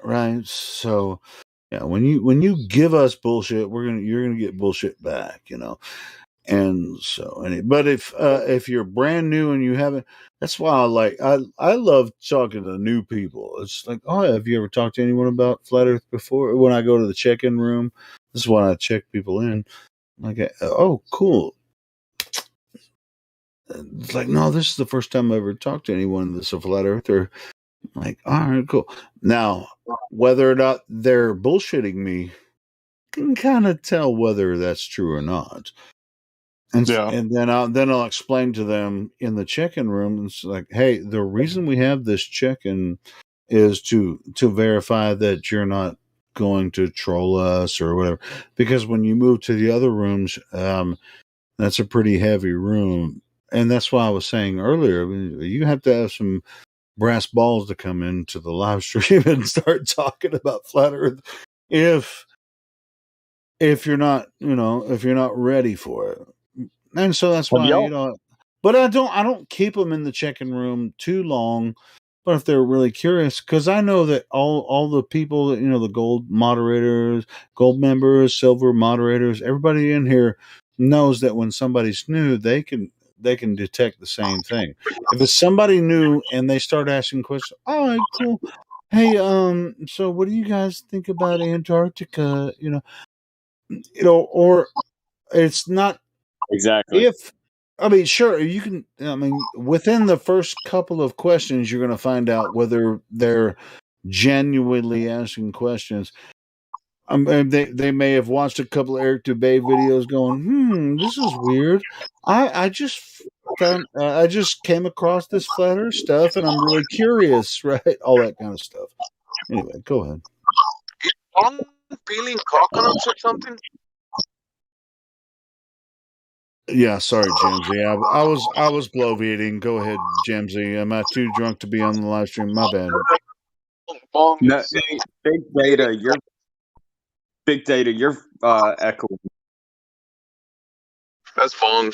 right? So yeah, when you give us bullshit, you're gonna get bullshit back, you know. And so, but if you're brand new and you haven't, that's why I love talking to new people. It's like, oh, have you ever talked to anyone about flat Earth before? When I go to the check-in room, this is when I check people in. Like, oh, cool. It's like, no, this is the first time I ever talked to anyone that's a flat earther. Like, all right, cool. Now, whether or not they're bullshitting me, can kind of tell whether that's true or not. And then I'll explain to them in the check-in room. It's like, hey, the reason we have this check-in is to verify that you're not going to troll us or whatever. Because when you move to the other rooms, that's a pretty heavy room. And that's why I was saying earlier, you have to have some brass balls to come into the live stream and start talking about flat Earth if you're not, if you're not ready for it. And so that's why, but I don't keep them in the check-in room too long. But if they're really curious, because I know that all the people that, the gold moderators, gold members, silver moderators, everybody in here knows that when somebody's new, they can detect the same thing. If it's somebody new and they start asking questions, all right, cool. Hey, so what do you guys think about Antarctica? Or it's not exactly. Sure, you can. Within the first couple of questions, you're going to find out whether they're genuinely asking questions. They may have watched a couple of Eric Dubay videos, going, this is weird. I just came across this flat Earth stuff, and I'm really curious, right? All that kind of stuff. Anyway, go ahead. Is Bong peeling coconuts or something? Yeah, sorry, Jamesy. I was bloviating. Go ahead, Jamesy. Am I too drunk to be on the live stream? My bad. Bong, no, big data. You're echoing. That's Bong.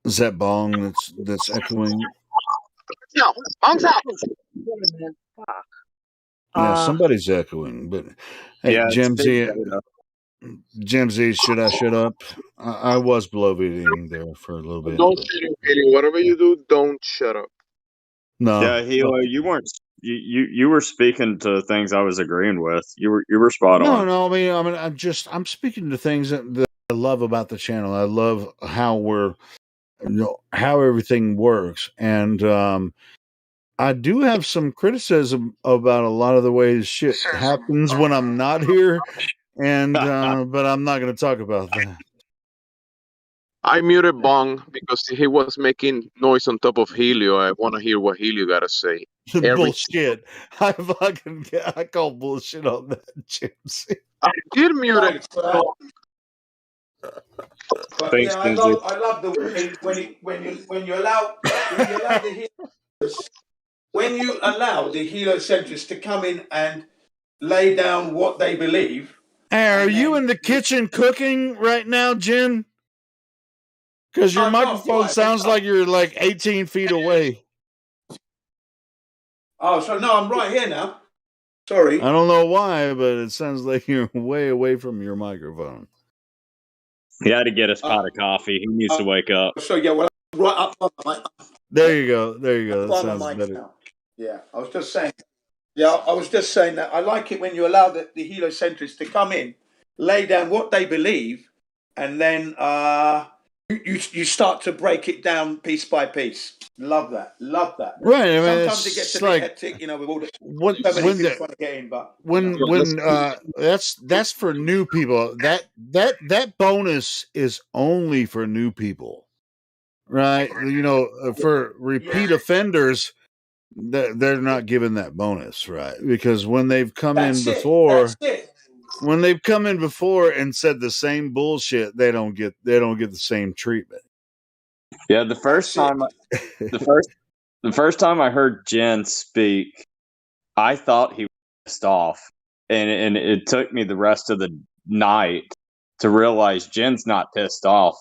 Is that Bong that's echoing? No, Bong's out. Yeah, somebody's echoing. But hey, Jamesy, should I shut up? I was bloviating there for a little bit. Don't Hilo. Whatever you do, don't shut up. No. Yeah, Hilo, you weren't. You were speaking to things I was agreeing with. You were spot on. No. I'm speaking to things that I love about the channel. I love how how everything works, and I do have some criticism about a lot of the ways shit happens when I'm not here, and but I'm not going to talk about that. I muted Bong because he was making noise on top of Helio. I want to hear what Helio got to say. Bullshit. I call bullshit on that, Jamesy. I did mute it. Thanks, yeah, I love the way when you allow the heliocentrists to come in and lay down what they believe. Hey, are you in the kitchen cooking right now, Jen? Because your microphone sounds like you're like 18 feet away. Oh, so no, I'm right here now. Sorry. I don't know why, but it sounds like you're way away from your microphone. He had to get his pot of coffee. He needs to wake up. So yeah, well, right up. There you go. That sounds better. Now. Yeah, I was just saying. Yeah, I was just saying that I like it when you allow the heliocentrists to come in, lay down what they believe, and then you start to break it down piece by piece. Love that. Right. I mean, sometimes it gets a bit hectic, with all the trying to get in. But that's for new people. That bonus is only for new people, right? For repeat offenders, they're not given that bonus, right? Because when they've come in before. When they've come in before and said the same bullshit, they don't get the same treatment. Yeah, the first time I heard Jen speak, I thought he was pissed off, and it took me the rest of the night to realize Jen's not pissed off.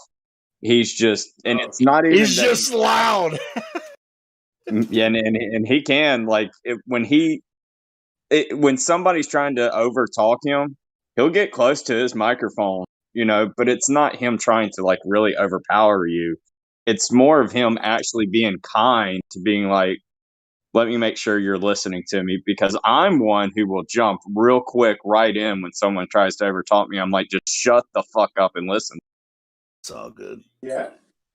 He's just, and it's not even. He's just loud. Yeah, and he can when he when somebody's trying to overtalk him, he'll get close to his microphone, but it's not him trying to like really overpower you. It's more of him actually being kind to being like, let me make sure you're listening to me, because I'm one who will jump real quick right in when someone tries to overtalk me. I'm like, just shut the fuck up and listen. It's all good. Yeah.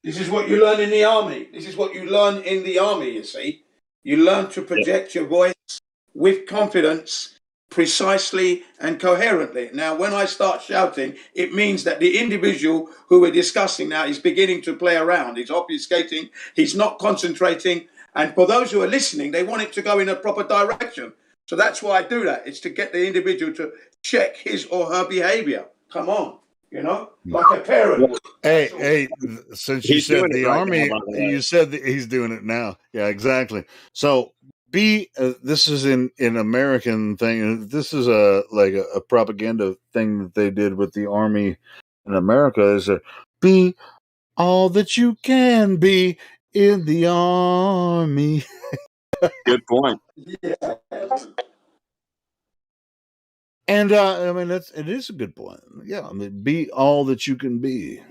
This is what you learn in the army. This is what you learn in the army, you see. You learn to project your voice with confidence, precisely and coherently. Now, when I start shouting, it means that the individual who we're discussing now is beginning to play around. He's obfuscating. He's not concentrating. And for those who are listening, they want it to go in a proper direction. So that's why I do that. It's to get the individual to check his or her behavior. Come on, like a parent would. Hey, since you said the right army, now, by the way. you said that he's doing it now. Yeah, exactly. So this is in American thing. This is a propaganda thing that they did with the army in America. Is be all that you can be in the army. Good point. Yeah. And I mean, it is a good point. Yeah, I mean, be all that you can be.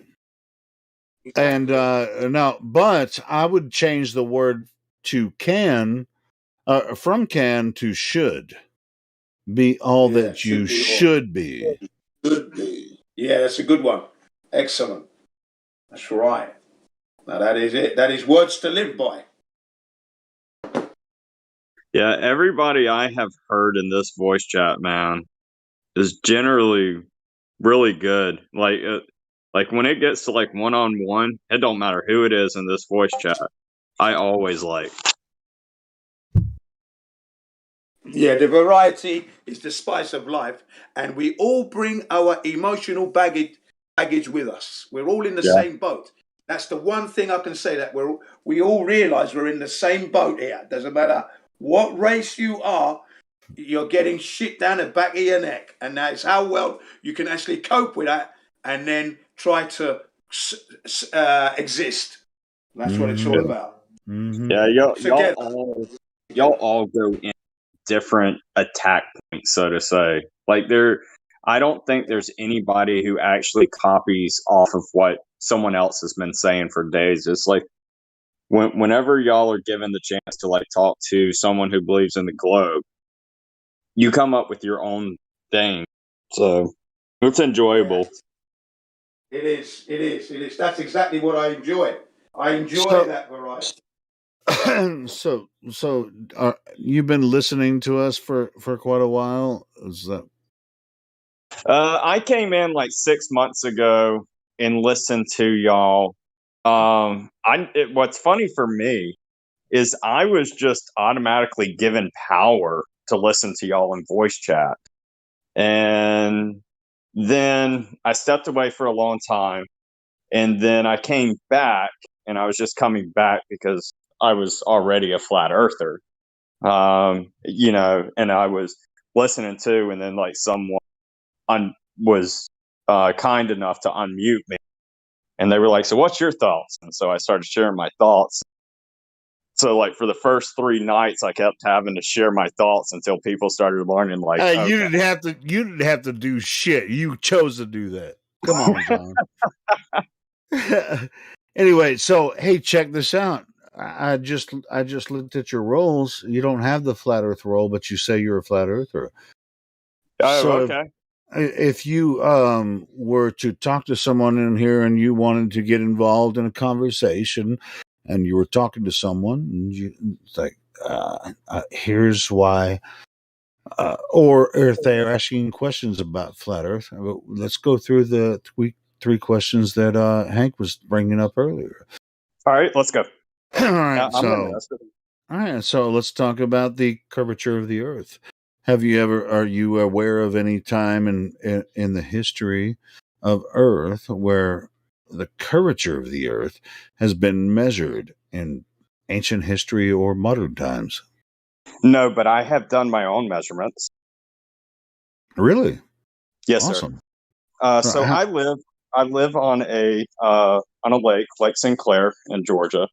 And now, but I would change the word to can, from can to should. Be all that you should be. Should be. Yeah, that's a good one. Excellent. That's right. Now that is it. That is words to live by. Yeah, everybody I have heard in this voice chat, man, is generally really good. Like when it gets to like one-on-one, it don't matter who it is in this voice chat. I always like. Yeah, the variety is the spice of life, and we all bring our emotional baggage with us. We're all in the same boat. That's the one thing I can say, that we all realize we're in the same boat here. Doesn't matter what race you are, you're getting shit down the back of your neck, and that's how well you can actually cope with that, and then try to exist. That's what it's all about. Mm-hmm. Yeah, y'all all go in different attack points, so to say. Like I don't think there's anybody who actually copies off of what someone else has been saying for days. It's like whenever y'all are given the chance to like talk to someone who believes in the globe, you come up with your own thing. So it's enjoyable. It is. That's exactly what I enjoy. I enjoy that variety. So you've been listening to us for quite a while. Is that? I came in like 6 months ago and listened to y'all. What's funny for me is I was just automatically given power to listen to y'all in voice chat. And then I stepped away for a long time. And then I came back, and I was just coming back because I was already a flat earther. And I was listening to, and then like someone was kind enough to unmute me. And they were like, so what's your thoughts? And so I started sharing my thoughts. So like for the first 3 nights, I kept having to share my thoughts until people started learning. Like, okay. You didn't have to do shit. You chose to do that. Come on, John. Anyway, so hey, check this out. I just looked at your roles. You don't have the flat Earth role, but you say you're a flat earther. Oh, so okay. If you were to talk to someone in here and you wanted to get involved in a conversation, and you were talking to someone, and it's like, here's why, or if they're asking questions about flat Earth, let's go through the three questions that Hank was bringing up earlier. All right, let's go. All right, so let's talk about the curvature of the Earth. Are you aware of any time in the history of Earth where the curvature of the Earth has been measured in ancient history or modern times? No, but I have done my own measurements. Really? Yes, awesome. Sir. So I live on a lake, Lake Sinclair in Georgia.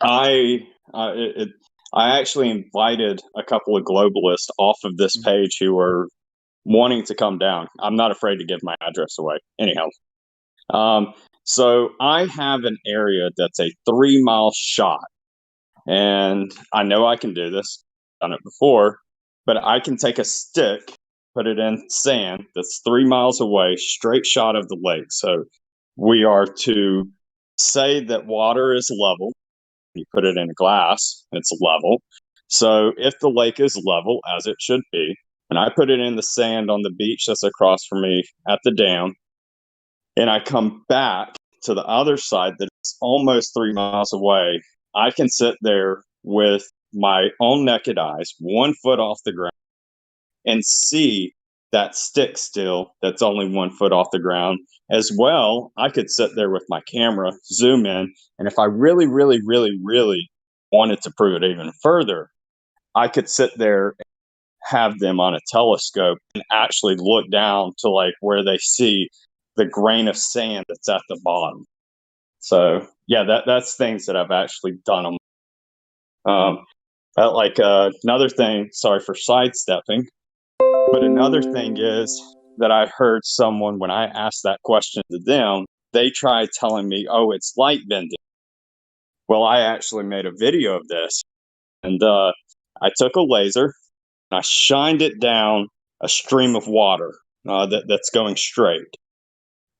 I I actually invited a couple of globalists off of this page who were wanting to come down. I'm not afraid to give my address away. Anyhow, so I have an area that's a 3-mile shot, and I know I can do this. I've done it before, but I can take a stick, put it in sand that's 3 miles away, straight shot of the lake. So we are to say that water is level. You put it in a glass, it's level. So if the lake is level, as it should be, and I put it in the sand on the beach that's across from me at the dam, and I come back to the other side that's almost 3 miles away, I can sit there with my own naked eyes, 1 foot off the ground, and see that stick still that's only 1 foot off the ground. As well, I could sit there with my camera, zoom in, and if I really, really, really, really wanted to prove it even further, I could sit there, have them on a telescope, and actually look down to like where they see the grain of sand that's at the bottom. So yeah, that's things that I've actually done. Another thing, sorry for sidestepping, but another thing is that I heard someone, when I asked that question to them, they tried telling me, oh, it's light bending. Well, I actually made a video of this, and I took a laser and I shined it down a stream of water that's going straight.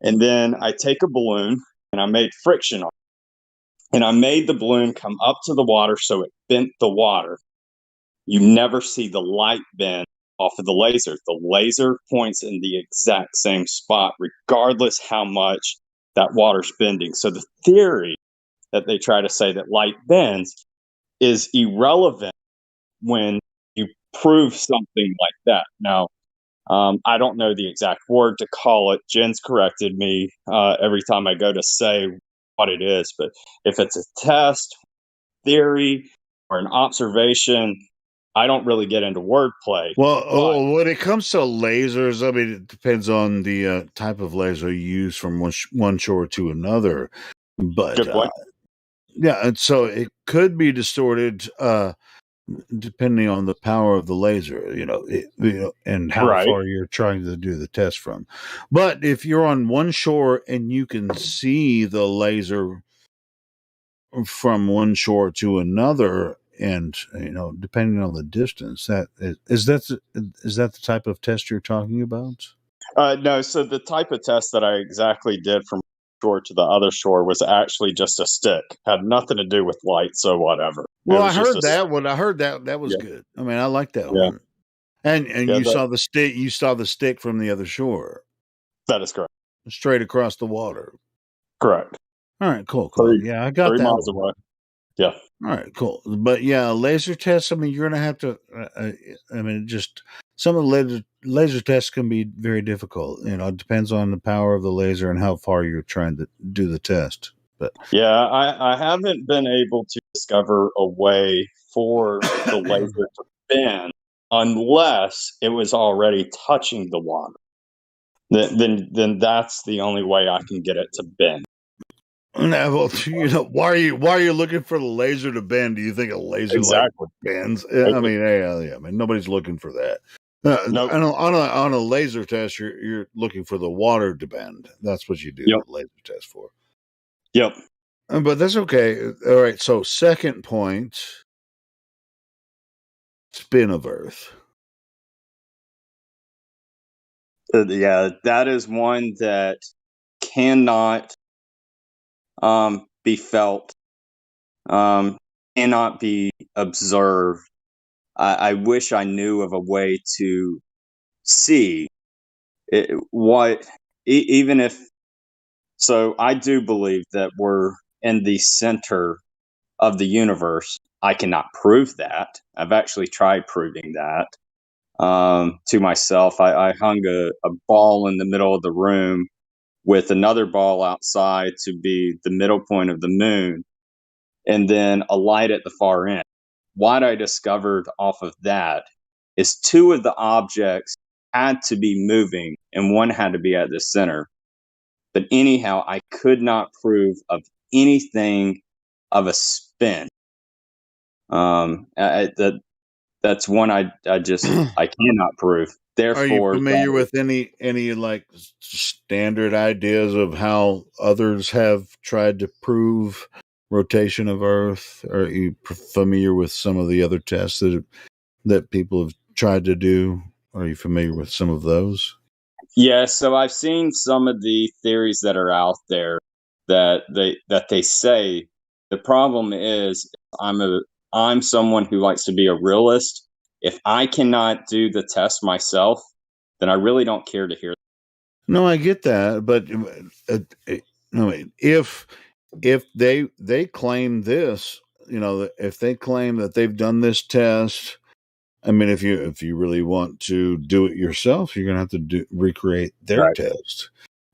And then I take a balloon and I made friction on it. And I made the balloon come up to the water so it bent the water. You never see the light bend off of the laser. The laser points in the exact same spot, regardless how much that water's bending. So the theory that they try to say that light bends is irrelevant when you prove something like that. Now, I don't know the exact word to call it. Jen's corrected me every time I go to say what it is. But if it's a test, theory, or an observation, I don't really get into wordplay. Well, when it comes to lasers, I mean, it depends on the type of laser you use from one shore to another. But Good point. yeah, and so it could be distorted depending on the power of the laser, and how Right. far you're trying to do the test from. But if you're on one shore and you can see the laser from one shore to another, and depending on the distance, is that the type of test you're talking about? No, so the type of test that I exactly did from shore to the other shore was actually just a stick. Had nothing to do with light, so whatever. Well, I heard that one. I heard that was Yeah. good. I mean, I like that Yeah. one. And Yeah, you saw the stick. You saw the stick from the other shore, that is correct. straight across the water. Correct. All right, cool. Yeah, I got 3 that miles one. away. Yeah. All right, cool. But yeah, laser tests. I mean, you're gonna have to. Just some of the laser tests can be very difficult. It depends on the power of the laser and how far you're trying to do the test. But Yeah, I haven't been able to discover a way for the laser to bend unless it was already touching the water. Then that's the only way I can get it to bend. well, why are you looking for the laser to bend? Do you think a laser Exactly. bends? I mean, yeah, I mean, nobody's looking for that. Nope. On a laser test, you're looking for the water to bend. That's what you do Yep. the laser test for. Yep. But that's okay. All right. So second point, spin of Earth. Yeah, that is one that cannot be felt, cannot be observed. I wish I knew of a way to see it, even if. So I do believe that we're in the center of the universe. I cannot prove that. I've actually tried proving that to myself. I hung a ball in the middle of the room with another ball outside to be the middle point of the moon, and then a light at the far end. What I discovered off of that is 2 of the objects had to be moving and one had to be at the center. But anyhow, I could not prove of anything of a spin. That's one I cannot prove. Are you Therefore, familiar with any like standard ideas of how others have tried to prove rotation of Earth? Are you familiar with some of the other tests that people have tried to do? Are you familiar with some of those? yeah. So I've seen some of the theories that are out there that they say. The problem is I'm someone who likes to be a realist. If I cannot do the test myself, then I really don't care to hear. No, I get that, but no, if they claim this, if they claim that they've done this test, I mean, if you really want to do it yourself, you're gonna have to recreate their Right. test,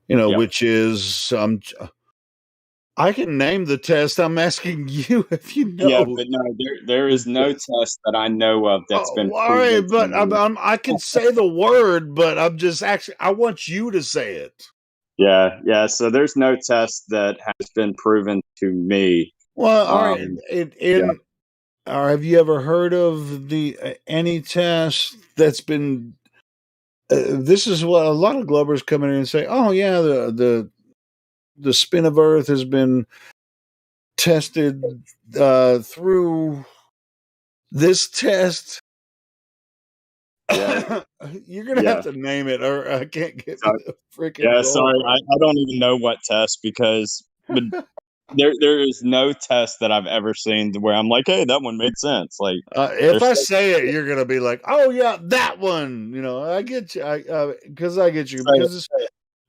Yep. which is I can name the test. I'm asking you if you know. Yeah, but no, there is no test that I know of that's been all proven. right, but I can say the word, but I'm just actually I want you to say it. Yeah. So there's no test that has been proven to me. Well, all right. Yeah. Have you ever heard of the any test that's been? This is what a lot of Glovers come in and say. Oh yeah, the spin of Earth has been tested through this test. Yeah. You're gonna have to name it, or I can't get Sorry. the freaking. Yeah, sorry, I don't even know what test because but there is no test that I've ever seen where I'm like, hey, that one made sense. Like if I say it, you're gonna be like, "Oh yeah, that one." I get you. Because I get you. Because it's,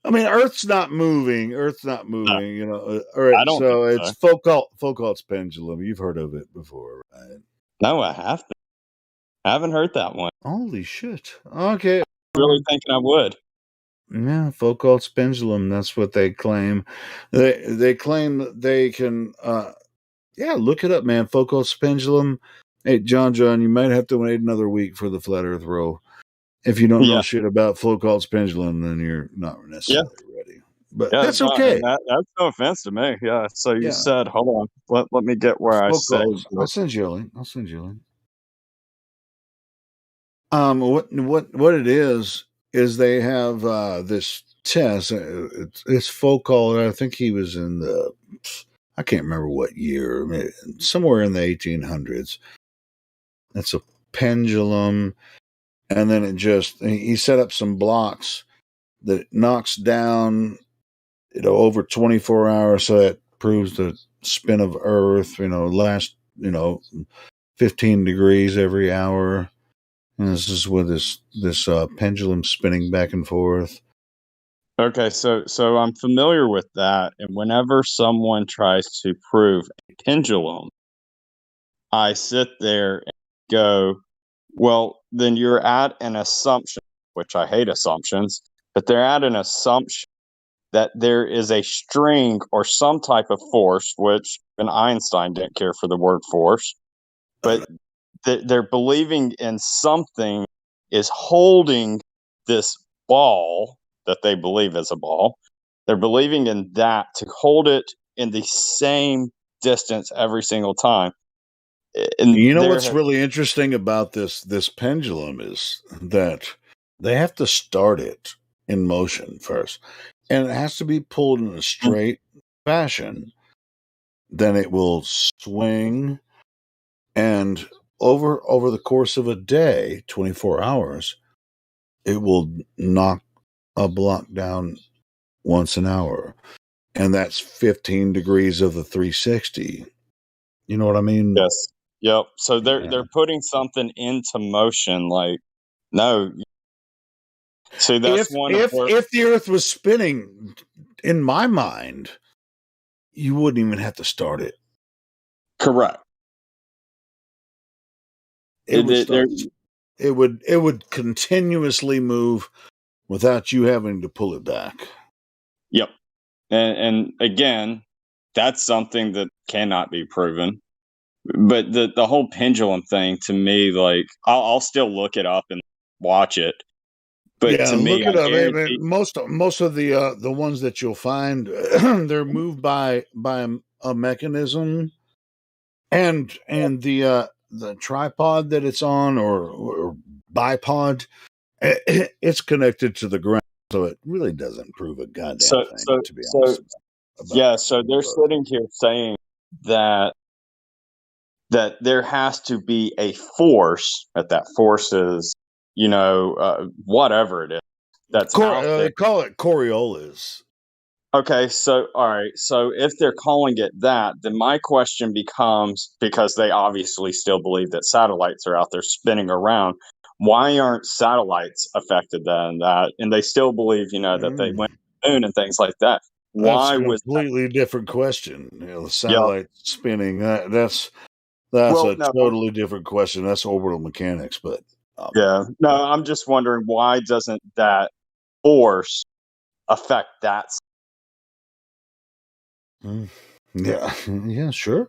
I mean, Earth's not moving. Earth's not moving. All right. I don't So think it's so. Foucault's pendulum. You've heard of it before, right? No, I haven't. I haven't heard that one. Holy shit. Okay. Really thinking I would. Yeah, Foucault's pendulum. That's what they claim. They claim that they can. Yeah, look it up, man. Foucault's pendulum. Hey, John, you might have to wait another week for the flat Earth row. If you don't know shit about Foucault's pendulum, then you're not necessarily ready. But that's okay. That's no offense to me. Yeah. So you said, hold on, let me get where I saved. I'll send you a link. What it is they have this test. It's Foucault. I think he was in I can't remember what year, somewhere in the 1800s. It's a pendulum, and then he set up some blocks that knocks down, over 24 hours, so that proves the spin of Earth, last, 15 degrees every hour. And this is with this pendulum spinning back and forth. Okay, so I'm familiar with that, and whenever someone tries to prove a pendulum, I sit there and go, well, then you're at an assumption, which I hate assumptions, but they're at an assumption that there is a string or some type of force, which even Einstein didn't care for the word force, but they're believing in something is holding this ball that they believe is a ball. They're believing in that to hold it in the same distance every single time. And what's really interesting about this pendulum is that they have to start it in motion first, and it has to be pulled in a straight fashion. Then it will swing, and over the course of a day, 24 hours, it will knock a block down once an hour, and that's 15 degrees of the 360. You know what I mean? Yes. Yep. So they're putting something into motion. Like, no. See, that's if the Earth was spinning, in my mind, you wouldn't even have to start it. Correct. It would continuously move without you having to pull it back. Yep. And again, that's something that cannot be proven. But the whole pendulum thing, to me, like I'll still look it up and watch it. But to me, look it up. Most of the ones that you'll find, they're moved by a mechanism And the tripod that it's on or bipod, it's connected to the ground, so it really doesn't prove a goddamn thing, to be honest. So they're sitting here saying that there has to be a force, that force is, whatever it is that's out there. They call it Coriolis. Okay, so all right, so if they're calling it that, then my question becomes, because they obviously still believe that satellites are out there spinning around, why aren't satellites affected then? That, and they still believe, that they went to the moon and things like that. That's Why a was completely different question. The Yeah. satellite spinning, that's Well, a no, totally different question. That's orbital mechanics, but yeah, no, I'm just wondering, why doesn't that force affect that? yeah, yeah, sure.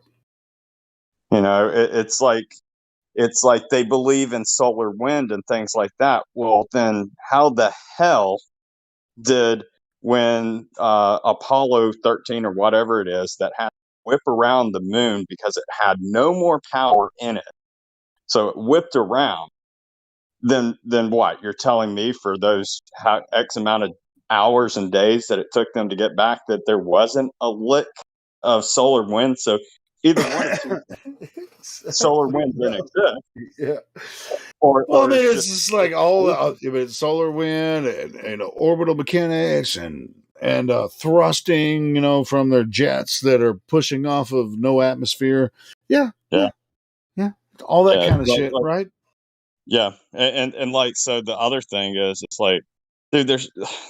It's like they believe in solar wind and things like that. Well, then how the hell did, when Apollo 13 or whatever it is that had to whip around the moon because it had no more power in it, so it whipped around, then what? You're telling me for those X amount of hours and days that it took them to get back, that there wasn't a lick of solar wind? So either one of two, solar wind didn't exist, Yeah. Well, I or mean, it's it's just like solar wind and orbital mechanics and thrusting, from their jets that are pushing off of no atmosphere. Yeah, yeah, all that yeah, kind of shit, right? yeah, and like, so the other thing is, it's like, dude, there's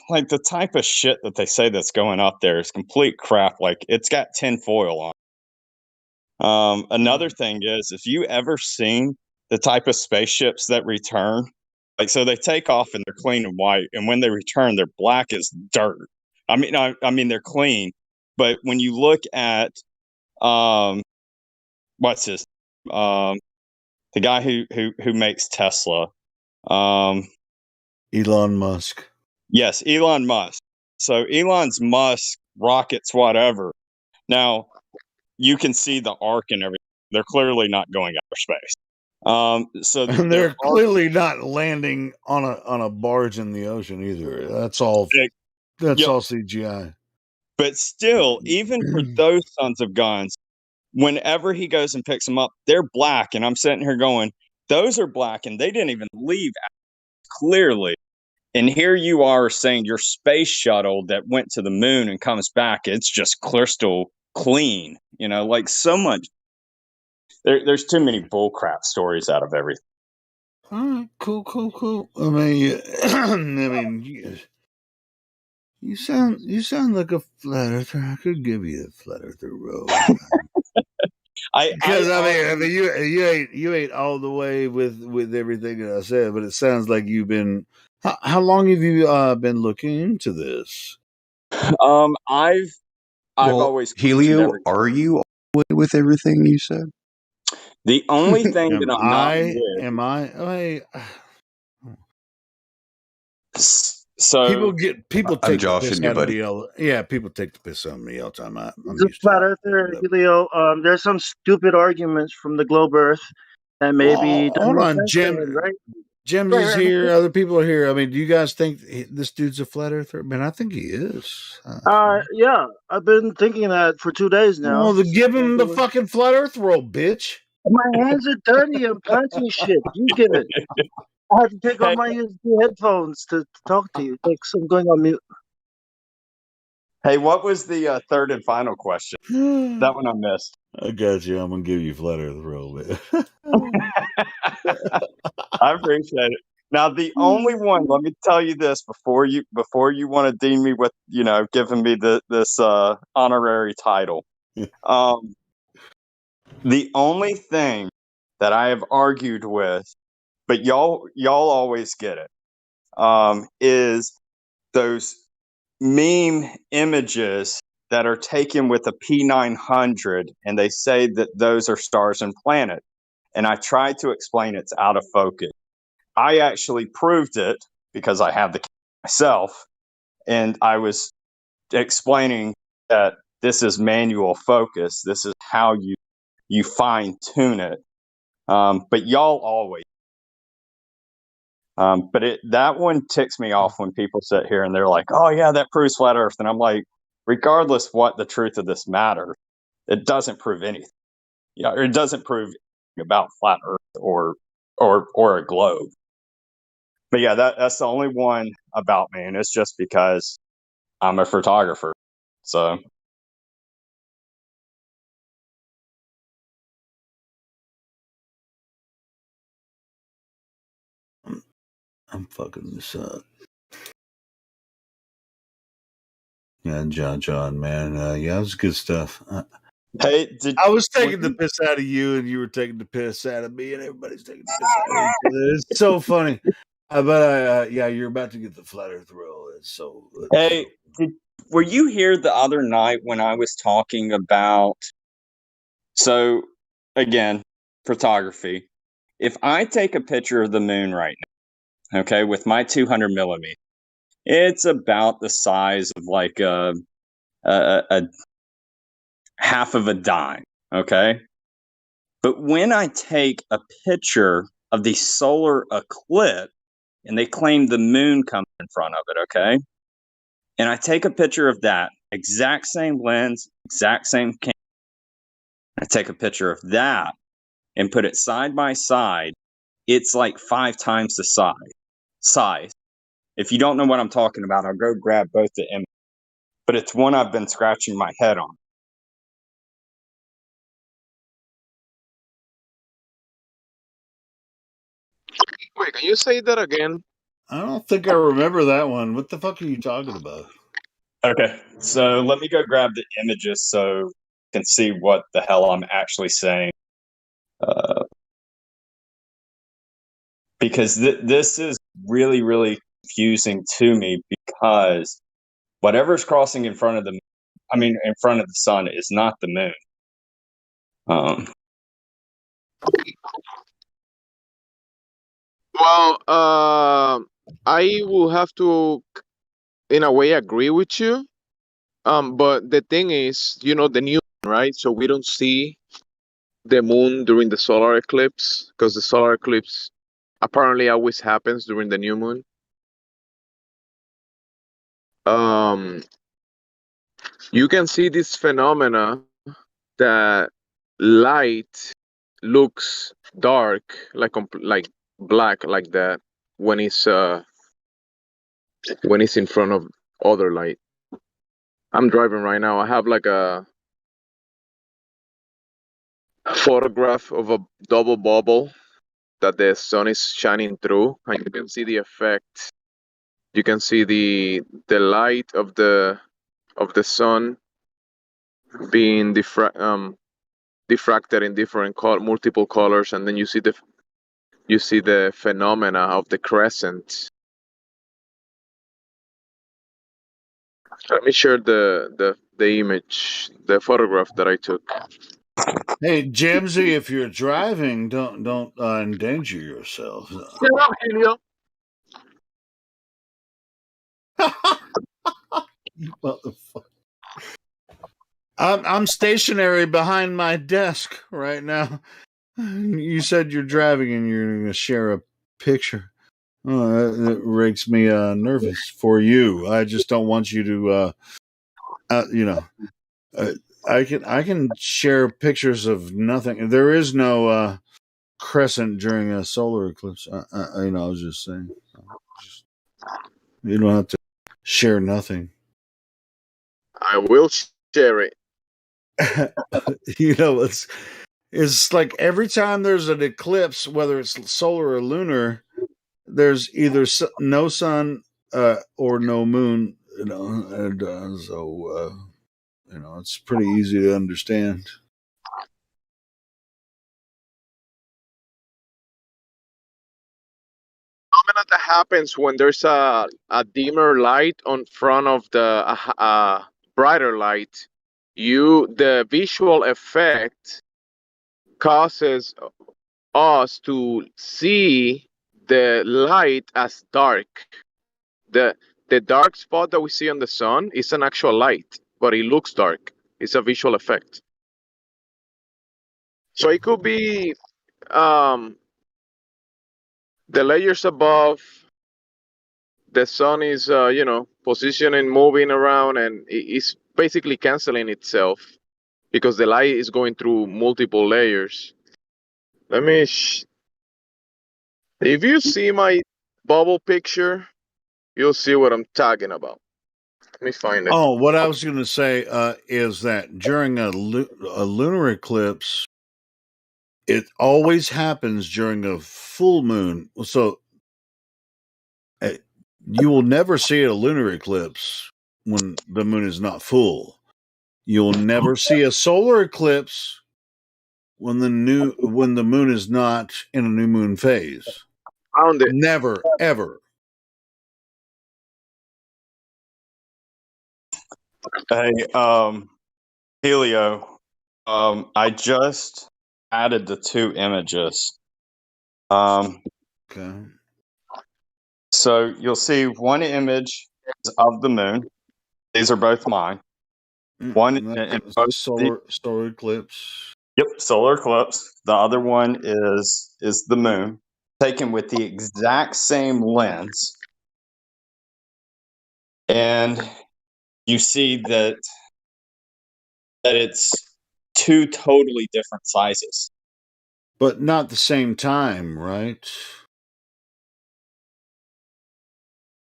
like the type of shit that they say that's going up there is complete crap. Like, it's got tinfoil on. Another thing is, if you ever seen the type of spaceships that return, like, so they take off and they're clean and white, and when they return, they're black as dirt. I mean, they're clean, but when you look at what's his, the guy who makes Tesla, Elon Musk. yes, Elon Musk. So Elon's Musk rockets, whatever. Now you can see the arc and everything. They're clearly not going outer space. So And they're clearly not landing on a barge in the ocean either. That's all CGI. But still, even for those sons of guns, whenever he goes and picks them up, they're black. And I'm sitting here going, those are black, and they didn't even leave clearly. And here you are saying your space shuttle that went to the moon and comes back, it's just crystal clean. Like, so much. There's too many bullcrap stories out of everything. All right, cool. I mean, you sound like a flat earther. I could give you a flat earther role. Because I mean, you ain't all the way with everything that I said, but it sounds like you've been. How long have you been looking into this? I've always Helio. Are you all the way with everything you said? The only thing that I'm not with. Am I? So people I'm take Josh the piss and your out of buddy. me. Yeah, people take the piss out of me all the time. I'm It's a used flat to earther, it. Helio. There's some stupid arguments from the globe Earth that maybe doesn't Hold make on, sense Jim. to him, right? Jim's is here. Other people are here. I mean, do you guys think this dude's a flat earther? Man, I think he is. Yeah, I've been thinking that for 2 days now. Well, then give him the fucking flat earth roll, bitch. My hands are dirty. I'm punching shit. You get it. I had to take off my USB headphones to talk to you. Thanks. I'm going on mute. Hey, what was the third and final question? That one I missed. I got you. I'm gonna give you flat earth roll, man. I appreciate it. Now, the only one, let me tell you this before you want to deem me with, giving me this honorary title. The only thing that I have argued with, but y'all always get it, is those meme images that are taken with a P900, and they say that those are stars and planets. And I tried to explain it's out of focus. I actually proved it because I have the camera myself, and I was explaining that this is manual focus. This is how you you fine tune it. But y'all always. But that one ticks me off when people sit here and they're like, "Oh yeah, that proves flat Earth," and I'm like, regardless what the truth of this matter, it doesn't prove anything. Or it doesn't prove anything about flat Earth or a globe. But yeah, that's the only one about me, and it's just because I'm a photographer. So I'm fucking this up. Yeah, John, man. Yeah, it was good stuff. hey, I was taking the piss out of you, and you were taking the piss out of me, and everybody's taking the piss out of each other. It's so funny. But yeah, you're about to get the flat Earth roll. Hey, were you here the other night when I was talking about? So again, photography. If I take a picture of the moon right now, okay, with my 200 millimeter, it's about the size of like a half of a dime, okay? But when I take a picture of the solar eclipse, and they claim the moon comes in front of it, okay? And I take a picture of that, exact same lens, exact same camera. I take a picture of that and put it side by side. It's like 5 times the size. If you don't know what I'm talking about, I'll go grab both the images. But it's one I've been scratching my head on. Wait, can you say that again? I don't think I remember that one. What the fuck are you talking about? Okay, so let me go grab the images so you can see what the hell I'm actually saying. Because this is really, really confusing to me, because whatever's crossing in front of in front of the sun is not the moon. Well, I will have to, in a way, agree with you. But the thing is, the new moon, right? So we don't see the moon during the solar eclipse, because the solar eclipse apparently always happens during the new moon. You can see this phenomena that light looks dark, like black, like that, when it's in front of other light. I'm driving right now. I have like a photograph of a double bubble that the sun is shining through, and you can see the effect. You can see the light of the sun being diffracted in different multiple colors, and then you see the phenomena of the crescent. Let me share the image, the photograph that I took. Hey, Jamesy, if you're driving, don't endanger yourself. Shut up, Helio. You motherfucker. I'm stationary behind my desk right now. You said you're driving and you're going to share a picture. Oh, that makes me nervous for you. I just don't want you to, I can share pictures of nothing. There is no crescent during a solar eclipse. I was just saying. You don't have to share nothing. I will share it. It's like every time there's an eclipse, whether it's solar or lunar, there's either no sun or no moon. And so it's pretty easy to understand. Phenomenon that happens when there's a dimmer light on front of the brighter light. The visual effect causes us to see the light as dark. The dark spot that we see on the sun is an actual light, but it looks dark. It's a visual effect. So it could be the layers above. The sun is, positioning, moving around, and it's basically canceling itself because the light is going through multiple layers. Let me. If you see my bubble picture, you'll see what I'm talking about. Let me find it. Oh, what I was going to say is that during a lunar eclipse, it always happens during a full moon. So you will never see a lunar eclipse when the moon is not full. You'll never see a solar eclipse when the moon is not in a new moon phase. Found it. Never, ever. Hey, Helio, I just added the two images. Okay. So you'll see one image is of the moon. These are both mine. One and both solar eclipse. Yep, solar eclipse. The other one is the moon, taken with the exact same lens, and you see that it's two totally different sizes. But not the same time, right?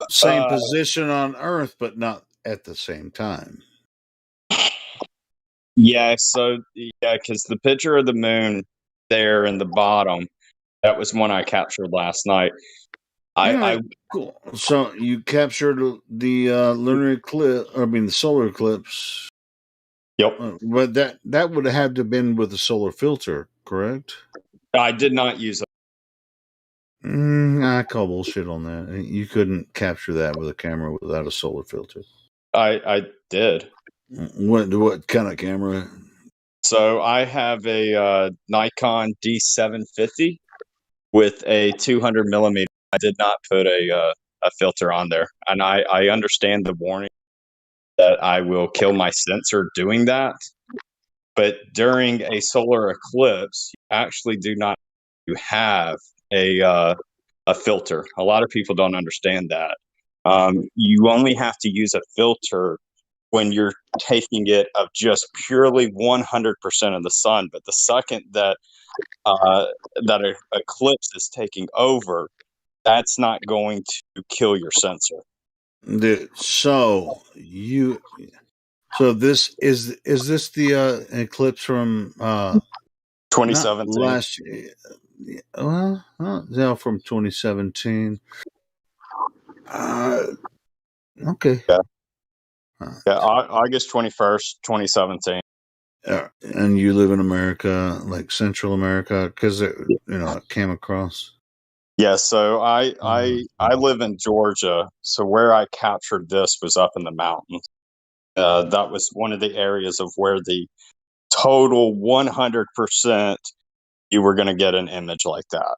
Same position on Earth, but not at the same time. Yeah, so because the picture of the moon there in the bottom, that was one I captured last night. I cool. So you captured the lunar eclipse, the solar eclipse. Yep. But that would have had to have been with a solar filter, correct? I did not use it. I call bullshit on that. You couldn't capture that with a camera without a solar filter. I did. What kind of camera? So I have a Nikon D750 with a 200 millimeter. I did not put a filter on there, and I understand the warning that I will kill my sensor doing that. But during a solar eclipse, you actually do not have a filter. A lot of people don't understand that. You only have to use a filter when you're taking it of just purely 100% of the sun. But the second that an eclipse is taking over, that's not going to kill your sensor. So this is this the eclipse from 2017 last year? Well, no, from 2017. Okay. Yeah. August 21st, 2017. And you live in America, like Central America, because it came across. Yeah, so I live in Georgia, so where I captured this was up in the mountains. That was one of the areas of where the total 100% you were going to get an image like that.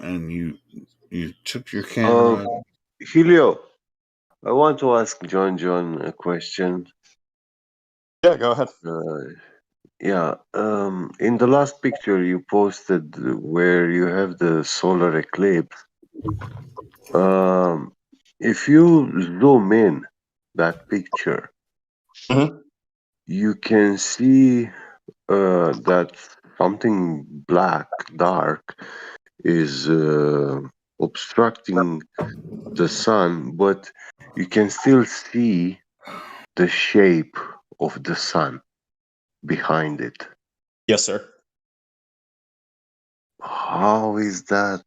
And you took your camera. Helio, I want to ask John a question. Yeah, go ahead. In the last picture you posted where you have the solar eclipse, if you zoom in that picture, you can see that something black, dark, is obstructing the sun, but you can still see the shape of the sun behind it. Yes, sir. How is that,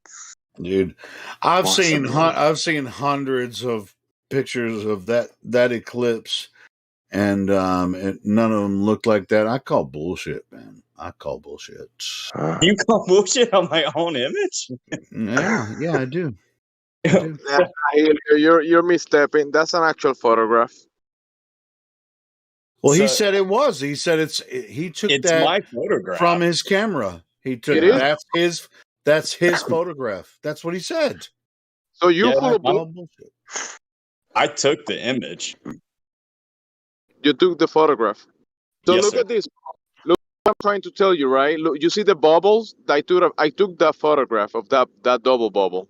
dude? I've possible? seen hundreds of pictures of that eclipse, and none of them look like that. I call bullshit, man. I call bullshit. You call bullshit on my own image? Yeah, I do. You're misstepping. That's an actual photograph. Well, he said it was. He said he took that my photograph from his camera. He took that's his photograph. That's what he said. So you full of bullshit. I took the image. You took the photograph. So Yes, look sir. at this. Look I'm trying to tell you, right? Look, you see the bubbles? I took that photograph of that double bubble.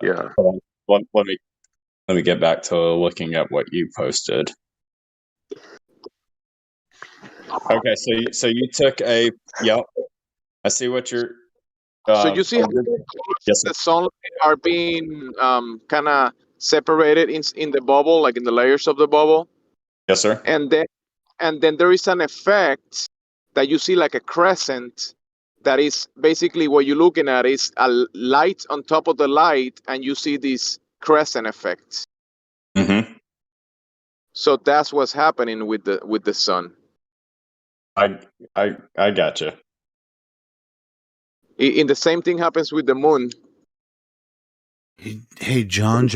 Yeah. Hold on. Let me get back to looking at what you posted. Okay, so you took a yep. I see what you're. So you see how Yes, sir. the sunlight are being kind of separated in the bubble, like in the layers of the bubble, Yes, sir. and then there is an effect that you see like a crescent. That is basically what you're looking at is a light on top of the light, and you see this crescent effect. Mm-hmm. So that's what's happening with the sun. I gotcha. In the same thing happens with the moon. Hey, John,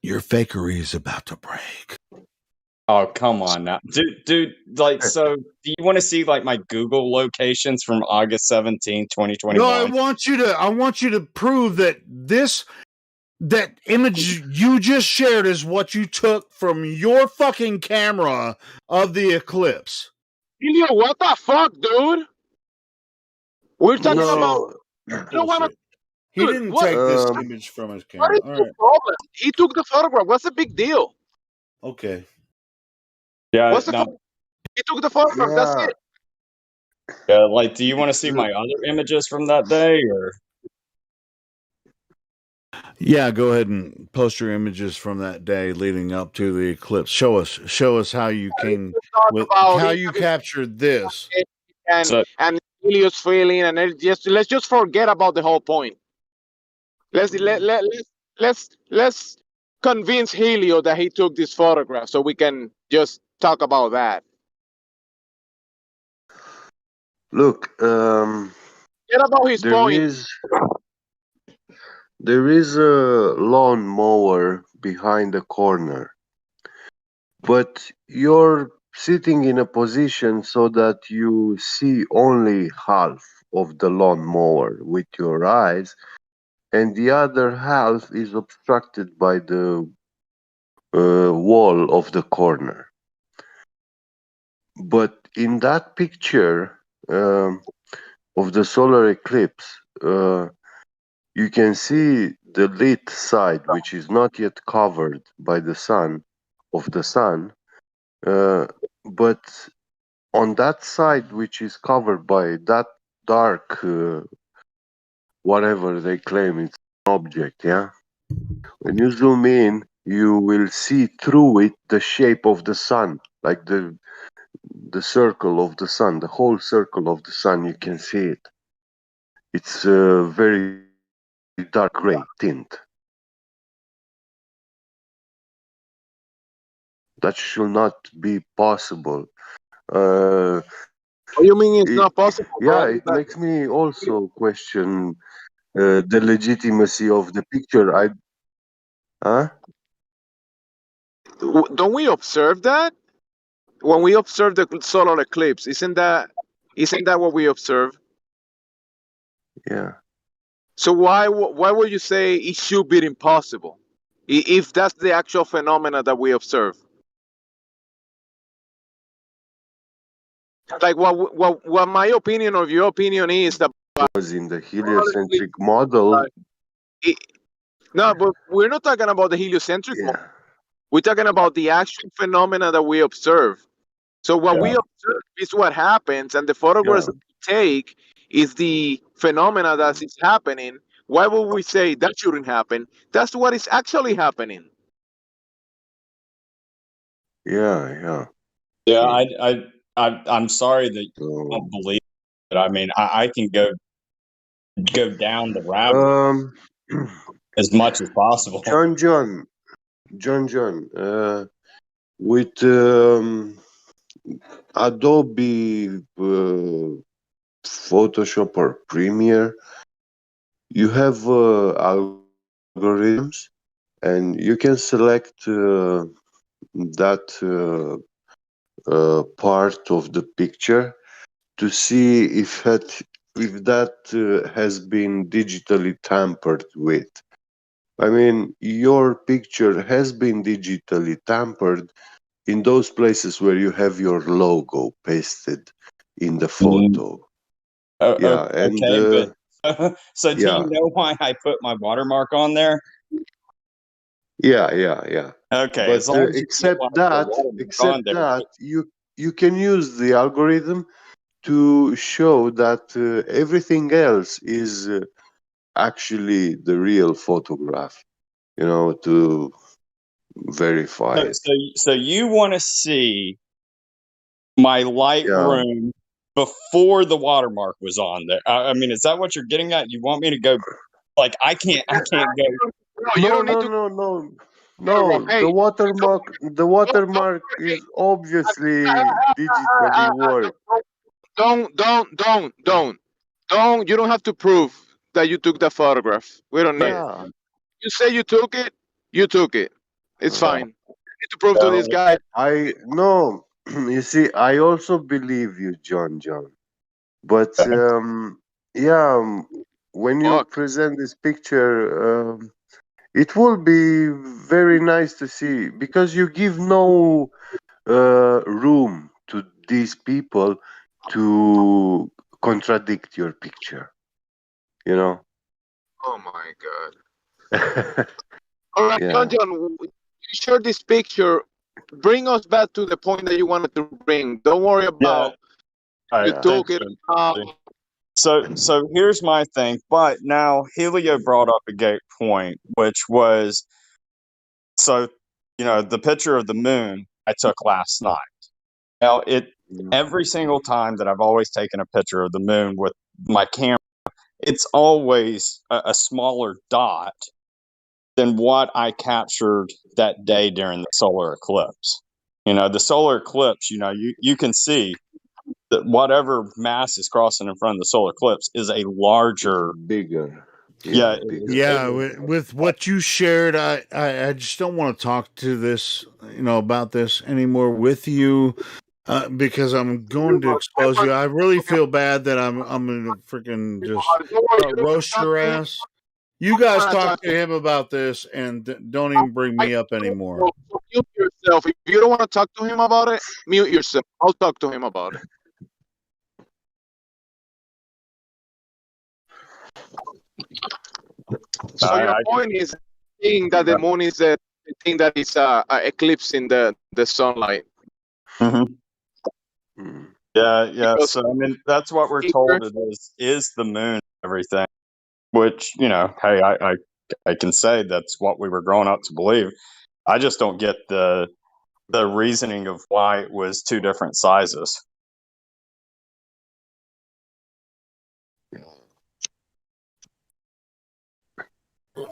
your fakery is about to break. Oh, come on now. Dude, like, so do you want to see like my Google locations from August 17, 2021? No, I want you to prove that that image you just shared is what you took from your fucking camera of the eclipse. Elio, what the fuck, dude? We're talking about. No. I don't want to. He Dude, didn't what? take this Um, image from his What camera. is All the right. problem? He took the photograph. What's the big deal? Okay. Yeah, What's the? no, He took the photograph. That's yeah. it. yeah, like, do you want to see my other images from that day, or? Yeah, go ahead and post your images from that day leading up to the eclipse. Show us how you came Talk with about how him you having captured this. and So, and Elio's feeling, and let's just forget about the whole point. Let's convince Helio that he took this photograph, so we can just talk about that. Look, Get about his there point. is a lawn mower behind the corner, but you're sitting in a position so that you see only half of the lawn mower with your eyes, and the other half is obstructed by the wall of the corner. But in that picture of the solar eclipse, you can see the lit side, which is not yet covered by the sun, of the sun, but on that side, which is covered by that dark, whatever they claim it's an object, yeah. When you zoom in, you will see through it the shape of the sun, like the circle of the sun, the whole circle of the sun. You can see it. It's a very dark gray tint. That should not be possible. Uh, What do you mean it's it, not possible, yeah, bro? it makes me also question the legitimacy of the picture. Huh? Don't we observe that when we observe the solar eclipse? Isn't that what we observe? Yeah. So why would you say it should be impossible if that's the actual phenomena that we observe? Like what my opinion or your opinion is that Was in the heliocentric model. it, no, but we're not talking about the heliocentric model. Yeah. We're talking about the actual phenomena that we observe. So what we yeah. observe is what happens, and the photographs Yeah. that we take is the phenomena that is happening. Why would we say that shouldn't happen? That's what is actually happening. Yeah. Yeah, So, I'm sorry that you so, don't believe it. I mean, I can go down the rabbit um, as much as possible. John, with Adobe Photoshop or Premiere, you have algorithms, and you can select that part of the picture to see if that has been digitally tampered with. I mean, your picture has been digitally tampered in those places where you have your logo pasted in the photo. Yeah, and okay, but so do yeah, you know why I put my watermark on there? yeah. Okay, But as long as you except want the that, watermark on there. you can use the algorithm to show that everything else is actually the real photograph. To verify it. So you want to see my Yeah. Lightroom before the watermark was on there? I mean, is that what you're getting at? You want me to go like I can't go. No, you don't need to. No. Hey, The watermark is obviously digitally worked. Don't. You don't have to prove that you took the photograph. We don't need it. Yeah. You say you took it. You took it. It's Uh-huh. fine. You need to prove to this guy. I no. You see, I also believe you, John. But yeah, when you Fuck. present this picture, it will be very nice to see because you give no room to these people to contradict your picture. You know. Oh my god. All right, Yeah. John, you share this picture. Bring us back to the point that you wanted to bring. Don't worry Yeah. about All right. you took it. So here's my thing. But now Helio brought up a great point, which was so the picture of the moon I took last night. Now every single time that I've always taken a picture of the moon with my camera, it's always a smaller dot than what I captured that day during the solar eclipse. The solar eclipse, you can see that whatever mass is crossing in front of the solar eclipse is a larger, bigger. Yeah, bigger. Yeah, with what you shared, I just don't want to talk to this, about this anymore with you, because I'm going to expose you. I really feel bad that I'm gonna freaking just roast your ass. You guys talk to him about this and don't even bring me up anymore. Mute yourself. If you don't want to talk to him about it, mute yourself. I'll talk to him about it. So your point is saying that the moon is the thing that is eclipsing the sunlight. Mm-hmm. Yeah. Because so I mean, that's what we're told it is the moon and everything. Which hey, I can say that's what we were growing up to believe. I just don't get the reasoning of why it was two different sizes.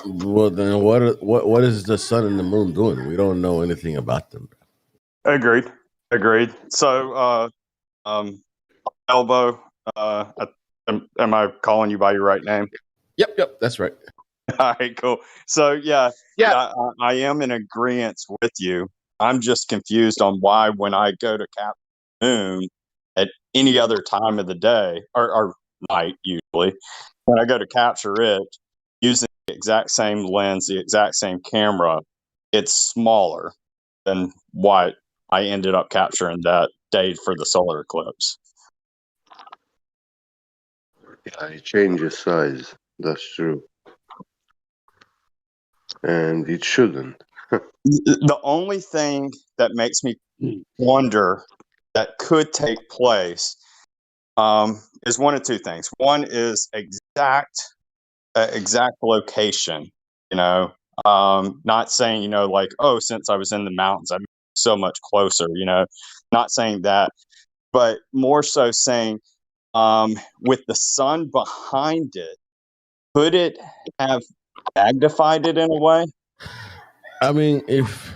Well, then what is the sun and the moon doing? We don't know anything about them. Agreed. So, Elbow, am I calling you by your right name? Yep, that's right. All right, cool. So, yeah, I am in agreement with you. I'm just confused on why when I go to capture the moon at any other time of the day or night, usually, when I go to capture it using the exact same lens, the exact same camera, it's smaller than what I ended up capturing that day for the solar eclipse. Yeah, it changes size. That's true. And it shouldn't. The only thing that makes me wonder that could take place is one of two things. One is exact location. Not saying like, oh, since I was in the mountains, I'm so much closer. Not saying that, but more so saying with the sun behind it, could it have magnified it in a way? I mean, if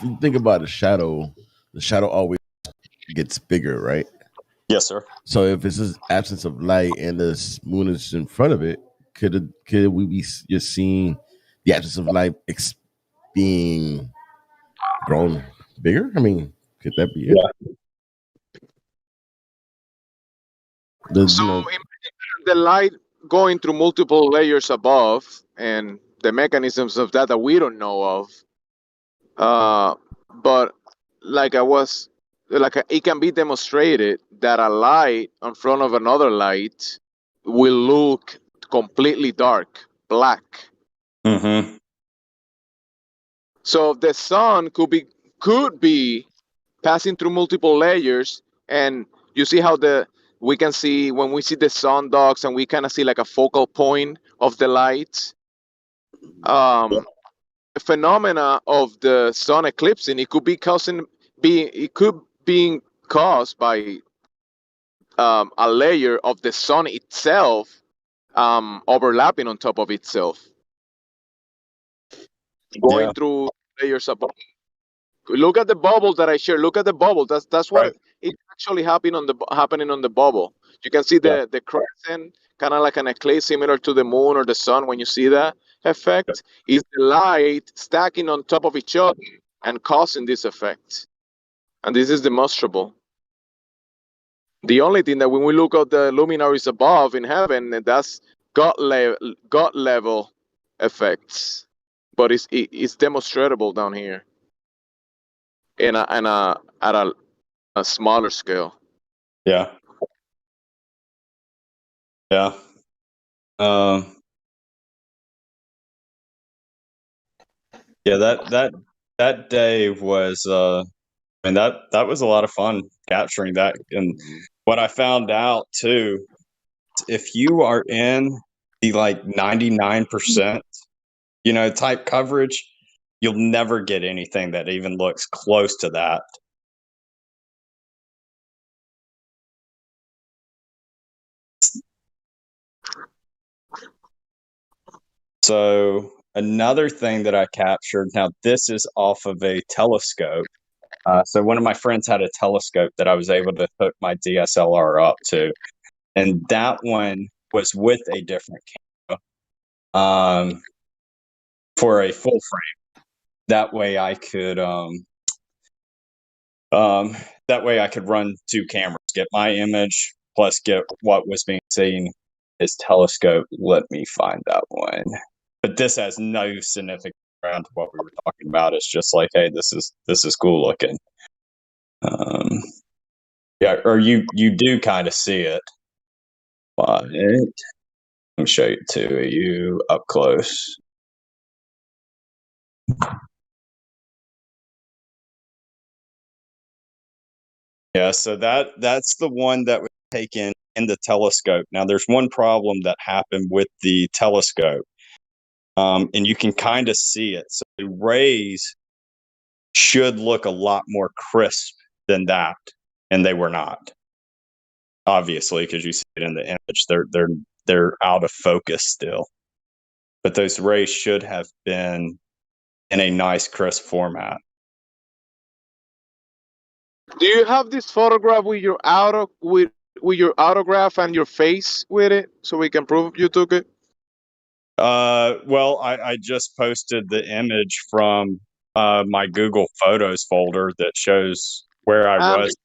you think about the shadow always gets bigger, right? Yes, sir. So if it's this absence of light and the moon is in front of it, could we be just seeing the absence of light being grown bigger? I mean, could that be it? So imagine the light going through multiple layers above and the mechanisms of that we don't know of. But it can be demonstrated that a light in front of another light will look completely dark, black. Mm-hmm. So the sun could be passing through multiple layers, and you see how we can see when we see the sun dogs, and we kind of see like a focal point of the light. Phenomena of the sun eclipsing, it could being caused by a layer of the sun itself overlapping on top of itself, going Yeah. through layers above. Look at the bubble that I shared. Look at the bubble. That's what Right. it's actually happening on the bubble. You can see Yeah. the crescent, kind of like an eclipse, similar to the moon or the sun. When you see that effect, is the light stacking on top of each other and causing this effect. And this is demonstrable. The only thing that when we look at the luminaries above in heaven, that's God level effects, but it's demonstrable down here at a smaller scale. Yeah. Yeah. Um, yeah, that day was and that was a lot of fun capturing that. And what I found out too, if you are in the like 99%, type coverage, you'll never get anything that even looks close to that. So another thing that I captured, now this is off of a telescope. So one of my friends had a telescope that I was able to hook my DSLR up to, and that one was with a different camera for a full frame. That way I could run two cameras, get my image plus get what was being seen. His telescope. Let me find that one. But this has no significance around what we were talking about. It's just like, hey, this is cool looking. Yeah, or you do kind of see it, but let me show it to you up close. Yeah, so that's the one that was taken in the telescope. Now, there's one problem that happened with the telescope, and you can kind of see it. So the rays should look a lot more crisp than that, and they were not. Obviously, because you see it in the image, they're out of focus still. But those rays should have been in a nice crisp format. Do you have this photograph with your autograph and your face with it, so we can prove you took it? Well, I just posted the image from my Google Photos folder that shows where I I'm was.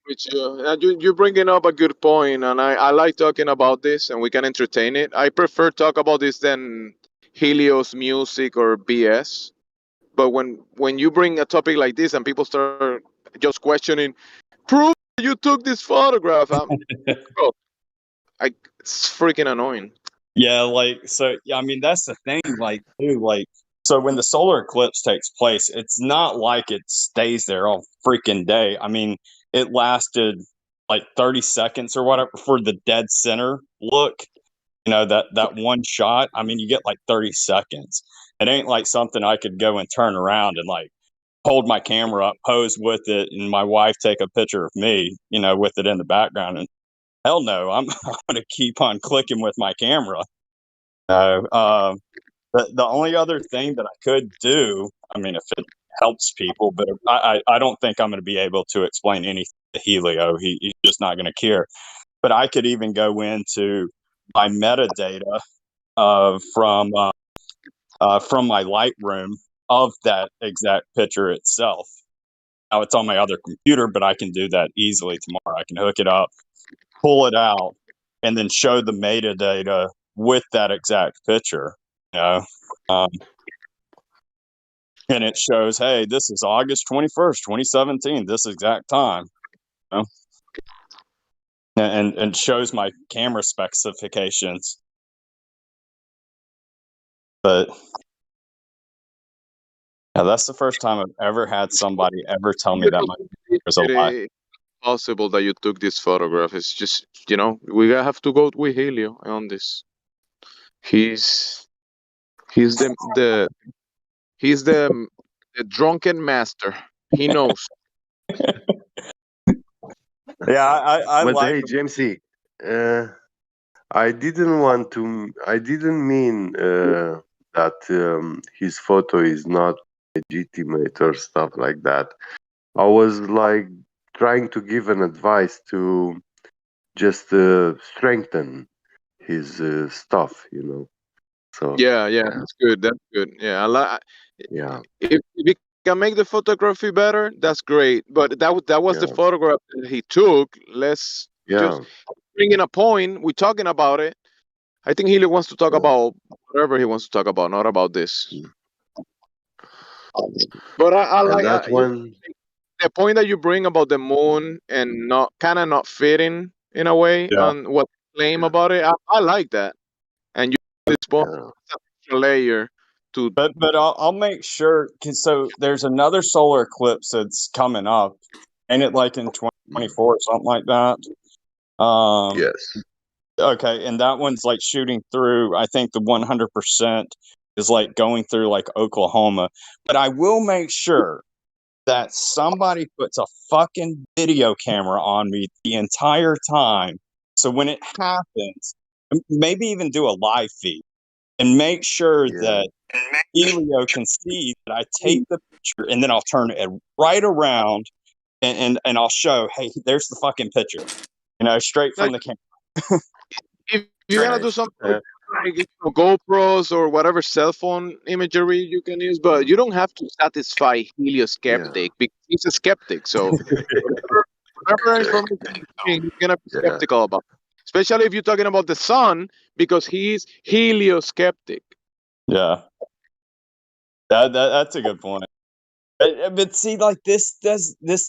with you. You're bringing up a good point, and I like talking about this, and we can entertain it. I prefer talk about this than Helios music or BS. But when you bring a topic like this and people start just questioning, prove you took this photograph. Bro, it's freaking annoying. Yeah, I mean, that's the thing, like, too, so when the solar eclipse takes place, it's not like it stays there all freaking day. I mean, it lasted like 30 seconds or whatever for the dead center look. That one shot. I mean, you get like 30 seconds. It ain't like something I could go and turn around and like hold my camera up, pose with it, and my wife take a picture of me, with it in the background. And hell no, I'm going to keep on clicking with my camera. No, the only other thing that I could do, I mean, if it helps people, but I don't think I'm going to be able to explain anything to Helio. He's just not going to care. But I could even go into my metadata from my Lightroom of that exact picture itself. Now it's on my other computer, but I can do that easily tomorrow. I can hook it up, pull it out, and then show the metadata with that exact picture. You know, um, and it shows, hey, this is August 21st, 2017, this exact time. You know? And shows my camera specifications. But yeah, that's the first time I've ever had somebody ever tell me that my camera is a lie. It's possible that you took this photograph. It's just, we have to go with Helio on this. He's the he's the drunken master. He knows. Yeah, I But like hey, Jamesy, I didn't mean that his photo is not legitimate or stuff like that. I was like trying to give an advice to just strengthen his stuff, So Yeah, that's good. That's good. Yeah, I like. yeah, If we can make the photography better, that's great. But that was the yeah, photograph that he took. Let's yeah, just bring in a point. We're talking about it. I think Healy wants to talk yeah. about whatever he wants to talk about, not about this. Mm. But I And like that one, the point that you bring about the moon and not kind of not fitting in a way yeah. on what they claim yeah, about it. I like that. And you this point yeah, extra layer to But I'll make sure, cause so there's another solar eclipse that's coming up, ain't it, like in mm, 2024 or something like that? yes, Okay, and that one's like shooting through, I think the 100% is like going through like Oklahoma. But I will make sure that somebody puts a fucking video camera on me the entire time. So when it happens, maybe even do a live feed and make sure yeah, that Helio can see that I take the picture and then I'll turn it right around and I'll show, hey, there's the fucking picture, straight like from the camera. if you're gonna do nice. something like GoPros or whatever cell phone imagery you can use, but you don't have to satisfy Helio Yeah, skeptic because he's a skeptic. So whatever information you bring, you're gonna be yeah, skeptical about. Especially if you're talking about the sun, because he's Helio skeptic. Yeah, that's a good point. But see, like this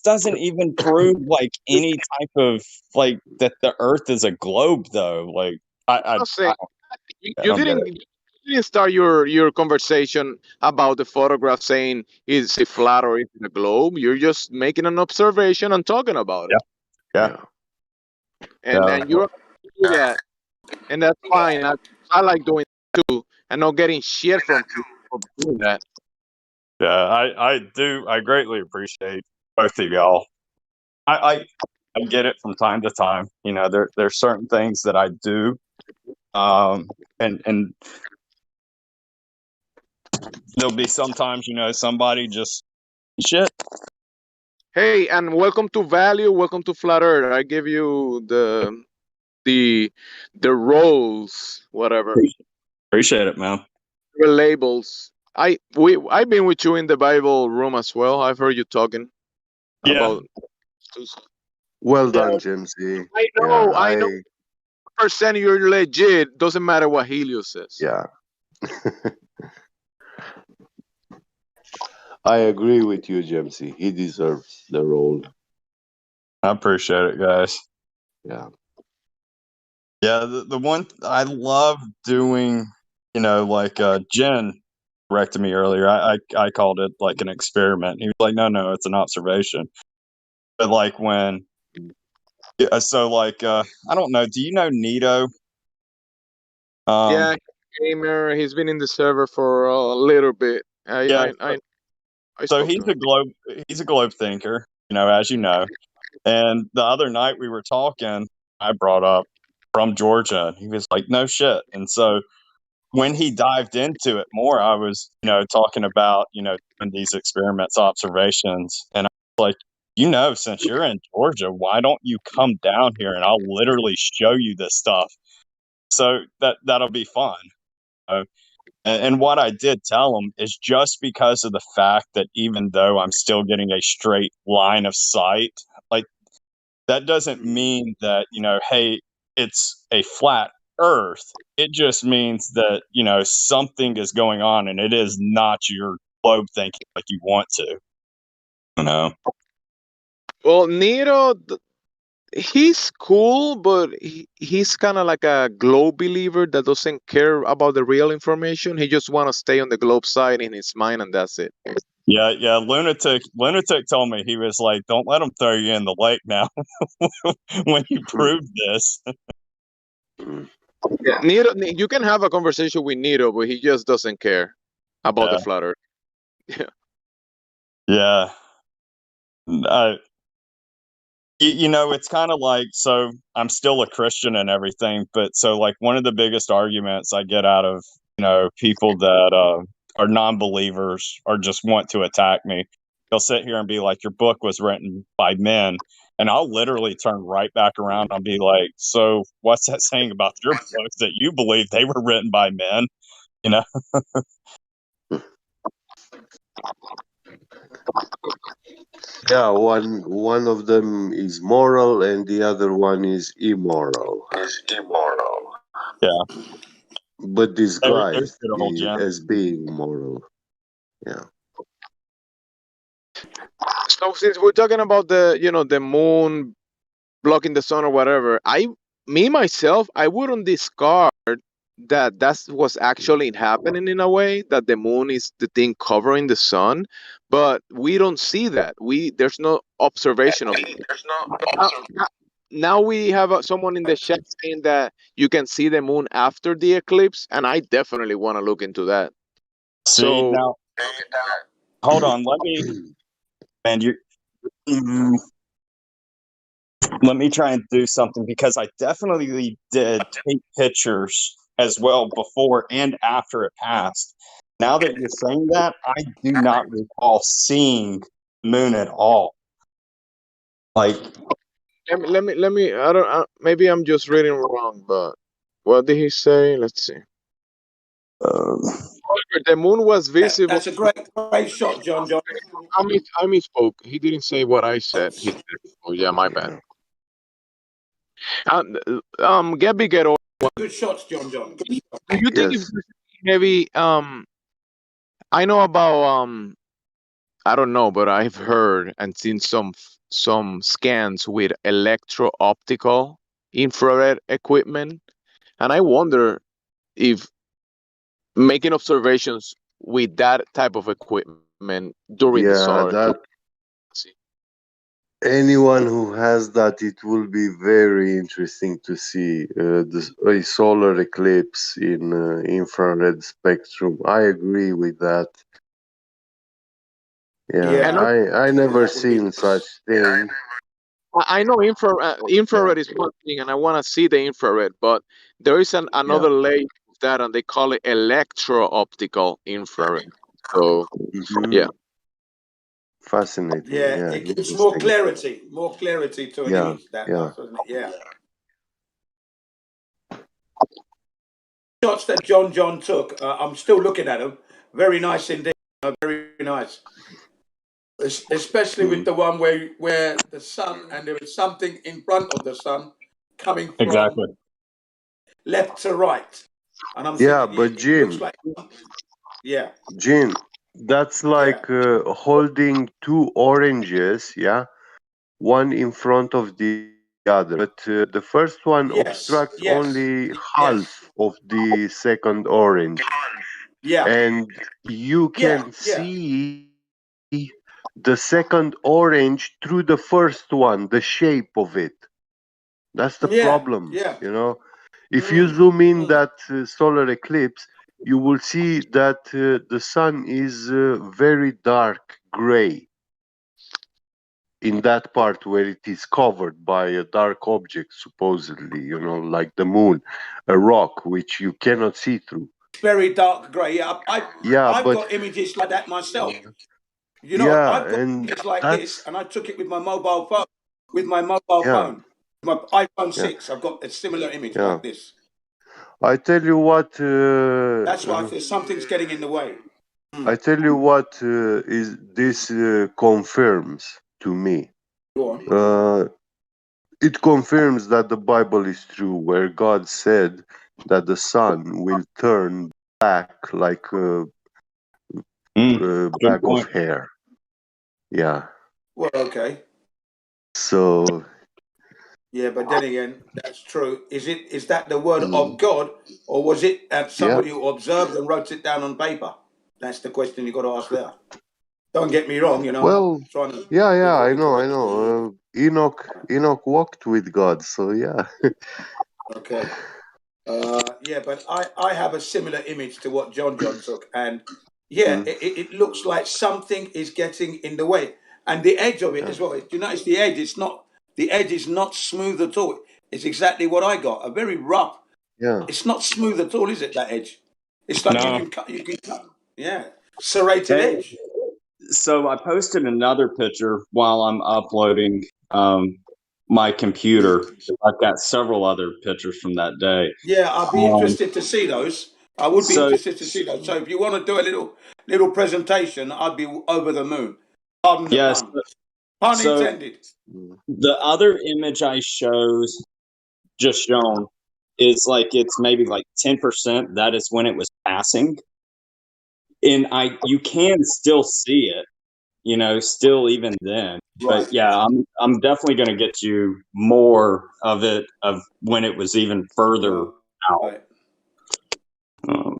doesn't even prove like any type of like that the Earth is a globe, though. Like I'm saying I you don't get it. didn't start your conversation about the photograph saying is it flat or is it a globe. You're just making an observation and talking about it, Yeah, yeah, and yeah, and you're do that, and that's fine. I like doing it too, and not getting shit from people for doing that. yeah. I do. I greatly appreciate both of y'all. I get it from time to time. There's certain things that I do, and there'll be sometimes somebody just shit. Hey, and welcome to Value. Welcome to Flat Earth. I give you the the roles, whatever Appreciate it, man. the labels. I've been with you in the Bible room as well. I've heard you talking Yeah, about. well Yeah, done, Jamesy. I Yeah, know. I know. Percent you're legit. Doesn't matter what Helio says. yeah, I agree with you, Jamesy. He deserves the role. I appreciate it, guys. Yeah, Yeah, the one I love doing, like Jen corrected me earlier. I called it like an experiment. He was like, no, it's an observation. But like when, so like I don't know. Do you know Nito? Yeah, gamer. He's been in the server for a little bit. Yeah. I So spoke to him. he's a globe thinker, as you know. And the other night we were talking, I brought up from Georgia, and he was like, no shit. And so when he dived into it more, I was, talking about, doing these experiments, observations. And I was like, since you're in Georgia, why don't you come down here and I'll literally show you this stuff? So that'll be fun. And what I did tell him is just because of the fact that even though I'm still getting a straight line of sight, like that doesn't mean that, hey, it's a flat earth. It just means that, something is going on and it is not your globe thinking like you want to. You know? Well, Nero, he's cool, but he's kind of like a globe believer that doesn't care about the real information. He just want to stay on the globe side in his mind, and that's it. Yeah. Lunatic told me, he was like, "Don't let them throw you in the lake now when you prove this." Yeah, Nero, you can have a conversation with Nero, but he just doesn't care about the Yeah. flat earth. Yeah. It's kind of like, so I'm still a Christian and everything, but so like one of the biggest arguments I get out of, people that are non-believers or just want to attack me, they'll sit here and be like, your book was written by men. And I'll literally turn right back around and be like, so what's that saying about your books that you believe they were written by men? You know? Yeah, one of them is moral and the other one is immoral, Yeah. but There's disguised good old Jim. as being moral. Yeah. So since we're talking about the moon blocking the sun or whatever, myself, I wouldn't discard that that's what's actually happening in a way, that the moon is the thing covering the sun, but we don't see that. There's no observation of it. Now we have someone in the chat saying that you can see the moon after the eclipse, and I definitely want to look into that. See, So now, hold on. Let me try and do something, because I definitely did take pictures as well before and after it passed. Now that you're saying that, I do not recall seeing the moon at all. Like, let me. I don't. Maybe I'm just reading wrong, but what did he say? Let's see. The moon was visible. That's a great shot, John. I misspoke. He didn't say what I said. He said, "Oh yeah, my bad." Get over. Good shots, John. Do you think if Yes. maybe I know about I don't know, but I've heard and seen some scans with electro-optical infrared equipment, and I wonder if making observations with that type of equipment during the Yeah, solar that eclipse. anyone who has that, it will be very interesting to see a solar eclipse in infrared spectrum. I agree with that. Yeah, And I never seen such thing. I know infrared is one thing, and I want to see the infrared, but there is another layer of that, and they call it electro-optical infrared. So, yeah. Fascinating. Yeah, Yeah, it gives more interesting. clarity to an Yeah, image. That yeah. does, doesn't it? Yeah. Shots that John took, I'm still looking at them. Very nice indeed. Very nice. Especially with the one where the sun, and there is something in front of the sun coming from exactly. left to right. And I'm Yeah, thinking, but it looks Jim, like, yeah. that's like holding two oranges, yeah, one in front of the other. But the first one Yes, obstructs only yes. half of the second orange, Yeah, and you yeah, can yeah. see the second orange through the first one, the shape of it. That's the Yeah, problem, yeah. If you zoom in that solar eclipse, you will see that the sun is very dark gray in that part where it is covered by a dark object, supposedly, like the moon, a rock which you cannot see through. Very dark grey. Yeah, Yeah, I've but got images like that myself. yeah, I've got and images like this, that's and I took it with my mobile phone. With my mobile yeah, phone, my iPhone yeah, 6, I've got a similar image yeah. like this. I tell you what. That's why I feel something's getting in the way. I tell you what is this confirms to me. Go on. It confirms that the Bible is true, where God said that the sun will turn black like bag point. of hair. Yeah. Well, okay. So Yeah, but then again, that's true. Is that the word mm, of God, or was it yeah, somebody who observed and wrote it down on paper? That's the question you got to ask there. Don't get me wrong, I'm not well, trying to yeah, be yeah, I know, I politically. know. Enoch walked with God, so yeah. Okay. Yeah, but I have a similar image to what John took, and yeah, Mm, it looks like something is getting in the way, and the edge of it yeah, as well. Do you notice the edge? The edge is not smooth at all. It's exactly what I got. A very rough. yeah. It's not smooth at all, is it? That edge. It's like you No. can cut. You can cut. Yeah, serrated Hey, edge. so I posted another picture while I'm uploading my computer. I've got several other pictures from that day. Yeah, I'd be Um, interested to see those. I would be so interested to see those. So if you want to do a little presentation, I'd be over the moon. Pardon the yes, pun. Pun so intended. Mm, the other image I just shown is like it's maybe like 10%. That is when it was passing, and you can still see it, still even then. But Right. yeah, I'm definitely going to get you more of it of when it was even further out. Right. Um,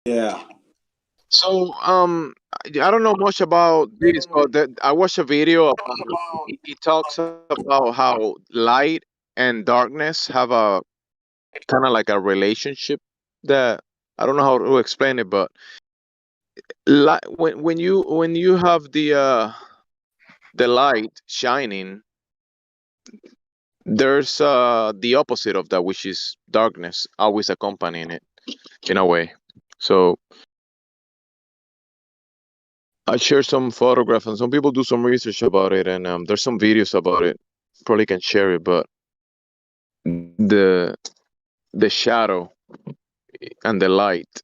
Yeah. So, I don't know much about this, but I watched a video about he talks about how light and darkness have a kind of like a relationship that I don't know how to explain it, but when you have the light shining, there's the opposite of that, which is darkness, always accompanying it in a way. So I share some photograph, and some people do some research about it, and there's some videos about it. Probably can share it, but the the shadow and the light,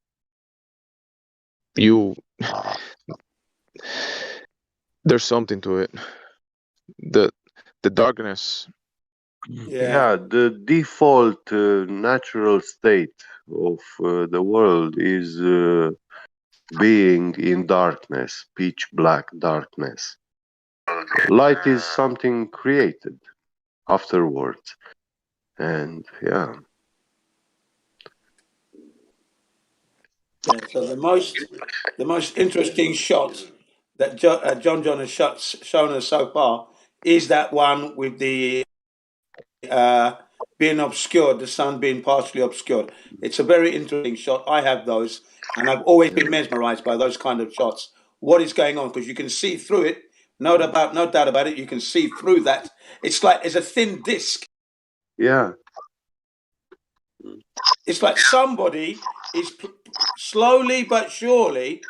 you there's something to it. The the darkness. Yeah. yeah, the default natural state of the world is being in darkness, pitch black darkness. Light is something created afterwards, and yeah, Yeah. So the most interesting shot that John has shown us so far is that one with the being obscured, the sun being partially obscured. It's a very interesting shot. I have those, and I've always been yeah, mesmerized by those kind of shots. What is going on? Because you can see through it. No doubt about it. You can see through that. It's like it's a thin disc. yeah. It's like somebody is slowly but surely,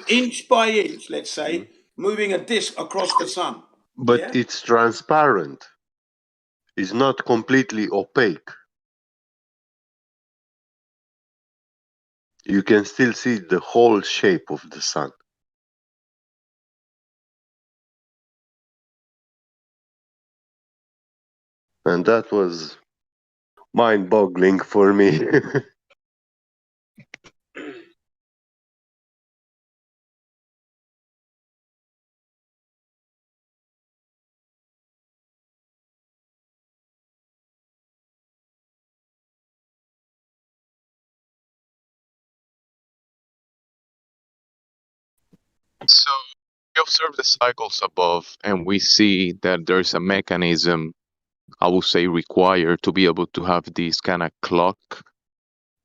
inch by inch, let's Mm. say, moving a disc across the sun. But Yeah. it's transparent. It's not completely opaque. You can still see the whole shape of the sun. And that was mind-boggling for me. So we observe the cycles above, and we see that there's a mechanism, I would say, required to be able to have this kind of clock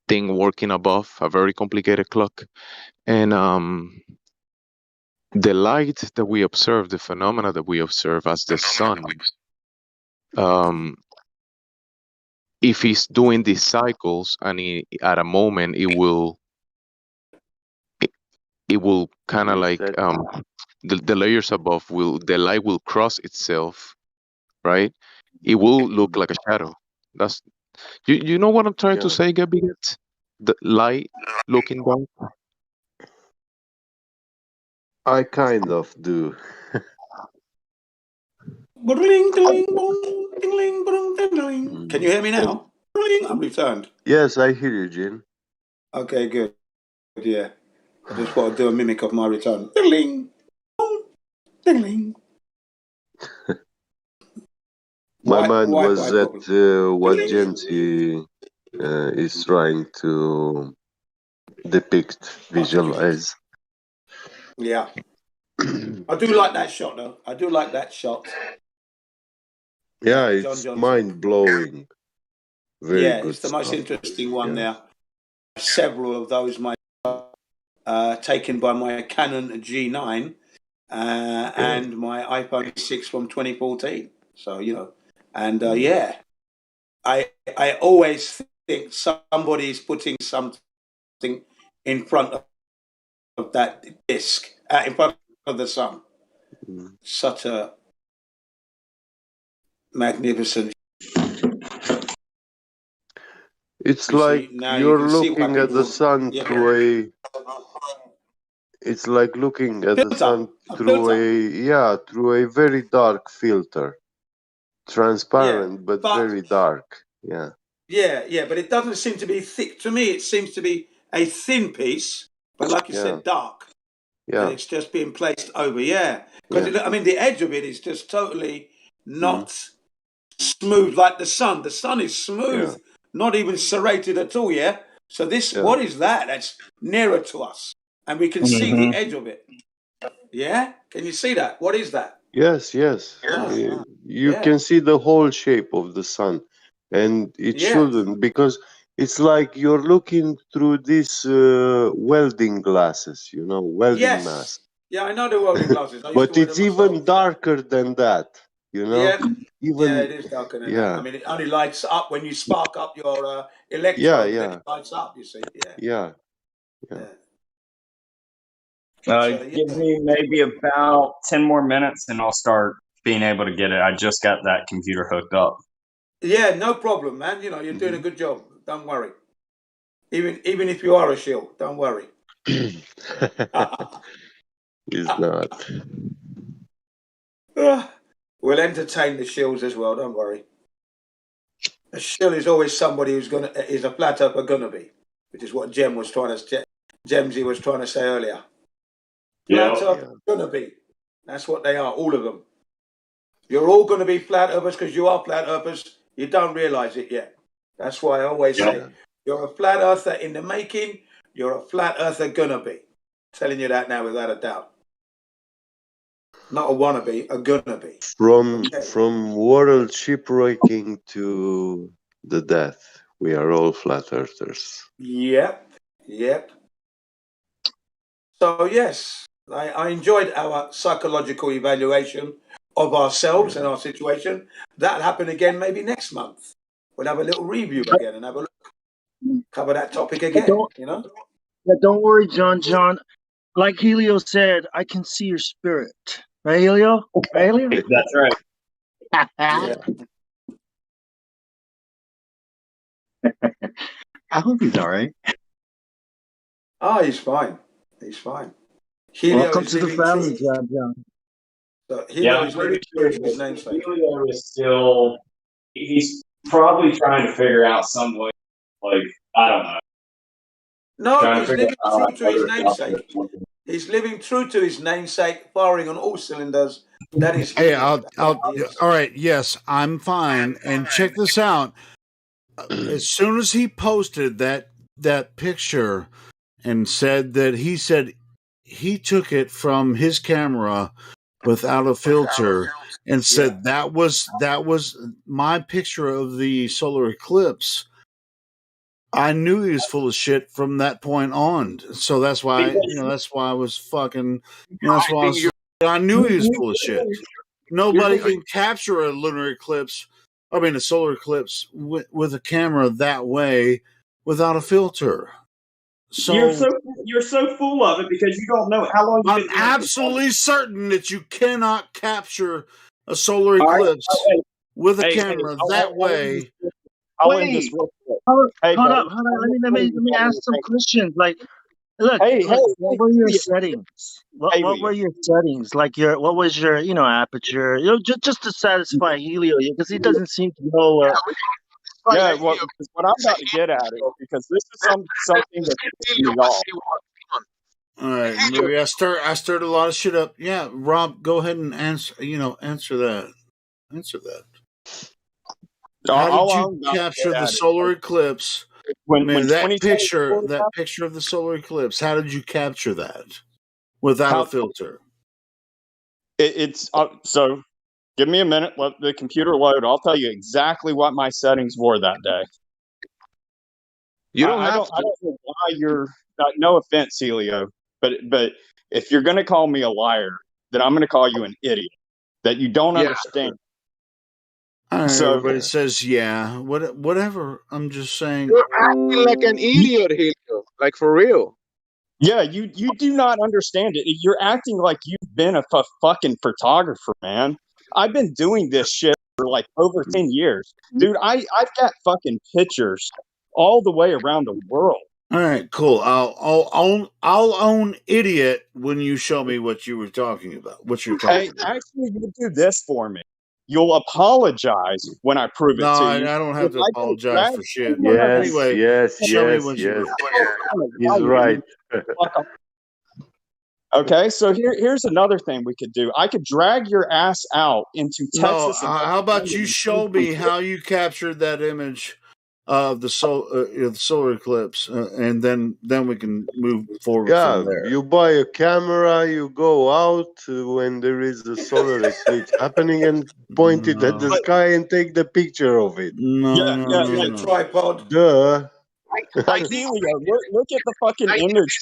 thing working above, a very complicated clock. And the light that we observe, the phenomena that we observe as the sun, um, if it's doing these cycles, and at a moment it, it will kind of like Reset. the layers above the light will cross itself, right? It will look like a shadow. That's you know what I'm trying to Yeah, say, Gabriel? The light looking down. I kind of do. Can you hear me And now? I'm returned. Yes, I hear you, Jin. Okay, good. Yeah. I just want to do a mimic of my return. Ding, ding. My mind was Wi-Fi at problem. what Ding. Genty is trying to depict, visualize. Yeah. I do like that shot, though. I do like that shot. Yeah, John it's Johnson. mind blowing. Very Yeah, good it's the most stuff. interesting one Yeah. there. Several of those taken by my Canon G9 and my iPhone 6 from 2014. So, you know, and yeah, I always think somebody's putting something in front of that disc, in front of the sun. Such a magnificent. It's You like see, now you you're can see what looking at the people. sun Yeah. through it's like looking at the sun through a very dark filter. Transparent but very dark. Yeah. Yeah, but it doesn't seem to be thick. To me, it seems to be a thin piece, but like you said, dark. Yeah. And it's just being placed over, because I mean, the edge of it is just totally not smooth like the sun. The sun is smooth, not even serrated at all, So this, what is that? That's nearer to us, and we can see the edge of it. Yeah, can you see that? What is that? Yes. You can see the whole shape of the sun, and it shouldn't, because it's like you're looking through these welding glasses, welding mask. Yeah, I know the welding glasses. I used to But wear it's them myself. even darker than that, Yeah, Even it is darker than that. I mean, it only lights up when you spark up your electrode. Then it lights up. You see, give me maybe about 10 more minutes and I'll start being able to get it. I just got that computer hooked up. Yeah, no problem, man. You know, you're doing a good job. Don't worry. Even if you are a shill, don't worry. He's not. We'll entertain the shills as well. Don't worry. A shill is always somebody is a flat earther gonna be, which is what Gemsy was trying to say earlier. Flat earther gonna be. That's what they are, all of them. You're all going to be flat earthers because you are flat earthers. You don't realize it yet. That's why I always say, you're a flat earther in the making. You're a flat earther gonna be. I'm telling you that now without a doubt. Not a wannabe, a gonna be. From world shipwrecking to the death, we are all flat earthers. Yep. So yes, I enjoyed our psychological evaluation of ourselves and our situation. That'll happen again maybe next month. We'll have a little review again and have a look. Cover that topic again, Yeah, don't worry, John. Like Helio said, I can see your spirit. Right, Helio? Right, Helio? That's right. I hope he's all right. Oh, he's fine. Welcome to the family, John. So Helio is living true to his namesake. Helio is still, he's probably trying to figure out some way, like, I don't know. No, he's living true to his namesake. He's living true to his namesake, firing on all cylinders. That is. Hey, all right. Yes, I'm fine. And check this out. As soon as he posted that picture and said he took it from his camera without a filter and said that was my picture of the solar eclipse, I knew he was full of shit from that point on. So that's why I was fucking. I knew he was full of shit. Nobody can capture a lunar eclipse. I mean, a solar eclipse with a camera that way without a filter. So you're so full of it because you don't know how long. I'm absolutely certain that you cannot capture a solar eclipse with a camera that way. Wait, hold up. Let me ask some questions. Like, look, what were your settings? What were your settings? Like what was your aperture? Just to satisfy Helio, because he doesn't seem to know. Yeah, what I'm about to get at is because this is something that's pissing me off. All right, maybe I stirred a lot of shit up. Yeah, Rob, go ahead and answer that. Answer that. How did you capture the solar eclipse? When that picture of the solar eclipse, how did you capture that without a filter? It's so. Give me a minute. Let the computer load. I'll tell you exactly what my settings were that day. You don't have I don't know why you're. No offense, Helio, but if you're going to call me a liar, then I'm going to call you an idiot that you don't understand. All right, so everybody says yeah. Whatever. I'm just saying. You're acting like an idiot, Helio. Like for real. Yeah, you do not understand it. You're acting like you've been a fucking photographer, man. I've been doing this shit for like over 10 years. Dude, I've got fucking pictures all the way around the world. All right, cool. I'll own idiot when you show me what you were talking about. What you're talking about. Actually, you do this for me. You'll apologize when I prove it to you. I don't have to apologize for shit. Yes, anyway, show me what you He's right. Okay, so here's another thing we could do. I could drag your ass out into Texas. No, how about you show me how you captured that image of the solar eclipse, and then we can move forward from there. You buy a camera, you go out when there is a solar eclipse happening, and point it at the sky and take the picture of it. No. Tripod. Duh. Ideally, look at the fucking image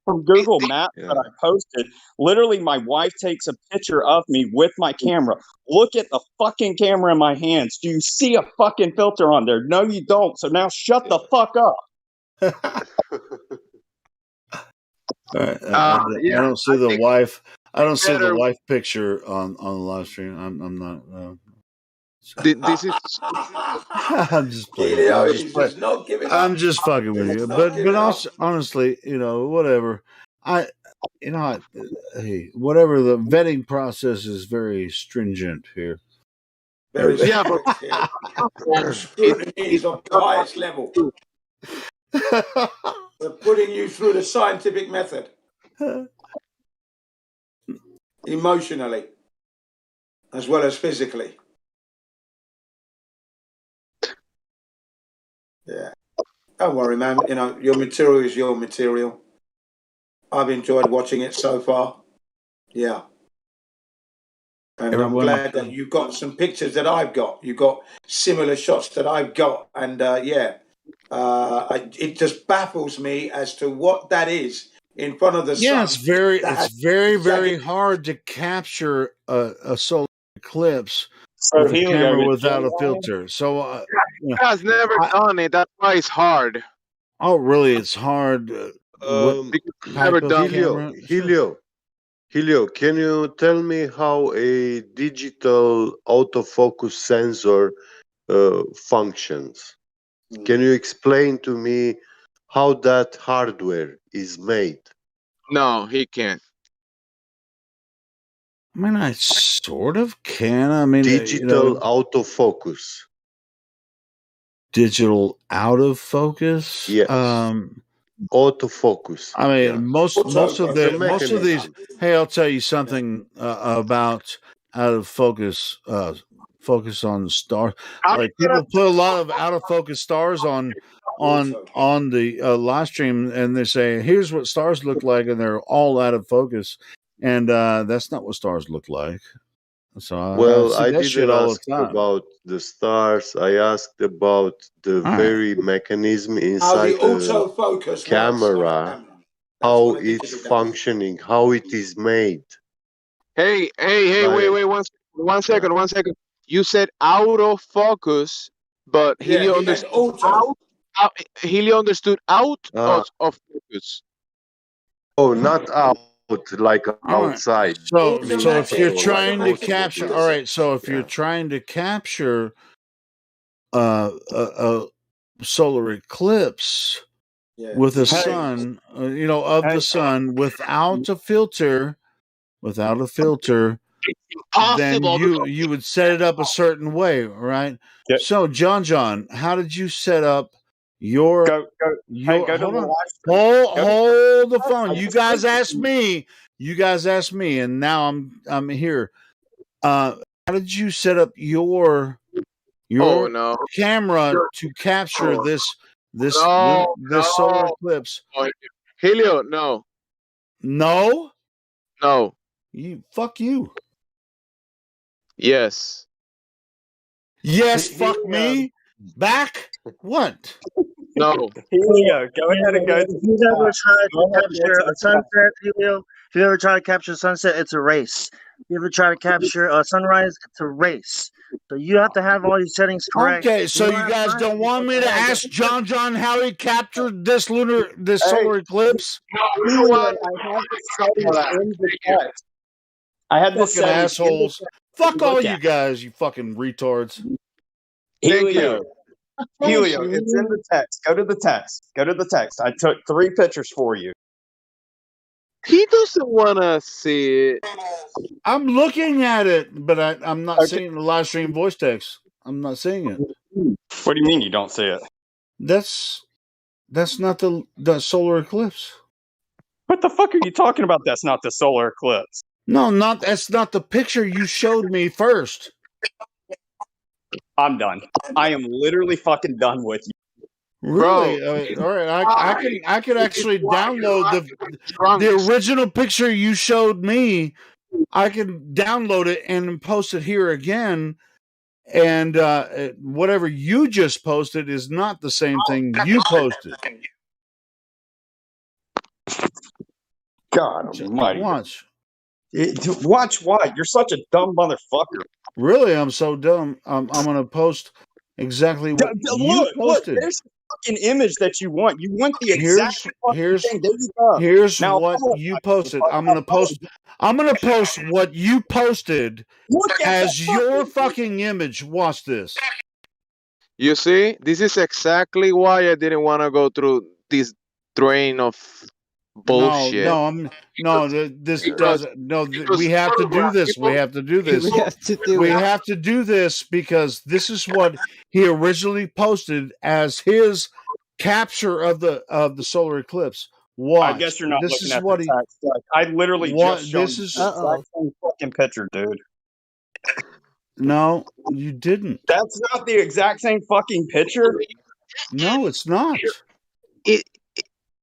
from Google Maps that I posted. Literally, my wife takes a picture of me with my camera. Look at the fucking camera in my hands. Do you see a fucking filter on there? No, you don't. So now shut the fuck up. All right. I don't see the wife. I don't see the wife picture on the live stream. I'm not. This is. I'm just playing. I'm just fucking with you. But also, honestly, whatever. Hey, whatever. The vetting process is very stringent here. Very strict here. Scrutiny is of the highest level. We're putting you through the scientific method. Emotionally, as well as physically. Yeah. Don't worry, man. Your material is your material. I've enjoyed watching it so far. Yeah. And I'm glad that you've got some pictures that I've got. You've got similar shots that I've got. And it just baffles me as to what that is in front of the sun. Yeah, it's very hard to capture a solar eclipse with a camera without a filter. So has never done it. That's why it's hard. Oh, really? It's hard. Never done. Helio, can you tell me how a digital autofocus sensor functions? Can you explain to me how that hardware is made? No, he can't. I mean, I sort of can. I mean, digital autofocus. Digital out of focus. Yes. Autofocus. I mean, most of these. Hey, I'll tell you something about out of focus. Focus on the stars. Like people put a lot of out of focus stars on the live stream, and they say, "Here's what stars look like," and they're all out of focus, and that's not what stars look like. So I didn't ask about the stars. I asked about the very mechanism inside the camera, how it's functioning, how it is made. Hey! Wait! One second. You said out of focus, but Helio understood out of focus. Oh, not out. Like outside. So if you're trying to capture, all right. So if you're trying to capture a solar eclipse with a sun, of the sun without a filter, then you would set it up a certain way, right? Yep. So, John, how did you set up your? Go hold to the on. live stream. Hold the phone. You guys asked me. You guys asked me, and now I'm here. How did you set up your camera to capture this solar eclipse? Helio, no. No. Fuck you. Yes. Yes, fuck me. Back? What? No. Helio, go ahead and go. If you ever tried to capture a sunset, Helio, if you ever try to capture a sunset, it's a race. If you ever try to capture a sunrise, it's a race. So you have to have all your settings correct. Okay, so you guys don't want me to ask John how he captured this solar eclipse? Helio, I have the settings in the text. I have the Fucking settings. assholes. Fuck all you guys, you fucking retards. Helio, it's in the text. Go to the text. I took 3 pictures for you. He doesn't want to see it. I'm looking at it, but I'm not seeing the live stream voice text. I'm not seeing it. What do you mean you don't see it? That's not the solar eclipse. What the fuck are you talking about? That's not the solar eclipse. No, that's not the picture you showed me first. I'm done. I am literally fucking done with you. Really? All right. I could actually download the original picture you showed me. I can download it and post it here again. And whatever you just posted is not the same thing you posted. God almighty. Watch. Watch what? You're such a dumb motherfucker. Really, I'm so dumb. I'm going to post exactly what you posted. Look, there's a fucking image that you want. You want the exact fucking thing. There you go. Here's what you posted. I'm going to post what you posted as your fucking image. Watch this. You see, this is exactly why I didn't want to go through this drain of bullshit. We have to do this. We have to do this because this is what he originally posted as his capture of the solar eclipse. Watch. I guess you're not looking at the text. I literally just showed you the exact same fucking picture, dude. No, you didn't. That's not the exact same fucking picture. No, it's not.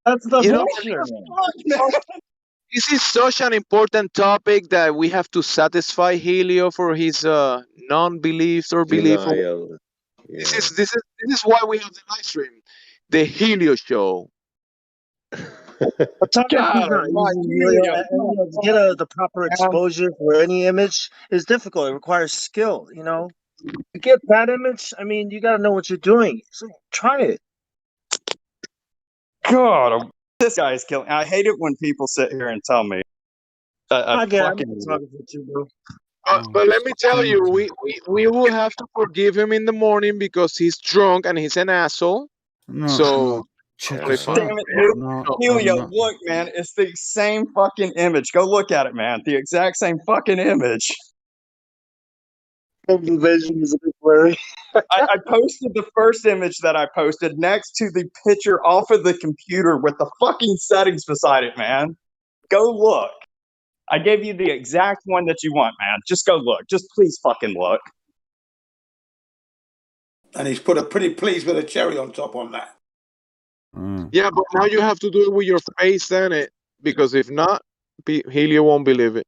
That's the picture. This is such an important topic that we have to satisfy Helio for his non-beliefs or belief. This is why we have the live stream, the Helio show. To get the proper exposure for any image is difficult. It requires skill, To get that image, you got to know what you're doing. So try it. God, this guy is killing. I hate it when people sit here and tell me. I'm talking to you, bro. But let me tell you, we will have to forgive him in the morning because he's drunk and he's an asshole. Damn it, Helio, look, man, it's the same fucking image. Go look at it, man. The exact same fucking image. The vision is a bit blurry. I posted the first image that I posted next to the picture off of the computer with the fucking settings beside it, man. Go look. I gave you the exact one that you want, man. Just go look. Just please fucking look. And he's put a pretty please with a cherry on top on that. Yeah, but now you have to do it with your face in it, because if not, Helio won't believe it.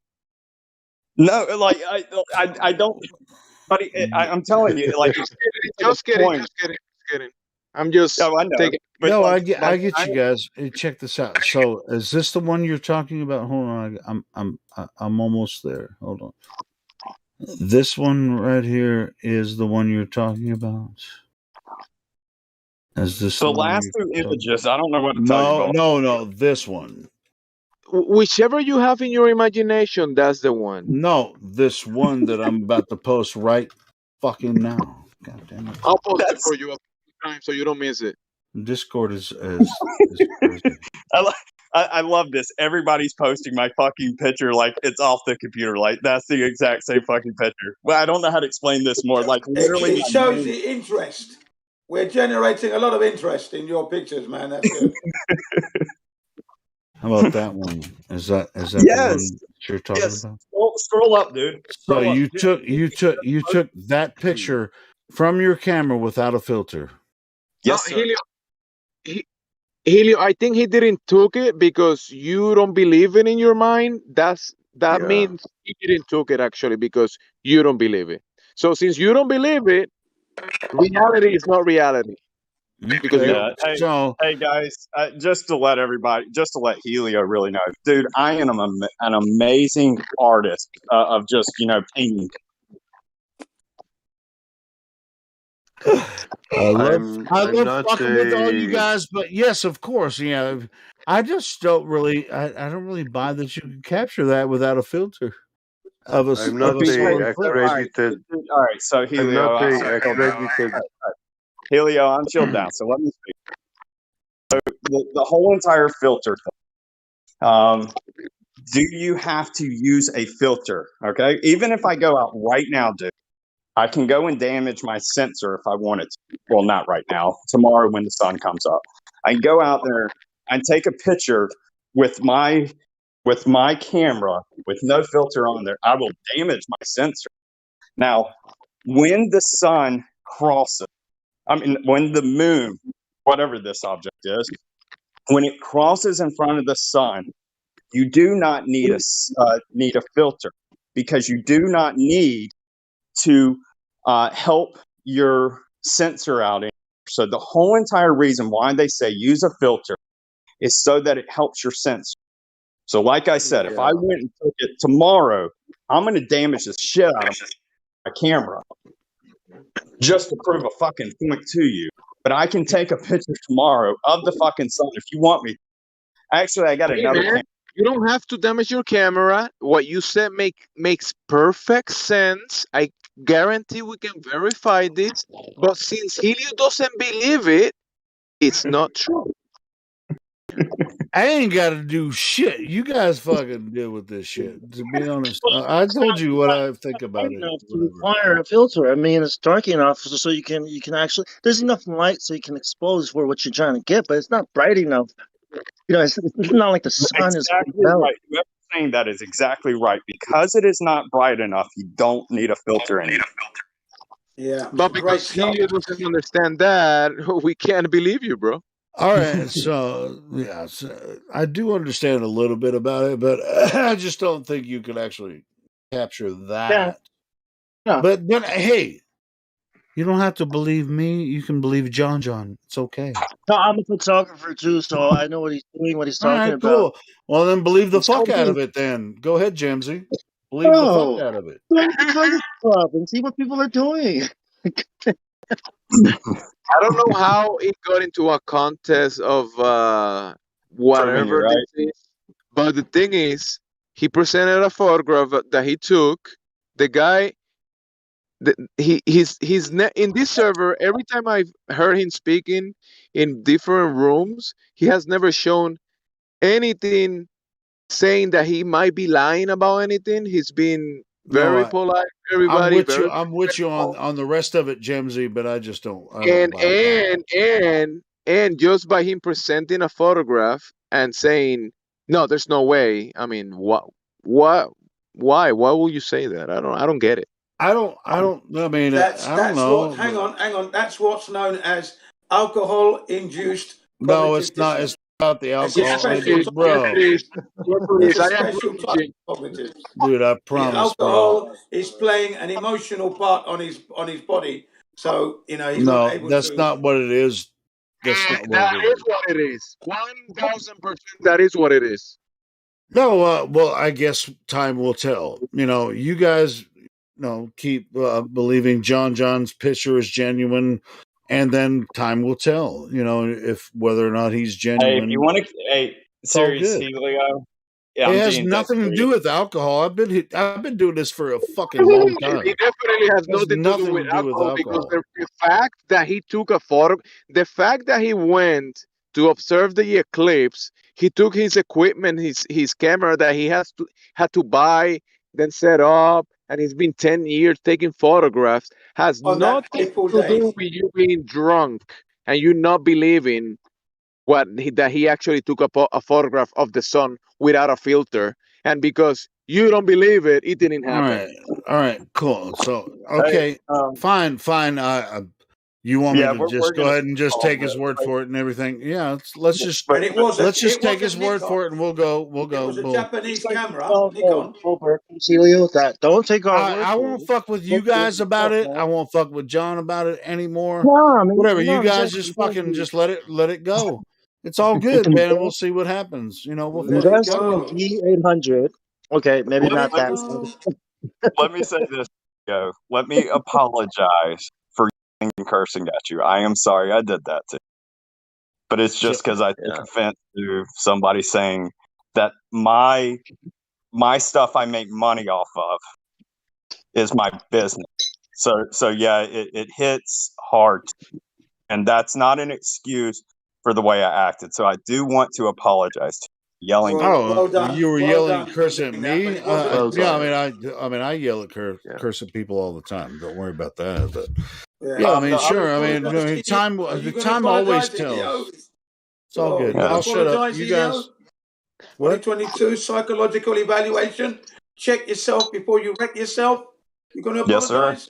No, like I don't. Buddy, I'm telling you, like, just kidding. I'm just. I know. Taking, I get you guys. Hey, check this out. So, is this the one you're talking about? Hold on, I'm almost there. Hold on. This one right here is the one you're talking about. Is this the last 2 images? I don't know what to tell you about. No, this one. Whichever you have in your imagination, that's the one. No, this one that I'm about to post right fucking now. God damn it. I'll post it for you a time so you don't miss it. Discord is I I love this. Everybody's posting my fucking picture like it's off the computer. Like that's the exact same fucking picture. Well, I don't know how to explain this more. Like literally, It shows the interest. We're generating a lot of interest in your pictures, man. That's good. How about that one? Is that yes. the one you're talking about? Scroll up, dude. So you took that picture from your camera without a filter. Yes, no, Helio, I think he didn't took it because you don't believe it in your mind. That means he didn't took it actually because you don't believe it. So since you don't believe it, reality is not reality. Because hey guys, just to let Helio really know, dude, I am an amazing artist of just painting. I love fucking with all you guys, but yes, of course, I just don't really, I don't really buy that you can capture that without a filter. I'm not a accredited. All right, so Helio, Helio, I'm chilled down. So let me speak. So the whole entire filter thing. Do you have to use a filter? Okay, even if I go out right now, dude, I can go and damage my sensor if I wanted to. Well, not right now. Tomorrow when the sun comes up, I can go out there and take a picture with my camera with no filter on there. I will damage my sensor. Now, when the sun crosses, when the moon, whatever this object is, when it crosses in front of the sun, you do not need a filter because you do not need to help your sensor out. So the whole entire reason why they say use a filter is so that it helps your sensor. So like I said, if I went and took it tomorrow, I'm going to damage the shit out of my camera just to prove a fucking point to you. But I can take a picture tomorrow of the fucking sun if you want me. Actually, I got another camera. You don't have to damage your camera. What you said makes perfect sense. I guarantee we can verify this. But since Helio doesn't believe it, it's not true. I ain't got to do shit. You guys fucking deal with this shit. To be honest, I told you what I think about it. To require a filter. I mean, it's dark enough so you can actually. There's enough light so you can expose for what you're trying to get, but it's not bright enough. It's not like the sun is right. Whoever's saying that is exactly right. Because it is not bright enough, you don't need a filter anymore. Yeah, but because Helio doesn't understand that, we can't believe you, bro. All right, so I do understand a little bit about it, but I just don't think you can actually capture that. Yeah. But hey, you don't have to believe me. You can believe John. It's okay. No, I'm a photographer too, so I know what he's doing, what he's talking about. Cool. Well, then believe the fuck out of it. Then go ahead, Jamesy. Believe the fuck out of it. Club and see what people are doing. I don't know how it got into a contest of whatever right? this is, but the thing is, he presented a photograph that he took. The guy, he's in this server. Every time I've heard him speaking in different rooms, he has never shown anything saying that he might be lying about anything. He's been very polite. Everybody, I'm with you on the rest of it, Jamesy, but I just don't. And just by him presenting a photograph and saying, "No, there's no way." I mean, what? Why will you say that? I don't get it. I mean, that's I don't know. Hang on. That's what's known as alcohol-induced. No, it's not. It's about the alcohol, bro. Dude, I promise. Alcohol is playing an emotional part on his body, so he's not able that's not what it is. That's not that is what it is. 1000%. That is what it is. No, well, I guess time will tell. You guys, keep believing John's picture is genuine, and then time will tell. If whether or not he's genuine. Hey, if you want to, serious Helio. Yeah, it has nothing to do with alcohol. I've been doing this for a fucking long time. It definitely has nothing to do with alcohol because the fact that he took a photo, the fact that he went to observe the eclipse, he took his equipment, his camera that he had to buy, then set up, and he's been 10 years taking photographs. Has On that nothing fateful to day. do with you being drunk and you not believing that he actually took a photograph of the sun without a filter, and because you don't believe it, it didn't happen. All right, cool. So, Hey, okay, fine. You want me yeah, to we're just go gonna ahead and just solve take his this, word for it and everything? Yeah, let's just but And it wasn't. let's just It take his wasn't word Nikon. for it, and we'll go. It was a Boom. Japanese camera, No, Nikon. Celio, that don't take our word I for won't it. fuck with you Look for guys about yourself, it. I man. won't fuck with John about it anymore. No, I mean, Whatever. You no, guys exactly. just fucking just let it go. It's all good, Invest, man. We'll see what happens. We'll Let it invest fucking in go. E800. Okay, maybe let, Let not it let that. me go. let me say this. Go. Let me apologize for cursing at you. I am sorry I did that to you. But it's just because I took offense to somebody saying that my stuff I make money off of is my business. So yeah, it hits hard, and that's not an excuse for the way I acted. So I do want to apologize to you, yelling. Well done. You were Well yelling, done for cursing at doing that, but me. it wasn't Well Yeah, done. I yell at Yeah. curse at people all the time. Don't worry about that. But Yeah. yeah, I Are mean, No, you going to sure. apologise to you? Time. Are The you going to time always apologise, Helio? tells. It's all good. You going to I'll shut up. apologise, You Helio? guys. What? 2022 psychological evaluation. Check yourself before you wreck yourself. You going to yes, sir. apologise?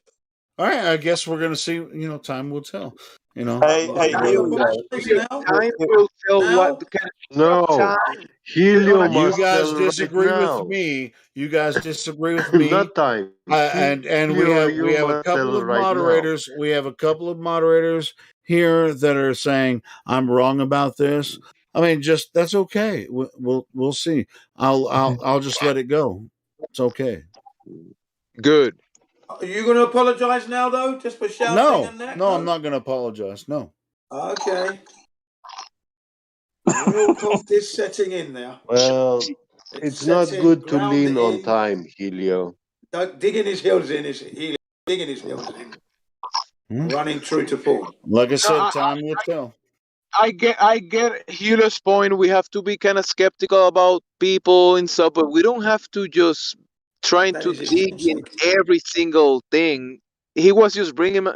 All right. I guess we're gonna see. Time will tell. Hey, Are you going to apologise now? Time will tell what Now? kind No, of time. Helio You must guys tell right disagree with now. me. You guys disagree with me. Not time. And we Helio, have you a must couple tell of right now. moderators. We have a couple of moderators here that are saying I'm wrong about this. I mean, just that's okay. We'll see. I'll just let it go. It's okay. Good. Are you going to apologise now, though, just for shouting and that? No, I'm not going to apologize. No. Okay. Real cough is setting in now. Well, it's not setting, good to grounding lean on in. time, Helio. Digging his heels in, is Helio. Digging his heels in. Running true to form. Like I said, time will tell. I get Helio's point. We have to be kind of skeptical about people and stuff, but we don't have to just trying That to is his dig in namesake. every single thing. He was just bringing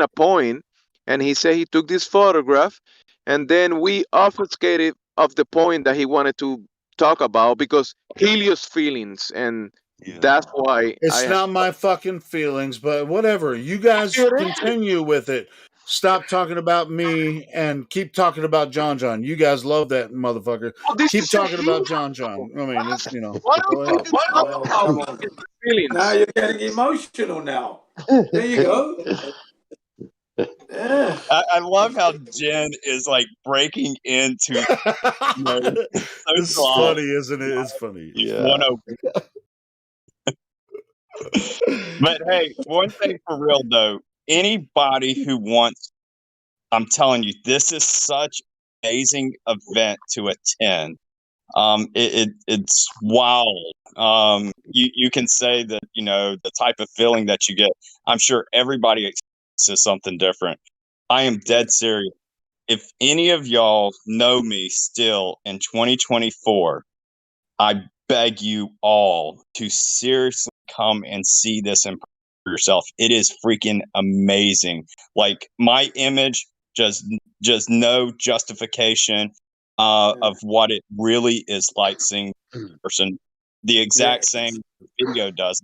a point, and he said he took this photograph, and then we obfuscated of the point that he wanted to talk about because Helio's feelings, and that's why It's not my fucking feelings, but whatever. You guys It is. continue with it. Stop talking about me and keep talking about John John. You guys love that motherfucker. Oh, this Keep is a talking about Helio. John John. I mean, Why go don't ahead. you just talk Well, about come on. his feelings? Now you're getting emotional now. There you go. Yeah. I love how Jen is like breaking into This is funny, isn't it? It's funny. Yeah. 101. But hey, one thing for real though, anybody who wants, I'm telling you, this is such an amazing event to attend. It's wild. You can say that, the type of feeling that you get. I'm sure everybody experiences something different. I am dead serious. If any of y'all know me still in 2024, I beg you all to seriously come and see this in for yourself. It is freaking amazing. Like my image, just no justification of what it really is like seeing a person. The exact same video does.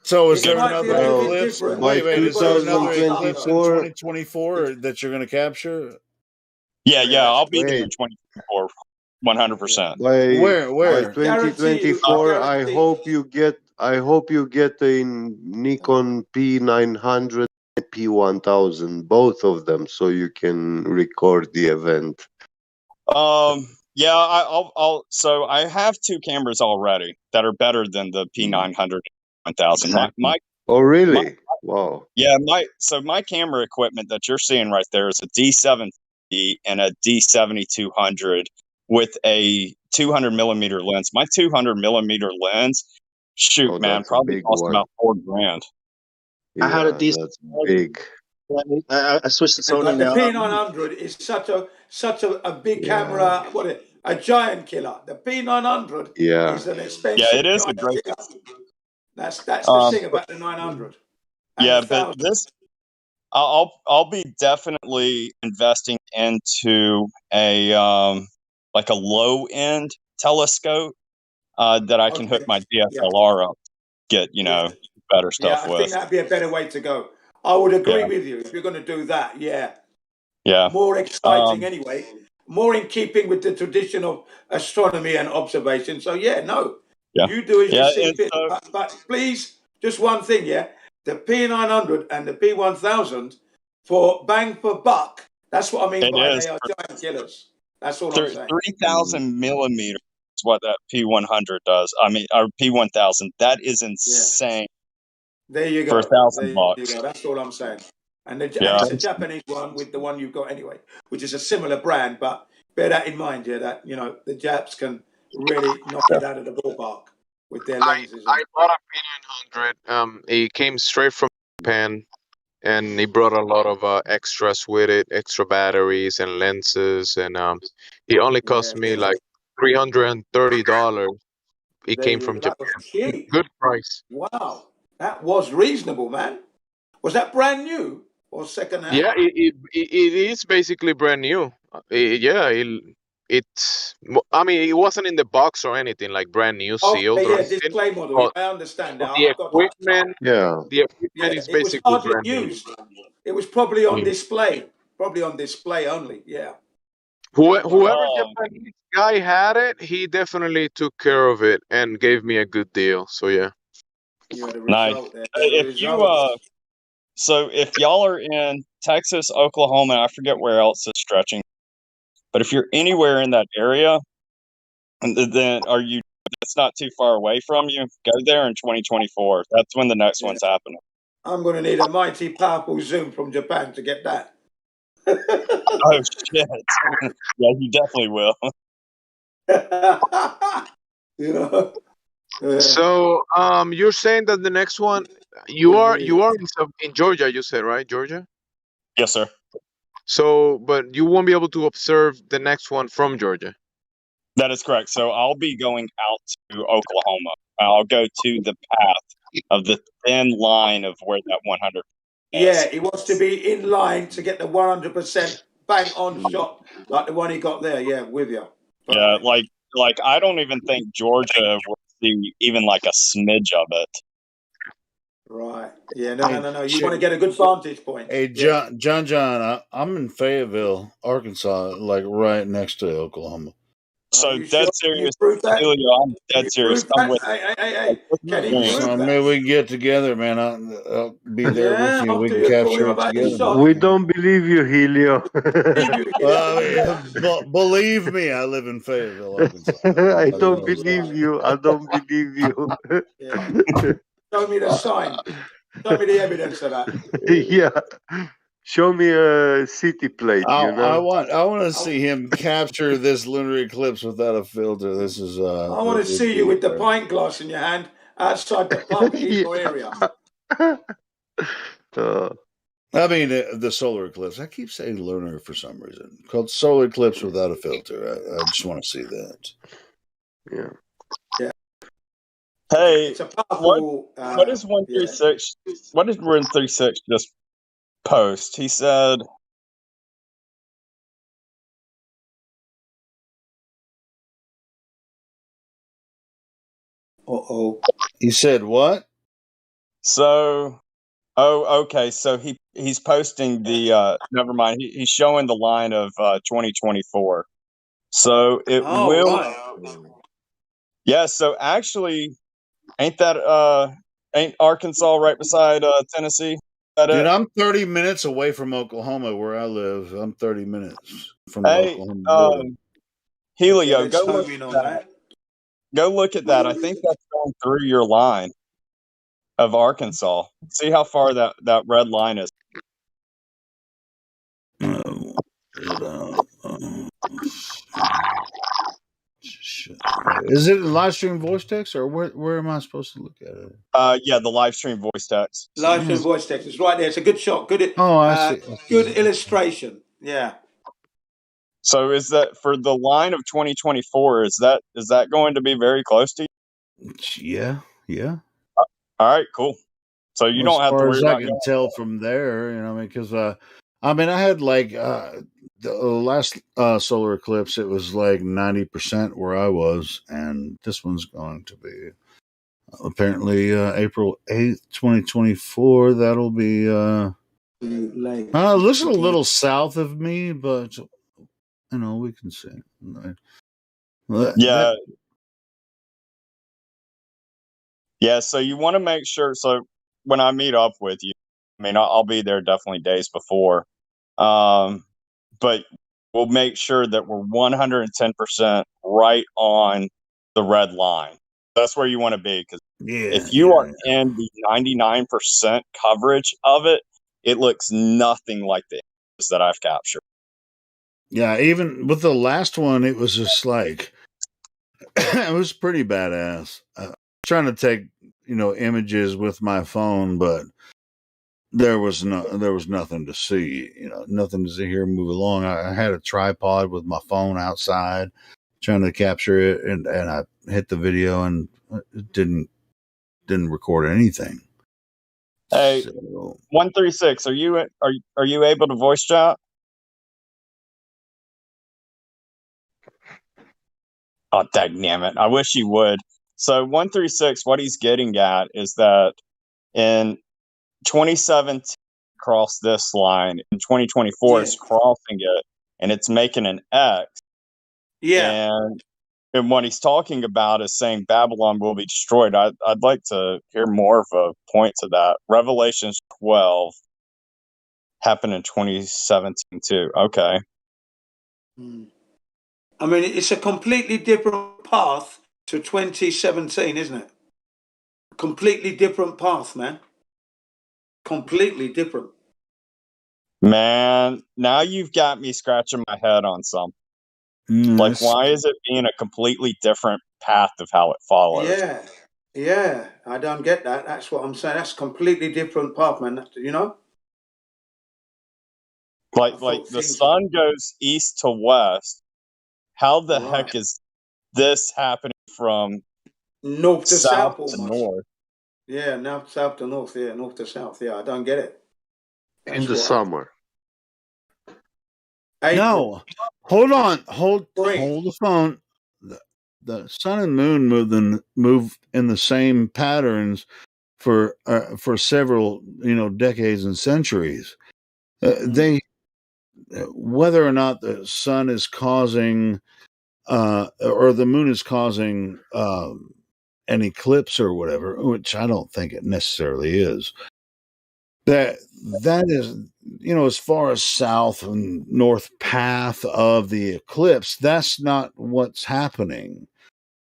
So is It there might be a another little bit eclipse? different. By Wait, is there another eclipse in 2024, 2024 that you're going to capture? Yeah, I'll be there in wait, 2024, 100%. by Guarantee you, 2024, I guarantee. hope you get a Nikon P900 and P1000, both of them, so you can record the event. Yeah, I'll. So I have two cameras already that are better than the P900 1000. Oh, really? Wow. Yeah, my camera equipment that you're seeing right there is a D750 and a D7200 with a 200 millimeter lens. My 200 millimeter lens, shoot, man, That's a probably big cost one. about $4,000. I had a Yeah, decent. that's big. I switched to But Sony the now. P900 is such a such a big camera, a giant killer. The P900 is an expensive it is a giant great. killer. That's the thing about the 900. And but this, I'll be definitely investing into a like a low end telescope that I can hook my DSLR up, get better stuff I with. think that'd be a better way to go. I would agree with you if you're going to do that. Yeah. More exciting anyway. More in keeping with the tradition of astronomy and observation. So you do as you see fit. But please, just one thing, the P900 and the P1000 for bang for buck. That's what I mean by they are giant killers. That's all I'm saying. 3,000 millimeters is what that P100 does. I mean, our P1000. That is insane. There you go. For $1,000. That's all I'm saying. And it's a Japanese one with the one you've got anyway, which is a similar brand. But bear that in mind, that the Japs can really knock it out of the ballpark with their lenses. I bought a P900. It came straight from Japan, and it brought a lot of extras with it, extra batteries and lenses, and it only cost me like $330. It came from Japan. Good price. Wow, that was reasonable, man. Was that brand new or second hand? Yeah, it is basically brand new. I mean, it wasn't in the box or anything, like brand new, sealed. Display model. I understand that. The equipment, the equipment is basically it was hardly brand used. It was probably on display. Probably on display only. Yeah. Whoever Japanese guy had it, he definitely took care of it and gave me a good deal. So yeah. You had a result there. So if y'all are in Texas, Oklahoma, I forget where else it's stretching, but if you're anywhere in that area, then it's not too far away from you, go there in 2024. That's when the next one's happening. I'm going to need a mighty powerful Zoom from Japan to get that. Oh, shit. Yeah, you definitely will. So, you're saying that the next one, you are in Georgia, you said, right? Georgia? Yes, sir. So, but you won't be able to observe the next one from Georgia. That is correct. So I'll be going out to Oklahoma. I'll go to the path of the thin line of where that 100 is. Yeah, he wants to be in line to get the 100% bang on shot like the one he got there. Yeah, with you. Yeah, like I don't even think Georgia will see even like a smidge of it. Right. Yeah. No. You want to get a good vantage point. Hey, John, I'm in Fayetteville, Arkansas, like right next to Oklahoma. So dead serious. I'm dead serious. I'm with hey. Can he prove that? Maybe we can get together, man. I'll be there with you. We can capture it together. We don't believe you, Helio. Believe me, I live in Fayetteville, Arkansas. I don't believe you. I don't believe you. Show me the sign. Show me the evidence of that. Yeah. Show me a city plate. I want to see him capture this lunar eclipse without a filter. This is. I want to see you with the pint glass in your hand outside the Park Eagle area. I mean, the solar eclipse. I keep saying lunar for some reason. Called solar eclipse without a filter. I just want to see that. Yeah. Hey, it's a powerful, what is 136? What did 136 just post? He said, He said what? So, okay. So he's posting the never mind. He's showing the line of 2024. So it will. Right. Yeah. So actually, ain't Arkansas right beside Tennessee? Dude, I'm 30 minutes away from Oklahoma, where I live. I'm 30 minutes from the Oklahoma border. Helio, go look at that. Go look at that. I think that's going through your line of Arkansas. See how far that red line is. Is it live stream voice text, or where am I supposed to look at it? Yeah, the live stream voice text. Live stream voice text. It's right there. It's a good shot. Good. I see. Good illustration. Yeah. So is that for the line of 2024? Is that going to be very close to you? Yeah. All right, cool. So you Well, don't as have to far worry as I about can going. tell from there, you know, because I mean, I had like the last solar eclipse, it was like 90% where I was, and this one's going to be apparently April 8th, 2024. That'll be looks a little south of me, but you know, we can see. Yeah. Yeah, so you want to make sure. So when I meet up with you, I mean, I'll be there definitely days before. But we'll make sure that we're 110% right on the red line. That's where you want to be, because if you are in the 99% coverage of it, it looks nothing like the images that I've captured. Yeah, even with the last one, it was just like it was pretty badass. Trying to take images with my phone, but there was nothing to see. Nothing to see here. Move along. I had a tripod with my phone outside, trying to capture it, and I hit the video, and it didn't record anything. Hey, so, 136, are you able to voice chat? Oh, damn it. I wish you would. So 136, what he's getting at is that in 2017 crossed this line, in 2024 it's crossing it, and it's making an X. Yeah. And what he's talking about is saying Babylon will be destroyed. I'd like to hear more of a point to that. Revelations 12 happened in 2017 too. Okay. I mean, it's a completely different path to 2017, isn't it? Completely different path, man. Completely different. Man, now you've got me scratching my head on something. Like, why is it being a completely different path of how it follows? Yeah, I don't get that. That's what I'm saying. That's a completely different path, man. Like the sun goes east to west. How the heck is this happening from north to south to almost? north? Yeah, south to north. Yeah, north to south. Yeah, I don't get it. In the summer. No, hold on, hold the phone. The sun and moon move in the same patterns for several decades and centuries. They whether or not the sun is causing or the moon is causing an eclipse or whatever, which I don't think it necessarily is. That is, as far as south and north path of the eclipse, that's not what's happening.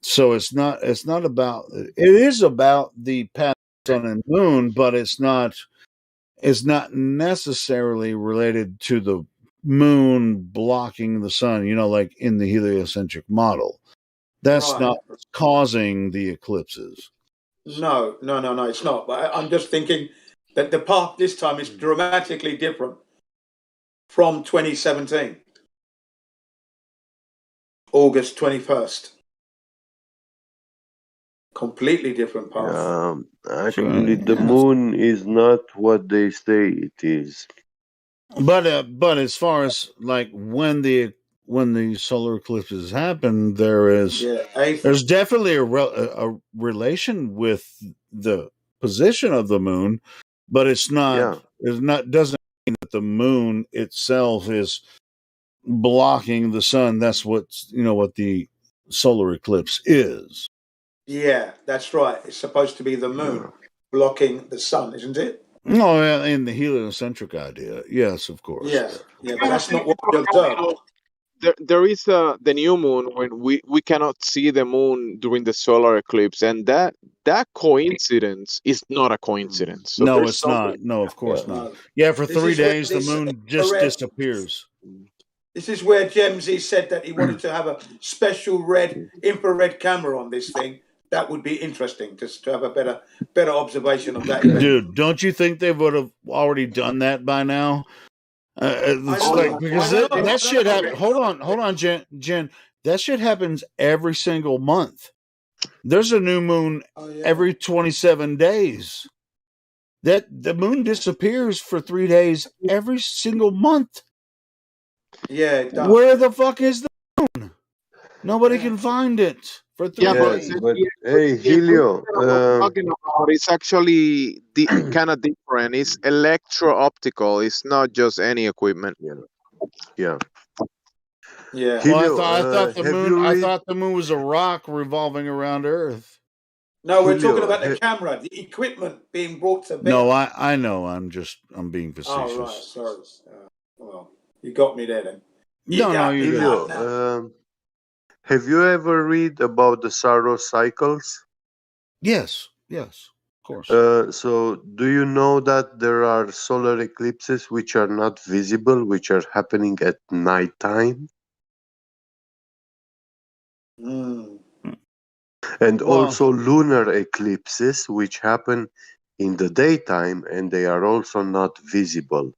So it's not about, it is about the path of sun and moon, but it's not necessarily related to the moon blocking the sun, like in the heliocentric model. That's not what's causing the eclipses. No, it's not. But I'm just thinking that the path this time is dramatically different from 2017, August 21st. Completely different path. Actually, the moon is not what they say it is. But as far as like when the solar eclipses happen, there's definitely a relation with the position of the moon, but it's not doesn't mean that the moon itself is blocking the sun. That's what the solar eclipse is. Yeah, that's right. It's supposed to be the moon blocking the sun, isn't it? No, in the heliocentric idea, yes, of course. Yeah, but that's not what we observe. There is the new moon when we cannot see the moon during the solar eclipse, and that coincidence is not a coincidence. So no, it's not. No, of course not. Yeah, for 3 days the moon just disappears. This is where Jemsy said that he wanted to have a special infrared camera on this thing. That would be interesting, just to have a better observation of that event. Dude, don't you think they would have already done that by now? It's like because that shit happens. Hold on, Jen. That shit happens every single month. There's a new moon every 27 days. That the moon disappears for 3 days every single month. Yeah, it does. Where the fuck is the moon? Nobody can find it for 3 days. But hey, Helio, talking about it's actually kind of different. It's electro-optical. It's not just any equipment. yeah. Well, Helio, I thought the have moon. you I read? thought the moon was a rock revolving around Earth. No, we're talking Helio, about the camera, the equipment being brought to bear. No, I know. I'm being facetious. Oh, right. Sorry. Well, you got me there then. No, you're good. Helio, have you ever read about the Saros cycles? Yes, of course. So, do you know that there are solar eclipses which are not visible, which are happening at nighttime? And also lunar eclipses which happen in the daytime and they are also not visible.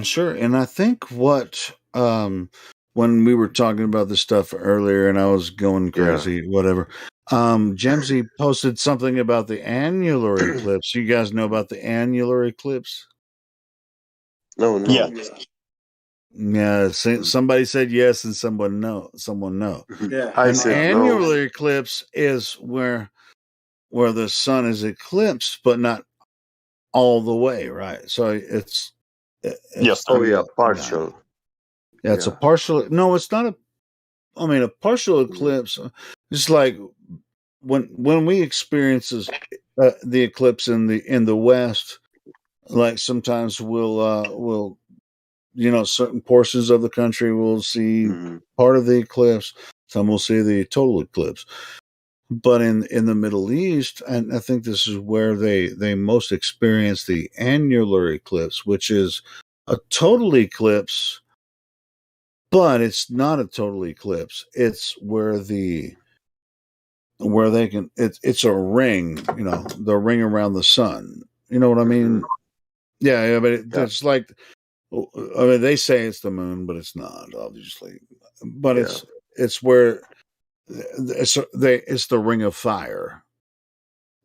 Sure. And I think what when we were talking about this stuff earlier and I was going crazy, whatever. Gemsy posted something about the annular eclipse. You guys know about the annular eclipse? No. Yeah, somebody said yes and someone no. Yeah. I An said annular eclipse is where the sun is eclipsed, but not all the way, right? So it's partial. Yeah, it's a partial. No, it's not a partial eclipse. It's like when we experience the eclipse in the West, like sometimes we'll certain portions of the country will see part of the eclipse. Some will see the total eclipse. But in the Middle East, and I think this is where they most experience the annular eclipse, which is a total eclipse, but it's not a total eclipse. It's where they can. It's a ring, the ring around the sun. You know what I mean? Yeah, but it's like, I mean, they say it's the moon, but it's not, obviously. But it's where it's the ring of fire.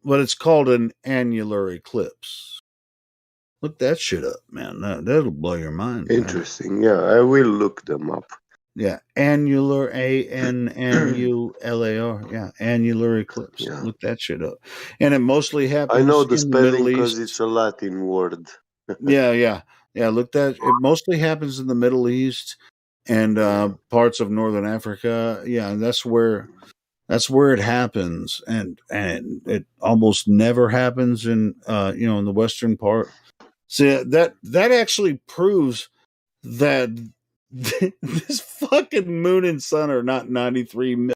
But it's called an annular eclipse. Look that shit up, man. That'll blow your mind. Interesting. Man. Yeah, I will look them up. Yeah, annular, ANNULAR. Yeah, annular eclipse. Yeah. Look that shit up. And it mostly happens. I know the in the spelling because it's a Latin word. Yeah. Look that it mostly happens in the Middle East and parts of Northern Africa. Yeah, and that's where it happens, and it almost never happens in in the western part. See, that actually proves that this fucking moon and sun are not 93 million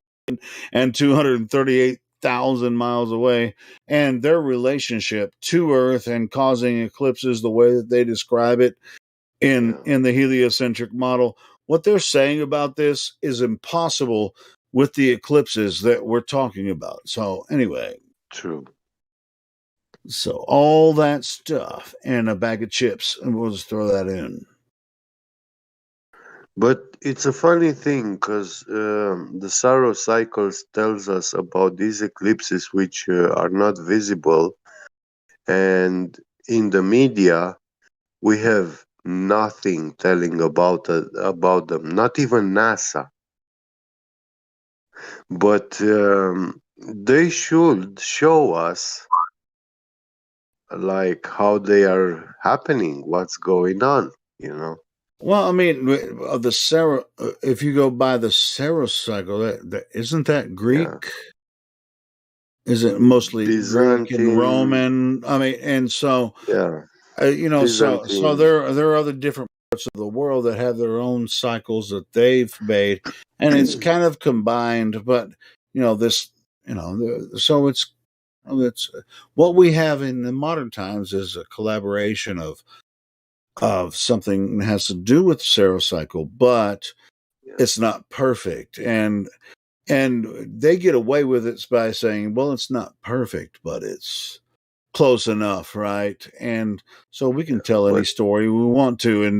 and 238,000 miles away, and their relationship to Earth and causing eclipses the way that they describe it in the heliocentric model. What they're saying about this is impossible with the eclipses that we're talking about. So anyway. True. So all that stuff and a bag of chips, and we'll just throw that in. But it's a funny thing because the Saros cycles tells us about these eclipses which are not visible, and in the media we have nothing telling about them, not even NASA. But they should show us like how they are happening, what's going on, Well, I mean, the Saros, if you go by the Saros cycle, isn't that Greek? Yeah. Is it mostly Byzantine, Greek and Roman? I mean, and so so there are other different parts of the world that have their own cycles that they've made, and it's kind of combined. But so it's what we have in the modern times is a collaboration of something that has to do with the Saros cycle, but it's not perfect, and they get away with it by saying, well, it's not perfect, but it's close enough, right? And so we can tell any story we want to, and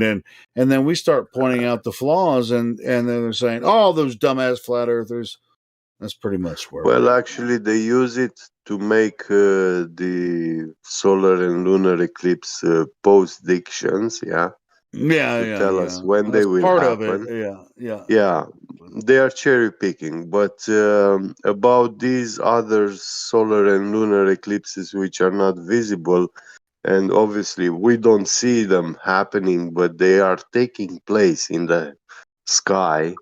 then we start pointing out the flaws, and then they're saying, "Oh, those dumbass flat earthers." That's pretty much where Well, we're at. actually, they use it to make the solar and lunar eclipse post-dictions, yeah, to tell us when they That's will part of it. happen. Yeah. Yeah, they are cherry picking, but about these other solar and lunar eclipses which are not visible, and obviously we don't see them happening, but they are taking place in the sky.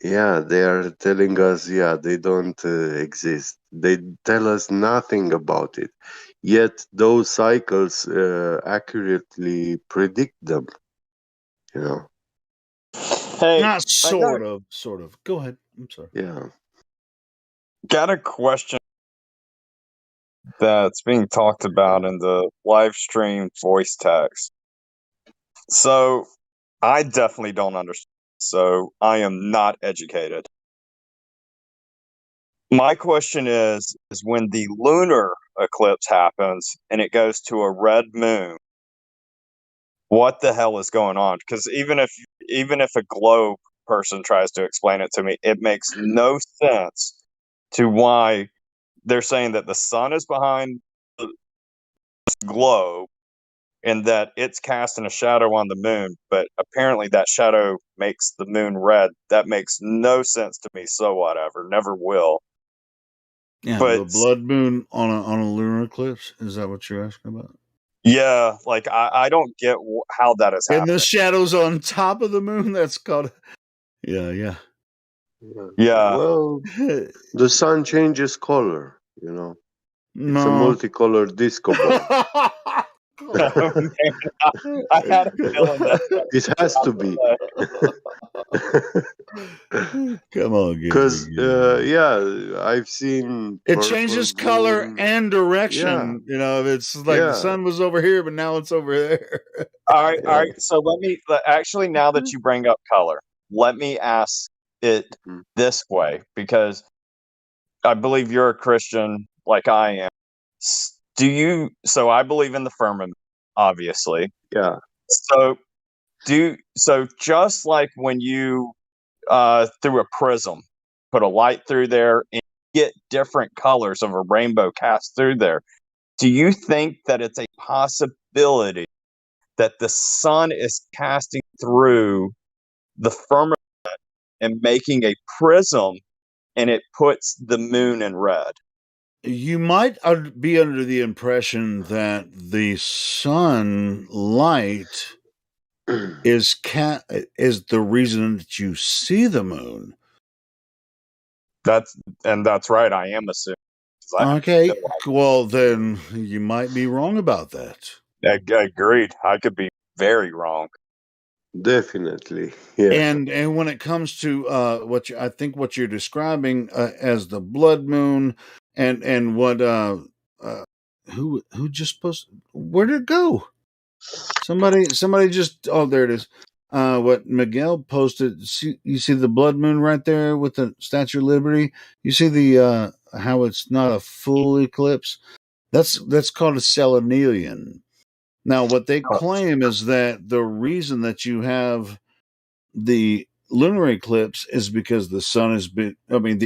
Yeah, they are telling us, yeah, they don't exist. They tell us nothing about it. Yet those cycles accurately predict them, you know. Hey, Not sort of. Go ahead. I'm sorry. Yeah. got a question that's being talked about in the live stream voice text. So I definitely don't understand. So I am not educated. My question is when the lunar eclipse happens and it goes to a red moon, what the hell is going on? Because even if a globe person tries to explain it to me, it makes no sense to why they're saying that the sun is behind the globe and that it's casting a shadow on the moon, but apparently that shadow makes the moon red. That makes no sense to me. So whatever, never will. Yeah, But the blood moon on a lunar eclipse. Is that what you're asking about? yeah, like I don't get how that is And happening. the shadows on top of the moon. That's called. Yeah. Well, the sun changes color, you know. It's a multicolored disco ball. Oh, man, I had a feeling that it has to be. Come on, because yeah, I've seen it changes color and direction. Yeah. You know, it's like the sun was over here, but now it's over there. All right. So actually, now that you bring up color, let me ask it this way, because I believe you're a Christian like I am. So I believe in the firmament, obviously. Yeah. So just like when you through a prism, put a light through there and get different colors of a rainbow cast through there, do you think that it's a possibility that the sun is casting through the firmament and making a prism, and it puts the moon in red? You might be under the impression that the sunlight is the reason that you see the moon. That's right. I am assuming. Okay, well then you might be wrong about that. Agreed. I could be very wrong. Definitely, yeah. And when it comes to I think what you're describing as the blood moon, and what who just posted? Where did it go? Somebody just there it is. What Miguel posted? You see the blood moon right there with the Statue of Liberty. You see the how it's not a full eclipse. That's called a selenium. Now, what they claim is that the reason that you have the lunar eclipse is because the sun is the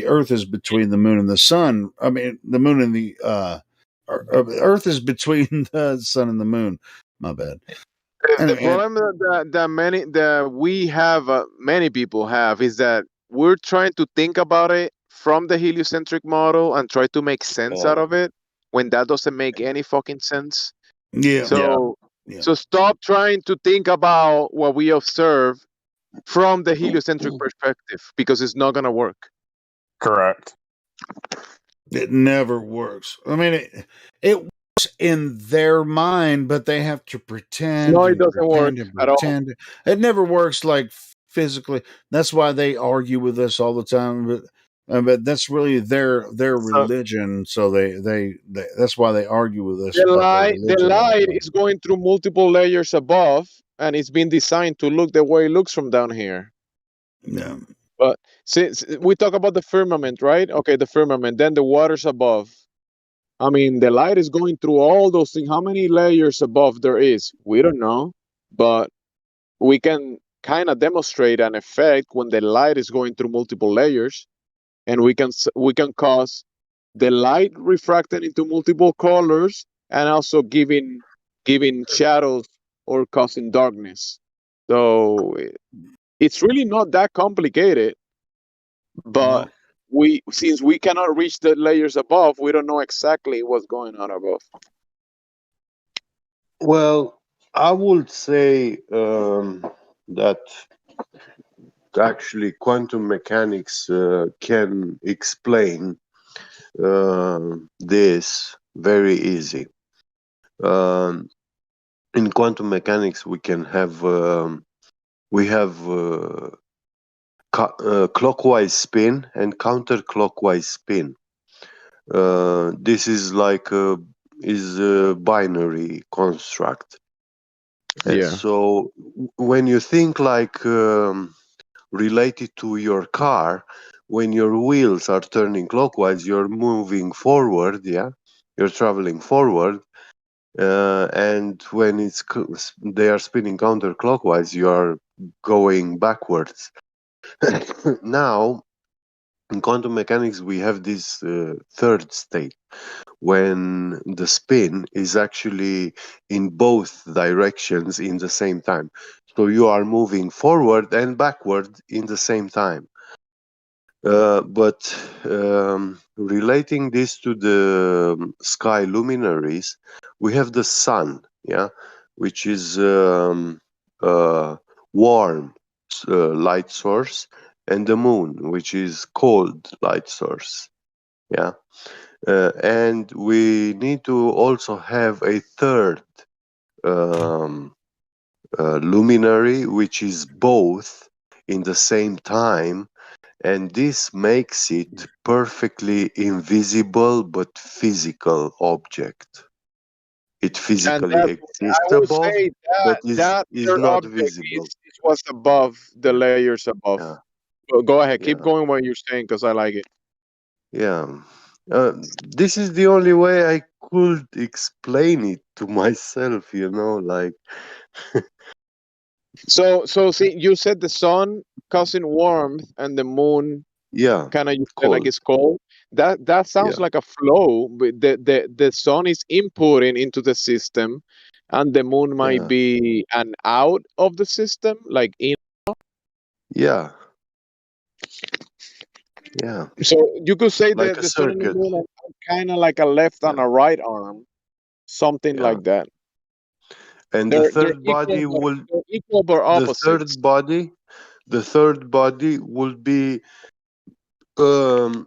Earth is between the moon and the sun. I mean, the moon and the Earth is between the sun and the moon. My bad. The problem that we have, many people have, is that we're trying to think about it from the heliocentric model and try to make sense out of it when that doesn't make any fucking sense. Yeah. So stop trying to think about what we observe from the heliocentric perspective, because it's not gonna work. Correct. It never works. I mean, it works in their mind, but they have to pretend. No, it doesn't work at all. It never works like physically. That's why they argue with us all the time. But that's really their religion. So they that's why they argue with us. The light is going through multiple layers above, and it's been designed to look the way it looks from down here. Yeah. But since we talk about the firmament, right? Okay, the firmament, then the waters above. I mean, the light is going through all those things. How many layers above there is? We don't know, but we can kind of demonstrate an effect when the light is going through multiple layers, and we can cause the light refracted into multiple colors and also giving shadows or causing darkness. So it's really not that complicated, but No. since we cannot reach the layers above, we don't know exactly what's going on above. Well, I would say that actually quantum mechanics can explain this very easy. In quantum mechanics, we can have clockwise spin and counterclockwise spin. This is like a binary construct. And Yeah. so when you think like related to your car, when your wheels are turning clockwise, you're moving forward, yeah, you're traveling forward, and when they are spinning counterclockwise, you are going backwards. Now, in quantum mechanics, we have this third state when the spin is actually in both directions in the same time. So you are moving forward and backward in the same time. But relating this to the sky luminaries, we have the sun, yeah, which is warm light source, and the moon, which is cold light source, yeah. And we need to also have a third um, luminary, which is both in the same time, and this makes it perfectly invisible but physical object. It And physically that, exists I would above, say but that is third not object visible. is what's above the layers above. Yeah, Go ahead, keep yeah, going what you're saying because I like it. yeah. This is the only way I could explain it to myself, like, So see, you said the sun causing warmth and the moon yeah, kind of, you said like cold. it's cold. That sounds Yeah, like a flow. But the sun is inputting into the system, and the moon might yeah, be an out of the system, like in. yeah, yeah, So you could say like that a the sun and the circuit. moon are kind of like a left and Yeah, a right arm, something yeah. like that. And They're equal, but they're equal but the opposites. third body, the third body will be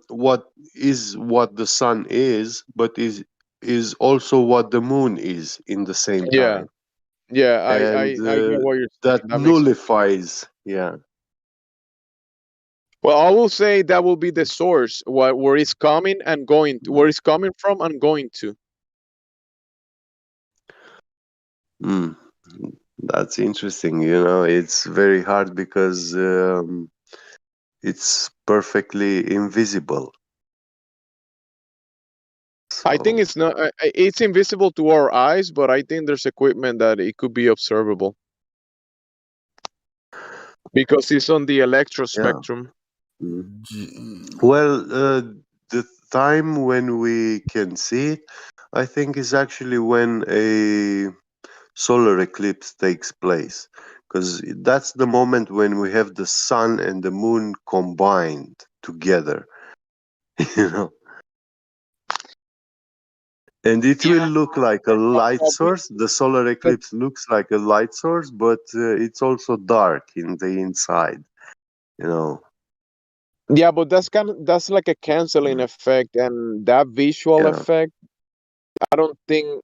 what the sun is, but is also what the moon is in the same Yeah, time, yeah, and I get what you're that saying. That makes sense. nullifies. Yeah. Well, I will say that will be the source, where it's coming and going, where it's coming from and going to. Mm, that's interesting. It's very hard because it's perfectly invisible. I think So it's not. It's invisible to our eyes, but I think there's equipment that it could be observable because it's on the electro yeah. spectrum. Well, the time when we can see it, I think, is actually when a solar eclipse takes place, because that's the moment when we have the sun and the moon combined together, you know. And it will Yeah, look like a light but source. The solar but eclipse looks like a light source, but it's also dark in the inside, you know. yeah, but that's like a canceling Mm, effect, and that visual yeah, effect, I don't think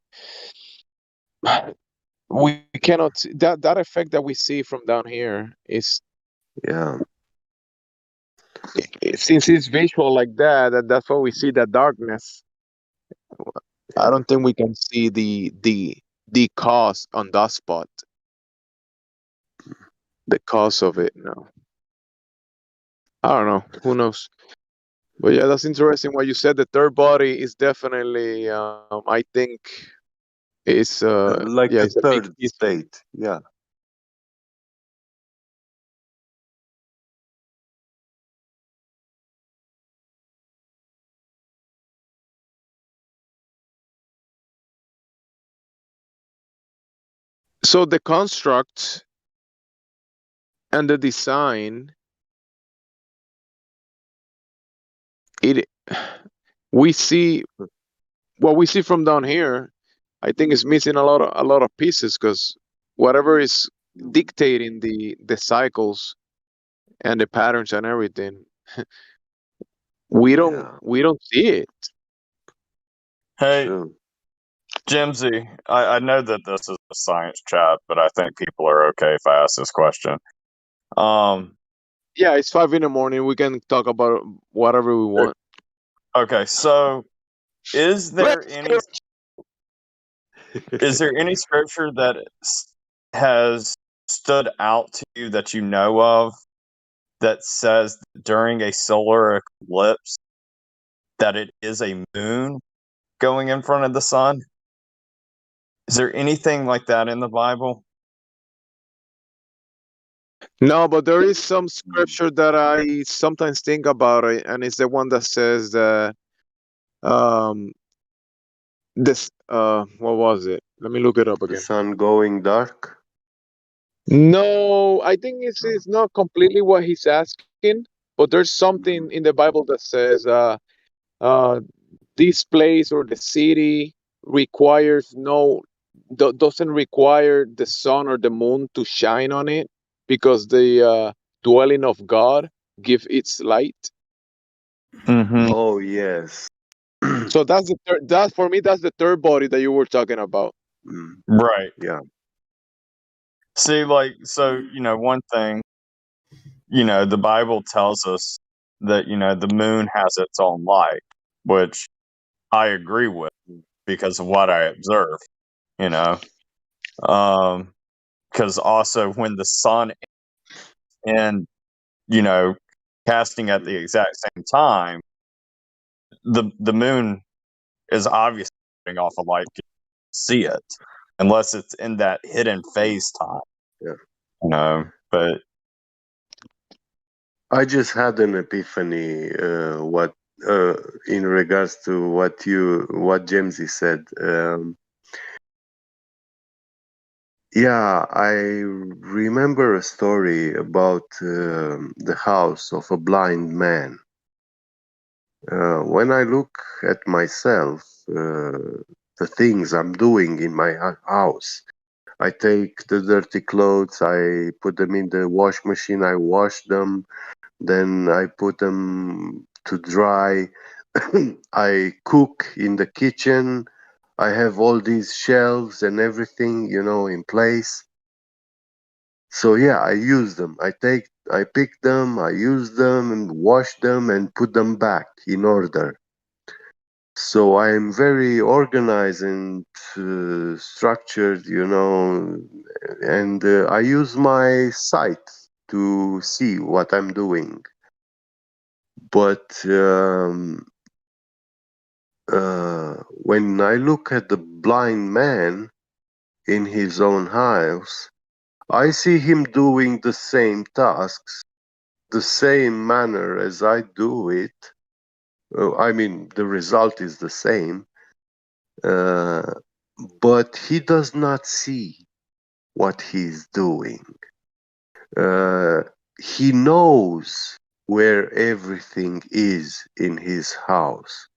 we cannot that effect that we see from down here is, yeah, since it's visual like that, that's why we see that darkness. I yeah. don't think we can see the cause on that spot, the cause of it. No, I don't know. Who knows? But yeah, that's interesting what you said. The third body is definitely, I think, is like yeah, a it's a big third piece. state. Yeah. So the construct and the design, it we see what we see from down here. I think is missing a lot of pieces because whatever is dictating the cycles and the patterns and everything, Yeah. we don't see it. Hey, True. Jimsy, I know that this is a science chat, but I think people are okay if I ask this question. Yeah, it's 5 in the morning. We can talk about whatever we want. Okay, so is there any scripture that has stood out to you that you know of that says during a solar eclipse that it is a moon going in front of the sun? Is there anything like that in the Bible? No, but there is some scripture that I sometimes think about it, and it's the one that says that um this what was it? Let me look it up The again. sun going dark. No, I think it's not completely what he's asking, but there's something in the Bible that says uh this place or the city requires doesn't require the sun or the moon to shine on it because the dwelling of God give its light. Mm-hmm. Oh yes. So that's the third. That for me, that's the third body that you were talking about. Mm, Right. yeah. See, so, one thing, the Bible tells us that, the moon has its own light, which I agree with because of what I observe, you know. Because also when the sun and, you know, casting at the exact same time, the moon is obviously giving off a light. You can see it unless it's in that hidden phase time, Yeah. But I just had an epiphany. What in regards to what Jamesy said. Yeah, I remember a story about the house of a blind man. When I look at myself, the things I'm doing in my house, I take the dirty clothes, I put them in the wash machine, I wash them, then I put them to dry. I cook in the kitchen. I have all these shelves and everything, in place. So yeah, I use them. I pick them, I use them and wash them and put them back in order. So I am very organized and structured, and I use my sight to see what I'm doing. But when I look at the blind man in his own house, I see him doing the same tasks, the same manner as I do it. I mean, the result is the same, uh, but he does not see what he's doing. Uh, he knows where everything is in his house.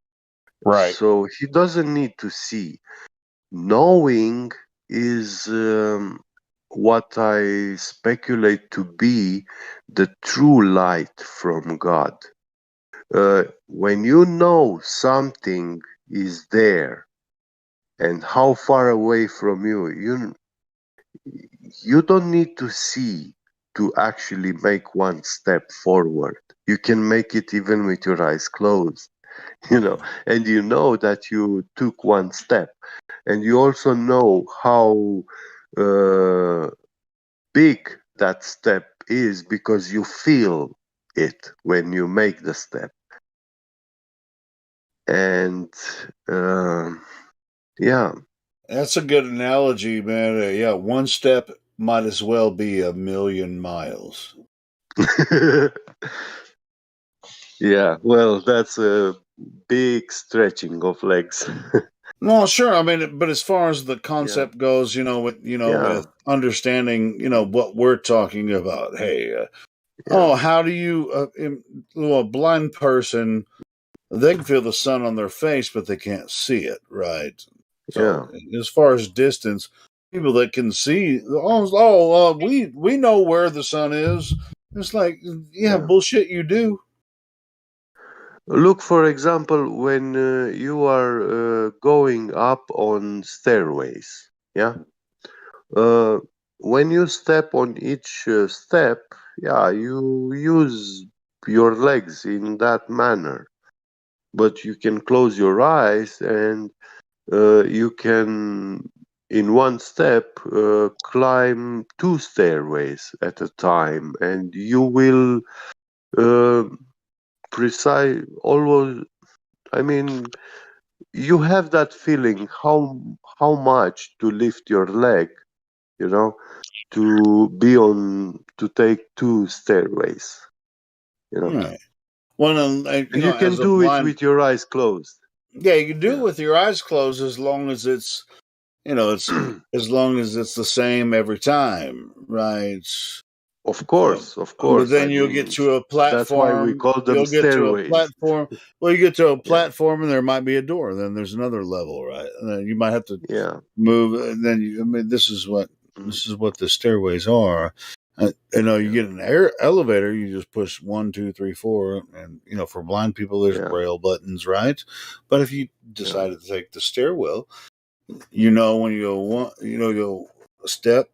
right, So he doesn't need to see. Knowing is what I speculate to be the true light from God. When you know something is there and how far away from you don't need to see to actually make one step forward. You can make it even with your eyes closed, and you know that you took one step. And you also know how uh, big that step is because you feel it when you make the step. And yeah. That's a good analogy, man. Yeah, one step might as well be a million miles. Yeah, well, that's a big stretching of legs. No, sure. I mean, but as far as the concept goes, with understanding, what we're talking about. Hey, how do you? A blind person, they can feel the sun on their face, but they can't see it, right? So, as far as distance, people that can see, we know where the sun is. It's like, bullshit, you do. Look, for example, when you are going up on stairways, when you step on each step, you use your legs in that manner. But you can close your eyes and you can, in one step, climb 2 stairways at a time, and you will always. I mean, you have that feeling how much to lift your leg, to take 2 stairways, Right. Well, and you can as a do it blind, with your eyes closed. yeah, you can do it with your eyes closed as long as it's, it's as long as it's the same every time, right? Of course. But then I you'll mean, get to a that's why we platform. call them You'll get to a stairways. platform. Well, you get to a platform, and there might be a door. Then there's another level, right? And then you might have to move. And then this is what the stairways are. You get an elevator. You just push 1, 2, 3, 4, and for blind people, there's braille buttons, right? But if you decided to take the stairwell, when you go you go a step.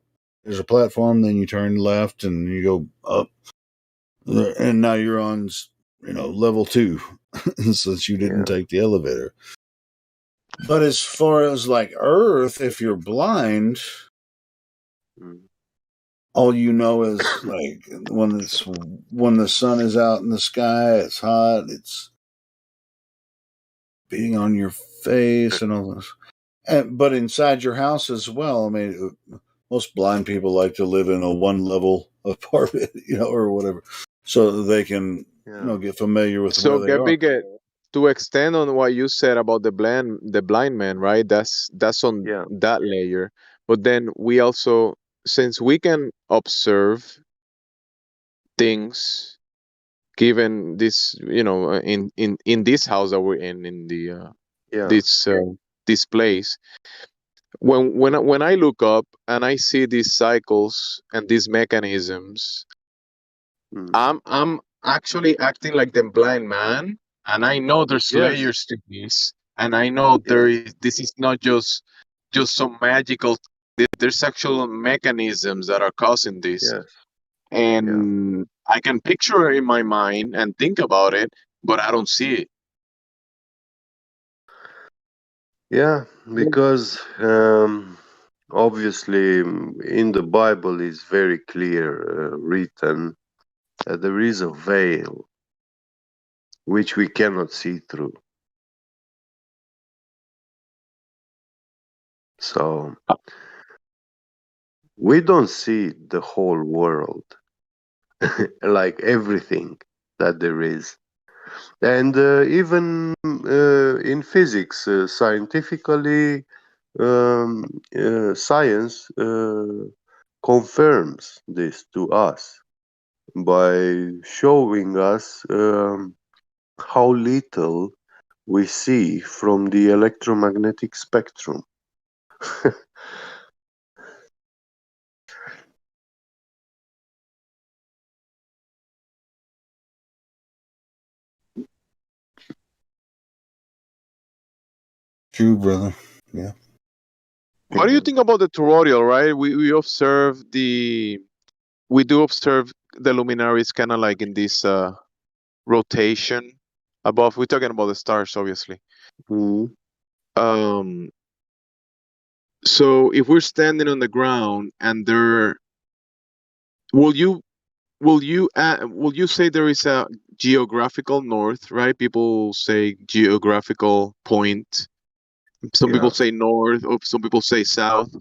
There's a platform. Then you turn left, and you go up. And now you're on, level 2 since you didn't take the elevator. But as far as like Earth, if you're blind, all you know is like when the sun is out in the sky, it's hot, it's beating on your face and all this. But inside your house as well. I mean, most blind people like to live in a one level apartment, or whatever, so that they can get familiar with where they are. To extend on what you said about the blind man, right? That's on that layer. But then we also, since we can observe things, given this, in this house that we're in the this place, when I look up and I see these cycles and these mechanisms, I'm actually acting like the blind man, and I know there's layers to this, and I know this is not just some magical. There's actual mechanisms that are causing this, and I can picture it in my mind and think about it, but I don't see it. Yeah, because obviously in the Bible is very clear written that there is a veil which we cannot see through. So we don't see the whole world, like everything that there is. And even in physics, scientifically, science confirms this to us by showing us how little we see from the electromagnetic spectrum. True, brother. Yeah. What do you think about the toroidal? Right, we do observe the luminaries kind of like in this rotation above. We're talking about the stars, obviously. So if we're standing on the ground and will you say there is geographical north, right? People say geographical point. Some people say north, or some people say south.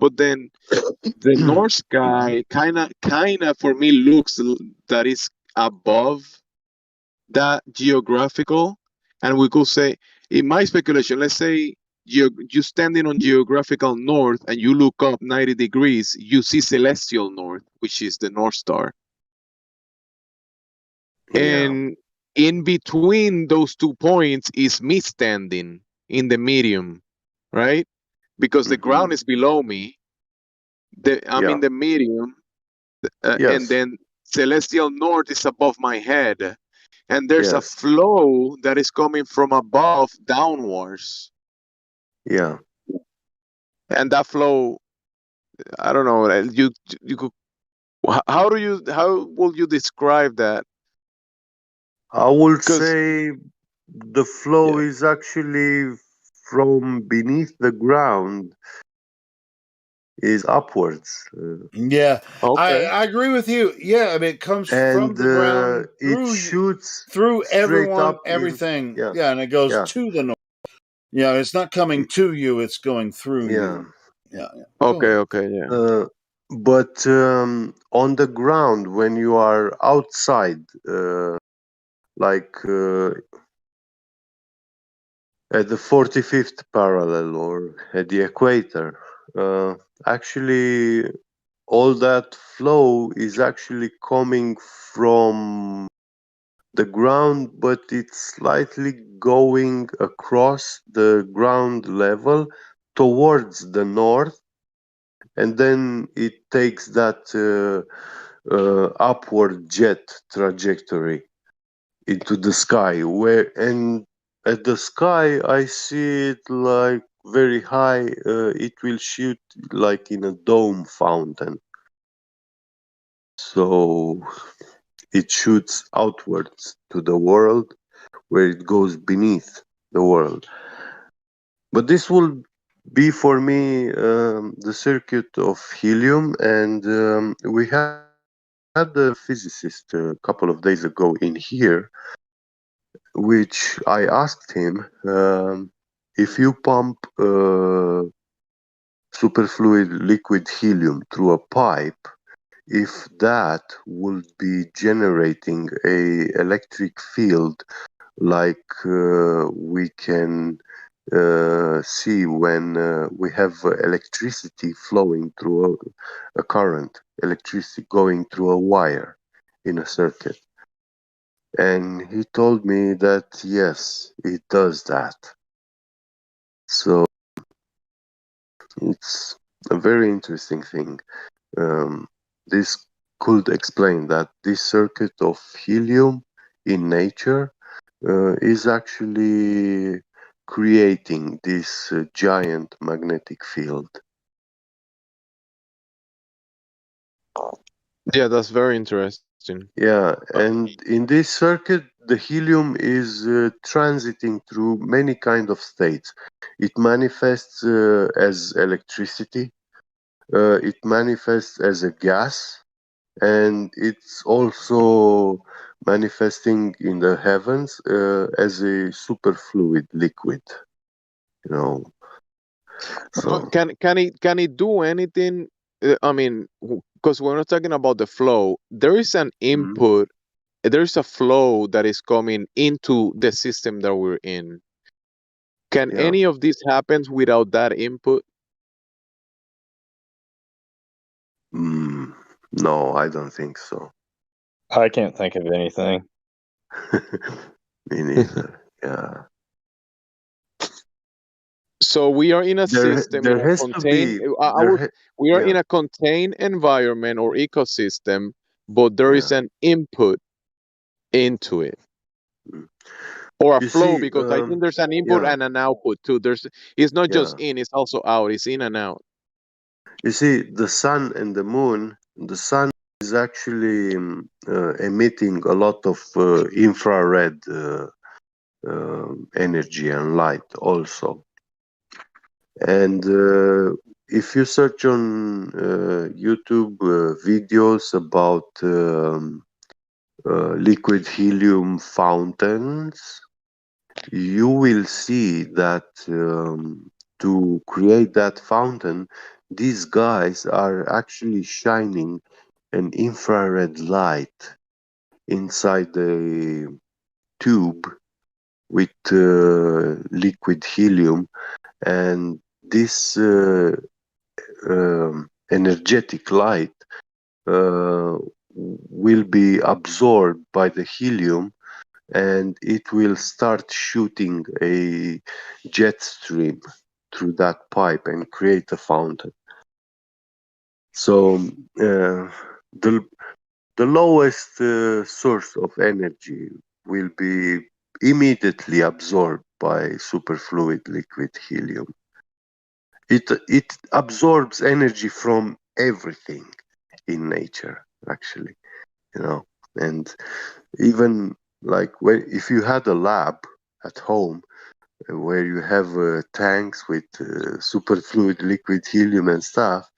But then the north sky kind of for me looks that is above that geographical, and we could say, in my speculation, let's say you standing on geographical north and you look up 90 degrees, you see celestial north, which is the North Star. And in between those 2 points is me standing in the medium, right? Because the ground is below me. I'm in the medium, and then celestial north is above my head. And there's a flow that is coming from above downwards. Yeah. And that flow, I don't know, you could, how will you describe that? I will say the flow is actually from beneath the ground is upwards. Yeah, I agree with you. Yeah, I mean, it comes from the ground it shoots through straight everyone, up everything. yeah, And it goes yeah, to the north. Yeah, it's not coming to you; it's going through yeah. you. Yeah. Okay, yeah. But on the ground, when you are outside, like at the 45th parallel or at the equator, actually all that flow is actually coming from the ground, but it's slightly going across the ground level towards the north, and then it takes that upward jet trajectory into the sky. And at the sky, I see it like very high. It will shoot like in a dome fountain. So it shoots outwards to the world, where it goes beneath the world. But this will be for me the circuit of helium, and we had a physicist a couple of days ago in here, which I asked him if you pump superfluid liquid helium through a pipe, if that would be generating a electric field like we can see when we have electricity flowing through a current, electricity going through a wire in a circuit. And he told me that yes, it does that. So it's a very interesting thing. This could explain that this circuit of helium in nature is actually creating this giant magnetic field. Yeah, that's very interesting. Yeah, and in this circuit, the helium is transiting through many kind of states. It manifests as electricity, it manifests as a gas, and it's also manifesting in the heavens as a superfluid liquid. You know, so Can it do anything? I mean, because we're not talking about the flow. There is an input. There is a flow that is coming into the system that we're in. Can any of this happen without that input? no, I don't think so. I can't think of anything. Me neither. Yeah. So we are in a system, in There a has to contained. be there. We are Yeah. in a contained environment or ecosystem, but there is an input into it, or a You flow, see, because I think there's an input yeah, and an output too. It's not yeah. just in; it's also out. It's in and out. You see, the sun and the moon. The sun is actually emitting a lot of infrared energy and light, also. And if you search on YouTube videos about liquid helium fountains, you will see that to create that fountain, these guys are actually shining an infrared light inside the tube with liquid helium, and this energetic light will be absorbed by the helium, and it will start shooting a jet stream through that pipe and create a fountain. So the lowest source of energy will be immediately absorbed by superfluid liquid helium. It absorbs energy from everything in nature, actually, and even like if you had a lab at home where you have tanks with superfluid liquid helium and stuff,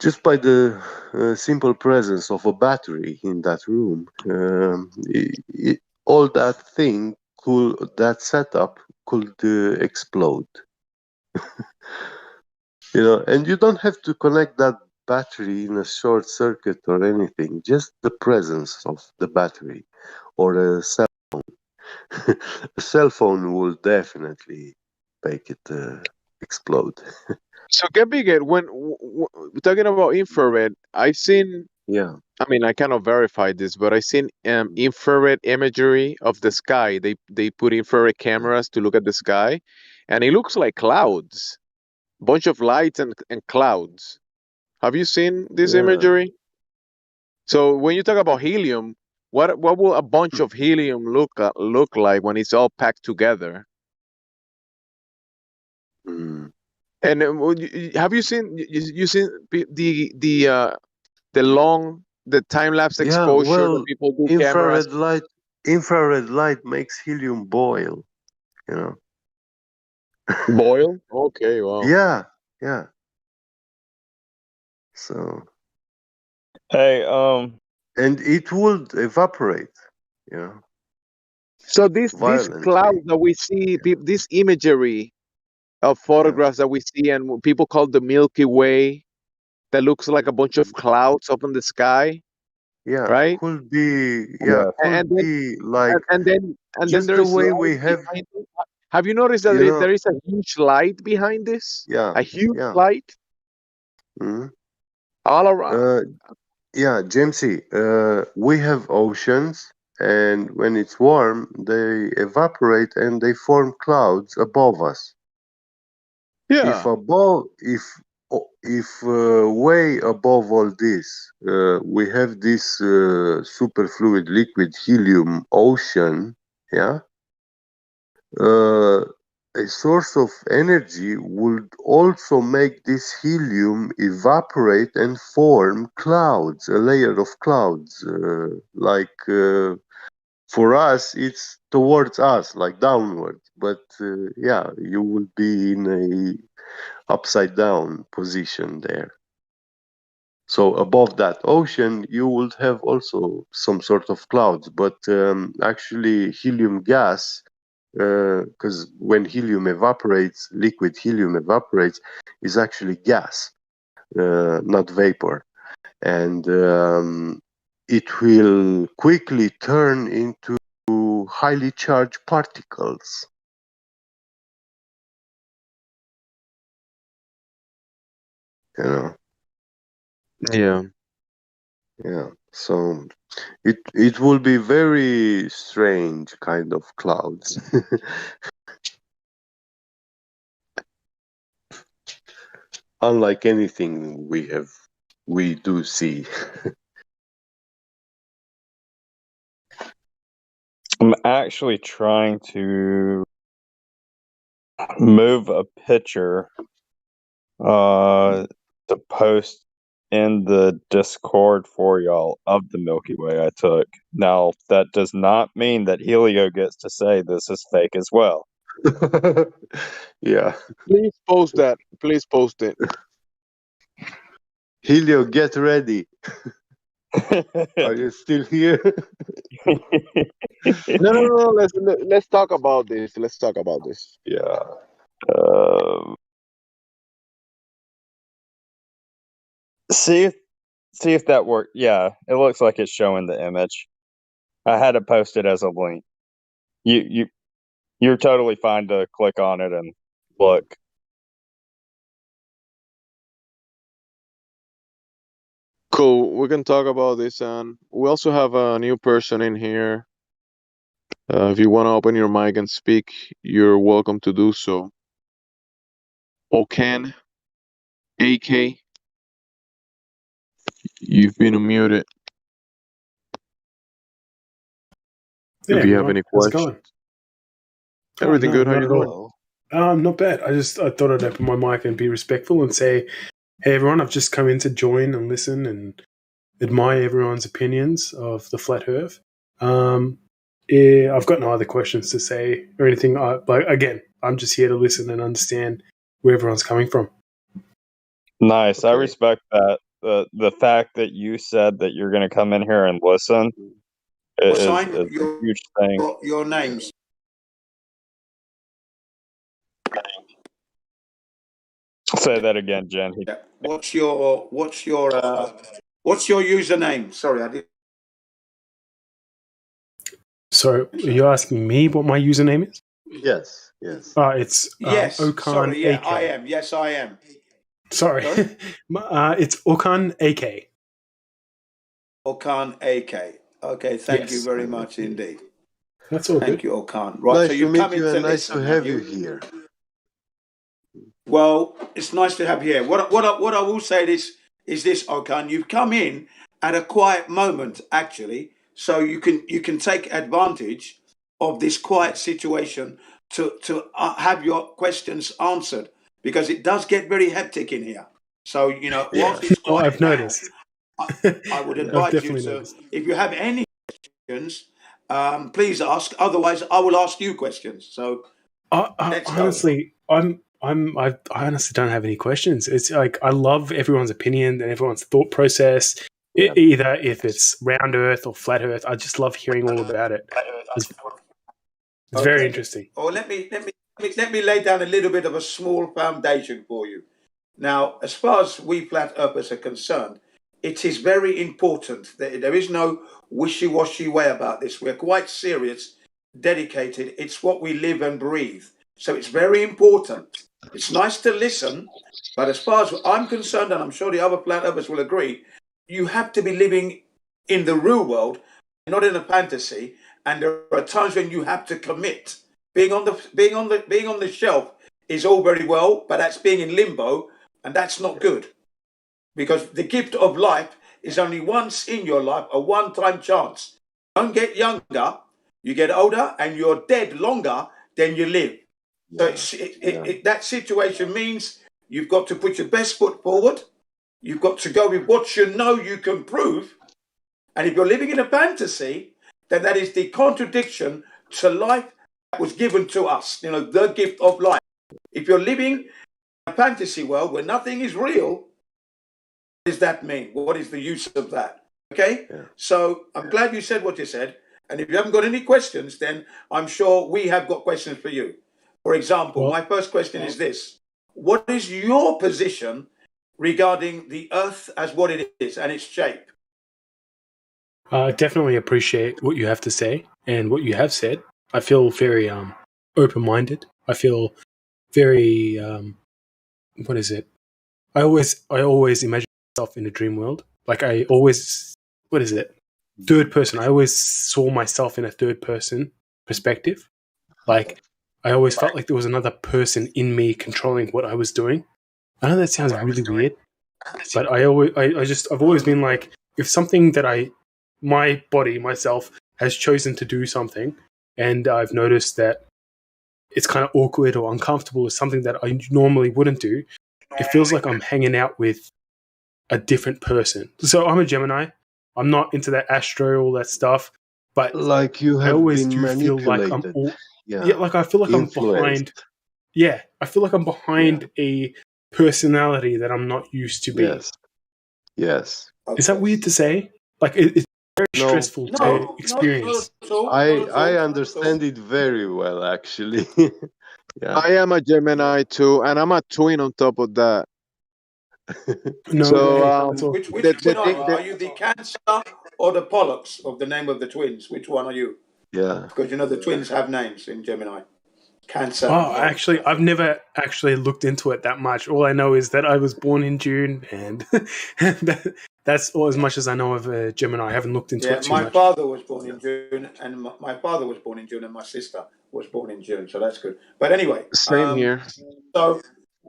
just by the simple presence of a battery in that room, all that setup could explode. And you don't have to connect that battery in a short circuit or anything, just the presence of the battery or a cell phone. A cell phone will definitely make it explode. So get bigger. When talking about infrared, I've seen. Yeah. I mean, I cannot verify this, but I've seen infrared imagery of the sky. They put infrared cameras to look at the sky, and it looks like clouds, bunch of lights and clouds. Have you seen this Yeah. imagery? So when you talk about helium, what will a bunch of helium look like when it's all packed together? Mm. And have you seen the time lapse Yeah, exposure that well, people do cameras? infrared light makes helium boil, you know. Boil? Okay, wow. Yeah, yeah. So, Hey, and it would evaporate, you know, So these violently. clouds that we see, this imagery of Yeah, photographs that we see, and people call the Milky Way, that looks like a bunch of clouds up in the sky, yeah, right? yeah. And then like and then just there the is way light we have, behind it. Have you noticed that you know, there is a huge light behind this? yeah, A huge yeah. light Mhm. all around. Uh, yeah, Jamesy, we have oceans, and when it's warm, they evaporate and they form clouds above us. If Yeah. above, if way above all this, we have this superfluid liquid helium ocean, yeah, uh, a source of energy would also make this helium evaporate and form clouds, a layer of clouds, for us, it's towards us, like downward. But yeah, you will be in a upside down position there. So above that ocean, you would have also some sort of clouds, but actually helium gas, because when helium evaporates, liquid helium evaporates, is actually gas, not vapor, and it will quickly turn into highly charged particles. You know, Yeah. yeah. So it will be very strange kind of clouds. Unlike anything we do see. I'm actually trying to move a picture to post in the Discord for y'all of the Milky Way I took. Now, that does not mean that Helio gets to say this is fake as well. Yeah. Please post that. Please post it. Helio, get ready. Are you still here? No. Let's talk about this. Let's talk about this. Yeah. See if that worked. Yeah, it looks like it's showing the image. I had it posted as a link. You're totally fine to click on it and look. Cool. We can talk about this, and we also have a new person in here. If you want to open your mic and speak, you're welcome to do so. Okan, AK, you've been unmuted. Yeah, If you have everyone, any how's it questions. going? Everything good? How not you at doing? all. Not bad. I thought I'd open my mic and be respectful and say, hey, everyone, I've just come in to join and listen and admire everyone's opinions of the flat earth. I've got no other questions to say or anything. But again, I'm just here to listen and understand where everyone's coming from. Nice. Okay. I respect that. The fact that you said that you're going to come in here and listen is a huge thing. Your names. Say that again, Jen. Yeah. What's your username? Sorry, I didn't. So, are you asking me what my username is? Yes. It's Yes. Okan Sorry. Yeah, AK. I am. Yes, I am. Sorry. It's Okan AK. Okan AK. Okay, thank you very much indeed. That's all Thank good. you, Okan. Right, Nice so to you've meet come in you to and nice listen. to have you here. Well, it's nice to have you here. What I will say is this, Okan, you've come in at a quiet moment, actually, so you can take advantage of this quiet situation to have your questions answered, because it does get very hectic in here. So whilst it's Oh, quiet I've noticed. I would I've advise you definitely to, noticed. if you have any questions, please ask. Otherwise, I will ask you questions. So let's go. Honestly, I honestly don't have any questions. It's like I love everyone's opinion and everyone's thought process. Either if it's round Earth or flat Earth, I just love hearing all about it. It's very interesting. Or let me lay down a little bit of a small foundation for you. Now, as far as we flat earthers are concerned, it is very important that there is no wishy-washy way about this. We're quite serious, dedicated. It's what we live and breathe. So it's very important. It's nice to listen, but as far as I'm concerned, and I'm sure the other flat earthers will agree, you have to be living in the real world, not in a fantasy. And there are times when you have to commit. Being on the shelf is all very well, but that's being in limbo, and that's not good. Because the gift of life is only once in your life, a one-time chance. You don't get younger, you get older, and you're dead longer than you live. So that situation means you've got to put your best foot forward. You've got to go with what you know you can prove. And if you're living in a fantasy, then that is the contradiction to life that was given to us, the gift of life. If you're living in a fantasy world where nothing is real, what does that mean? What is the use of that? Okay? Yeah. So I'm glad you said what you said. And if you haven't got any questions, then I'm sure we have got questions for you. For example, my first question is this. What is your position regarding the earth as what it is and its shape? I definitely appreciate what you have to say and what you have said. I feel very open-minded. I feel very what is it? I always imagine myself in a dream world. Like I always, what is it? Third person. I always saw myself in a third person perspective. Like I always felt like there was another person in me controlling what I was doing. I know that sounds really weird, but I've always been like, if something that my body, myself, has chosen to do something, and I've noticed that it's kind of awkward or uncomfortable or something that I normally wouldn't do, it feels like I'm hanging out with a different person. So I'm a Gemini. I'm not into that astro, all that stuff, but like you have I always been do feel like manipulated. like I feel like I'm behind. Yeah, I feel like I'm behind a personality that I'm not used to being. Yes. Is that weird to say? Like it's very stressful to experience. I understand it very well, actually. Yeah. I am a Gemini too, and I'm a twin on top of that. No So, way. That's all. Which twin are you? Are you the Cancer or the Pollux of the name of the twins? Which one are you? Yeah. Because you know the twins have names in Gemini. Cancer. Oh, actually, I've never actually looked into it that much. All I know is that I was born in June, and that's all as much as I know of Gemini. I haven't looked into it too my much. father was born in June, and my father was born in June, and my sister was born in June. So that's good. But anyway, same here. So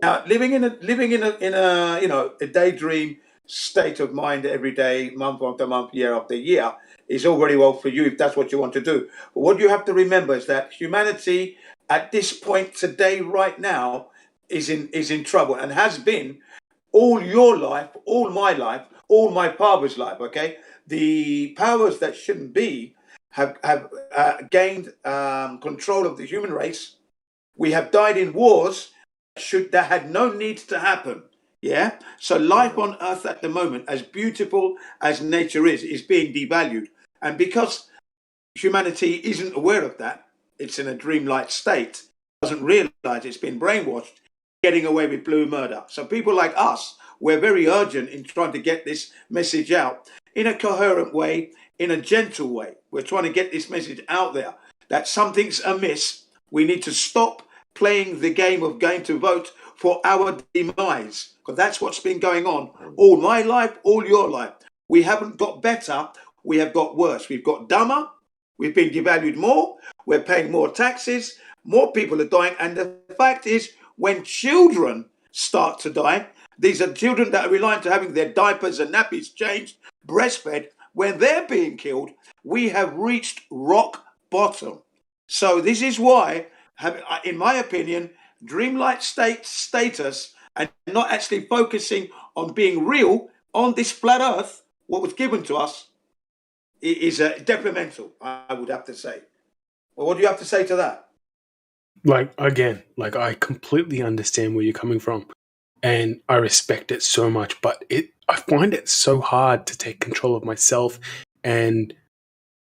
now living in a a daydream state of mind every day, month after month, year after year, is all very well for you if that's what you want to do. But what you have to remember is that humanity at this point today, right now, is in trouble and has been all your life, all my life, all my father's life. Okay, the powers that shouldn't be have gained control of the human race. We have died in wars that had no need to happen. Yeah. So life on Earth at the moment, as beautiful as nature is being devalued. And because humanity isn't aware of that, it's in a dreamlike state, doesn't realize it's been brainwashed, getting away with blue murder. So people like us, we're very urgent in trying to get this message out in a coherent way, in a gentle way. We're trying to get this message out there that something's amiss. We need to stop playing the game of going to vote for our demise, because that's what's been going on all my life, all your life. We haven't got better, we have got worse. We've got dumber, we've been devalued more, we're paying more taxes, more people are dying. And the fact is, when children start to die, these are children that are reliant to having their diapers and nappies changed, breastfed. When they're being killed, we have reached rock bottom. So this is why, in my opinion, dreamlike status and not actually focusing on being real on this flat earth, what was given to us, is detrimental, I would have to say. Well, what do you have to say to that? Like, again, like I completely understand where you're coming from, and I respect it so much, but I find it so hard to take control of myself, and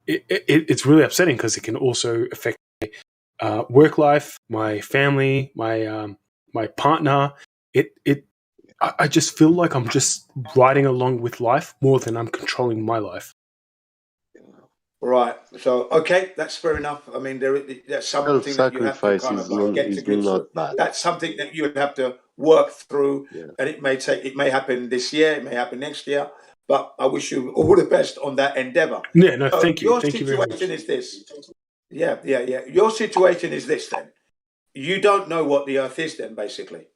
it's really upsetting because it can also affect my work life, my family, my partner. I just feel like I'm just riding along with life more than I'm controlling my life. Right. So, okay, that's fair enough. I mean, that's something that you have to kind of get to grips with. That's something that you would have to work through, and it may happen this year, it may happen next year. But I wish you all the best on that endeavor. Yeah, no, thank you. Thank you very much. Your situation is this. Yeah. Your situation is this then. You don't know what the earth is then, basically.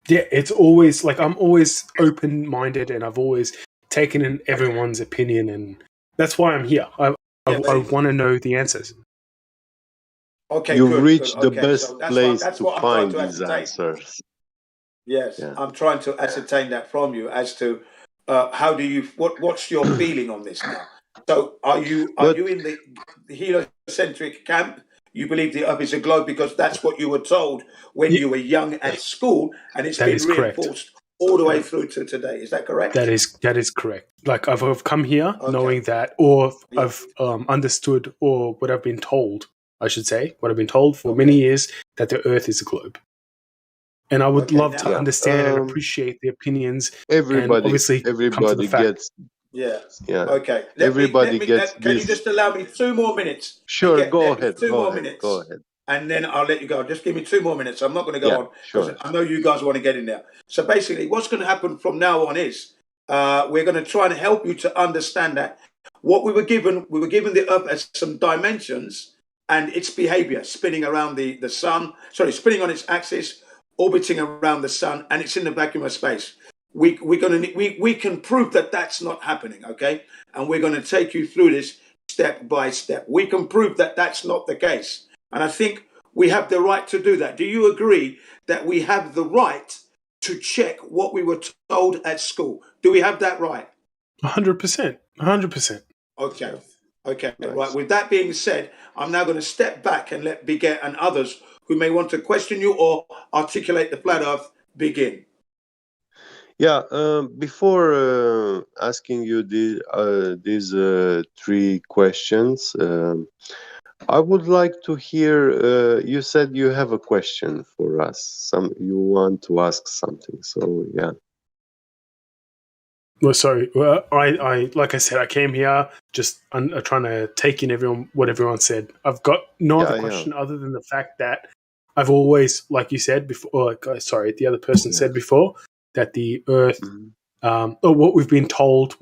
Yeah, it's always like I'm always open-minded, and I've always taken in everyone's opinion, and that's why I'm here. I want to know the answers. Okay, you've reached the best place to find these answers. Yes, I'm trying to ascertain that from you as to how do you what's your feeling on this now? So are you in the heliocentric camp? You believe the earth is a globe because that's what you were told when you were young at school, and it's been reinforced all the way through to today. Is that correct? That is correct. Like I've come here knowing that, or I've understood, or what I've been told, I should say, what I've been told for many years, that the earth is a globe. And I would love to understand and appreciate the opinions. Everybody gets. Yeah. Okay. Everybody gets Can you just allow me 2 more minutes? Sure. Go ahead. Go ahead. And then I'll let you go. Just give me 2 more minutes. I'm not going to go on. Sure. I know you guys want to get in there. So basically, what's going to happen from now on is we're going to try and help you to understand that what we were given the earth as some dimensions and its behavior, spinning around the sun. Sorry, spinning on its axis, orbiting around the sun, and it's in the vacuum of space. We can prove that that's not happening, okay? And we're going to take you through this step by step. We can prove that that's not the case. And I think we have the right to do that. Do you agree that we have the right to check what we were told at school? Do we have that right? 100%. 100%. Okay. Nice. Right. With that being said, I'm now going to step back and let Biget and others who may want to question you or articulate the flat earth begin. Yeah, before asking you these three questions, I would like to hear. You said you have a question for us. You want to ask something. So yeah. Well, sorry. Well, I like I said, I came here just trying to take in what everyone said. I've got no other Yeah, yeah, question other than the fact that I've always, like you said before, or sorry, the other person yeah. said before that the Earth, Mhm. or what we've been told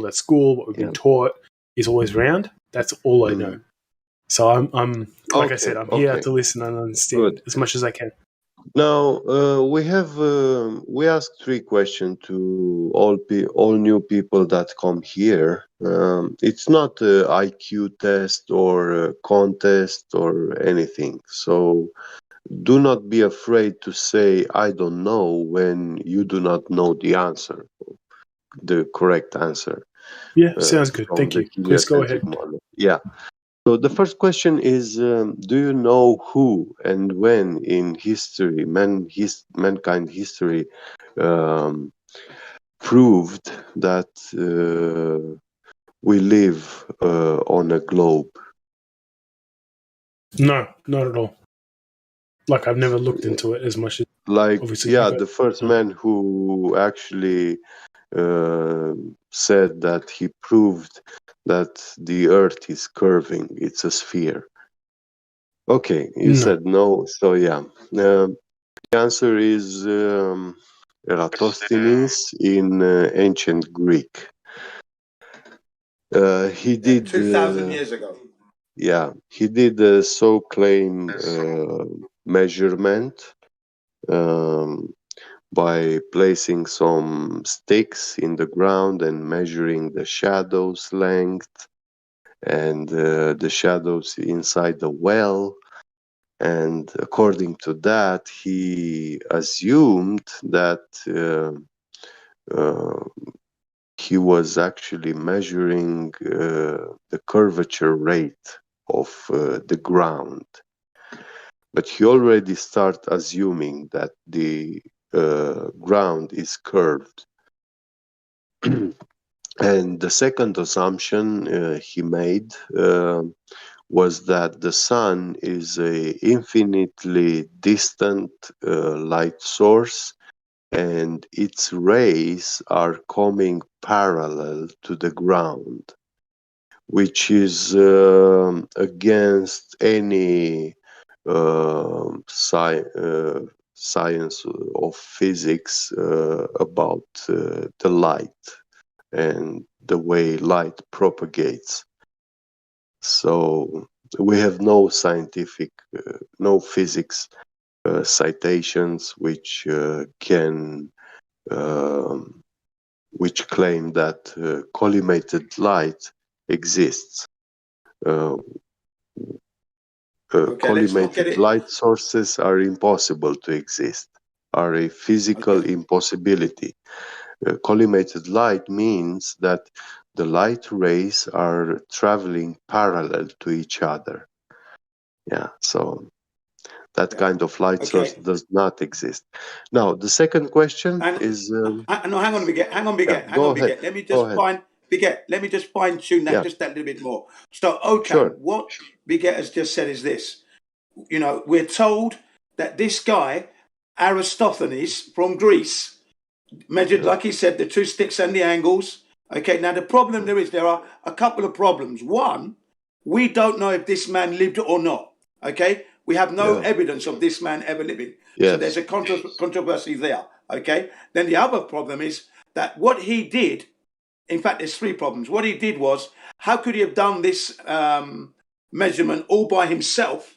at school, what we've been Yeah. taught, is always round. That's all I know. Mhm. So I'm like I said, Okay, I'm here okay, to listen and understand good. as much as I can. Now we ask three questions to all new people that come here. It's not a IQ test or a contest or anything. So do not be afraid to say I don't know when you do not know the answer, the correct answer Yeah, sounds good. from Thank the you. Please go heliocentric ahead. model. Yeah. So the first question is, do you know who and when in history, mankind history, um, proved that we live on a globe? No, not at all. Like I've never looked into it as much as Like, obviously you yeah, got. the first man who actually said that he proved that the Earth is curving; it's a sphere. Okay, you No. said no, so yeah. The answer is Eratosthenes in ancient Greek. He Yeah, did, 2,000 years ago. yeah, he did a so-claim measurement um, by placing some sticks in the ground and measuring the shadows length and the shadows inside the well. And according to that, he assumed that uh, he was actually measuring the curvature rate of the ground. But he already started assuming that the ground is curved. And the second assumption he made was that the sun is a infinitely distant light source and its rays are coming parallel to the ground, which is against any science of physics about the light and the way light propagates. So we have no scientific, no physics citations um, which claim that collimated light exists. Uh, Okay, let's not get collimated it. light sources are impossible to exist, are a physical Okay. impossibility. Collimated light means that the light rays are traveling parallel to each other. Yeah, so that Yeah. kind of light source Okay. does not exist. Now, the second question And is, no, hang on, Biget. yeah, Hang go on, ahead, Biget. Let me go just ahead. fine tune that Yeah, just that little bit more. So, okay, sure. what Biget has just said is this. You know, we're told that this guy, Aristophanes from Greece, measured, Yeah, like he said, the two sticks and the angles. Okay, now the problem there are a couple of problems. One, we don't know if this man lived or not. Okay, we have no yeah, evidence of this man ever living. So there's yes, a controversy there. Okay, then the other problem is that what he did, in fact, there's three problems. What he did was, how could he have done this measurement all by himself?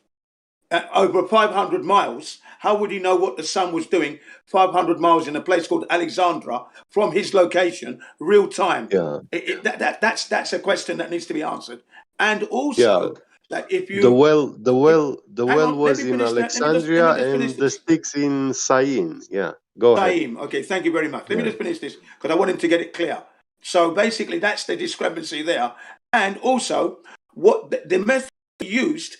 Over 500 miles, how would he know what the sun was doing 500 miles in a place called Alexandra from his location, real time? yeah, That's a question that needs to be answered. And yeah. also, that if The you, well, the if, well, the hang well on, let was me in finish that. Let Alexandria, me just finish and the this. sticks in Syene. Yeah, go ahead. Saim, okay, thank you very much. Let me Yeah, just finish this because I want him to get it clear. So basically, that's the discrepancy there. And also, what the method used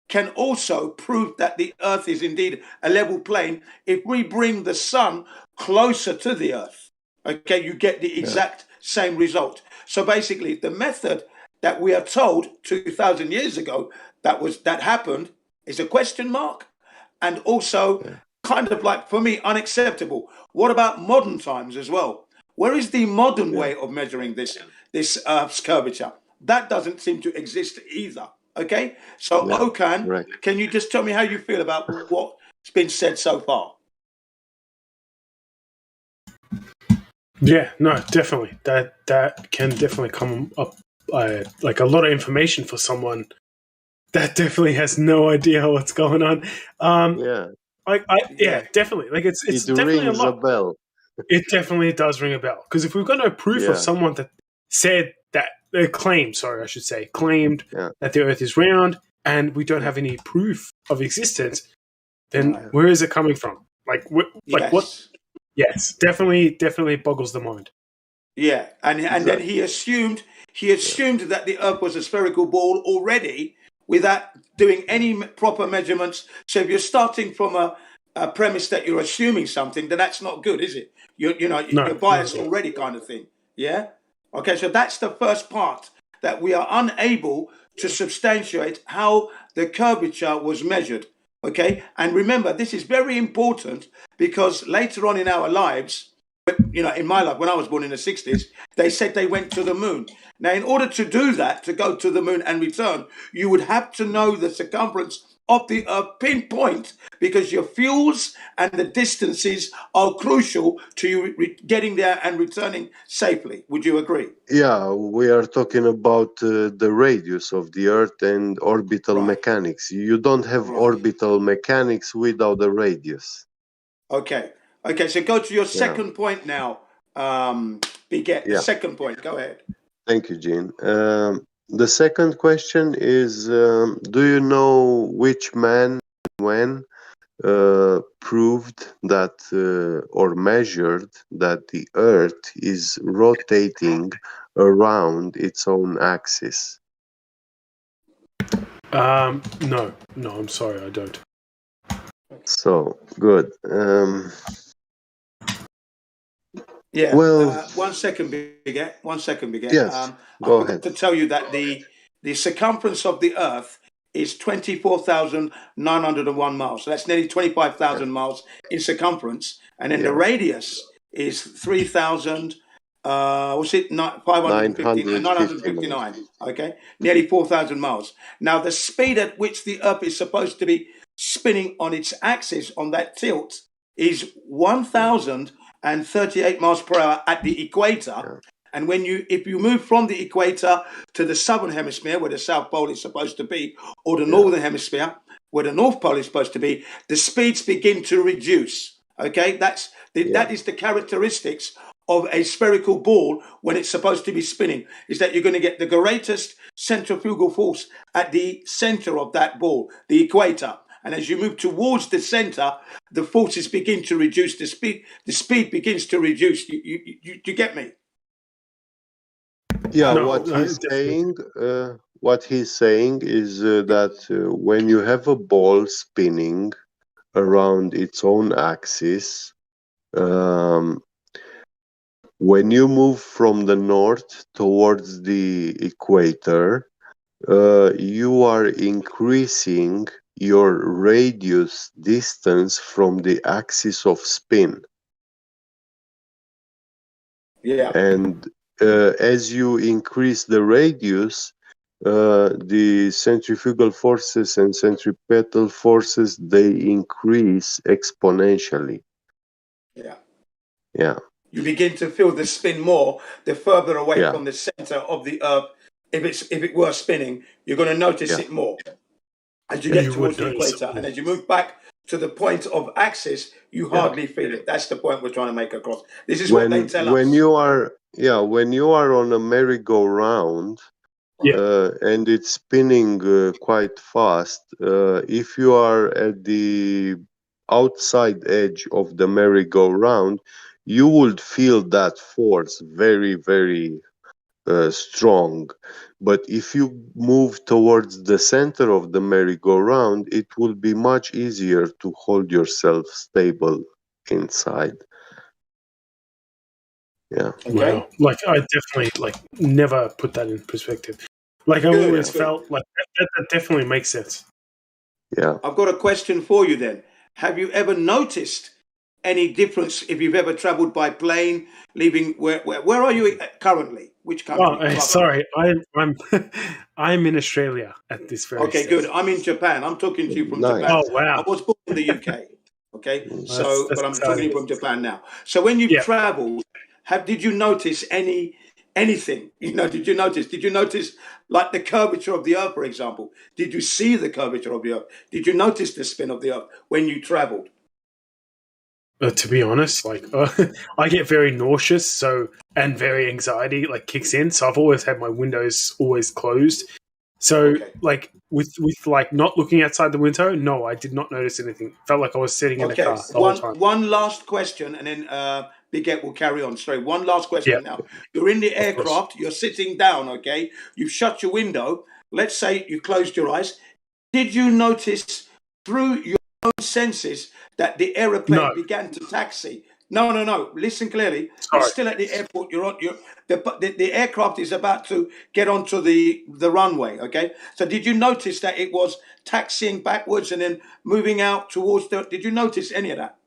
can also prove that the Earth is indeed a level plane if we bring the sun closer to the Earth. Okay, you get the exact same result. So basically, the method that we are told 2,000 years ago that happened is a question mark, and also kind of like, for me, unacceptable. What about modern times as well? Where is the modern way of measuring this curvature? That doesn't seem to exist either. Okay, so Okan, can you just tell me how you feel about what's been said so far? Yeah, no, definitely. That can definitely come up like a lot of information for someone that definitely has no idea what's going on. Definitely. Like it's It definitely a rings a lot. bell. It definitely does ring a bell because if we've got no proof of someone that said that claimed that the Earth is round, and we don't have any proof of existence, then where is it coming from? Like what? Yes, definitely boggles the mind. Yeah, and then he assumed that the Earth was a spherical ball already without doing any proper measurements. So if you're starting from a premise that you're assuming something, then that's not good, is it? You're biased already, kind of thing. Yeah. Okay, so that's the first part, that we are unable to substantiate how the curvature was measured. Okay, and remember, this is very important because later on in our lives, in my life, when I was born in the 60s, they said they went to the moon. Now, in order to do that, to go to the moon and return, you would have to know the circumference of the Earth pinpoint, because your fuels and the distances are crucial to you getting there and returning safely. Would you agree? Yeah, we are talking about the radius of the Earth and orbital mechanics. You don't have orbital mechanics without the radius. Okay. So go to your second point now, Biget. The second point. Go ahead. Thank you, Gene. The second question is, do you know which man when proved that or measured that the Earth is rotating around its own axis? No, I'm sorry, I don't. So, good. Well, 1 second, Biget. 1 second, Biget. Yes, I go forgot ahead. to tell you that the circumference of the Earth is 24,901 miles. So that's nearly 25,000 miles in circumference. And then the radius is 3,000, what's it? 959. Okay. Nearly 4,000 miles. Now, the speed at which the Earth is supposed to be spinning on its axis on that tilt is 1,038 miles per hour at the equator. And if you move from the equator to the southern hemisphere, where the South Pole is supposed to be, or the northern hemisphere, where the North Pole is supposed to be, the speeds begin to reduce. Okay, that is the characteristics of a spherical ball when it's supposed to be spinning, is that you're going to get the greatest centrifugal force at the center of that ball, the equator. And as you move towards the center, the forces begin to reduce. The speed begins to reduce. You get me? Yeah, what he's saying is that when you have a ball spinning around its own axis, when you move from the north towards the equator, you are increasing your radius distance from the axis of spin. Yeah. And as you increase the radius, the centrifugal forces and centripetal forces, they increase exponentially. Yeah. You begin to feel the spin more the further away from the center of the Earth. If it were spinning, you're going to notice it more as you get towards the equator. And as you move back to the point of axis, you hardly feel it. That's the point we're trying to make across. This is what they tell us. When you are on a merry-go-round, and it's spinning quite fast, if you are at the outside edge of the merry-go-round, you would feel that force very, very strong. But if you move towards the center of the merry-go-round, it will be much easier to hold yourself stable inside. Yeah. Okay. Wow. Like I definitely never put that in perspective. Like I Good, always good. felt like that definitely makes sense. Yeah. I've got a question for you then. Have you ever noticed any difference if you've ever traveled by plane, leaving where are you currently? Which country? Oh, sorry. I'm I'm in Australia at this very Okay, stage. good. I'm in Japan. I'm talking to you from Nice. Japan. Oh wow. I was born in the UK. Okay, That's but I'm talking to exciting. you from Japan now. So when you've Yeah. traveled, did you notice anything? Did you notice like the curvature of the earth, for example? Did you see the curvature of the earth? Did you notice the spin of the earth when you traveled? To be honest, I get very nauseous, and very anxiety kicks in. So I've always had my windows always closed. So Okay. with not looking outside the window, no, I did not notice anything. Felt like I was sitting in a Okay, car the whole time. one last question, and then Biget will carry on. Sorry, one last question. Yeah, Now, you're in the of course. aircraft, you're sitting down, okay? You've shut your window. Let's say you closed your eyes. Did you notice through your own senses that the aeroplane No. began to taxi? No. Listen clearly. Sorry. You're still at the airport. The aircraft is about to get onto the runway. Okay. So did you notice that it was taxiing backwards and then moving out towards the? Did you notice any of that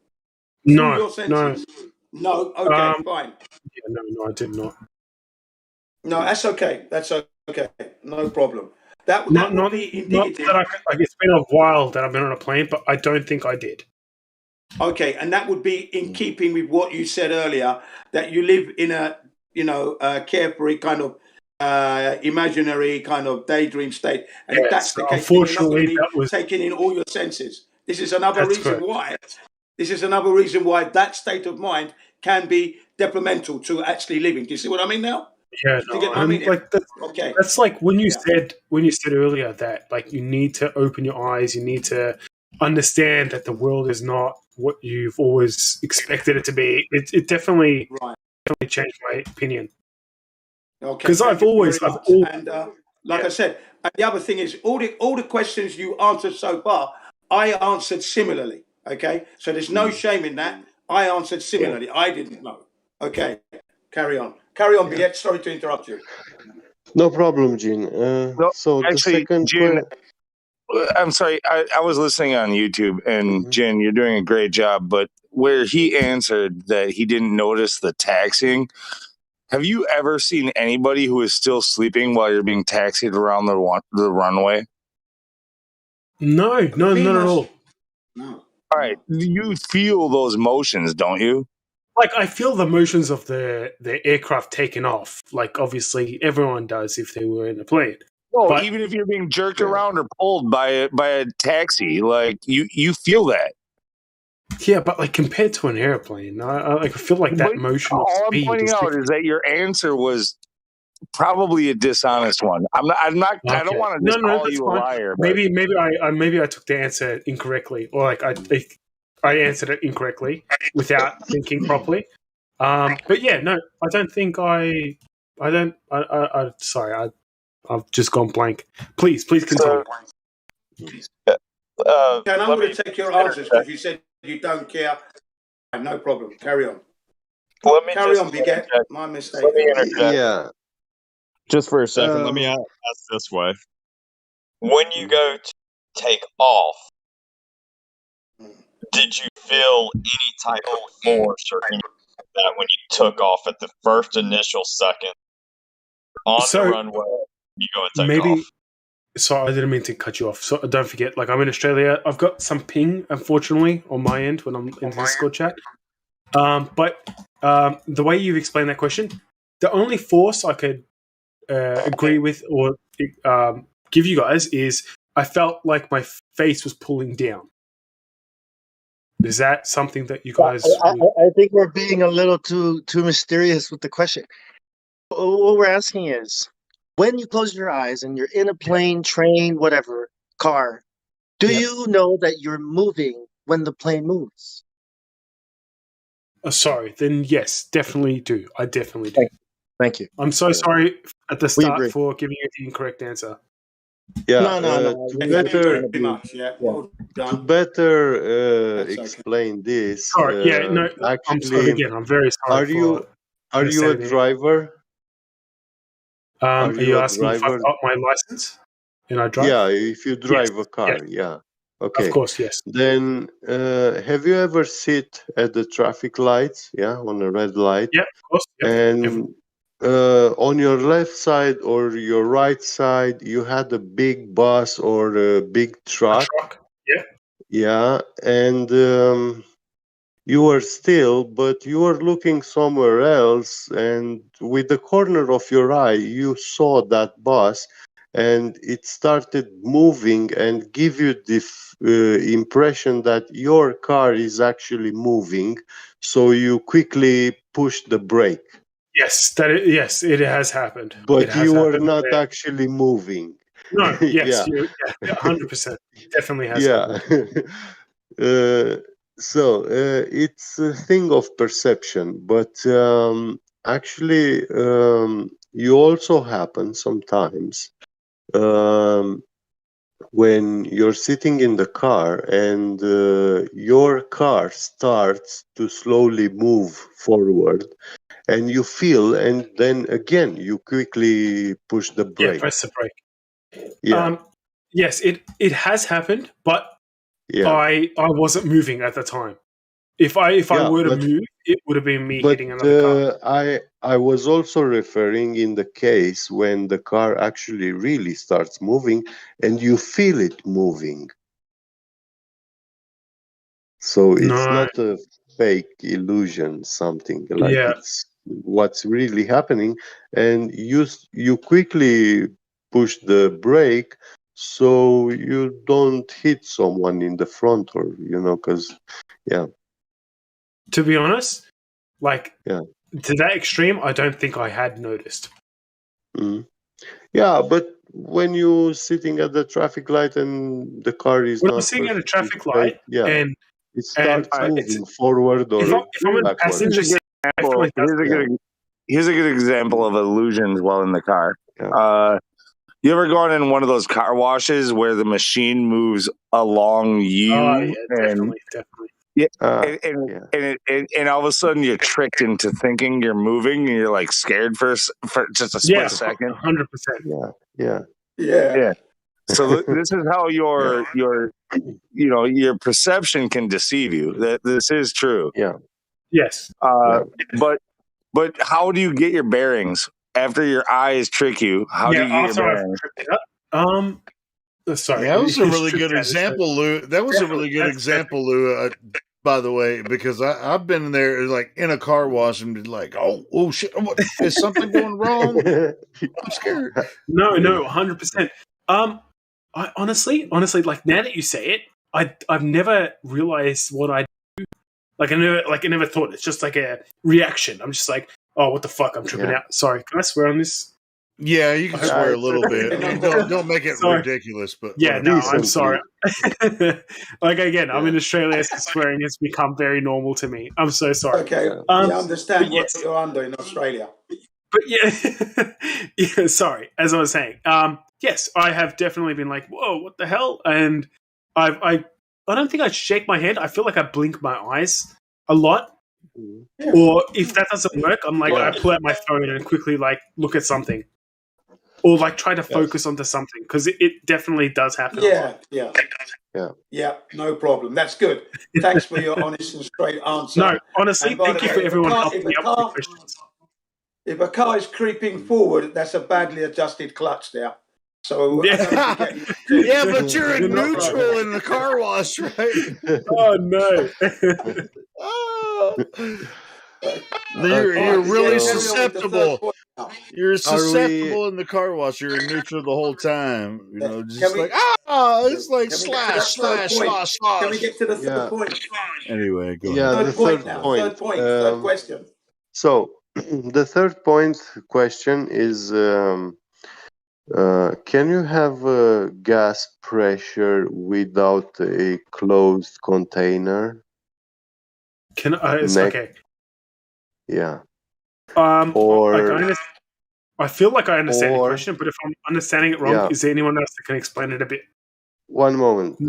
through your senses? No. Okay. Fine. Yeah, no, I did not. No, that's okay. That's okay. No problem. That would be indicative. It's been a while that I've been on a plane, but I don't think I did. Okay, and that would be in keeping with what you said earlier, that you live in a carefree kind of imaginary kind of daydream state, and if that's the case, then you're not going to be taking in all your senses. This is another reason why. This is another reason why that state of mind can be detrimental to actually living. Do you see what I mean now? Yeah, Do you get my meaning? Okay. That's like when you said earlier that you need to open your eyes, you need to understand that the world is not what you've always expected it to be. It definitely changed my opinion. Okay, because I've always and like I said, and the other thing is all the questions you answered so far, I answered similarly. Okay, so there's no shame in that. I answered similarly. I didn't know. Okay, carry on, Biet. Sorry to interrupt you. No problem, Gene. So actually, the second Gene, I'm sorry. I was listening on YouTube, and Jen, you're doing a great job. But where he answered that he didn't notice the taxiing, have you ever seen anybody who is still sleeping while you're being taxied around the runway? No, not at all. No. All right, you feel those motions, don't you? Like I feel the motions of the aircraft taking off. Like obviously everyone does if they were in a plane. No, but even if you're being jerked around or pulled by a taxi, like you feel that. Yeah, but like compared to an airplane, I feel like that motion of all speed. I'm pointing out is that your answer was probably a dishonest one. I'm not. Okay. I don't want to just call you a liar. But Maybe I took the answer incorrectly, or like I answered it incorrectly without thinking properly. But yeah, no, I don't think I don't. Sorry, I've just gone blank. Please continue. And I'm going to take your answers because you said you don't care. No problem. Carry on. Carry on, Biget. My mistake. Let me interject. Yeah. Just for a second, let me ask this way. When you go to take off, did you feel any type of force or anything like that when you took off at the first initial second on the runway? You go and take off. Sorry, I didn't mean to cut you off. So don't forget, like I'm in Australia. I've got some ping, unfortunately, on my end when I'm in the Discord chat. But the way you've explained that question, the only force I could agree with or give you guys is I felt like my face was pulling down. Is that something that you guys? I think we're being a little too mysterious with the question. What we're asking is, when you close your eyes and you're in a plane, train, whatever, car, do you know that you're moving when the plane moves? Sorry, then yes, definitely do. I definitely do. Thank you. I'm so sorry at the start for giving you the incorrect answer. Yeah. No. To better explain this. Sorry, I'm sorry again. I'm very sorry. Are you a driver? Are you a asking if I've driver? got my license and I drive? Yeah, if you drive a Yes. car, Yes. yeah. Of Okay. course, yes. Then, have you ever sit at the traffic lights? Yeah, on a red light, Yeah, of course. Yep. and on your left side or your right side, you had a big bus or a big A truck. truck. Yeah. Yeah, and you were still, but you were looking somewhere else, and with the corner of your eye, you saw that bus, and it started moving and give you the impression that your car is actually moving, so you quickly push the brake. Yes, yes, it has happened. But It has you were happened. not actually moving. No, yes, Yeah. 100%. Definitely has Yeah. happened. It's a thing of perception, but actually, you also happen sometimes when you're sitting in the car and your car starts to slowly move forward, and you feel, and then again you quickly push the Yeah, brake. press the brake. Yeah. Yes, it has happened, but Yeah. I wasn't moving at the time. If I were to move, it would have been me hitting another car. I was also referring in the case when the car actually really starts moving and you feel it moving. So it's No. not a fake illusion, something like Yeah. it's what's really happening, and you quickly push the brake so you don't hit someone in the front, or because To be honest, like yeah. to that extreme, I don't think I had noticed. Mm. Yeah, but when you're sitting at the traffic light and the car is When I'm not sitting at a perfectly traffic straight, light yeah, and it starts it's moving forward or if I'm in the backward. passenger seat, it definitely does. Here's a good example of illusions while in the car. Yeah. You ever gone in one of those car washes where the machine moves along you? Oh, yeah, and definitely. Yeah, Yeah. and all of a sudden you're tricked into thinking you're moving, and you're like scared for just a split second. 100%. Yeah. So this is how your perception can deceive you. That this is true. Yeah. Yes. But how do you get your bearings after your eyes trick you? How do you get your after I've bearings? tripped it up. Sorry. Yeah, that was a really Tripped good out, example, Lou. That was a really good example, Lou. By the way, because I've been in there like in a car wash and be like, oh shit, is something going wrong? I'm scared. No, 100%. I honestly, like now that you say it, I've never realized what I do. Like I never thought. It's just like a reaction. I'm just like, oh, what the fuck? I'm tripping out. Sorry, can I swear on this? Yeah, you can swear a little bit. I mean, don't make it ridiculous, but yeah, whatever. no, I'm sorry. Like again, I'm in Yeah. Australia, so swearing has become very normal to me. I'm so sorry. Okay, we understand what you're under in Australia. But yeah, sorry. As I was saying, yes, I have definitely been like, whoa, what the hell? And I don't think I shake my head. I feel like I blink my eyes a lot. Yeah. Or if that doesn't work, I'm like, I pull out my phone and quickly like look at something. Or like try to focus onto something, because it definitely does happen. Yeah, no problem. That's good. Thanks for your honest and straight answer. No, honestly, thank you for everyone helping me out with the questions. If a car is creeping forward, that's a badly adjusted clutch there. So yeah, but you're in neutral in the car wash, right? Oh no! You're really susceptible. You're susceptible in the car wash. You're in neutral the whole time. You know, just like it's like slash. Can we get to the third point? Anyway, go ahead. The third point. Third question. So the third point question is: can you have gas pressure without a closed container? Can I? Okay. Yeah. Or I feel like I understand the question, but if I'm understanding it wrong, is there anyone else that can explain it a bit? One moment.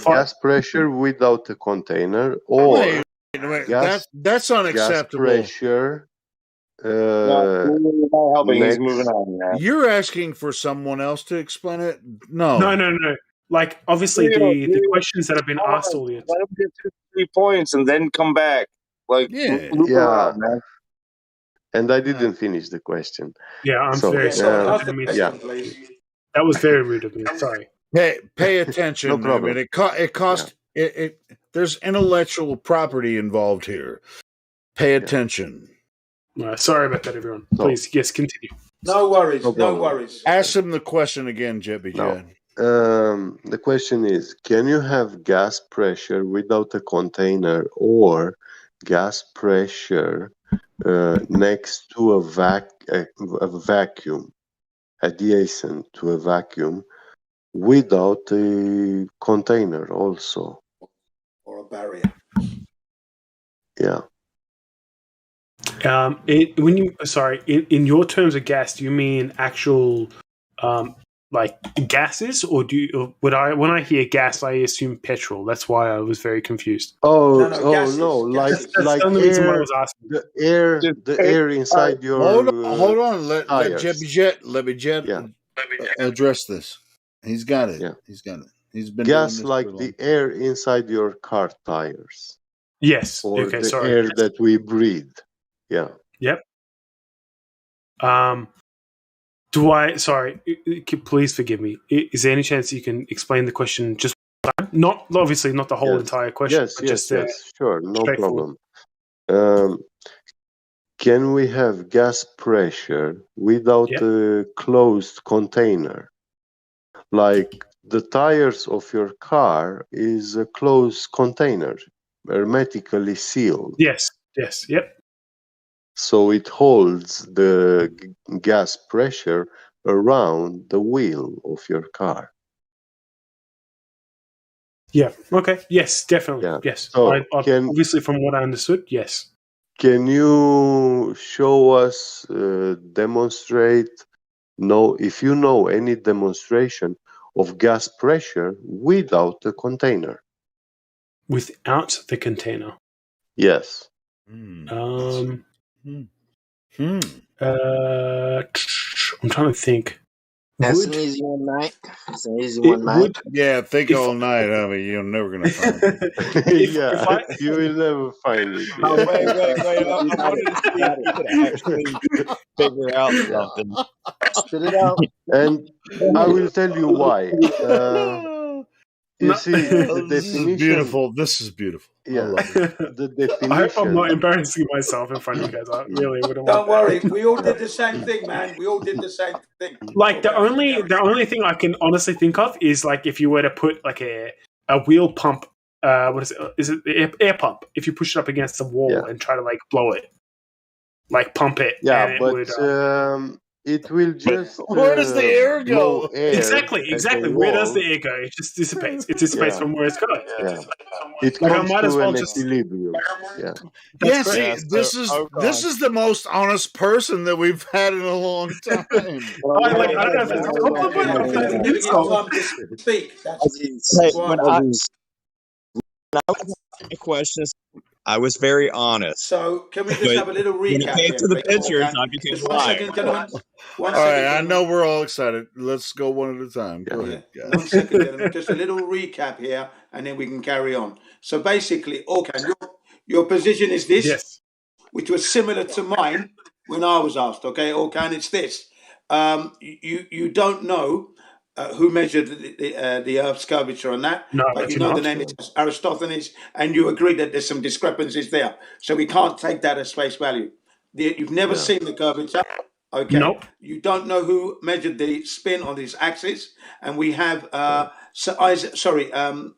Gas pressure without a container, or wait. That's unacceptable. Gas pressure not helping. He's next. moving on now. You're asking for someone else to explain it? No. No. Like, obviously, the questions that have been asked all the Let him get to 3 points and then come back. Like, Yeah. loop around, man. And I didn't finish the question. Yeah, I'm So, very sorry. I Ask the didn't mean to. yeah. question, please. That was very rude of me. Sorry. Pay attention. No problem. I mean, it cost it. There's intellectual property involved here. Pay attention. Sorry about that, everyone. So- Please, yes, continue. No worries. No No problem. worries. Ask him the question again, Jebby No. Jed. The question is, can you have gas pressure without a container or gas pressure next to a vacuum, adjacent to a vacuum, without a container also? Or a barrier. Yeah. In your terms of gas, do you mean actual like gases, or when I hear gas, I assume petrol? That's why I was very confused. Oh, No, gases, like gases. That's like the only reason why I air, was asking. the air inside your Hold on. Let tires. Jebby Jed Yeah. address this. He's got it. Yeah. He's got it. He's been gas doing this like for the air inside your car tires, Yes. or Okay. the Sorry. air that we breathe. Yeah. Yep. Please forgive me. Is there any chance you can explain the question just not obviously not the whole Yes. entire question, Yes, but yes, just yes. Sure, no straightforward. problem. Can we have gas pressure without Yep. a closed container? Like the tires of your car is a closed container, hermetically sealed. Yes. Yep. So it holds the gas pressure around the wheel of your car. Yeah. Okay. Yes. Definitely. Yeah. Yes. So obviously, from what I understood, yes. Can you show us, demonstrate, if you know any demonstration of gas pressure without a container? Without the container. Yes. I'm trying to think. That's an easy one, Mike. That's an easy one, Mike. Yeah, think all night, homie. You're never gonna find it. You will never find it. Oh, wait. I wanted to see if you could actually figure out something. Spit it out. And I will tell you why. You see, the This is definition. beautiful. This is beautiful. Yeah. I love it. The definition. I hope I'm not embarrassing myself in front of you guys. I really wouldn't Don't want worry. We all did the same thing, man. We all did the same thing. Like the only thing I can honestly think of is like if you were to put like a wheel pump, what is it? Is it the air pump? If you push it up against the wall and try to like blow it, like pump it, Yeah, and but it would. It will just. Where does the air blow go? air Exactly. at the Where does wall. the air go? It just dissipates. It dissipates from where it's going. Yeah. It Like I comes might as to well an just. equilibrium. Yeah. Yeah, That's see, great. this is the most honest person that we've had in a long time. I don't know if it's a compliment or if it's an Give it insult. time to speak. That's Hey, why. when I was asking questions, I was very honest. So can we just have a little When it recap came here? to the please? pictures, Okay. I became Just 1 second, quiet. gentlemen. One All second, right, I gentlemen. know we're all excited. Let's go one at a time. Go ahead, guys. 1 second, gentlemen. Just a little recap here, and then we can carry on. So basically, Orkan, your position is this, Yes. which was similar to mine when I was asked. Okay, Orkan, it's this. You don't know who measured the Earth's curvature on that, No, but I you do know the not. name is Aristophanes, and you agree that there's some discrepancies there. So we can't take that as face value. You've never seen the curvature. Okay. Nope. You don't know who measured the spin on this axis, and we have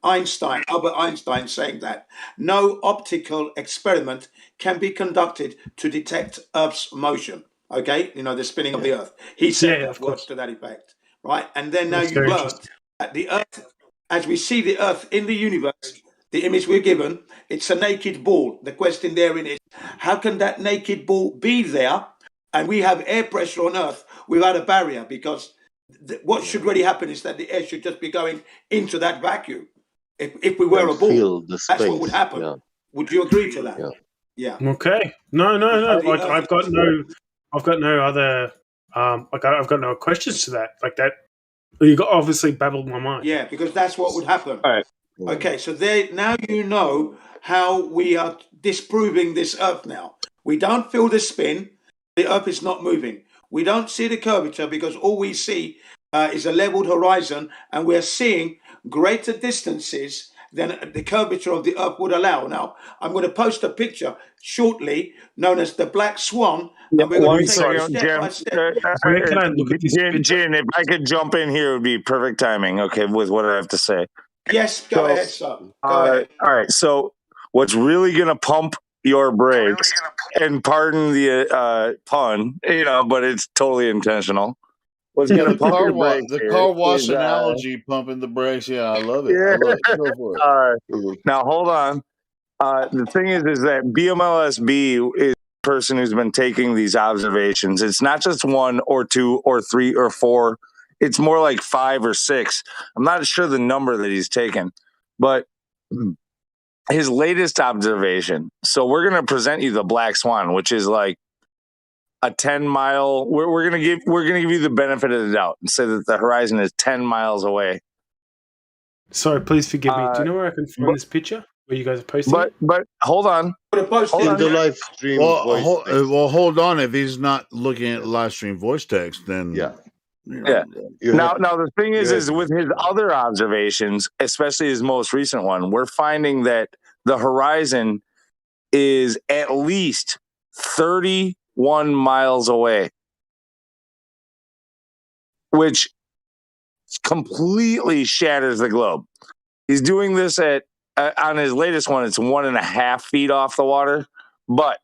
Einstein, Albert Einstein, saying that no optical experiment can be conducted to detect Earth's motion. Okay, the spinning of the Earth. He said of course. words to that effect, right? And then now That's you've very learned that the Earth, as we see the Earth in the universe, the image we're given, it's a naked ball. The question therein is, how can that naked ball be there? And we have air pressure on Earth without a barrier, because what should really happen is that the air should just be going into that vacuum. If we were And a ball, fill the that's what would space. happen. Yeah. Would you agree to that? Yeah. Yeah. Okay. No. The Like Earth I've got is- no other. I've got no questions to that. Like that. You got obviously babbled my mind. Yeah, because that's what would happen. All right. Okay, so there now you know how we are disproving this Earth now. We don't feel the spin. The Earth is not moving. We don't see the curvature because all we see is a leveled horizon, and we're seeing greater distances than the curvature of the Earth would allow. Now, I'm going to post a picture shortly known as the Black Swan, Yeah, and we're going one to take it second, step Jim. by step. Where can I look at this picture? Jin, if I could jump in here, it would be perfect timing. Okay, with what I have to say. Yes, go ahead, sir. Go ahead. All right. So, what's really going to pump your brakes, and pardon the pun, but it's totally intentional. What's Yeah, going the to pump your car wash, brakes the here car wash is, analogy, pumping the brakes. Yeah, I love it. yeah. I love it. Go for it. Now, hold on. The thing is that BMLSB is the person who's been taking these observations. It's not just 1 or 2 or 3 or 4. It's more like 5 or 6. I'm not sure the number that he's taken, but his latest observation. So we're going to present you the Black Swan, which is like a 10-mile. We're going to give you the benefit of the doubt and say that the horizon is 10 miles away. Sorry, please forgive me. Do you know where I can find this picture where you guys are posting it? But hold on. In the live stream voice text. Well, hold on. If he's not looking at live stream voice text, then Yeah. Yeah. Now the thing is with his other observations, especially his most recent one, we're finding that the horizon is at least 31 miles away, which completely shatters the globe. He's doing this at on his latest one. It's 1.5 feet off the water, but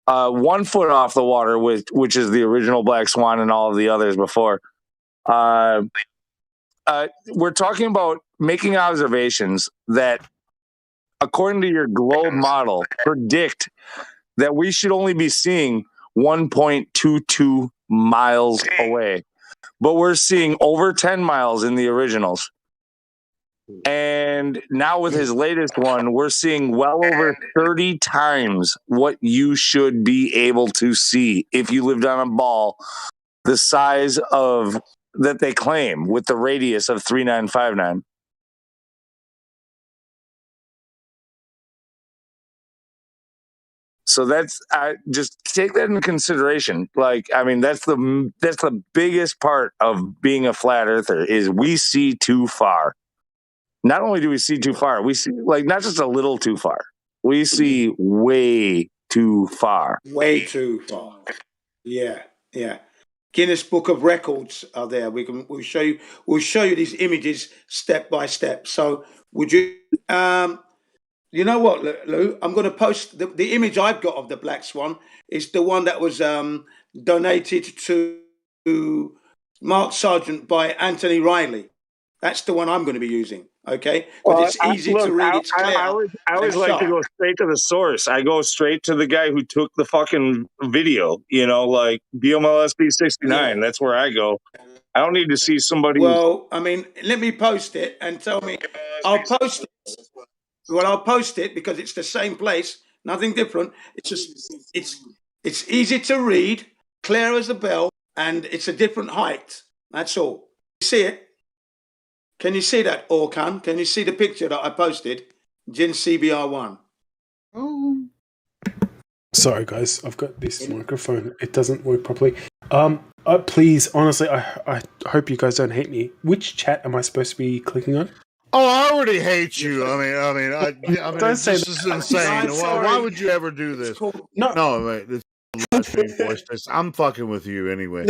1 foot off the water, which is the original Black Swan and all of the others before. We're talking about making observations that, according to your globe model, predict that we should only be seeing 1.22 miles away. But we're seeing over 10 miles in the originals. And now with his latest one, we're seeing well over 30 times what you should be able to see if you lived on a ball the size of that they claim with the radius of 3959. So that's just take that into consideration. Like, I mean, that's the biggest part of being a flat earther is we see too far. Not only do we see too far, we see like not just a little too far. We see way too far. Way too far. Yeah. Guinness Book of Records are there. We'll show you these images step by step. So would you you know what, Lou? I'm going to post the image I've got of the Black Swan is the one that was donated to Mark Sargent by Anthony Riley. That's the one I'm going to be using. Okay, because it's easy to read. It's clear. I always like to go straight to the source. I go straight to the guy who took the fucking video. Like BMLSB 69. That's where I go. I don't need to see somebody. Well, I mean, let me post it and tell me. I'll post it. Well, I'll post it because it's the same place, nothing different. It's just it's easy to read, clear as a bell, and it's a different height. That's all. You see it? Can you see that, Orkan? Can you see the picture that I posted? Jin CBR1. Oh. Sorry, guys. I've got this microphone. It doesn't work properly. Please, honestly, I hope you guys don't hate me. Which chat am I supposed to be clicking on? Oh, I already hate you. I mean, Don't say this is insane. Why would you ever do this? No, wait. It's live stream voice text. I'm fucking with you anyway.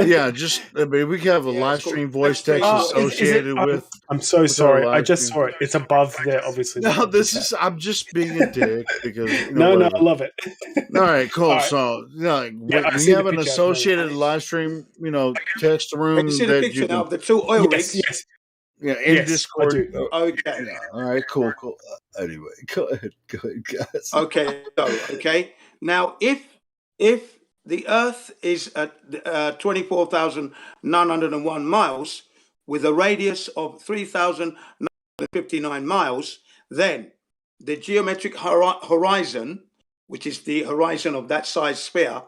Yeah, just we can have a live stream voice text associated with. I'm so sorry. I just saw it. It's above there, obviously. No, I'm just being a dick because no, I love it. All right, cool. All right. So we have an associated live stream, text room. Can you see the picture now of the two oil rigs? Yes. Yeah, in Discord. I do. Okay. Yeah, all right, cool. Anyway, go ahead, guys. Okay, okay. Now, if the Earth is at 24,901 miles with a radius of 3,959 miles, then the geometric horizon which is the horizon of that size sphere,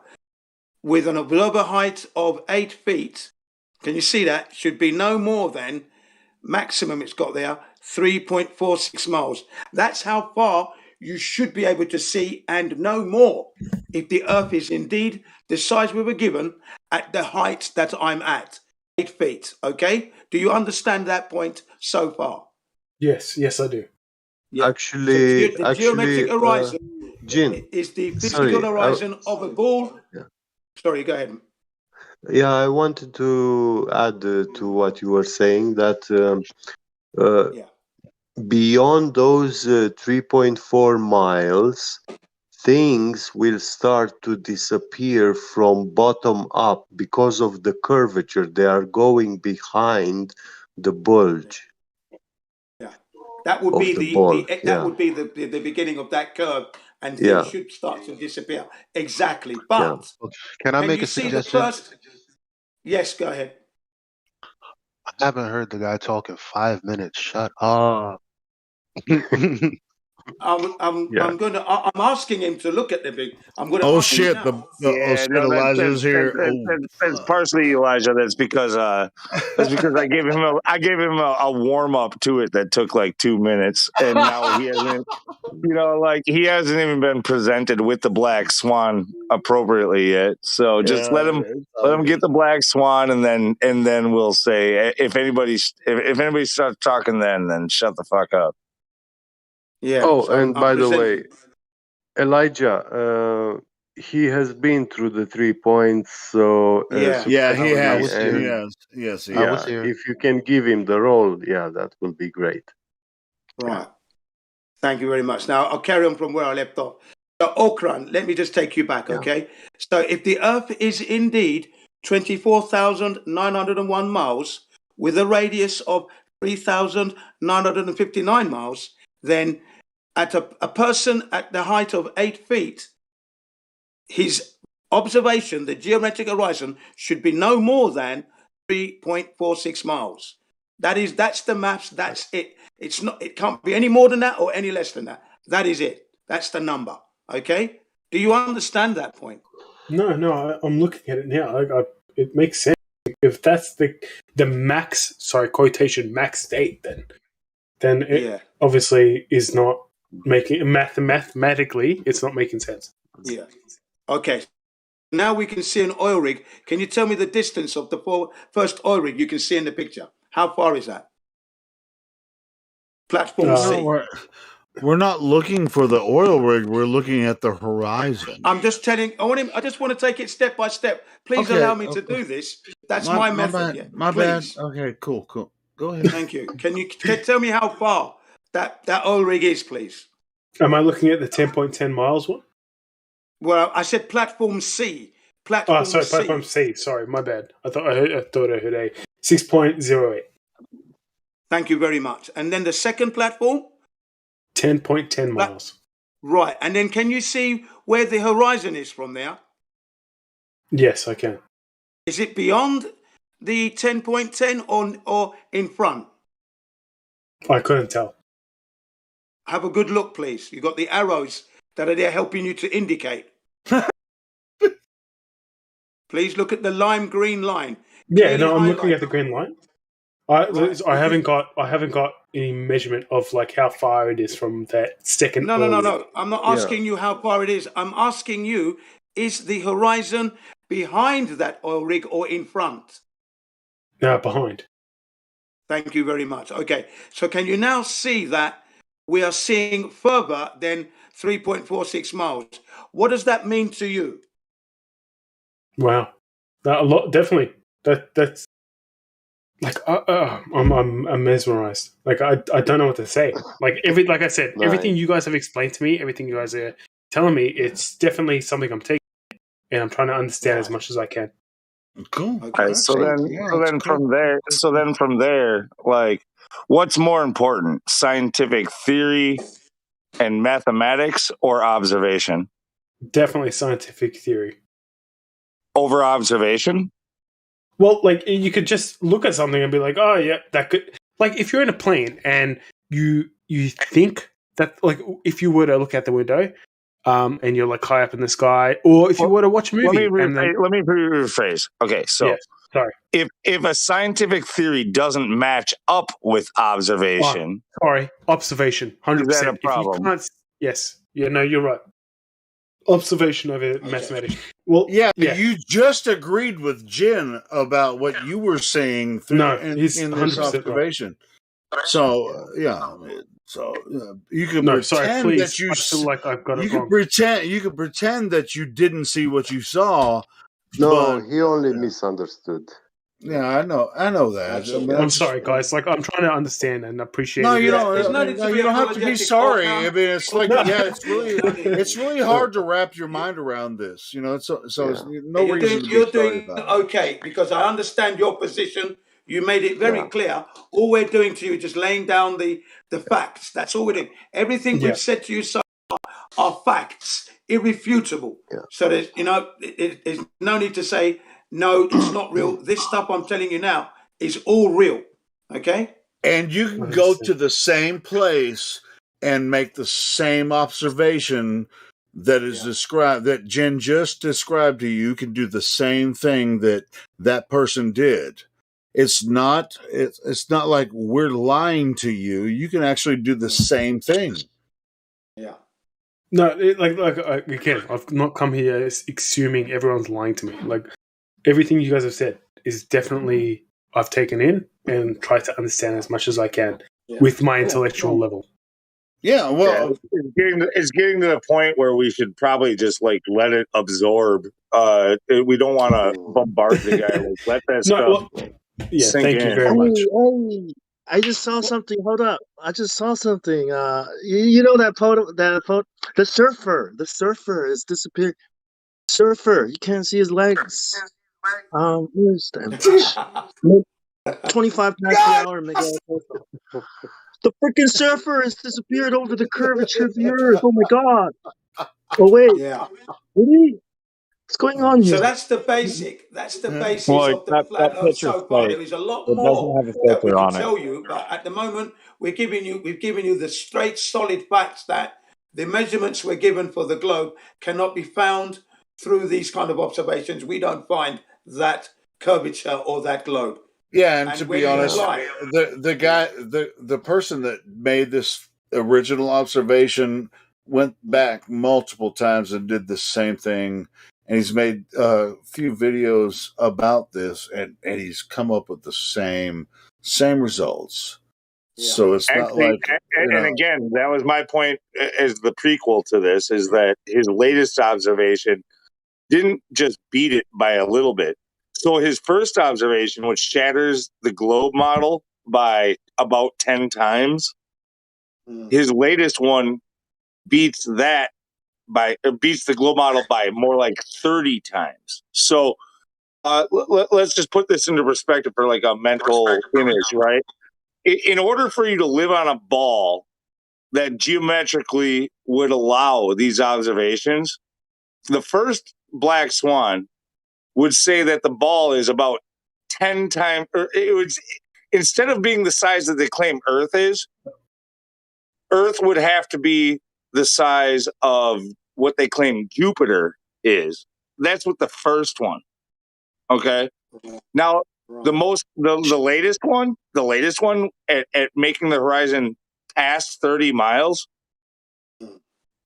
with an observer height of 8 feet, can you see that? Should be no more than, maximum it's got there, 3.46 miles. That's how far you should be able to see, and no more, if the Earth is indeed the size we were given at the height that I'm at, 8 feet. Okay? Do you understand that point so far? Yes, I do. Yeah. Actually, So the geometric horizon Jin, is the sorry, physical horizon of a ball. yeah. Sorry, go ahead. Yeah, I wanted to add to what you were saying that Yeah. beyond those 3.4 miles, things will start to disappear from bottom up because of the curvature. They are going behind the bulge Yeah. That would of be the ball. that Yeah, would be the beginning of that curve, and things yeah, should start to disappear. Exactly. yeah. But Can I can make you a see the suggestion? first? Yes, go ahead. I haven't heard the guy talk in 5 minutes. Shut up. Yeah. I'm asking him to look at the big. I'm going to Oh ask him shit! now. Oh Yeah, shit! no, Elijah's here. Oh that's fuck! partially Elijah. That's because I gave him a warm up to it that took like 2 minutes, and now he hasn't. He hasn't even been presented with the black swan appropriately yet. So just Yeah, let it's all him get good. the black swan, and then we'll say if anybody starts talking, then shut the fuck up. Yeah. Oh, So and I'm by the presenting. way, Elijah, he has been through the 3 points so Yeah. Yeah, he I successfully, was has. He and here. has. Yes, he I has. was yeah, here. if you can give him the role, yeah, that will be great. Right. Thank you very much. Now I'll carry on from where I left off. So Okran, let me just take you back, Yeah. okay? So if the Earth is indeed 24,901 miles with a radius of 3,959 miles, then at a person at the height of 8 feet, his observation, the geometric horizon, should be no more than 3.46 miles. That's the maps. That's it. It's not. It can't be any more than that or any less than that. That is it. That's the number. Okay. Do you understand that point? No, I'm looking at it now. It makes sense. If that's the max, quotation max date, then it Yeah. obviously is not making mathematically. It's not making sense. Yeah. Okay. Now we can see an oil rig. Can you tell me the distance of the first oil rig you can see in the picture? How far is that? Platform No, C. we're not looking for the oil rig. We're looking at the horizon. I'm just telling. I just want to take it step by step. Please Okay, allow me to do this. That's my method. bad. Yeah. My Please. bad. Okay, cool. Go ahead. Thank you. Can you tell me how far that oil rig is, please? Am I looking at the 10.10 miles one? Well, I said platform C. Oh, sorry, platform C. Sorry, my bad. I thought I heard a 6.08. Thank you very much. And then the second platform? 10.10 miles. Right. And then can you see where the horizon is from there? Yes, I can. Is it beyond the 10.10 or in front? I couldn't tell. Have a good look, please. You've got the arrows that are there helping you to indicate. Please look at the lime green line. Yeah, Clearly no, I'm looking highlighted. at the green line. I haven't got any measurement of like how far it is from that second. No. I'm not asking you how far it is. I'm asking you, is the horizon behind that oil rig or in front? No, behind. Thank you very much. Okay, so can you now see that we are seeing further than 3.46 miles? What does that mean to you? Wow, a lot definitely. That's like I'm mesmerized. Like I don't know what to say. Like I said, everything you guys have explained to me, everything you guys are telling me, it's definitely something I'm taking, and I'm trying to understand as much as I can. Cool. Okay, so then from there, like, what's more important, scientific theory and mathematics or observation? Definitely scientific theory over observation. Well, like you could just look at something and be like, "Oh, yeah, that could." Like if you're in a plane and you think that, like, if you were to look out the window, and you're like high up in the sky, or if you want to watch a movie. Let me rephrase. Okay, so yeah, sorry. If a scientific theory doesn't match up with observation, observation, 100%. Is that a problem? If you can't, yes, yeah, no, you're right. Observation over mathematics. Well, yeah, you just agreed with Jen about what you were saying in this observation. Right. So you can pretend that you I feel like I've got it wrong. You can pretend that you didn't see what you saw. No, he only misunderstood. Yeah, I know that. I'm sorry, guys. Like, I'm trying to understand and appreciate. No, you don't. You don't have to be sorry. I mean, it's like, it's really hard to wrap your mind around this. You know, so no reason to be sorry about it. Okay, because I understand your position. You made it very clear. All we're doing to you is just laying down the facts. That's all we're doing. Everything we've said to you so far are facts, irrefutable. Yeah. So there's no need to say, no, it's not real. This stuff I'm telling you now is all real. Okay? And you can go to the same place and make the same observation that is described, that Jen just described to you. You can do the same thing that person did. It's not like we're lying to you. You can actually do the same thing. Yeah. No, again, I've not come here assuming everyone's lying to me. Like, everything you guys have said is definitely I've taken in and tried to understand as much as I can with my intellectual level. Yeah, well, it's getting to the point where we should probably just like let it absorb. We don't want to bombard the guy. Like, let that stuff sink thank in. you very much. I just saw something. Hold up! I just saw something. You know that photo? The surfer is disappearing. Surfer, you can't see his legs. Where's that? 25 miles per hour, Miguel. The freaking surfer has disappeared over the curvature of the earth. Oh my god! Oh wait, really? What's going on here? So that's the basic. That's the basis of the flat Earth so far. There is a lot more that we can tell you, but at the moment we've given you the straight, solid facts that the measurements we're given for the globe cannot be found through these kind of observations. We don't find that curvature or that globe. Yeah, and to be honest, the person that made this original observation went back multiple times and did the same thing. And he's made a few videos about this, and he's come up with the same results. Yeah. So it's not like... And again, that was my point as the prequel to this, is that his latest observation didn't just beat it by a little bit. So his first observation, which shatters the globe model by about 10 times, his latest one beats the globe model by more like 30 times. So let's just put this into perspective for like a mental image, right? In order for you to live on a ball that geometrically would allow these observations, the first black swan would say that the ball is about 10 times, or it would, instead of being the size that they claim Earth is, Earth would have to be the size of what they claim Jupiter is. That's what the first one. Okay. Now the latest one at making the horizon past 30 miles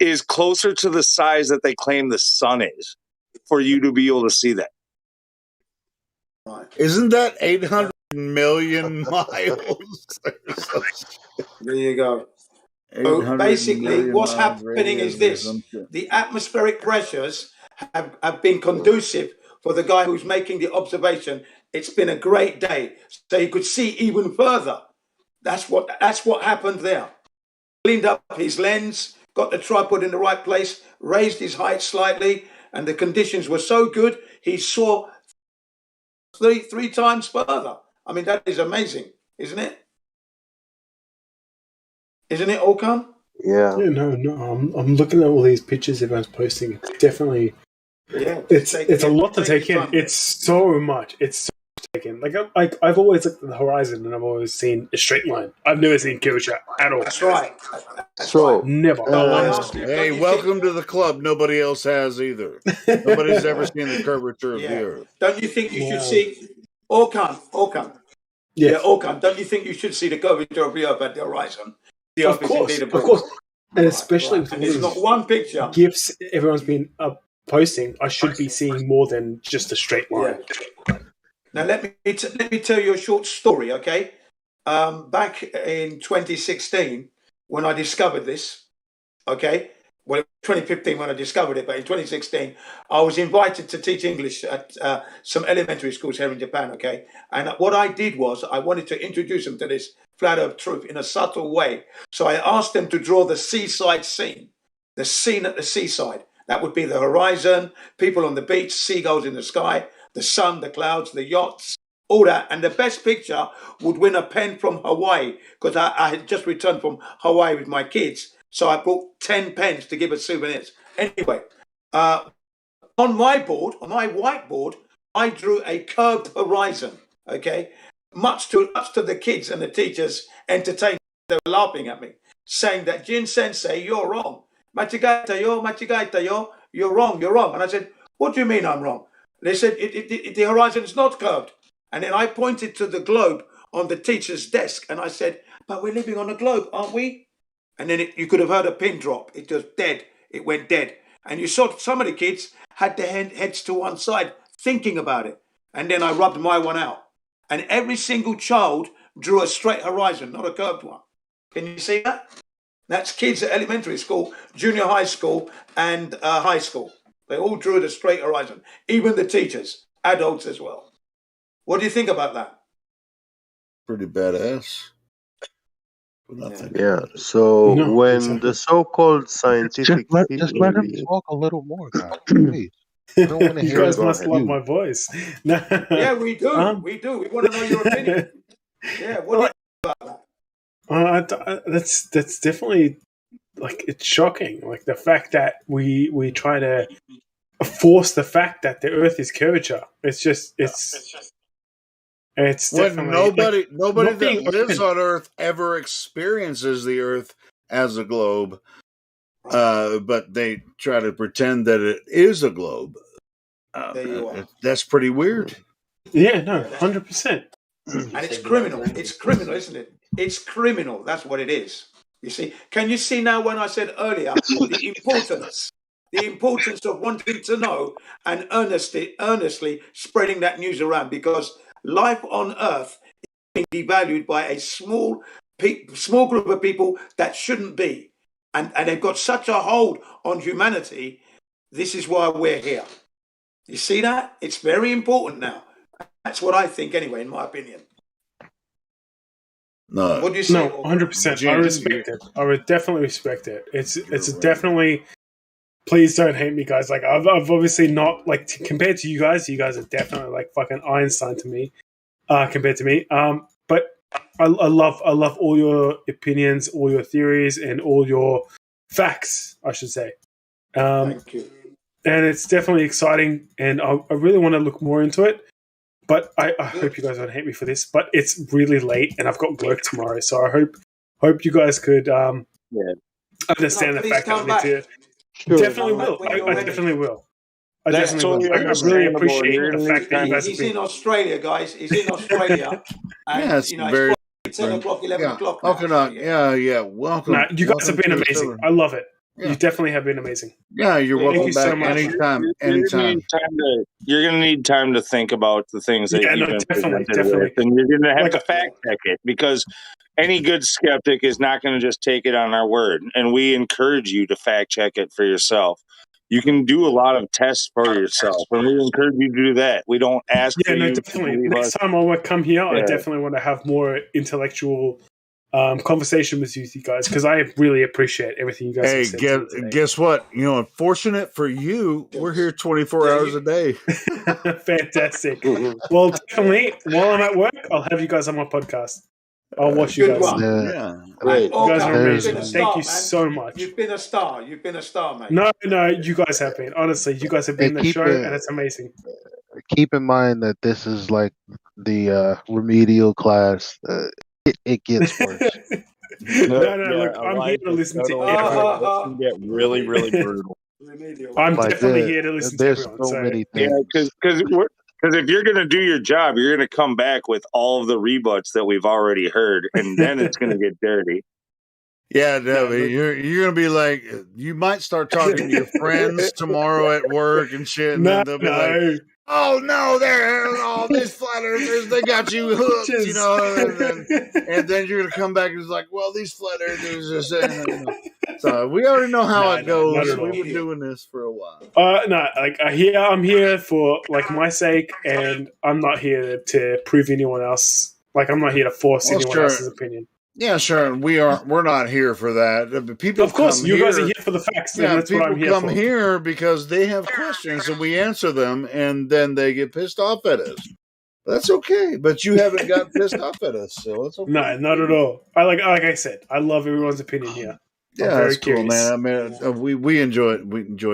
is closer to the size that they claim the sun is for you to be able to see that. Isn't that 800 million miles? There you go. So basically, what's happening is this: the atmospheric pressures have been conducive for the guy who's making the observation. It's been a great day, so you could see even further. That's what happened there. Cleaned up his lens, got the tripod in the right place, raised his height slightly, and the conditions were so good he saw three times further. I mean, that is amazing, isn't it? Isn't it, Okan? Yeah. No. I'm looking at all these pictures everyone's posting. It's definitely, it's a lot to take in. It's so much. It's so much taken. Like I've always looked at the horizon and I've always seen a straight line. I've never seen curvature at all. That's right. That's So, right. Never. No, I asked you. Hey, don't you welcome think, to the club. Nobody else has either. Nobody's ever seen the curvature of the yeah. earth. Don't you think you should Wow. see Orkan? Yeah, Yeah, Orkan. Don't you think you should see the curvature of the earth at the horizon? The of earth is course, indeed a of ball. course, and Right, especially right. with And all there's these not one picture. gifs everyone's been posting, I should be seeing more than just a straight line. Yeah. Now let me tell you a short story, okay? Back in 2016, when I discovered this, okay. Well, 2015 when I discovered it, but in 2016, I was invited to teach English at some elementary schools here in Japan, okay? And what I did was I wanted to introduce them to this flat earth truth in a subtle way. So I asked them to draw the seaside scene, the scene at the seaside. That would be the horizon, people on the beach, seagulls in the sky, the sun, the clouds, the yachts, all that. And the best picture would win a pen from Hawaii, because I had just returned from Hawaii with my kids. So I bought 10 pens to give as souvenirs. Anyway, on my board, on my whiteboard, I drew a curved horizon, okay? Much to the kids and the teachers' entertainment, they were laughing at me, saying that Jin Sensei, you're wrong. Machigaita yo, you're wrong. And I said, what do you mean I'm wrong? They said, the horizon is not curved. And then I pointed to the globe on the teacher's desk and I said, but we're living on a globe, aren't we? And then you could have heard a pin drop. It was dead. It went dead. And you saw some of the kids had their heads to one side thinking about it. And then I rubbed my one out. And every single child drew a straight horizon, not a curved one. Can you see that? That's kids at elementary school, junior high school, and high school. They all drew the straight horizon. Even the teachers, adults as well. What do you think about that? Pretty badass. Nothing. yeah. So No, when exactly. the so-called scientific Just let him theory, talk a little more, guys. Please. I don't want to You hear guys go must ahead. love you. my voice. No. Yeah, we do. Um, We do. We want to know your opinion. Yeah, what do you think about that? that's definitely, like, it's shocking. Like the fact that we try to force the fact that the Earth is curvature. It's When definitely nobody not that being lives open. on Earth ever experiences the Earth as a globe, but they try to pretend that it is a globe. There you are. That's pretty weird. Yeah, no, 100%. And it's criminal. It's criminal, isn't it? It's criminal. That's what it is. You see? Can you see now when I said earlier the importance of wanting to know and earnestly spreading that news around, because life on Earth is being devalued by a small group of people that shouldn't be. And they've got such a hold on humanity. This is why we're here. You see that? It's very important now. That's what I think anyway, in my opinion. No, What do you say? No, 100%. I Jen, respect it. I would definitely respect it. It's right. definitely. Please don't hate me, guys. Like I've obviously not, like, compared to you guys are definitely like fucking Einstein to me, compared to me. But I love all your opinions, all your theories, and all your facts, I should say. Thank you. And it's definitely exciting, and I really want to look more into it. But I hope you guys don't hate me for this. But it's really late, and I've got work tomorrow, so I hope you guys could understand the please fact that I come need back. to. Sure. Definitely Come back will. when you're I ready. definitely will. I That's definitely totally will. I really understandable. appreciate You're the gonna fact need that you time. guys have He's in been. Australia, guys. He's in Australia. And, Yeah, it's it's very probably 10 o'clock, 11 yeah. o'clock now. Okay, no, yeah. Welcome. No, you guys have welcome been to the amazing. show. I love it. Yeah. You definitely have been amazing. Yeah, you're Thank welcome you so back much. anytime. You're gonna need time to think about the things that Yeah, you've no, been definitely. presented with, and you're gonna have Like, to fact check it, because any good skeptic is not going to just take it on our word, and we encourage you to fact check it for yourself. You can do a lot of tests for yourself, and we encourage you to do that. We don't ask yeah, for no, you to definitely. believe Next us. time I want to come here, I Yeah. definitely want to have more intellectual conversation with you guys, because I really appreciate everything you guys Hey, have said to me today. guess what? Unfortunate for you, we're here 24 hours a day. Fantastic. Well, definitely, while I'm at work, I'll have you guys on my podcast. I'll watch you Good guys. one. Yeah. Great. You guys are There's- amazing. Thank you so much. You've been a star. You've been a star, mate. No, you guys have been. Honestly, you guys have been Hey, the keep show, it- and it's amazing. Keep in mind that this is like remedial class. It gets worse. No, look, I'm here to listen to everyone. It can get really, really brutal. I'm Like definitely here to listen to there's everyone. so So many Yeah, things. because if you're going to do your job, you're going to come back with all of the rebuts that we've already heard, and then it's going to get dirty. Yeah, No, Debbie, look- you're gonna be like, you might start talking to your friends tomorrow at work and shit, and then they'll be like, "Oh no, they're all these flat earthers, they got you hooked," you know, and then you're gonna come back and it's like, "Well, these flat earthers are saying," you know. So we already know how it not goes. at all. We've been doing this for a while. No, like I'm here for like my sake, and I'm not here to prove anyone else. Like I'm not here to force Well, anyone sure. else's opinion. Yeah, sure. We're not here for that. People, Of course, come you here, guys are here for the facts, yeah, and that's what people I'm here come for. here because they have questions and we answer them, and then they get pissed off at us. That's okay, but you haven't got pissed off at us, so it's okay. No, not at all. Like I said, I love everyone's opinion here. Yeah, very that's cool, curious. man. I mean, we enjoyed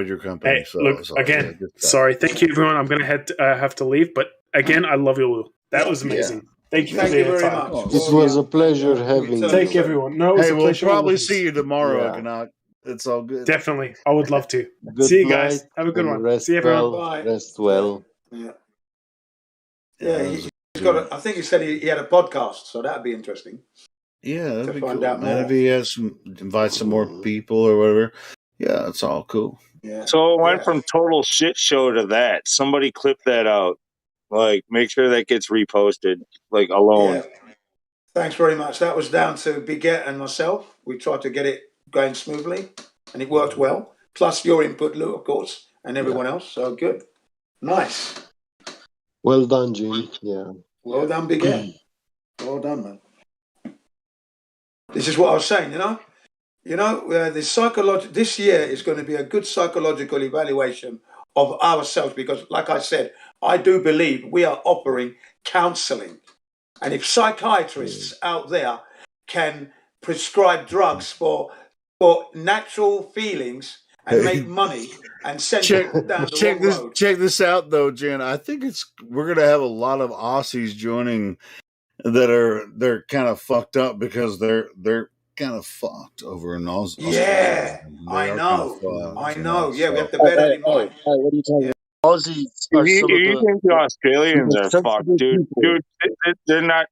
your company. Hey, so look so, yeah, again. good stuff. Sorry, thank you, everyone. I'm gonna have to leave, but again, I love you all. That was amazing. Thank you for Thank you your very time. much. It was a pleasure having you. Take everyone. No, it was Hey, a we'll pleasure. probably see you tomorrow, Yeah. Economic. It's all good. Definitely, I would love to. Good See you night guys. Have a good and one. rest See you, everyone. well. Bye. Rest well. Yeah, Yeah, he's got. I think he said he had a podcast, so that'd be interesting. Yeah, that'd to be find cool, out man. more. If he has invite some more people or whatever, yeah, it's all cool. Yeah. So it went from total shit show to that. Somebody clip that out. Like, make sure that gets reposted, like, alone. Yeah. Thanks very much. That was down to Biget and myself. We tried to get it going smoothly, and it worked well. Plus your input, Lou, of course, and everyone else. So good. Nice. Well done, Jim. Yeah. Well done, Biget. Well done, man. This is what I was saying, this year is going to be a good psychological evaluation of ourselves because, like I said, I do believe we are offering counseling. And if psychiatrists out there can prescribe drugs for natural feelings and make money and send people down the wrong road. Check this out, though, Jen. I think we're going to have a lot of Aussies joining they're kind of fucked up because they're kind of fucked over in Australia. Yeah, I know. Yeah, we have to bear that in mind. What are you talking about? Aussies are You some of think the Australians are sensitive fucked, dude? people. Dude, they're not.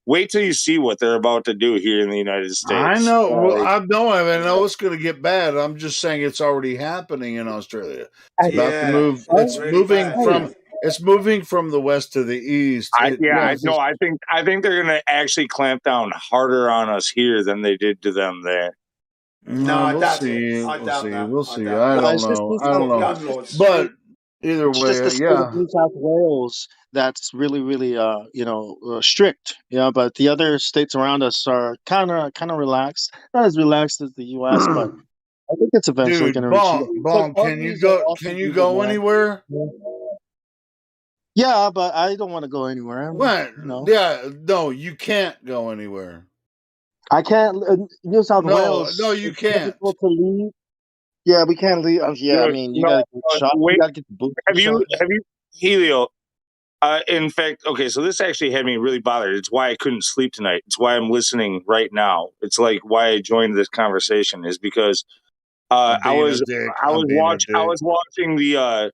Wait till you see what they're about to do here in the United States. I know. Well, I know it's going to get bad. I'm just saying it's already happening in Australia. It's about to move. It's really moving bad. from. It's moving from the west to the east. I think they're going to actually clamp down harder on us here than they did to them there. No, I we'll doubt see. it. I doubt that. We'll see. doubt I that. don't know. Gun laws. But either It's just the way, state of New South Wales that's really, really, strict. Yeah, but the other states around us are kind of relaxed. Not as relaxed as the U.S., but I think it's eventually going dude, to reach. Bong, can you go anywhere? Yeah, but I don't want to go anywhere. What? Yeah, no, you can't go anywhere. I can't. New South Wales. No, you it's can't. difficult to leave. Yeah, we can't leave. Yeah, I mean, you gotta get shot. You gotta get the boot. Have you, Helio? In fact, okay, so this actually had me really bothered. It's why I couldn't sleep tonight. It's why I'm listening right now. It's like why I joined this conversation is because I was watching the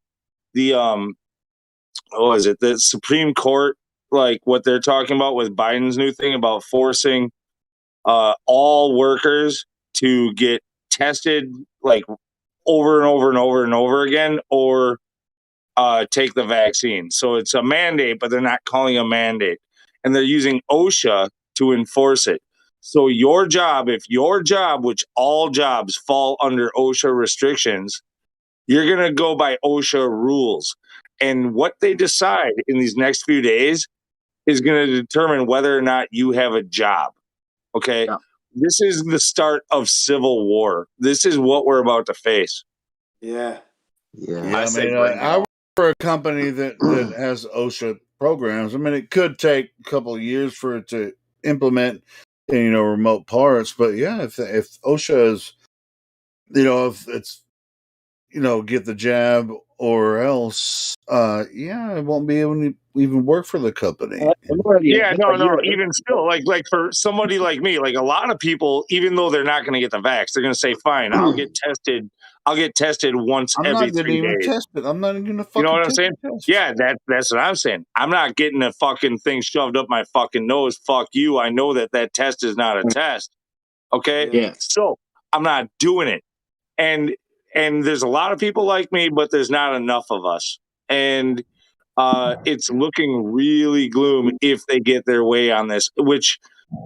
what was it? The Supreme Court, like what they're talking about with Biden's new thing about forcing all workers to get tested like over and over and over and over again, or take the vaccine. So it's a mandate, but they're not calling a mandate. And they're using OSHA to enforce it. So your job, which all jobs fall under OSHA restrictions, you're going to go by OSHA rules. And what they decide in these next few days is going to determine whether or not you have a job. Okay? Yeah. This is the start of civil war. This is what we're about to face. Yeah. I work for a company that has OSHA programs. I mean, it could take a couple of years for it to implement, remote parts. But yeah, if OSHA is, if it's get the jab, or else, it won't be able to even work for the company. Yeah, no. Even still, like for somebody like me, like a lot of people, even though they're not going to get the vax, they're going to say, "Fine, I'll get tested. I'll get tested once I'm every not going to 3 even days." test it. I'm not even going to You know fucking what I'm take saying? the test. Yeah, that's what I'm saying. I'm not getting a fucking thing shoved up my fucking nose. Fuck you. I know that test is not a test. Okay, Yeah. so I'm not doing it. And there's a lot of people like me, but there's not enough of us. And it's looking really gloom if they get their way on this, which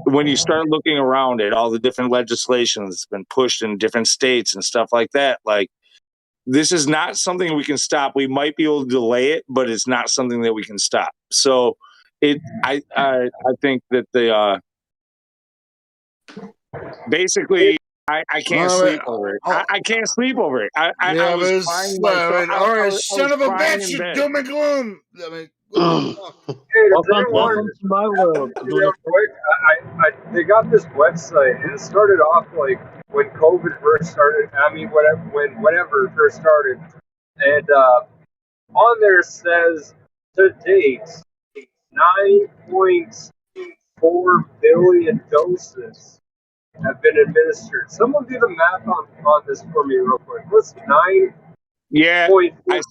when you start looking around at all the different legislation that's been pushed in different states and stuff like that, like this is not something we can stop. We might be able to delay it, but it's not something that we can stop. So I think that the basically I can't sleep over it. I can't sleep over it. I was crying myself. all right, I was son of a crying bitch, in you bed. doom and gloom. I mean, what the fuck? Hey, does anyone Welcome to my world. real quick? They got this website, and it started off like when COVID first started. I mean, whatever first started, and on there says to date 9.4 billion doses have been administered. Someone do the math on this for me real quick. What's 9.4 Yeah, billion I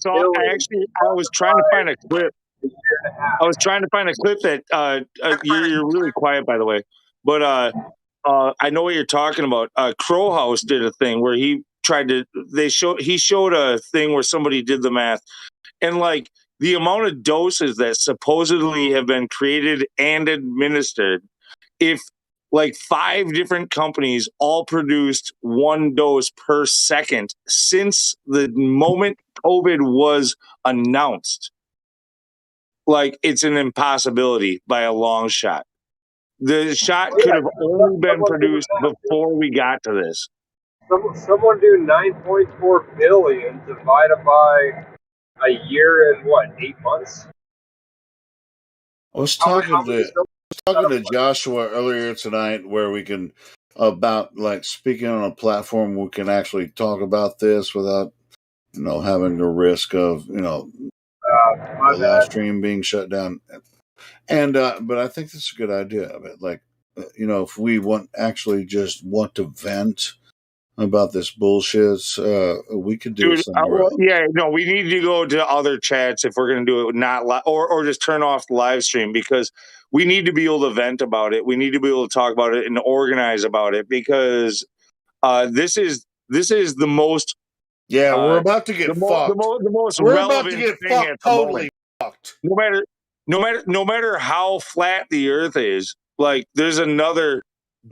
was trying to find a clip. a year and a half? I was trying to find a clip that you're really quiet, by the way. But I know what you're talking about. Crow House did a thing where he showed a thing where somebody did the math, and like the amount of doses that supposedly have been created and administered, if like 5 different companies all produced 1 dose per second since the moment COVID was announced, like it's an impossibility by a long shot. The shot could have only been produced before we got to this. Someone do 9.4 billion divided by a year and what, 8 months? I was How talking many to Joshua earlier tonight where we can about like speaking on a platform we can actually talk about this without having the risk of the live stream being shut down. And but I think that's a good idea of it. Like if we just want to vent about this bullshit, we could do it Dude, somewhere else. yeah, no, we need to go to other chats if we're going to do it, not or just turn off the live stream, because we need to be able to vent about it. We need to be able to talk about it and organize about it, because this is the most we're about to get fucked. the most we're relevant about to get thing fucked at the totally moment. fucked. No matter how flat the Earth is, like there's another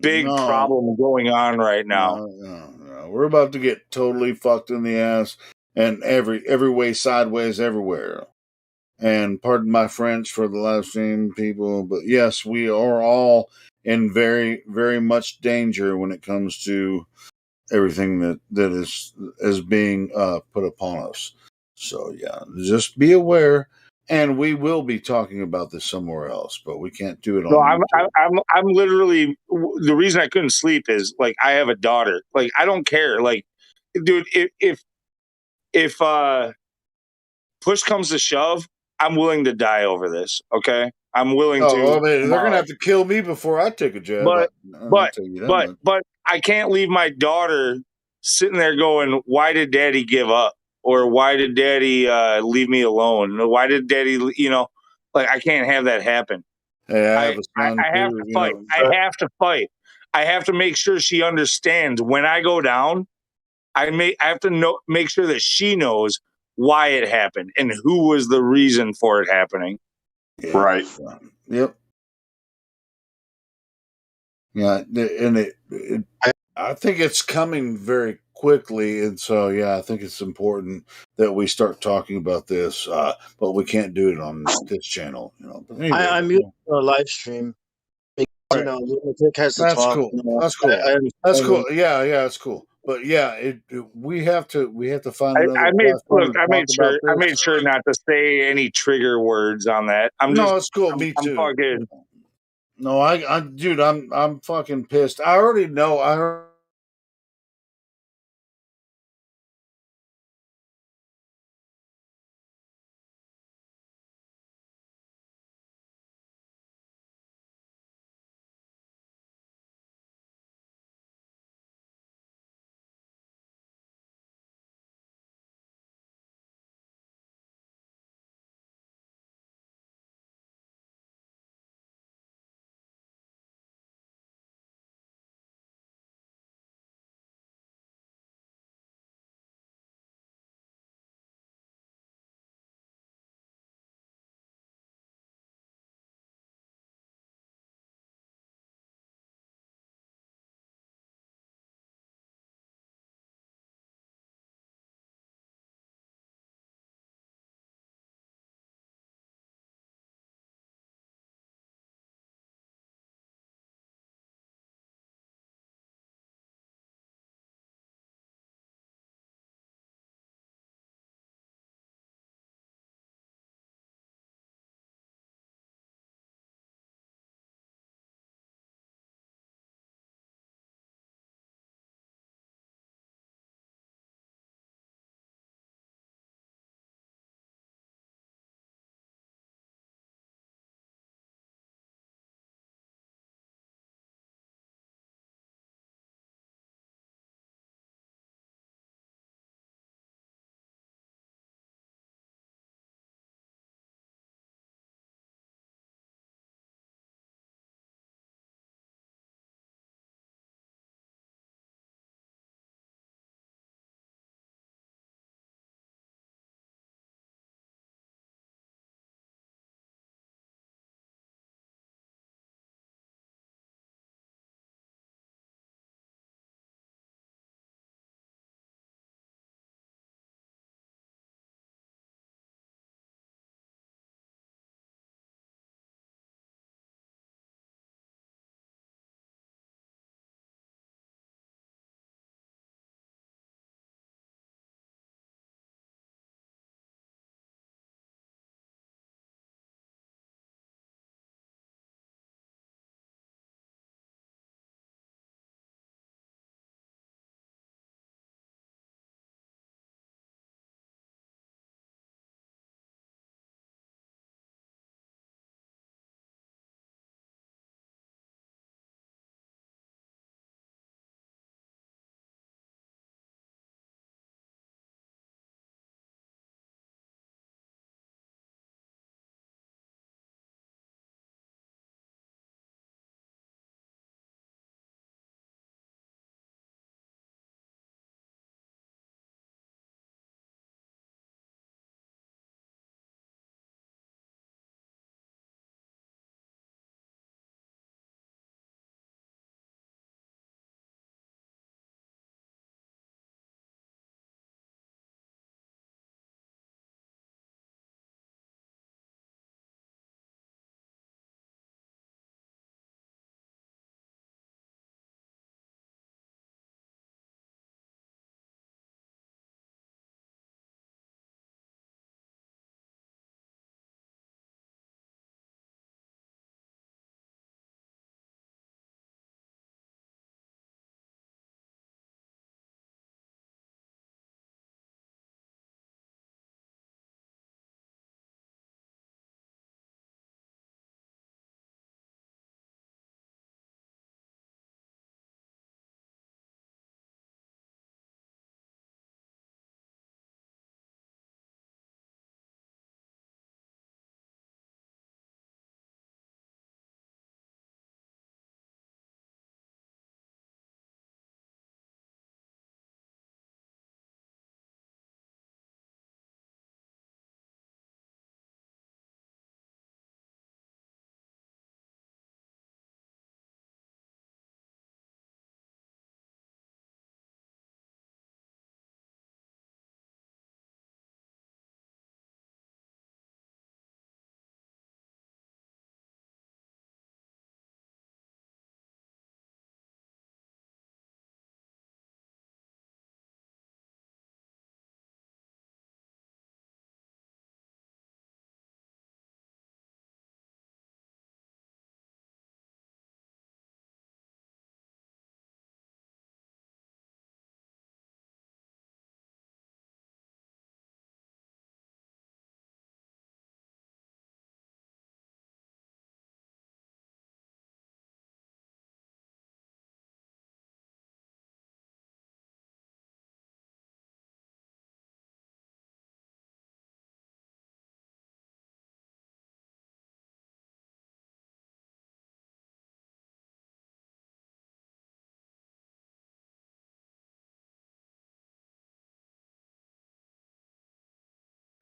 big problem going on right now. No. We're about to get totally fucked in the ass, and every way sideways everywhere. And pardon my French for the live stream people, but yes, we are all in very, very much danger when it comes to everything that is being put upon us. So yeah, just be aware. And we will be talking about this somewhere else, but we can't do it on. No, I'm literally, the reason I couldn't sleep is like I have a daughter. Like I don't care. Like, dude, if push comes to shove, I'm willing to die over this. Okay, I'm willing to. Well, they're gonna have to kill me before I take a jab. But I can't leave my daughter sitting there going, "Why did Daddy give up?" Or "Why did Daddy leave me alone?" Or "Why did Daddy?" Like I can't have that happen. Hey, I have a son I have to fight. I have to fight. I have to make sure she understands when I go down. I have to make sure that she knows why it happened and who was the reason for it happening. Yeah. Right. Yep. Yeah, and I think it's coming very quickly, and so I think it's important that we start talking about this. But we can't do it on this channel, But anyway, I muted the live stream because Lunatic has to talk. Cool. That's cool. That's cool. Yeah, it's cool. But we have to find another. I made sure not to say any trigger words on that. It's cool. Me too. Fucking, no, dude, I'm fucking pissed. I already know.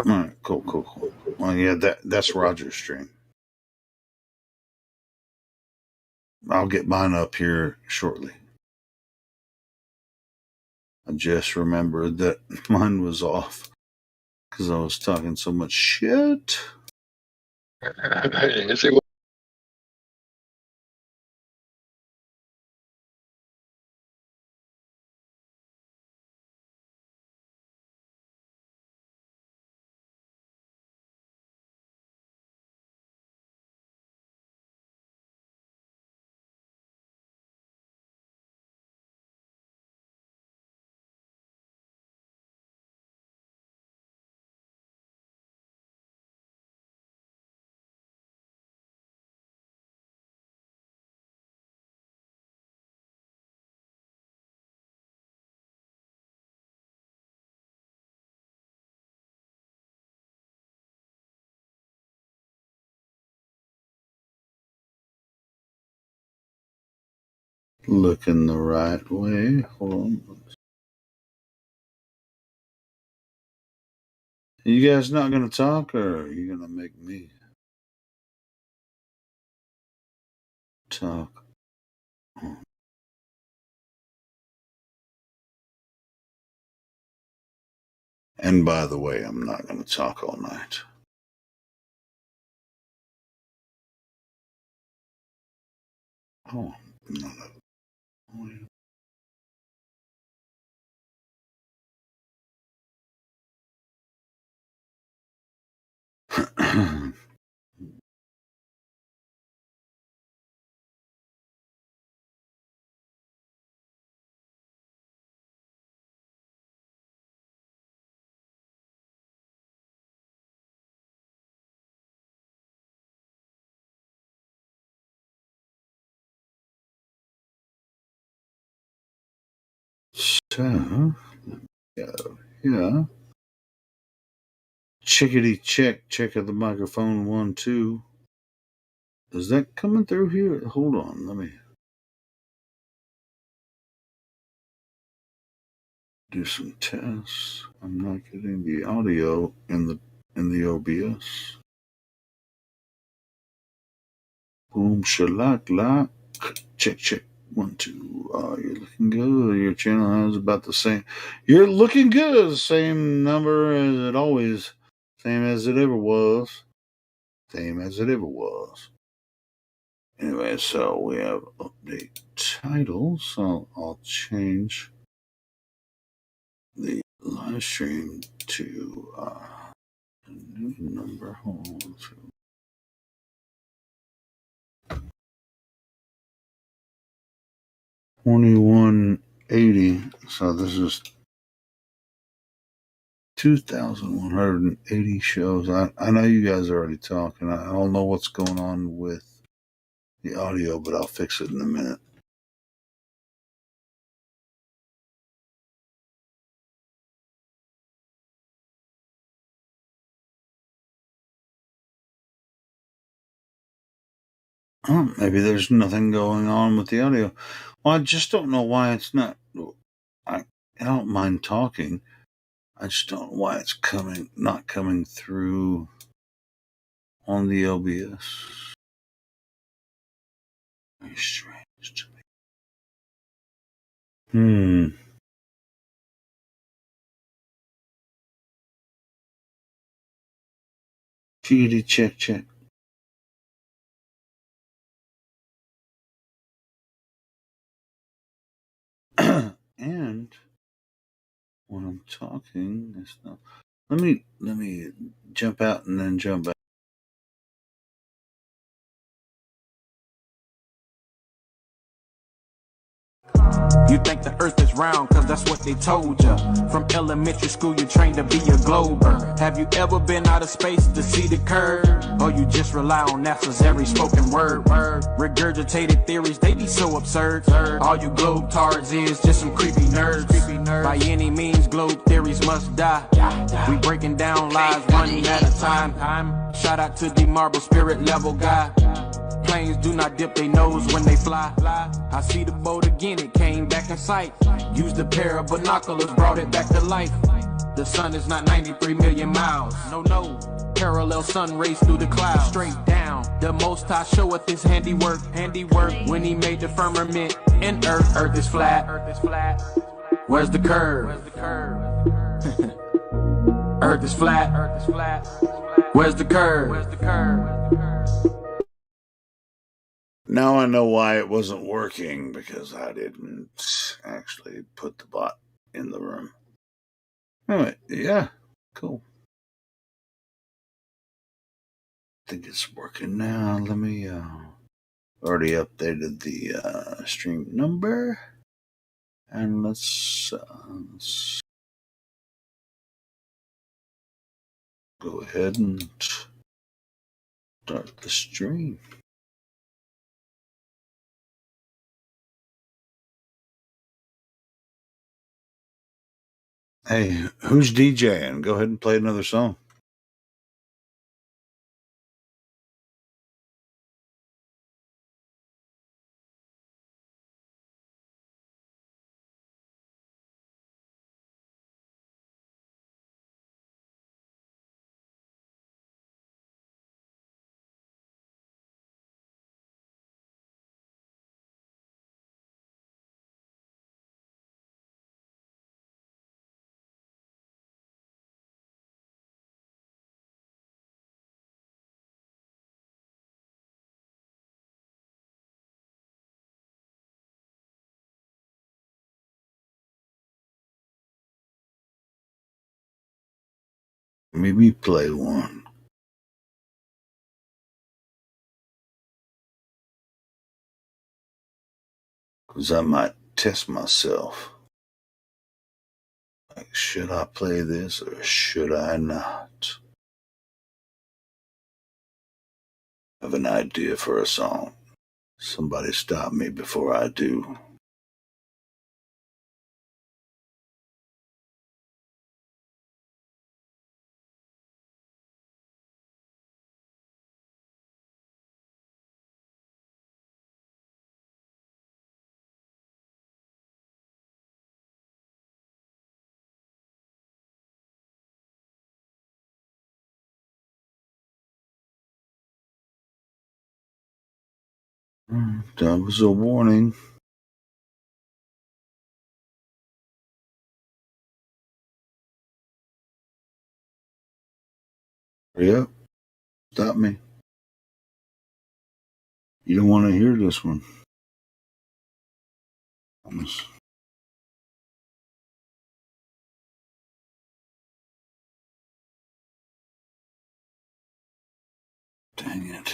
All right, cool. Well, yeah, that's Roger's stream. I'll get mine up here shortly. I just remembered that mine was off because I was talking so much shit. Looking the right way. Hold on. You guys not going to talk, or are you going to make me talk? And by the way, I'm not going to talk all night. Oh, no. So, yeah. Chickadee check of the microphone 1 2. Is that coming through here? Hold on, let me do some tests. I'm not getting the audio in the OBS. Boom, shellac, lock. Check. 1 2. You're looking good. Your channel has about the same. You're looking good. Same number as it always. Same as it ever was. Anyway, so we have update title. So I'll change the live stream to a new number. Hold on. 2180. So this is 2,180 shows. I know you guys are already talking. I don't know what's going on with the audio, but I'll fix it in a minute. Oh, maybe there's nothing going on with the audio. Well, I just don't know why it's not. I don't mind talking. I just don't know why it's not coming through on the OBS. Very strange to me. Chickadee check. And when I'm talking, it's not. Let me jump out and then jump back. You think the earth is round cause that's what they told ya. From elementary school you're trained to be a glober. Have you ever been out of space to see the curve? Or you just rely on NASA's every spoken word? Regurgitated theories, they be so absurd. All you globetards is just some creepy nerds. By any means globe theories must die. We breaking down lies one at a time. Shout out to the marble spirit level guy. Planes do not dip their nose when they fly. I see the boat again, it came back in sight. Used a pair of binoculars, brought it back to life. The sun is not 93 million miles. No, no. Parallel sun rays through the clouds. Straight down. The Most High showeth his handiwork. Handiwork. When he made the firmament and earth. Earth is flat. Earth is flat. Where's the curve? Where's the curve? Earth is flat. Earth is flat. Where's the curve? Where's the curve? Now I know why it wasn't working, because I didn't actually put the bot in the room. Anyway, yeah, cool. I think it's working now. Let me, already updated the stream number. And let's go ahead and start the stream. Hey, who's DJing? Go ahead and play another song. Maybe play one. Because I might test myself. Like, should I play this or should I not? I have an idea for a song. Somebody stop me before I do. That was a warning. Hurry up. Stop me. You don't want to hear this one. Promise. Dang it.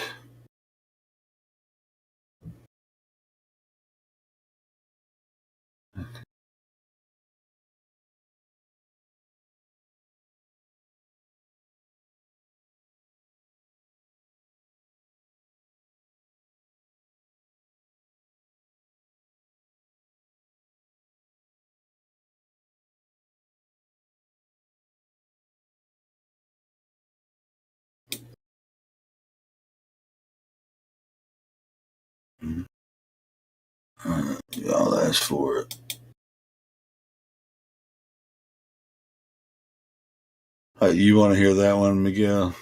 Y'all asked for it. You want to hear that one, Miguel?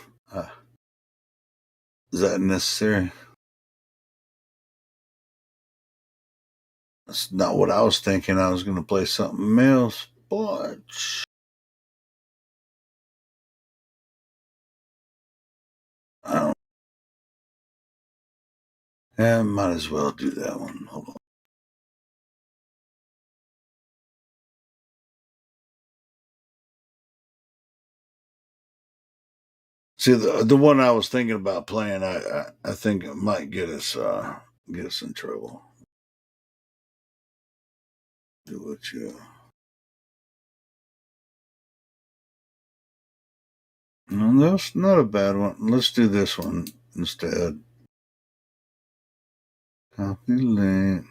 Is that necessary? That's not what I was thinking. I was going to play something else, but I don't. Yeah, might as well do that one. Hold on. See, the one I was thinking about playing, I think it might get us in trouble. Do what you. No, that's not a bad one. Let's do this one instead. Copy link.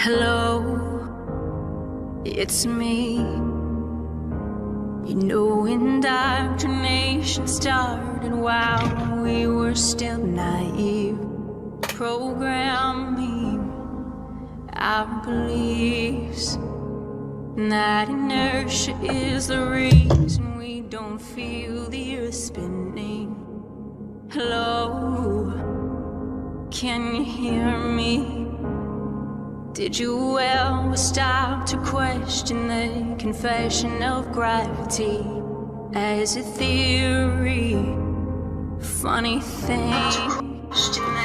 Hello, it's me. You know, indoctrination started while we were still naive, programming our beliefs. And that inertia is the reason we don't feel the earth spinning. Hello, can you hear me? Did you ever stop to question the confession of gravity as a theory? Funny thing,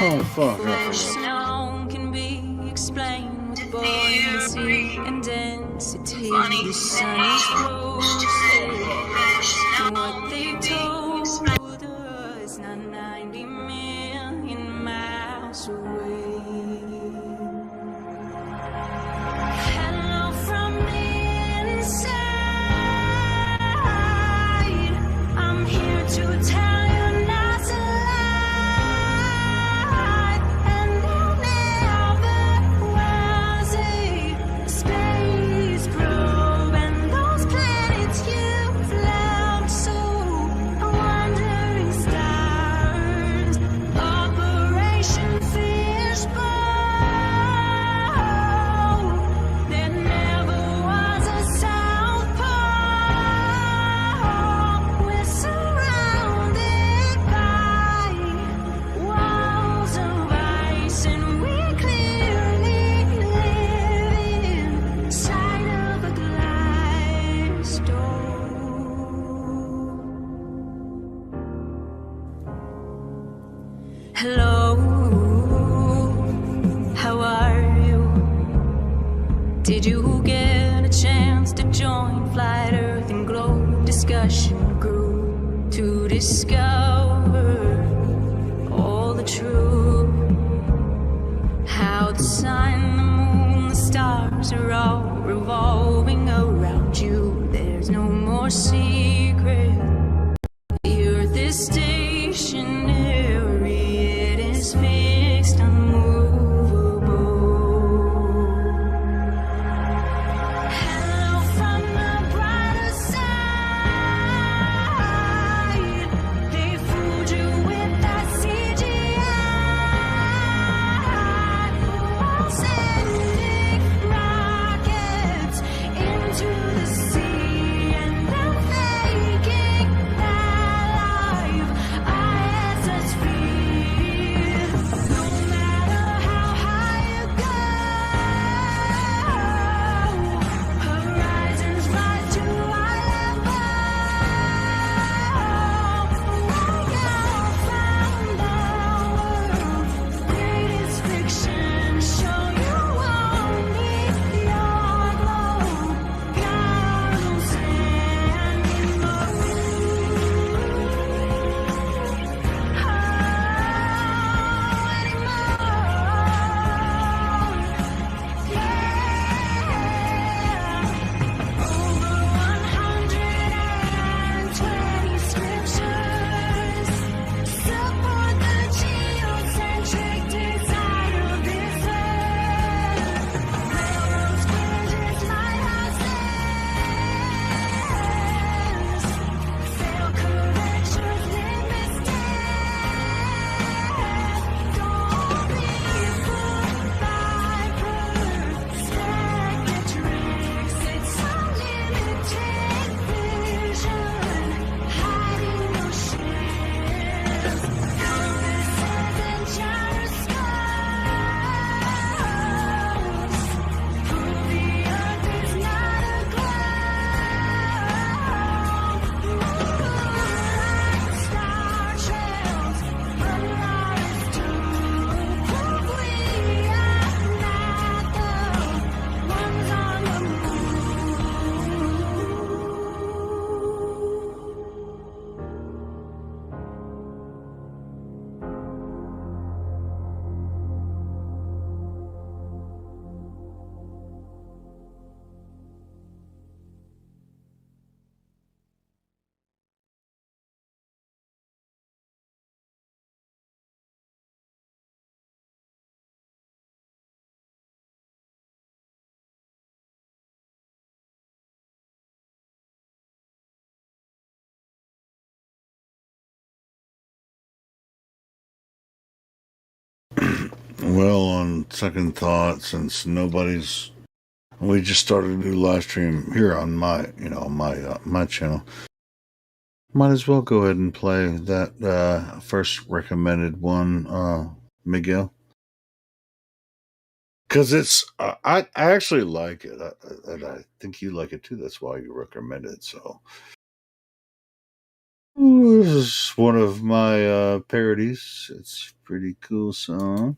Oh, fuck, I forgot. known can be explained with buoyancy and density. The sun is closer than what they told us, not 90 million miles away. Hello from the inside. I'm here to tell you not to lie. And there never was a space probe, and those planets you've left so wandering stars. Operation Fishbowl. There never was a South Pole. We're surrounded by walls of ice, and we clearly live inside of a glass door. Hello, how are you? Did you get a chance to join Flat Earth and Globe discussion group to discover all the truth? How the sun, the moon, the stars are all revolving around you. There's no more secret. The earth is stationary, it is fixed, unmovable. Hello from the brighter side. They Well, on second thought, since we just started a new live stream here on my channel. Might as well go ahead and play that first recommended one, Miguel, because it's I actually like it, and I think you like it too. That's why you recommend it. So this is one of my parodies. It's a pretty cool song.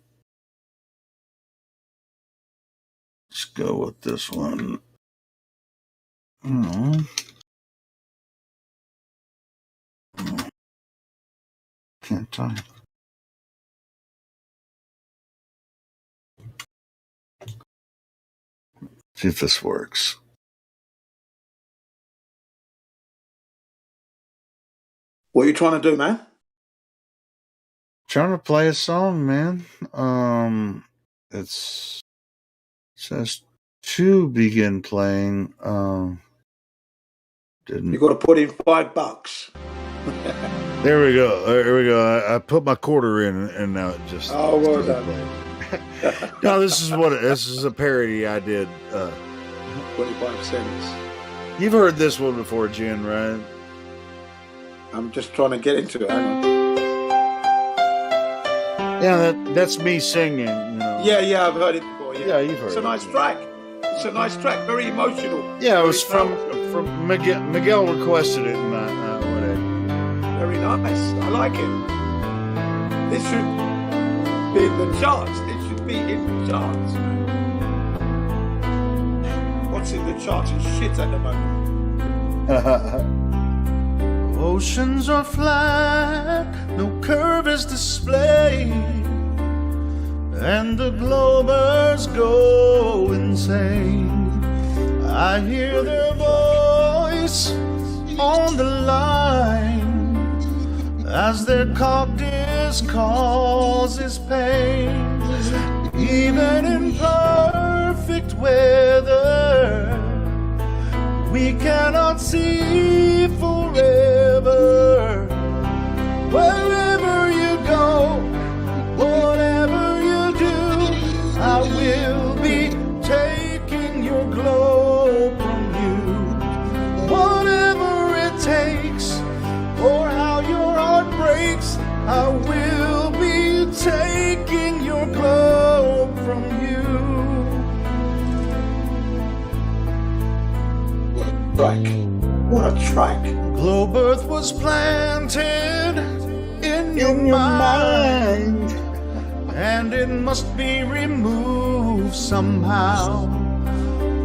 Let's go with this one. Can't type. See if this works. What are you trying to do, man? Trying to play a song, man. It says to begin playing. Didn't. You got to put in $5. There we go. There we go. I put my quarter in, and now it just. Oh, well done. No, this is a parody I did. 25 cents. You've heard this one before, Jen, right? I'm just trying to get into it. Hang on. Yeah, that's me singing. You know. Yeah, I've heard it before. Yeah, you've heard it. It's a nice track. It's a nice track. Very emotional. Yeah, it was from Miguel. Miguel requested it, and I went in. Very nice. I like it. This should be in the charts. It should be in the charts. What's in the charts is shit at the moment. Oceans are flat, no curve is displayed, and the globers go insane. I hear their voice on the line as their cactus causes pain. Even in perfect weather, we cannot see forever. Wherever you go, whatever you do, I will be taking your globe from you. Whatever it takes, or how your heart breaks, I will be taking your globe from you. What a track. Globe Earth was planted in your mind, and it must be removed somehow.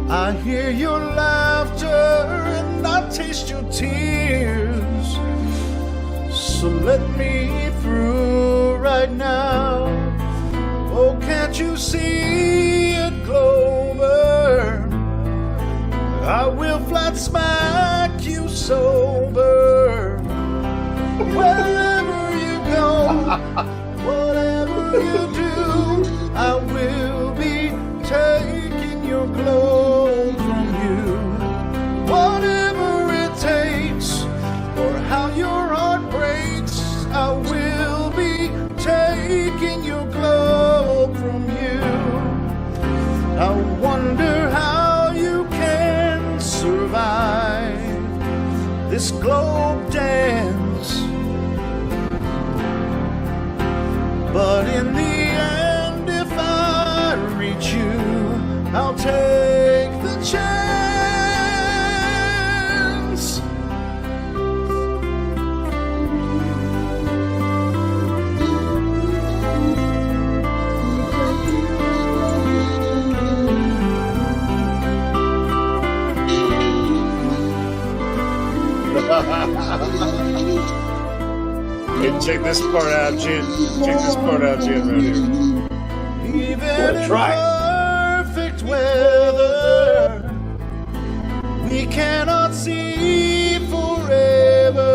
I hear your laughter and I taste your tears, so let me through right now. Oh, can't you see it, Glober? I will flat smack you sober. Wherever you go, whatever you do, I will be taking your globe from you. Whatever it takes, or how your heart breaks, I will be taking your globe from you. I wonder how you can survive this globe dance, but in the end, if I reach you, I'll take the chance. Hey, check this part out, Jen. Check this part out, Jen, right here. Even in perfect weather, we cannot see forever.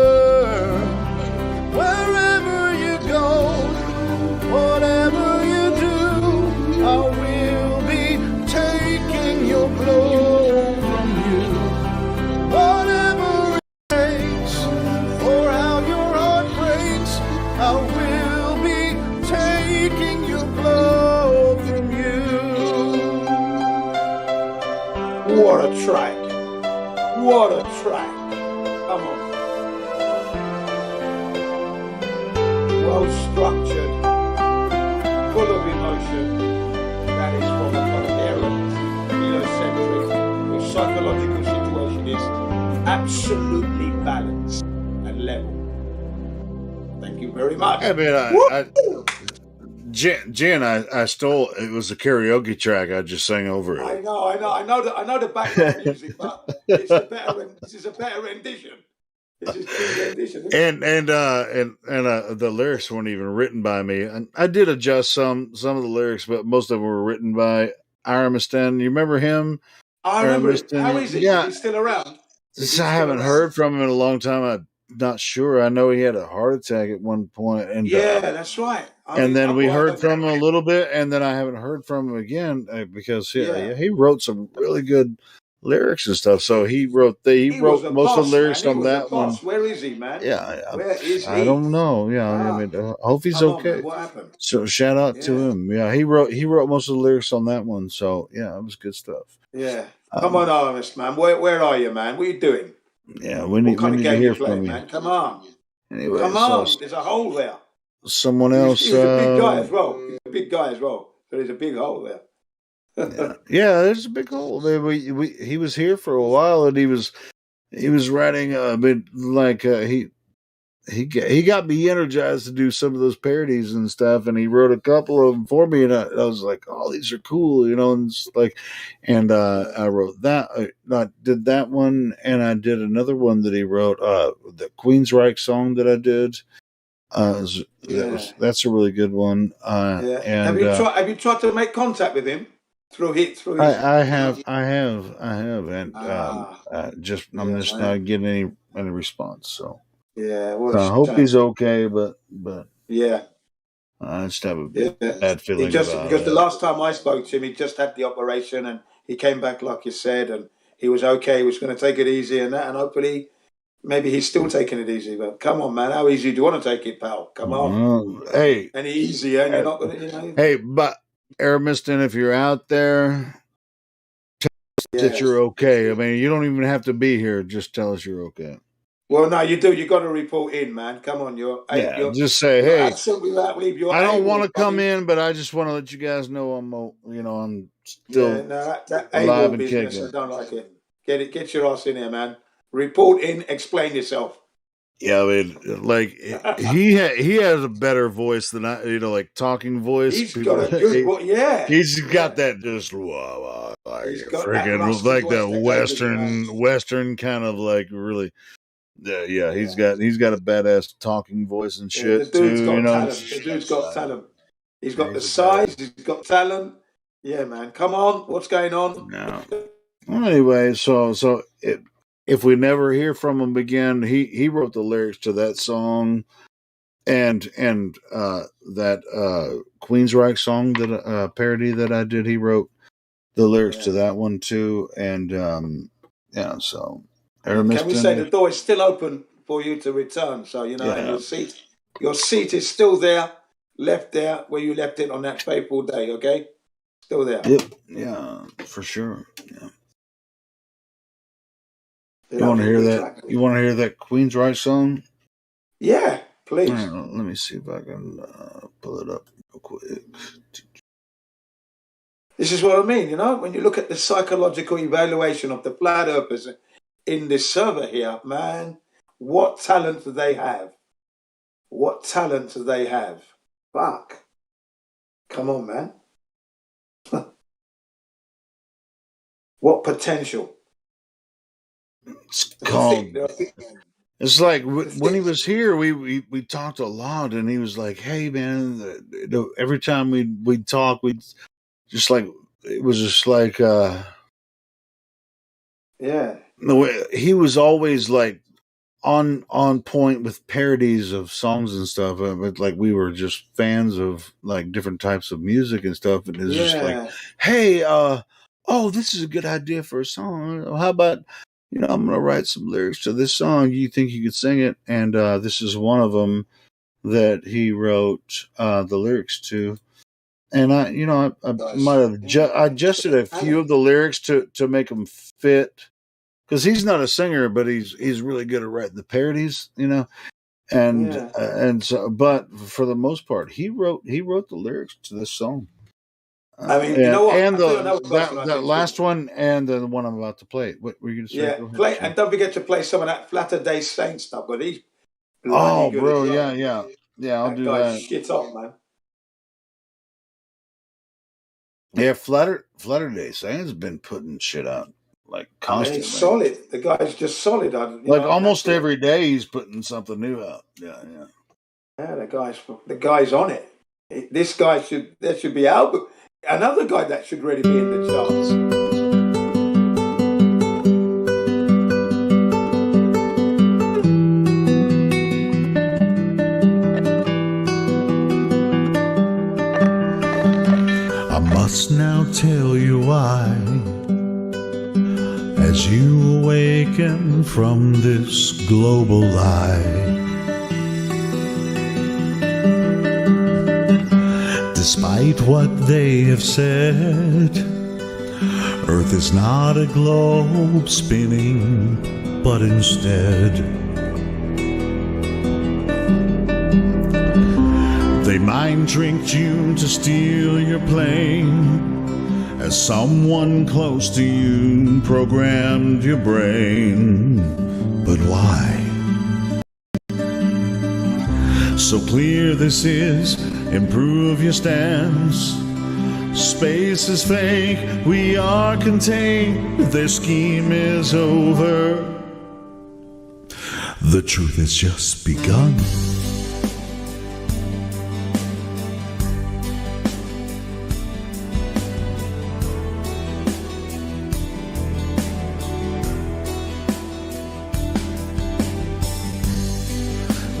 Wherever you go, whatever you do, I will be taking your globe from you. Whatever it takes, or how your heart breaks, I will be taking your globe track. What a track. Come on. Well structured, full of emotion. That is from a coherent, heliocentric, or psychological situationist, absolutely balanced and level. Thank you very much. I mean, Jen, I stole. It was a karaoke track. I just sang over it. I know the background music, but it's a better. This is a better rendition. This is true rendition. And the lyrics weren't even written by me. And I did adjust some of the lyrics, but most of them were written by Armiston. You remember him? I remember it. Armiston? How is he? Yeah. Is he still around? I haven't heard from him in a long time. I'm not sure. I know he had a heart attack at one point, and yeah, that's right. Then we heard from him a little bit, and then I haven't heard from him again because he wrote some really good lyrics and stuff. So he wrote most of the lyrics on that one. Where is he, man? Yeah, where is he? I don't know. Yeah, I mean, I hope he's okay. Man, what happened? So shout out to him. Yeah, he wrote most of the lyrics on that one. So yeah, it was good stuff. Yeah, come on, Armis, man. Where are you, man? What are you doing? Yeah, we need to hear from you, man. Come on. Anyway, come on. There's a hole there. Someone else. He's a big guy as well. He's a big guy as well. So there's a big hole there. Yeah, there's a big hole. He was here for a while, and he was writing a bit like he got me energized to do some of those parodies and stuff, and he wrote a couple of them for me, and I was like, oh, these are cool, you know. And it's like, and I wrote that. I did that one, and I did another one that he wrote, the Queensryche song that I did. That's a really good one. And have you tried to make contact with him through his? I have, and I'm just not getting any response. So yeah, so I hope he's okay, but yeah, I just have a bad feeling because it. The last time I spoke to him, he just had the operation, and he came back like you said, and he was okay. He was going to take it easy and that, and hopefully. Maybe he's still taking it easy, but come on, man. How easy do you want to take it, pal? Come on. Hey. Any easier, and you're not going to, you know. Hey, but Aramiston, if you're out there, tell us that you're okay. I mean, you don't even have to be here. Just tell us you're okay. Well, no, you do. You got to report in, man. Come on, just say, hey. I don't want to come in, but I just want to let you guys know I'm still that alive and business, kicking. I don't like it. Get your ass in here, man. Report in, explain yourself. Yeah, I mean, like he has a better voice than I, like talking voice. He's got a good voice, yeah. He's got that just freaking like that western kind of like really. Yeah, he's got a badass talking voice and shit too. The dude's got talent. He's got the size. He's got talent. Yeah, man. Come on, what's going on? No. Well, anyway, so if we never hear from him again, he wrote the lyrics to that song, and that Queensryche song that parody that I did. He wrote the lyrics to that one too, and so. Can we say the door is still open for you to return? So and your seat is still there, left there where you left it on that fateful day. Okay, still there. Yep. Yeah, for sure. Yeah. You want to hear that? You want to hear that Queensryche song? Yeah, please. Right, let me see if I can pull it up real quick. This is what I mean. When you look at the psychological evaluation of the flat earthers in this server here, man, what talent do they have? What talent do they have? Fuck. Come on, man. What potential? It's like when he was here, we talked a lot, and he was like, "Hey, man, every time we'd talk, we'd just like it was just like, yeah." He was always like on point with parodies of songs and stuff. But like we were just fans of like different types of music and stuff, and it's just like, "Hey, this is a good idea for a song. How about?" I'm going to write some lyrics to this song. You think you could sing it? And this is one of them that he wrote the lyrics to. and I might have adjusted a few of the lyrics to make them fit, because he's not a singer, but he's really good at writing the parodies, and so, but for the most part, he wrote the lyrics to this song. I mean, you know what? And that last one and the one I'm about to play. What were you going to say? Yeah, Go ahead, play, Sean. and don't forget to play some of that Flatter Day Saint stuff. But he's Oh, bloody good bro, as well. yeah. I'll do Guy's that. shit up, man. Yeah, Flatter Day Saint's been putting shit out like I mean, constantly. he's solid. The guy's just solid. Almost every day he's putting something new out. Yeah. Yeah, the guy's on it. This guy there should be album. Another guy that should really be in the charts. I must now tell you why, as you awaken from this global lie. Despite what they have said, Earth is not a globe spinning, but instead they mind tricked you to steal your plane, as someone close to you programmed your brain. But why? So clear this is, improve your stance. Space is fake, we are contained, their scheme is over. The truth has just begun.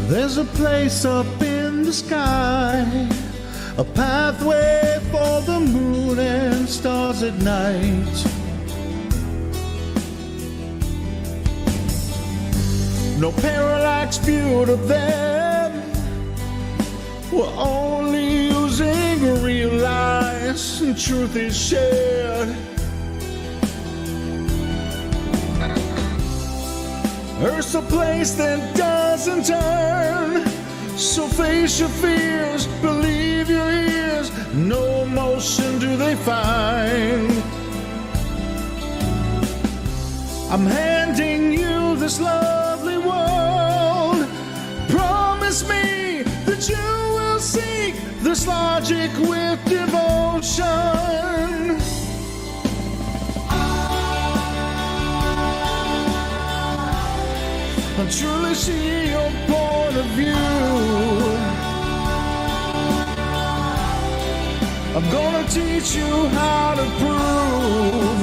There's a place up in the sky, a pathway for the moon and stars at night. No parallax view of them, we're only using real lies, and truth is shared. Earth's a place that doesn't turn, so face your fears, believe your ears. No motion do they find. I'm handing you this lovely world. Promise me that you will seek this logic with devotion. I truly see your point of view. I'm gonna teach you how to prove.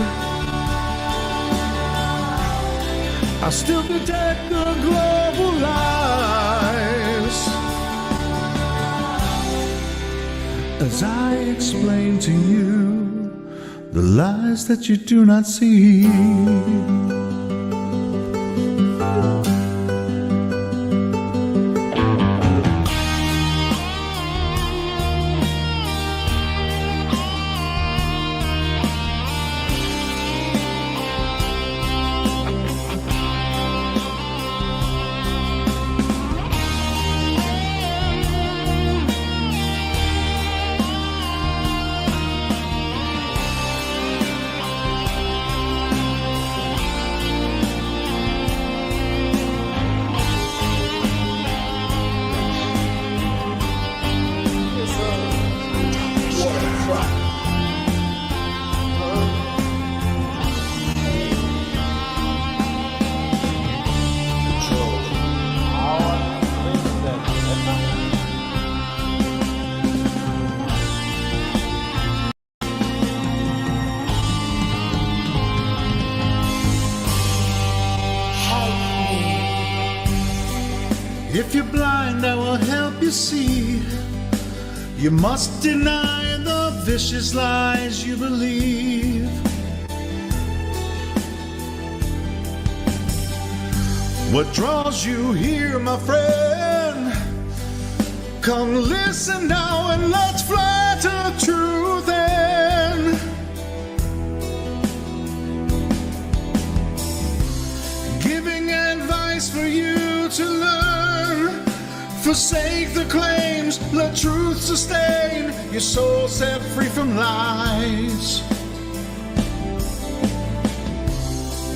I still detect the global lies as I explain to you the lies that you do not see. If you're blind, I will help you see. You must deny the vicious lies you believe. What draws you here, my friend? Come listen now and let's fly to truth. Forsake the claims, let truth sustain your soul set free from lies.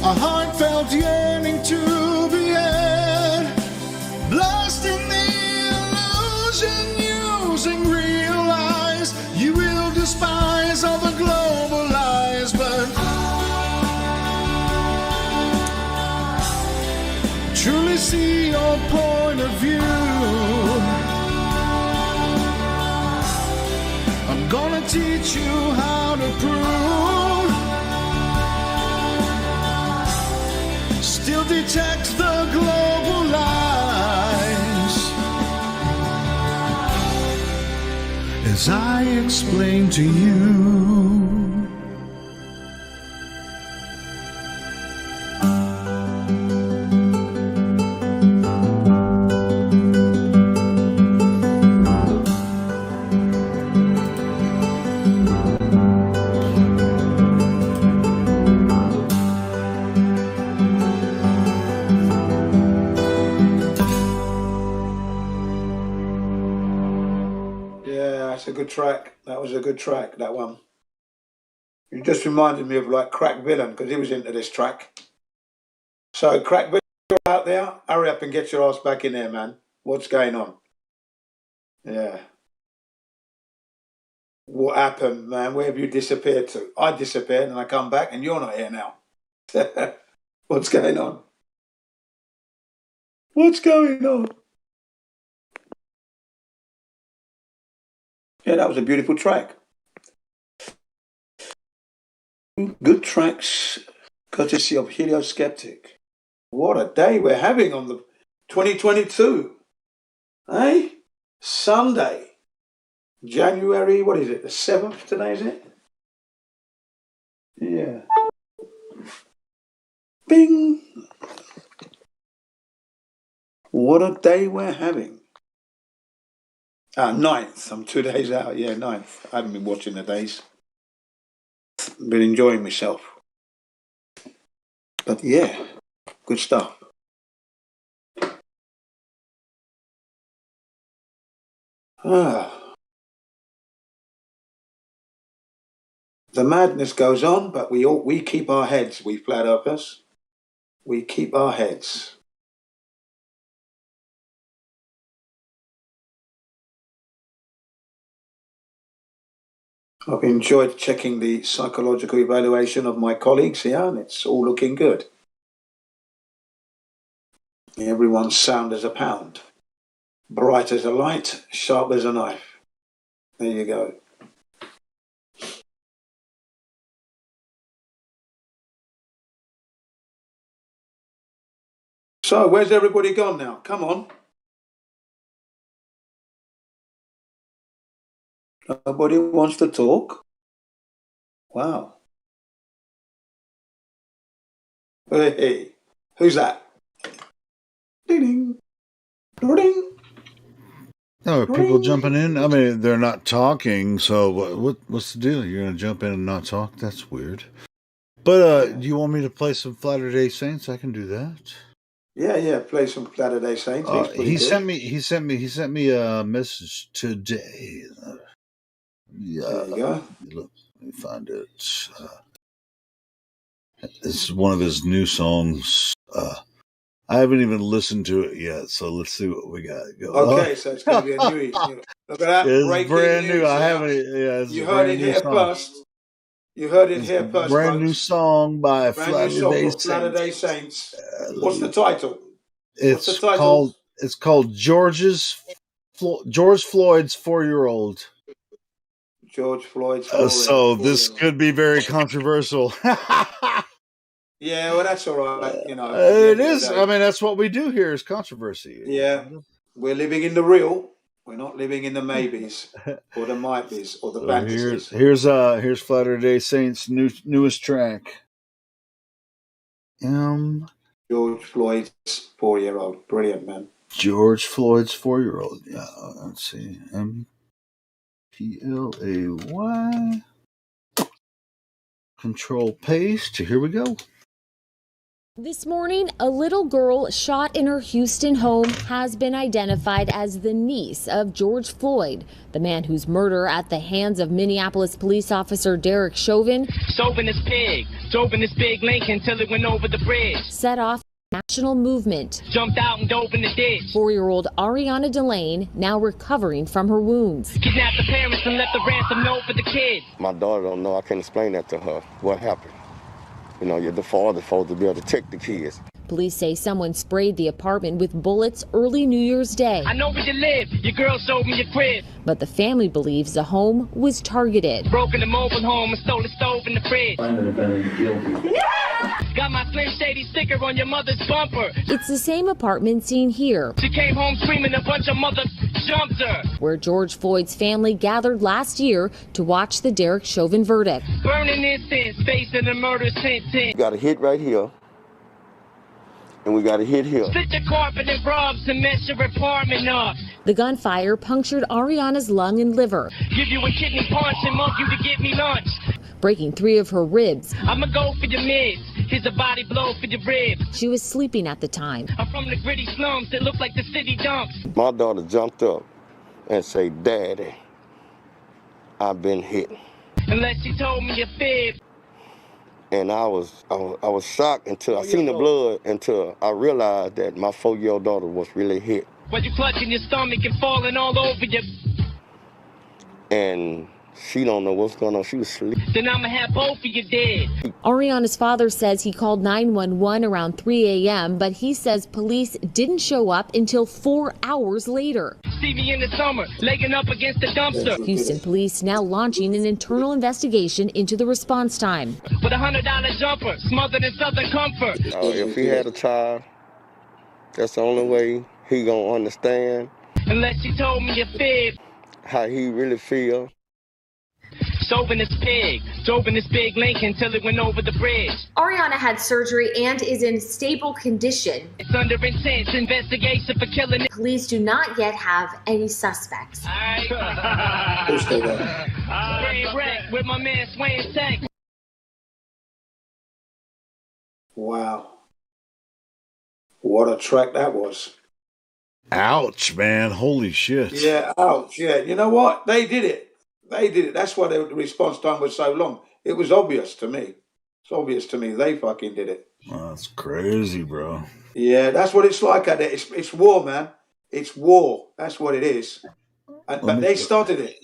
A heartfelt yearning to be had, lost in the illusion using real lies. You will despise all the global lies, but truly see your point of view. I'm gonna teach you how to prove, still detect the global lies, as I explain to you. Yeah, that's a good track. That was a good track, that one. You just reminded me of like Crack Villain, because he was into this track. So, Crack Villain, you're out there, hurry up and get your ass back in there, man. What's going on? Yeah. What happened, man? Where have you disappeared to? I disappeared and I come back and you're not here now. What's going on? What's going on? Yeah, that was a beautiful track. Good tracks, courtesy of Helio Skeptic. What a day we're having on the 2022. Eh? Sunday. January, what is it? The 7th today, is it? Yeah. Bing. What a day we're having. 9th. I'm 2 days out. Yeah, 9th. I haven't been watching the days. Been enjoying myself. But yeah, good stuff. The madness goes on, but we keep our heads, we flat earthers. We keep our heads. I've enjoyed checking the psychological evaluation of my colleagues here, and it's all looking good. Everyone's sound as a pound, bright as a light, sharp as a knife. There you go. So, where's everybody gone now? Come on. Nobody wants to talk? Wow. Hey, who's that? Ding, ding, ding. No, are people jumping in? I mean, they're not talking, so what's the deal? You're going to jump in and not talk? That's weird. But do you want me to play some Latter-day Saints? I can do that. Yeah, play some Latter-day Saints. He sent me a message today. There you go. Let me find it. This is one of his new songs. I haven't even listened to it yet, so let's see what we got going. Okay, so it's going to be a newie. Look at that. It's brand news, new. I haven't. Yeah, it's you a heard brand it new here song. first. You heard it here first, brand folks. new song by Latter-day Saints. What's the title? What's the title? It's called George Floyd's 4-year-old. George Floyd's 4-year-old. So this could be very controversial. Yeah, well, that's all right. You know, it is. I mean, that's what we do here is controversy. Yeah, we're living in the real. We're not living in the maybes or the might be's or the fantasies. Here's Latter-day Saints' newest track. George Floyd's 4-year-old. Brilliant, man. George Floyd's 4-year-old. Yeah, let's see. MPLAY. Control paste. Here we go. This morning, a little girl shot in her Houston home has been identified as the niece of George Floyd, the man whose murder at the hands of Minneapolis police officer Derek Chauvin drove in this big Lincoln till it went over the bridge. Set off a national movement. Jumped out and dove in the ditch. 4-year-old Ariana Delane now recovering from her wounds. Kidnapped the parents and left the ransom note for the kids. My daughter don't know. I can't explain that to her. What happened? You know, you're the father supposed to be able to take the kids. Police say someone sprayed the apartment with bullets early New Year's Day. I know where you live. Your girl showed me your crib. But the family believes the home was targeted. Broke in the mobile home and stole the stove in the fridge. Got my Slim Shady sticker on your mother's bumper. It's the same apartment seen here. She came home screaming, a bunch of mother jumped her. Where George Floyd's family gathered last year to watch the Derek Chauvin verdict. Burning incense, facing a murder sentence. We got a hit right here. And we got a hit here. Split your carpet and rubs and mess your apartment up. The gunfire punctured Ariana's lung and liver. Give you a kidney punch and mug you to get me lunch. Breaking 3 of her ribs. I'ma go for your mids. Here's a body blow for your ribs. She was sleeping at the time. I'm from the gritty slums that look like the city dumps. My daughter jumped up and said, "Daddy, I've been hit." Unless she told me a fib. And I was shocked until I seen the blood, until I realized that my 4-year-old daughter was really hit. While you clutching your stomach and falling all over you. And she don't know what's going on. She was asleep. Then I'ma have both of you dead. Ariana's father says he called 911 around 3 a.m., but he says police didn't show up until 4 hours later. See me in the summer, legging up against the dumpster. Houston police now launching an internal investigation into the response time. With a $100 jumper, smothered in Southern Comfort. If he had a child, that's the only way he gonna understand. Unless she told me a fib. How he really feel. Drove in this big Lincoln till it went over the bridge. Ariana had surgery and is in stable condition. It's under intense investigation for killing. Police do not yet have any suspects. With my man Swain Tank. Wow. What a track that was. Ouch, man. Holy shit. Yeah, ouch. Yeah. You know what? They did it. They did it. That's why the response time was so long. It was obvious to me. It's obvious to me. They fucking did it. Oh, that's crazy, bro. Yeah, that's what it's like out there. It's war, man. It's war. That's what it is. But they started it.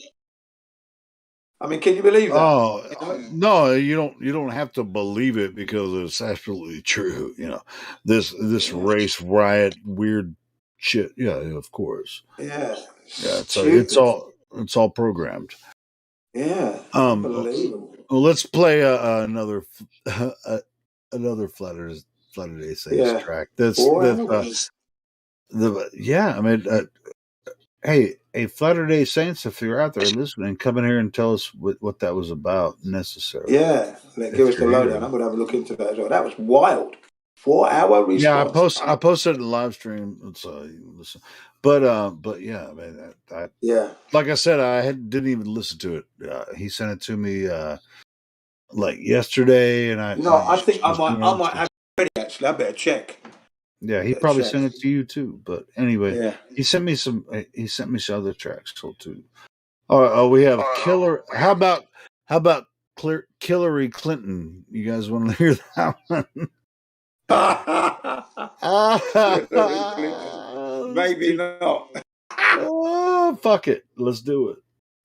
I mean, can you believe that? Oh, no, you don't have to believe it because it's absolutely true. You know, this race riot, weird shit. Yeah, of course. Yeah. Yeah, it's all programmed. Yeah. Unbelievable. Well, let's play another Flatter Day Saints track. Hey, Flatter Day Saints, if you're out there listening, come in here and tell us what that was about necessarily. Yeah, give us the lowdown. I'm going to have a look into that as well. That was wild. 4-hour response. Yeah, I posted it in the live stream, so you can listen. But yeah, I mean, yeah. Like I said, didn't even listen to it. He sent it to me like yesterday, and I think I might have it ready. Actually, I better check. Yeah, he probably sent it to you too. But anyway, he sent me some other tracks too. Oh, we have Killer. How about Hillary Clinton? You guys want to hear that one? Maybe not. Oh, fuck it. Let's do it.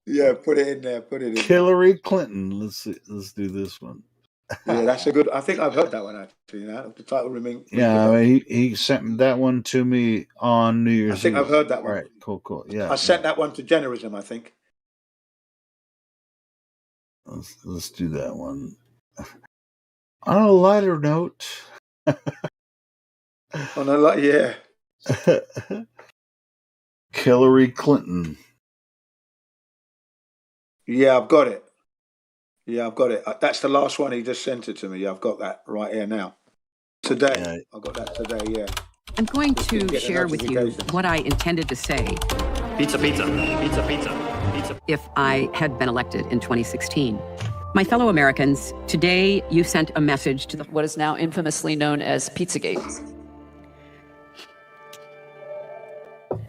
Yeah, put it in there. Hillary Clinton. Let's do this one. Yeah, that's a good. I think I've heard that one actually. You know, the title remains. Yeah, I mean, he sent that one to me on New Year's. I think I've heard that one. Right, cool. Yeah, I sent that one to Generism. I think. Let's do that one. On a lighter note. Yeah. Hillary Clinton. Yeah, I've got it. That's the last one. He just sent it to me. Yeah, I've got that right here now. Today. I got that today, yeah. I'm going to share with you what I intended to say. Pizza. If I had been elected in 2016. My fellow Americans, today you sent a message to what is now infamously known as Pizzagate.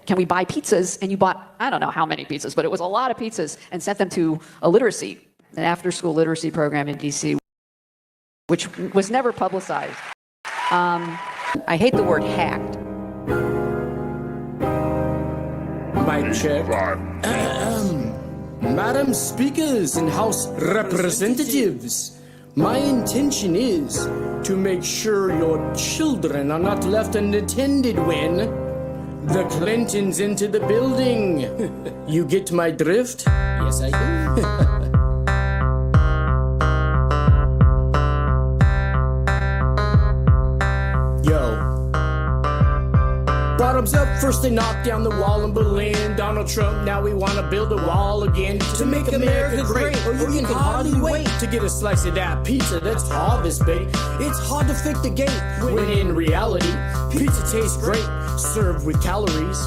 Can we buy pizzas? And you bought, I don't know how many pizzas, but it was a lot of pizzas, and sent them to a literacy, an after-school literacy program in D.C., which was never publicized. I hate the word hacked. Mic check. Madam Speakers and House Representatives, my intention is to make sure your children are not left unattended when the Clintons enter the building. You get my drift? Yes, I do. Bottoms up, first they knocked down the wall in Berlin. Donald Trump, now we want to build a wall again to make America great. Oh, you can hardly wait to get a slice of that pizza that's harvest bait. It's hard to fake the gate when in reality, pizza tastes great, served with calories.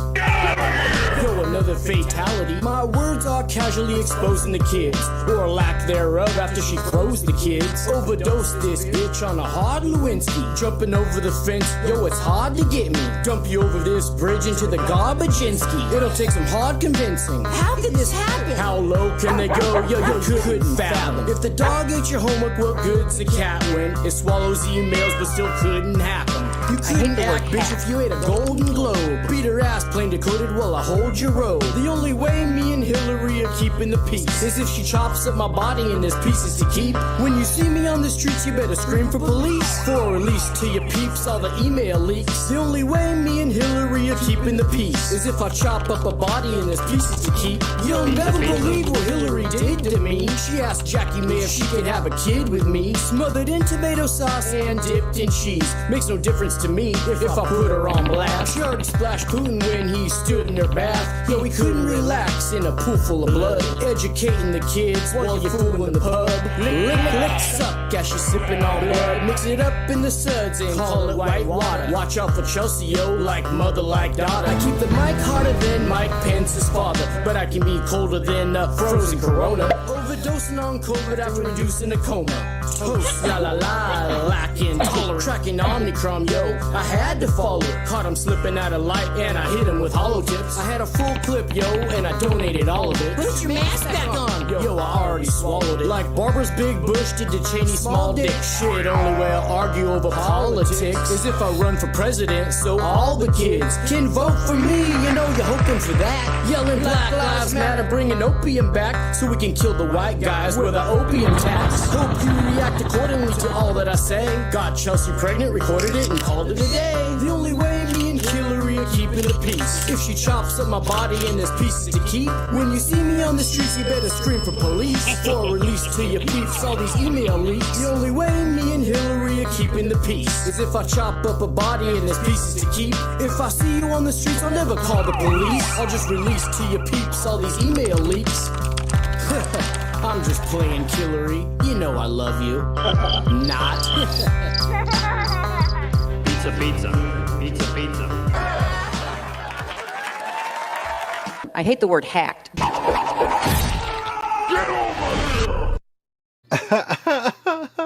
Yo, another fatality. My words are casually exposing the kids, or lack thereof after she froze the kids. Overdose this bitch on a hard Lewinsky. Jumping over the fence, yo, it's hard to get me. Dump you over this bridge into the garbage-inski. It'll take some hard convincing. How could this happen? How low can they go? Yo, couldn't fathom. If the dog ate your homework, what good's the cat when it swallows emails but still couldn't hack them? You couldn't act, bitch, if you ate a Golden Globe. Beat her ass, plain decoded, while I hold your robe. The only way me and Hillary are keeping the peace is if she chops up my body and there's pieces to keep. When you see me on the streets, you better scream for police. For release to your peeps all the email leaks. The only way me and Hillary are keeping the peace is if I chop up a body and there's pieces to keep. You'll never believe what Hillary did to me. She asked Jackie May if she could have a kid with me. Smothered in tomato sauce and dipped in cheese. Makes no difference to me if I put her on blast. She already splashed Putin when he stood in her bath. Yo, we couldn't relax in a pool full of blood. Educating the kids while you're fooling the pub. Lick, suck as she's sipping on blood. Mix it up in the suds and call it white water. Watch out for Chelsea, yo, like mother, like daughter. I keep the mic harder than Mike Pence's father, but I can be colder than a frozen Corona. Overdosing on COVID after inducing a coma. Toast, la la la, lacking tolerant. Tracking Omnicron, yo, I had to follow. Caught him slipping out of light and I hit him with hollow tips. I had a full clip, yo, and I donated all of it. Put your mask back on. Yo, I already swallowed it. Like Barbara's big bush did to Cheney's small dick. Shit, only way I argue over politics is if I run for president, so all the kids can vote for me. You know you're hoping for that. Yelling Black Lives Matter, bringing opium back so we can kill the white guys with the opium tax. Hope you react accordingly to all that I say. Got Chelsea pregnant, recorded it, and called it a day. The only way me and Hillary are keeping the peace if she chops up my body and there's pieces to keep. When you see me on the streets, you better scream for police. For release to your peeps all these email leaks. The only way me and Hillary are keeping the peace is if I chop up a body and there's pieces to keep. If I see you on the streets, I'll never call the police. I'll just release to your peeps all these email leaks. I'm just playing Hillary. You know I love you. Not. Pizza, pizza. Pizza, pizza. I hate the word hacked.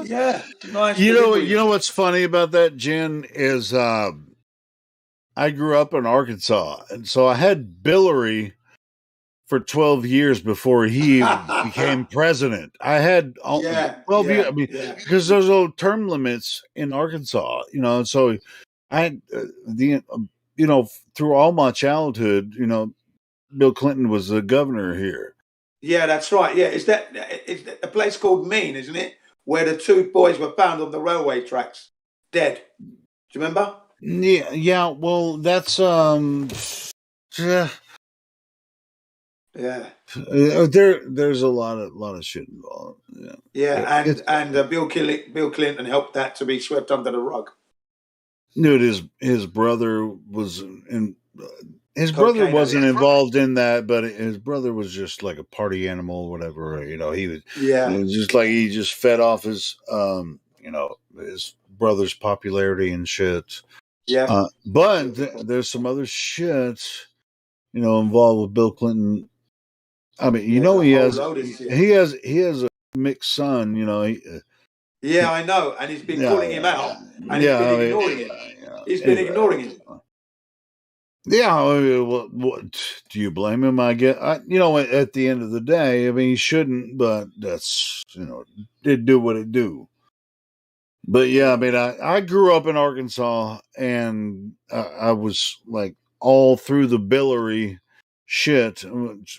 Yeah, nice. You know what's funny about that, Jen, is I grew up in Arkansas, and so I had Billary for 12 years before he even became president. I had 12 years. I mean, because there's no term limits in Arkansas, and so I had through all my childhood, Bill Clinton was the governor here. Yeah, that's right. Yeah, is that a place called Mean, isn't it? Where the two boys were found on the railway tracks, dead. Do you remember? Yeah. Well, that's Yeah. There's a lot of shit involved. Yeah, and Bill Clinton helped that to be swept under the rug. His brother was in. His brother wasn't involved in that, but his brother was just like a party animal, whatever. He was. Yeah. It was just like he just fed off his, his brother's popularity and shit. Yeah. But there's some other shit, involved with Bill Clinton. I mean, he has Mick's son, Yeah, I know, and he's been calling him out, and he's been ignoring him. He's been ignoring him. Yeah, what do you blame him? I guess at the end of the day, I mean, he shouldn't, but that's it do what it do. But yeah, I mean, I grew up in Arkansas, and I was like all through the Billary shit,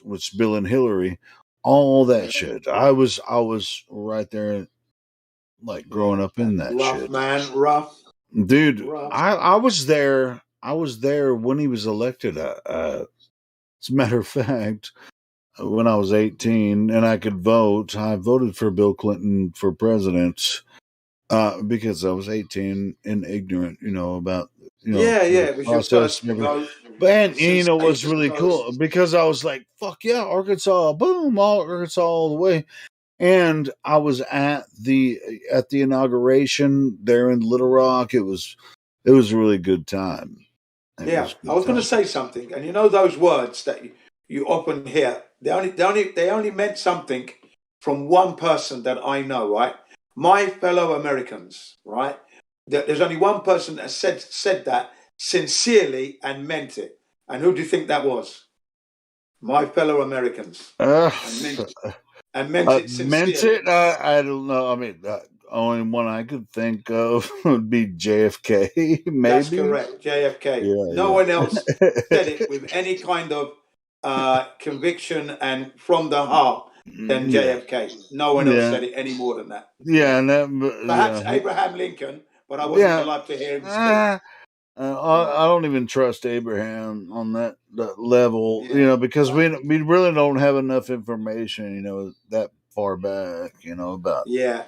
which Bill and Hillary, all that shit. I was right there, like growing up in that Rough, shit, man, rough. dude. Rough. I was there. I was there when he was elected. As a matter of fact, when I was 18 and I could vote, I voted for Bill Clinton for president. Because I was 18 and ignorant, about It was your process first and everything. vote. But it was really cool because I was like, "Fuck yeah, Arkansas, boom, Arkansas all the way." And I was at the inauguration there in Little Rock. It was a really good time. I was going to say something, and those words that you often hear, they only meant something from one person that I know, right? My fellow Americans, right? There's only one person that said that sincerely and meant it. And who do you think that was? My fellow Americans. And meant it sincerely. Meant it? I don't know. I mean, only one I could think of would be JFK, maybe. That's correct, JFK. No one else said it with any kind of conviction and from the heart than JFK. No one else said it any more than that. Yeah, and perhaps Abraham Lincoln, but I wasn't allowed to hear him speak. I don't even trust Abraham on that level, because we really don't have enough information, that far back, about. Yeah,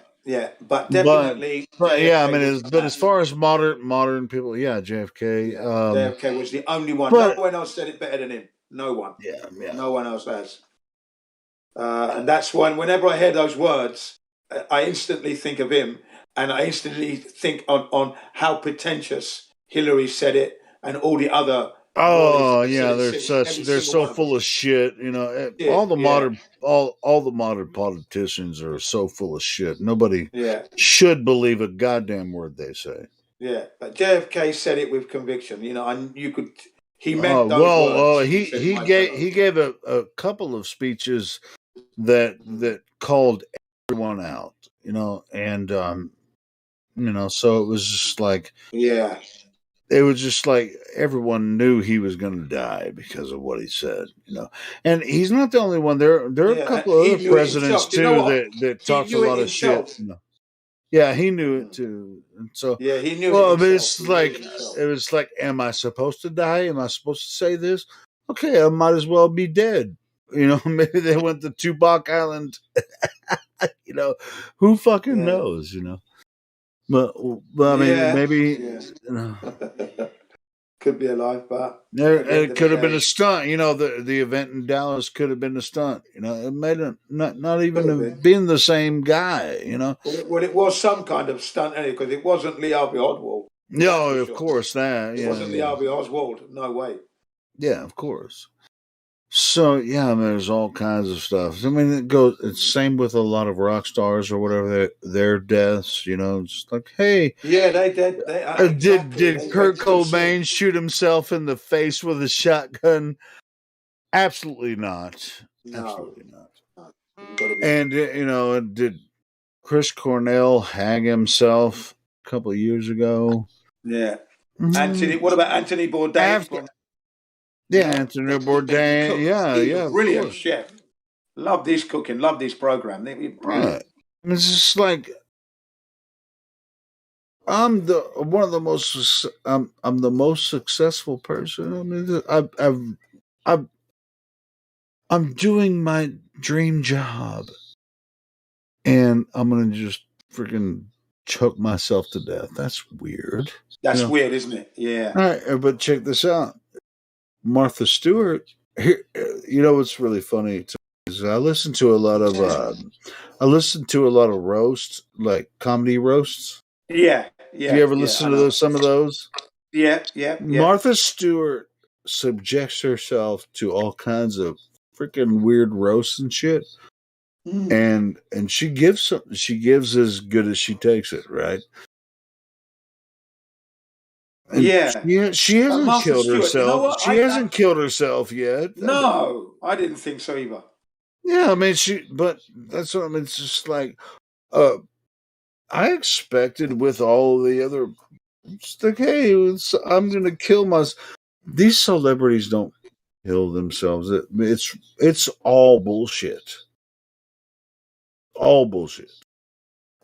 but definitely. But yeah, I mean, but as far as modern people, JFK. JFK was the only one. No one else said it better than him. No one. Yeah. No one else has. And that's whenever I hear those words, I instantly think of him, and I instantly think on how pretentious Hillary said it, and all the other. Oh yeah, they're so full of shit. All the modern politicians are so full of shit. Nobody should believe a goddamn word they say. Yeah, but JFK said it with conviction. And you could. He meant those words. He gave a couple of speeches that called everyone out. And so it was just like it was just like everyone knew he was going to die because of what he said, And he's not the only one. There are a couple of other presidents too that talked a lot of shit. Yeah, he knew it too, and so he knew. Well, it was like, am I supposed to die? Am I supposed to say this? Okay, I might as well be dead. Maybe they went to Tupac Island. Who fucking knows? But I mean, maybe could be alive, but it could have been a stunt. The event in Dallas could have been a stunt. It made it not even have been the same guy. Well, it was some kind of stunt anyway, because it wasn't Lee Harvey Oswald. No, of course that. It wasn't Lee Harvey Oswald. No way. Yeah, of course. So yeah, I mean, there's all kinds of stuff. I mean, it's same with a lot of rock stars or whatever. Their deaths, just like, hey, they did. Did Kurt Cobain shoot himself in the face with a shotgun? Absolutely not. No. Absolutely not. And did Chris Cornell hang himself a couple of years ago? Yeah. What about Anthony Bourdain? Anthony Bourdain. Yeah, brilliant chef. Love his cooking. Love this program. They're brilliant. Right. It's just like I'm the most successful person. I mean, I'm doing my dream job, and I'm gonna just freaking choke myself to death. That's weird. That's weird, isn't it? Yeah. All right, but check this out. Martha Stewart. What's really funny is I listen to a lot of roasts, like comedy roasts. Yeah. Do you ever listen to some of those? Yeah. Martha Stewart subjects herself to all kinds of freaking weird roasts and shit. and she gives as good as she takes it, right? And Yeah. she hasn't Martha killed Stewart. You know herself. what? She hasn't killed herself yet. No, I didn't think so either. Yeah, I mean, but that's what I mean. It's just like, I expected with all the other, it's like, hey, I'm going to kill myself. These celebrities don't kill themselves. It's all bullshit. All bullshit.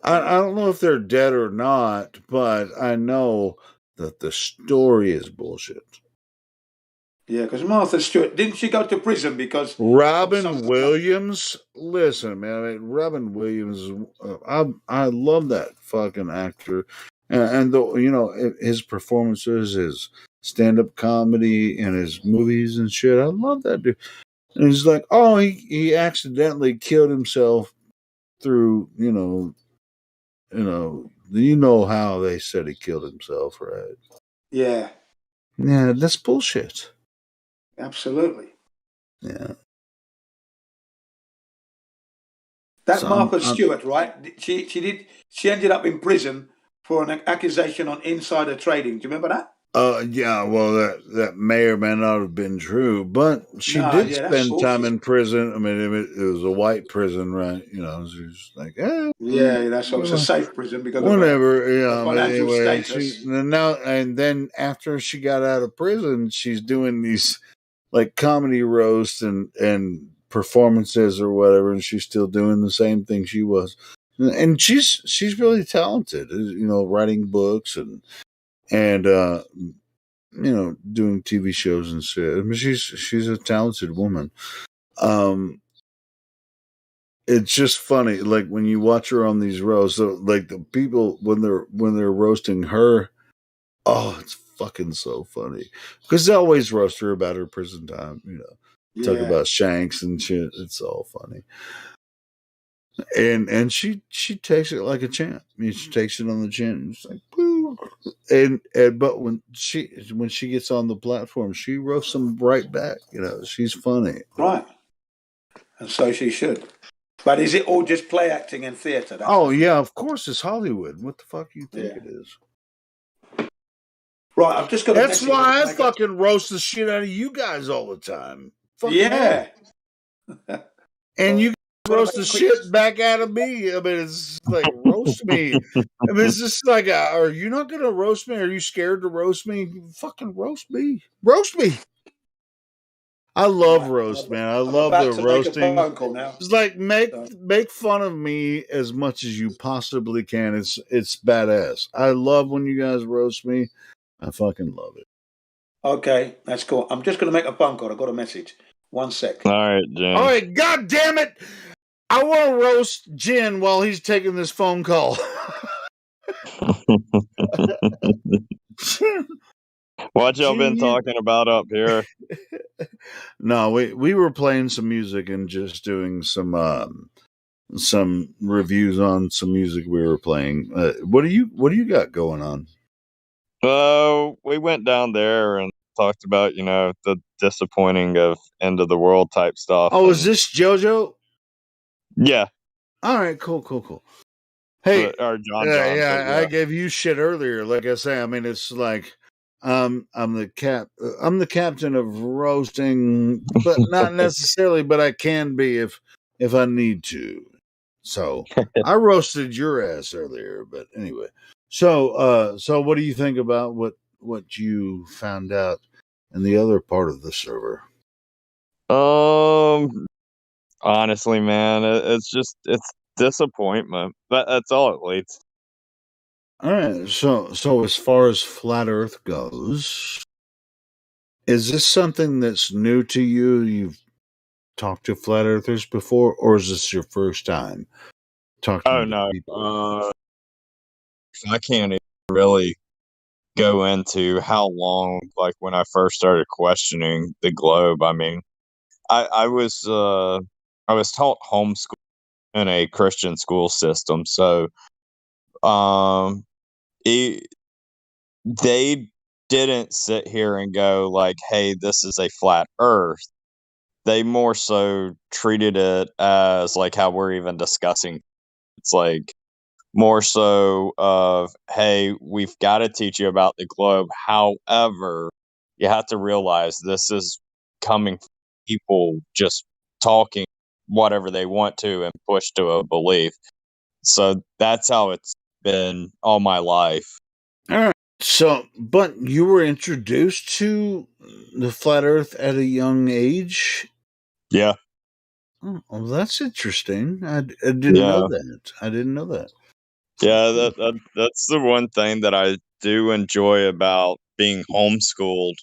I don't know if they're dead or not, but I know that the story is bullshit. Yeah, because Martha Stewart, didn't she go to prison because Robin Williams, listen, man. I mean, Robin Williams, I love that fucking actor, and his performances, his stand-up comedy, and his movies and shit. I love that dude. And he's like, oh, he accidentally killed himself through, you know how they said he killed himself, right? Yeah, Yeah, that's bullshit. absolutely. Yeah. That So Martha Stewart, right? She ended up in prison for an accusation on insider trading. Do you remember that? Yeah, well, that may or may not have been true, but she did Yeah, that's spend time bullshit. in prison. I mean, it was a white prison, right? You know, she was like, Yeah, that's so it's a safe prison because of whatever. her Yeah, but financial anyway, status. and then after she got out of prison, she's doing these like comedy roasts and performances or whatever, and she's still doing the same thing she was, and she's really talented. You know, writing books and doing TV shows and shit. I mean, she's a talented woman. It's just funny, like when you watch her on these roasts. So, like the people when they're roasting her, oh, it's fucking so funny because they always roast her about her prison time. Talk Yeah. about Shanks and shit. It's all funny. And she takes it like a champ. I mean, she takes it on the chin. It's like, boo. And but when she gets on the platform, she roasts them right back. She's funny. Right. And so she should. But is it all just play acting and theatre? Oh yeah, of course it's Hollywood. What the fuck you think it is? Right, I've just got. That's why I fucking roast the shit out of you guys all the time. Yeah. And you roast the shit back out of me. I mean, it's like roast me. I mean, it's just like, are you not gonna roast me? Are you scared to roast me? Fucking roast me. Roast me. I love roast, man. I love the roasting. It's like make fun of me as much as you possibly can. It's badass. I love when you guys roast me. I fucking love it. Okay, that's cool. I'm just going to make a phone call. I got a message. 1 sec. All right, Jen. All right, god damn it! I want to roast Jen while he's taking this phone call. What y'all been talking about up here? No, we were playing some music and just doing some reviews on some music we were playing. What do you got going on? We went down there and talked about the disappointing of end of the world type stuff. Oh, is this JoJo? Yeah. All right, cool. Hey, or John. Yeah, I gave you shit earlier. Like I say, I mean, it's like I'm the captain of roasting, but not necessarily. But I can be if I need to. So I roasted your ass earlier. But anyway, so what do you think about what you found out in the other part of the server? Honestly, man, it's disappointment. That's all it leads. All right. So as far as flat Earth goes, is this something that's new to you? You've talked to flat earthers before, or is this your first time talking to people? I can't even really go into how long, like when I first started questioning the globe. I mean, I was taught homeschool in a Christian school system, so they didn't sit here and go like, "Hey, this is a flat Earth." they more so treated it as like how we're even discussing. It's like more so of, hey, we've got to teach you about the globe. However, you have to realize this is coming from people just talking whatever they want to and push to a belief. So that's how it's been all my life. All right. So, but you were introduced to the flat Earth at a young age. Yeah. Oh, well, that's interesting. I didn't know that. I didn't know that. Yeah, that's the one thing that I do enjoy about being homeschooled.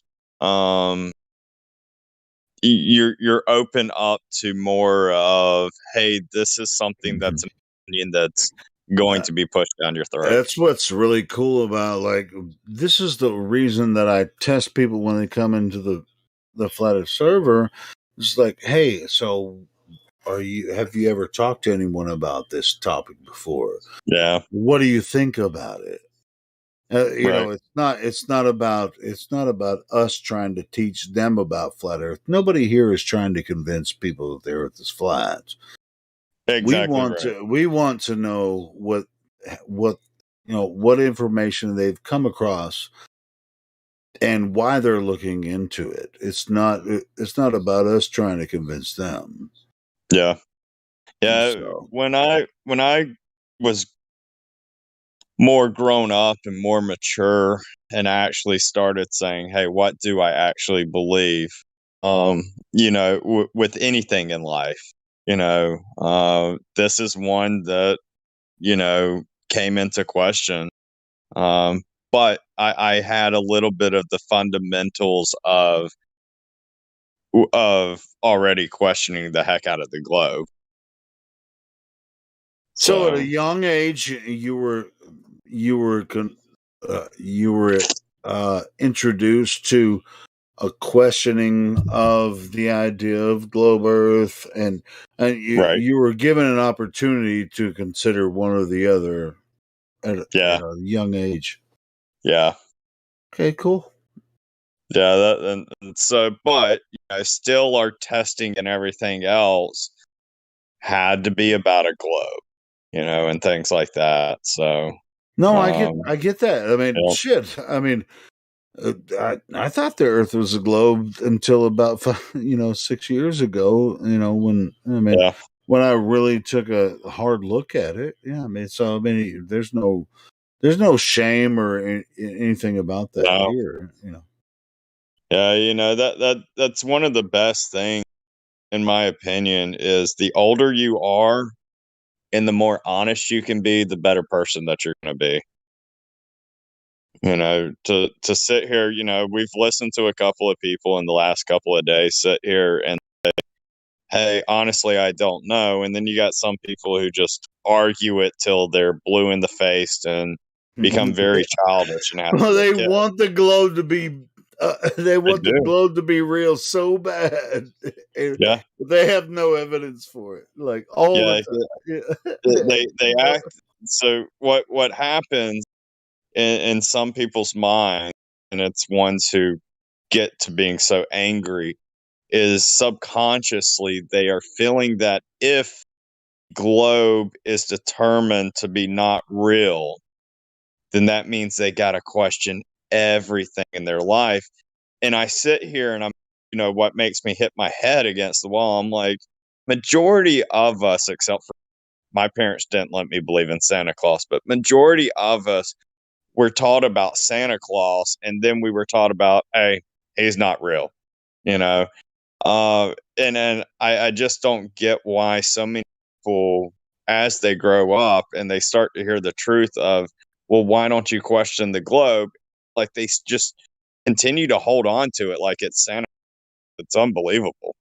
You're open up to more of, hey, this is something that's an opinion that's going to be pushed down your throat. That's what's really cool about, like, this is the reason that I test people when they come into the flat Earth server. It's like, hey, so have you ever talked to anyone about this topic before? Yeah. What do you think about it? You Right. know, it's not about us trying to teach them about flat Earth. Nobody here is trying to convince people that the Earth is flat. Exactly We want to know what what information they've come across and why they're looking into it. It's not about us trying to convince them. Yeah. Yeah. So. When I was more grown up and more mature and I actually started saying, hey, what do I actually believe? With anything in life, this is one that, came into question. But I had a little bit of the fundamentals of already questioning the heck out of the globe. So at a young age, you were introduced to a questioning of the idea of globe Earth, and you were given an opportunity to consider one or the other at a young age. Yeah. Okay, cool. Yeah, but still our testing and everything else had to be about a globe, and things like that. So no, I get that. I mean, shit. I mean, I thought the Earth was a globe until about 6 years ago. When I really took a hard look at it. Yeah, I mean, there's no shame or anything about that here. Yeah, that's one of the best things, in my opinion, is the older you are and the more honest you can be, the better person that you're going to be. To sit here, we've listened to a couple of people in the last couple of days sit here and say, hey, honestly, I don't know. And then you got some people who just argue it till they're blue in the face and become very childish and have Well, they want the globe to be the globe to be real so bad. Yeah. They have no evidence for it. Like all the time. They act. So what happens in some people's mind, and it's ones who get to being so angry, is subconsciously they are feeling that if globe is determined to be not real, then that means they got to question everything in their life. And I sit here and I'm, what makes me hit my head against the wall, I'm like, majority of us, except for my parents didn't let me believe in Santa Claus, but majority of us were taught about Santa Claus, and then we were taught about, hey, he's not real, and then I just don't get why so many people, as they grow up and they start to hear the truth of, well, why don't you question the globe? Like they just continue to hold on to it like it's Santa. It's unbelievable.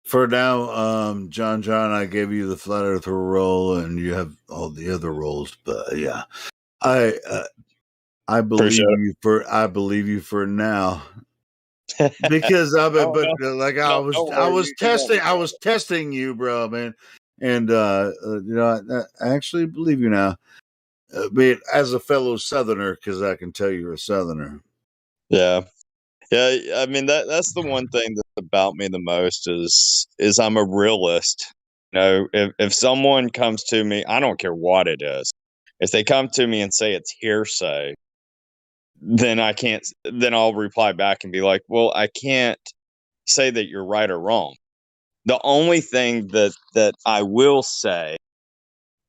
For now, John, I gave you the flat earther role, and you have all the other roles. But yeah, I believe you for now. Because of it, I was testing you, bro, man, and I actually believe you now. As a fellow Southerner, because I can tell you're a Southerner. Yeah. Yeah, I mean that's the one thing that's about me the most is I'm a realist. You know, if someone comes to me, I don't care what it is. If they come to me and say it's hearsay, then I can't then I'll reply back and be like, "Well, I can't say that you're right or wrong." The only thing that I will say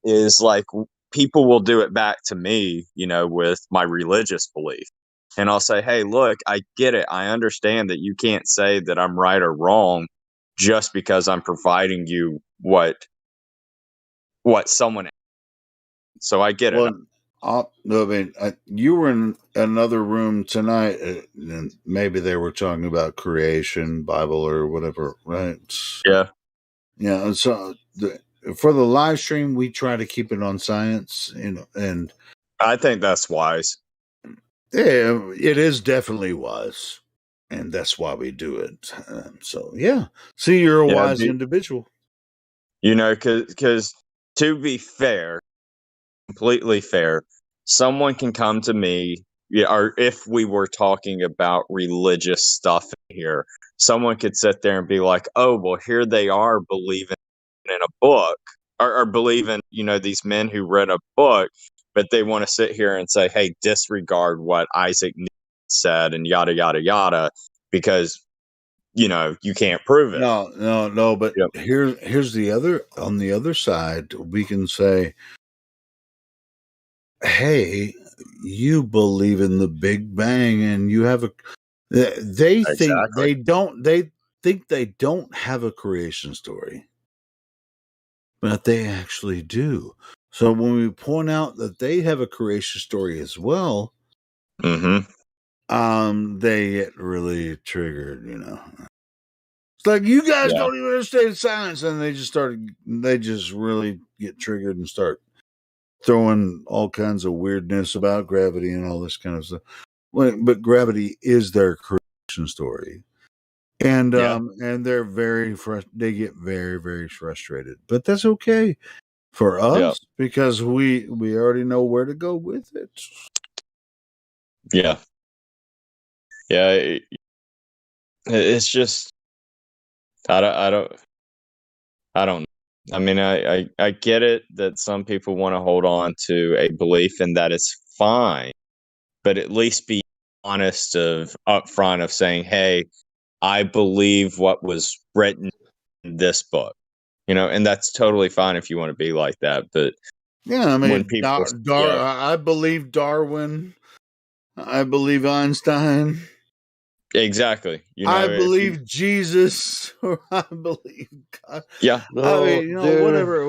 is like people will do it back to me, you know, with my religious belief. And I'll say, "Hey, look, I get it. I understand that you can't say that I'm right or wrong just because I'm providing you what someone." So I get it. Well, no, I mean, you were in another room tonight, and maybe they were talking about creation, Bible, or whatever, right? Yeah. Yeah. And so for the live stream, we try to keep it on science, you know, and I think that's wise. yeah, it is definitely wise, and that's why we do it. So yeah, see, you're a Yeah, wise individual. you know, because to be fair, completely fair, someone can come to me, yeah, or if we were talking about religious stuff here, someone could sit there and be like, "Oh, well, here they are believing in a book, or believing, you know, these men who read a book, but they want to sit here and say, hey, disregard what Isaac Newton said and yada yada yada because you know you can't prove it." No. But Yep. here's the other. On the other side, we can say, hey, you believe in the Big Bang, and you have a. They think Exactly. they think they don't have a creation story, but they actually do. So when we point out that they have a creation story as well, they get really triggered. You know, it's like you guys Yeah. don't even understand science, and they just really get triggered and start throwing all kinds of weirdness about gravity and all this kind of stuff. But gravity is their creation story, and Yeah. and they're they get very very frustrated. But that's okay for us Yep. because we already know where to go with it. Yeah. Yeah. It's just I don't. I mean, I get it that some people want to hold on to a belief, and that is fine. But at least be honest of upfront of saying, "Hey, I believe what was written in this book." You know, and that's totally fine if you want to be like that. But Yeah, I when mean, people, yeah, I believe Darwin. I believe Einstein. exactly. You I know, if you, believe Jesus, or I believe God. yeah, I No, mean, you know,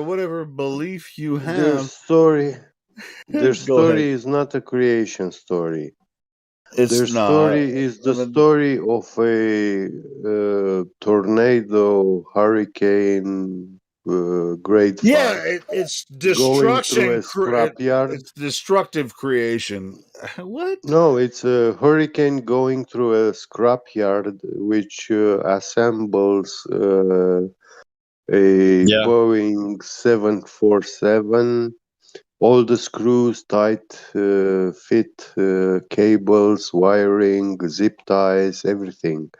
whatever belief you their have. story, their Go ahead. story is not a creation story. It's Their not. story is I the mean, story of a tornado, hurricane, great yeah, flood, it's going through a destruction. scrapyard. It's destructive creation. What? No, it's a hurricane going through a scrapyard which assembles a yeah, Boeing 747. All the screws tight, fit, cables, wiring, zip ties, everything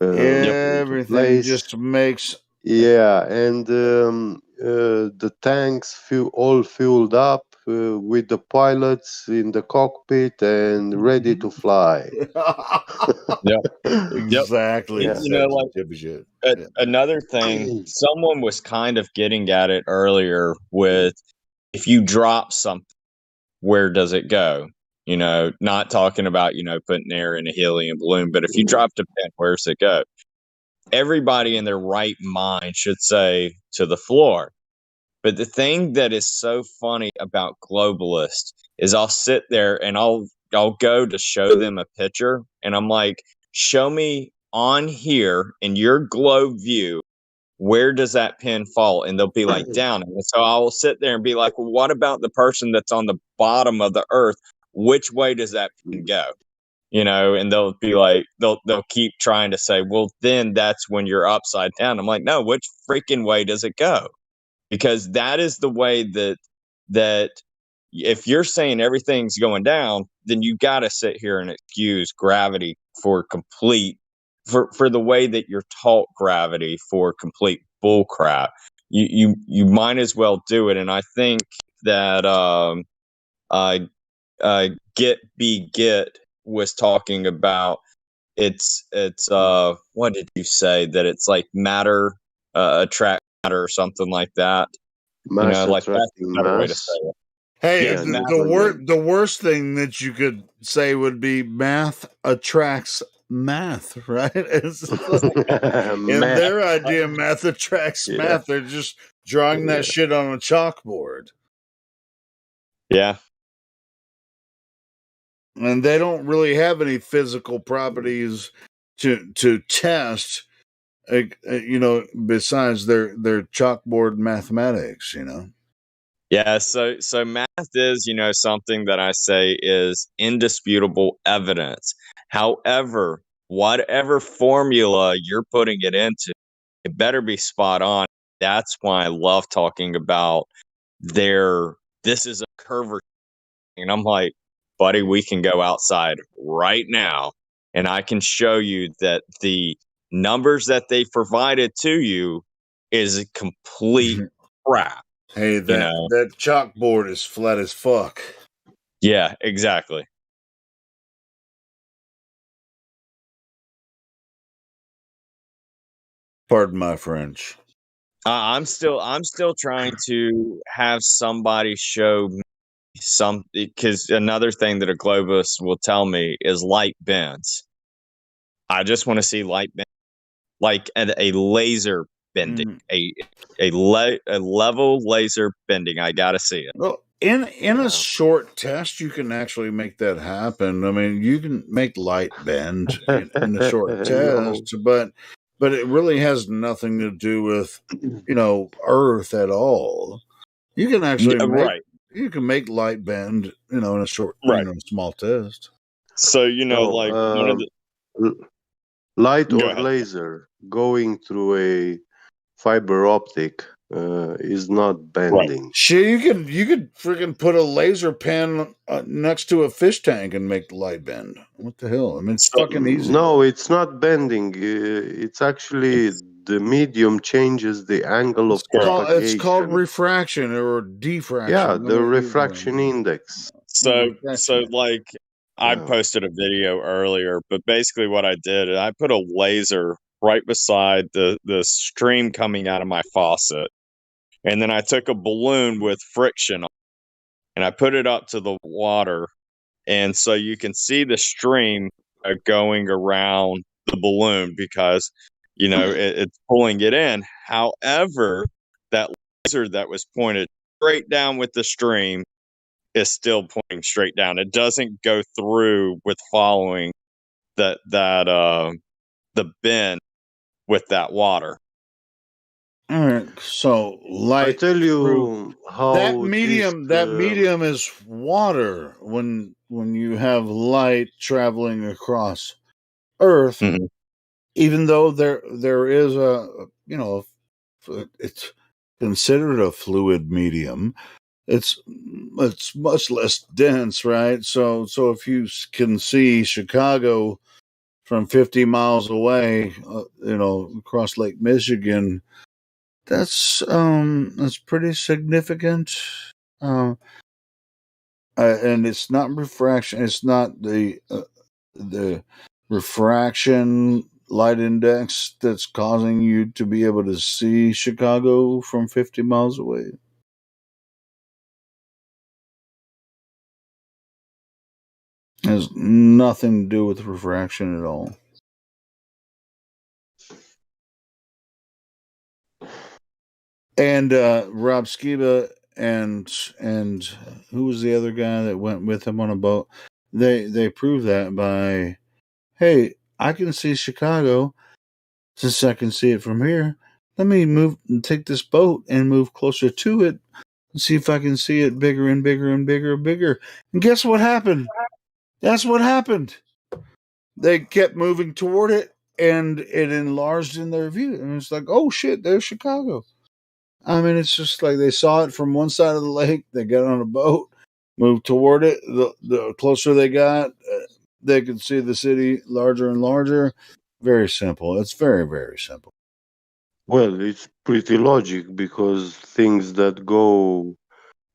yep, into Everything place. just makes. Yeah, and the tanks all filled up with the pilots in the cockpit and ready to fly. yep, yep. Exactly. Yeah. You know, Says like Jibberjit. Yeah. another thing, someone was kind of getting at it earlier with if you drop something, where does it go? You know, not talking about, you know, putting air in a helium balloon, but if you dropped a pin, where's it go? Everybody in their right mind should say to the floor. But the thing that is so funny about globalists is I'll sit there and I'll go to show them a picture and I'm like, show me on here in your globe view, where does that pin fall? And they'll be like down. And so I will sit there and be like, well, what about the person that's on the bottom of the earth? Which way does that pin go? You know, and they'll be like, they'll keep trying to say, well, then that's when you're upside down. I'm like, no, which freaking way does it go? Because that is the way that if you're saying everything's going down, then you got to sit here and excuse gravity for the way that you're taught gravity for complete bull crap. You might as well do it. And I think that Get was talking about it's what did you say, that it's like matter attract matter or something like that. Mass Like that's attracting a better way to mass. say it. Hey, Yes, math. the worst thing that you could say would be math attracts math, right? It's like, in their idea, math attracts math. They're just drawing that shit on a chalkboard. Yeah. And they don't really have any physical properties to test, besides their chalkboard mathematics, Yeah, so math is, something that I say is indisputable evidence. However, whatever formula you're putting it into, it better be spot on. That's why I love talking about this is a curvature. And I'm like, buddy, we can go outside right now and I can show you that the numbers that they provided to you is a complete crap. Hey, that chalkboard is flat as fuck. Yeah, exactly. Pardon my French. I'm still trying to have somebody show me something, because another thing that a globus will tell me is light bends. I just want to see light bend, like a laser bending, a level laser bending. I got to see it. Well, in a short test, you can actually make that happen. I mean, you can make light bend in a short test, but it really has nothing to do with Earth at all. You can actually you can make light bend, in a short, small test. So like one of the light or laser going through a fiber optic is not bending. Shit, you could freaking put a laser pen next to a fish tank and make the light bend. What the hell? I mean, it's fucking easy. No, it's not bending. It's actually the medium changes the angle of propagation. It's called refraction or diffraction. Yeah, the refraction index. So like I posted a video earlier, but basically what I did is I put a laser right beside the stream coming out of my faucet. And then I took a balloon with friction on it, and I put it up to the water. And so you can see the stream going around the balloon because, it's pulling it in. However, that laser that was pointed straight down with the stream is still pointing straight down. It doesn't go through with following the bend with that water. All right, so light. I tell you how that medium is water. When you have light traveling across Earth, even though there is it's considered a fluid medium. It's much less dense, right? So if you can see Chicago from 50 miles away, across Lake Michigan, that's pretty significant. And it's not refraction. It's not the refraction light index that's causing you to be able to see Chicago from 50 miles away. It has nothing to do with refraction at all. And Rob Skiba and who was the other guy that went with him on a boat? They proved that by, hey, I can see Chicago since I can see it from here. Let me move and take this boat and move closer to it and see if I can see it bigger and bigger and bigger and bigger. And guess what happened? That's what happened. They kept moving toward it, and it enlarged in their view. And it's like, oh shit, there's Chicago. I mean, it's just like they saw it from one side of the lake. They got on a boat, moved toward it, the closer they got, they could see the city larger and larger. Very simple. It's very, very simple. Well, it's pretty logic because things that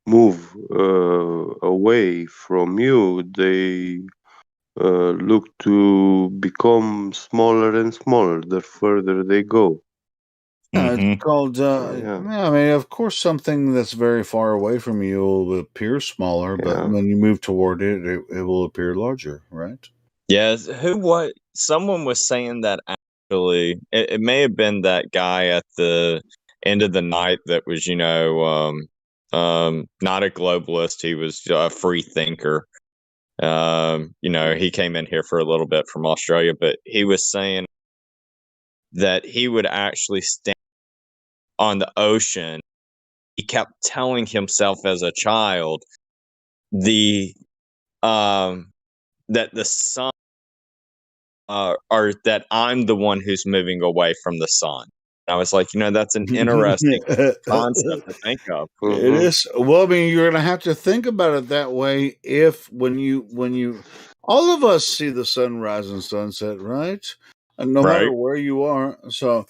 move away from you, they look to become smaller and smaller the further they go. It's called, Yeah. I mean, of course, something that's very far away from you will appear smaller, but Yeah. when you move toward it, it will appear larger, right? Yes. Someone was saying that actually, it may have been that guy at the end of the night that was, not a globalist. He was a free thinker. He came in here for a little bit from Australia, but he was saying that he would actually stand on the ocean. He kept telling himself as a child the that the sun or that I'm the one who's moving away from the sun. And I was like, that's an interesting concept to think of. It is. Well, I mean, you're going to have to think about it that way if when you all of us see the sunrise and sunset, right? And no matter Right. where you are. So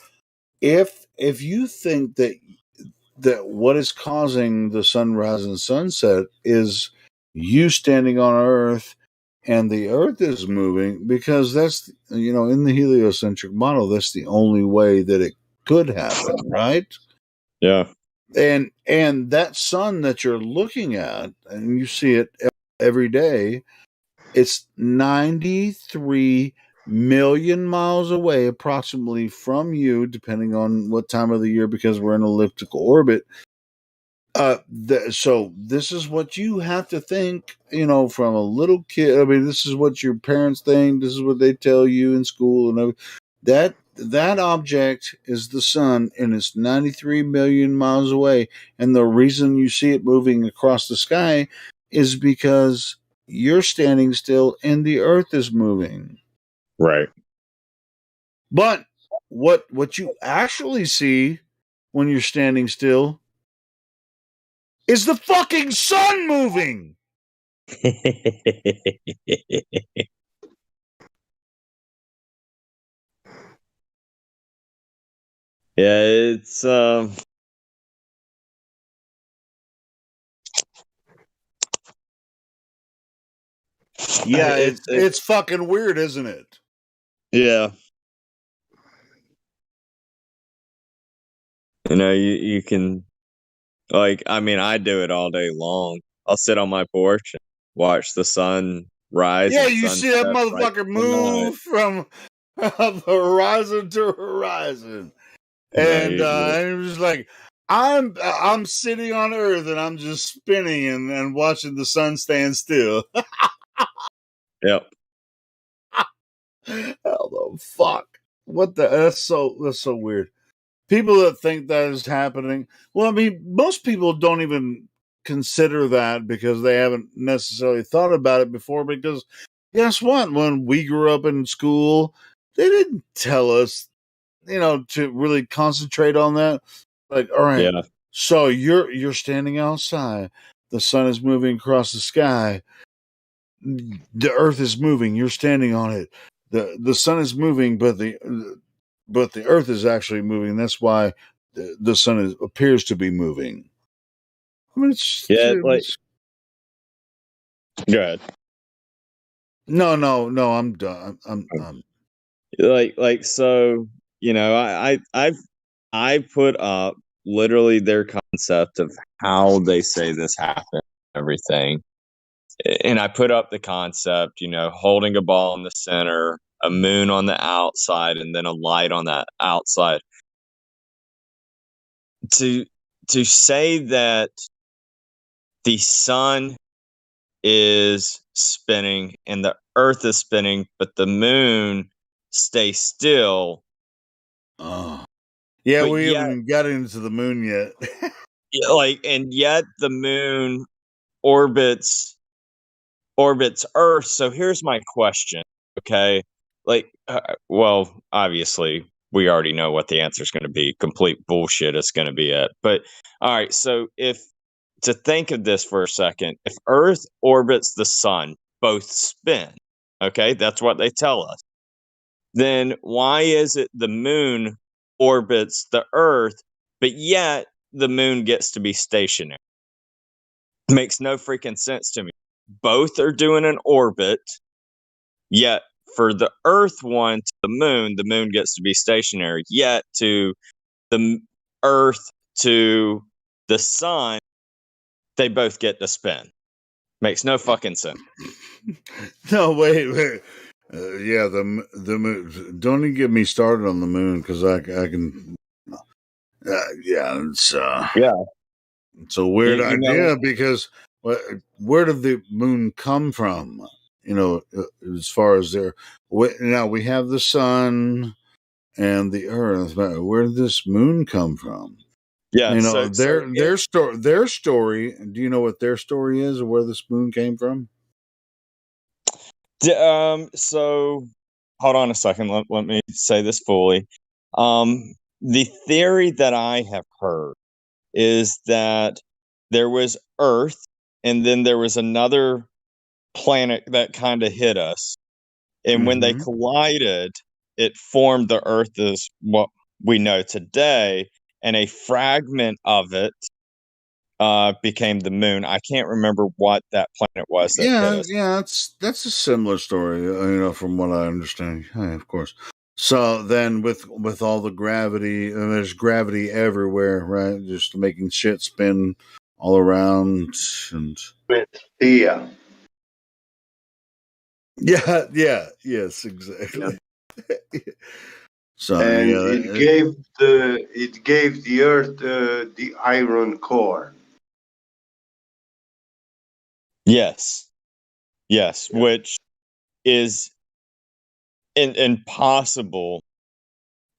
if you think that what is causing the sunrise and sunset is you standing on Earth and the Earth is moving, because that's, in the heliocentric model, that's the only way that it could happen, right? Yeah. And that sun that you're looking at, and you see it every day, it's 93 million miles away approximately from you, depending on what time of the year, because we're in elliptical orbit. So this is what you have to think, from a little kid. I mean, this is what your parents think. This is what they tell you in school, and that object is the sun, and it's 93 million miles away. And the reason you see it moving across the sky is because you're standing still and the Earth is moving. Right. But what you actually see when you're standing still is the fucking sun moving. Yeah, it's Yeah, it's fucking weird, isn't it? Yeah. You can, I do it all day long. I'll sit on my porch and watch the sun rise. Yeah, and you see that sunset right motherfucker before night. move from horizon to horizon, Yeah, and it was like I'm sitting on Earth and I'm just spinning and watching the sun stand still. Yep. Hell the fuck! What the? That's so weird. People that think that is happening. Well, I mean, most people don't even consider that because they haven't necessarily thought about it before. Because guess what? When we grew up in school, they didn't tell us, to really concentrate on that. Like, all right, Yeah. so you're standing outside. The sun is moving across the sky. The Earth is moving. You're standing on it. The sun is moving, but the Earth is actually moving. That's why the sun appears to be moving. I mean, it's Go ahead. No, I'm done. I'm So I put up literally their concept of how they say this happened, everything, and I put up the concept, holding a ball in the center, a moon on the outside, and then a light on that outside. To say that the sun is spinning and the Earth is spinning, but the moon stays still. Yeah, But we yet, haven't got into the moon yet. and yet the moon orbits Earth. So here's my question. Okay, well, obviously we already know what the answer is going to be. Complete bullshit is going to be it. But all right, so if to think of this for a second, if Earth orbits the sun, both spin, okay, that's what they tell us. Then why is it the moon orbits the Earth, but yet the moon gets to be stationary? Makes no freaking sense to me. Both are doing an orbit, yet for the Earth one to the moon gets to be stationary. Yet to the Earth to the sun, they both get to spin. Makes no fucking sense. No, wait. Yeah, the moon. Don't even get me started on the moon because I can. Yeah, it's it's a weird idea because where did the moon come from? As far as now we have the sun and the Earth, but where did this moon come from? Yeah, their story. Do you know what their story is, or where this moon came from? So hold on a second. Let me say this fully. The theory that I have heard is that there was Earth, and then there was another planet that kind of hit us. And when they collided, it formed the Earth as what we know today, and a fragment of it became the moon. I can't remember what that planet was that hit us. Yeah, that's a similar story, from what I understand. Yeah, of course. So then, with all the gravity, and there's gravity everywhere, right? Just making shit spin all around, and yeah, yes, exactly. Yeah. So and yeah, it gave the Earth the iron core. Yes, which is impossible.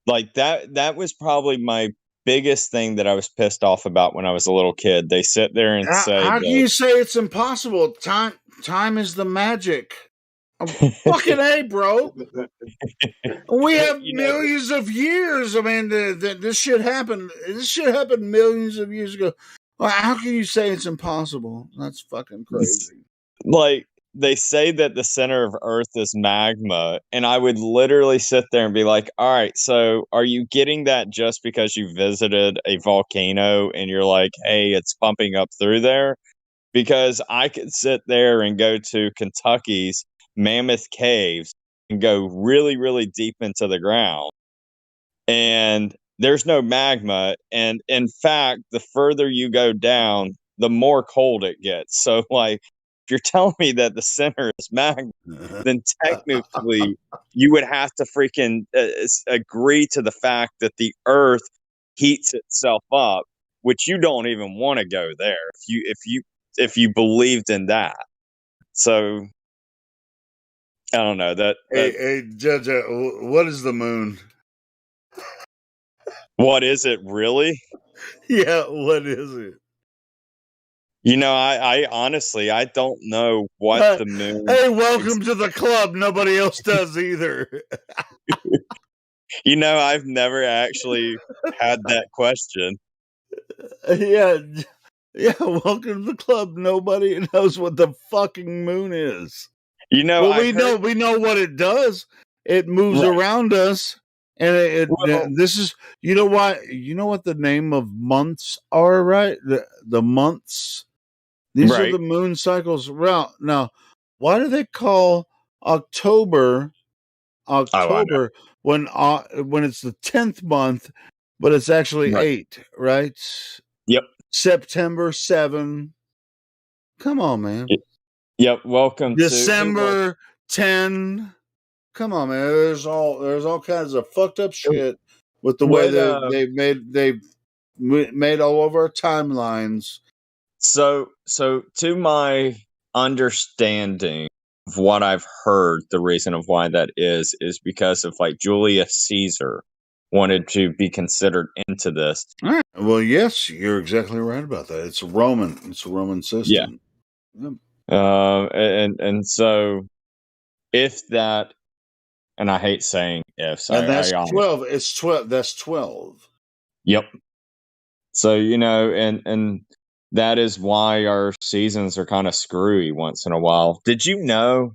Like that was probably my biggest thing that I was pissed off about when I was a little kid. They sit there and say, how can you say it's impossible? Time is the magic. Fucking A, bro. We have millions of years. I mean, this shit happened. This shit happened millions of years ago. Well, how can you say it's impossible? That's fucking crazy. Like, they say that the center of Earth is magma, and I would literally sit there and be like, all right, so are you getting that just because you visited a volcano and you're like, hey, it's pumping up through there? Because I could sit there and go to Kentucky's Mammoth Caves and go really, really deep into the ground, and there's no magma. And in fact, the further you go down, the more cold it gets. So, like, if you're telling me that the center is magma, then technically you would have to freaking agree to the fact that the Earth heats itself up, which you don't even want to go there if you believed in that. So I don't know that. Hey, Judge, what is the moon? What is it really? Yeah, what is it? I honestly, I don't know what the moon. Hey, welcome to the club. Nobody else does either. I've never actually had that question. Yeah, welcome to the club. Nobody knows what the fucking moon is. We know what it does. It moves around us, and this is you know what the name of months are, right? The months. These are the moon cycles. Well, now, why do they call October when it's the 10th month, but it's actually 8, right? Yep. September 7. Come on, man. Yep. Welcome December 10. Come on, man. There's all kinds of fucked up shit with the way they've made all of our timelines. So to my understanding of what I've heard, the reason of why that is because of like Julius Caesar wanted to be considered into this. All right. Well, yes, you're exactly right about that. It's a Roman system. Yeah. And so if that, and I hate saying ifs, and that's 12. It's 12. That's 12. Yep. So and that is why our seasons are kind of screwy once in a while. Did you know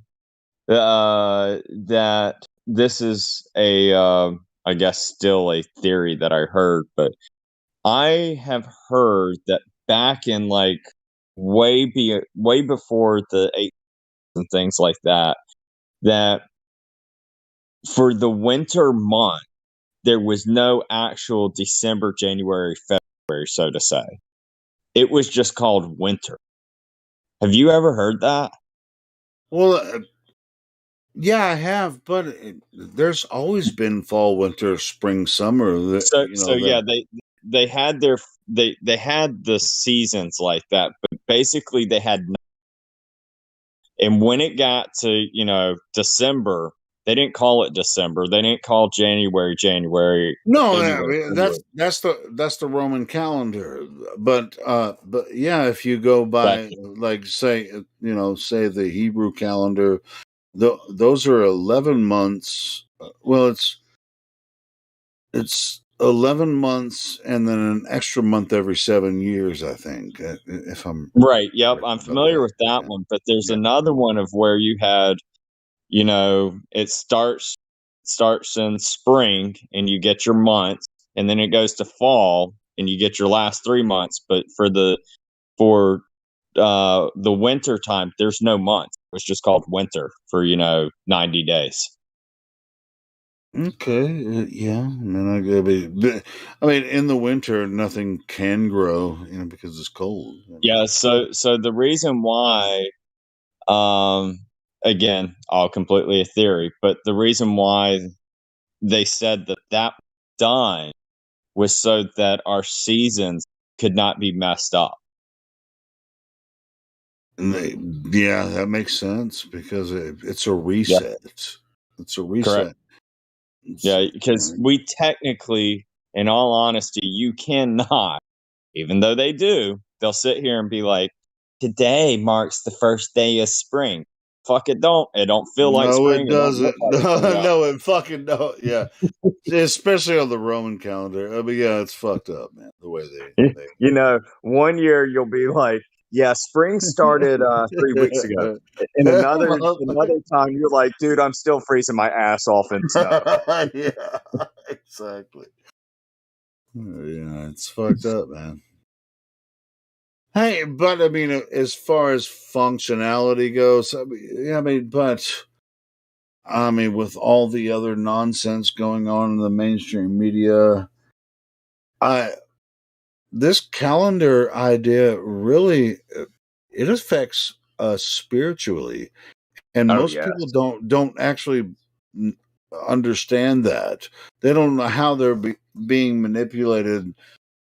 that this is I guess still a theory that I heard, but I have heard that back in like way before the 80s and things like that, that for the winter month there was no actual December, January, February, so to say. It was just called winter. Have you ever heard that? Well, yeah, I have, but there's always been fall, winter, spring, summer. So yeah, they had their they had the seasons like that, but basically they had and when it got to, December, they didn't call it December. They didn't call January, No, I February. mean, that's the Roman calendar. But yeah, if you go by like say say the Hebrew calendar, those are 11 months. Well, it's 11 months and then an extra month every 7 years, I think. If I'm Right. Yep. correct I'm about familiar that. with that one, but there's Yeah. another one of where you had, it starts in spring and you get your months, and then it goes to fall and you get your last 3 months. But for the winter time, there's no month. It's just called winter for 90 days. Okay, yeah. I mean, in the winter, nothing can grow, because it's cold. Yeah. So the reason why, again, all completely a theory, but the reason why they said that was done was so that our seasons could not be messed up. And yeah, that makes sense because it's a reset. It's a reset. Correct. Yeah, because we technically, in all honesty, you cannot, even though they do, they'll sit here and be like, today marks the first day of spring. Fuck, it don't feel like No, spring. it It don't look doesn't. like spring. No, it fucking don't. Yeah, especially on the Roman calendar. I mean, yeah, it's fucked up, man. The way they 1 year you'll be like, yeah, spring started 3 weeks ago. And another time you're like, dude, I'm still freezing my ass off in snow. Yeah, exactly. Yeah, it's fucked up, man. Hey, but I mean, as far as functionality goes, I mean, with all the other nonsense going on in the mainstream media, this calendar idea really it affects us spiritually, and most people don't actually understand that. They don't know how they're being manipulated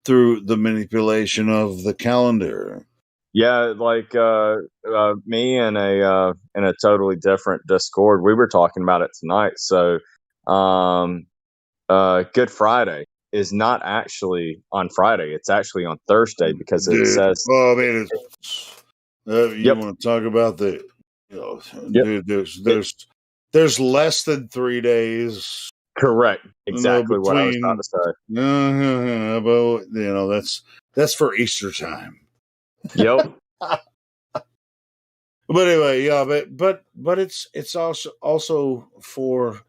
through the manipulation of the calendar. Yeah, like me and in a totally different Discord, we were talking about it tonight. So, Good Friday is not actually on Friday; it's actually on Thursday because it says. Well, I mean, you want to talk about dude? There's less than 3 days. Correct. Exactly what I was about to say. But that's for Easter time. Yep. But anyway, yeah, but it's also for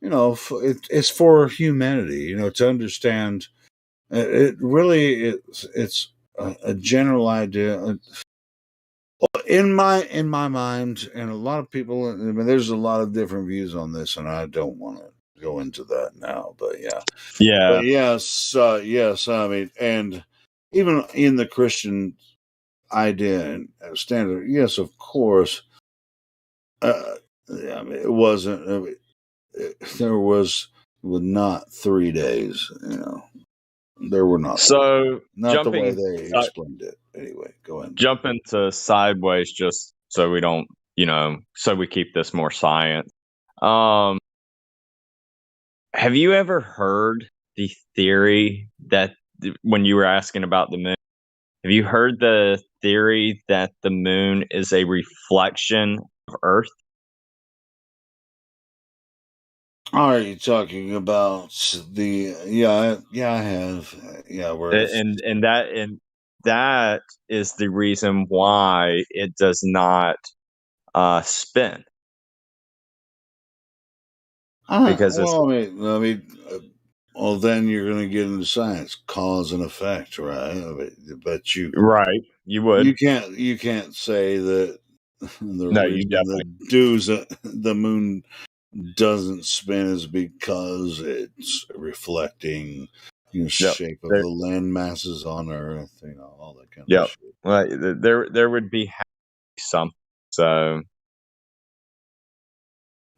it's for humanity, to understand. It really it's a general idea in my mind, and a lot of people. I mean, there's a lot of different views on this, and I don't want to go into that now. But yeah, yeah. But yes. I mean, and even in the Christian idea and standard, yes, of course. I mean, it wasn't. There was not 3 days. There were not. So not the way they explained it. Anyway, go ahead. Jump into sideways just so we don't, so we keep this more science. Have you ever heard the theory that when you were asking about the moon, have you heard the theory that the moon is a reflection of Earth? Are you talking about the? Yeah, I have. Yeah, where and that is the reason why it does not spin. Because it's well, well, then you're going to get into science, cause and effect, right? But you would. You can't say that the No, you reason definitely. the moon doesn't spin is because it's reflecting, shape of the land masses on Earth, all that kind of Yep. shit. Well, there would be some. So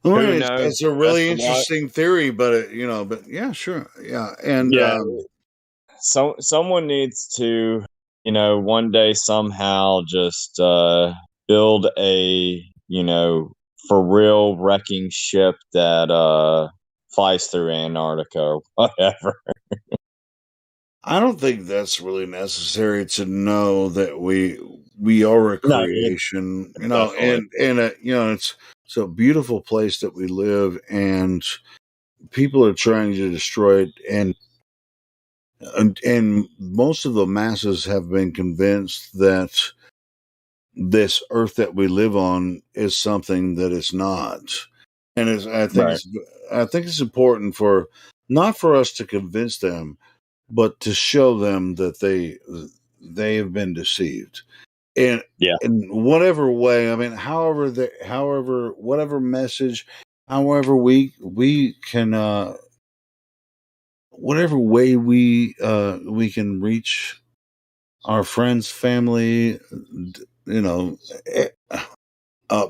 Well, who knows? it's a really interesting theory, but but yeah, sure, yeah, and Yeah. So someone needs to, one day somehow just build a, for real wrecking ship that flies through Antarctica or whatever. I don't think that's really necessary to know that we are a creation, definitely. and it's a beautiful place that we live, and people are trying to destroy it, and most of the masses have been convinced that this Earth that we live on is something that it's not, and I think it's important for not for us to convince them, but to show them that they have been deceived in whatever way. I mean, however whatever message, however we can whatever way we can reach our friends, family,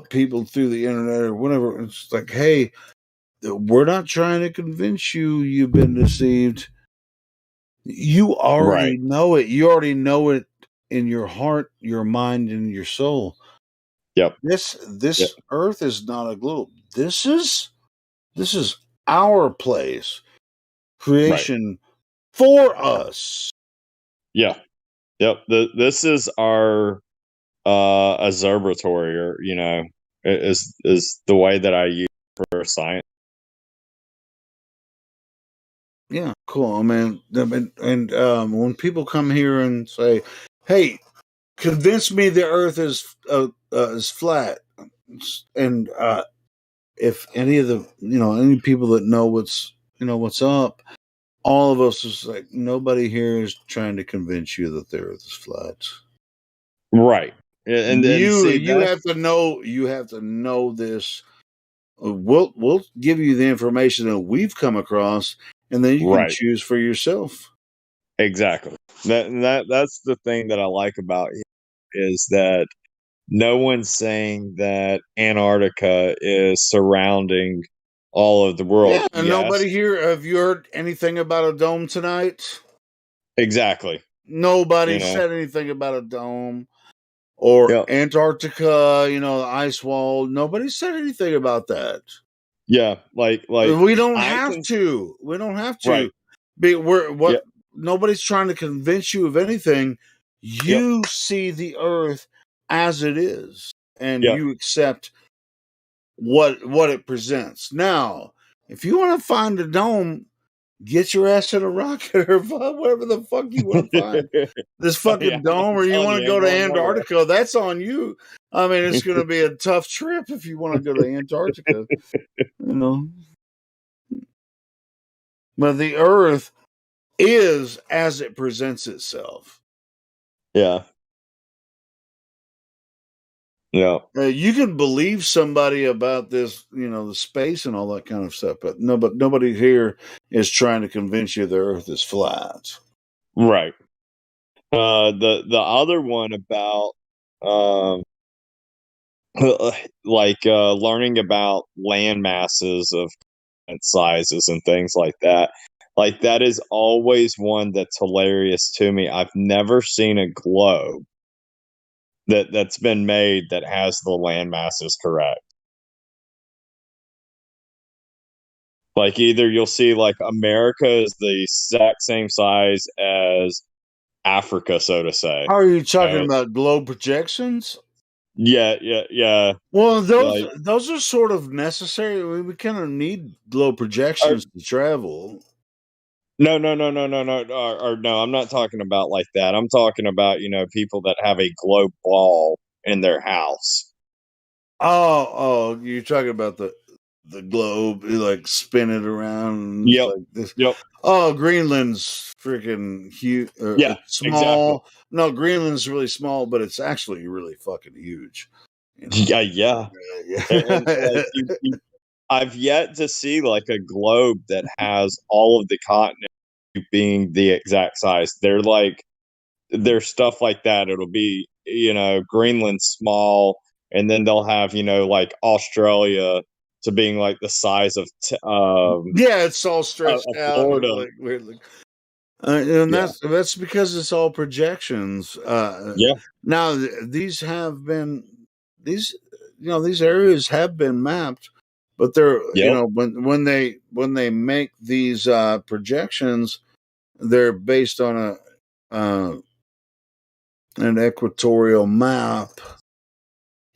people through the internet or whatever. It's like, hey, we're not trying to convince you you've been deceived. You already know it. You already know it in your heart, your mind, and your soul. Yep. This Earth is not a globe. This is our place. Creation for us. Yeah. Yep. This is our observatory, or is the way that I use for science. Yeah, cool. I mean, when people come here and say, "Hey, convince me the Earth is flat," and if any of the any people that know what's up, all of us is like, nobody here is trying to convince you that the Earth is flat. Right. And see, you have to know this. We'll give you the information that we've come across, and then you can choose for yourself. Exactly. That's the thing that I like about it, is that no one's saying that Antarctica is surrounding all of the world. Yeah, and nobody here. Have you heard anything about a dome tonight? Exactly. Nobody said anything about a dome or Antarctica. The ice wall. Nobody said anything about that. Yeah, like we don't have to. We don't have to. Right. Nobody's trying to convince you of anything. You see the Earth as it is, and you accept what it presents. Now, if you want to find a dome, get your ass in a rocket or whatever the fuck you want to find. This fucking dome, or you want to go to Antarctica, that's on you. I mean, it's going to be a tough trip if you want to go to Antarctica. But the Earth is as it presents itself. Yeah. Yeah. You can believe somebody about this, the space and all that kind of stuff, but nobody here is trying to convince you the Earth is flat. Right. The other one about learning about land masses of sizes and things like that. Like, that is always one that's hilarious to me. I've never seen a globe that's been made that has the land masses correct. Like, either you'll see like America is the exact same size as Africa, so to say. Are you talking about globe projections? Yeah. Well, those are sort of necessary. We kind of need globe projections to travel. No, or no, I'm not talking about like that. I'm talking about, people that have a globe ball in their house. Oh, you're talking about the globe, you like spin it around and it's Yep. like this. Yep. Oh, Greenland's freaking huge. Yeah, It's exactly. small. No, Greenland's really small, but it's actually really fucking huge. Yeah. And like I've yet to see like a globe that has all of the continents being the exact size. There's stuff like that. It'll be, Greenland small, and then they'll have, like Australia to being like the size of Yeah, it's all stretched out Florida. like weirdly. And Yeah. that's because it's all projections. Yeah. Now these have been these these areas have been mapped, but they're Yep. when they make these projections, they're based on an equatorial map,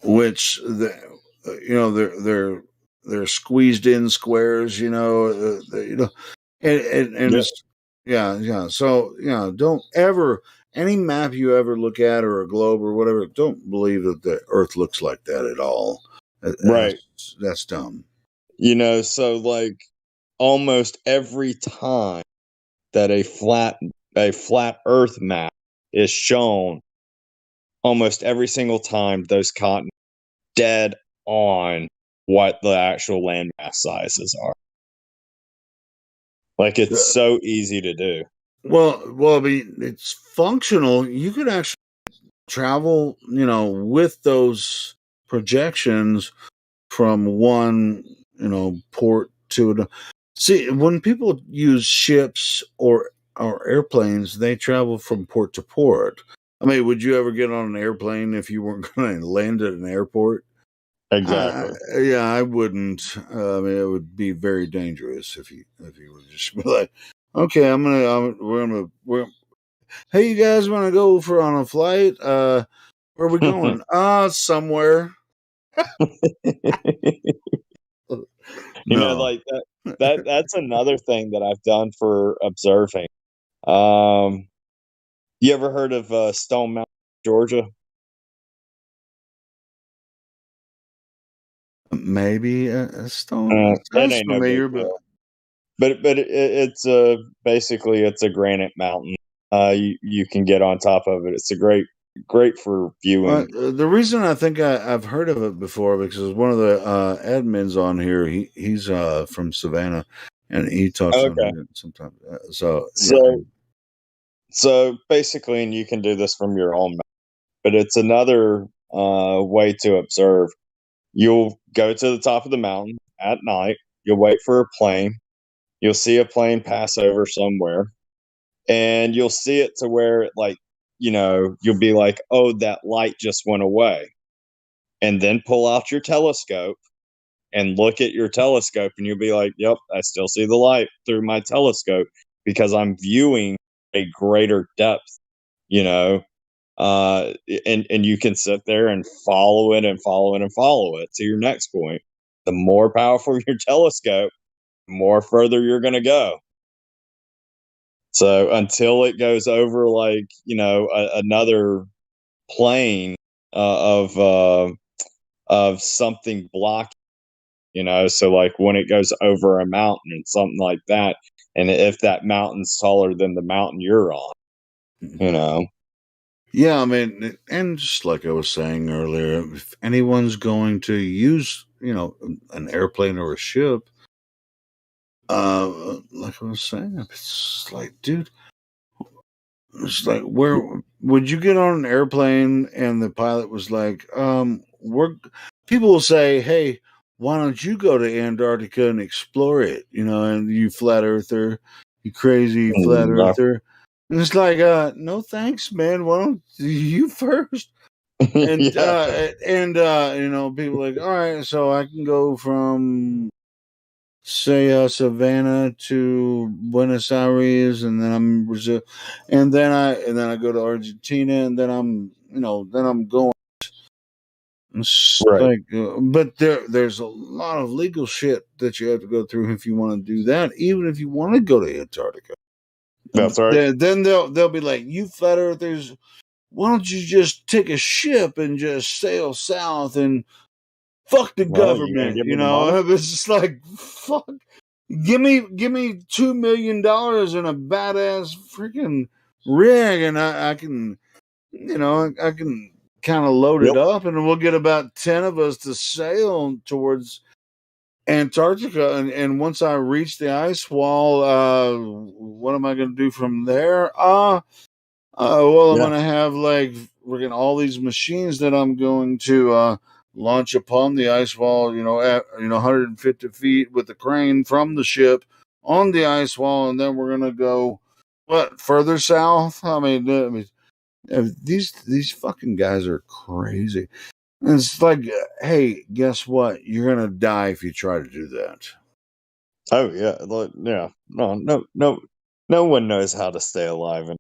which they're squeezed in squares. And Yeah. it's yeah. So don't ever any map you ever look at or a globe or whatever. Don't believe that the Earth looks like that at all. Right. That's dumb. So like almost every time that a flat Earth map is shown, almost every single time those continents dead on what the actual landmass sizes are. Like it's so easy to do. Well, I mean, it's functional. You could actually travel, with those projections from one, port to another. See, when people use ships or airplanes, they travel from port to port. I mean, would you ever get on an airplane if you weren't going to land at an airport? Exactly. Yeah, I wouldn't. I mean, it would be very dangerous if you would just be like, okay, hey, you guys want to go on a flight? Where are we going? Somewhere. No. Like that's another thing that I've done for observing. You ever heard of Stone Mountain, Georgia? Maybe a stone. It Sounds ain't no big familiar, but deal. But it's basically it's a granite mountain. You can get on top of it. It's a great for viewing. the reason I think I've heard of it before because one of the admins on here, he's from Savannah, and he talks on Okay. here sometimes. So So basically, and you can do this from your own, but it's another way to observe. You'll go to the top of the mountain at night. You'll wait for a plane. You'll see a plane pass over somewhere, and you'll see it to where it you'll be like, oh, that light just went away. And then pull out your telescope and look at your telescope, and you'll be like, yep, I still see the light through my telescope because I'm viewing a greater depth, and you can sit there and follow it and follow it and follow it to your next point. The more powerful your telescope, the more further you're going to go. So until it goes over another plane of something blocking, so like when it goes over a mountain and something like that, and if that mountain's taller than the mountain you're on, Yeah, I mean, and just like I was saying earlier, if anyone's going to use, an airplane or a ship, like I was saying, it's like, dude, it's like, where would you get on an airplane and the pilot was like, people will say, hey, why don't you go to Antarctica and explore it? And you flat earther, you crazy flat No. earther. And it's like, no thanks, man. Why don't you first? And people are like, all right, so I can go from say Savannah to Buenos Aires, and then I'm in Brazil, and then I go to Argentina, and then I'm going. It's Right. like, but there's a lot of legal shit that you have to go through if you want to do that, even if you want to go to Antarctica. That's right. Then they'll be like, you flat earthers, why don't you just take a ship and just sail south and fuck the Well, you gonna government? give You me the know, money? it's just like, fuck. Give me $2 million and a badass freaking rig, and I can, you know, I can kind of load it Yep. up, and we'll get about 10 of us to sail towards Antarctica. And once I reach the ice wall, what am I going to do from there? Well, I'm Yeah. going to have like we're going all these machines that I'm going to launch upon the ice wall. You know, at 150 feet with the crane from the ship on the ice wall, and then we're going to go further south. I mean, these fucking guys are crazy. And it's like, hey, guess what? You're gonna die if you try to do that. Oh yeah. Yeah. No one knows how to stay alive in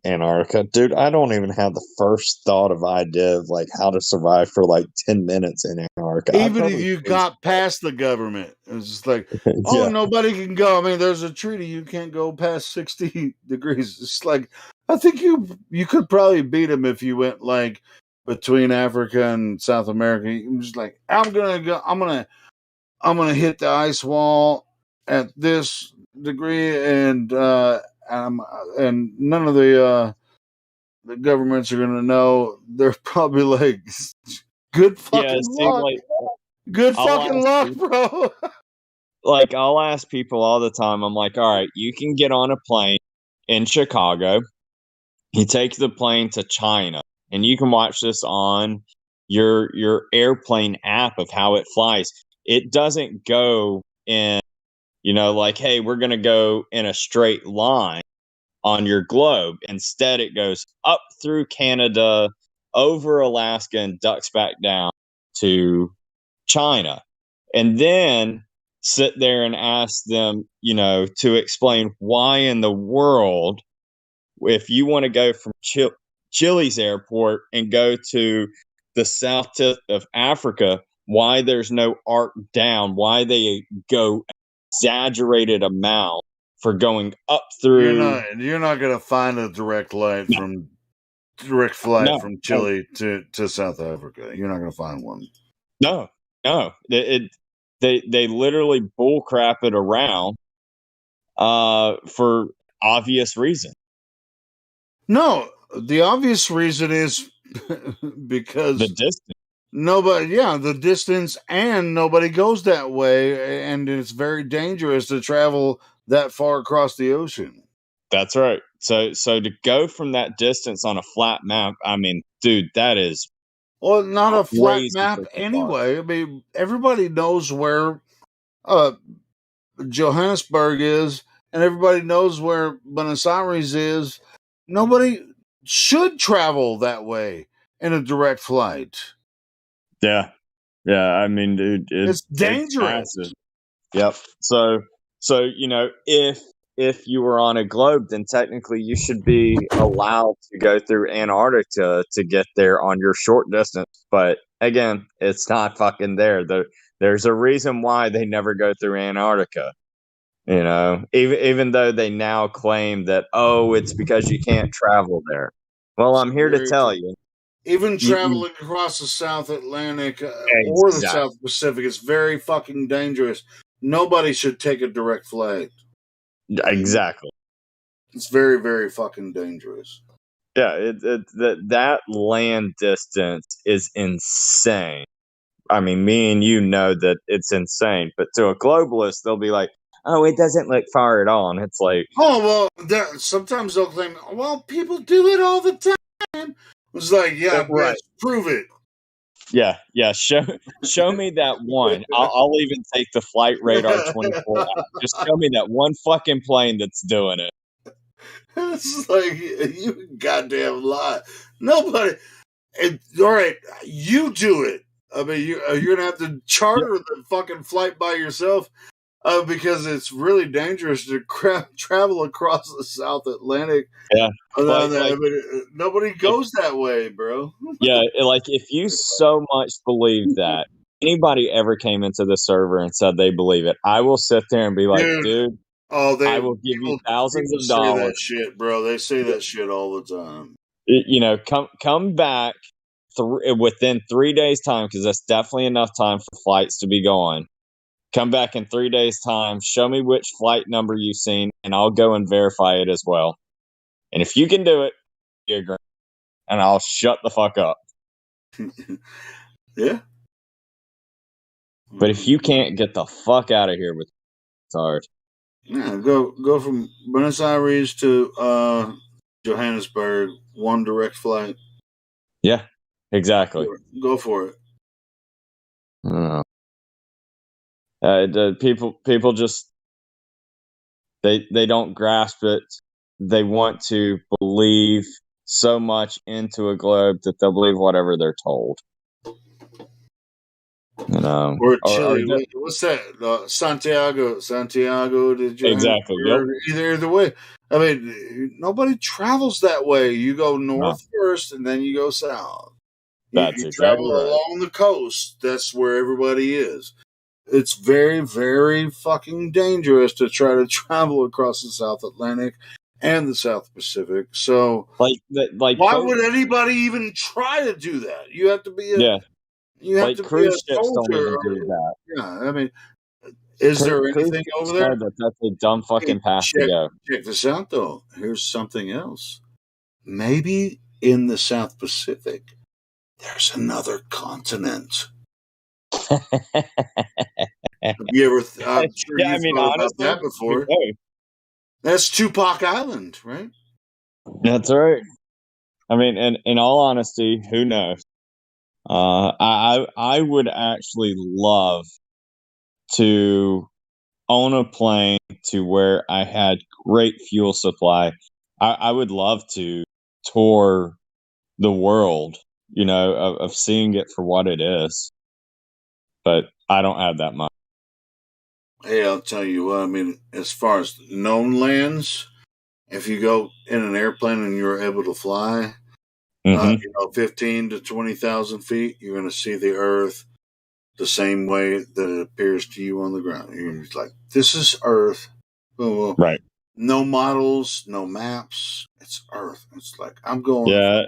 Antarctica, dude. I don't even have the first thought of idea of like how to survive for like 10 minutes in Antarctica. I Even if probably you got past the government, it's just like, oh, yeah. nobody can go. I mean, there's a treaty you can't go past 60 degrees. It's like, I think you could probably beat them if you went like between Africa and South America. You're just like, I'm gonna hit the ice wall at this degree, and none of the governments are gonna know. They're probably like, good Yeah, fucking see, luck, like good I'll fucking ask luck, people, bro. I'll ask people all the time. I'm like, all right, you can get on a plane in Chicago. You take the plane to China, and you can watch this on your airplane app of how it flies. It doesn't go in, like, hey, we're gonna go in a straight line on your globe. Instead, it goes up through Canada, over Alaska, and ducks back down to China. And then sit there and ask them, to explain why in the world, if you want to go from Chile's airport and go to the south tip of Africa, why there's no arc down, why they go exaggerated amount for going up through. You're not gonna find a direct flight from No, Chile to South Africa. You're not gonna find one. no. They literally bullcrap it around for obvious reason. No, the obvious reason is because the distance. The distance, and nobody goes that way, and it's very dangerous to travel that far across the ocean. That's right. So to go from that distance on a flat map, I mean, dude, that is not a flat crazy map anyway. I mean, everybody knows where Johannesburg is, and everybody knows where Buenos Aires is. Nobody should travel that way in a direct flight. Yeah. I mean, dude, it's dangerous. It's yep. So if you were on a globe, then technically you should be allowed to go through Antarctica to get there on your short distance. But again, it's not fucking there. There's a reason why they never go through Antarctica. Even though they now claim that, it's because you can't travel there. Well, I'm here to tell you. Even traveling across the South Atlantic or the South Pacific is very fucking dangerous. Nobody should take a direct flight. Exactly. It's very, very fucking dangerous. Yeah, that land distance is insane. I mean, me and you know that it's insane, but to a globalist, they'll be like, "Oh, it doesn't look far at all," and it's like, "Oh, well." Sometimes they'll claim, "Well, people do it all the time." It's like, yeah, right. Prove it. Yeah. Show me that one. I'll even take the flight radar 24 hours. Just show me that one fucking plane that's doing it. It's like, you goddamn lie. Nobody. All right, you do it. I mean, you're gonna have to charter the fucking flight by yourself because it's really dangerous to travel across the South Atlantic. Yeah, nobody goes that way, bro. Yeah, like if you so much believe that, anybody ever came into the server and said they believe it, I will sit there and be like, dude, Oh, I will give you thousands people of say that dollars. shit, bro. They say that shit all the time. Come back within 3 days time, because that's definitely enough time for flights to be going. Come back in 3 days time, show me which flight number you've seen, and I'll go and verify it as well. And if you can do it, you agree, and I'll shut the fuck up. Yeah. But if you can't, get the fuck out of here with SARS. Yeah, go from Buenos Aires to Johannesburg, one direct flight. Yeah, exactly. Go for it. People just they don't grasp it. They want to believe so much into a globe that they'll believe whatever they're told. Or Chile. What's that? Santiago to Johannesburg. Exactly. Yep. Either way. I mean, nobody travels that way. You go north first, and then you go south. That's you exactly travel right. along the coast. That's where everybody is. It's very, very fucking dangerous to try to travel across the South Atlantic and the South Pacific. So, why would anybody even try to do that? You have to be You have to be a cruise ships don't soldier. even do that. Yeah, I mean, is there anything over there? That's a dumb fucking path to go. Check this out, though. Here's something else. Maybe in the South Pacific, there's another continent. Have you ever? I'm sure you've thought about that before. That's Tupac Island, right? That's right. I mean, in all honesty, who knows? I would actually love to own a plane to where I had great fuel supply. I would love to tour the world, of seeing it for what it is. But I don't have that much. Hey, I'll tell you what, I mean, as far as known lands, if you go in an airplane and you're able to fly, 15 to 20,000 feet, you're going to see the Earth the same way that it appears to you on the ground. You're going to be like, this is Earth. Well, right. No models, no maps. It's Earth. It's like, I'm going. Yeah.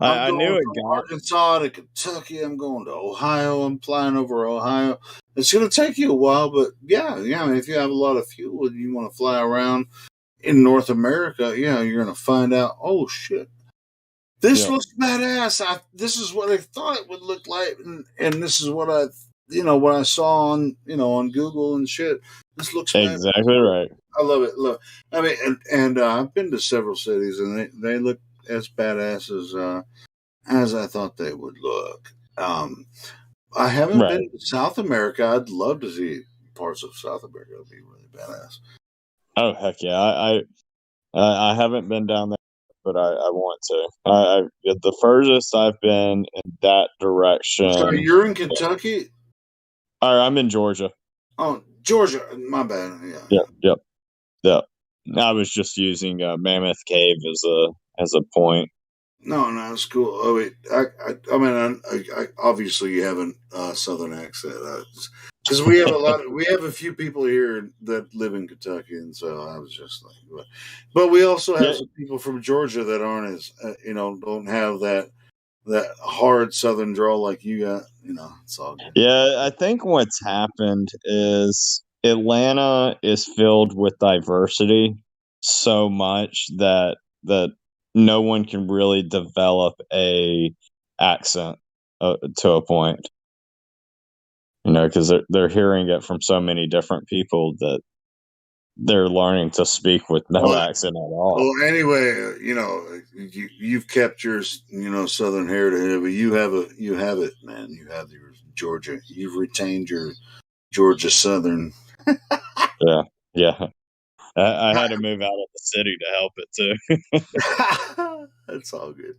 I knew it. From Arkansas to Kentucky. I'm going to Ohio. I'm flying over Ohio. It's going to take you a while, but yeah. If you have a lot of fuel and you want to fly around in North America, you're going to find out. Oh shit, this looks badass. This is what I thought it would look like, and this is what what I saw on on Google and shit. This looks exactly right. I love it. I mean, and I've been to several cities, and they look as badass as I thought they would look. I haven't been to South America. I'd love to see parts of South America. It'd be really badass. Oh heck yeah! I haven't been down there, but I want to. The furthest I've been in that direction. So you're in Kentucky? I'm in Georgia. Oh, Georgia. My bad. Yeah. Yep. I was just using Mammoth Cave as a point. No, it's cool. Oh wait, I mean, I obviously you have a southern accent because we have a few people here that live in Kentucky, and so I was just like, but we also have some people from Georgia that aren't as don't have that hard southern drawl like you got. It's all good. Yeah, I think what's happened is Atlanta is filled with diversity so much that no one can really develop a accent to a point, because they're hearing it from so many different people that they're learning to speak with no accent at all. Well, anyway, you've kept your southern heritage, but you have it, man. You have your Georgia. You've retained your Georgia Southern. Yeah. I had to move out of the city to help it too. That's all good.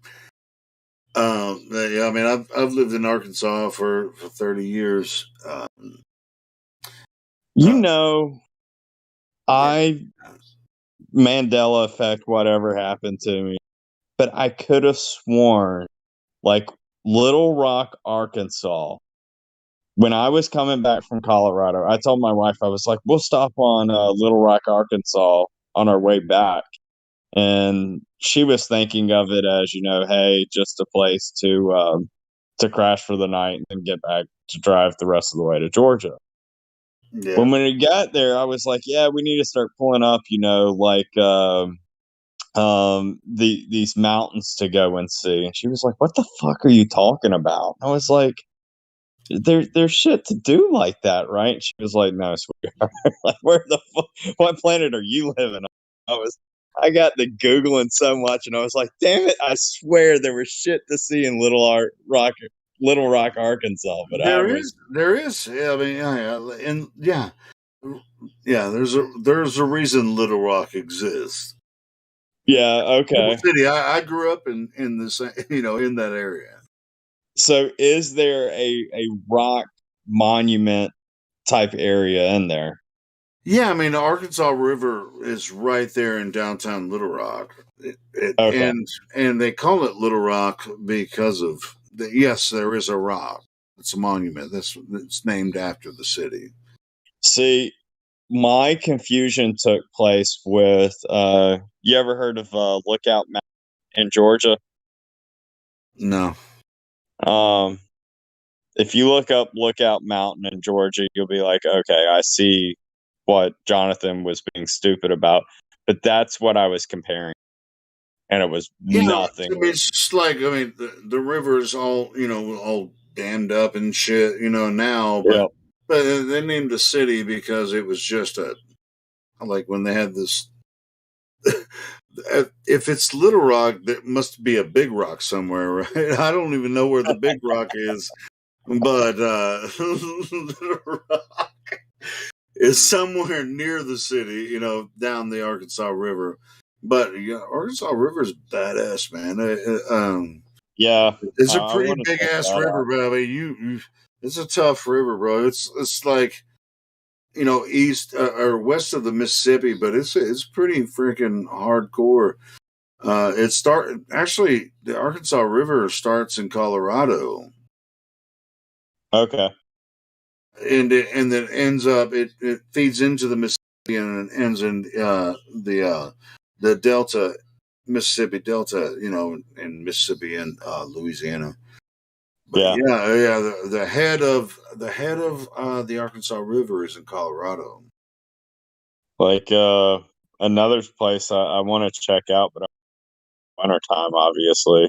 Yeah, I mean, I've lived in Arkansas for 30 years. Mandela effect, whatever happened to me, but I could have sworn, like Little Rock, Arkansas, when I was coming back from Colorado, I told my wife, I was like, we'll stop on Little Rock, Arkansas on our way back. And she was thinking of it as, hey, just a place to crash for the night and get back to drive the rest of the way to Georgia. Yeah. When we got there, I was like, yeah, we need to start pulling up, these mountains to go and see. And she was like, what the fuck are you talking about? I was like, there's shit to do like that, right? And she was like, no, sweetheart. Like, where the fuck, what planet are you living on? I got to Googling so much, and I was like, damn it, I swear there was shit to see in Little Rock, Arkansas. But there is. Yeah, I mean, and there's a reason Little Rock exists. Yeah. Okay. City. I grew up in this, in that area. So, is there a rock monument type area in there? Yeah, I mean, the Arkansas River is right there in downtown Little Rock, Okay. and they call it Little Rock because of yes, there is a rock. It's a monument. It's named after the city. See, my confusion took place with you ever heard of Lookout Mountain in Georgia? No. If you look up Lookout Mountain in Georgia, you'll be like, okay, I see what Jonathan was being stupid about. But that's what I was comparing. And it was nothing. I mean, it's just like, the river is all, all dammed up and shit, now. But, but they named the city because it was just like when they had this. If it's Little Rock, there must be a big rock somewhere, right? I don't even know where the big rock is. But Little Rock is somewhere near the city, down the Arkansas River. But Arkansas River is badass, man. Yeah, it's a pretty big ass river, but I mean, it's a tough river, bro. It's like east or west of the Mississippi, but it's pretty freaking hardcore. Actually, the Arkansas River starts in Colorado. Okay. And then ends up it feeds into the Mississippi and it ends in the Delta, Mississippi Delta, in Mississippi and Louisiana. But the head of the Arkansas River is in Colorado. Like another place I want to check out, but wintertime, obviously,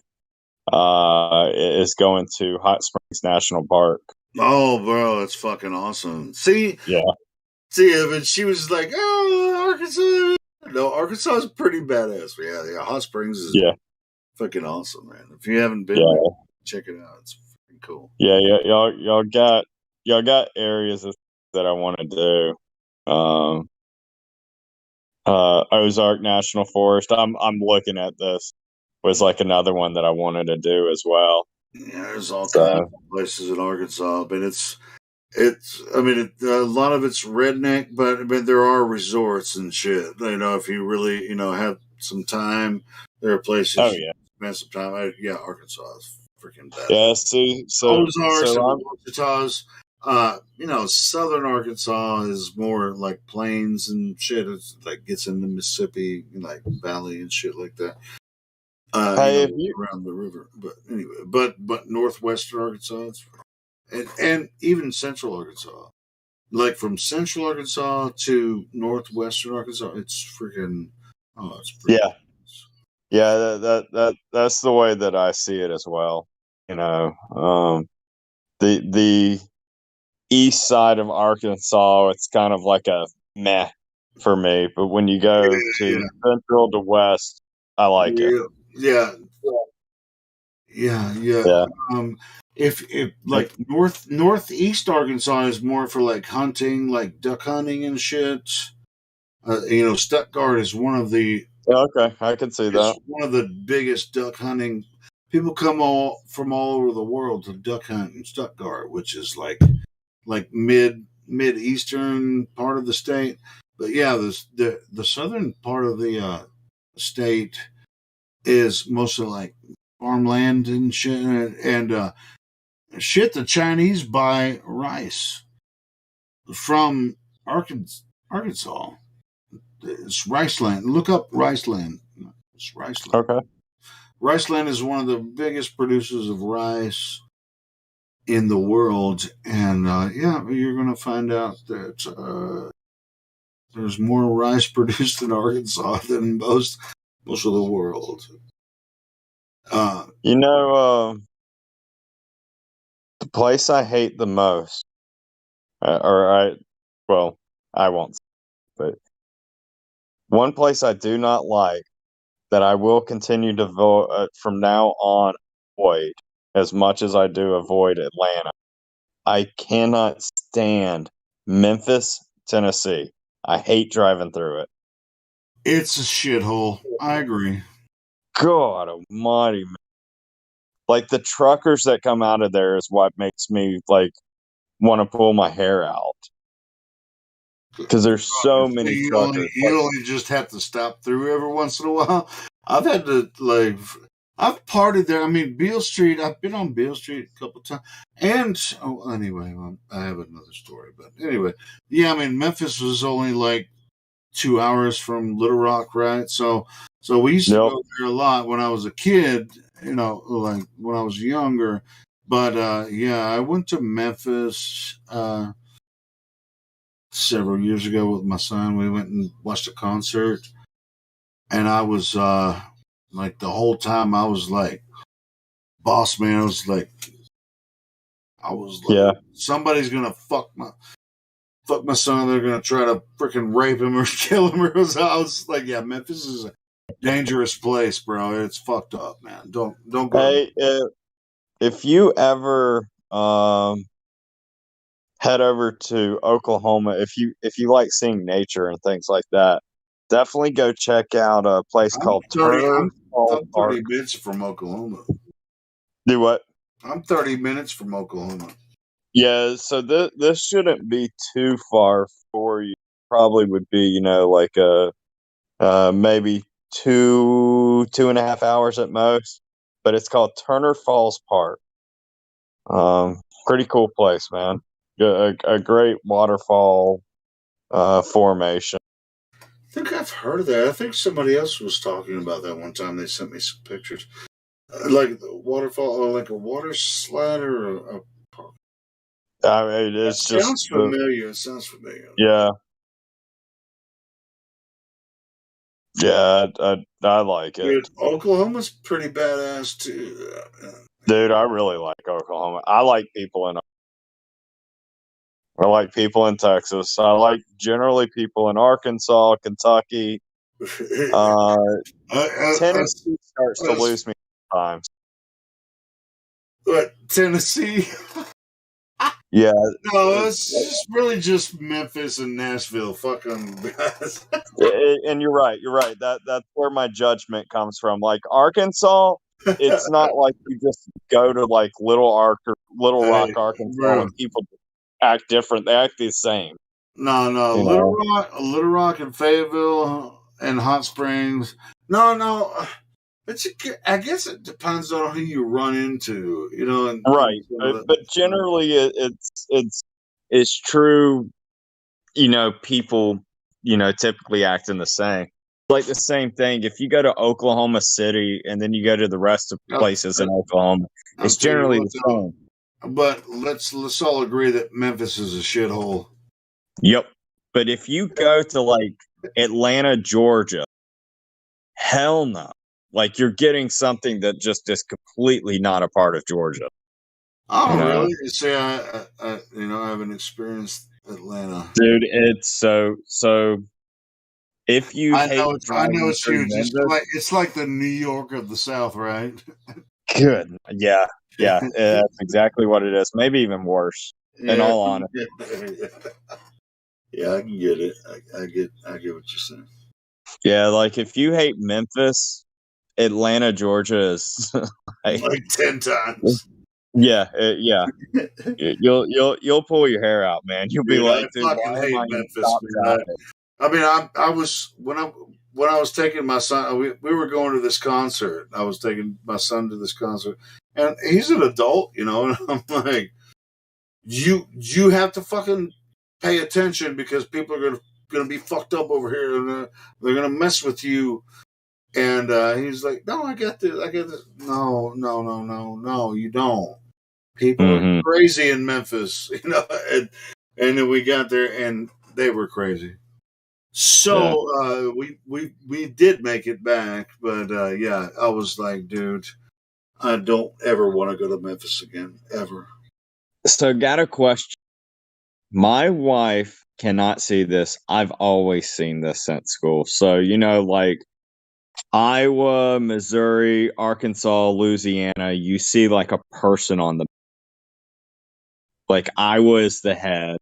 is going to Hot Springs National Park. Oh, bro, that's fucking awesome. See, but she was like, "Oh, Arkansas." No, Arkansas is pretty badass. Yeah, Hot Springs is fucking awesome, man. If you haven't been there, check it out. It's fucking cool. Yeah, y'all got areas that I want to do. Ozark National Forest. I'm looking at this. Was like another one that I wanted to do as well. Yeah, there's all kinds of places in Arkansas, but it's a lot of it's redneck, but there are resorts and shit. If you really have some time, there are places. Oh yeah, spend some time. Arkansas is freaking bad. Yeah, see, Ozarks and Wichita's. Southern Arkansas is more like plains and shit. It's like gets into Mississippi, like valley and shit like that. Around the river, but anyway, but northwestern Arkansas, and even central Arkansas, like from central Arkansas to northwestern Arkansas, it's freaking it's pretty that's the way that I see it as well. The east side of Arkansas, it's kind of like a meh for me, but when you go to central to west, I like it. Yeah. If like northeast Arkansas is more for like hunting, like duck hunting and shit. Stuttgart is one of the okay. I can see that. One of the biggest duck hunting. People come from all over the world to duck hunt in Stuttgart, which is like mid eastern part of the state. But yeah, the southern part of the state is mostly like farmland and shit, and shit, the Chinese buy rice from Arkansas. It's Riceland. Look up Riceland. It's Riceland. Okay. Riceland is one of the biggest producers of rice in the world, and yeah, you're going to find out that there's more rice produced in Arkansas than most of the world. You know, the place I hate the most, I won't, but one place I do not like that I will continue to vote from now on avoid as much as I do avoid Atlanta. I cannot stand Memphis, Tennessee. I hate driving through it. It's a shithole. I agree. God almighty, man. Like the truckers that come out of there is what makes me like want to pull my hair out. Because there's so many you truckers. only just have to stop through every once in a while. I've had to I've partied there. I mean, Beale Street. I've been on Beale Street a couple times. And anyway, I have another story. But anyway, yeah. I mean, Memphis was only like 2 hours from Little Rock, right? So we used to go there a lot when I was a kid. You know, like when I was younger. But yeah, I went to Memphis several years ago with my son. We went and watched a concert, and I was like the whole time I was like, boss man, I was like, yeah, somebody's gonna fuck my son. They're gonna try to freaking rape him or kill him. I was like, yeah, Memphis is a dangerous place, bro. It's fucked up, man. Don't go. Hey, if you ever head over to Oklahoma, if you like seeing nature and things like that, definitely go check out a place called Turner. I'm 30 minutes from Oklahoma. Do what? I'm 30 minutes from Oklahoma. Yeah, so this shouldn't be too far for you. Probably would be, you know, like maybe 2.5 hours at most. But it's called Turner Falls Park. Pretty cool place, man. A great waterfall formation. I think I've heard of that. I think somebody else was talking about that one time. They sent me some pictures. Like the waterfall, or like a water slide, or a park. I mean, it sounds familiar. It sounds familiar. Yeah. Yeah, I like it. Dude, Oklahoma's pretty badass too. Dude, I really like Oklahoma. I like people in Texas. I like generally people in Arkansas, Kentucky. Tennessee starts to lose me sometimes. What, Tennessee? Yeah. No, it's just really just Memphis and Nashville. Fuck them, guys. And you're right. That's where my judgment comes from. Like Arkansas, it's not like you just go to like Little Rock, Arkansas, and people act different. They act the same. No. Little Rock and Fayetteville and Hot Springs. No. I guess it depends on who you run into, you know. Right, but generally, it's true. You know, people, you know, typically acting the same. Like the same thing. If you go to Oklahoma City and then you go to the rest of places in Oklahoma, it's generally the same. But let's all agree that Memphis is a shithole. Yep. But if you go to like Atlanta, Georgia, hell no. Like you're getting something that just is completely not a part of Georgia. Oh, really? See, I haven't experienced Atlanta, dude. It's so. If you I know it's huge. It's like the New York of the South, right? Good. Yeah. That's exactly what it is. Maybe even worse. In all honesty. Yeah, I can get it. I get what you're saying. Yeah, like if you hate Memphis, Atlanta, Georgia is like 10 times. Yeah. You'll pull your hair out, man. You'll be like, I fucking hate Memphis. I mean, I was when when I was taking my son, we were going to this concert. I was taking my son to this concert, and he's an adult, you know. And I'm like, you have to fucking pay attention because people are gonna be fucked up over here, and they're gonna mess with you. And he's like, no, I get this. No, you don't. People are crazy in Memphis, you know. And then we got there, and they were crazy. So we did make it back, but yeah, I was like, dude, I don't ever want to go to Memphis again, ever. So, got a question. My wife cannot see this. I've always seen this since school. So, you know, like Iowa, Missouri, Arkansas, Louisiana, you see like a person on the, like Iowa is the head,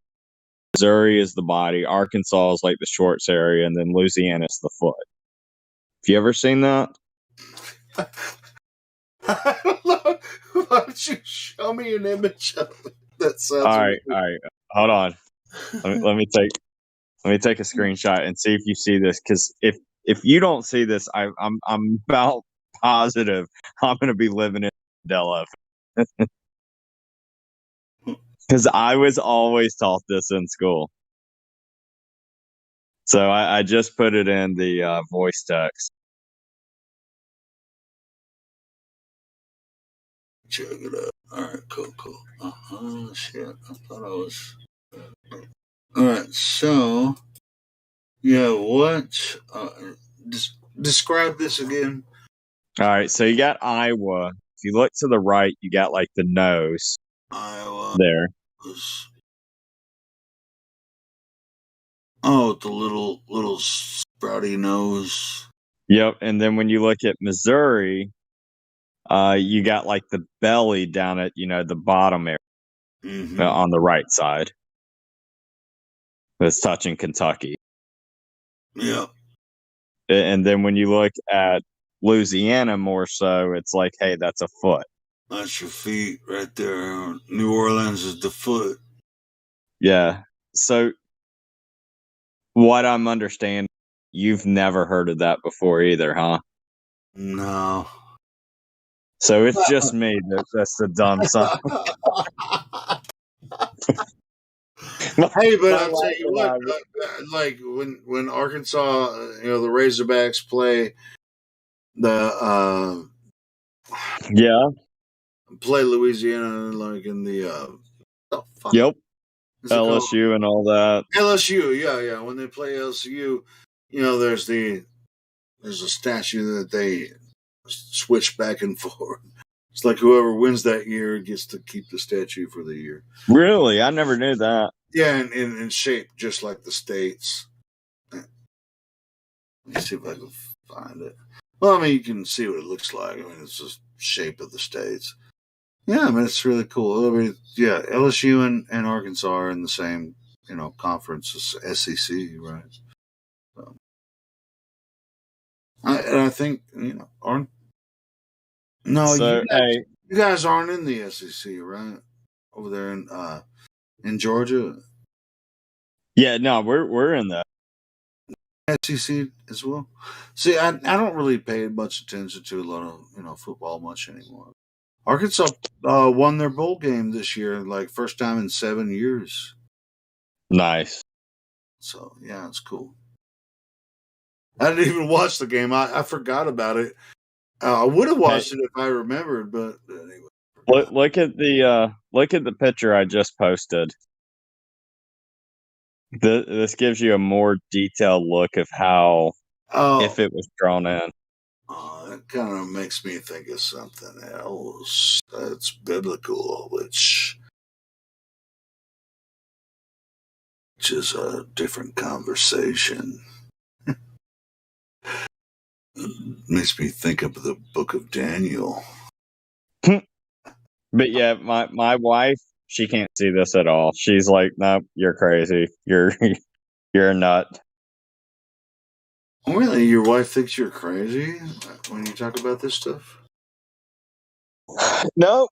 Missouri is the body, Arkansas is like the shorts area, and then Louisiana is the foot. Have you ever seen that? I don't know. Why don't you show me an image of it? That sounds All right. Hold on. Let me take a screenshot and see if you see this. Because if you don't see this, I'm about positive I'm going to be living in Della. Because I was always taught this in school. So I just put it in the voice text. Check it out. All right, cool. Shit, I thought I was. All right, so yeah, what? Describe this again. All right, so you got Iowa. If you look to the right, you got like the nose. Iowa. There. Oh, the little sprouty nose. Yep, and then when you look at Missouri, you got like the belly down at, you know, the bottom area on the right side. That's touching Kentucky. Yeah. And then when you look at Louisiana more so, it's like, hey, that's a foot. That's your feet right there. New Orleans is the foot. Yeah. So what I'm understanding, you've never heard of that before either, huh? No. So it's just me that's the dumb son. Hey, but I'll tell you what, like when Arkansas, you know, the Razorbacks play the play Louisiana, like in the yep, LSU and all that. LSU, yeah. When they play LSU, you know, there's a statue that they switch back and forth. It's like whoever wins that year gets to keep the statue for the year. Really? I never knew that. Yeah, and in shape just like the states. Let me see if I can find it. Well, I mean, you can see what it looks like. I mean, it's the shape of the states. Yeah, I mean, it's really cool. I mean, yeah, LSU and Arkansas are in the same, you know, conference as SEC, right? So, I think, you know, aren't. No, so, you guys aren't in the SEC, right? Over there in Georgia. Yeah, no, we're in the SEC as well. See, I don't really pay much attention to a lot of, you know, football much anymore. Arkansas won their bowl game this year, like first time in 7 years. Nice. So yeah, it's cool. I didn't even watch the game. I forgot about it. I would have watched it if I remembered, but anyway. Look at the picture I just posted. This gives you a more detailed look of how if it was drawn in. That kind of makes me think of something else that's biblical, which is a different conversation. Makes me think of the book of Daniel. But yeah, my wife, she can't see this at all. She's like, nope, you're crazy. You're a nut. Oh, really? Your wife thinks you're crazy when you talk about this stuff? No.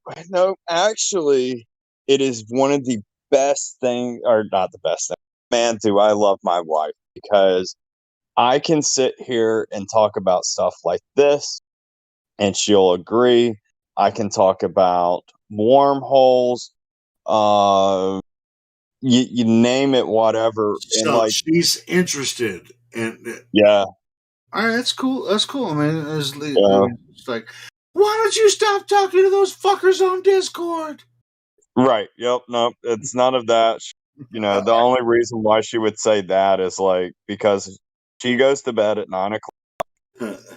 Actually, it is one of the best things, or not the best thing. Man, do I love my wife, because I can sit here and talk about stuff like this, and she'll agree. I can talk about wormholes, you name it, whatever. And So like, she's interested, and yeah, all right, that's cool. That's cool. I mean, yeah. it's like, why don't you stop talking to those fuckers on Discord? Right. Yep. No, it's none of that. You know, the only reason why she would say that is like because she goes to bed at 9:00,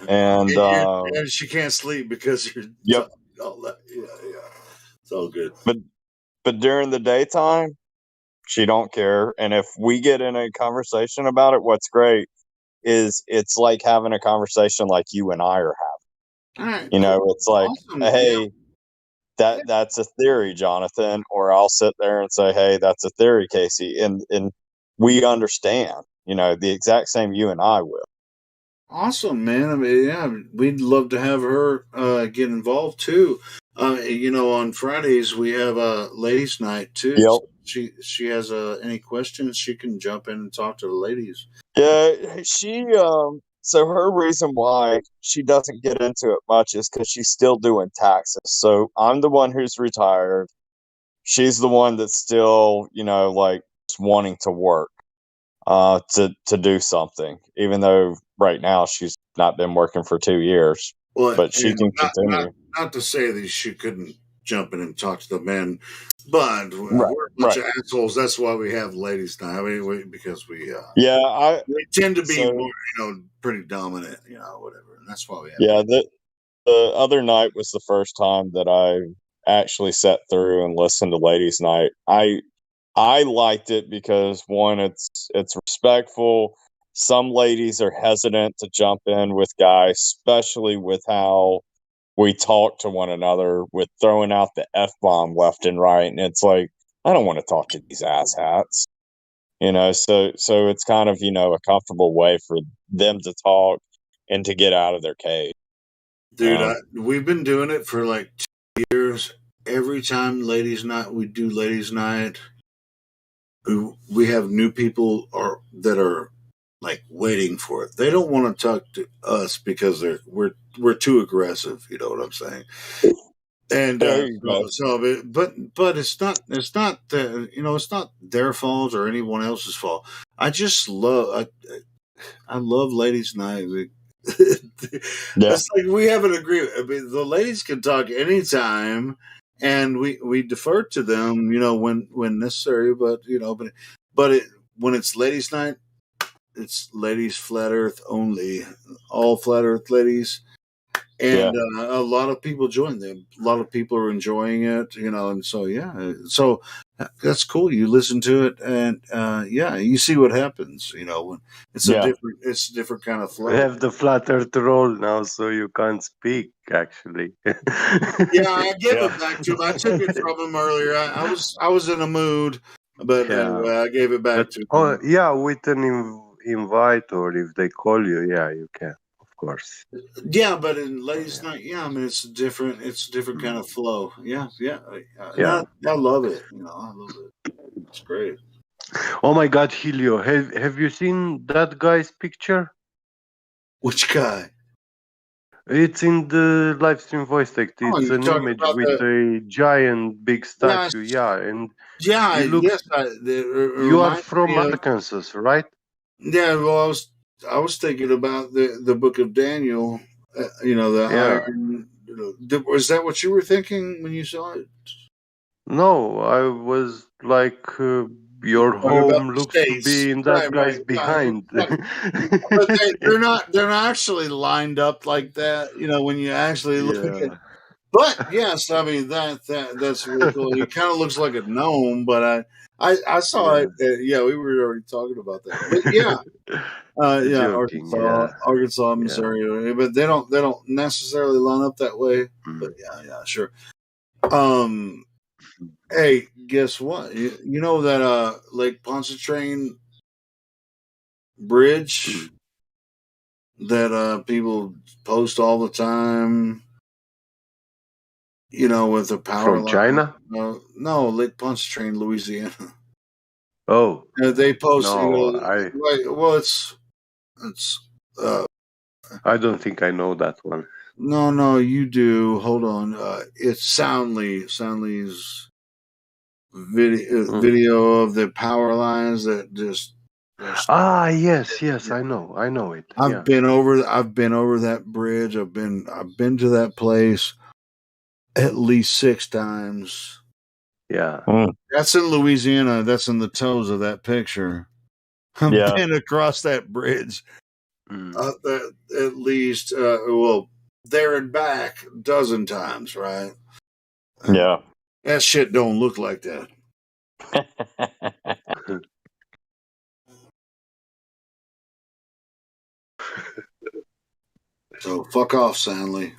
and And she can't sleep because you're yep. all that. Yeah, yeah. It's all good. But during the daytime, she don't care. And if we get in a conversation about it, what's great is it's like having a conversation like you and I are having. All right, You know, it's like, awesome. hey, that's a theory, Jonathan, or I'll sit there and say, hey, that's a theory, Casey, and we understand, you know, the exact same you and I will. Awesome, man. I mean, yeah, we'd love to have her get involved too. You know, on Fridays we have a ladies' night too. Yep. So she has any questions, she can jump in and talk to the ladies. Yeah, she so her reason why she doesn't get into it much is because she's still doing taxes. So I'm the one who's retired. She's the one that's still, you know, like just wanting to work, to do something, even though right now she's not been working for 2 years. Well, But she and can continue. not to say that she couldn't jump in and talk to the men, but Right, we're a bunch right. of assholes. That's why we have ladies' night. I mean, because we Yeah, we tend to be so- more, you know, pretty dominant, you know, whatever, and that's why we have. Yeah, the other night was the first time that I actually sat through and listened to Ladies' Night. I liked it because one, it's respectful. Some ladies are hesitant to jump in with guys, especially with how we talk to one another with throwing out the F-bomb left and right. And it's like, I don't want to talk to these asshats. You know, so it's kind of, you know, a comfortable way for them to talk and to get out of their cage. Dude, we've been doing it for like 2 years. Every time ladies' night, we do ladies' night. We have new people that are like waiting for it. They don't want to talk to us because we're too aggressive. You know what I'm saying? And There you go. but it's not you know, it's not their fault or anyone else's fault. I just love I love ladies' night. It's like we have an agreement. I mean, the ladies can talk anytime, and we defer to them, you know, when necessary. But you know, when it's ladies' night, it's ladies flat Earth only, all flat Earth ladies, and a lot of people join them. A lot of people are enjoying it, you know, and so yeah, so that's cool. You listen to it, and yeah, you see what happens. You know, when it's a different kind of flow. We have the flat earth role now, so you can't speak, actually. Yeah, I gave it back to him. I took it from him earlier. I was in a mood, but anyway, I gave it back to him. Oh, yeah, with an invite, or if they call you, yeah, you can, of course. Yeah, but in ladies' night, yeah, I mean it's a different kind of flow. Yeah. I love it. You know, I love it. It's great. Oh my God, Helio, have you seen that guy's picture? Which guy? It's in the live stream voice text. Oh, It's you're an talking image about with a giant big statue. Yeah, and yeah, it looks. You are from Arkansas, right? Yeah, well, I was thinking about the book of Daniel. You know, the iron. You know, was that what you were thinking when you saw it? No, I was like, your home looks to be in that guy's behind. But they're not actually lined up like that. You know, when you actually look at. But yes, I mean that's really cool. It kind of looks like a gnome, but I saw it. Yeah, we were already talking about that. But yeah, yeah, Joking, Arkansas, Missouri, but they don't necessarily line up that way. But yeah, sure. Hey, guess what? You know that Lake Pontchartrain bridge that people post all the time. You know, with the power from China. No, Lake Pontchartrain, Louisiana. Oh, They post. no, you know, well, it's It's I don't think I know that one. no, you do. Hold on. It's Soundly's video of the power lines that just. Yes, I know it. I've been over that bridge. I've been to that place at least 6 times. Yeah. That's in Louisiana. That's in the toes of that picture. I've Yeah. been across that bridge at least, there and back a dozen times, right? Yeah. That shit don't look like that. So fuck off, Soundly.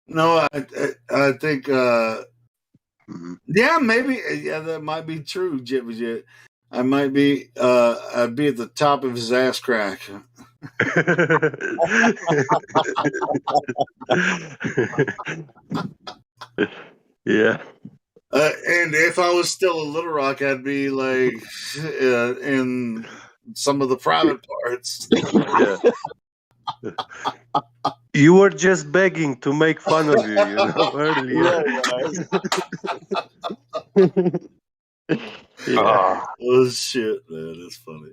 No, I think yeah, maybe that might be true, Jibba. I might be I'd be at the top of his ass crack. Yeah. And if I was still a Little Rock, I'd be like in some of the private parts. Yeah. You were just begging to make fun of you, earlier. Yeah. Oh shit, man, that's funny.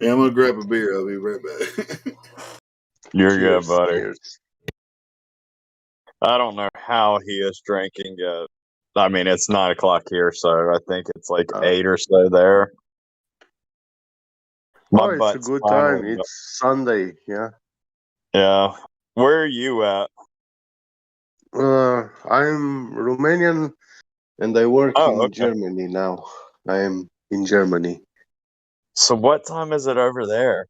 Yeah, I'm gonna grab a beer. I'll be right back. You're Cheers, good, buddy. cheers. I don't know how he is drinking yet. I mean, it's 9 o'clock here, so I think it's like 8 or so there. My It's a butt's good finally time. It's Sunday, yeah. Yeah. Where are you at? I'm Romanian and I work in Germany now. I am in Germany. So what time is it over there?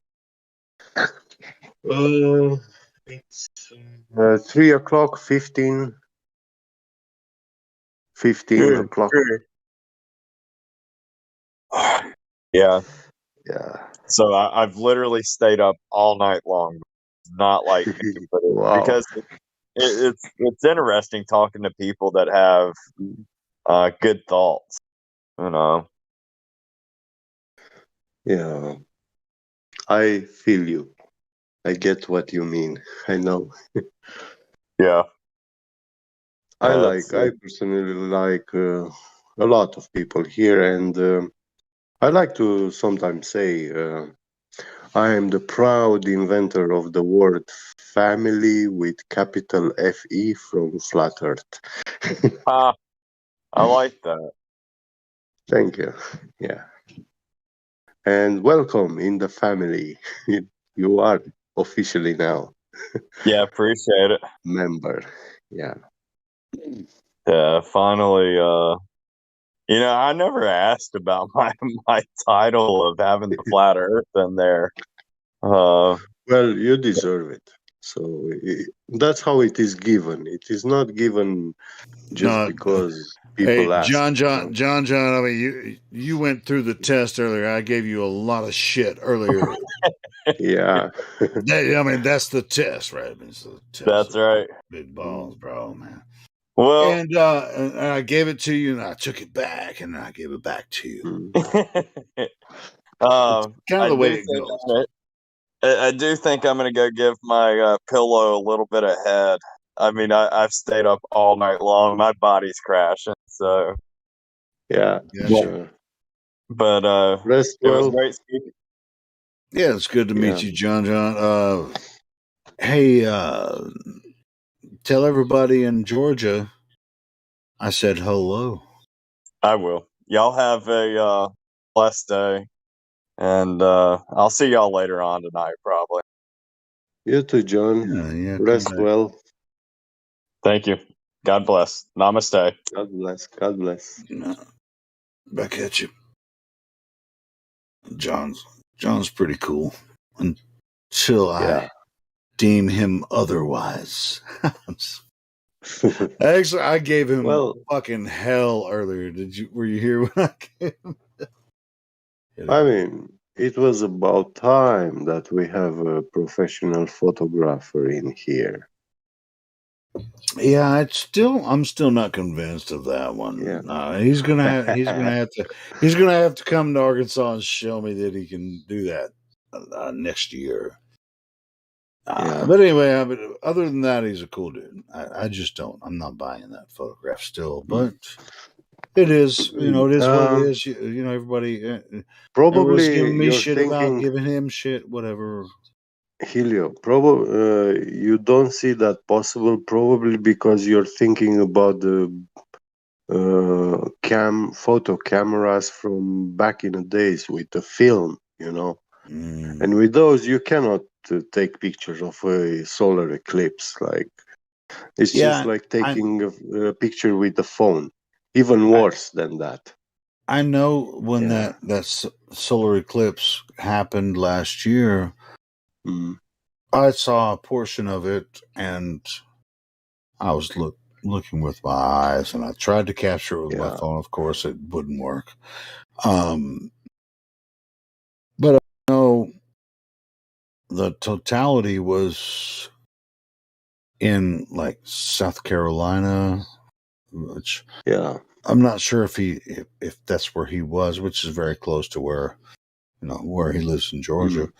It's 3 o'clock, 15 o'clock. Yeah. Yeah. So I've literally stayed up all night long. Not like me, but Wow. because it's interesting talking to people that have good thoughts, you know. Yeah. I feel you. I get what you mean. I know. Yeah. I personally like a lot of people here, and I like to sometimes say I am the proud inventor of the word family with capital FE from Flat Earth. I like that. Thank you. Yeah. And welcome in the family. You are officially now. Yeah, appreciate it. Member. Yeah. Yeah, finally, I never asked about my title of having the flat earth in there. Well, you deserve it. So that's how it is given. It is not given just because people ask. John. I mean, you went through the test earlier. I gave you a lot of shit earlier. Yeah. I mean, that's the test, right? I mean, it's the test. That's right. Big balls, bro, man. Well, and I gave it to you, and I took it back, and I gave it back to you. Kind of the way it goes. I do think I'm going to go give my pillow a little bit of head. I mean, I've stayed up all night long. My body's crashing, so. Yeah, sure. But Rest it was well. great speaking. Yeah, it's good to meet you, John. Hey, tell everybody in Georgia I said hello. I will. Y'all have a blessed day. And I'll see y'all later on tonight, probably. You too, John. Yeah, rest well. Thank you. God bless. Namaste. God bless. God bless. Back at you. John's pretty cool until I deem him otherwise. Actually, I gave him fucking hell earlier. Were you here when I gave him? I mean, it was about time that we have a professional photographer in here. Yeah, I'm still not convinced of that one. Yeah. He's gonna have to come to Arkansas and show me that he can do that next year. Yeah. But anyway, other than that, he's a cool dude. I'm not buying that photograph still, but it is, it is what it is. Everybody's Probably giving me you're shit about thinking, giving him shit, whatever. Helio, probably you don't see that possible, probably because you're thinking about the photo cameras from back in the days with the film, and with those you cannot take pictures of a solar eclipse. Like it's just Yeah, like taking a picture with the phone, even worse than that. I know when Yeah. that solar eclipse happened last year. Mm. I saw a portion of it, and I was looking with my eyes, and I tried to capture it with my phone. Of course, it wouldn't work. But I know the totality was in like South Carolina, which I'm not sure if that's where he was, which is very close to where where he lives in Georgia.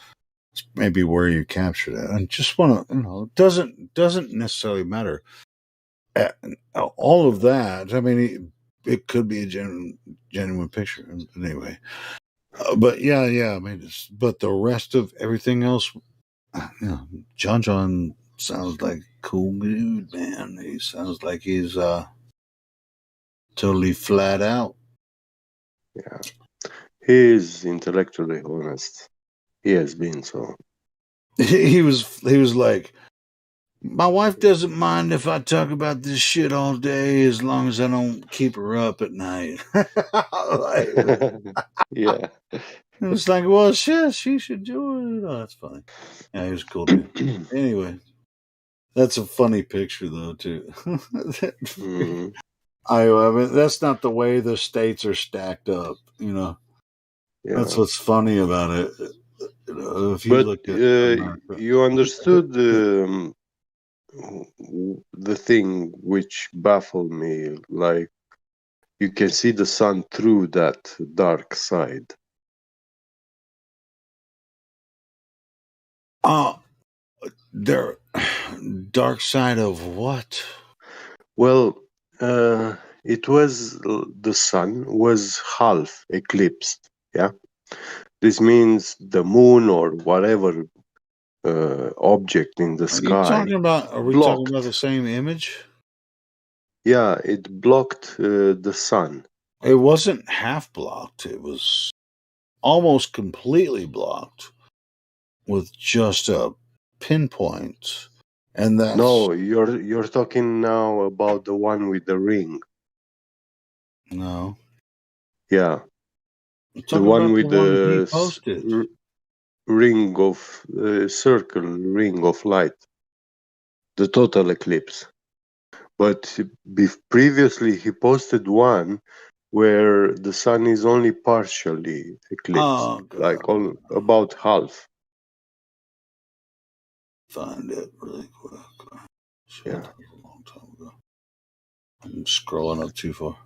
It's maybe where you captured it. And just want to doesn't necessarily matter. All of that. I mean, it could be a genuine picture. Anyway, but yeah. I mean, but the rest of everything else, John sounds like a cool dude, man. He sounds like he's totally flat out. Yeah, he is intellectually honest. He has been so. He was like, my wife doesn't mind if I talk about this shit all day as long as I don't keep her up at night. Yeah. It's like, well, shit, she should do it. Oh, that's funny. Yeah, he was a cool dude. Anyway, that's a funny picture, though, too. I mean, that's not the way the states are stacked up, Yeah. That's what's funny about it. If you But look at America. you understood the thing which baffled me, like you can see the sun through that dark side. Their dark side of what? Well, it was the sun was half eclipsed. Yeah, this means the moon or whatever object in the sky Are we talking about the same image? Yeah, it blocked the sun. It wasn't half blocked. It was almost completely blocked with just a pinpoint. And that's No, you're talking now about the one with the ring. No. Yeah. The one one with he the posted. Ring of circle ring of light. The total eclipse. But previously he posted one where the sun is only partially eclipsed, like about half. Find it really quick. Yeah. That was a long time ago. I'm scrolling up too far.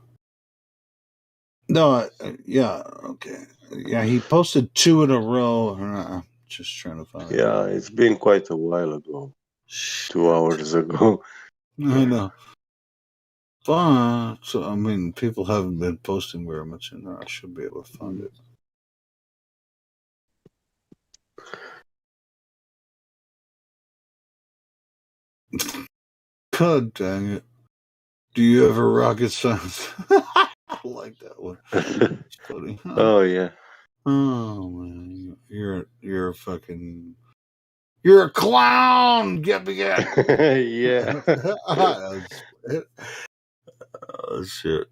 No, yeah, okay. Yeah, he posted 2 in a row. I'm just trying to find it. Yeah, it's been quite a while ago. 2 hours ago. I know. But, so, I mean, people haven't been posting very much in there. I should be able to find it. God dang it. Do you have a rocket science? I like that one. It's funny. Oh, yeah. Oh, man. You're a fucking... You're a clown! Get me out! Yeah. Oh, shit.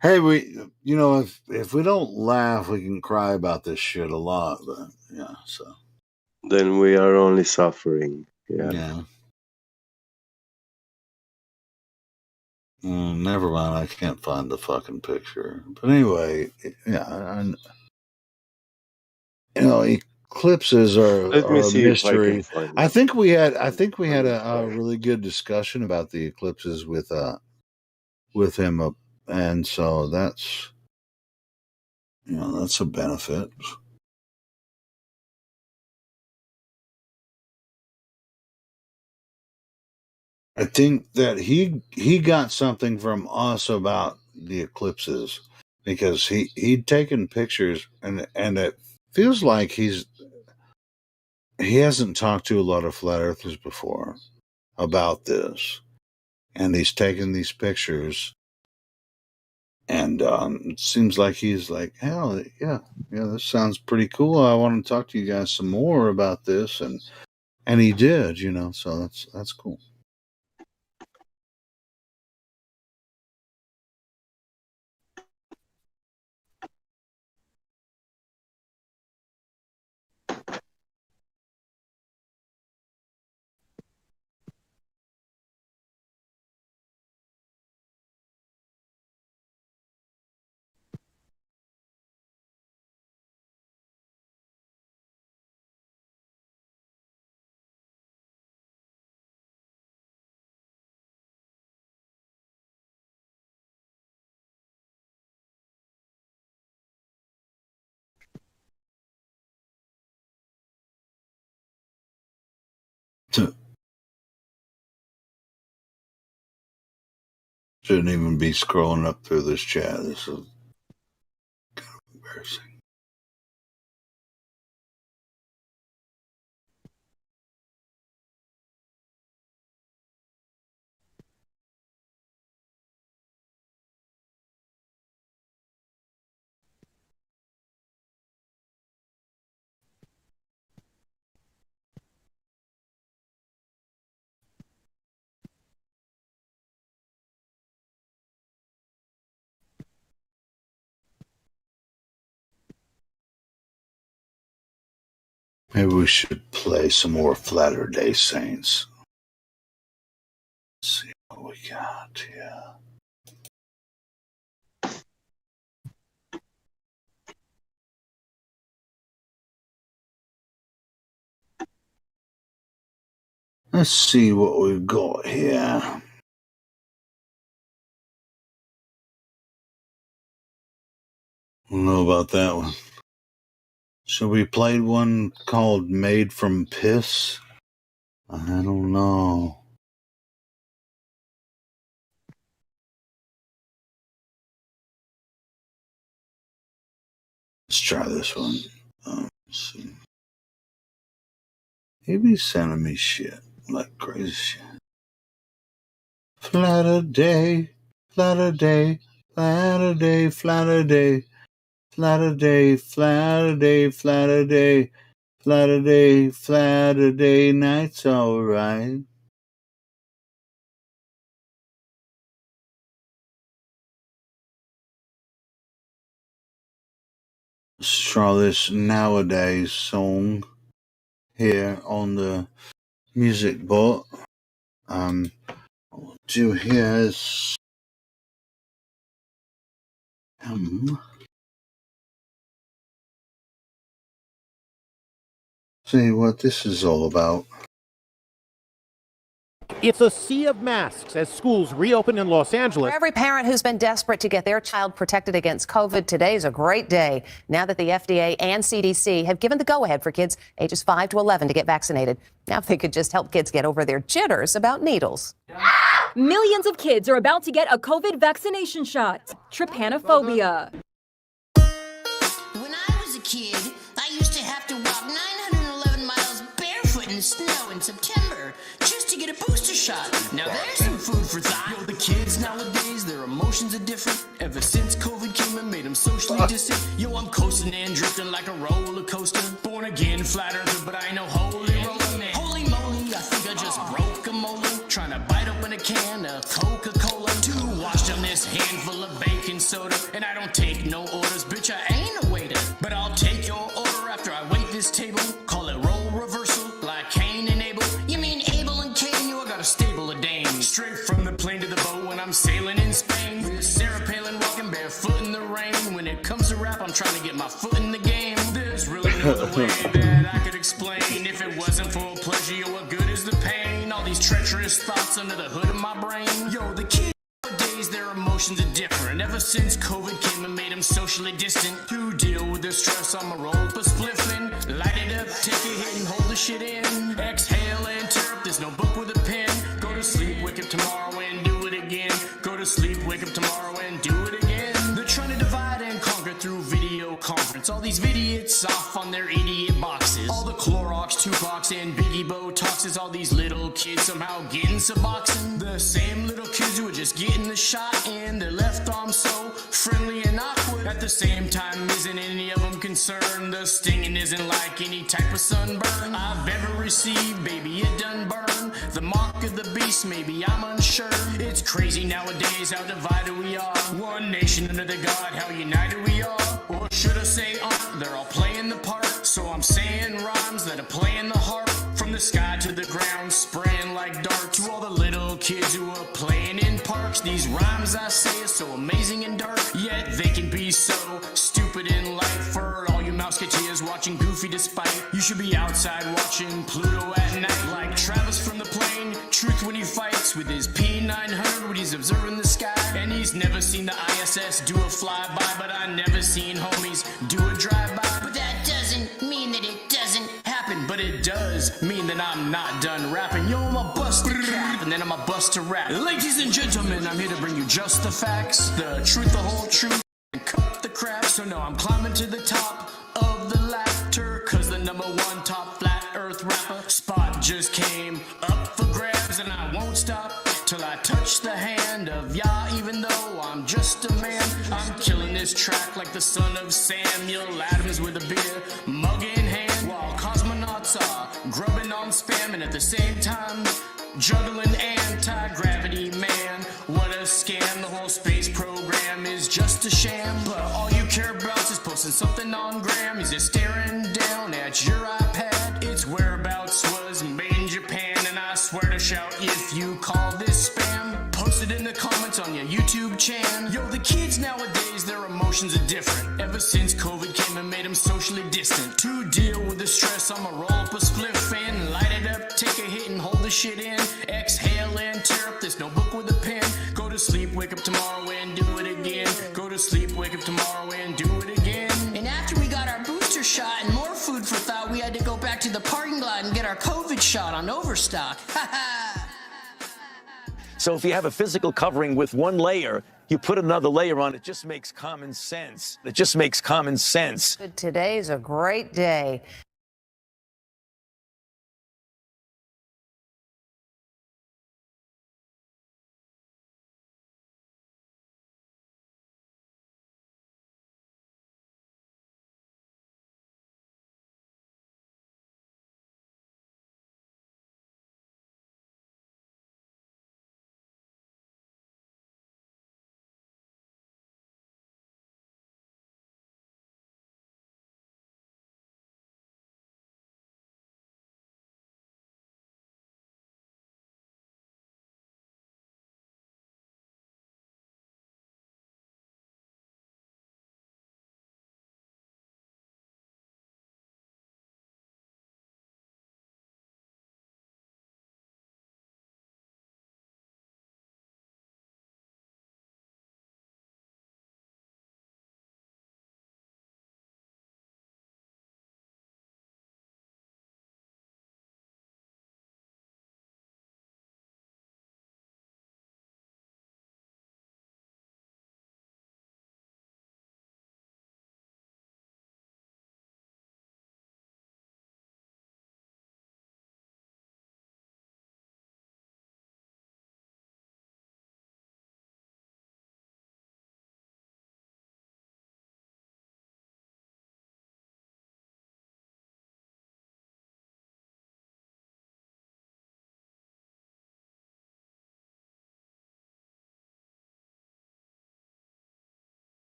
Hey, if we don't laugh, we can cry about this shit a lot, but yeah, so. Then we are only suffering. Yeah. Yeah. Never mind, I can't find the fucking picture. But anyway, yeah, eclipses Let are me a see if I can mystery. find I that. think we had a really good discussion about the eclipses with him, and so that's that's a benefit. I think that he got something from us about the eclipses because he'd taken pictures and it feels like he hasn't talked to a lot of flat earthers before about this, and he's taken these pictures, and it seems like he's like, hell yeah, this sounds pretty cool. I want to talk to you guys some more about this, and he did, so that's cool. Shouldn't even be scrolling up through this chat. This is kind of embarrassing. Maybe we should play some more Flatter Day Saints. Let's see what we got here. Let's see what we've got here. I don't know about that one. So we played one called Made from Piss? I don't know. Let's try this one. Let's see. He be sending me shit like crazy shit. Flatter day, flatter day, flatter day, flatter day, flatter day, flatter day, flatter day, flatter day, flatter day, night's alright. Let's try this Nowadays song here on the music board. What we'll do here is see what this is all about. It's a sea of masks as schools reopen in Los Angeles. For every parent who's been desperate to get their child protected against COVID, today's a great day. Now that the FDA and CDC have given the go-ahead for kids ages 5 to 11 to get vaccinated. Now they could just help kids get over their jitters about needles. Millions of kids are about to get a COVID vaccination shot. Trypanophobia. When I was a kid, I used to have to walk 911 miles barefoot in the snow in September just to get a booster shot. Now there's some food for thought. Yo, the kids nowadays, their emotions are different. Ever since COVID came and made them socially distant. Yo, I'm coasting and drifting like a roller coaster. Born again, flat earther, but I know holy roller. Holy moly, I think I just broke a molar. Trying to bite open a can of Coca-Cola. 2 washed on this handful of baking soda. And I don't take no orders, bitch, I ain't a waiter. But I'll take your order after I wait this table. Call it role reversal, like Cain and Abel. You mean Abel and Cain? You got a stable of dames. Straight from the plane to the boat when I'm sailing in Spain. With Sarah Palin walking barefoot in the rain. When it comes to rap, I'm trying to get my foot in the game. There's really no other way that I could explain. If it wasn't for pleasure, yo, what good is the pain? All these treacherous thoughts under the hood of my brain. Yo, the kids nowadays, their emotions are different. Ever since COVID came and made them socially distant. To deal with the stress, I'ma roll up a spliffin', light it up, take a hit and hold the shit in. Exhale and tear up this notebook with a pen. Go to sleep, wake up tomorrow and do it again. Go to sleep, wake up tomorrow and do it again. They're trying to divide and conquer through video conference. All these idiots off on their idiot boxes. All the Clorox, Tupacs, and Biggie Botoxes. All these little kids somehow getting Suboxone. The same little kids who are just getting the shot in their left arm so friendly and awkward. At the same time, isn't any of them concerned? The stinging isn't like any type of sunburn I've ever received. Baby, it done burn. The mark of the beast, maybe I'm unsure. It's crazy nowadays how divided we are. One nation under the God, how united we are. Or should I say aren't? They're all playing the part. So I'm saying rhymes that are playing the harp. From the sky to the ground, spraying like darts. To all the little kids who are playing in parks. These rhymes I say are so amazing and dark. Yet they can be so stupid in life. For all you mouseketeers watching Goofy despite. You should be outside watching Pluto at night. Like Travis from the plane. Truth when he fights with his P900 when he's observing the sky. And he's never seen the ISS do a flyby. But I never seen homies do a drive-by. But that doesn't mean that it doesn't happen. But it does mean that I'm not done rapping. Yo, I'm a bust a cap and then I'm a bust a rap. Ladies and gentlemen, I'm here to bring you just the facts. The truth, the whole truth, and cut the crap. So no, I'm climbing to the top of the laughter. Cause the #1 top flat earth rapper spot just came up for grabs. And I won't stop till I touch the hand of Yah. Even though I'm just a man, I'm killing this track like the son of Samuel Adams with a beer mug in hand. While cosmonauts are grubbing on spam and at the same time juggling anti-gravity, man. What a scam, the whole space program is just a sham. But all you care about is posting something on Gram. Is it staring down at your iPad? Its whereabouts was made in Japan. And I swear to shout if you call this spam. Post it in the comments on your YouTube channel. Yo, the kids nowadays, their emotions are different. Ever since COVID came and made them socially distant. To deal with the stress, I'ma roll up a spliff and light it up, take a hit and hold the shit in. Exhale and tear up this notebook with a pen. Go to sleep, wake up tomorrow and do it again. Go to sleep, wake up tomorrow and do it again. And after we got our booster shot and more food for thought, we had to go back to the parking lot and get our COVID shot on Overstock. Ha ha! So if you have a physical covering with one layer, you put another layer on, it just makes common sense. It just makes common sense. Today's a great day.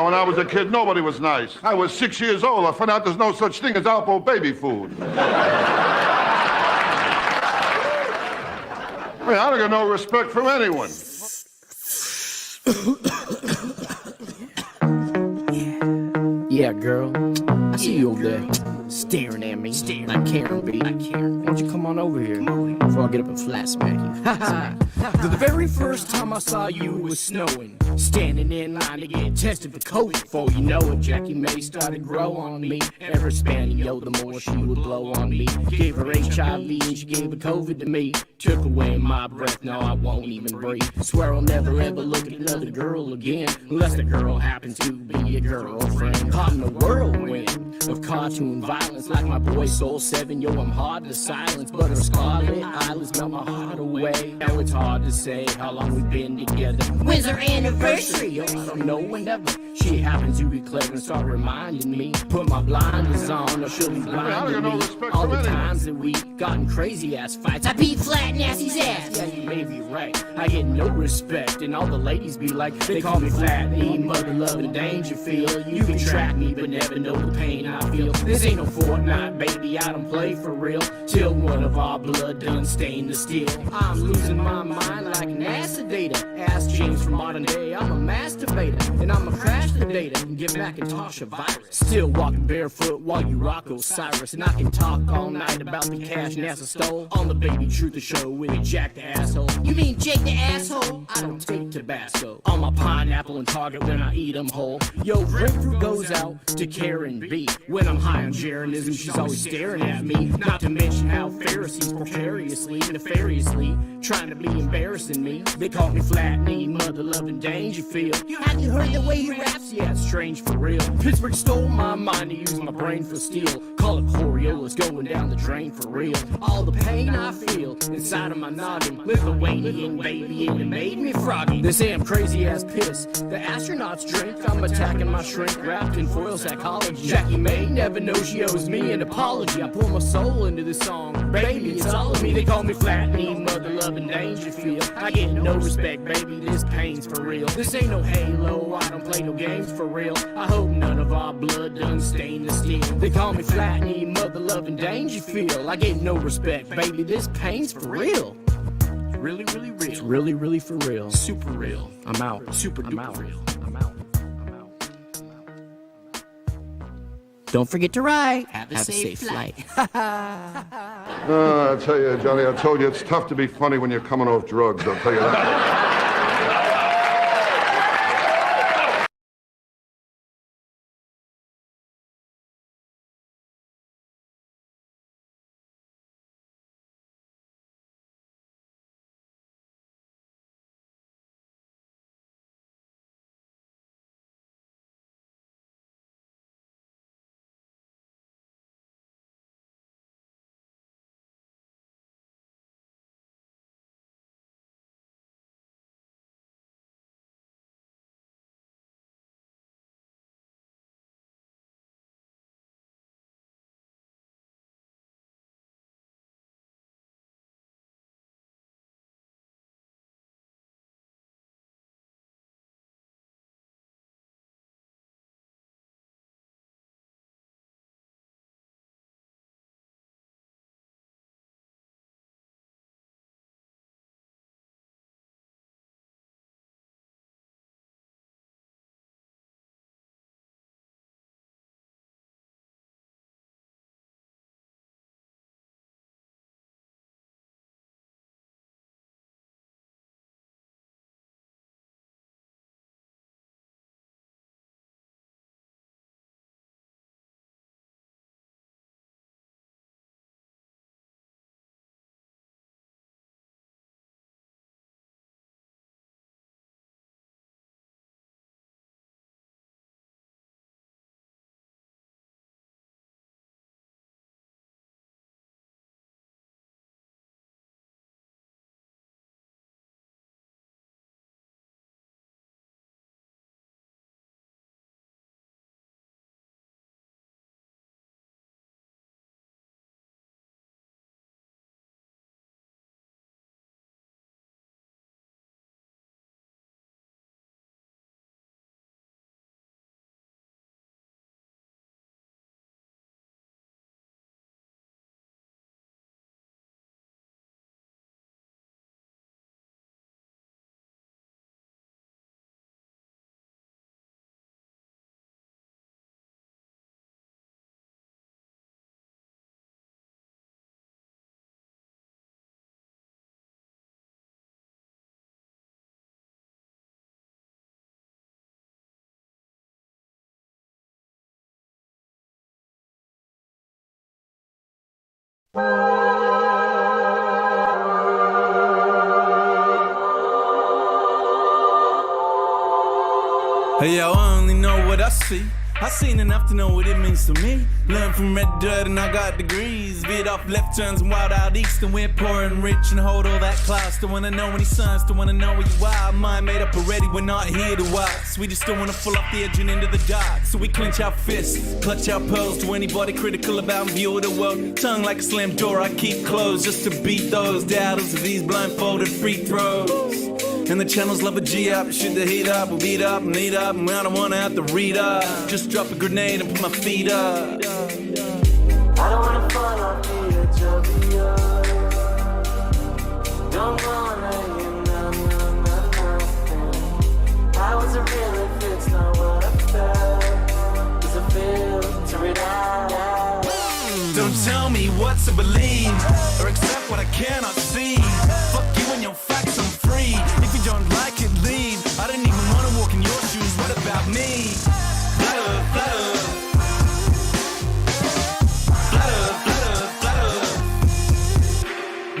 when I was a kid, nobody was nice. I was 6 years old. I found out there's no such thing as Alpo baby food. I mean, I don't get no respect from anyone. Yeah, girl. I see you over there staring at me like Karen B. Why don't you come on over here before I get up and flat smack you? The very first time I saw you, it was snowing. Standing in line to get tested for COVID. Before you know it, Jackie May started to grow on me. Ever expanding, yo, the more she would blow on me. Gave her HIV and she gave her COVID to me. Took away my breath, no, I won't even breathe. Swear I'll never ever look at another girl again, unless the girl happens to be a girlfriend. Caught in a whirlwind of cartoon violence, like my boy Soul 7. Yo, I'm hard to silence, but her scarlet eyelids melt my heart away. Now it's hard to say how long we've been together. When's our anniversary? Yo, I don't know whenever. She happens to be clever and start reminding me. Put my blinders on, or she'll be blinding me. All the times that we gotten crazy ass fights, I beat Flat Nasty's ass. Yeah, you may be right. I get no respect, and all the ladies be like, they call me Flat E, mother loving Dangerfield. You can track me, but never know the pain I feel. This ain't no Fortnite, baby, I don't play for real. Till one of our blood done stained the steel. I'm losing my mind like an acidator. Ask James from modern day, I'm a masturbator, and I'm a crash the data and give Macintosh a virus. Still walking barefoot while you rock Osiris, and I can talk all night about the cash NASA stole on the Baby Truth show with Jack the asshole. You mean Jake the asshole? I don't take Tabasco on my pineapple and Target when I eat them whole. Yo, grapefruit goes out to Karen B. When I'm high on Jeranism, she's always staring at me. Not to mention how Pharisees precariously, nefariously trying to be embarrassing me. They call me Flat Knee, mother loving Dangerfield. Have you heard the way he raps? Yeah, it's strange for real. Pittsburgh stole my mind to use my brain for steel. Call it Coriolis going down the drain for real. All the pain I feel inside of my noggin, Lithuanian baby, and it made me froggy. They say I'm crazy as piss. The astronauts drink, I'm attacking my shrink wrapped in foil psychology. Jackie May never knows she owes me an apology. I pour my soul into this song, baby, it's all of me. They call me Flat Knee, mother loving Dangerfield. I get no respect, baby, this pain's for real. This ain't no Halo, I don't play no games for real. I hope none of our blood done stained the steel. They call me Flat Knee, mother loving Dangerfield. I get no respect, baby, this pain's for real. It's really, really real. It's really, really for real. Super real. I'm out. Super duper real. I'm out. Don't forget to write. Have a safe flight. I tell you, Johnny, I told you, it's tough to be funny when you're coming off drugs, I'll tell you that. Hey, yo, I only know what I see. I seen enough to know what it means to me. Learn from red dirt and I got degrees. Veered off left turns and wild out east. And we're poor and rich and hold all that class. Don't wanna know any signs, don't wanna know where you are. Mind made up already, we're not here to watch. We just don't wanna fall off the edge and into the dark. So we clench our fists, clutch our pearls. To anybody critical about view of the world. Tongue like a slammed door I keep closed. Just to beat those doubters of these blindfolded free throws. And the channels love a G up, shoot the heat up, we'll beat up and lead up, and I don't wanna have to read up. Just drop a grenade and put my feet up. I don't wanna fall off the edge of the earth. Don't wanna hear nothing. How is it real if it's not what I felt? Does it filter it out? Don't tell me what to believe, or accept what I cannot see. Fuck you and your facts, I'm free. If you don't like it, leave. I didn't even want to walk in your shoes, what about me? Flutter, flutter. Flutter, flutter, flutter.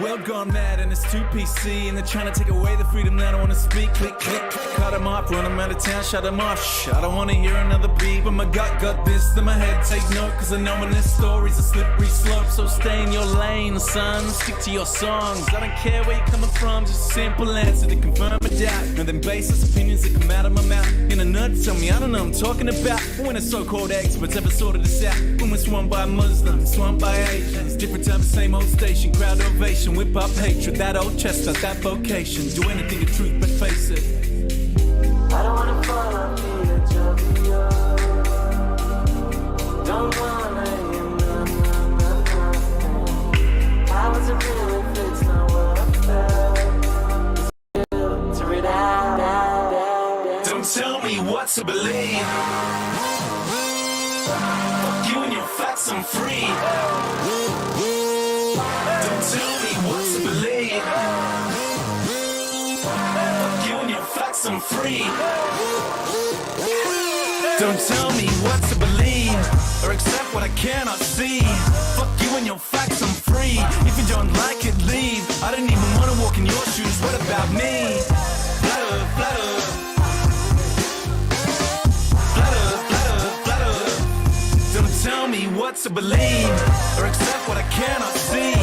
World gone mad and it's too PC. And they're trying to take away the freedom that I want to speak. Click, click, cut them off, run them out of town, shut them off. Shh, I don't want to hear another beat. But my gut got this, then my head take note. Cause I know when this story's a slippery slope. So stay in your lane, son, stick to your songs. I don't care where you're coming from, just a simple answer to confirm a doubt. And then baseless opinions that come out of my mouth. In a nut, tell me I don't know what I'm talking about. But when the so-called experts ever sorted this out. When we're swamped by Muslims, swamped by Asians. Different time, same old station, crowd ovation. Whip up hatred, that old chestnut, that vocation. Do anything to truth but face it. I don't wanna fall off the edge of the earth. Don't wanna hear nothing. How is it real if it's not what I felt? Filter it out. Don't tell me what to believe. Fuck you and your facts, I'm free. Don't tell me what to believe. Fuck you and your facts, I'm free. Don't tell me what to believe, or accept what I cannot see. Fuck you and your facts, I'm free. If you don't like it, leave. I didn't even want to walk in your shoes, what about me? Flutter, flutter. Flutter, flutter, flutter. Don't tell me what to believe, or accept what I cannot see.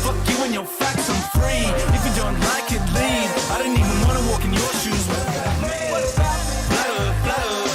Fuck you and your facts, I'm free. If you don't like it, leave. I didn't even want to walk in your shoes, what about me? Flutter, flutter.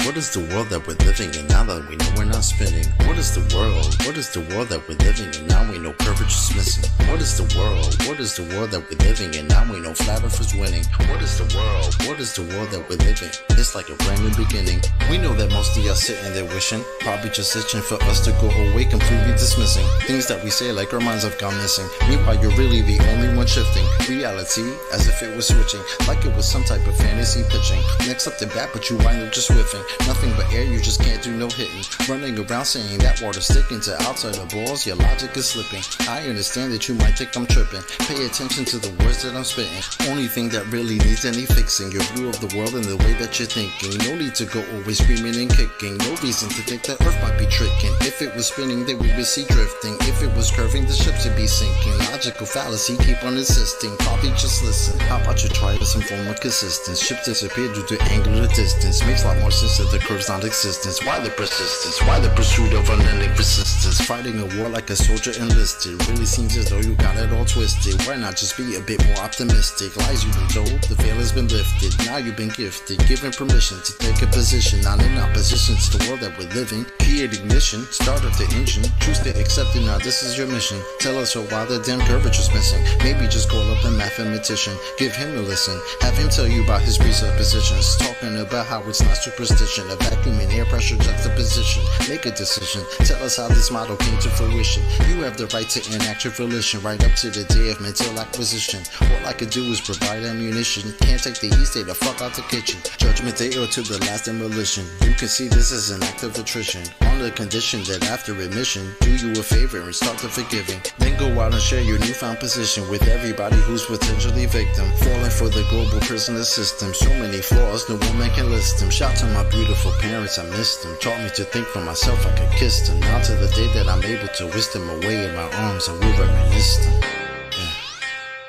What is the world that we're living in now that we know we're not spinning? What is the world? What is the world that we're living in now we know courage is missing? What is the world? What is the world that we're living in now we know flat earth is winning? What is the world? What is the world that we're living? It's like a brand new beginning. We know that most of y'all sitting there wishing, probably just itching for us to go away, completely dismissing things that we say like our minds have gone missing. Meanwhile, you're really the only one shifting reality as if it was switching, like it was some type of fantasy pitching. Next up the bat, but you wind up just whiffing. Nothing but air, you just can't do no hitting. Running around saying that water sticking to outside the balls, your logic is slipping. I understand that you might think I'm tripping. Pay attention to the words that I'm spitting. Only thing that really needs any fixing, your view of the world and the way that you're thinking. No need to go always screaming and kicking. No reason to think that Earth might be tricking. If it was spinning, then we would see drifting. If it was curving, the ships would be sinking. Logical fallacy, keep on insisting. Probably just listen. How about you try with some form of consistency? Ships disappear due to angular distance. Makes a lot more sense that the curve's not existence. Why the persistence? Why the pursuit of unending persistence? Fighting a war like a soldier enlisted. Really seems as though you got it all twisted. Why not just be a bit more optimistic? Lies you've been told, the veil has been lifted. Now you've been gifted, given permission to take a position. Not in opposition to the world that we're living. Create ignition, start up the engine. Choose to accept it, now this is your mission. Tell us why the damn curvature's missing. Maybe just call up a mathematician. Give him a listen. Have him tell you about his presuppositions. Talking about how it's not superstition. A vacuum and air pressure juxtaposition. Make a decision. Tell us how this model came to fruition. You have the right to enact your volition. Right up to the day of mental acquisition. All I could do is provide ammunition. Can't take the heat, stay the fuck out the kitchen. Judgment day or to the last demolition. You can see this as an act of attrition. On the condition that after admission, do you a favor and start the forgiving. Then go out and share your newfound position with everybody who's potentially victim. Falling for the global prisoner system. So many flaws, no woman can list them. Shout to my beautiful parents, I missed them. Taught me to think for myself, I could kiss them. Now to the day that I'm able to whisk them away in my arms, I will reminisce them.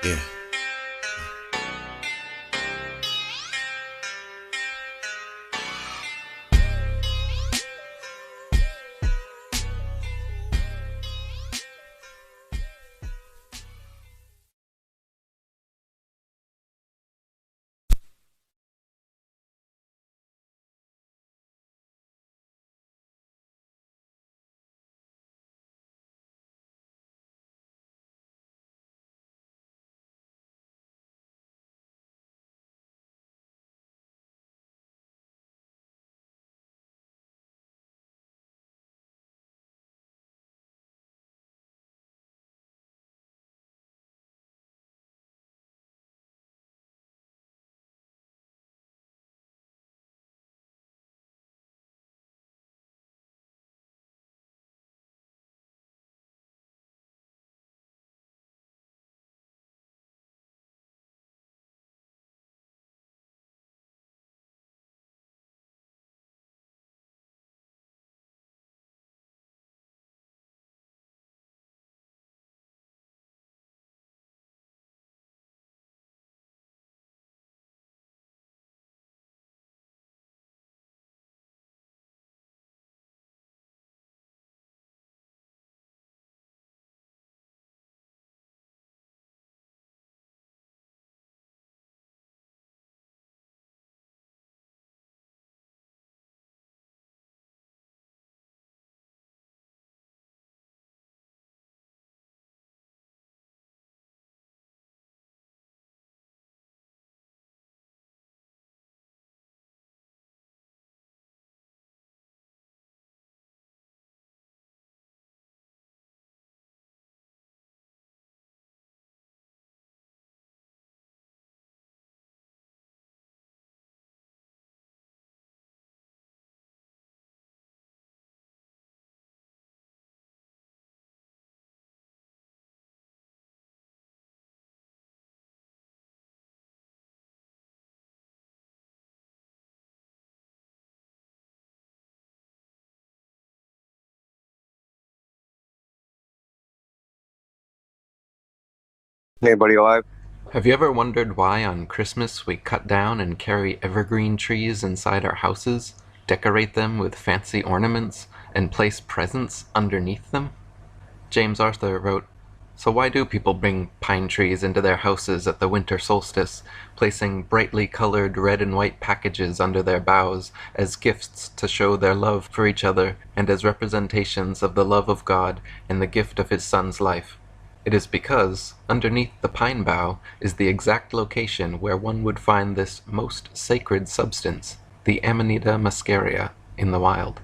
Yeah. Anybody alive? Have you ever wondered why on Christmas we cut down and carry evergreen trees inside our houses, decorate them with fancy ornaments, and place presents underneath them? James Arthur wrote, "So why do people bring pine trees into their houses at the winter solstice, placing brightly colored red and white packages under their boughs as gifts to show their love for each other and as representations of the love of God and the gift of his Son's life? It is because, underneath the pine bough, is the exact location where one would find this most sacred substance, the Amanita muscaria, in the wild."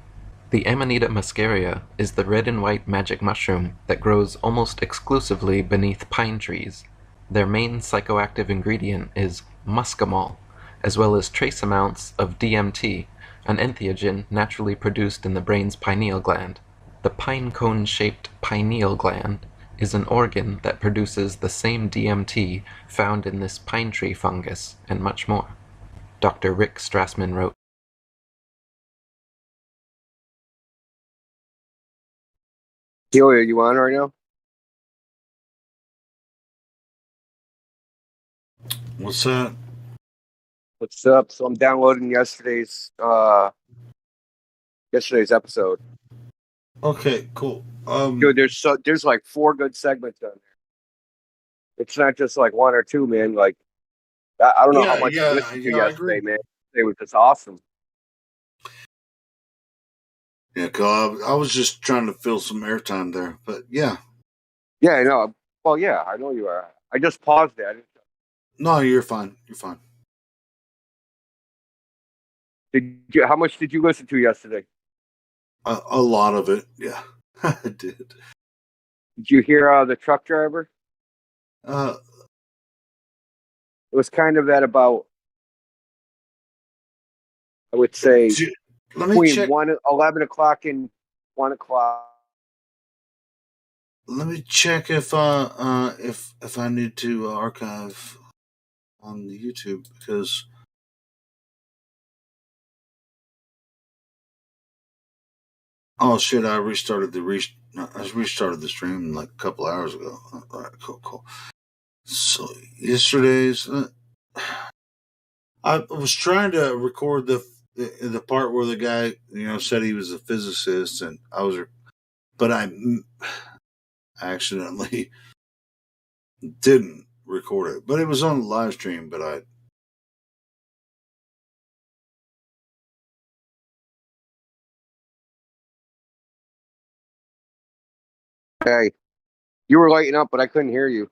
The Amanita muscaria is the red and white magic mushroom that grows almost exclusively beneath pine trees. Their main psychoactive ingredient is muscimol, as well as trace amounts of DMT, an entheogen naturally produced in the brain's pineal gland. The pine cone-shaped pineal gland is an organ that produces the same DMT found in this pine tree fungus, and much more. Dr. Rick Strassman wrote. Helio, are you on right now? What's that? What's up? So I'm downloading yesterday's episode. Okay, cool. Dude, there's like 4 good segments on there. It's not just like 1 or 2, man. Like I don't know how much you listened to yesterday, man. It was just awesome. Yeah, cause I was just trying to fill some airtime there, but yeah. Yeah, I know. Well, yeah, I know you are. I just paused it. No, you're fine. You're fine. How much did you listen to yesterday? A lot of it, yeah. I did. Did you hear the truck driver? It was kind of at about, I would say, between 11 o'clock and 1 o'clock. Let me check if I need to archive on the YouTube, because oh shit, I restarted the stream like a couple hours ago. All right, cool. So yesterday's, I was trying to record the part where the guy, said he was a physicist, and but I accidentally didn't record it. But it was on the live stream, but Hey, you were lighting up, but I couldn't hear you.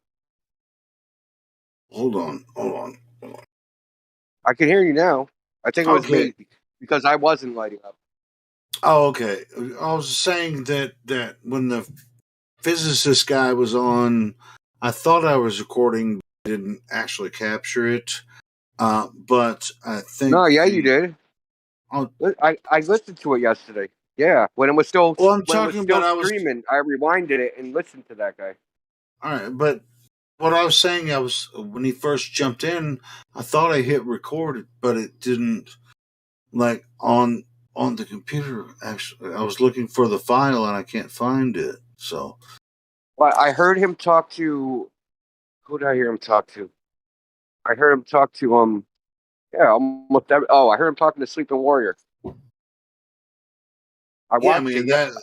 Hold on. I can hear you now. I think it was me, because I wasn't lighting up. Oh, okay. I was saying that when the physicist guy was on, I thought I was recording, but didn't actually capture it. But I think you did. I listened to it yesterday. Yeah, when it was still streaming, I rewinded it and listened to that guy. All right, but what I was saying, when he first jumped in, I thought I hit record, but it didn't. Like on the computer, actually, I was looking for the file and I can't find it. So, well, I heard him talk to. Who did I hear him talk to? I heard him talk to I heard him talking to Sleeping Warrior. I watched it. I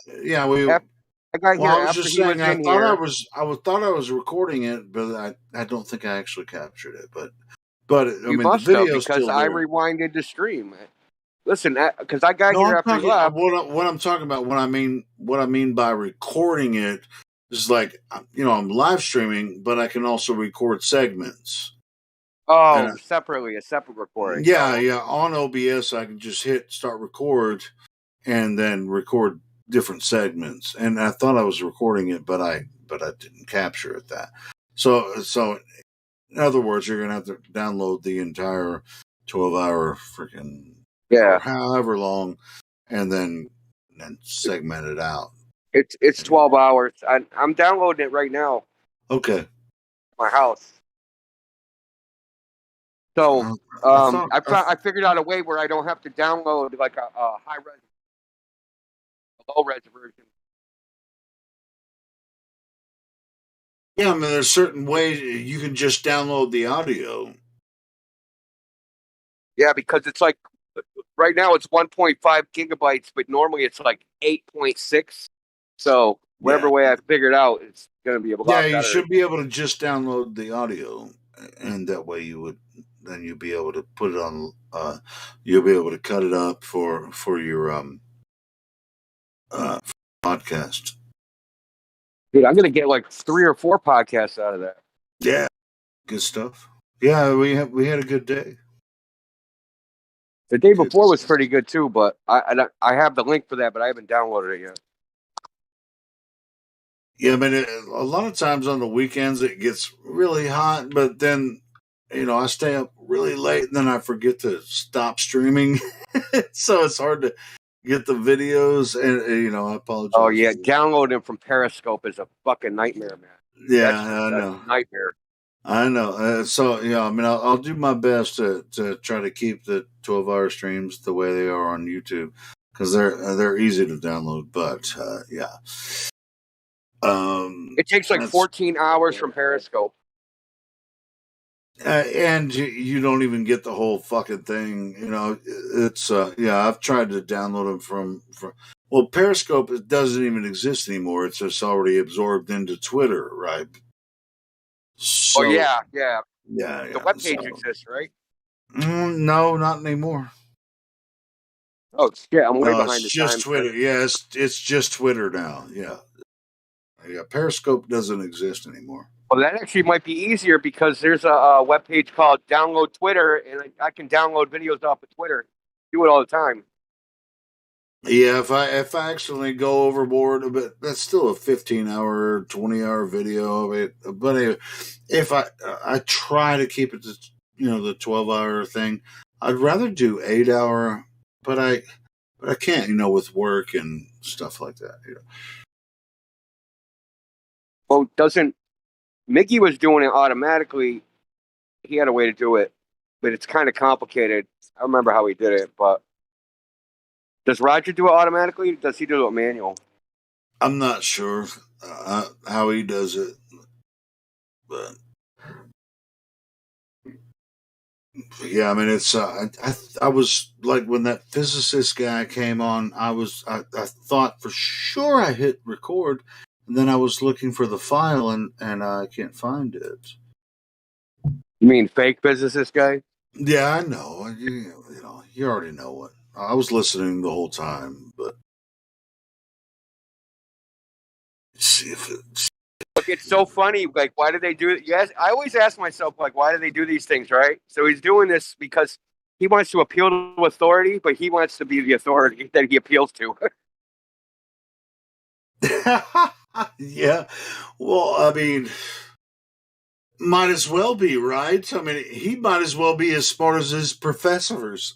was just saying, I thought I was recording it, but I don't think I actually captured it. But I mean, the video's because still I there. rewinded the stream. Listen, because I got here after you left. What I'm talking about, what I mean by recording it is like, I'm live streaming, but I can also record segments. Oh, separately, a separate recording. Yeah. On OBS, I can just hit start record and then record different segments. And I thought I was recording it, but I didn't capture it that. So in other words, you're gonna have to download the entire 12-hour freaking or however long, and then segment it out. It's 12 hours. I'm downloading it right now. Okay. My house. So I figured out a way where I don't have to download like a high res, a low res version. Yeah, I mean, there's certain ways you can just download the audio. Yeah, because it's like right now it's 1.5 gigabytes, but normally it's like 8.6. So whatever way I figured out, it's going to be a lot better. Yeah, you should be able to just download the audio, and that way you'll be able to put it on. You'll be able to cut it up for your podcast. Dude, I'm going to get like 3 or 4 podcasts out of that. Yeah, good stuff. Yeah, we had a good day. The day before was pretty good too, but I have the link for that, but I haven't downloaded it yet. Yeah, I mean, a lot of times on the weekends it gets really hot, but then I stay up really late and then I forget to stop streaming, so it's hard to get the videos. And I apologize. Oh yeah, downloading from Periscope is a fucking nightmare, man. Yeah, I know. Nightmare. I know. So yeah, I mean, I'll do my best to try to keep the 12-hour streams the way they are on YouTube because they're easy to download. But yeah, It takes like that's 14 hours from Periscope. and you don't even get the whole fucking thing. You know, it's yeah. I've tried to download them from. Well, Periscope it doesn't even exist anymore. It's just already absorbed into Twitter, right? So Oh yeah, yeah. yeah. The webpage exists, right? No, not anymore. Oh shit, I'm way No, it's behind the just times. Twitter. Yeah, it's just Twitter now. Yeah, yeah. Periscope doesn't exist anymore. Well, that actually might be easier because there's a webpage called Download Twitter, and I can download videos off of Twitter. Do it all the time. Yeah, if I actually go overboard, but that's still a 15-hour, 20-hour video of it. But anyway, if I try to keep it to the 12-hour thing, I'd rather do 8-hour, but I can't, with work and stuff like that. Well, doesn't Mickey was doing it automatically? He had a way to do it, but it's kind of complicated. I remember how he did it, but does Roger do it automatically? Does he do it manual? I'm not sure how he does it, but yeah, I mean, it's I was like when that physicist guy came on, I thought for sure I hit record, and then I was looking for the file and I can't find it. You mean fake physicist guy? Yeah, I know. You already know what. I was listening the whole time, but see if it's. Look, it's so funny. Like, why do they do it? Yes, I always ask myself, like, why do they do these things, right? So he's doing this because he wants to appeal to authority, but he wants to be the authority that he appeals to. Yeah. Well, I mean, might as well be, right? I mean, he might as well be as smart as his professors,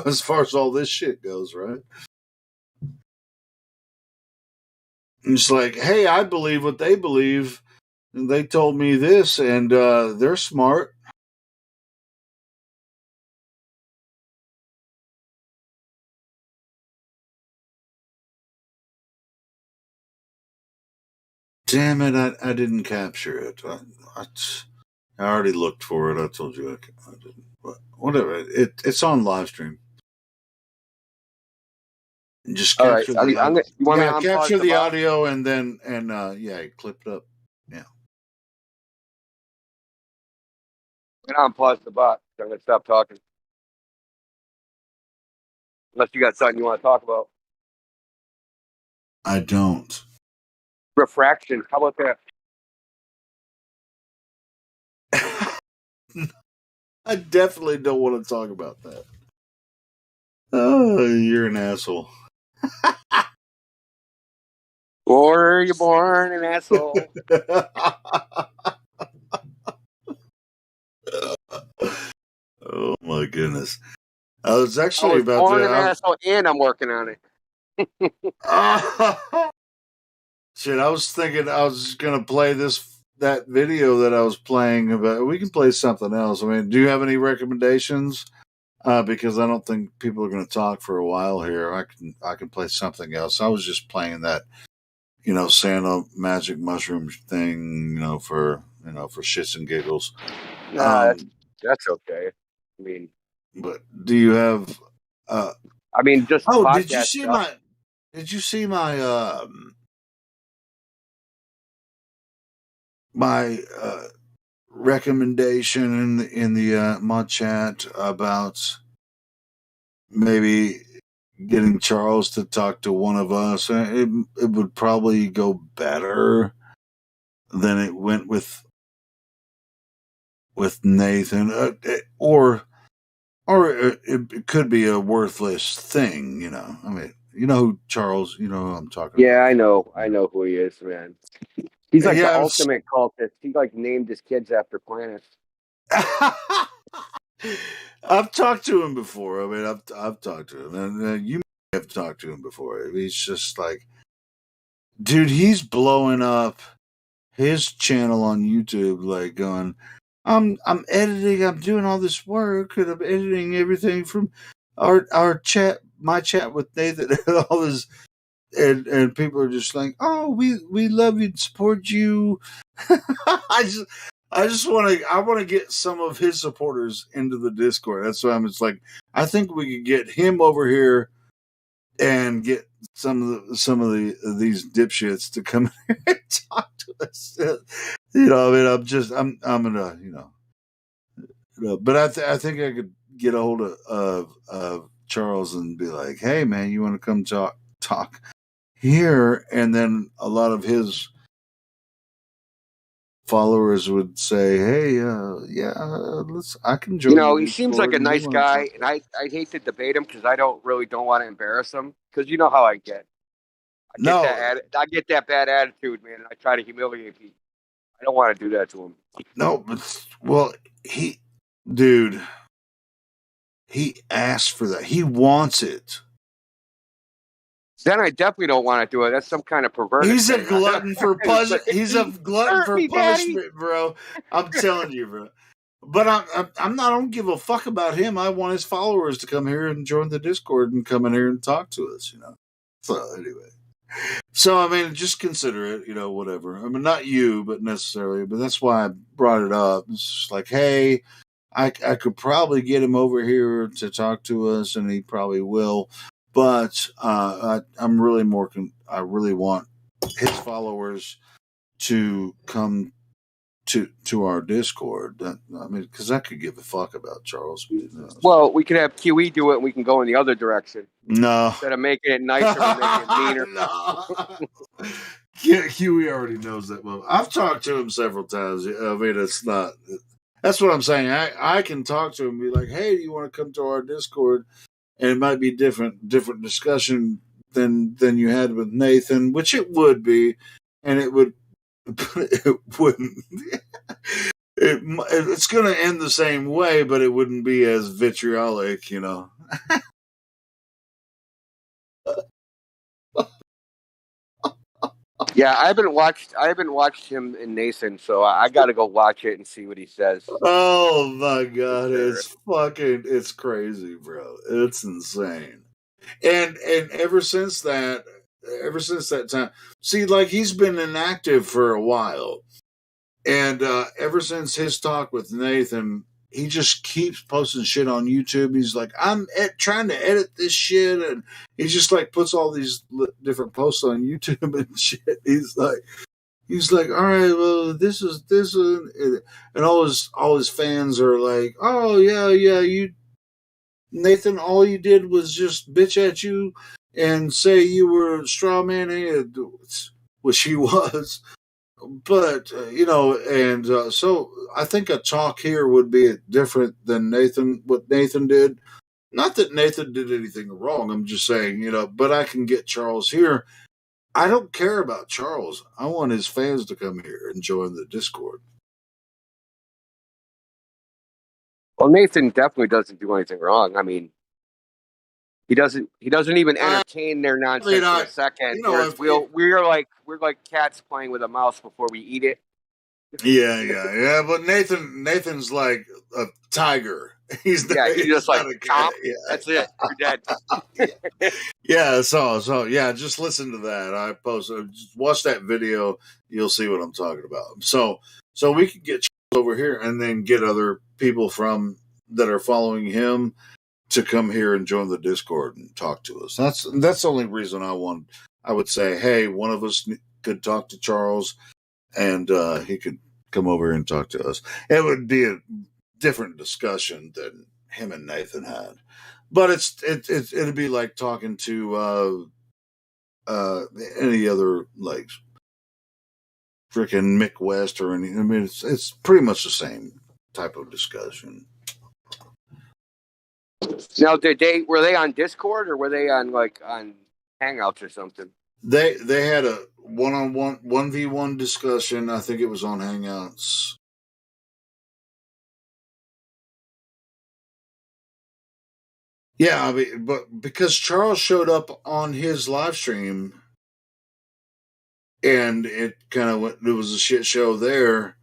as far as all this shit goes, right? It's like, hey, I believe what they believe, and they told me this, and they're smart. Damn it, I didn't capture it. I already looked for it. I told you I didn't. But whatever. It's on Livestream. Just capture All right, capture the audio and then clip it up. Yeah. And unpause the bot. I'm gonna stop talking. Unless you got something you want to talk about. I don't. Refraction. How about that? I definitely don't want to talk about that. Oh, you're an asshole. Or you're born an asshole. Oh my goodness. I was actually about born an asshole and I'm working on it. Shit, I was thinking I was gonna play that video that I was playing about. We can play something else. I mean, do you have any recommendations? Because I don't think people are going to talk for a while here. I can play something else. I was just playing that, Santa magic mushroom thing, for shits and giggles. Nah, that's okay. I mean, but do you have? I mean, just did you see stuff. Did you see my my recommendation in the mod chat about maybe getting Charles to talk to one of us? It would probably go better than it went with Nathan, or it could be a worthless thing. I mean, who Charles? Who I'm talking about. I know who he is, man. He's like the ultimate cultist. He named his kids after planets. I've talked to him before. I mean, I've talked to him, and you may have talked to him before. He's just like, dude, he's blowing up his channel on YouTube, going, I'm editing. I'm doing all this work, and I'm editing everything from our chat, my chat with Nathan, and all this, and people are just like, "Oh, we love you and support you." I just want to get some of his supporters into the Discord. That's why I'm just like, I think we could get him over here and get some of these dipshits to come here and talk to us. You know, I mean, I'm gonna, but I think I could get a hold of Charles and be like, hey man, you want to come talk here? And then a lot of his followers would say, hey, I can join. You know, he seems like a nice guy, and I hate to debate him because I don't want to embarrass him, because you know how I get. I get that bad attitude, man, and I try to humiliate people. I don't want to do that to him. No, but he asked for that. He wants it. Then I definitely don't want to do it. That's some kind of perverted. He's thing. a glutton for punishment. He's a glutton for punishment, bro. I'm telling you, bro. But I don't give a fuck about him. I want his followers to come here and join the Discord and come in here and talk to us, So anyway. So, I mean, just consider it, whatever. I mean, not you, but necessarily. But that's why I brought it up. It's just like, hey, I could probably get him over here to talk to us, and he probably will. But I'm really I really want his followers to come to our Discord. I mean, because I could give a fuck about Charles. Well, we could have QE do it, and we can go in the other direction. No. Instead of making it nicer, we're making it meaner. No. QE already knows that well. I've talked to him several times. I mean, it's not. That's what I'm saying. I can talk to him and be like, hey, do you want to come to our Discord? And it might be different discussion than you had with Nathan, which it would be, and it would. It wouldn't. It's going to end the same way, but it wouldn't be as vitriolic, Yeah, I haven't watched him in Nathan, so I got to go watch it and see what he says. Oh my god, it's crazy, bro. It's insane. And ever since that time, see, like, he's been inactive for a while. And ever since his talk with Nathan, he just keeps posting shit on YouTube. He's like, I'm trying to edit this shit, and he just like puts all these different posts on YouTube and shit. He's like, all right, well, this is, and all his fans are like, oh yeah, you, Nathan, all you did was just bitch at you and say you were straw manning, which he was. But, so I think a talk here would be different than what Nathan did. Not that Nathan did anything wrong. I'm just saying, but I can get Charles here. I don't care about Charles. I want his fans to come here and join the Discord. Well, Nathan definitely doesn't do anything wrong. I mean, he doesn't even entertain their nonsense for a second. We're like cats playing with a mouse before we eat it. Yeah. But Nathan's like a tiger. He's just like a cop. Yeah. That's it. You're dead. Yeah. So yeah, just listen to that. I posted. Just watch that video. You'll see what I'm talking about. So we can get over here and then get other people that are following him to come here and join the Discord and talk to us. That's the only reason I would say, hey, one of us could talk to Charles, and he could come over and talk to us. It would be a different discussion than him and Nathan had, but it'd be like talking to any other, like, freaking Mick West or anything. I mean, it's pretty much the same type of discussion. Now, were they on Discord or were they on Hangouts or something? They had a 1v1 discussion. I think it was on Hangouts. Yeah, I mean, but because Charles showed up on his live stream, and it kind of it was a shit show there,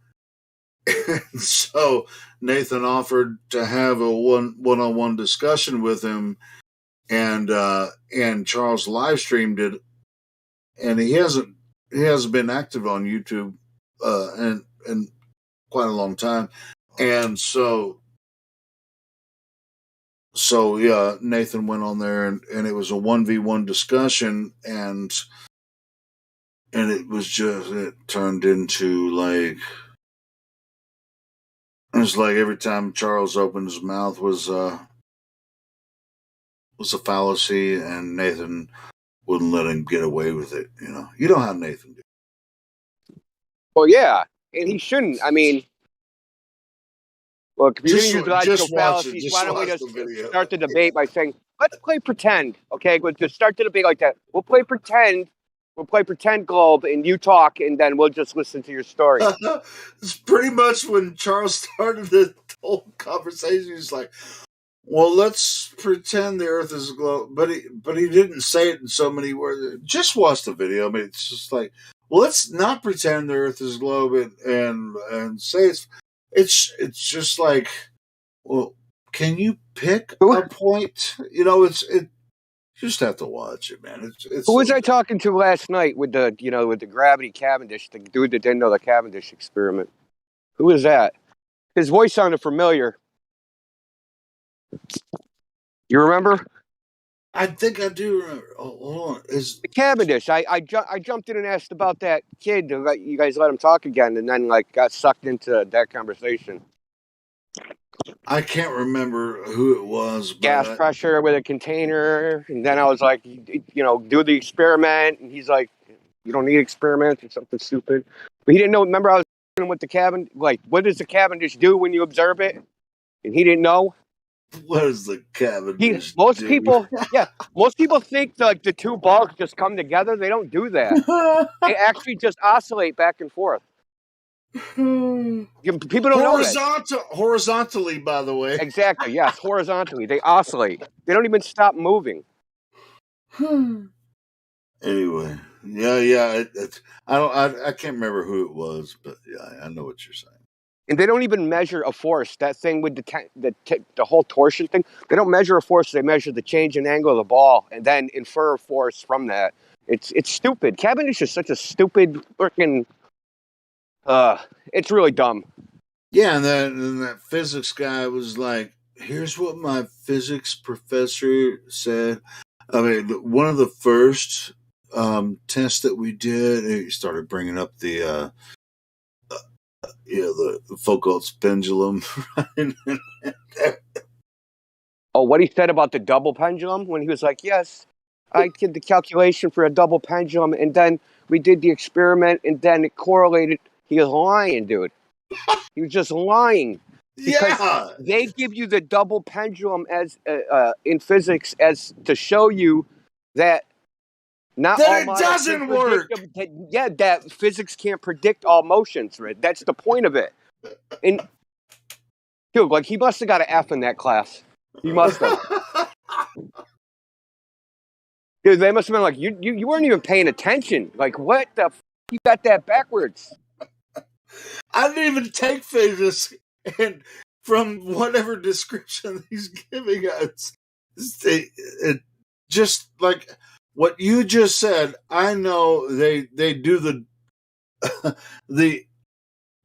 And so Nathan offered to have a one-on-one discussion with him, and Charles live streamed it, and he hasn't been active on YouTube in quite a long time, and so yeah, Nathan went on there, and it was a 1v1 discussion, and it turned into like, it was like every time Charles opened his mouth was a fallacy, and Nathan wouldn't let him get away with it. You know how Nathan do. Well, yeah, and he shouldn't. I mean, look, if you're going to use logical fallacies, why don't we just start the debate by saying, let's play pretend, okay? We'll just start the debate like that. We'll play pretend. We'll play pretend globe, and you talk, and then we'll just listen to your story. It's pretty much when Charles started the whole conversation. He's like, well, let's pretend the Earth is a globe, but he didn't say it in so many words. Just watch the video. I mean, it's just like, well, let's not pretend the Earth is a globe and say it's just like, well, can you pick a point? You just have to watch it, man. Who was I talking to last night with the gravity Cavendish, the dude that didn't know the Cavendish experiment? Who was that? His voice sounded familiar. You remember? I think I do remember. Oh, hold on. The Cavendish. I jumped in and asked about that kid. You guys let him talk again, and then got sucked into that conversation. I can't remember who it was. But gas pressure with a container, and then I was like, do the experiment, and he's like, you don't need experiments or something stupid. But he didn't know. Remember, I was with the Cavendish, like, what does the Cavendish do when you observe it? And he didn't know. What is the Cavendish? Most people think the two balls just come together. They don't do that. They actually just oscillate back and forth. People don't know that. Horizontally, by the way. Exactly. Yes, horizontally. They oscillate. They don't even stop moving. Anyway, yeah. I can't remember who it was, but yeah, I know what you're saying. And they don't even measure a force. That thing with the whole torsion thing. They don't measure a force. They measure the change in angle of the ball and then infer a force from that. It's stupid. Cavendish is such a stupid freaking. It's really dumb. Yeah, and that physics guy was like, "Here's what my physics professor said." I mean, one of the first tests that we did, he started bringing up the Foucault's pendulum. Oh, what he said about the double pendulum when he was like, "Yes, I did the calculation for a double pendulum, and then we did the experiment, and then it correlated." He was lying, dude. He was just lying. Because they give you the double pendulum as in physics as to show you that not all it doesn't work. That physics can't predict all motions. Right? That's the point of it. And dude, he must have got an F in that class. He must have. Dude, they must have been like, you weren't even paying attention. Like, what the f***? You got that backwards. I didn't even take physics, and from whatever description he's giving us, it just like what you just said. I know they do the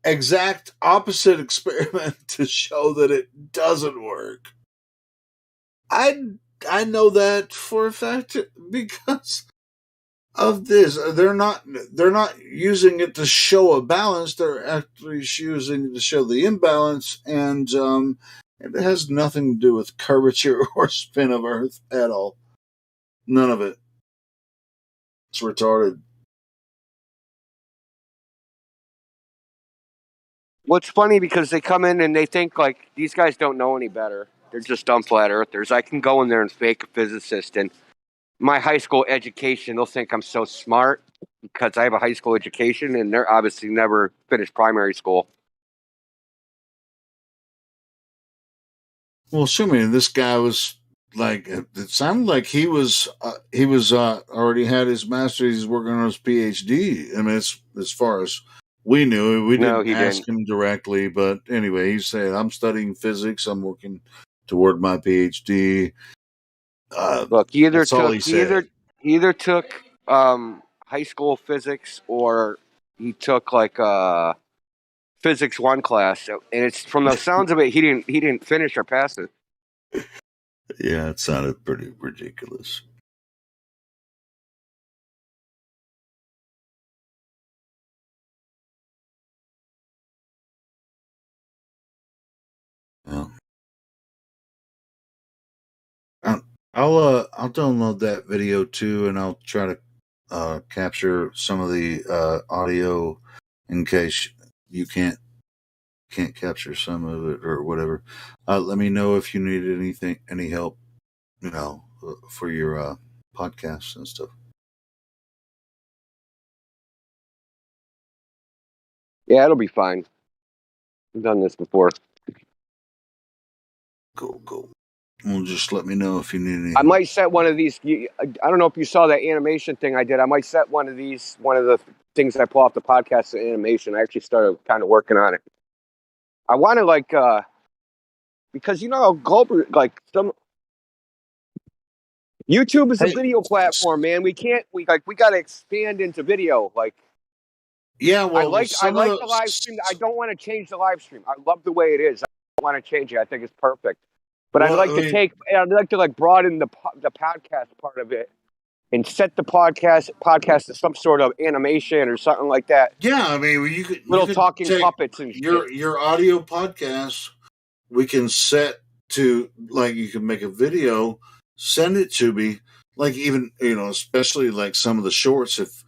exact opposite experiment to show that it doesn't work. I know that for a fact because of this. They're not using it to show a balance. They're actually using it to show the imbalance, and it has nothing to do with curvature or spin of Earth at all. None of it. It's retarded. Well, it's funny because they come in and they think like these guys don't know any better. They're just dumb flat earthers. I can go in there and fake a physicist, and my high school education, they'll think I'm so smart because I have a high school education, and they're obviously never finished primary school. Well, assuming this guy was like, it sounded like he was already had his master's. He's working on his PhD. I mean, it's as far as We knew. We No, didn't he ask didn't. him directly, but anyway, he said, "I'm studying physics. I'm working toward my PhD." Look, he either That's all took he said. he either took high school physics or he took like physics 1 class. And it's from the sounds of it, he didn't finish or pass it. Yeah, it sounded pretty ridiculous. Well, I'll download that video too, and I'll try to capture some of the audio in case you can't capture some of it or whatever. Let me know if you need any help, for your podcasts and stuff. Yeah, it'll be fine. I've done this before. Cool. Well, just let me know if you need any. I might set one of these. I don't know if you saw that animation thing I did. I might set one of the things I pull off the podcast to animation. I actually started kind of working on it. I want to because global, some YouTube is a video platform, man. We got to expand into video. Yeah, well, I like the live stream. I don't want to change the live stream. I love the way it is. I don't want to change it. I think it's perfect. But I'd like to broaden the podcast part of it and set the podcast to some sort of animation or something like that. Yeah, I mean, you could talking take puppets and your audio podcast. We can set to you can make a video, send it to me. Even especially some of the shorts. If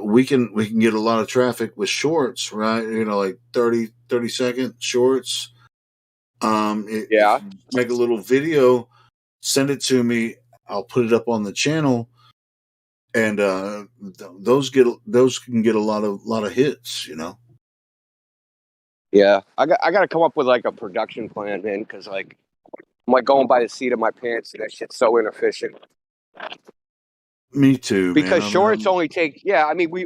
we can get a lot of traffic with shorts, right? 30-second shorts. If you make a little video, send it to me. I'll put it up on the channel, and those can get a lot of hits. Yeah, I got to come up with a production plan, man, because I'm going by the seat of my pants, and that shit's so inefficient. Me too, because man. shorts only take. Yeah, I mean, we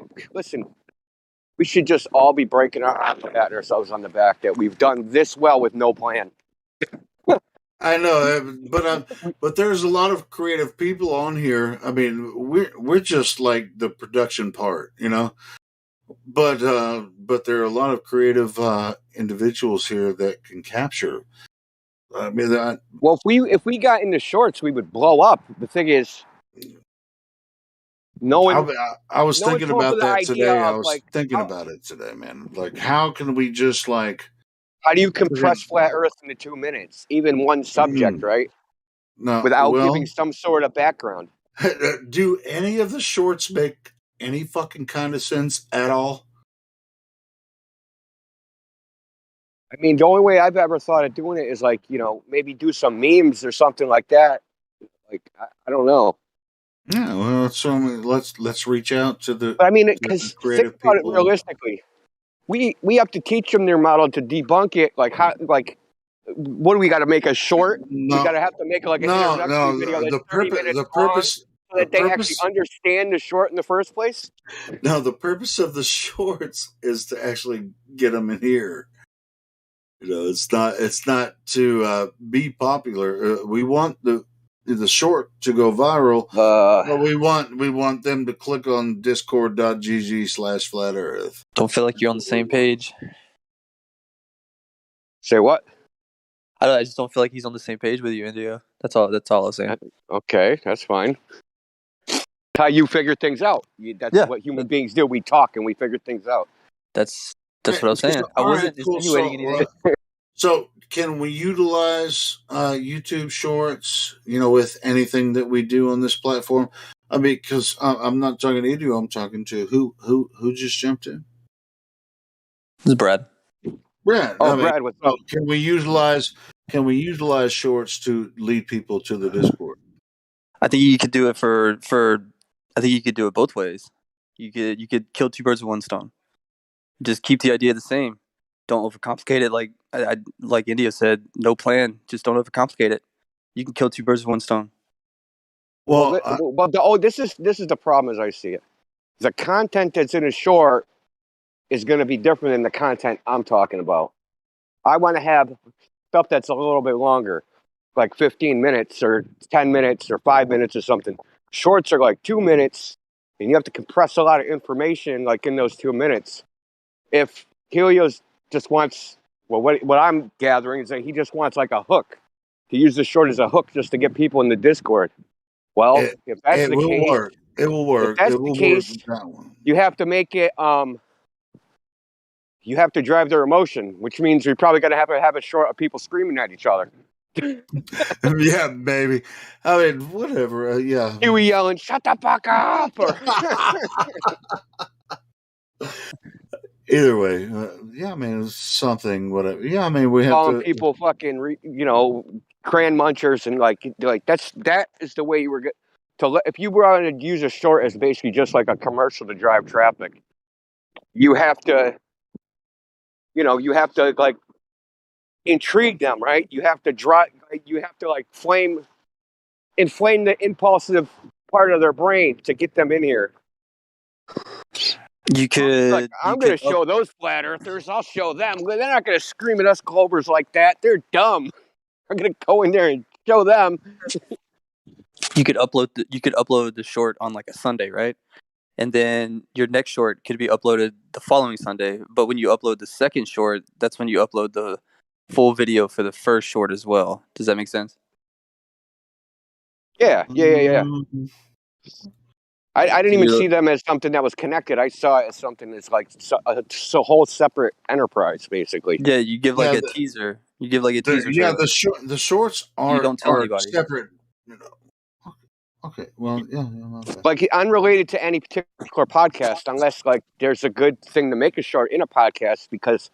should just all be breaking out and patting ourselves on the back that we've done this well with no plan. I know, but there's a lot of creative people on here. I mean, we're just like the production part, But there are a lot of creative individuals here that can capture. I mean, well, if we got into shorts, we would blow up. The thing is, I was thinking about that today. I was thinking about it today, man. How can we just how do you compress flat Earth into 2 minutes? Even one subject, right? No, without giving some sort of background. Do any of the shorts make any fucking kind of sense at all? I mean, the only way I've ever thought of doing it is maybe do some memes or something like that. I don't know. Yeah, well, so let's reach out to the. But I mean, because creative think about people. it realistically, we have to teach them their model to debunk it. What do we got to make a short? No, we got to have to make an introductory video that's 30 minutes long so that they actually understand the short in the first place. No, the purpose of the shorts is to actually get them in here. It's not to be popular. We want the short to go viral, but we want them to click on discord.gg/flat earth. Don't feel like you're on the same page. Say what? I just don't feel like he's on the same page with you, India. That's all I was saying. Okay, that's fine. How you figure things out. That's what human beings do. We talk and we figure things out. That's what I was saying. I wasn't insinuating anything. So can we utilize YouTube Shorts, with anything that we do on this platform? I mean, because I'm not talking to you. I'm talking to who just jumped in? This is Brad. Brad. Brad, what's up? Can we utilize Shorts to lead people to the Discord? I think you could do it I think you could do it both ways. You could kill two birds with one stone. Just keep the idea the same. Don't overcomplicate it. Like India said, no plan. Just don't overcomplicate it. You can kill two birds with one stone. This is the problem as I see it. The content that's in a short is going to be different than the content I'm talking about. I want to have stuff that's a little bit longer, like 15 minutes or 10 minutes or 5 minutes or something. Shorts are like 2 minutes, and you have to compress a lot of information like in those 2 minutes. If Helios just wants, well, what I'm gathering is that he just wants like a hook. To use the short as a hook just to get people in the Discord. Well, if that's the case, work. It will work. If that's It the will case, work with that one. you have to make it. You have to drive their emotion, which means you're probably going to have a short of people screaming at each other. Yeah, baby. I mean, whatever. Yeah. Huey yelling, "Shut the fuck up!" Or either way, yeah. I mean, it's something. Whatever. Yeah. I mean, we have calling to. people fucking, crayon munchers and like that is the way you were if you were going to use a short as basically just like a commercial to drive traffic, you have to, like intrigue them, right? You have to like inflame the impulsive part of their brain to get them in here. You could. I'm going to show those flat earthers. I'll show them. They're not going to scream at us Globers like that. They're dumb. I'm going to go in there and show them. You could upload the short on like a Sunday, right? And then your next short could be uploaded the following Sunday. But when you upload the second short, that's when you upload the full video for the first short as well. Does that make sense? Yeah. I didn't even see them as something that was connected. I saw it as something that's like a whole separate enterprise, basically. Yeah, you give like a teaser. You give like a teaser. Yeah, the shorts are, you don't tell anybody. Separate. Okay, well, yeah. Like unrelated to any particular podcast, unless like there's a good thing to make a short in a podcast, because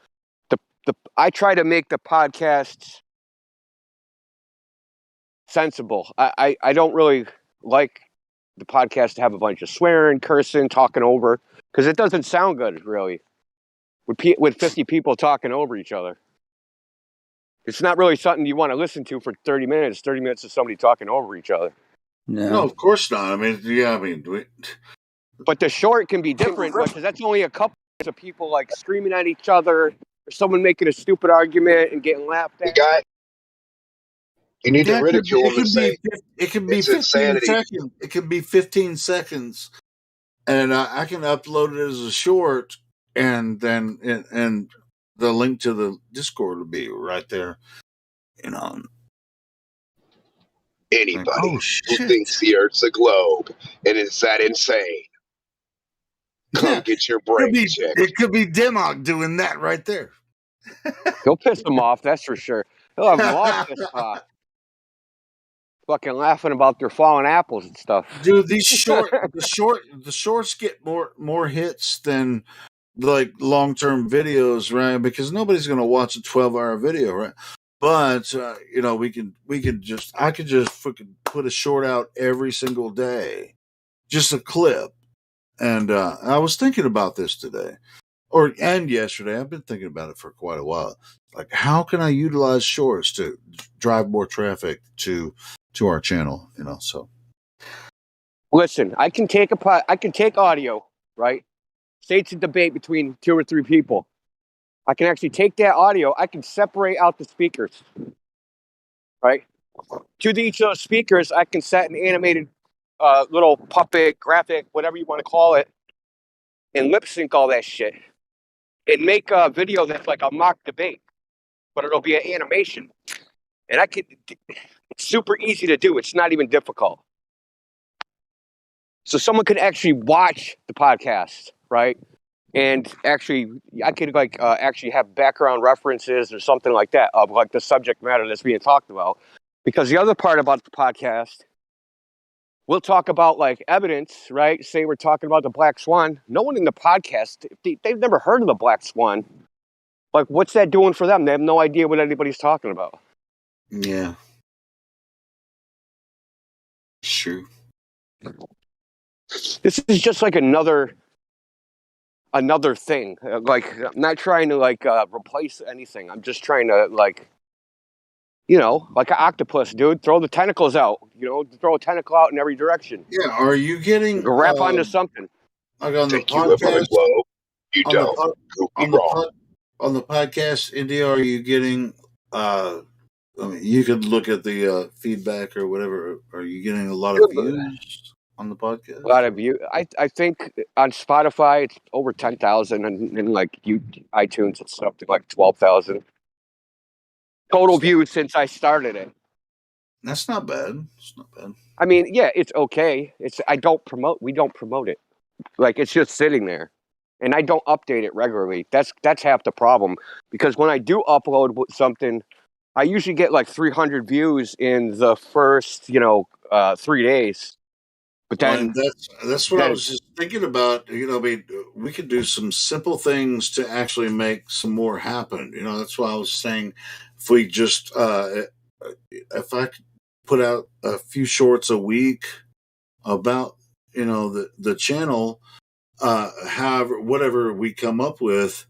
I try to make the podcasts sensible. I don't really like the podcast to have a bunch of swearing, cursing, talking over, because it doesn't sound good, really, with 50 people talking over each other. It's not really something you want to listen to for 30 minutes. 30 minutes of somebody talking over each other. No, of course not. I mean, but the short can be different because that's only a couple of people like screaming at each other, or someone making a stupid argument and getting laughed at. You need to ridicule them and say it can be 15 seconds. It can be 15 seconds, and I can upload it as a short, and then and the link to the Discord will be right there. Anybody who thinks the Earth's a globe and is that insane, come get your brain checked. It could be Demog doing that right there. He'll piss them off, that's for sure. He'll have them all pissed off. Fucking laughing about their fallen apples and stuff. Dude, these the shorts get more hits than like long-term videos, right? Because nobody's going to watch a 12-hour video, right? But I could just fucking put a short out every single day, just a clip. And I was thinking about this today, and yesterday. I've been thinking about it for quite a while. Like, how can I utilize shorts to drive more traffic to our channel? So listen, I can take audio, right? Say it's a debate between 2 or 3 people. I can actually take that audio. I can separate out the speakers, right? To each of those speakers, I can set an animated little puppet, graphic, whatever you want to call it, and lip sync all that shit. And make a video that's like a mock debate, but it'll be an animation. And it's super easy to do. It's not even difficult. So someone could actually watch the podcast, right? And actually, I could actually have background references or something like that of like the subject matter that's being talked about. Because the other part about the podcast, we'll talk about like evidence, right? Say we're talking about the Black Swan. No one in the podcast, they've never heard of the Black Swan. Like, what's that doing for them? They have no idea what anybody's talking about. Yeah. Sure. This is just like another thing. Like, I'm not trying to like replace anything. I'm just trying to like an octopus, dude. Throw the tentacles out. Throw a tentacle out in every direction. Yeah. Are you getting wrap onto something? Like on the Take you live on a globe. You on don't. Prove me wrong. On the podcast, India, are you getting? I mean, you could look at the feedback or whatever. Are you getting a lot of views on the podcast? A lot of views. I think on Spotify it's over 10,000, and like iTunes it's up to like 12,000 total views since I started it. That's not bad. It's not bad. I mean, yeah, it's okay. We don't promote it. Like it's just sitting there. And I don't update it regularly. That's half the problem. Because when I do upload something, I usually get like 300 views in the first, 3 days. But then that's what I was just thinking about. I mean, we could do some simple things to actually make some more happen. That's why I was saying if we just if I could put out a few shorts a week about the channel, however, whatever we come up with,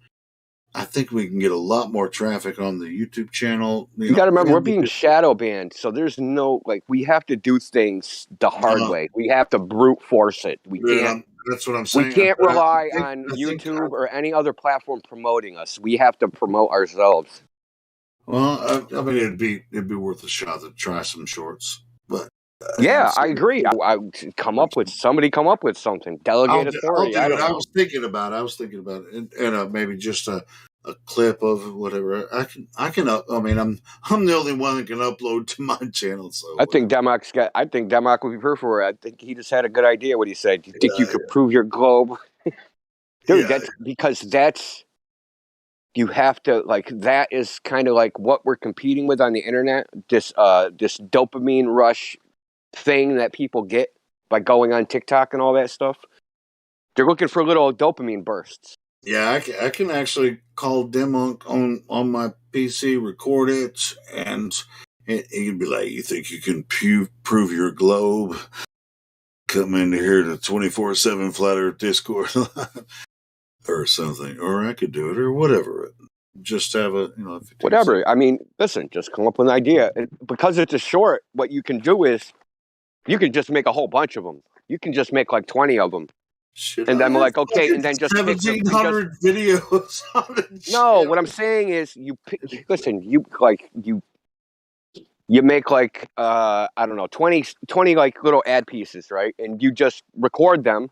I think we can get a lot more traffic on the YouTube channel. You got to remember, we're being shadow banned, so there's no we have to do things the hard way. We have to brute force it. We can't. That's what I'm saying. We can't rely on YouTube or any other platform promoting us. We have to promote ourselves. Well, I mean, it'd be worth a shot to try some shorts, but. Yeah, I agree. I come up with something. Delegate authority. I was thinking about it, and maybe just a clip of whatever. I can. I mean, I'm the only one that can upload to my channel. So I think Democ would be perfect for it. I think he just had a good idea. What he said. You think you could prove your globe, dude? That's you have to that is kind of like what we're competing with on the internet. This dopamine rush thing that people get by going on TikTok and all that stuff. They're looking for little dopamine bursts. Yeah, I can actually call Demonk on my PC, record it, and he can be like, "You think you can prove your globe? Come into here to 24/7 Flat Earth Discord or something, or I could do it, or whatever. Just have a whatever. I mean, listen, just come up with an idea. And because it's a short, what you can do is you can just make a whole bunch of them. You can just make like 20 of them. And then like, okay, and then just 1,700 videos on it. No, what I'm saying is you make like I don't know, 20 like little ad pieces, right? And you just record them,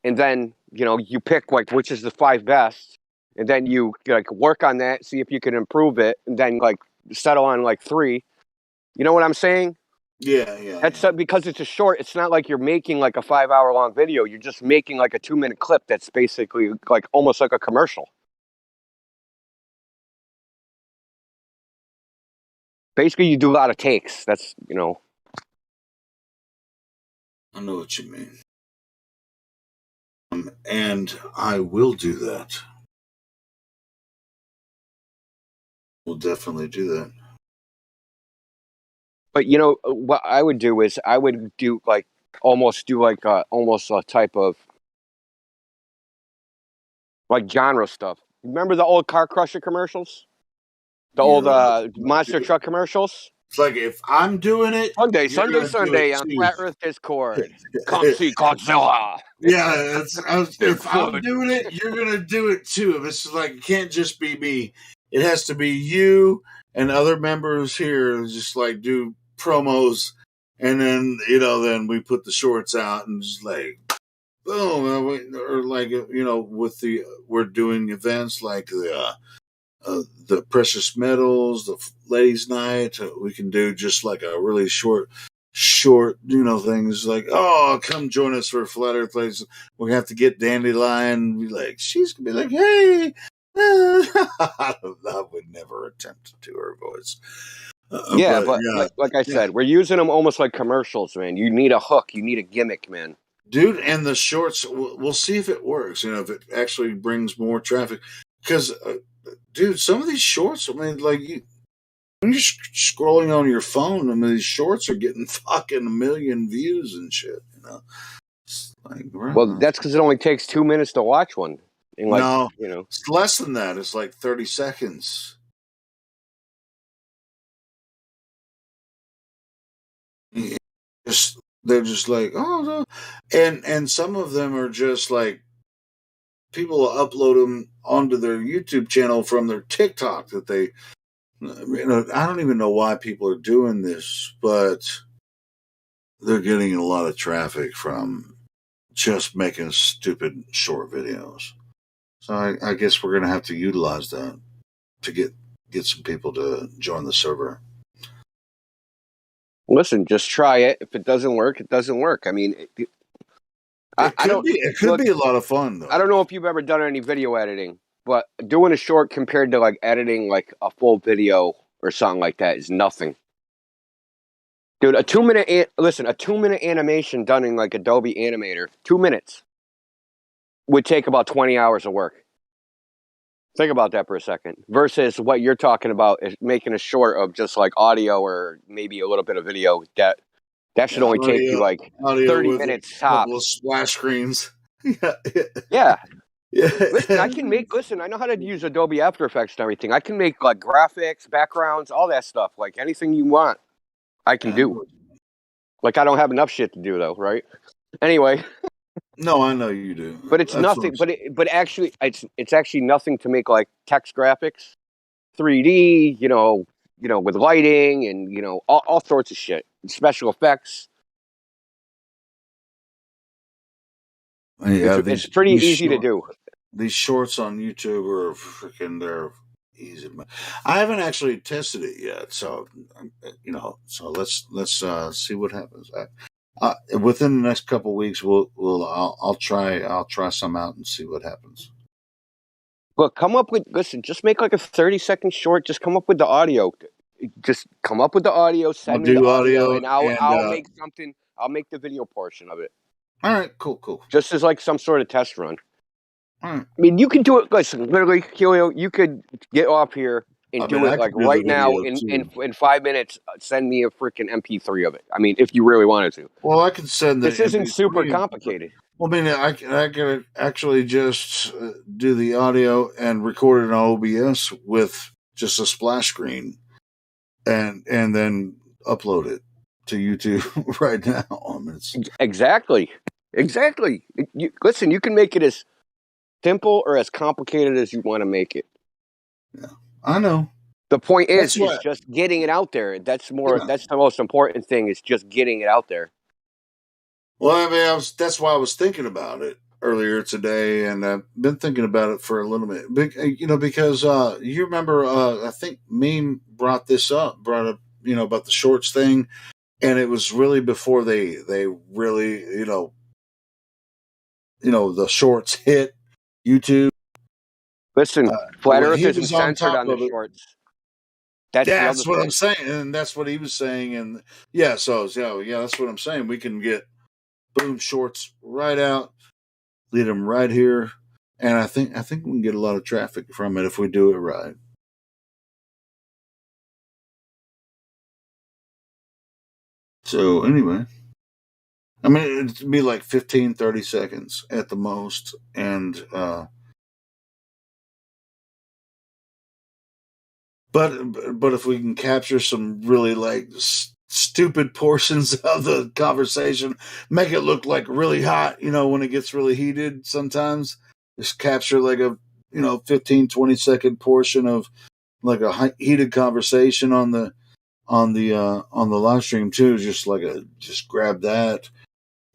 and then you pick like which is the 5 best, and then you work on that, see if you can improve it, and then like settle on like 3. You know what I'm saying? Yeah. That's because it's a short. It's not like you're making like a 5-hour long video. You're just making like a 2-minute clip that's basically like almost like a commercial. Basically, you do a lot of takes. That's I know what you mean. And I will do that. We'll definitely do that. But what I would do is I would do almost a type of like genre stuff. Remember the old Car Crusher commercials? The old monster truck commercials? It's like if I'm doing it Sunday on Flat Earth Discord. Come see Godzilla. Yeah, if I'm doing it, you're gonna do it too. It's like it can't just be me. It has to be you and other members here. Just like do promos, and then then we put the shorts out and just like boom, or like with we're doing events like the precious metals, the ladies' night. We can do just like a really short things like, oh, come join us for Flat Earth Ladies. We're gonna have to get Dandelion. Be like, she's gonna be like, hey. I would never attempt to do her voice. But like I said, we're using them almost like commercials, man. You need a hook, you need a gimmick, man. Dude, and the shorts, we'll see if it works. If it actually brings more traffic. Because, dude, some of these shorts, I mean, like when you're scrolling on your phone, I mean, these shorts are getting fucking 1 million views and shit. It's like, well, that's because it only takes 2 minutes to watch one. And no, it's less than that. It's like 30 seconds. They're just like, oh no. And some of them are just like people will upload them onto their YouTube channel from their TikTok that they. I don't even know why people are doing this, but they're getting a lot of traffic from just making stupid short videos. So I guess we're going to have to utilize that to get some people to join the server. Listen, just try it. If it doesn't work, it doesn't work. I mean, it could be a lot of fun, though. I don't know if you've ever done any video editing, but doing a short compared to like editing like a full video or something like that is nothing. Dude, a 2-minute animation done in like Adobe Animator, 2 minutes, would take about 20 hours of work. Think about that for a second. Versus what you're talking about is making a short of just like audio or maybe a little bit of video. That should only take you like 30 minutes tops. A couple of splash screens. Yeah. Listen, I know how to use Adobe After Effects and everything. I can make like graphics, backgrounds, all that stuff. Like anything you want, I can do. Like I don't have enough shit to do though, right? Anyway. No, I know you do. But it's nothing. But actually, it's actually nothing to make like text graphics, 3D. You know, with lighting and all sorts of shit, special effects. Yeah, it's pretty easy to do. These shorts on YouTube are they're easy. I haven't actually tested it yet, so so let's see what happens. Within the next couple of weeks, I'll try some out and see what happens. Look, just make like a 30-second short. Just come up with the audio. Just come up with the audio. Send me the audio, and I'll make something. I'll make the video portion of it. All right, cool. Just as like some sort of test run. All right. I mean, you can do it. Listen, literally, Helio, you could get off here and do it like right now in 5 minutes. Send me a freaking MP3 of it. I mean, if you really wanted to. Well, I can send this. Isn't super complicated. Well, I mean, I could actually just do the audio and record it on OBS with just a splash screen, and then upload it to YouTube right now. I mean, Exactly. Listen, you can make it as simple or as complicated as you want to make it. Yeah, I know. The point is just getting it out there. That's the most important thing, is just getting it out there. Well, I mean, that's why I was thinking about it earlier today, and I've been thinking about it for a little bit. Because you remember, I think Meme brought up, about the shorts thing, and it was really before they really, the shorts hit YouTube. Listen, Flat Earth isn't censored on the shorts. That's what I'm saying, and that's what he was saying, and that's what I'm saying. We can get boom shorts right out, lead them right here, and I think we can get a lot of traffic from it if we do it right. So anyway, I mean, it'd be like 15, 30 seconds at the most, and but if we can capture some really like stupid portions of the conversation, make it look like really hot, when it gets really heated, sometimes just capture like a 15, 20 second portion of like a heated conversation on the live stream too. Just grab that,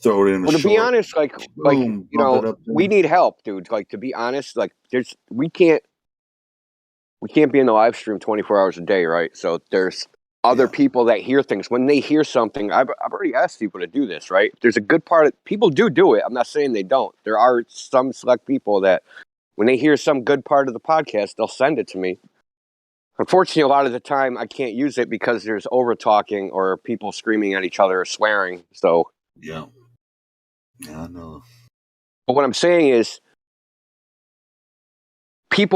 throw it in. Well, to be honest, we need help, dude. Like, to be honest, like we can't be in the live stream 24 hours a day, right? So there's other people that hear things. When they hear something, I've already asked people to do this, right? There's a good part of people do it. I'm not saying they don't. There are some select people that when they hear some good part of the podcast, they'll send it to me. Unfortunately, a lot of the time I can't use it because there's over talking or people screaming at each other or swearing. So yeah, I know. But what I'm saying is, there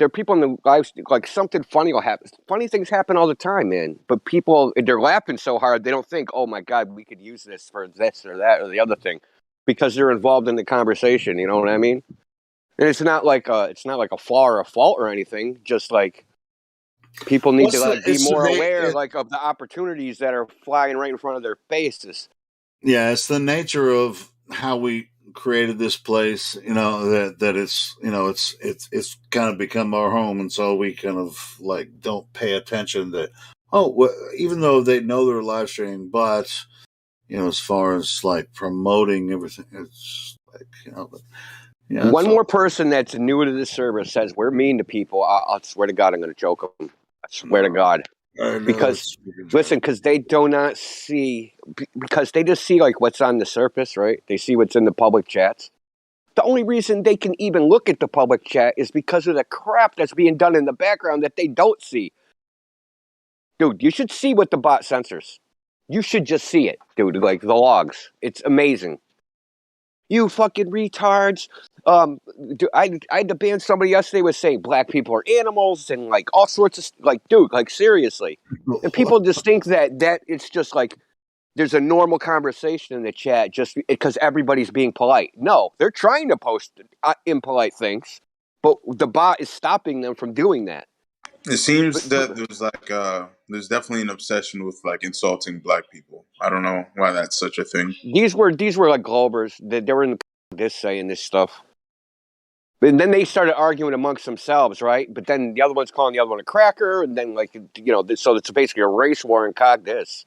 are people in the live, like something funny will happen. Funny things happen all the time, man. But people, they're laughing so hard, they don't think, oh my God, we could use this for this or that or the other thing, because they're involved in the conversation. You know what I mean? And it's not like a flaw or a fault or anything. Just like people need to be more aware, of the opportunities that are flying right in front of their faces. Yeah, it's the nature of how we created this place, that it's, it's kind of become our home, and so we kind of like don't pay attention to, even though they know they're live streaming, but as far as like promoting everything, it's like, but, yeah. One more person that's new to this service says we're mean to people. I'll swear to God, I'm going to choke them. I swear to God. Because listen, because they do not see, because they just see like what's on the surface, right? They see what's in the public chats. The only reason they can even look at the public chat is because of the crap that's being done in the background that they don't see. Dude, you should see what the bot censors. You should just see it, dude. Like the logs, it's amazing. You fucking retards. Dude, I had to ban somebody yesterday was saying black people are animals and like all sorts of like, dude, like seriously. And people just think that it's just like there's a normal conversation in the chat just because everybody's being polite. No, they're trying to post impolite things, but the bot is stopping them from doing that. It seems that there's definitely an obsession with like insulting black people. I don't know why that's such a thing. These were like Globers. They were in this saying this stuff. And then they started arguing amongst themselves, right? But then the other one's calling the other one a cracker, and then so it's basically a race war and cog this.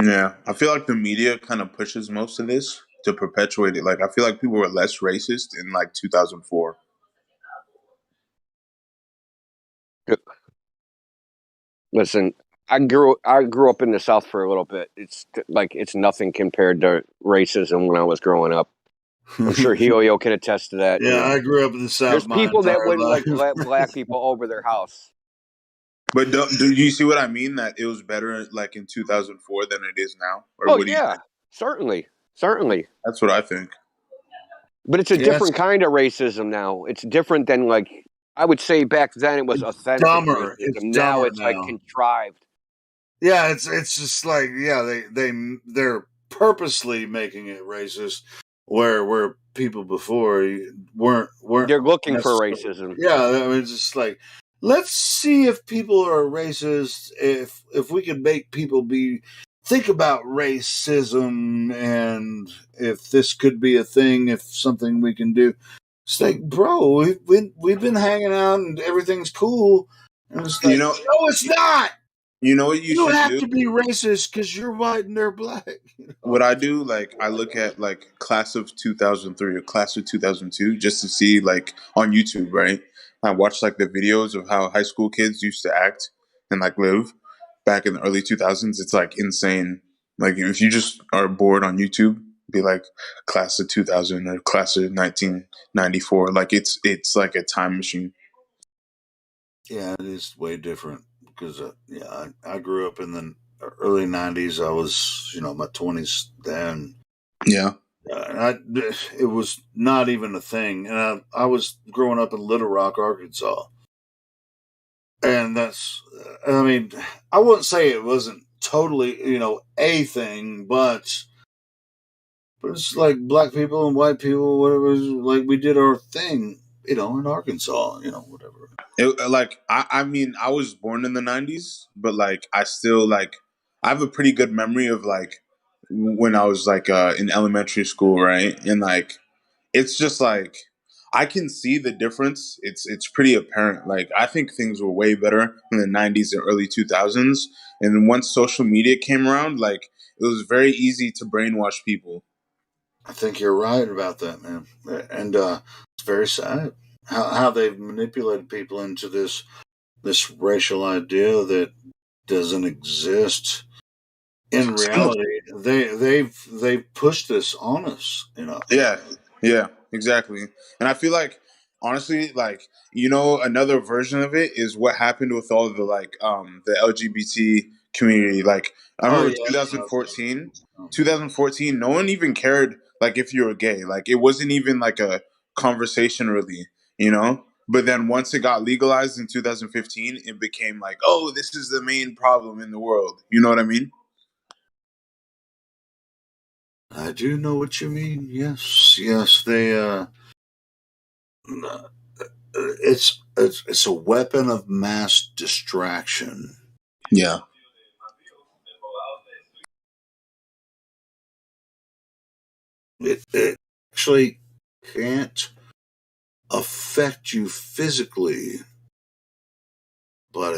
Yeah, I feel like the media kind of pushes most of this to perpetuate it. Like I feel like people were less racist in like 2004. Listen, I grew up in the South for a little bit. It's nothing compared to racism when I was growing up. I'm sure Helio can attest to that. Yeah, I grew up in the South. There's people that wouldn't like let black people over their house. But do you see what I mean? That it was better like in 2004 than it is now? Or certainly. That's what I think. But it's a different kind of racism now. It's different than like I would say back then it was authentic racism. Now it's like contrived. Yeah, it's just like they're purposely making it racist, where people before weren't. They're looking for racism. Yeah, I mean, it's just like, let's see if people are racist. If we can make people think about racism, and if this could be a thing, if something we can do. It's like, bro, we've been hanging out and everything's cool. And it's like, no, it's not. You know what you don't should have do? to be racist because you're white and they're black. What I do, like, I look at like class of 2003 or class of 2002 just to see like on YouTube, right? I watch like the videos of how high school kids used to act and like live back in the early 2000s. It's like insane. Like if you just are bored on YouTube, be like class of 2000 or class of 1994. Like it's like a time machine. Yeah, it is way different because I grew up in the early 90s. I was my 20s then. Yeah. It was not even a thing, and I was growing up in Little Rock, Arkansas, and that's I mean, I wouldn't say it wasn't totally a thing, but it's like black people and white people, whatever. Like we did our thing, in Arkansas, whatever. I mean, I was born in the 90s, but like I still like I have a pretty good memory of like when I was like in elementary school, right? And like it's just like I can see the difference. It's pretty apparent. Like I think things were way better in the 90s and early 2000s, and then once social media came around, like it was very easy to brainwash people. I think you're right about that, man, and it's very sad how they've manipulated people into this racial idea that doesn't exist. In reality, they've pushed this on us, Yeah, exactly. And I feel like honestly, like another version of it is what happened with all of the like the LGBT community. Like I remember 2014, no one even cared like if you were gay. Like it wasn't even like a conversation really, But then once it got legalized in 2015, it became like, oh, this is the main problem in the world. You know what I mean? I do know what you mean. Yes, they. It's a weapon of mass distraction. Yeah. It actually can't affect you physically, but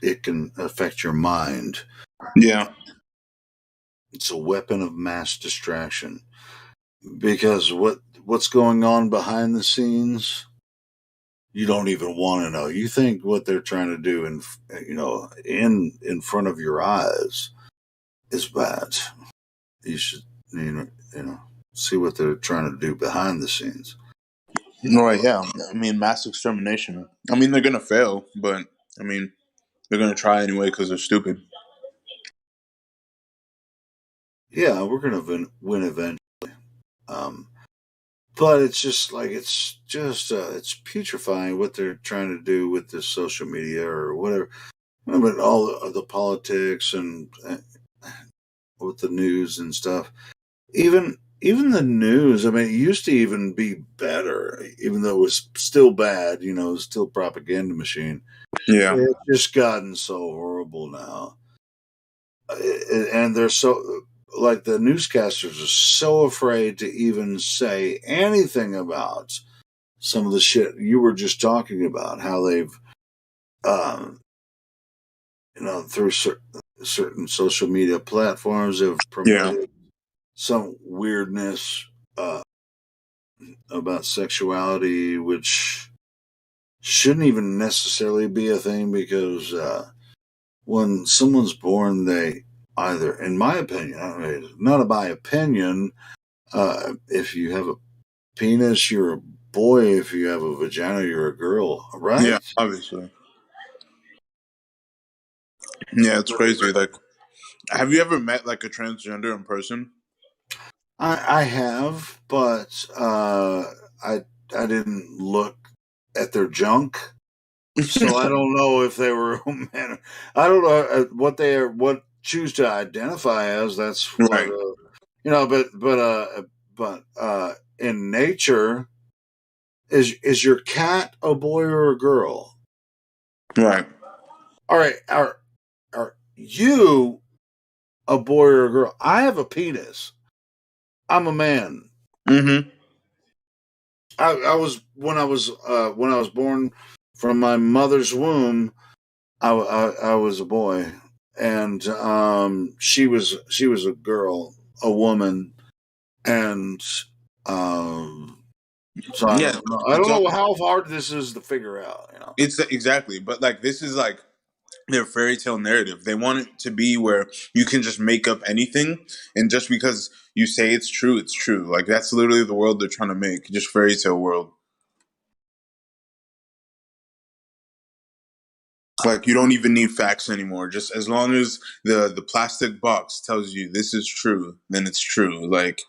it can affect your mind. Yeah. It's a weapon of mass distraction. Because what's going on behind the scenes, you don't even want to know. You think what they're trying to do in front of your eyes is bad. You should see what they're trying to do behind the scenes. Right, yeah. I mean, mass extermination. I mean, they're going to fail, but, I mean, they're going to try anyway because they're stupid. Yeah, we're going to win eventually. But it's just like, it's putrefying what they're trying to do with this social media or whatever. But all the politics and with the news and stuff. Even the news, I mean, it used to even be better, even though it was still bad, it was still propaganda machine. Yeah. It's just gotten so horrible now. And they're so, like, the newscasters are so afraid to even say anything about some of the shit you were just talking about, how they've, through certain social media platforms have promoted some weirdness about sexuality, which shouldn't even necessarily be a thing, because when someone's born, they either, in my opinion, I mean, not my opinion, if you have a penis, you're a boy. If you have a vagina, you're a girl, right? Yeah, obviously. Yeah, it's crazy. Like, have you ever met like a transgender in person? I have, but I didn't look at their junk, so I don't know if they were men. I don't know what they are, what choose to identify as. That's what Right. but in nature, is your cat a boy or a girl? Right. All right, are you a boy or a girl? I have a penis. I'm a man. Mm-hmm. I was when I was born from my mother's womb. I was a boy, and she was a girl, a woman, and so I Yeah, don't know. I don't know how hard this is to figure out. It's exactly, but like this is like their fairy tale narrative. They want it to be where you can just make up anything, and just because you say it's true, it's true. Like that's literally the world they're trying to make, just fairy tale world. Like you don't even need facts anymore. Just as long as the plastic box tells you this is true, then it's true. Like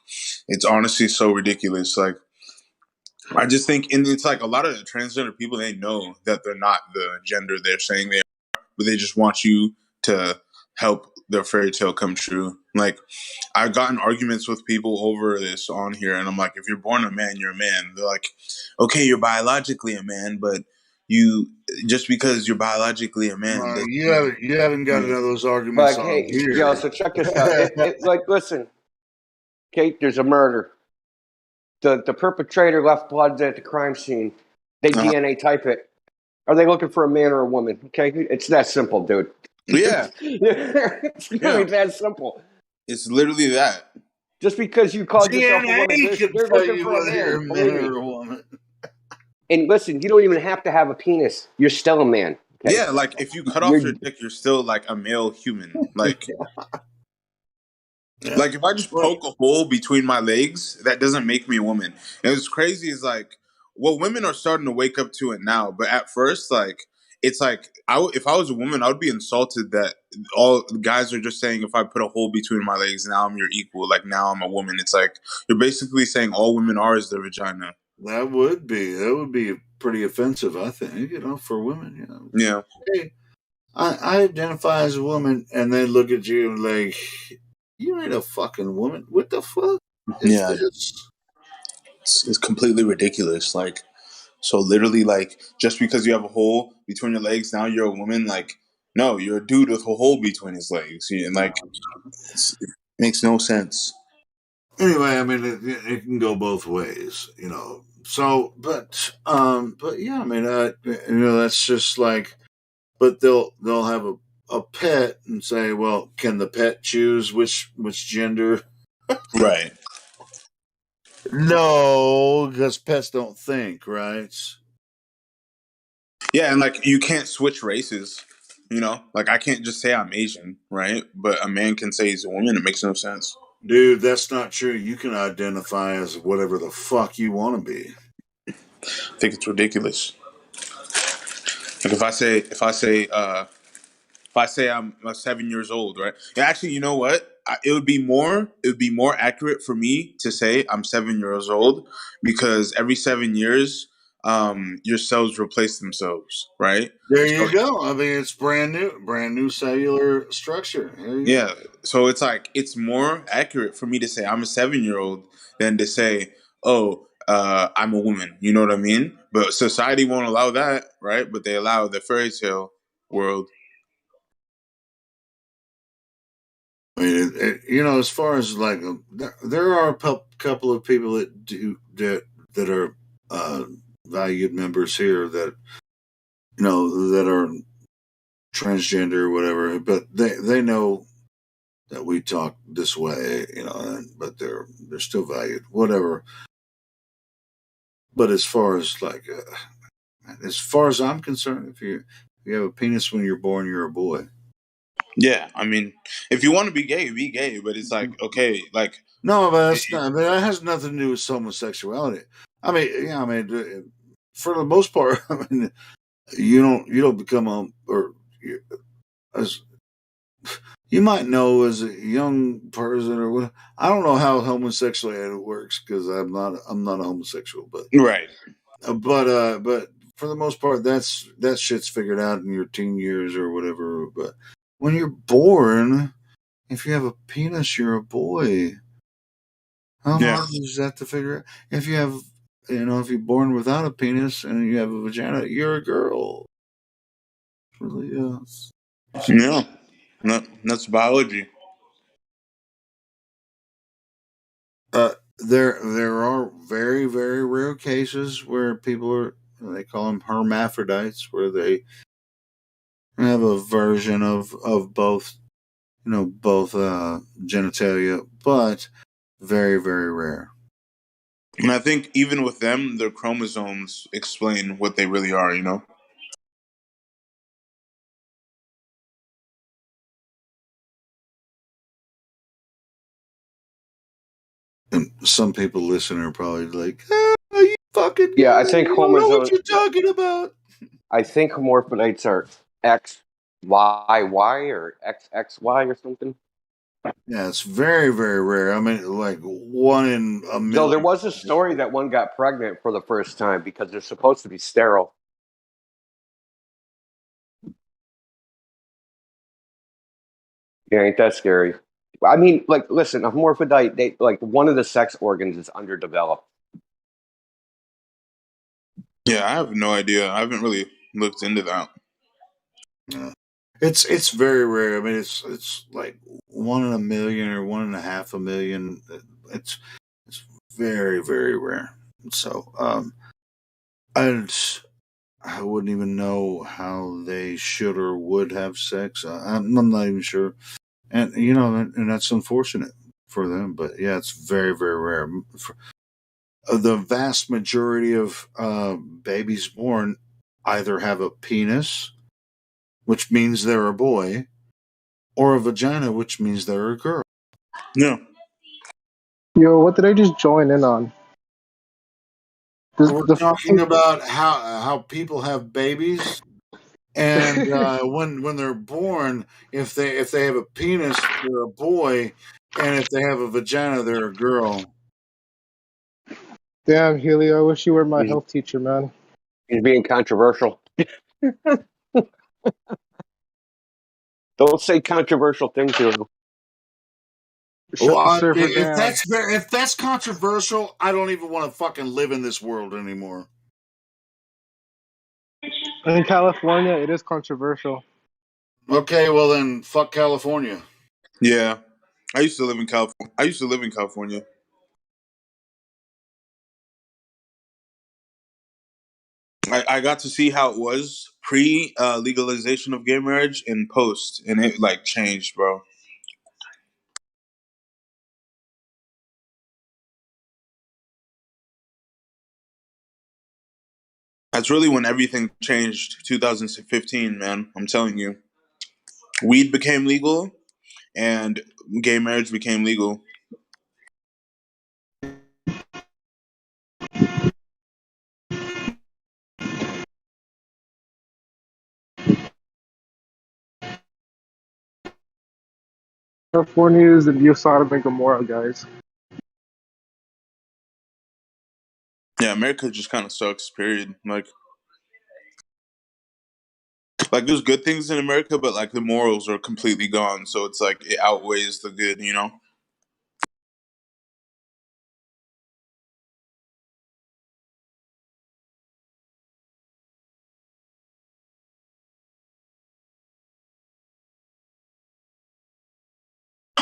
it's honestly so ridiculous. Like I just think, and it's like a lot of transgender people, they know that they're not the gender they're saying they are, but they just want you to help their fairy tale come true. Like I've gotten arguments with people over this on here, and I'm like, if you're born a man, you're a man. They're like, okay, you're biologically a man, but you just because you're biologically a man, You haven't got none of those arguments Like, on hey, here. yo, so check this out. Like, listen, Kate, there's a murder. The perpetrator left blood at the crime scene. They DNA type it. Are they looking for a man or a woman? Okay, it's that simple, dude. Yeah, it's really that simple. It's literally that. Just because you called yourself a woman, can they're tell looking you for a whether you're man. a Believe man me. or a woman. And listen, you don't even have to have a penis. You're still a man. Okay? Yeah, like if you cut off your dick, you're still like a male human. Like, like if I just poke a hole between my legs, that doesn't make me a woman. And what's crazy is like, well, women are starting to wake up to it now. But at first, like, it's like if I was a woman, I would be insulted that all guys are just saying if I put a hole between my legs, now I'm your equal. Like now I'm a woman. It's like you're basically saying all women are is their vagina. That would be pretty offensive, I think. For women. Yeah. Hey, I identify as a woman, and they look at you and like, you ain't a fucking woman. What the fuck? Yeah, it's completely ridiculous. Like, so literally, like, just because you have a hole between your legs, now you're a woman. Like, no, you're a dude with a hole between his legs, and like, it makes no sense. Anyway, I mean, it can go both ways, you know. So, but yeah, I mean, you know, that's just like, but they'll have a pet and say, well, can the pet choose which gender? Right. No, because pets don't think, right? Yeah, and like you can't switch races. You know, like I can't just say I'm Asian, right? But a man can say he's a woman. It makes no sense. Dude, that's not true. You can identify as whatever the fuck you want to be. I think it's ridiculous. Like if I say I'm 7 years old, right? And actually, you know what? It would be more accurate for me to say I'm 7 years old because every 7 years, your cells replace themselves, right? There So you go. I mean, it's brand new cellular structure. There you yeah, go. so it's like it's more accurate for me to say I'm a 7 year old than to say, oh, I'm a woman. You know what I mean? But society won't allow that, right? But they allow the fairy tale world. I mean, you know, as far as like, there are a couple of people that are valued members here that you know that are transgender or whatever, but they know that we talk this way, you know, but they're still valued, whatever. But as far as I'm concerned, if you have a penis when you're born, you're a boy. Yeah, I mean, if you want to be gay, be gay. But it's like okay, like No, but that's not. I mean, that has nothing to do with homosexuality. I mean, yeah, I mean, for the most part, I mean, you don't become as you might know as a young person or what. I don't know how homosexuality works because I'm not a homosexual, right. But for the most part, that shit's figured out in your teen years or whatever. But when you're born, if you have a penis, you're a boy. How Yeah. hard is that to figure out? If you have, you know, if you're born without a penis and you have a vagina, you're a girl. Really, Yeah, that's biology. There are very very rare cases where people are, they call them hermaphrodites, where they have a version of both, you know, both genitalia, but very very rare. And I think even with them, their chromosomes explain what they really are. You know. And some people listening are probably like, ah, you fucking Yeah, I guy, think you don't know what chromosomes. you're talking about. I think hermaphrodites are XYY or XXY or something. Yeah, it's very very rare. I mean, like one in a million. So there was a story that one got pregnant for the first time because they're supposed to be sterile. Yeah, ain't that scary? I mean, like, listen, a hermaphrodite, they like one of the sex organs is underdeveloped. Yeah, I have no idea. I haven't really looked into that. Yeah. It's very rare. I mean, it's like one in a million or one and a half a million. It's it's very very rare. So I I wouldn't even know how they should or would have sex. I'm not even sure. And you know, and that's unfortunate for them. But yeah, it's very very rare. The vast majority of babies born either have a penis, which means they're a boy, or a vagina, which means they're a girl. Yeah. Yo, what did I just join in on? We're talking about how people have babies, and when they're born, if they have a penis, they're a boy, and if they have a vagina, they're a girl. Damn, Helio, I wish you were my health teacher, man. He's being controversial. Don't say controversial things to him. Well, if that's controversial, I don't even want to fucking live in this world anymore. In California, it is controversial. Okay, well then, fuck California. Yeah, I used to live in California. I got to see how it was pre legalization of gay marriage and post, and it like changed, bro. That's really when everything changed. 2015, man. I'm telling you, weed became legal, and gay marriage became legal. California is the new Sodom and Gomorrah, guys. Yeah, America just kind of sucks. Period. Like there's good things in America, but like the morals are completely gone. So it's like it outweighs the good, you know.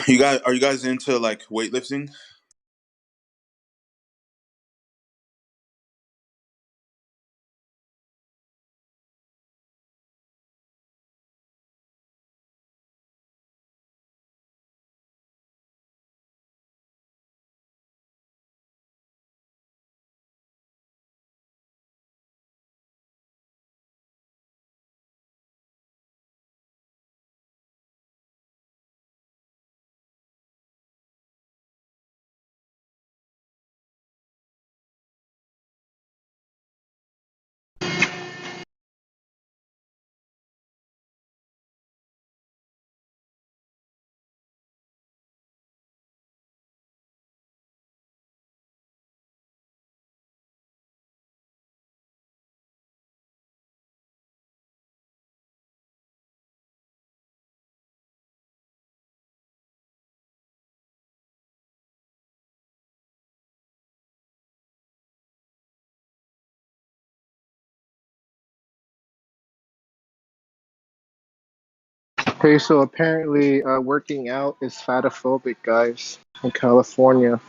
You guys, are you guys into like weightlifting? Okay, so apparently working out is fatophobic, guys, in California.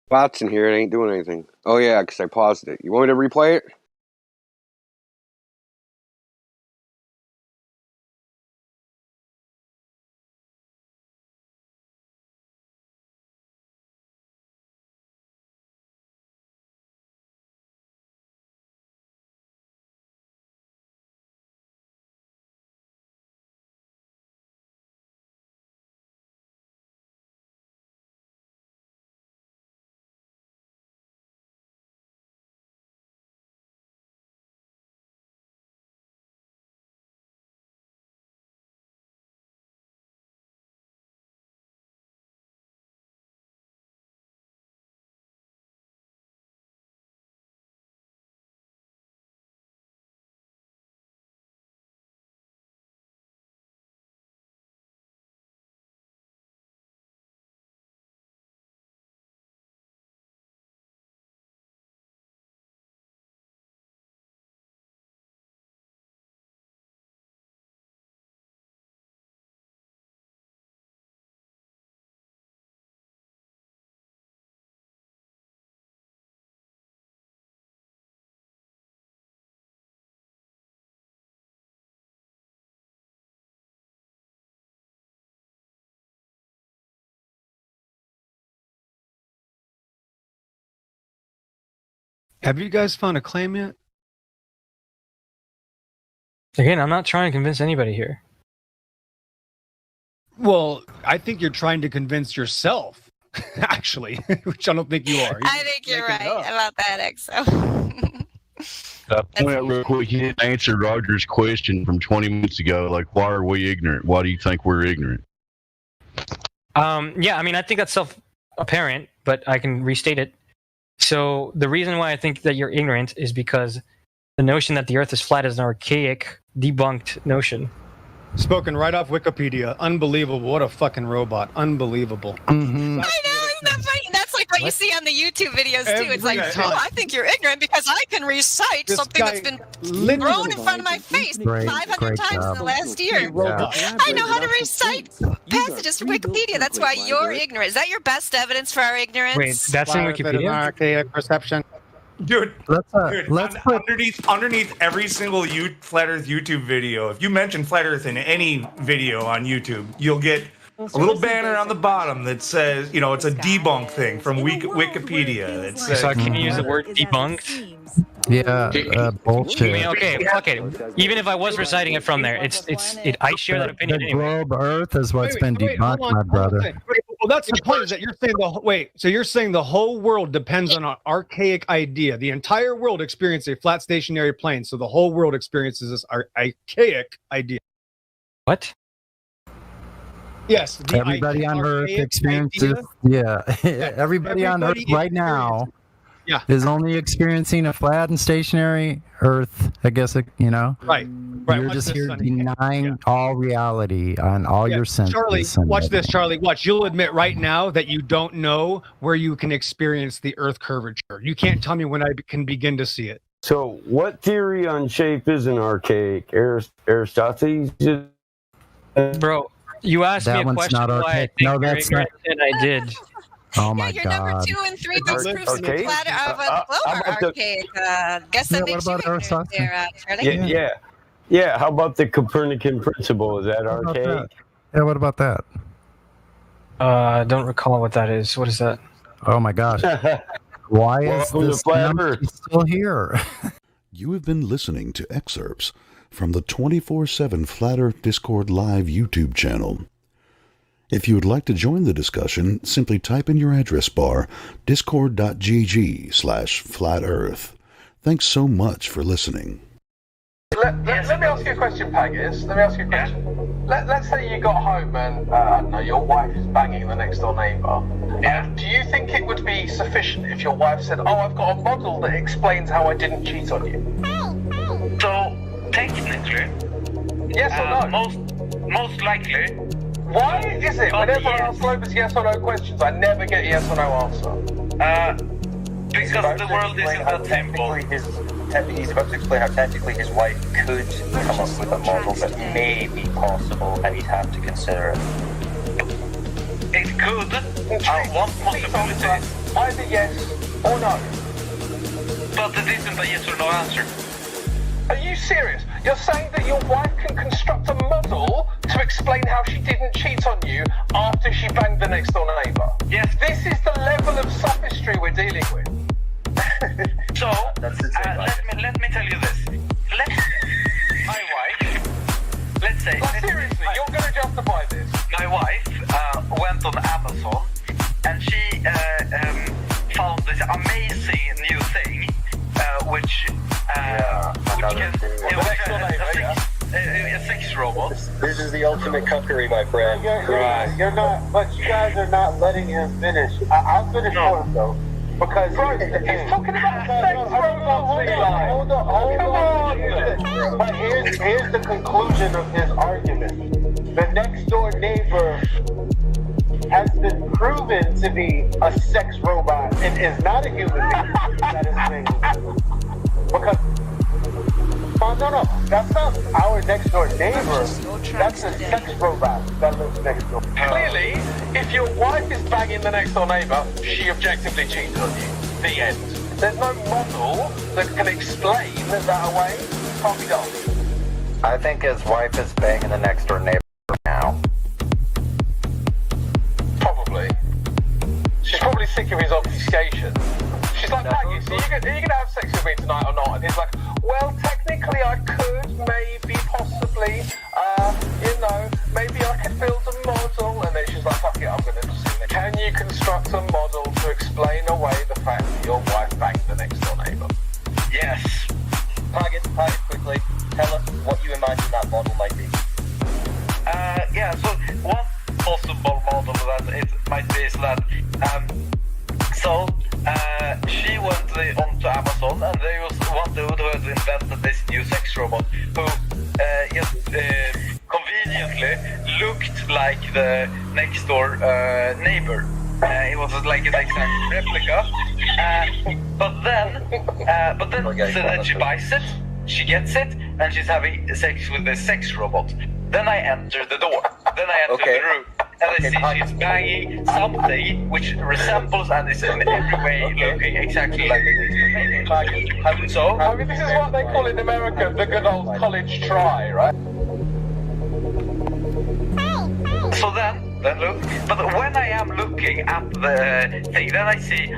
Bots in here. It ain't doing anything. Oh yeah, because I paused it. You want me to replay it? Have you guys found a claim yet? Again, I'm not trying to convince anybody here. Well, I think you're trying to convince yourself, actually, which I don't think you are. I think you're right about that, EXO. Point out real quick, you didn't answer Roger's question from 20 minutes ago. Like, why are we ignorant? Why do you think we're ignorant? Yeah, I mean, I think that's self-apparent, but I can restate it. So the reason why I think that you're ignorant is because the notion that the Earth is flat is an archaic, debunked notion. Spoken right off Wikipedia. Unbelievable. What a fucking robot. Unbelievable. Mm-hmm. I know, isn't that funny? That's like what you see on the YouTube videos too. It's like, oh, I think you're ignorant because I can recite something that's been thrown in front of my face 500 times in the last year. Yeah. I know how to recite passages from Wikipedia. That's why you're ignorant. Is that your best evidence for our ignorance? Wait, that's in Wikipedia? Archaic perception. Dude, let's put underneath every single Flat Earth YouTube video, if you mention Flat Earth in any video on YouTube, you'll get a little banner on the bottom that says, you know, it's a debunk thing from Wikipedia. That says, So can you use the word debunked? Yeah, bullshit. I mean, okay, fuck it. Even if I was reciting it from there, I share that opinion The anyway. globe Earth is what's been debunked, my brother. Well, that's the point. Is that you're saying so you're saying the whole world depends on an archaic idea. The entire world experiences a flat stationary plane, so the whole world experiences this archaic idea. What? Yes. Everybody on Earth experiences. Yeah, everybody on Earth right now. Yeah. Is only experiencing a flat and stationary Earth. I guess you know. Right. You're just here denying all reality on all your senses. Charlie, watch this, Charlie. Watch. You'll admit right now that you don't know where you can experience the Earth curvature. You can't tell me when I can begin to see it. So, what theory on shape is an archaic? Aristoteles? Bro, you asked me a question why I think No, you're that's not. ignorant, and I did. Oh my Your God. number 2 and 3 best proofs of the flat of a globe are archaic. Guess that makes you ignorant there, Charlie. Yeah, how about the Copernican principle? Is that archaic? Yeah, what about that? I don't recall what that is. What is that? Oh my gosh. Why is this number still here? You have been listening to excerpts from the 24/7 Flat Earth Discord Live YouTube channel. If you would like to join the discussion, simply type in your address bar discord.gg/flatearth. Thanks so much for listening. Let me ask you a question, Paggis. Let me ask you a question. Let's say you got home and, I don't know, your wife is banging the next door neighbour. Yeah. Do you think it would be sufficient if your wife said, oh, I've got a model that explains how I didn't cheat on you? So, technically, yes or no? Most likely. Why is it whenever I ask Lopez yes or no questions, I never get a yes or no answer? Because the world isn't a temple. He's about to explain how technically his wife could come up with a model that may be possible, and he'd have to consider it. It could. One possibility. Either yes or no. But it isn't a yes or no answer. Are you serious? You're saying that your wife can construct a model to explain how she didn't cheat on you after she banged the next door neighbour? Yes. This is the level of sophistry we're dealing with. So, let me tell you this. My wife, let's say... seriously, you're going to justify this? My wife went on Amazon and she found this amazing new thing, which a sex robot. This is the ultimate cuckery, my friend. You're not, but you guys are not letting him finish. I'll finish for him though. Because he's talking about sex robots. Hold on. But here's the conclusion of his argument. The next door neighbor has been proven to be a sex robot and is not a human being. That is amazing. Because no, that's not our next door neighbor. That's a sex robot that lives next door. Clearly, if your wife is banging the next door neighbor, she objectively cheated on you. The end. There's no model that can explain that away. Can't be done. I think his wife is banging the next door neighbor now. Probably. She's probably sick of his obfuscation. She's like, Maggie, so are you going to have sex with me tonight or not? And he's like, well, technically I could, maybe, possibly, maybe I could build a model. And then she's like, fuck it, I'm going to just sing it. Can you construct a model to explain away the fact that your wife banged the next door neighbor? Yes. Target, quickly. Tell us what you imagine that model might be. So one possible model that it might be is that, she went onto Amazon and there was one dude who has invented this new sex robot who conveniently looked like the next door neighbor. It was like an exact replica. But then she buys it, she gets it, and she's having sex with the sex robot. Then I enter the door. Then I enter the room. And I see she's banging something which resembles and is in every way looking exactly like the So, I mean, this is what they call in America the good old college try, right? So then look. But when I am looking at the thing, then I see,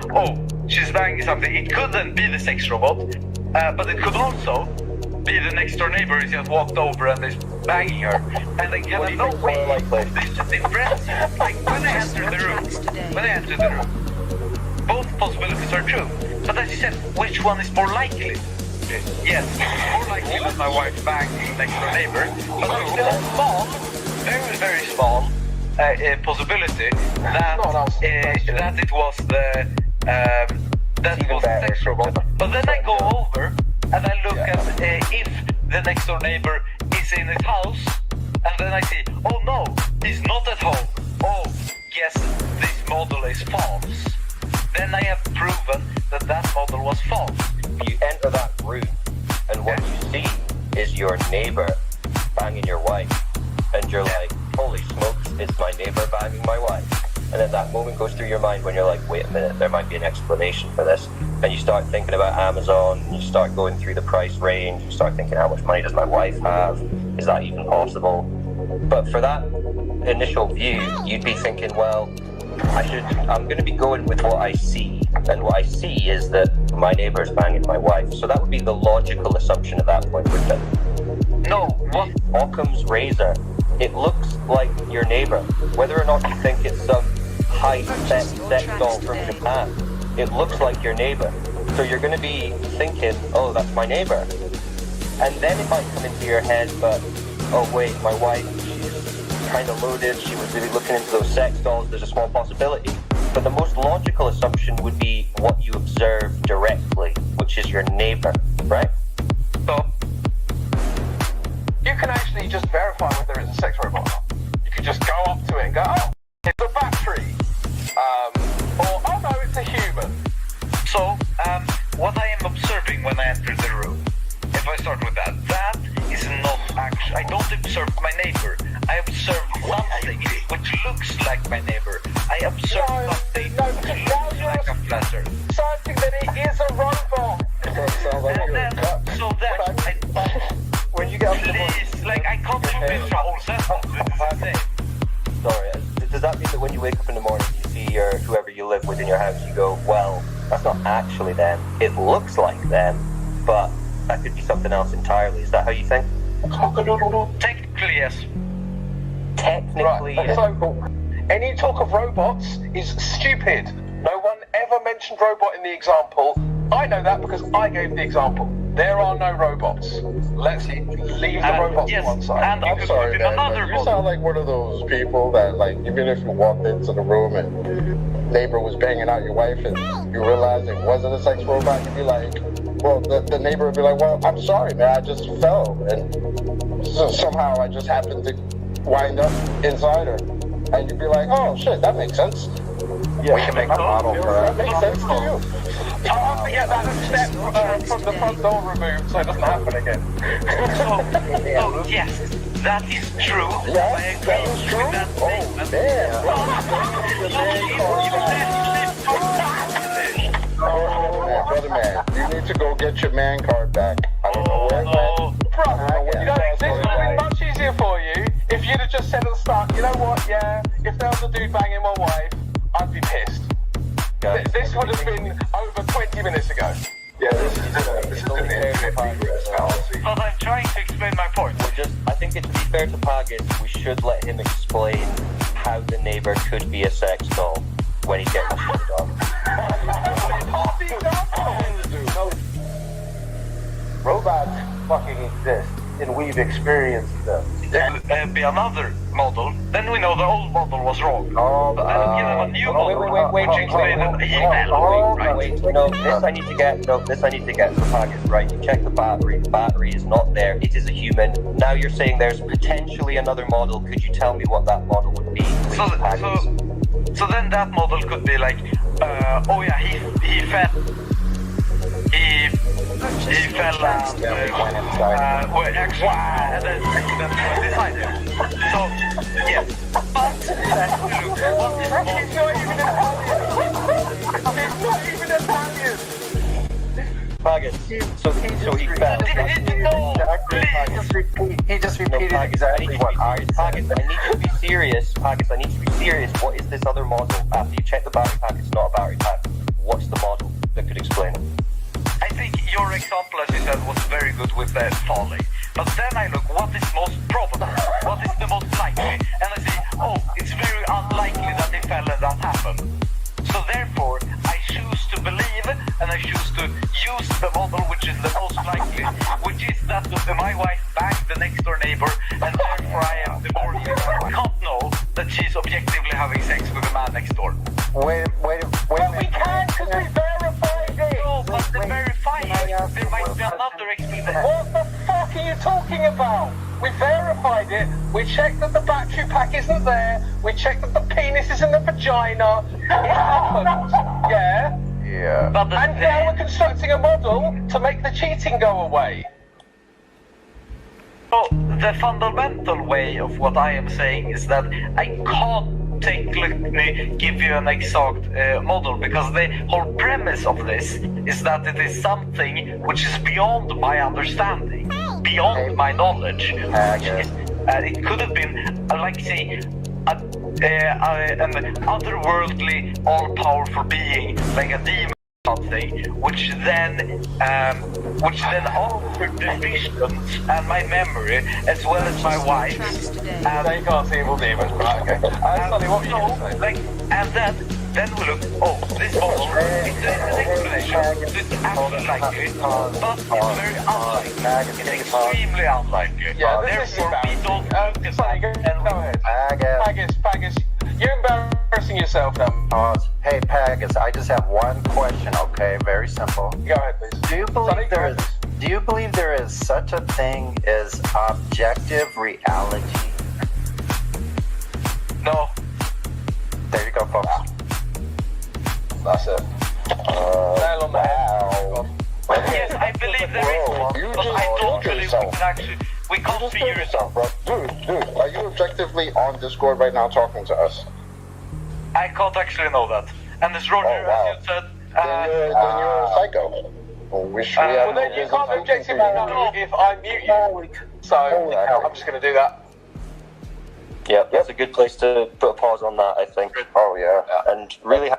she's banging something. It couldn't be the sex robot, but it could also be the next door neighbor who just walked over and is banging her. And I have no way this to differentiate. Like when I enter the room, both possibilities are true. But as you said, which one is more likely? Yes, it's more likely that my wife banged the next door neighbor, but there's still a small, very, very small possibility that it was the sex robot. But then I go over and I look at if the next door neighbor is in his house, and then I see, oh no, he's not at home. Oh, yes, this model is false. Then I have proven that model was false. You enter that room, and what you see is your neighbor banging your wife, and you're like, holy smokes, it's my neighbor banging my wife. And then that moment goes through your mind when you're like, wait a minute, there might be an explanation for this. And you start thinking about Amazon, you start going through the price range, you start thinking, how much money does my wife have? Is that even possible? But for that initial view, you'd be thinking, well, I'm going to be going with what I see. And what I see is that my neighbor's banging my wife. So that would be the logical assumption at that point, wouldn't it? No, what? Occam's razor. It looks like your neighbor. Whether or not you think it's some high-tech sex doll from Japan, it looks like your neighbor. So you're going to be thinking, oh, that's my neighbor. And then it might come into your head, but, oh wait, my wife, she's kind of loaded, she was really looking into those sex dolls, there's a small possibility. But the most logical assumption would be what you observe directly, which is your neighbor, right? So, you can actually just verify whether it's a sex robot or not. You can just go up to it and go, oh, it's a battery. Or, oh no, it's a human. So, what I am observing when I enter the room, if I start with that is not actually, I don't observe my neighbor. I observe something which looks like my neighbor. I observe something which looks like a Blaster. Deciding that it is a robot. When you get please, like, I can't convince the whole sentence. Sorry, does that mean that when you wake up in the morning, you see whoever you live with in your house, you go, well, that's not actually them. It looks like them, but that could be something else entirely. Is that how you think? Technically, yes. Technically, right. So, any talk of robots is stupid. No one ever mentioned robot in the example. I know that because I gave the example. There are no robots. Let's leave the robots to one side. And I'm sorry, man, you sound like one of those people that, like, even if you walked into the room and neighbor was banging out your wife and you realized it wasn't a sex robot, you'd be like, well, the neighbor would be like, well, I'm sorry, man, I just fell. And so somehow I just happened to wind up inside her. And you'd be like, oh, shit, that makes sense. Yeah, we can make a model for that. That makes sense to you. I'll have to get that step from the front door removed so it doesn't happen again. So yes, that is true. Yes, I agree that is true. with that statement. Brother man, you need to go get your man card back. I don't know where it went. You know, this would have been much easier for you if you'd have just said at the start, you know what, yeah, if there was a dude banging my wife, I'd be pissed. This would have been over 20 minutes ago. Yeah, this is going to be a fallacy. But I'm trying to explain my point. I think to be fair to Pagas, we should let him explain how the neighbor could be a sex doll when he's getting shit on. Robots fucking exist, and we've experienced them. Be another model, then we know the old model was wrong. But then give them a new model. Wait, this I need to get for Pagas, right? You check the battery is not there, it is a human. Now you're saying there's potentially another model, could you tell me what that model would be, please, Pagas? So then that model could be like, oh yeah, he fell. He fell and decided. So, yes. But it's not even Italian. Pagas, so he fell. He just repeated exactly what I said. Pagas, I need you to be serious. Pagas, I need you to be serious. What is this other model? After you check the battery pack, it's not a battery pack. What's the model that could explain it? I think your example, as you said, was very good with the folly. But then I look, what is most probable? What is the most likely? And I say, oh, it's very unlikely that he fell and that happened. So therefore, I choose to believe and I choose to use the model which is the most likely, which is that my wife banged the next door neighbor and therefore I am divorced. I can't know that she's objectively having sex with the man next door. Wait a minute. We can because we verified it. No, but to verify it, there might be another explanation. What the fuck are you talking about? We verified it. We checked that the battery pack isn't there. We checked that the penis is in the vagina. It happened. Yeah. Yeah. And now we're constructing a model to make the cheating go away. Oh, the fundamental way of what I am saying is that I can't technically give you an exact model because the whole premise of this is that it is something which is beyond my understanding, beyond my knowledge. It could have been, like say, an otherworldly, all-powerful being, like a demon or something, which then altered the visions and my memory, as well as my wife's. So you can't see evil demons, right? Okay. And then we look, oh, this model is an explanation. It's actually likely, but it's very unlikely. It's extremely unlikely. Yeah, therefore, we don't Sonny, go ahead. Pagas, you're embarrassing yourself now. Hey, Pagas, I just have one question, okay? Very simple. Go ahead, please. Do you believe there is such a thing as objective reality? No. There you go, folks. That's it. Nail on the head. Yes, I believe there is, but I don't believe we can actually. We can't figure it out. Bro. Dude, are you objectively on Discord right now talking to us? I can't actually know that. And as Roger, as you said, Then you're a psycho. Well, then you can't objectively know if I mute you. So I'm just going to do that. Yeah, that's a good place to put a pause on that, I think. Oh, yeah. And really...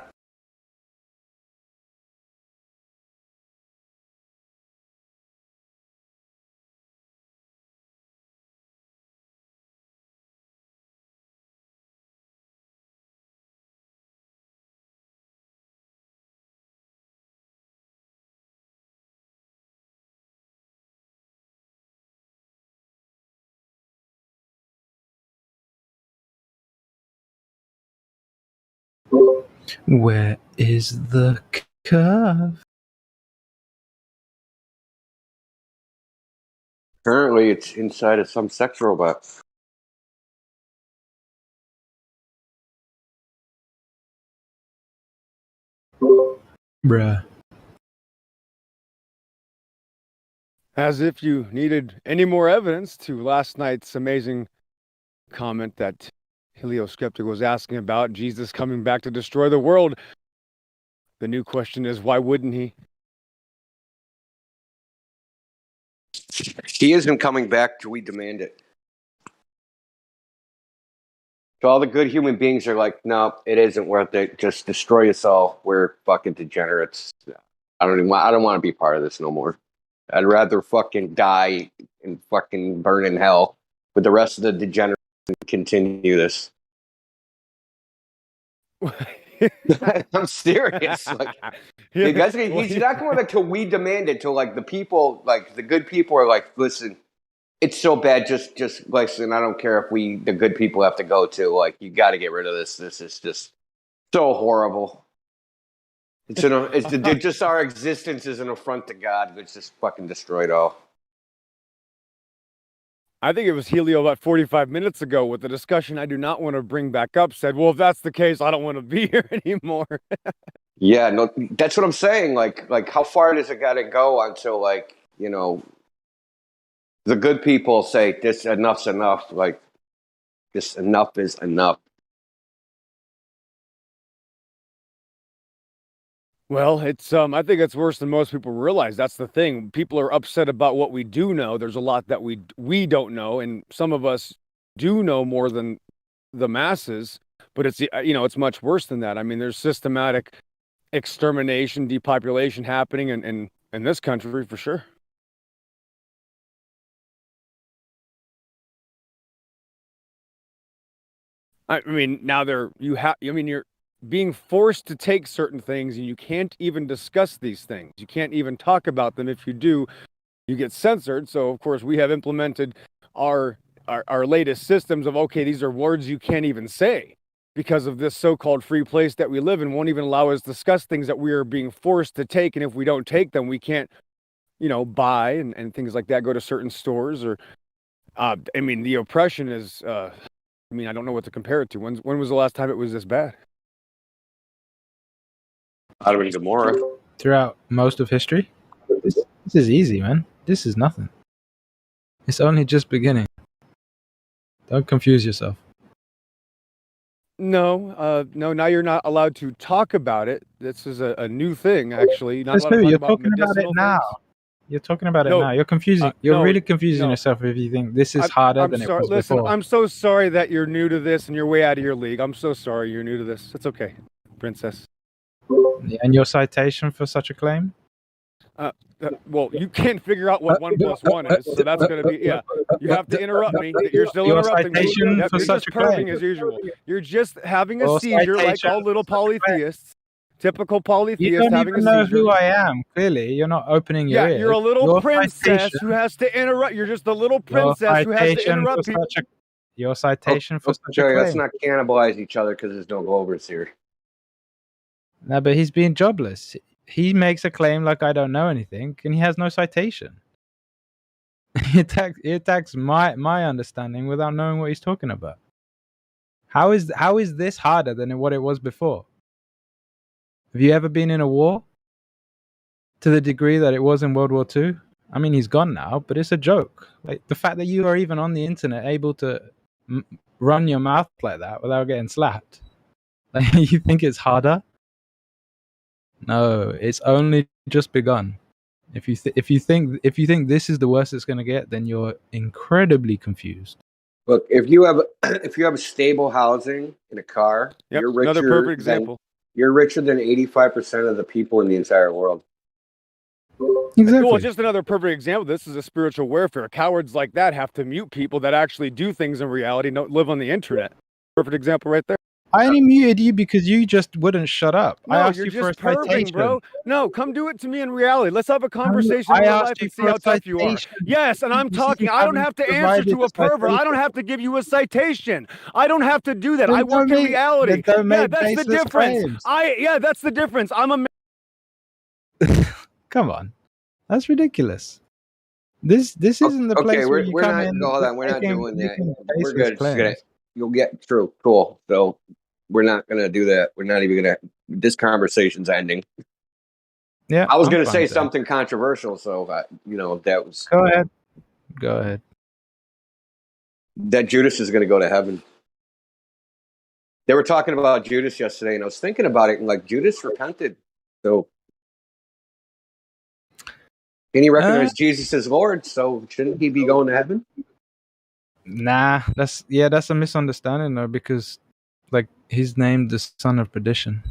Where is the curve? Apparently, it's inside of some sex robot. Bruh. As if you needed any more evidence to last night's amazing comment that Helioskeptic was asking about Jesus coming back to destroy the world. The new question is, why wouldn't he? He isn't coming back till we demand it. So all the good human beings are like, no, it isn't worth it. Just destroy us all. We're fucking degenerates. I don't want to be part of this no more. I'd rather fucking die and fucking burn in hell with the rest of the degenerates and continue this. I'm serious. Like, you guys, he's not going like till we demand it. Till like the people, like the good people, are like, listen, it's so bad. Just listen. I don't care if the good people, have to go to. Like, you got to get rid of this. This is just so horrible. It's just our existence is an affront to God. It's just fucking destroyed all. I think it was Helio about 45 minutes ago with the discussion I do not want to bring back up said, well, if that's the case, I don't want to be here anymore. Yeah, no, that's what I'm saying. Like how far does it got to go until, like, you know, the good people say this enough's enough. Like, this enough is enough. Well, it's I think it's worse than most people realize. That's the thing. People are upset about what we do know. There's a lot that we don't know, and some of us do know more than the masses. But it's it's much worse than that. I mean, there's systematic extermination, depopulation happening in this country for sure. I mean, now you're being forced to take certain things, and you can't even discuss these things. You can't even talk about them. If you do, you get censored. So, of course, we have implemented our latest systems of, okay, these are words you can't even say because of this so-called free place that we live in, won't even allow us to discuss things that we are being forced to take. And if we don't take them, we can't, buy and things like that, go to certain stores or, I mean, the oppression is, I don't know what to compare it to. When was the last time it was this bad? Out of Gomorrah. Throughout most of history? This is easy, man. This is nothing. It's only just beginning. Don't confuse yourself. No, now you're not allowed to talk about it. This is a new thing, actually. You're talking about it now. You're talking about it now. You're confusing. You're really confusing yourself if you think this is harder than it was before. I'm so sorry that you're new to this and you're way out of your league. I'm so sorry you're new to this. It's okay, princess. And your citation for such a claim? Well, you can't figure out what 1 + 1 is, so that's going to be, you have to interrupt me. You're still interrupting me. You're just perving as usual. You're just having a seizure like all little polytheists. Typical polytheist having a seizure. You don't even know who I am, clearly. You're not opening your ears. You're a little princess who has to interrupt. You're just a little princess who has to interrupt people. Your citation for such a claim. Let's not cannibalize each other because there's no Glovers here. No, but he's being jobless. He makes a claim like I don't know anything, and he has no citation. He attacks my understanding without knowing what he's talking about. How is this harder than what it was before? Have you ever been in a war to the degree that it was in World War II? I mean, he's gone now, but it's a joke. Like, the fact that you are even on the internet able to run your mouth like that without getting slapped. Like, you think it's harder? No, it's only just begun. If you think this is the worst it's going to get, then you're incredibly confused. Look, if you have stable housing in a car, Yep, you're richer. another perfect example. You're richer than 85% of the people in the entire world. Exactly. Well, just another perfect example. This is a spiritual warfare. Cowards like that have to mute people that actually do things in reality, don't live on the internet. Perfect example right there. I only muted you because you just wouldn't shut up. No, I asked you're you for a just perving, citation, bro. No, come do it to me in reality. Let's have a conversation in I real asked life you and see for a how tough you are. citation. Yes, and I'm talking. I don't have to answer to a pervert. I don't have to give you a citation. I don't have to do that. I work in reality. Yeah, that's the difference. That's the difference. I'm a. Come on, that's ridiculous. This isn't the place where you come in. Hold on, we're not doing that. We're good. You'll get through. Cool. So we're not gonna do that. We're not even gonna. This conversation's ending. Yeah, I was gonna say something controversial, so that was. Go ahead. That Judas is gonna go to heaven. They were talking about Judas yesterday, and I was thinking about it, and like Judas repented, so. And he recognized Jesus as Lord, so shouldn't he be going to heaven? Nah, that's a misunderstanding though, because like he's named the son of perdition.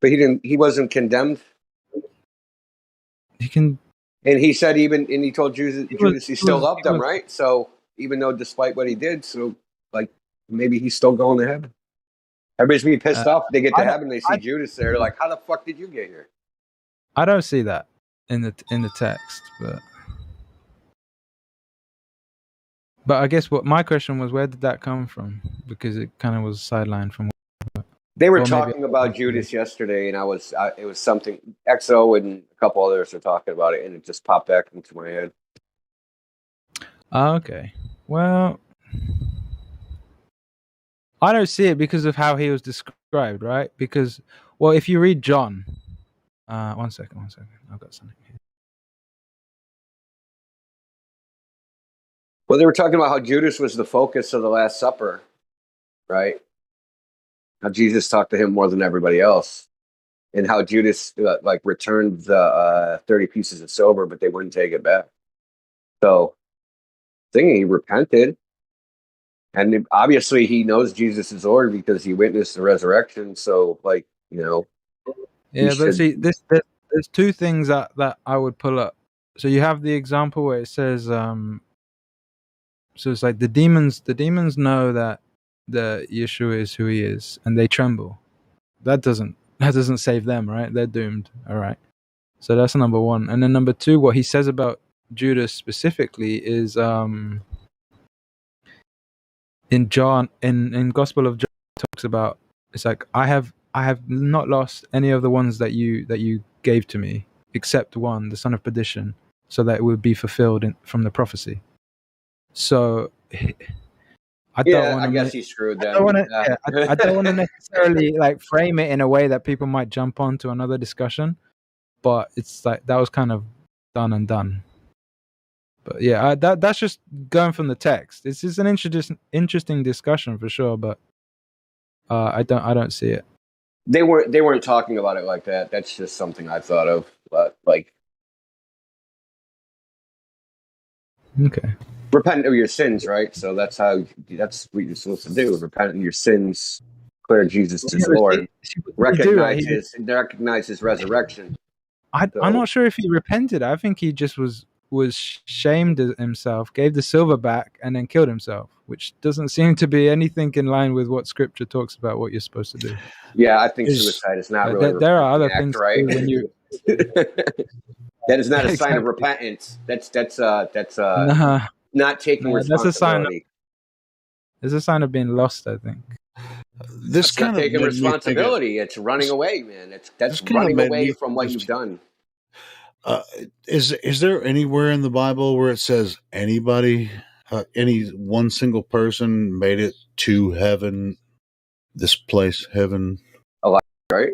But he wasn't condemned. And he said he told Judas he still loved him, right? So even though despite what he did, so like maybe he's still going to heaven. Everybody's gonna be pissed off. They get to heaven, they see Judas there, they're like, how the fuck did you get here? I don't see that in the text, but I guess what my question was, where did that come from? Because it kind of was sidelined from. They were talking about Judas yesterday, and it was something XO and a couple others were talking about it, and it just popped back into my head. Okay, well, I don't see it because of how he was described, right? Because, well, if you read John, one second, I've got something here. Well, they were talking about how Judas was the focus of the Last Supper, right? How Jesus talked to him more than everybody else, and how Judas returned the 30 pieces of silver, but they wouldn't take it back. So, he repented, and obviously he knows Jesus is Lord because he witnessed the resurrection. So, yeah, but see, there's two things that I would pull up. So you have the example where it says, so it's like the demons know that the Yeshua is who he is, and they tremble. That doesn't save them, right? They're doomed. All right. So that's number one. And then number two, what he says about Judas specifically is in John, in Gospel of John, talks about, it's like I have not lost any of the ones that you gave to me, except one, the son of perdition, so that it would be fulfilled from the prophecy. So I guess he screwed them. I don't want to necessarily like frame it in a way that people might jump on to another discussion, but it's like that was kind of done and done. But yeah, that's just going from the text. It's just an interesting discussion for sure, but I don't see it. They weren't talking about it like that. That's just something I thought of, but like, okay. Repent of your sins, right? So that's what you're supposed to do. Repent of your sins, declare Jesus as Lord, recognize his resurrection. I'm not sure if he repented. I think he just was shamed himself, gave the silver back, and then killed himself, which doesn't seem to be anything in line with what Scripture talks about what you're supposed to do. Yeah, I think suicide is not really. There are other things, right? When you that is not a sign of repentance. That's not taking responsibility. It's a sign of being lost, I think. This kind of taking responsibility. It's running away, man. That's running away from what you've done. Is there anywhere in the Bible where it says anybody, any one single person made it to heaven, this place, heaven? Elijah, right?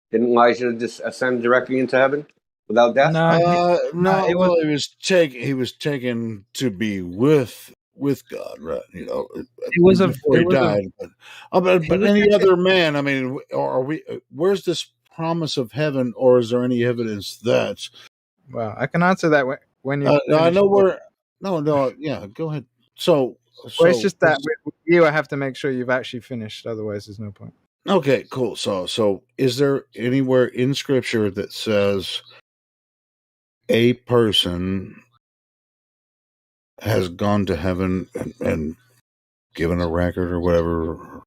Didn't Elijah just ascend directly into heaven without death? No. He was taken to be with God, right? He died. But any other man? I mean, are we? Where's this promise of heaven, or is there any evidence that? Well, I can answer that when you. I know where. No, yeah, go ahead. So, Well, it's just that with you, I have to make sure you've actually finished. Otherwise, there's no point. okay, cool. So is there anywhere in Scripture that says a person has gone to heaven and given a record or whatever,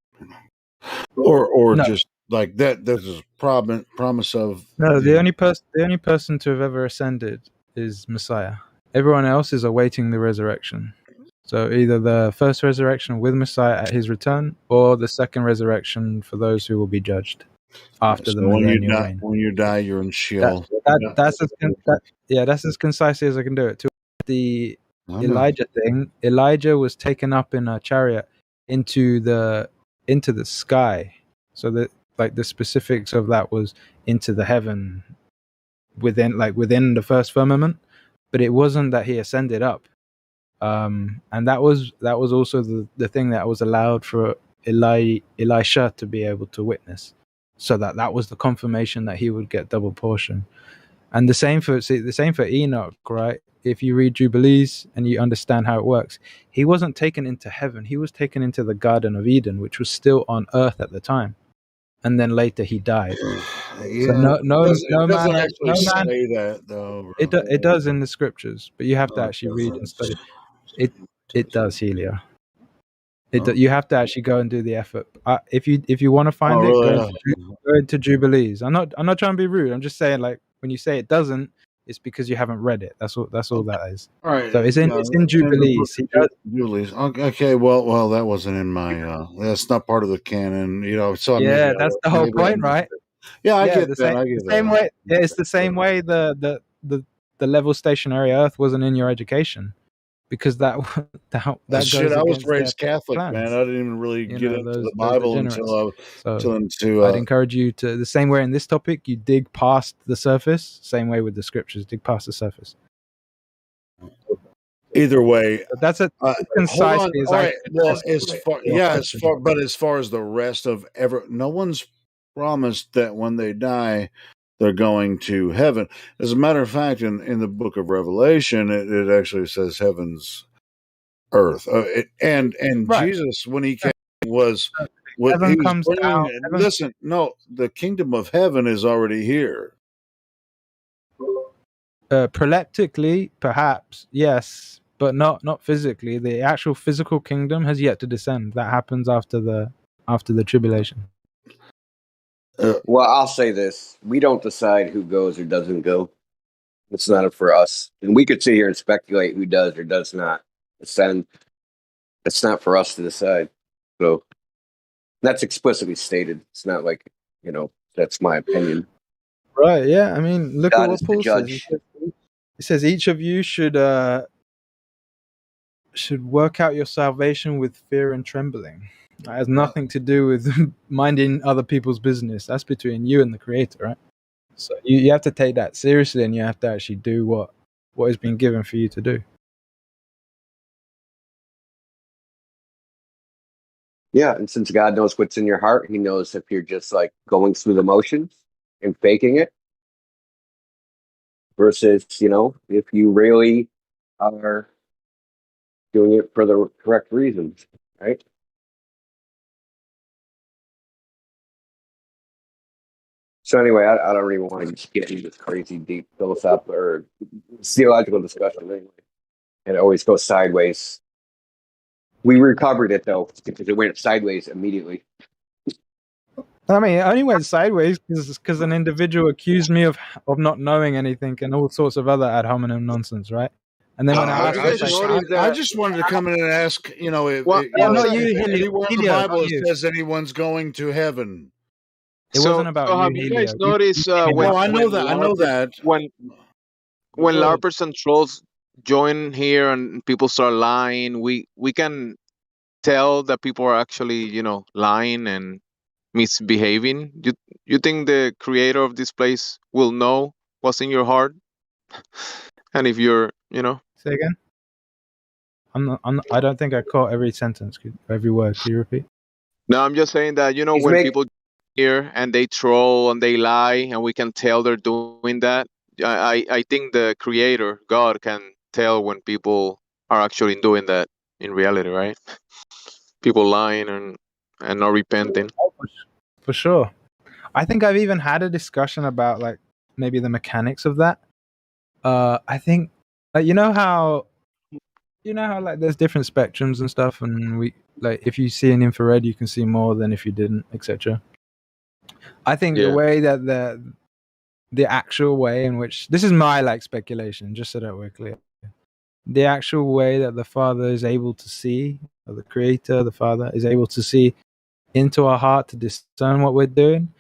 or No. just like that? There's a promise of No, the only person to have ever ascended is Messiah. Everyone else is awaiting the resurrection. So either the first resurrection with Messiah at his return, or the second resurrection for those who will be judged after the millennial reign. When you die, you're in Sheol. That's as concisely as I can do it. To the Elijah thing, Elijah was taken up in a chariot into the sky. So that, like, the specifics of that was into the heaven within the first firmament, but it wasn't that he ascended up. And that was also the thing that was allowed for Elisha to be able to witness, so that was the confirmation that he would get double portion. And the same for Enoch, right? If you read Jubilees and you understand how it works, he wasn't taken into heaven; he was taken into the Garden of Eden, which was still on earth at the time, and then later he died. Yeah, so no doesn't man actually say that though. It does in the scriptures, but you have to actually read and study. It does, Helio. You have to actually go and do the effort. If you want to find go into Jubilees. I'm not trying to be rude. I'm just saying, like, when you say it doesn't, it's because you haven't read it. That's all that is. All right. So it's in Jubilees. Jubilees. Okay. Well, that wasn't in my. That's not part of the canon. So yeah, that's the whole point, right? Yeah, I get that. Same way. Yeah, it's the same way the level stationary Earth wasn't in your education, because that goes shit. I was against raised their Catholic, plans. man. I didn't even really get into those the Bible degenerates. until I'd encourage you to, the same way in this topic, you dig past the surface. Same way with the scriptures, dig past the surface. Either way, but that's concisely as I. Well, as far as the rest of no one's promised that when they die, they're going to heaven. As a matter of fact, in the book of Revelation, it actually says heaven's earth. And right. Jesus, when he came, was heaven comes down. Listen, no, the kingdom of heaven is already here. Proleptically, perhaps, yes, but not physically. The actual physical kingdom has yet to descend. That happens after the tribulation. Well, I'll say this: we don't decide who goes or doesn't go. It's not up for us, and we could sit here and speculate who does or does not ascend. It's not for us to decide. So that's explicitly stated. It's not like, that's my opinion. Right? Yeah. I mean, look at what Paul says. He says each of you should work out your salvation with fear and trembling. That has nothing to do with minding other people's business. That's between you and the Creator, right? So you have to take that seriously, and you have to actually do what has been given for you to do. Yeah, and since God knows what's in your heart, he knows if you're just like going through the motions and faking it versus, if you really are doing it for the correct reasons, right? So anyway, I don't even want to just get into this crazy deep philosophical or theological discussion anyway. It always goes sideways. We recovered it though, because it went sideways immediately. I mean, it only went sideways because an individual accused me of not knowing anything and all sorts of other ad hominem nonsense, right? And then when I just wanted to come in and ask, if anywhere in the Bible it says anyone's going to heaven. It wasn't about have you guys noticed I know that when LARPers and trolls join here and people start lying, we can tell that people are actually lying and misbehaving. You think the creator of this place will know what's in your heart? And if you're say again. I don't think I caught every sentence, every word. Can you repeat? No, I'm just saying that when people here and they troll and they lie, and we can tell they're doing that. I think the Creator, God, can tell when people are actually doing that in reality, right? People lying and not repenting. For sure. I think I've even had a discussion about like maybe the mechanics of that. I think like you know how like there's different spectrums and stuff, and we like if you see an infrared you can see more than if you didn't, etc. I think the way that the actual way in which this is my like speculation, just so that we're clear. The actual way that the Father is able to see, or the Creator, the Father, is able to see into our heart to discern what we're doing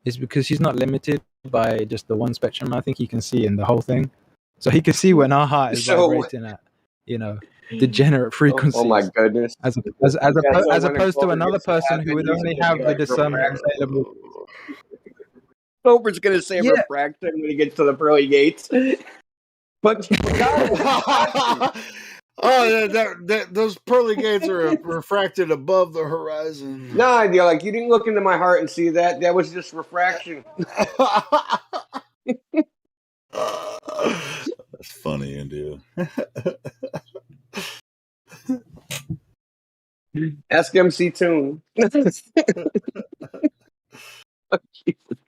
is because he's not limited by just the one spectrum. I think he can see in the whole thing. So he can see when our heart is vibrating at, degenerate frequencies. Oh my goodness. As opposed to another person who would only have the discernment available. Clover's gonna say refraction when he gets to the pearly gates. But those pearly gates are refracted above the horizon. No, you're like, you didn't look into my heart and see that. That was just refraction. That's funny, India. Ask MC Tune. Jesus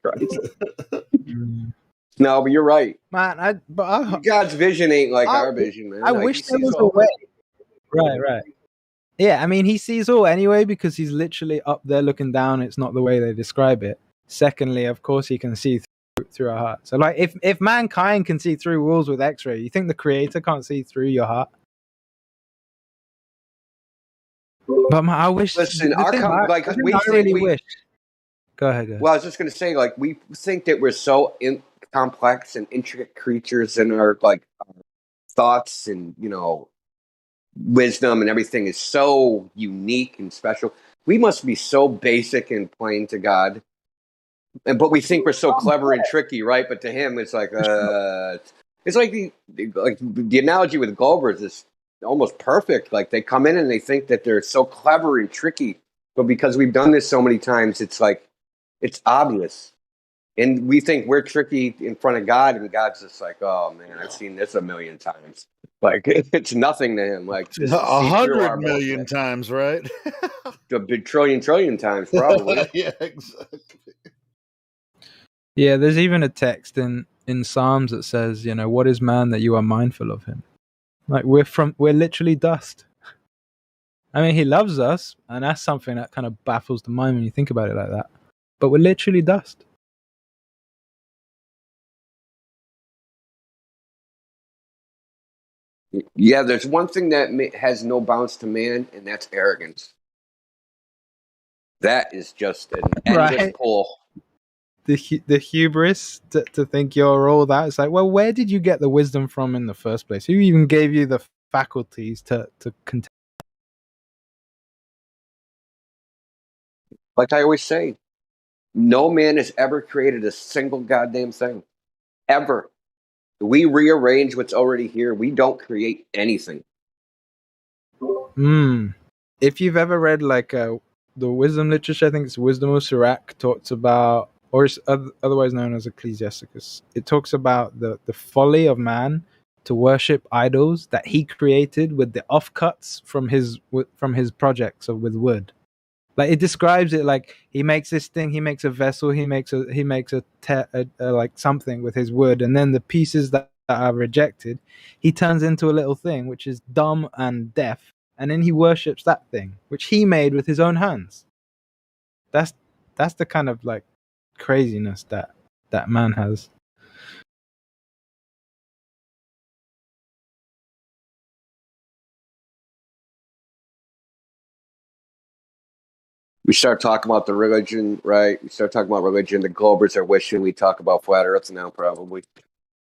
Christ. No, but you're right. Man, God's vision ain't like our vision, man. I wish there was a way. Right. Yeah, I mean, he sees all anyway because he's literally up there looking down. It's not the way they describe it. Secondly, of course, he can see through our heart. So, like, if mankind can see through walls with X-ray, you think the Creator can't see through your heart? But I wish. Listen, we really wish. Go ahead. Well, I was just going to say, like, we think that we're so complex and intricate creatures, and our thoughts and wisdom and everything is so unique and special. We must be so basic and plain to God, but we think we're so clever and tricky, right? But to him, it's like it's like the analogy with Goldberg is almost perfect. Like they come in and they think that they're so clever and tricky, but because we've done this so many times, it's like it's obvious. And we think we're tricky in front of God, and God's just like, oh man, I've seen this a million times. Like it's nothing to him. Like 100 million times, right? A big trillion times, probably. Yeah, exactly. Yeah, there's even a text in Psalms that says, what is man that you are mindful of him? Like we're literally dust. I mean, he loves us, and that's something that kind of baffles the mind when you think about it like that. But we're literally dust. Yeah, there's one thing that has no bounds to man, and that's arrogance. That is just an endless pull. The hubris to think you're all that. It's like, well, where did you get the wisdom from in the first place? Who even gave you the faculties to contend? Like I always say, no man has ever created a single goddamn thing. Ever. We rearrange what's already here. We don't create anything. If you've ever read the wisdom literature, I think it's Wisdom of Sirach, talks about, or it's otherwise known as Ecclesiasticus. It talks about the folly of man to worship idols that he created with the offcuts from his projects with wood. Like it describes it like he makes this thing, he makes a vessel, he makes a like something with his wood, and then the pieces that are rejected, he turns into a little thing which is dumb and deaf, and then he worships that thing which he made with his own hands. That's the kind of like craziness that man has. We start talking about the religion, right? We start talking about religion. The Globers are wishing we talk about flat Earth now, probably.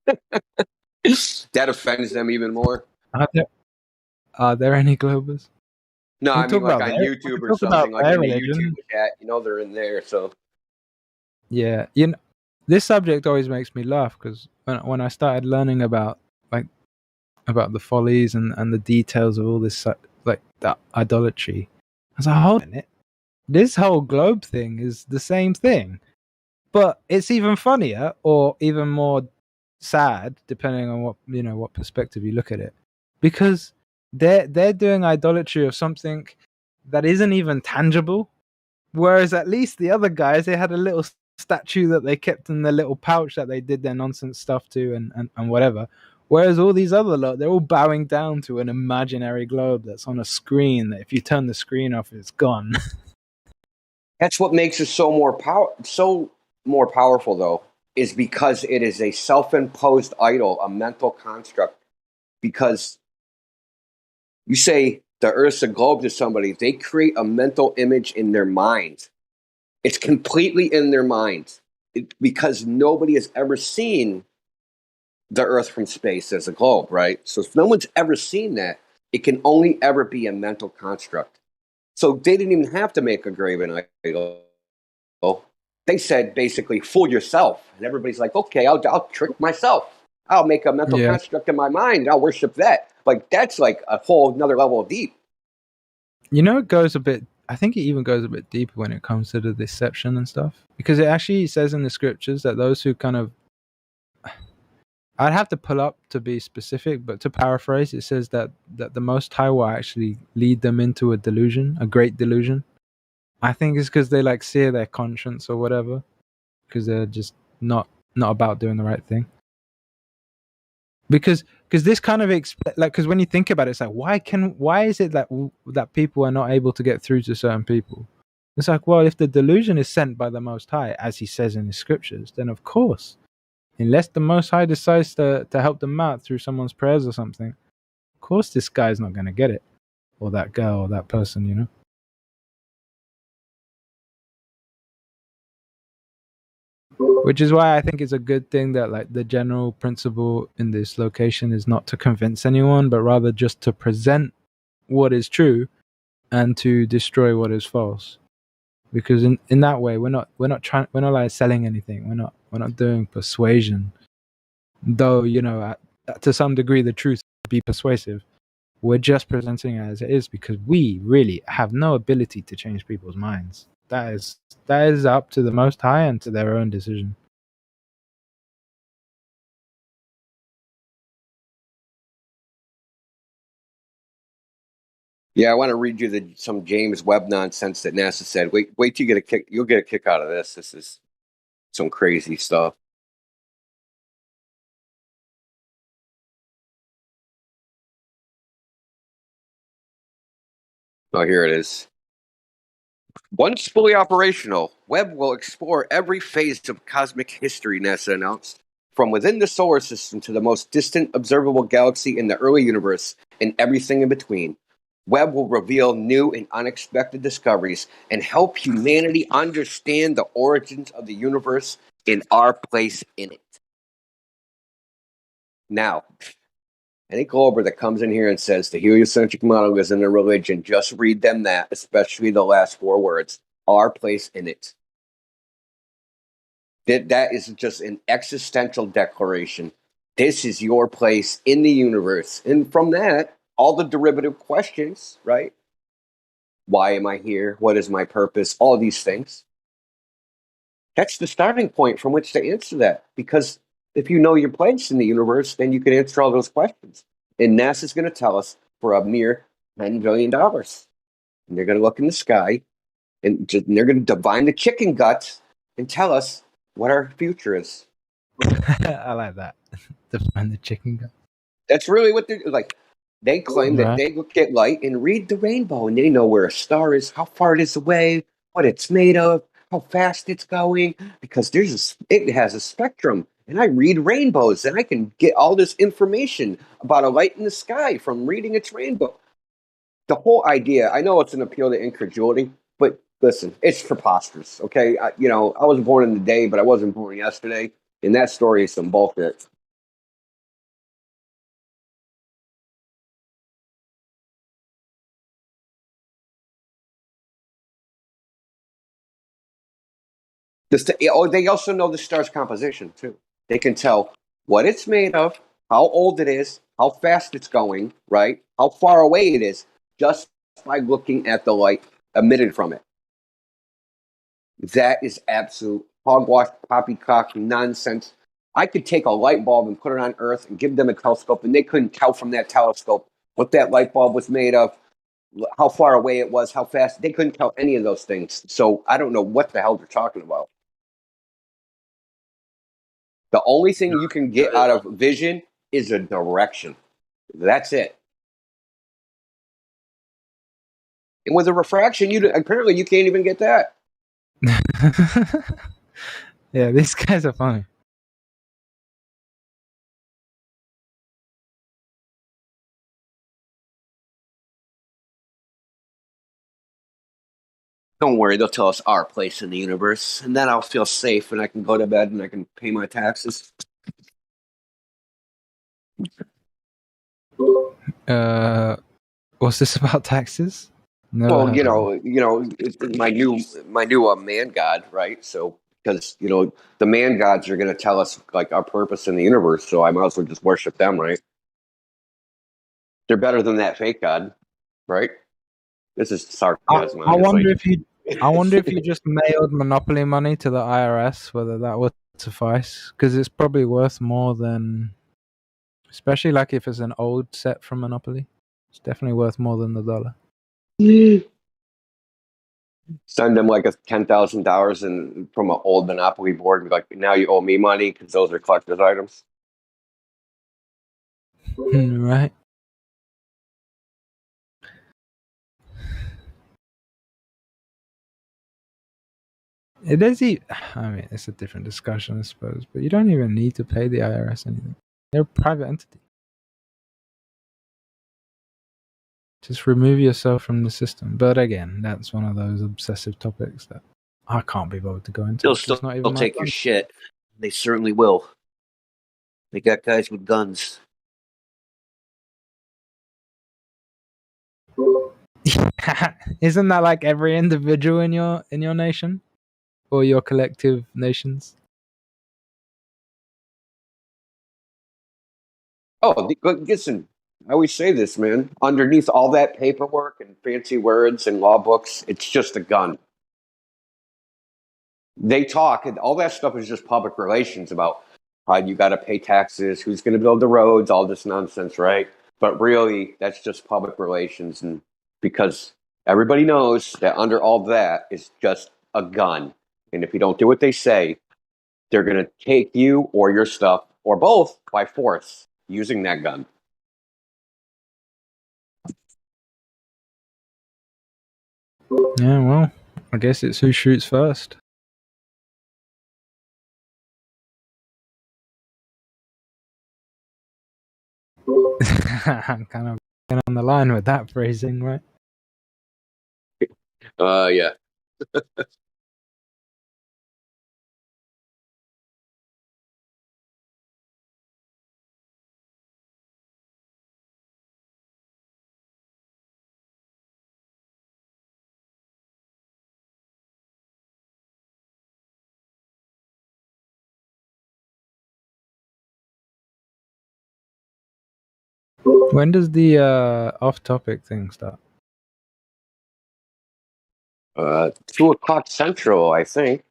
That offends them even more. Are there any Globers? No, I mean like on YouTube or something, like in the YouTube chat. They're in there, so. Yeah, this subject always makes me laugh because when I started learning about the follies and the details of all this like that idolatry, I was like, hold on a minute. this whole globe thing is the same thing, but it's even funnier or even more sad, depending on what perspective you look at it, because they're doing idolatry of something that isn't even tangible. Whereas at least the other guys, they had a little statue that they kept in their little pouch that they did their nonsense stuff to and whatever. Whereas all these other lot, they're all bowing down to an imaginary globe that's on a screen that if you turn the screen off, it's gone. That's what makes it so more powerful, though, is because it is a self-imposed idol, a mental construct. Because you say the Earth's a globe to somebody, they create a mental image in their mind. It's completely in their mind because nobody has ever seen the Earth from space as a globe, right? So if no one's ever seen that, it can only ever be a mental construct. So they didn't even have to make a graven idol. They said basically, fool yourself. And everybody's like, okay, I'll trick myself. I'll make a mental construct in my mind. I'll worship that. Like, that's like a whole another level of deep. It goes a bit, I think it even goes a bit deeper when it comes to the deception and stuff. Because it actually says in the scriptures that those who kind of, I'd have to pull up to be specific, but to paraphrase, it says that the Most High will actually lead them into a delusion, a great delusion. I think it's because they like sear their conscience or whatever, because they're just not about doing the right thing. Because this kind of because when you think about it, it's like why is it that people are not able to get through to certain people? It's like, well, if the delusion is sent by the Most High, as he says in his scriptures, then of course, unless the Most High decides to help them out through someone's prayers or something, of course this guy's not going to get it, or that girl or that person, Which is why I think it's a good thing that like the general principle in this location is not to convince anyone, but rather just to present what is true and to destroy what is false. Because in that way we're not like selling anything. We're not doing persuasion. Though, to some degree the truth be persuasive. We're just presenting it as it is because we really have no ability to change people's minds. That is up to the Most High and to their own decision. Yeah, I want to read you some James Webb nonsense that NASA said. Wait till you get a kick. You'll get a kick out of this. This is some crazy stuff. Oh, here it is. Once fully operational, Webb will explore every phase of cosmic history, NASA announced, from within the solar system to the most distant observable galaxy in the early universe and everything in between. Webb will reveal new and unexpected discoveries and help humanity understand the origins of the universe and our place in it. Now, any glober that comes in here and says the heliocentric model isn't a religion, just read them that, especially the last 4 words, our place in it. That is just an existential declaration. This is your place in the universe. And from that, all the derivative questions, right? Why am I here? What is my purpose? All of these things. That's the starting point from which to answer that. Because if you know your place in the universe, then you can answer all those questions. And NASA's going to tell us for a mere $10 billion. And they're going to look in the sky and they're going to divine the chicken guts and tell us what our future is. I like that. Divine the chicken guts. That's really what they're like. They claim that they look at light and read the rainbow, and they know where a star is, how far it is away, what it's made of, how fast it's going, because it has a spectrum. And I read rainbows, and I can get all this information about a light in the sky from reading its rainbow. The whole idea, I know it's an appeal to incredulity, but listen, it's preposterous, okay? I was born in the day, but I wasn't born yesterday, and that story is some bullshit. They also know the star's composition, too. They can tell what it's made of, how old it is, how fast it's going, right? How far away it is, just by looking at the light emitted from it. That is absolute hogwash, poppycock nonsense. I could take a light bulb and put it on Earth and give them a telescope, and they couldn't tell from that telescope what that light bulb was made of, how far away it was, how fast. They couldn't tell any of those things. So I don't know what the hell they're talking about. The only thing you can get out of vision is a direction. That's it. And with a refraction, apparently you can't even get that. Yeah, these guys are funny. Don't worry, they'll tell us our place in the universe, and then I'll feel safe and I can go to bed and I can pay my taxes. What's this about taxes? Well, my new man god, right? So because the man gods are going to tell us like our purpose in the universe, so I might as well just worship them, right? They're better than that fake god, right? This is sarcasm. I wonder if you just mailed Monopoly money to the IRS, whether that would suffice, because it's probably worth more than, especially like if it's an old set from Monopoly, it's definitely worth more than the dollar. Send them like $10,000 and from an old Monopoly board and be like, now you owe me money because those are collector's items. Right. It is. I mean, it's a different discussion, I suppose, but you don't even need to pay the IRS anything. They're a private entity. Just remove yourself from the system. But again, that's one of those obsessive topics that I can't be bothered to go into. They'll still take your shit. They certainly will. They got guys with guns. Isn't that like every individual in your nation or your collective nations? Oh, listen, I always say this, man. Underneath all that paperwork and fancy words and law books, it's just a gun. They talk, and all that stuff is just public relations about how you got to pay taxes, who's going to build the roads, all this nonsense, right? But really, that's just public relations, and because everybody knows that under all that is just a gun, and if you don't do what they say, they're going to take you or your stuff or both by force using that gun. Yeah, well, I guess it's who shoots first. I'm kind of on the line with that phrasing, right? Yeah. When does the off-topic thing start? 2 o'clock Central, I think.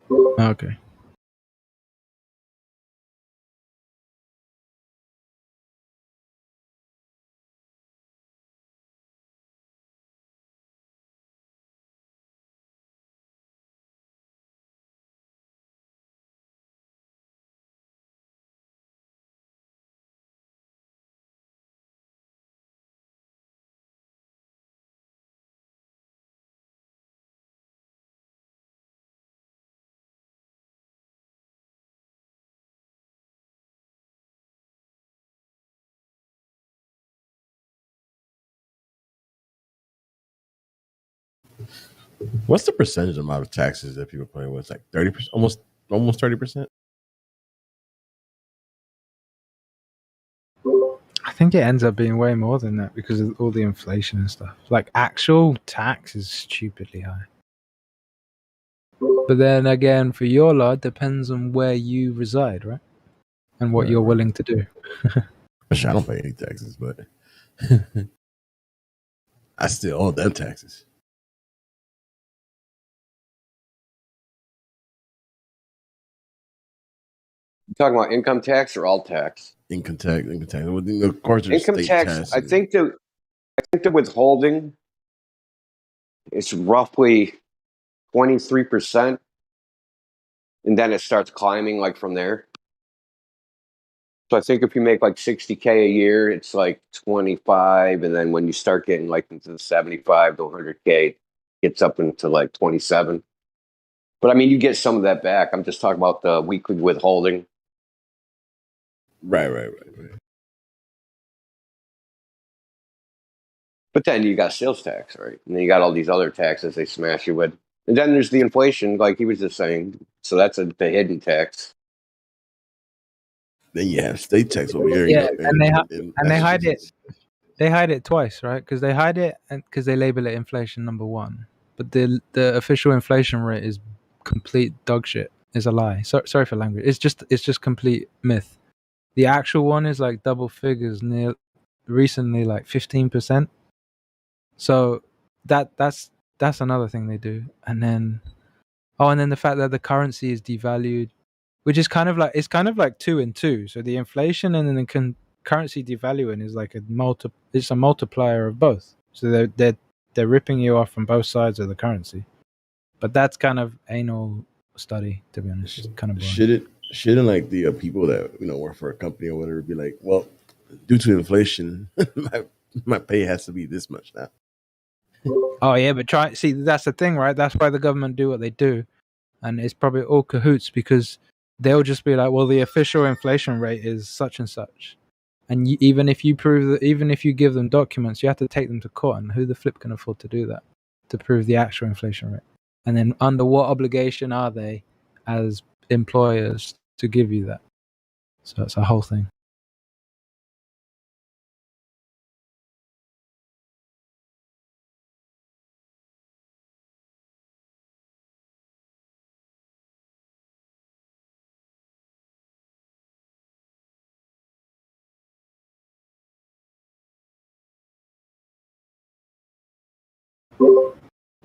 Okay. What's the percentage amount of taxes that people pay with? It's like 30%, almost 30%. I think it ends up being way more than that because of all the inflation and stuff. Like, actual tax is stupidly high. But then again, for your lot, it depends on where you reside, right? And what you're willing to do. I don't pay any taxes, but I still owe them taxes. You talking about income tax or all tax? Income tax. Well, of course, there's Income state tax. taxes. I think the withholding is roughly 23%, and then it starts climbing like from there. So I think if you make like 60K a year, it's like 25, and then when you start getting like into the 75 to 100K, it gets up into like 27. But I mean, you get some of that back. I'm just talking about the weekly withholding. Right. But then you got sales tax, right? And then you got all these other taxes they smash you with. And then there's the inflation, like he was just saying. So that's the hidden tax. Then you have state tax over here. Yeah, and they hide it. They hide it twice, right? Because they hide it and because they label it inflation number one, but the official inflation rate is complete dog shit. Is a lie. Sorry for language. It's just complete myth. The actual one is like double figures, near recently like 15%. So that's another thing they do. And then the fact that the currency is devalued, which is kind of like two and two. So the inflation and then the currency devaluing is like it's a multiplier of both. So they're ripping you off from both sides of the currency. But that's kind of anal study, to be honest. It's kind of boring. Shouldn't like the people that work for a company or whatever be like, well, due to inflation, my pay has to be this much now. Oh yeah, but that's the thing, right? That's why the government do what they do, and it's probably all cahoots because they'll just be like, well, the official inflation rate is such and such, and even if you give them documents, you have to take them to court, and who the flip can afford to do that to prove the actual inflation rate? And then under what obligation are they as employers to give you that? So it's a whole thing.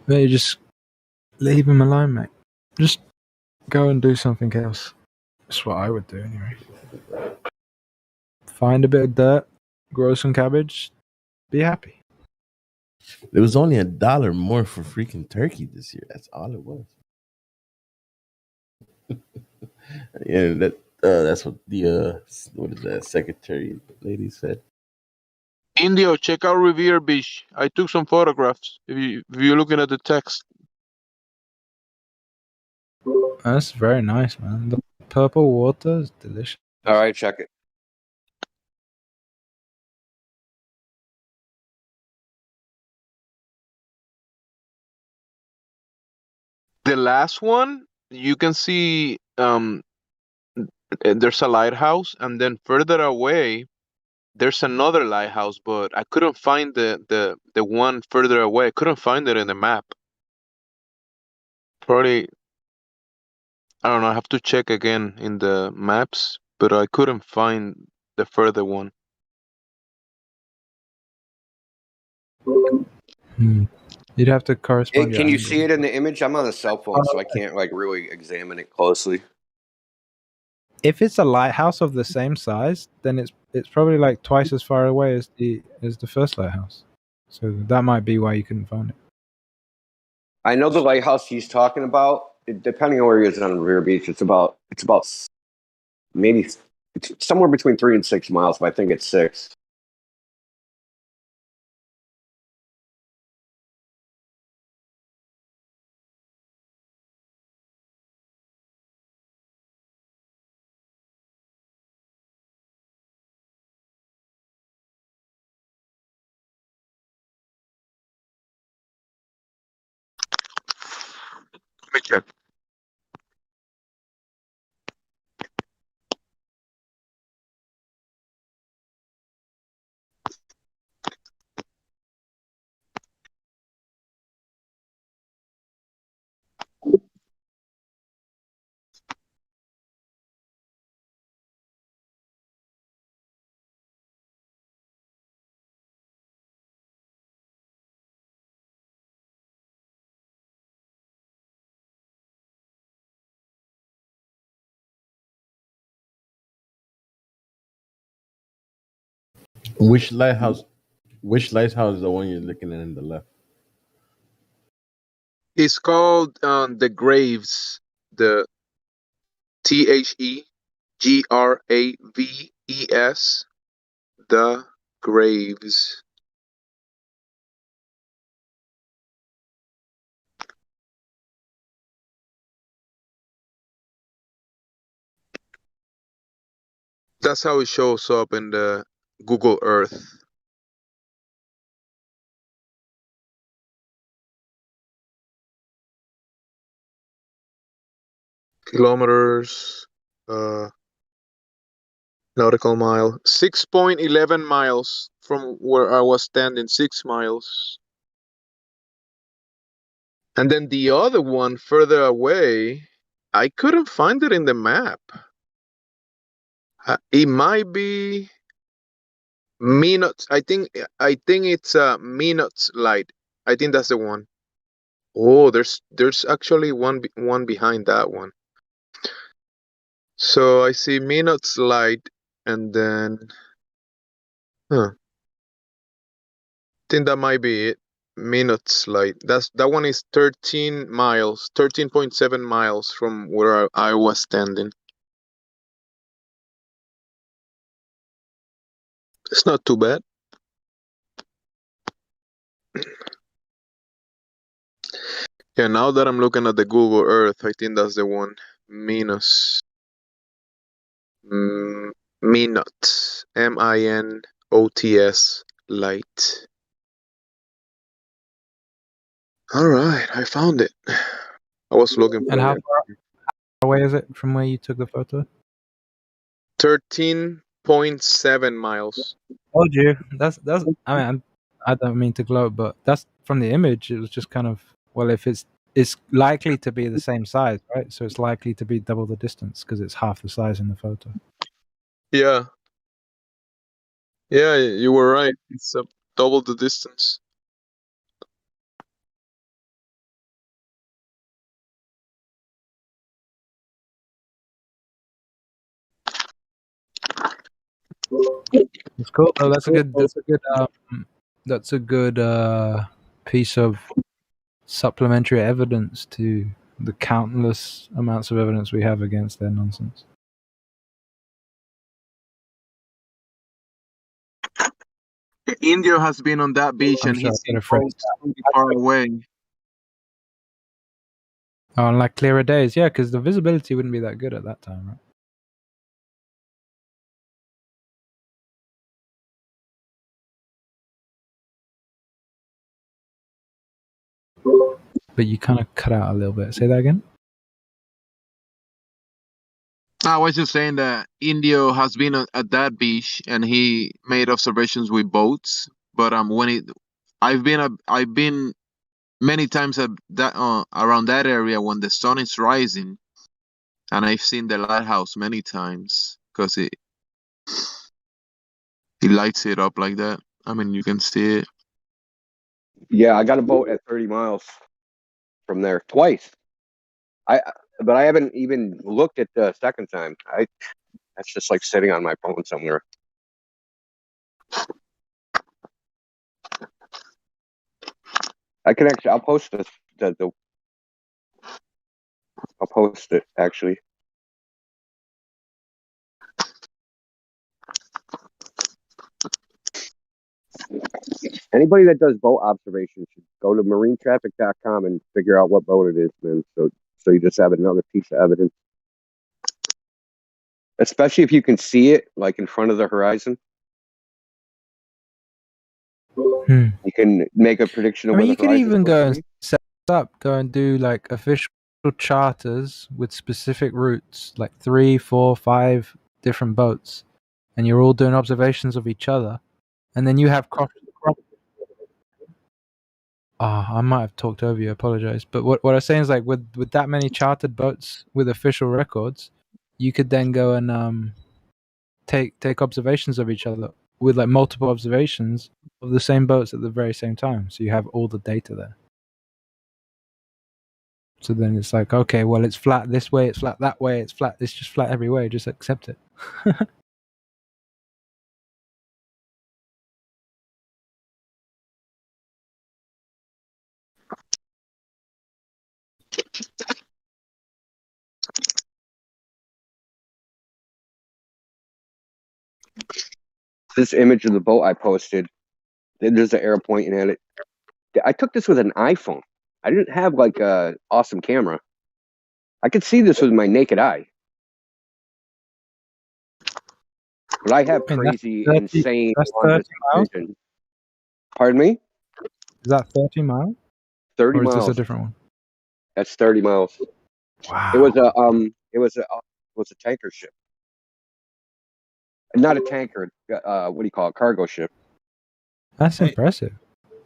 But you just leave him alone, mate. Just go and do something else. That's what I would do anyway. Find a bit of dirt, grow some cabbage, be happy. There was only $1 more for freaking turkey this year. That's all it was. Yeah, that's what the what is that secretary lady said. Indio, check out Revere Beach. I took some photographs. If you're looking at the text. That's very nice, man. The purple water is delicious. All right, check it. The last one, you can see there's a lighthouse, and then further away, there's another lighthouse, but I couldn't find the one further away. I couldn't find it in the map. Probably, I don't know. I have to check again in the maps, but I couldn't find the further one. You'd have to correspond. Can you see it in the image? I'm on a cell phone, so I can't like really examine it closely. If it's a lighthouse of the same size, then it's probably like twice as far away as the first lighthouse. So that might be why you couldn't find it. I know the lighthouse he's talking about. Depending on where he is on Revere Beach, it's about maybe it's somewhere between 3 and 6 miles, but I think it's 6. Let me check. Which lighthouse? Which lighthouse is the one you're looking at in the left? It's called the Graves. The TheGraves. The Graves. That's how it shows up in the Google Earth. Kilometers, nautical mile, 6.11 miles from where I was standing, 6 miles. And then the other one further away, I couldn't find it in the map. It might be Minutes. I think it's Minutes Light. I think that's the one. Oh, there's actually one behind that one. So I see Minutes Light, and then I think that might be it. Minutes Light. That one is 13 miles, 13.7 miles from where I was standing. It's not too bad. Yeah, now that I'm looking at the Google Earth, I think that's the one. Minus. Minots. Minots. Light. All right, I found it. I was looking for And how it. far away is it from where you took the photo? 13.7 miles. Told you. That's. I mean, I don't mean to gloat, but that's from the image. It was just kind of, well, if it's likely to be the same size, right? So it's likely to be double the distance because it's half the size in the photo. Yeah. Yeah, you were right. It's double the distance. It's cool. Oh, that's a good. That's a good piece of supplementary evidence to the countless amounts of evidence we have against their nonsense. India has been on that beach, I'm and sure he's I seen could have boats really far away. on like clearer days, yeah, because the visibility wouldn't be that good at that time, right? But you kind of cut out a little bit. Say that again. I was just saying that Indio has been at that beach, and he made observations with boats. But I've been many times at that around that area when the sun is rising, and I've seen the lighthouse many times because it lights it up like that. I mean, you can see it. Yeah, I got a boat at 30 miles from there twice. But I haven't even looked at the second time. That's just like sitting on my phone somewhere. I'll post this. I'll post it actually. Anybody that does boat observations should go to marinetraffic.com and figure out what boat it is, man. So you just have another piece of evidence. Especially if you can see it like in front of the horizon. You can make a prediction of I mean, where you the could horizon even is go supposed to and be. set up, go and do like official charters with specific routes, like 3, 4, 5 different boats, and you're all doing observations of each other, and then you have cross. I might have talked over you. I apologize, but what I was saying is like with that many chartered boats with official records, you could then go and take observations of each other with like multiple observations of the same boats at the very same time. So you have all the data there. So then it's like, okay, well, it's flat this way, it's flat that way, it's just flat every way. Just accept it. This image of the boat I posted, there's an arrow pointing at it. I took this with an iPhone. I didn't have like a awesome camera. I could see this with my naked eye. But I have crazy, insane That's 30 miles? vision. Pardon me? Is that 30 miles? 30 or is miles. this a different one? That's 30 miles. Wow. It was a tanker ship. Not a tanker. What do you call it? Cargo ship. That's impressive.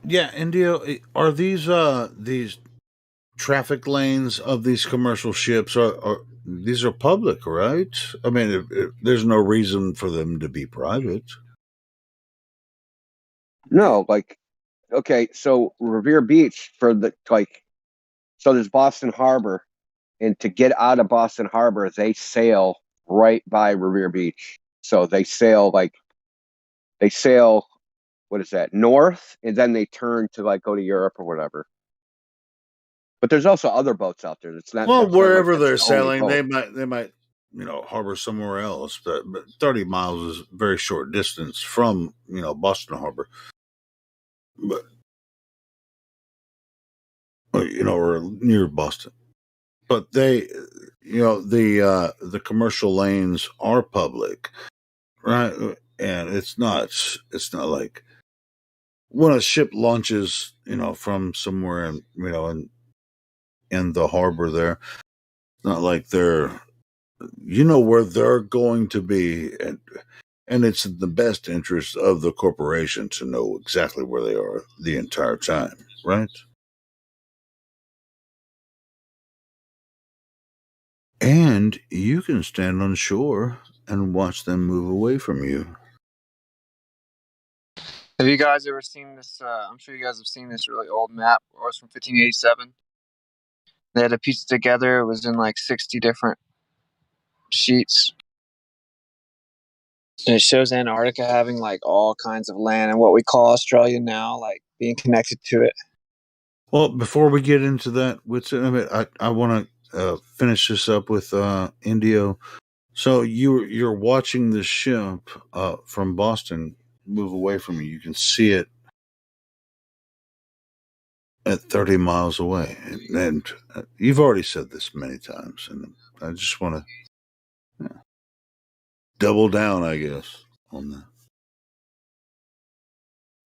Yeah, Indio, are these traffic lanes of these commercial ships are these are public, right? I mean, there's no reason for them to be private. No, like, okay, so Revere Beach so there's Boston Harbor, and to get out of Boston Harbor, they sail right by Revere Beach. So they sail, what is that, north, and then they turn to like go to Europe or whatever. But there's also other boats out there. It's not Well, that's not like wherever that's they're the only sailing, boat. they might harbor somewhere else. But 30 miles is a very short distance from Boston Harbor. But or near Boston. But they, the commercial lanes are public, right? And it's not like when a ship launches, from somewhere in the harbor there. It's not like they're, where they're going to be, and it's in the best interest of the corporation to know exactly where they are the entire time, right? And you can stand on shore and watch them move away from you. Have you guys ever seen this? I'm sure you guys have seen this really old map. It was from 1587. They had to piece it together. It was in like 60 different sheets. And it shows Antarctica having like all kinds of land and what we call Australia now, like being connected to it. Well, before we get into that, I want to finish this up with Indio. So you're watching the ship from Boston move away from you. You can see it at 30 miles away, and you've already said this many times, and I just want to double down, I guess, on that.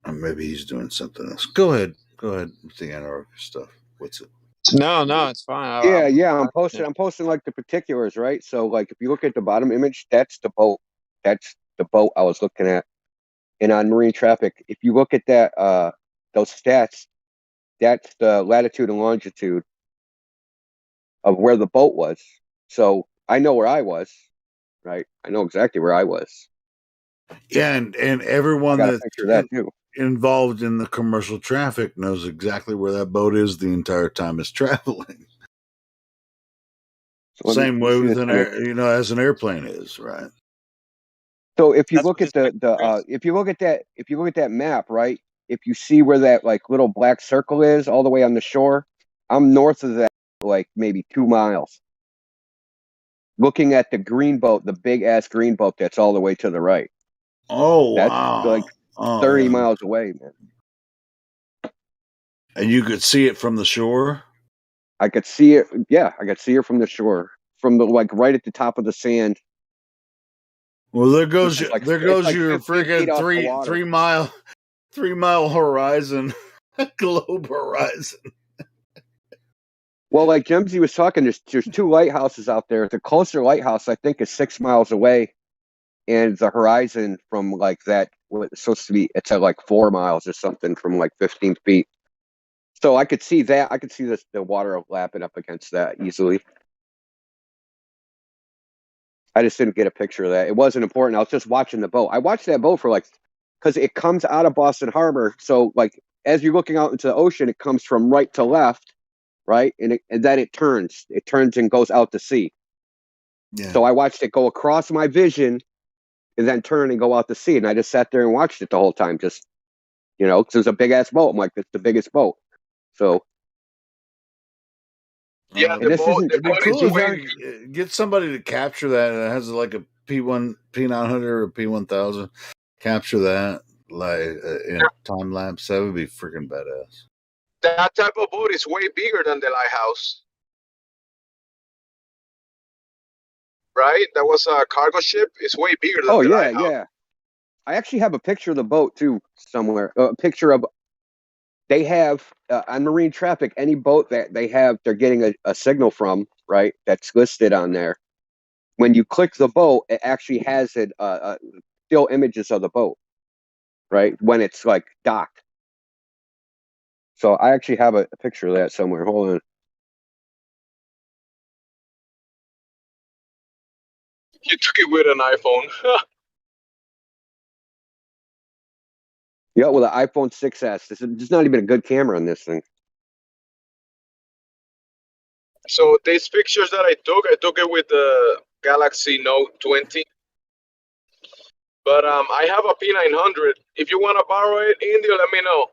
Or maybe he's doing something else. Go ahead with the Antarctica stuff. What's it? No, it's fine. Yeah, I'm posting like the particulars, right? So like if you look at the bottom image, that's the boat. That's the boat I was looking at. And on marine traffic, if you look at that those stats, that's the latitude and longitude of where the boat was. So I know where I was, right? I know exactly where I was. Yeah, and everyone I got a that's picture of that too. involved in the commercial traffic knows exactly where that boat is the entire time it's traveling. So Same way with as an airplane is, right? So if you look at if you look at that map, right? If you see where that like little black circle is all the way on the shore, I'm north of that, like maybe 2 miles. Looking at the green boat, the big ass green boat that's all the way to the right. Oh, that's wow. like 30 miles away, man. And you could see it from the shore? I could see it. Yeah, I could see it from the shore, from the like right at the top of the sand. Well, there goes your freaking 3 mile horizon, globe horizon. Well, like Jimsy was talking, there's 2 lighthouses out there. The closer lighthouse, I think, is 6 miles away, and the horizon from like that, it's supposed to be, it's at like 4 miles or something from like 15 feet. So I could see that. I could see the water lapping up against that easily. I just didn't get a picture of that. It wasn't important. I was just watching the boat. I watched that boat for because it comes out of Boston Harbor. So like as you're looking out into the ocean, it comes from right to left, right, and then it turns. It turns and goes out to sea. Yeah. So I watched it go across my vision, and then turn and go out to sea. And I just sat there and watched it the whole time. Just because it was a big ass boat. I'm like, it's the biggest boat. So Yeah, the boat. The It'd be boat is cool if way. you get somebody to capture that. It has like a P1, P900 or P1000. Capture that in time lapse. That would be freaking badass. That type of boat is way bigger than the lighthouse, right? That was a cargo ship. It's way bigger than the lighthouse. Yeah. I actually have a picture of the boat too somewhere. A picture of. They have on marine traffic, any boat that they're getting a signal from, right? That's listed on there. When you click the boat, it actually has still images of the boat, right? When it's like docked. So I actually have a picture of that somewhere. Hold on. You took it with an iPhone. Yeah, with an iPhone 6S. There's not even a good camera on this thing. So these pictures that I took it with the Galaxy Note 20. But I have a P900. If you want to borrow it, India, let me know.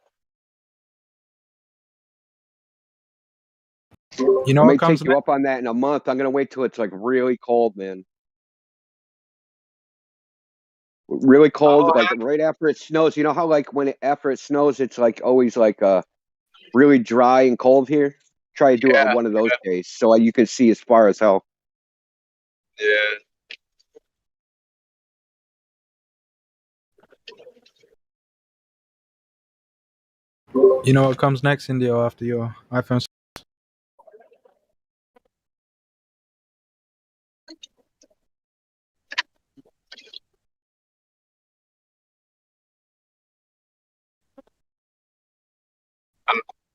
You know I may what comes take you up on that in a month. I'm gonna wait till it's like really cold, man. Really cold, like right after it snows. You know how like after it snows, it's like always like really dry and cold here. Try to do it on one of those days, so you can see as far as hell. Yeah. You know what comes next, Indio, after your iPhone?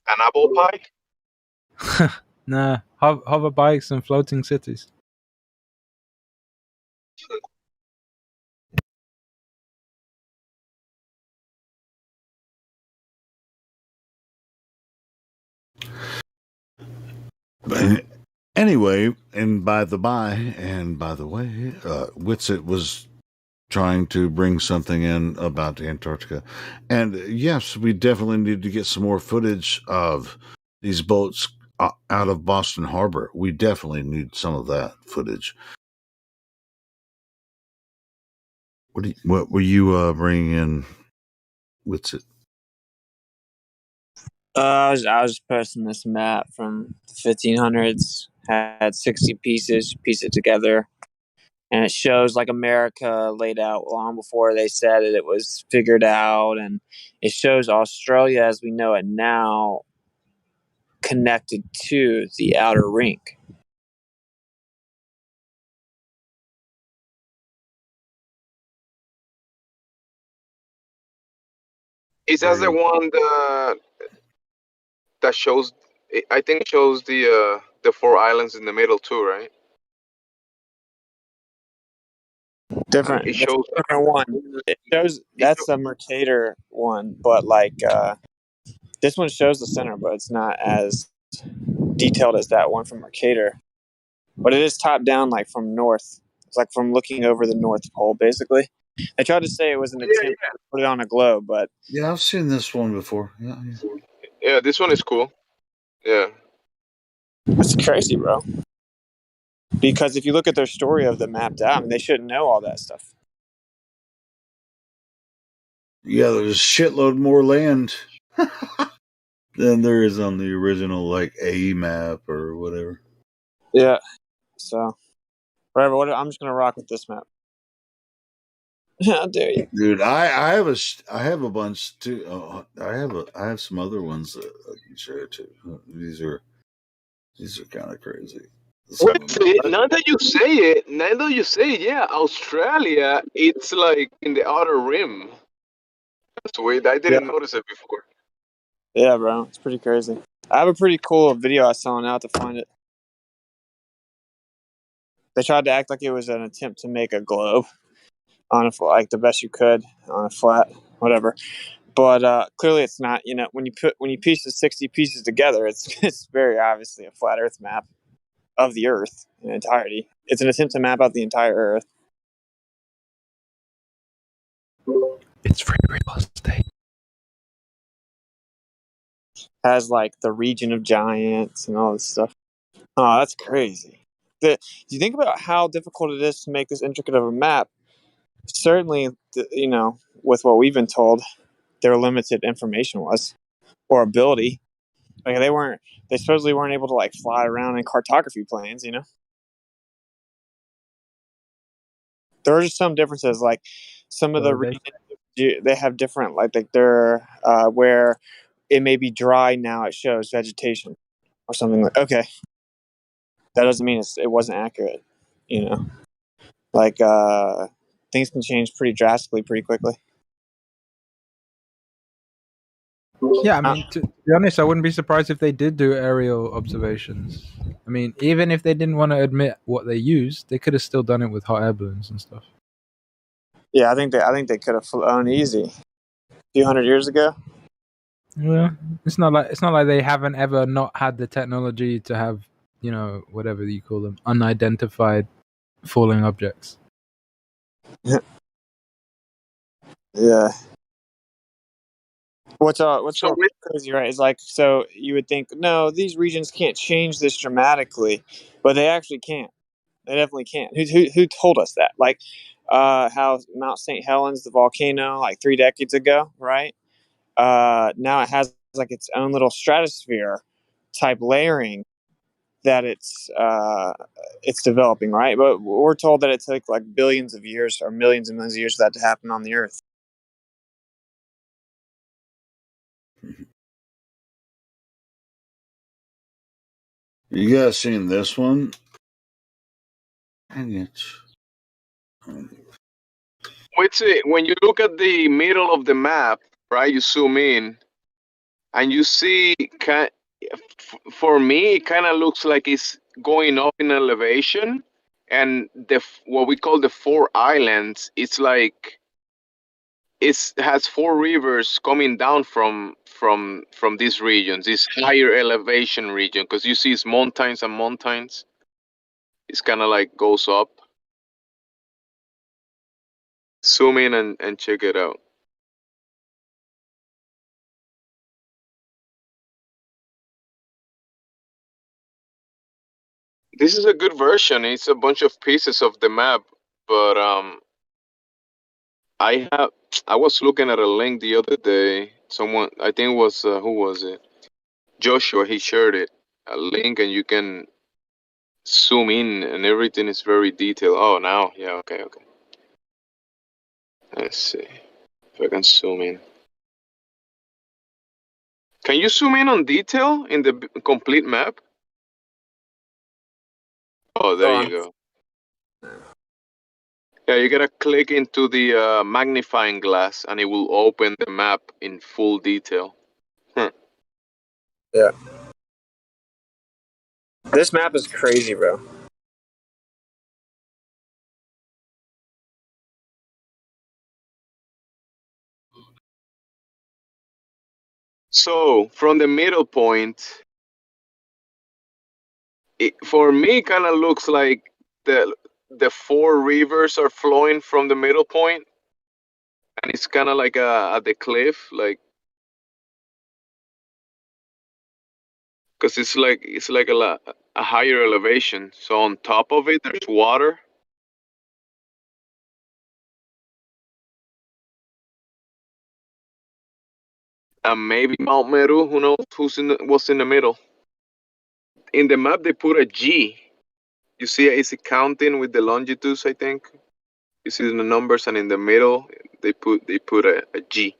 An apple pie? Nah, hover bikes and floating cities. But anyway, and by the way, Witsit was trying to bring something in about Antarctica. And yes, we definitely need to get some more footage of these boats out of Boston Harbor. We definitely need some of that footage. What were you bringing in? Witsit? I was posting this map from the 1500s. Had 60 pieces. Piece it together, and it shows like America laid out long before they said it was figured out, and it shows Australia as we know it now connected to the outer rink. Is that the one that shows? I think it shows the 4 islands in the middle too, right? Different. It shows different one. It shows that's the Mercator one, but like this one shows the center, but it's not as detailed as that one from Mercator. But it is top down, like from north. It's like from looking over the North Pole, basically. They tried to say it was an attempt to put it on a globe, but yeah, I've seen this one before. Yeah, this one is cool. Yeah, it's crazy, bro. Because if you look at their story of the mapped out, I mean, they shouldn't know all that stuff. Yeah, there's a shitload more land than there is on the original, like A map or whatever. Yeah. So, whatever. I'm just gonna rock with this map. How dare you, dude? I have a bunch too. I have some other ones that I can share too. These are kind of crazy. Wait, now that you say it, yeah, Australia, it's like in the outer rim. That's weird. I didn't notice it before. Yeah, bro, it's pretty crazy. I have a pretty cool video I saw now to find it. They tried to act like it was an attempt to make a globe on like the best you could on a flat, whatever. But clearly, it's not. You know, when you piece the 60 pieces together, it's very obviously a flat Earth map of the Earth in entirety. It's an attempt to map out the entire Earth. It's free real estate. Has like the region of giants and all this stuff. Oh, that's crazy. Do you think about how difficult it is to make this intricate of a map? Certainly, with what we've been told, their limited information was or ability. Like they supposedly weren't able to like fly around in cartography planes. There are just some differences. Like some of the regions, they have different like they're where it may be dry now. It shows vegetation or something like. Okay, that doesn't mean it wasn't accurate. Like things can change pretty drastically pretty quickly. Yeah, I mean, to be honest, I wouldn't be surprised if they did do aerial observations. I mean, even if they didn't want to admit what they used, they could have still done it with hot air balloons and stuff. Yeah, I think they could have flown easy a few hundred years ago. Yeah, it's not like they haven't ever not had the technology to have, whatever you call them, unidentified falling objects. Yeah. What's so crazy, right? Is like, so you would think, no, these regions can't change this dramatically, but they actually can. They definitely can. Who told us that? Like, how Mount St. Helens, the volcano, like 3 decades ago, right? Now it has like its own little stratosphere type layering that it's developing, right? But we're told that it took like billions of years or millions and millions of years for that to happen on the Earth. You guys seen this one? Dang it. Which when you look at the middle of the map, right? You zoom in, and you see, for me, it kind of looks like it's going up in elevation, and what we call the 4 islands, it's like it has 4 rivers coming down from these regions, this higher elevation region, because you see it's mountains and mountains. It's kind of like goes up. Zoom in and check it out. This is a good version. It's a bunch of pieces of the map, but I was looking at a link the other day. Someone, I think it was who was it? Joshua. He shared it, a link, and you can zoom in, and everything is very detailed. Oh, now, yeah, okay. Let's see if I can zoom in. Can you zoom in on detail in the complete map? Oh, there you go. Yeah, you gotta click into the magnifying glass, and it will open the map in full detail. Yeah. This map is crazy, bro. So from the middle point, for me, it kind of looks like the 4 rivers are flowing from the middle point, and it's kind of like at the cliff, like, because it's like a higher elevation. So on top of it, there's water. And maybe Mount Meru. Who knows what's in the middle? In the map, they put a G. You see, it's counting with the longitudes. I think you see the numbers, and in the middle, they put a G.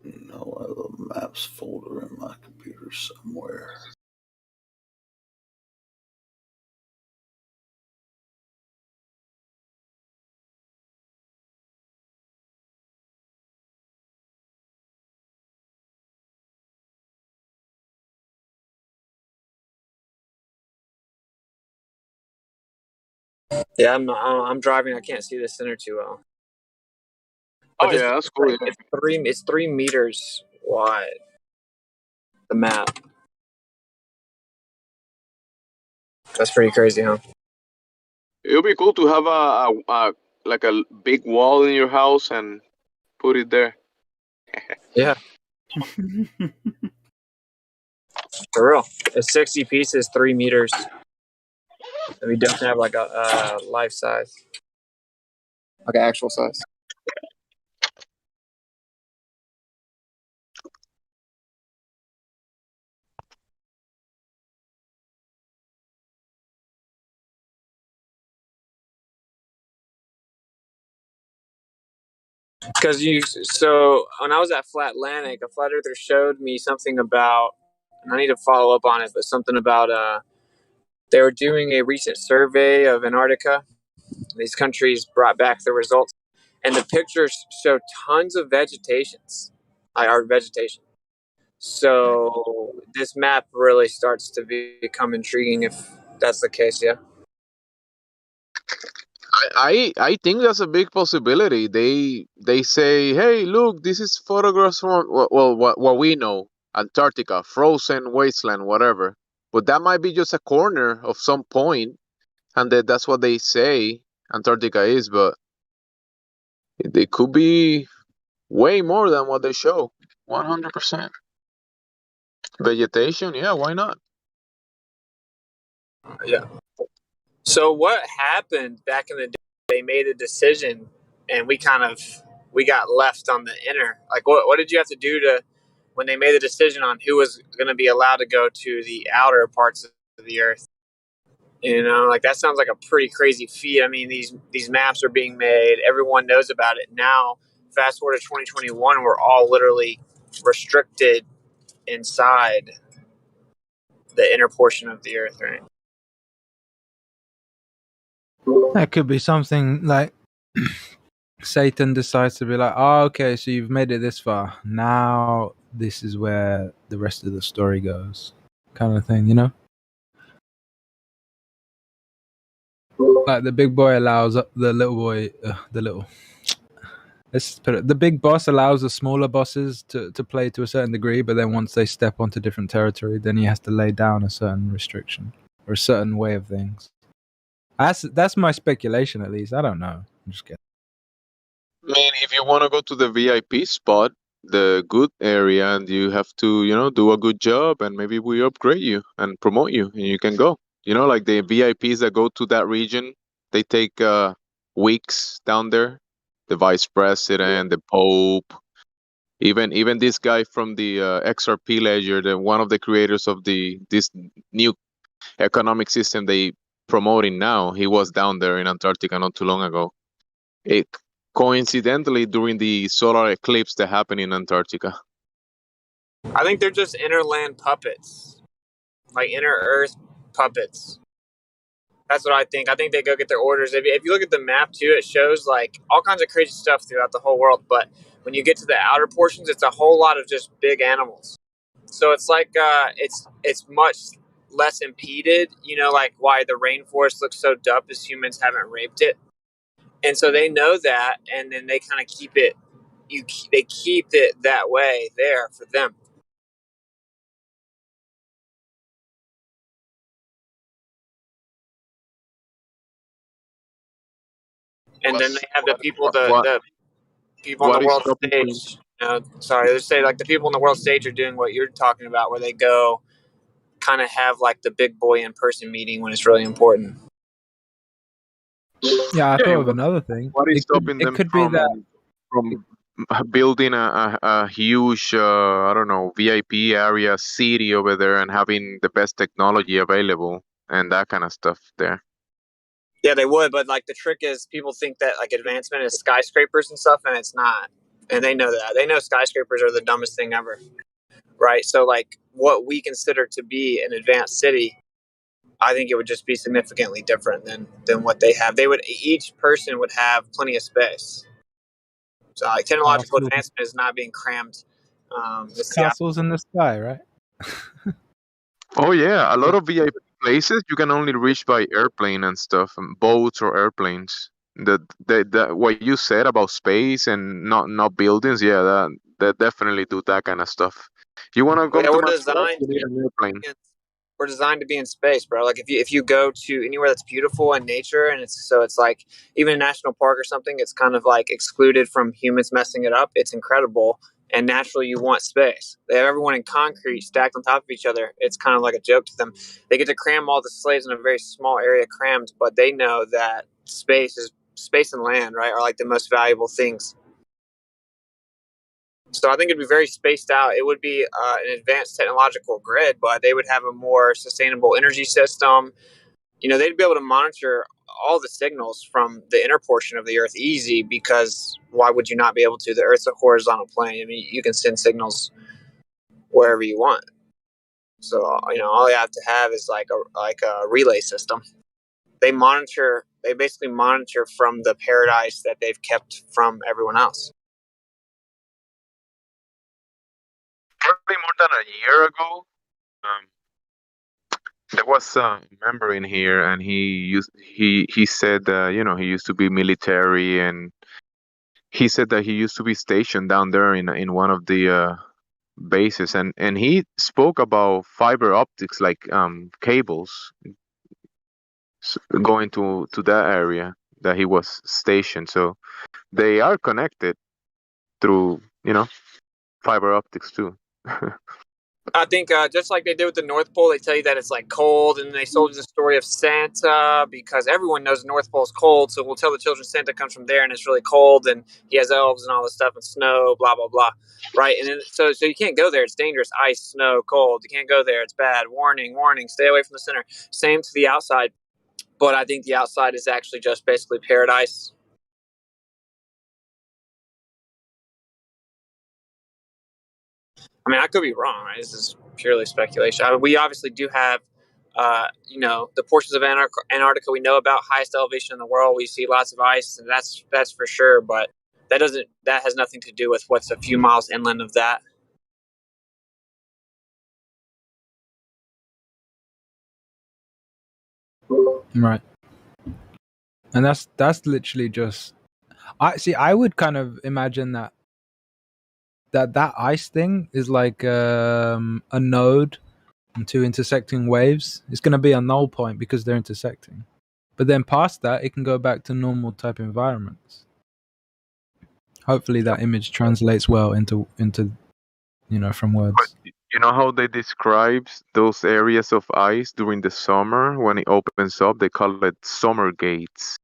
No, I have a maps folder in my computer somewhere. Yeah, I'm driving. I can't see the center too well. But Yeah, that's cool. It's 3 meters wide. The map. That's pretty crazy, huh? It would be cool to have a like a big wall in your house and put it there. Yeah. For real. It's 60 pieces, 3 meters. And we don't have like a life size, like an actual size. Because so when I was at Flat Atlantic, a flat earther showed me something about, and I need to follow up on it, but something about they were doing a recent survey of Antarctica. These countries brought back the results, and the pictures show tons of our vegetation. So this map really starts to become intriguing if that's the case. Yeah. I think that's a big possibility. They say, hey, look, this is photographs from what we know, Antarctica, frozen wasteland, whatever. But that might be just a corner of some point, and that's what they say Antarctica is. But it could be way more than what they show. 100% vegetation. Yeah, why not? Yeah. So what happened back in the day? They made a decision, and we got left on the inner. Like, what did you have to do to when they made the decision on who was going to be allowed to go to the outer parts of the Earth? You know, like that sounds like a pretty crazy feat. I mean, these maps are being made. Everyone knows about it now. Fast forward to 2021, we're all literally restricted inside the inner portion of the Earth, right? That could be something like Satan decides to be like, oh, okay, so you've made it this far. Now this is where the rest of the story goes, kind of thing, you know? Like the big boy allows the little boy, let's put it, the big boss allows the smaller bosses to play to a certain degree, but then once they step onto different territory, then he has to lay down a certain restriction or a certain way of things. That's my speculation, at least. I don't know. I'm just kidding. I mean, if you want to go to the VIP spot, the good area, and you have to, do a good job, and maybe we upgrade you and promote you, and you can go. Like the VIPs that go to that region, they take weeks down there. The vice president, the pope, even this guy from the XRP ledger, one of the creators of this new economic system they promoting now, he was down there in Antarctica not too long ago. It coincidentally during the solar eclipse that happened in Antarctica. I think they're just inner land puppets, like inner Earth puppets. That's what I think. I think they go get their orders. If you look at the map too, it shows like all kinds of crazy stuff throughout the whole world. But when you get to the outer portions, it's a whole lot of just big animals. So it's like it's much less impeded. You know, like why the rainforest looks so dull is humans haven't raped it, and so they know that, and then they kind of keep it. They keep it that way there for them. And then they have the people on the world stage. Sorry, let's say like the people on the world stage are doing what you're talking about, where they go kind of have like the big boy in person meeting when it's really important. Yeah, I thought of another thing. What is stopping them from building a huge, I don't know, VIP area city over there and having the best technology available and that kind of stuff there? Yeah, they would, but like the trick is people think that like advancement is skyscrapers and stuff, and it's not. And they know that. They know skyscrapers are the dumbest thing ever. Right? So like what we consider to be an advanced city, I think it would just be significantly different than what they have. Each person would have plenty of space. So like technological advancement is not being crammed. Castles in the sky, right? Oh yeah, a lot of VIP places you can only reach by airplane and stuff, and boats or airplanes. The what you said about space and not buildings, yeah, that definitely do that kind of stuff. You want to go to my spot, you need an airplane. We're designed to be in space, bro. Like if you go to anywhere that's beautiful in nature, and it's like even a national park or something, it's kind of like excluded from humans messing it up. It's incredible and naturally you want space. They have everyone in concrete stacked on top of each other. It's kind of like a joke to them. They get to cram all the slaves in a very small area crammed, but they know that space and land, right, are like the most valuable things. So I think it'd be very spaced out. It would be an advanced technological grid, but they would have a more sustainable energy system. They'd be able to monitor all the signals from the inner portion of the Earth easy, because why would you not be able to? The Earth's a horizontal plane. I mean, you can send signals wherever you want. So all you have to have is like a relay system. They basically monitor from the paradise that they've kept from everyone else. Probably more than a year ago, there was a member in here, and he said he used to be military, and he said that he used to be stationed down there in one of the bases, and he spoke about fiber optics, like cables going to that area that he was stationed. So they are connected through fiber optics too. I think just like they did with the North Pole, they tell you that it's like cold, and they sold you the story of Santa, because everyone knows the North Pole is cold. So we'll tell the children Santa comes from there, and it's really cold, and he has elves and all this stuff and snow, blah blah blah, right? And then, so you can't go there. It's dangerous, ice, snow, cold. You can't go there. It's bad. Warning, warning. Stay away from the center. Same to the outside, but I think the outside is actually just basically paradise. I mean, I could be wrong, right? This is purely speculation. I mean, we obviously do have, the portions of Antarctica we know about, highest elevation in the world. We see lots of ice, and that's for sure. But that has nothing to do with what's a few miles inland of that. Right. And that's literally just. I would kind of imagine that ice thing is like a node and two intersecting waves. It's going to be a null point because they're intersecting. But then past that, it can go back to normal type environments. Hopefully that image translates well into from words. But you know how they describe those areas of ice during the summer when it opens up? They call it summer gates.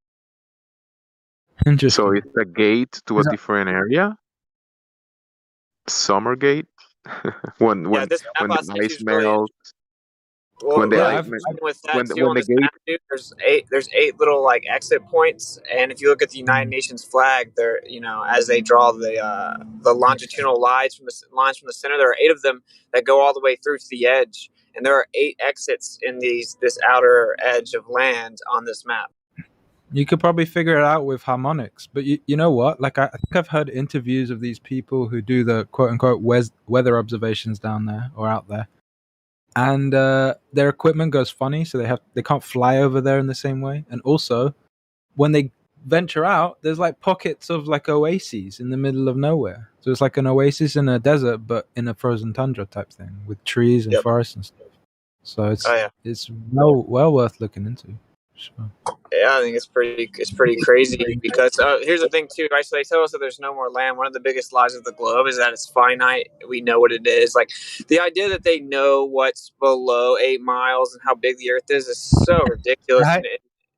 Interesting. So it's a gate to a different area. Summer gate. when this map the ice really melts. Well, when the yeah, ice with that when too, the, when on the this gate map, dude, there's eight little like exit points, and if you look at the United Nations flag, there, as they draw the longitudinal lines from the center, there are 8 of them that go all the way through to the edge, and there are 8 exits in this outer edge of land on this map. You could probably figure it out with harmonics, but you know what? Like I think I've heard interviews of these people who do the quote unquote weather observations down there or out there, and their equipment goes funny, so they can't fly over there in the same way. And also, when they venture out, there's like pockets of like oases in the middle of nowhere. So it's like an oasis in a desert, but in a frozen tundra type thing with trees and forests and stuff. So it's well worth looking into. Sure. Yeah, I think it's pretty crazy because here's the thing too, right? So they tell us that there's no more land. One of the biggest lies of the globe is that it's finite. We know what it is. Like the idea that they know what's below 8 miles and how big the Earth is so ridiculous, Right.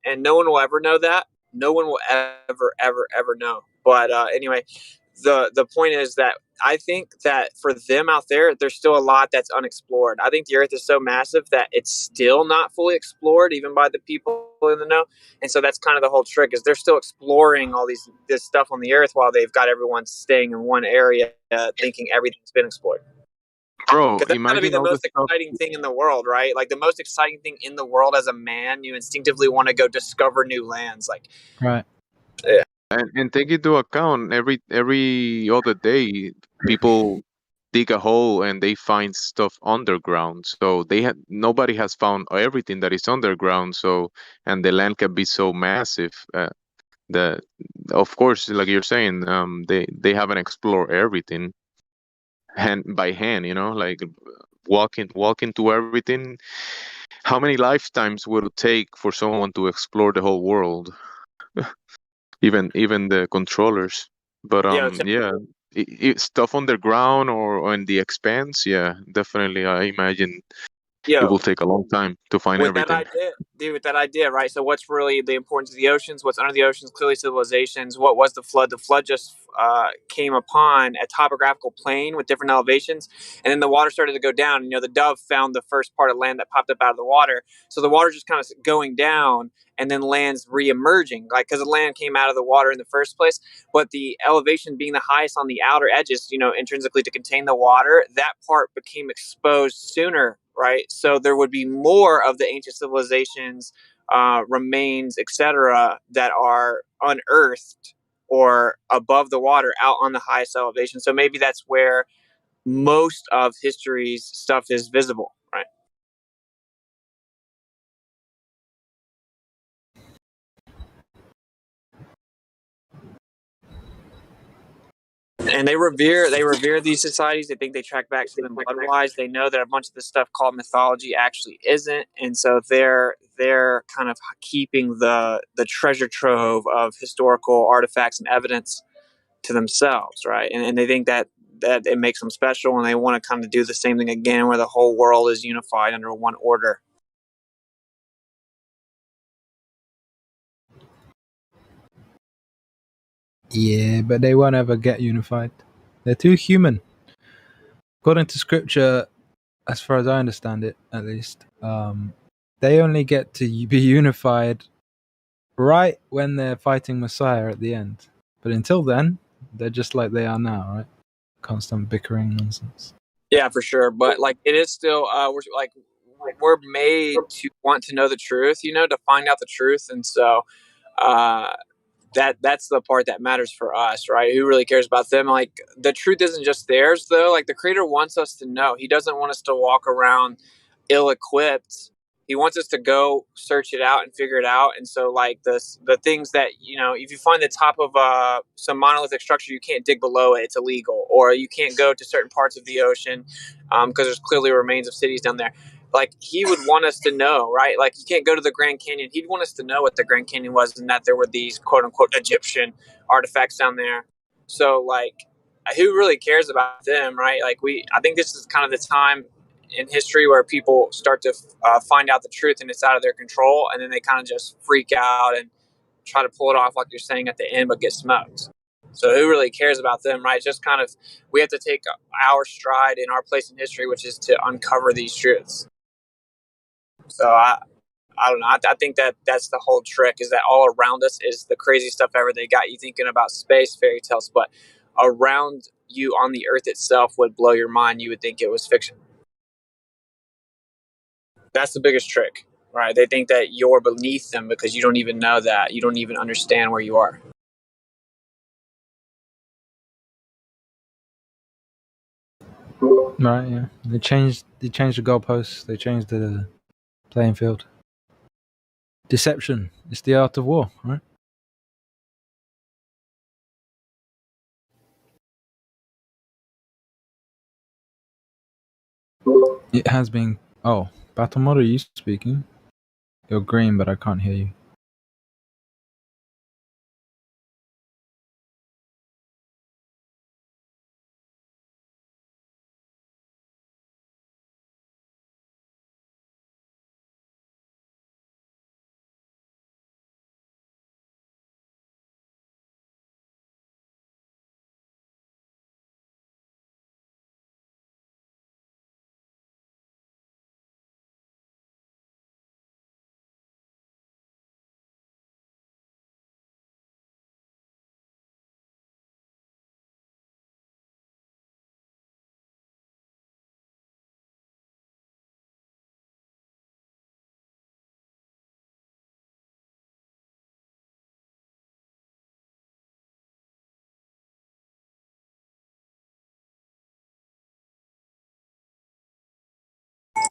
and no one will ever know that. No one will ever know. But anyway, the point is that I think that for them out there, there's still a lot that's unexplored. I think the Earth is so massive that it's still not fully explored, even by the people in the know. And so that's kind of the whole trick, is they're still exploring all this stuff on the Earth while they've got everyone staying in one area, thinking everything's been explored. Bro, Because that's got to be the all the most exciting thing in the world, right? Like the most exciting thing in the world as a man, you instinctively want to go discover new lands. Like, right. Yeah. And take into account every other day people dig a hole and they find stuff underground. So nobody has found everything that is underground. So, and the land can be so massive. Of course, like you're saying, they haven't explored everything hand by hand. Like walking to everything. How many lifetimes would it take for someone to explore the whole world? Even the controllers. But yeah. stuff underground or in the expanse, yeah, definitely. I imagine it Yo, will take a long time to find with that everything. idea, dude, with that idea, right? So, what's really the importance of the oceans? What's under the oceans? Clearly, civilizations. What was the flood? The flood just came upon a topographical plane with different elevations, and then the water started to go down. You know, the dove found the first part of land that popped up out of the water, so the water just kind of going down, and then land's re-emerging, like because the land came out of the water in the first place. But the elevation being the highest on the outer edges, you know, intrinsically to contain the water, that part became exposed sooner, right? So there would be more of the ancient civilizations, remains, etc., that are unearthed or above the water out on the highest elevation. So maybe that's where most of history's stuff is visible, right? And they revere these societies. They think they track back to them bloodwise. They know that a bunch of the stuff called mythology actually isn't, and so they're kind of keeping the treasure trove of historical artifacts and evidence to themselves, right? And they think that it makes them special, and they want to kind of do the same thing again, where the whole world is unified under one order. Yeah, but they won't ever get unified. They're too human. According to scripture, as far as I understand it, at least, they only get to be unified right when they're fighting Messiah at the end. But until then, they're just like they are now, right? Constant bickering nonsense. Yeah, for sure. But like, it is still we're made to want to know the truth, you know, to find out the truth, and so uh, that's the part that matters for us, right? Who really cares about them? Like, the truth isn't just theirs, though. Like, the Creator wants us to know. He doesn't want us to walk around ill-equipped. He wants us to go search it out and figure it out. And so, like, the things that, you know, if you find the top of some monolithic structure, you can't dig below it; it's illegal. Or you can't go to certain parts of the ocean because there's clearly remains of cities down there. Like, he would want us to know, right? Like, you can't go to the Grand Canyon. He'd want us to know what the Grand Canyon was, and that there were these quote unquote Egyptian artifacts down there. So, like, who really cares about them, right? Like, I think this is kind of the time in history where people start to find out the truth, and it's out of their control, and then they kind of just freak out and try to pull it off, like you're saying at the end, but get smoked. So who really cares about them, right? Just kind of, we have to take our stride in our place in history, which is to uncover these truths. So I don't know. I think that's the whole trick, is that all around us is the crazy stuff ever. They got you thinking about space, fairy tales, but around you on the earth itself would blow your mind. You would think it was fiction. That's the biggest trick, right? They think that you're beneath them because you don't even know that. You don't even understand where you are. Right, yeah. They changed the goalposts, they changed the playing field. Deception. It's the art of war, right? It has been. Oh, Battle Mode, are you speaking? You're green, but I can't hear you.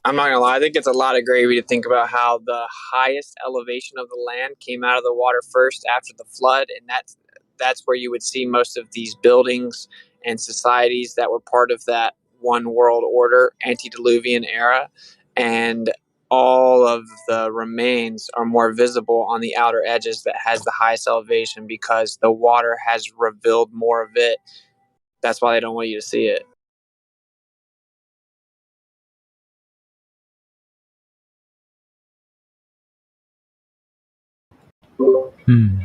I'm not gonna lie. I think it's a lot of gravy to think about how the highest elevation of the land came out of the water first after the flood, and that's where you would see most of these buildings and societies that were part of that one world order, antediluvian era, and all of the remains are more visible on the outer edges that has the highest elevation because the water has revealed more of it That's why they don't want you to see it. Hmm.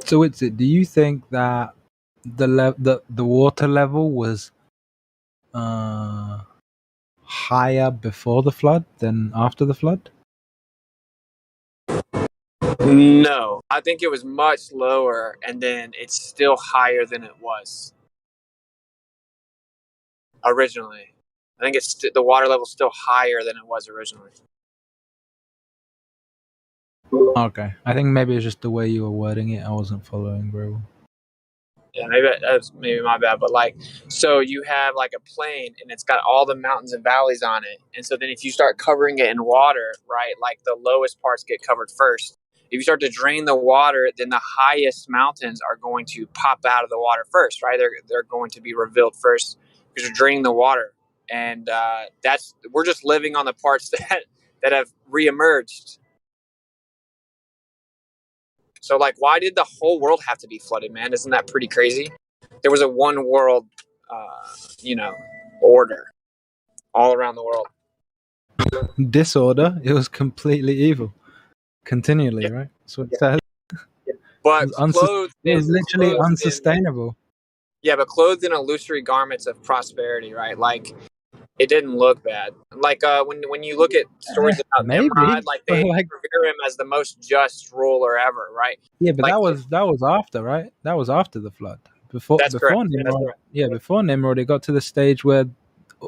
So it's it. Do you think that the water level was higher before the flood than after the flood? No, I think it was much lower, and then it's still higher than it was originally. I think it's the water level is still higher than it was originally. Okay, I think maybe it's just the way you were wording it. I wasn't following very well. Yeah, maybe that's maybe my bad, but like, so you have like a plain and it's got all the mountains and valleys on it, and so then if you start covering it in water, right, like the lowest parts get covered first. If you start to drain the water, then the highest mountains are going to pop out of the water first, right? They're going to be revealed first because you're draining the water, and we're just living on the parts that have reemerged. So, like, why did the whole world have to be flooded, man? Isn't that pretty crazy? There was a one world, order all around the world. Disorder. It was completely evil, continually, right? That's what it says. But It was literally unsustainable. But clothed in illusory garments of prosperity, right? Like, it didn't look bad. Like when you look at stories about Nimrod, like they revere him as the most just ruler ever, right? Yeah, but that was after, right? That was after the flood. Before Nimrod, before Nimrod, it got to the stage where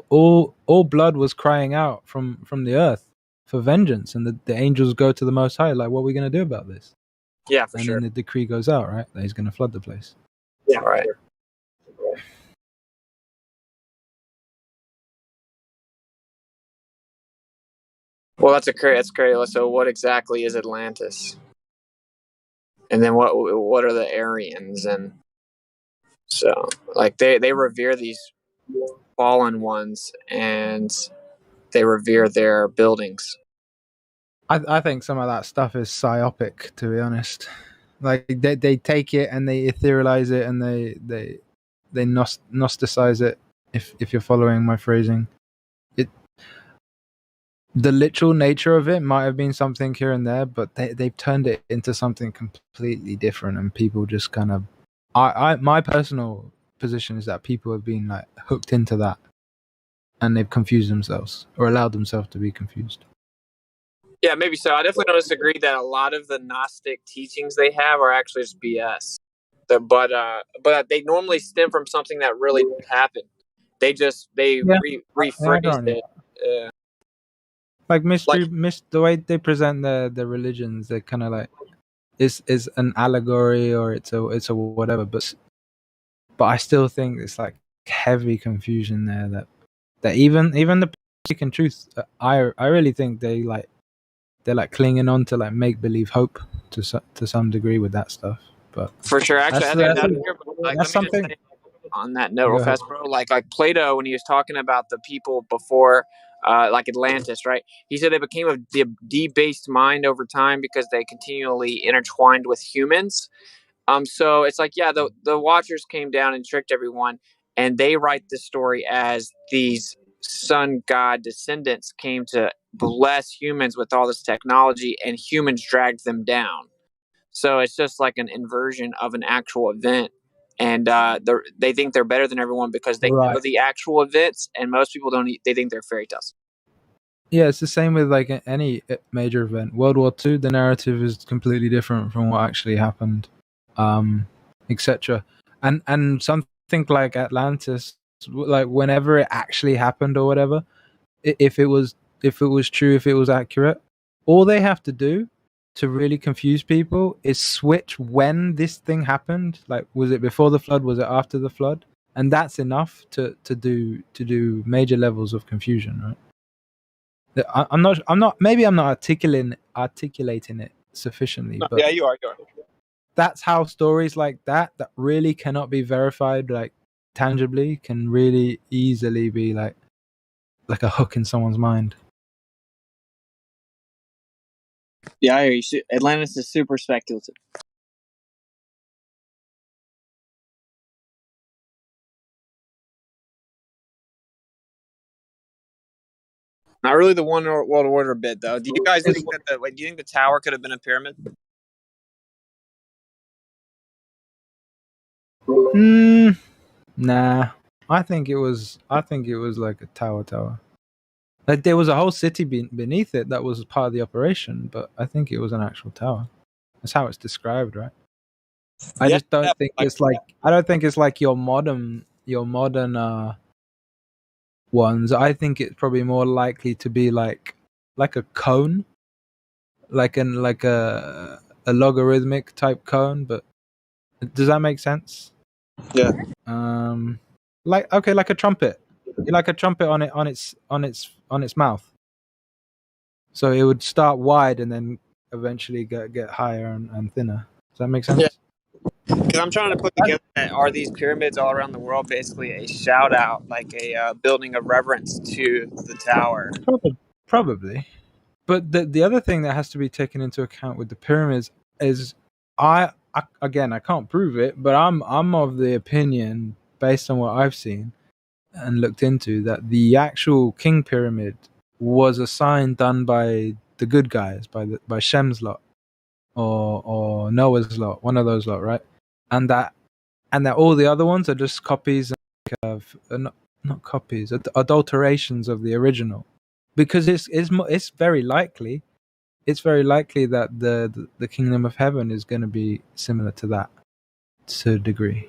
all blood was crying out from the earth for vengeance, and the angels go to the Most High, like, what are we going to do about this? Yeah, for and sure. And then the decree goes out, right? That he's going to flood the place. Yeah, right. Well, that's crazy. So, what exactly is Atlantis? And then what are the Aryans? And so, like, they revere these fallen ones, and they revere their buildings. I think some of that stuff is psyopic, to be honest. Like they take it and they etherealize it and they gnosticize it. If you're following my phrasing, the literal nature of it might have been something here and there, but they've turned it into something completely different, and people just kind of. My personal position is that people have been like hooked into that, and they've confused themselves or allowed themselves to be confused. Yeah, maybe so. I definitely don't disagree that a lot of the Gnostic teachings they have are actually just BS. But they normally stem from something that really happened. They rephrased it. Like mystery, the way they present the religions, they're kind of like is an allegory or it's a whatever. But I still think it's like heavy confusion there. That even the speaking truth, I really think they're like clinging on to like make believe hope to some degree with that stuff. But for sure, actually, that's something. On that note, real fast, bro. Like Plato, when he was talking about the people before, like Atlantis, right? He said they became a debased mind over time because they continually intertwined with humans. So it's like, yeah, the Watchers came down and tricked everyone, and they write the story as these sun god descendants came to bless humans with all this technology, and humans dragged them down. So it's just like an inversion of an actual event. And they think they're better than everyone because they know the actual events, and most people don't. They think they're fairy tales. Yeah, it's the same with like any major event. World War II, the narrative is completely different from what actually happened, etc. And something like Atlantis, like whenever it actually happened or whatever, if it was true, if it was accurate, all they have to do to really confuse people is switch when this thing happened. Like, was it before the flood? Was it after the flood? And that's enough to do major levels of confusion, right? I'm not. Maybe I'm not articulating it sufficiently. But yeah, you are. That's how stories like that really cannot be verified, like tangibly, can really easily be like like a hook in someone's mind. Yeah, I hear you. Atlantis is super speculative. Not really the one world order bit though. Do you guys think that do you think the tower could have been a pyramid? Nah. I think it was like a tower. Like there was a whole city beneath it that was part of the operation, but I think it was an actual tower. That's how it's described, right? I just don't think it's like I don't think it's like your modern ones. I think it's probably more likely to be like a cone, like a logarithmic type cone. But does that make sense? Yeah. Like a trumpet. Like a trumpet on its mouth. So it would start wide and then eventually get higher and thinner. Does that make sense? Yeah. Because I'm trying to put together, are these pyramids all around the world basically a shout out, like a building of reverence to the tower? Probably. But the other thing that has to be taken into account with the pyramids is I again I can't prove it, but I'm of the opinion based on what I've seen and looked into that the actual king pyramid was a sign done by the good guys, by Shem's lot or Noah's lot, one of those lot, right? And that all the other ones are just copies of not copies, adulterations of the original, because it's very likely that the kingdom of heaven is going to be similar to that to a degree.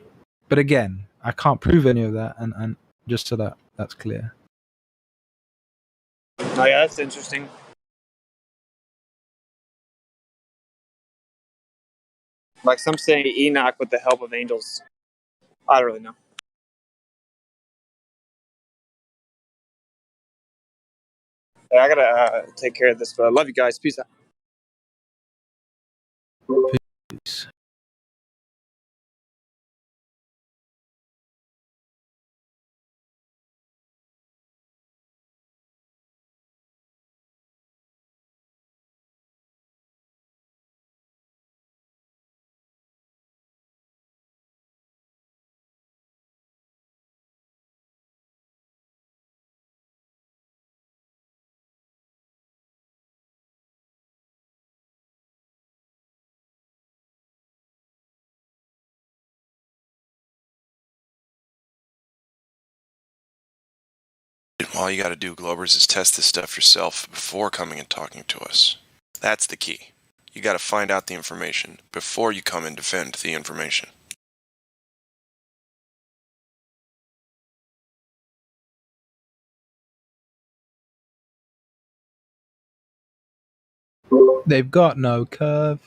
But again, I can't prove any of that, and just so that's clear. Oh yeah, that's interesting. Like some say Enoch with the help of angels. I don't really know. Yeah, I gotta take care of this, but I love you guys. Peace out. Peace. All you got to do, Globers, is test this stuff yourself before coming and talking to us. That's the key. You got to find out the information before you come and defend the information. They've got no curve.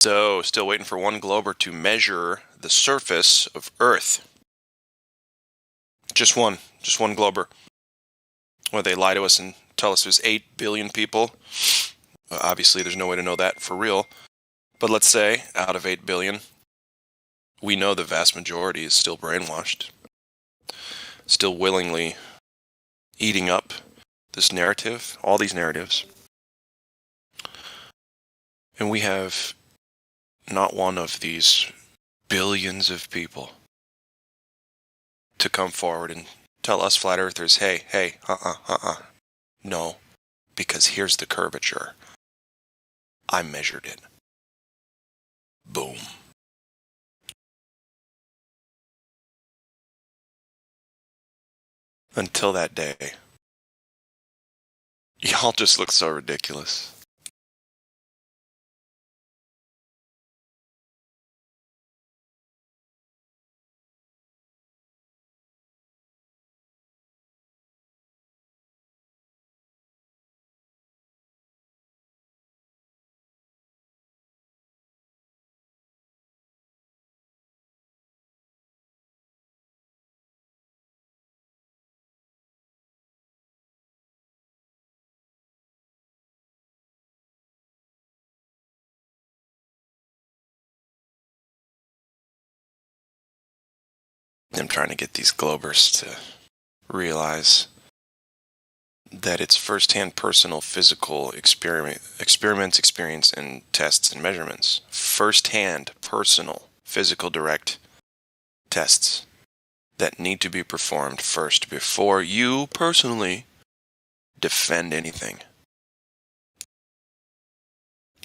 So, still waiting for one Glober to measure the surface of Earth. Just one Glober. Well, they lie to us and tell us there's 8 billion people. Well, obviously, there's no way to know that for real. But let's say, out of 8 billion, we know the vast majority is still brainwashed. Still willingly eating up this narrative, all these narratives. And we have not one of these billions of people to come forward and tell us flat earthers, hey, no, because here's the curvature. I measured it. Boom. Until that day, y'all just look so ridiculous. I'm trying to get these Globers to realize that it's firsthand personal physical experiments, experience, and tests and measurements. Firsthand personal physical direct tests that need to be performed first before you personally defend anything.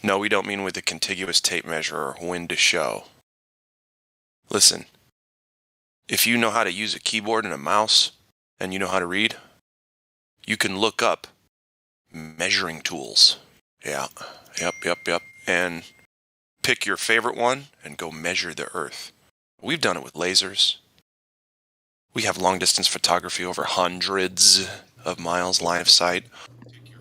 No, we don't mean with a contiguous tape measure or wind to show. Listen, if you know how to use a keyboard and a mouse and you know how to read, you can look up measuring tools. Yeah, yep. And pick your favorite one and go measure the Earth. We've done it with lasers. We have long-distance photography over hundreds of miles line of sight.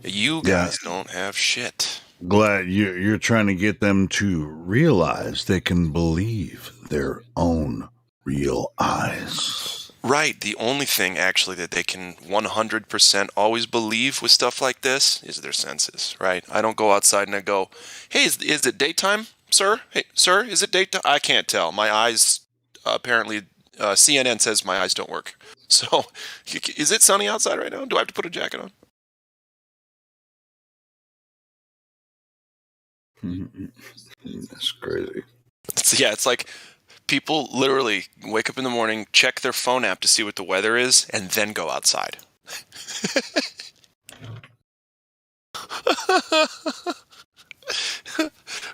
You guys don't have shit. Glad you're trying to get them to realize they can believe their own real eyes. Right. The only thing, actually, that they can 100% always believe with stuff like this is their senses, right? I don't go outside and I go, hey, is it daytime, sir? Hey, sir, is it daytime? I can't tell. My eyes, apparently, CNN says my eyes don't work. So, is it sunny outside right now? Do I have to put a jacket on? That's crazy. It's like people literally wake up in the morning, check their phone app to see what the weather is, and then go outside.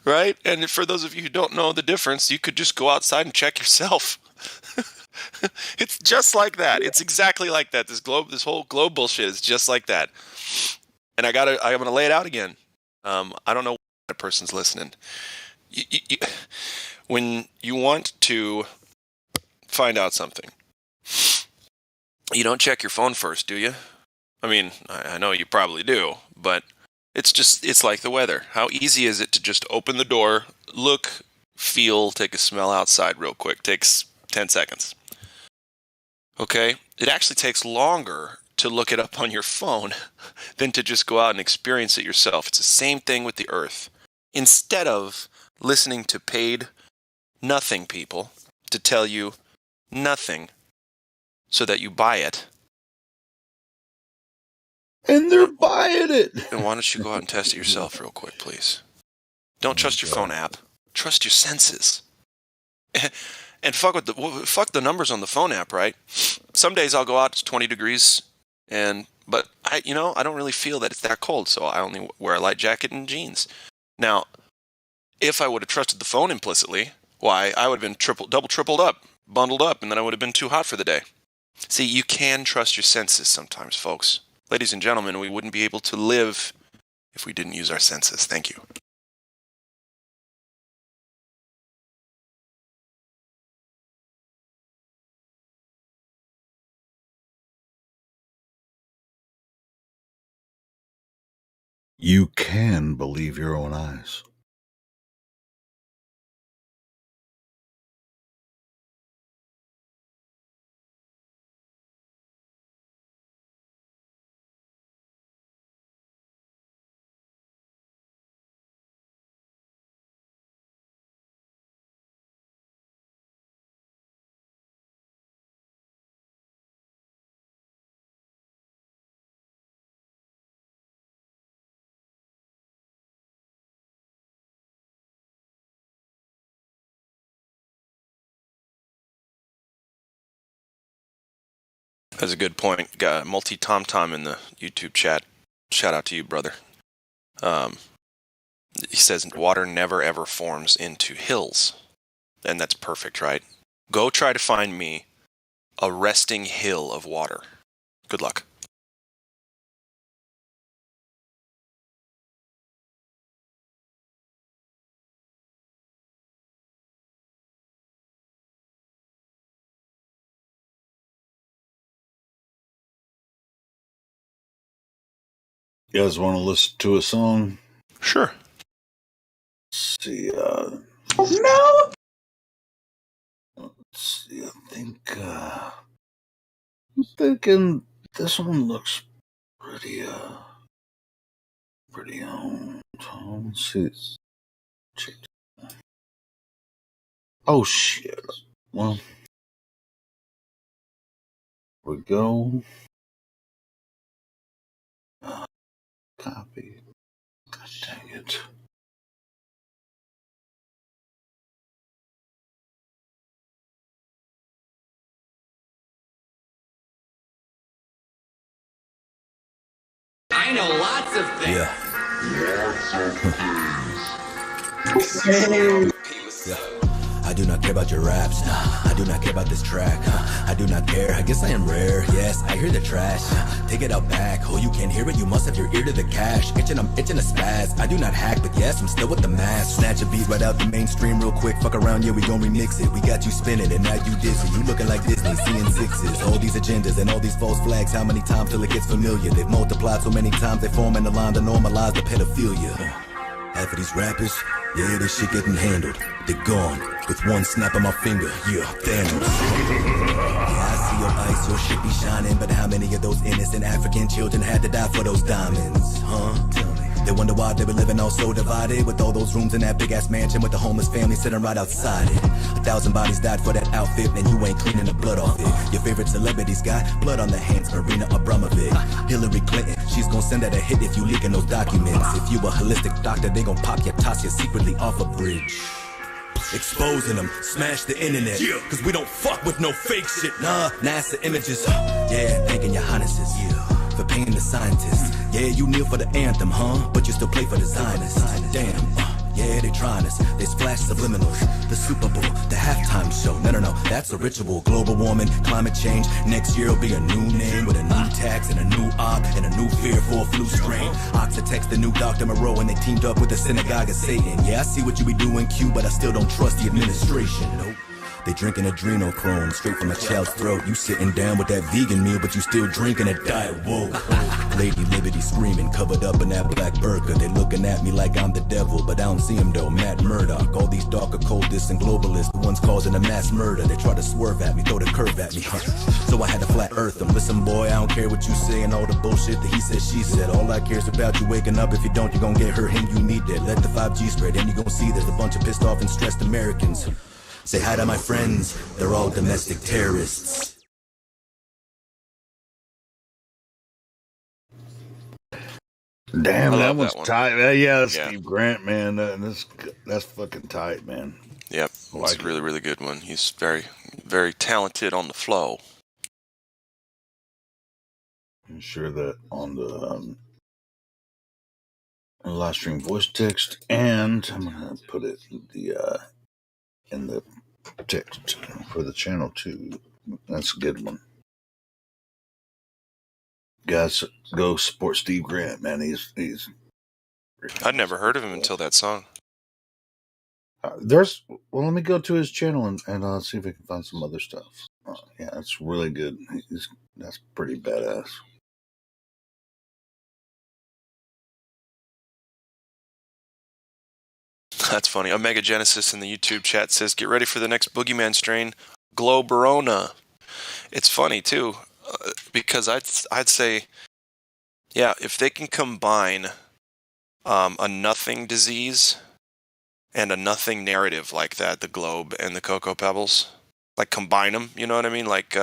Right? And for those of you who don't know the difference, you could just go outside and check yourself. It's just like that. It's exactly like that. This whole globe bullshit is just like that. And I'm gonna lay it out again. I don't know what person's listening. When you want to find out something, you don't check your phone first, do you? I mean, I know you probably do, but it's like the weather. How easy is it to just open the door, look, feel, take a smell outside real quick? Takes 10 seconds. Okay? It actually takes longer to look it up on your phone than to just go out and experience it yourself. It's the same thing with the Earth. Instead of listening to paid nothing people to tell you nothing so that you buy it. And they're buying it. Then why don't you go out and test it yourself real quick, please? Don't trust your phone app. Trust your senses. And fuck the numbers on the phone app, right? Some days I'll go out, it's 20 degrees, but I don't really feel that it's that cold, so I only wear a light jacket and jeans. Now, if I would have trusted the phone implicitly, why, I would have been tripled up, bundled up, and then I would have been too hot for the day. See, you can trust your senses sometimes, folks. Ladies and gentlemen, we wouldn't be able to live if we didn't use our senses. Thank you. You can believe your own eyes. That's a good point. Got multi-tom-tom in the YouTube chat. Shout out to you, brother. He says water never ever forms into hills. And that's perfect, right? Go try to find me a resting hill of water. Good luck. You guys want to listen to a song? Sure. Let's see. No. Let's see. I'm thinking this one looks pretty. Pretty on. Let's see. Oh shit. Well, We go. Copy. God dang it. I know lots of things. Yeah. I do not care about your raps, nah. I do not care about this track, I do not care, I guess I am rare. Yes, I hear the trash, take it out back. Oh, you can't hear it, you must have your ear to the cash. I'm itching a spaz, I do not hack, but yes, I'm still with the mask. Snatch a beat right out the mainstream real quick. Fuck around, yeah, we gon' remix it. We got you spinning and now you dizzy. You looking like Disney, seeing sixes. All these agendas and all these false flags. How many times till it gets familiar? They've multiplied so many times, they form in the line to normalize the pedophilia. Half of these rappers, yeah, this shit getting handled. They're gone with one snap of my finger. Yeah, Thanos. Yeah, I see your ice, your shit be shining, but how many of those innocent African children had to die for those diamonds? Huh? Tell me. They wonder why they be living all so divided, with all those rooms in that big ass mansion with the homeless family sitting right outside it. 1,000 bodies died for that outfit, and you ain't cleaning the blood off it. Your favorite celebrities got blood on their hands, Marina Abramovic. Hillary Clinton, she's gonna send out a hit if you leaking those documents. If you a holistic doctor, they gon' pop your toss you secretly off a bridge. Exposing them, smash the internet, cause we don't fuck with no fake shit. Nah, NASA images, yeah, thanking your highnesses, for paying the scientists. Yeah, you kneel for the anthem, huh? But you still play for the Zionists. Damn, yeah, they trying us. They splash subliminals. The Super Bowl, the halftime show. No, that's a ritual. Global warming, climate change. Next year will be a new name with a new tax and a new op and a new fear for a flu strain. Oxitex, the new Dr. Moreau, and they teamed up with the synagogue of Satan. Yeah, I see what you be doing, Q, but I still don't trust the administration. Nope. They drinking adrenochrome straight from a child's throat. You sitting down with that vegan meal, but you still drinking a diet woke. Lady Liberty screaming, covered up in that black burqa. They looking at me like I'm the devil, but I don't see him though. Matt Murdock, all these dark occultists and globalists, the ones causing a mass murder. They try to swerve at me, throw the curve at me. So I had to flat earth them. Listen, boy, I don't care what you say and all the bullshit that he said, she said. All I care is about you waking up. If you don't, you're gonna get hurt, him, you need that. Let the 5G spread, and you gonna see there's a bunch of pissed off and stressed Americans. Say hi to my friends, they're all domestic terrorists. Damn, that one's tight. Yeah, that's Steve Grant, man. That's fucking tight, man. Yep, it's a really, really good one. He's very, very talented on the flow. I'm sure that on the live stream voice text, and I'm gonna put it in the text for the channel too. That's a good one. Guys, go support Steve Grant, man. He's. I'd never heard of him until that song. Let me go to his channel and see if I can find some other stuff. Yeah, it's really good. That's pretty badass. That's funny. Omega Genesis in the YouTube chat says, "Get ready for the next boogeyman strain, Globerona." It's funny too, because I'd say, yeah, if they can combine a nothing disease and a nothing narrative like that, the globe and the Cocoa Pebbles, like combine them, you know what I mean? Like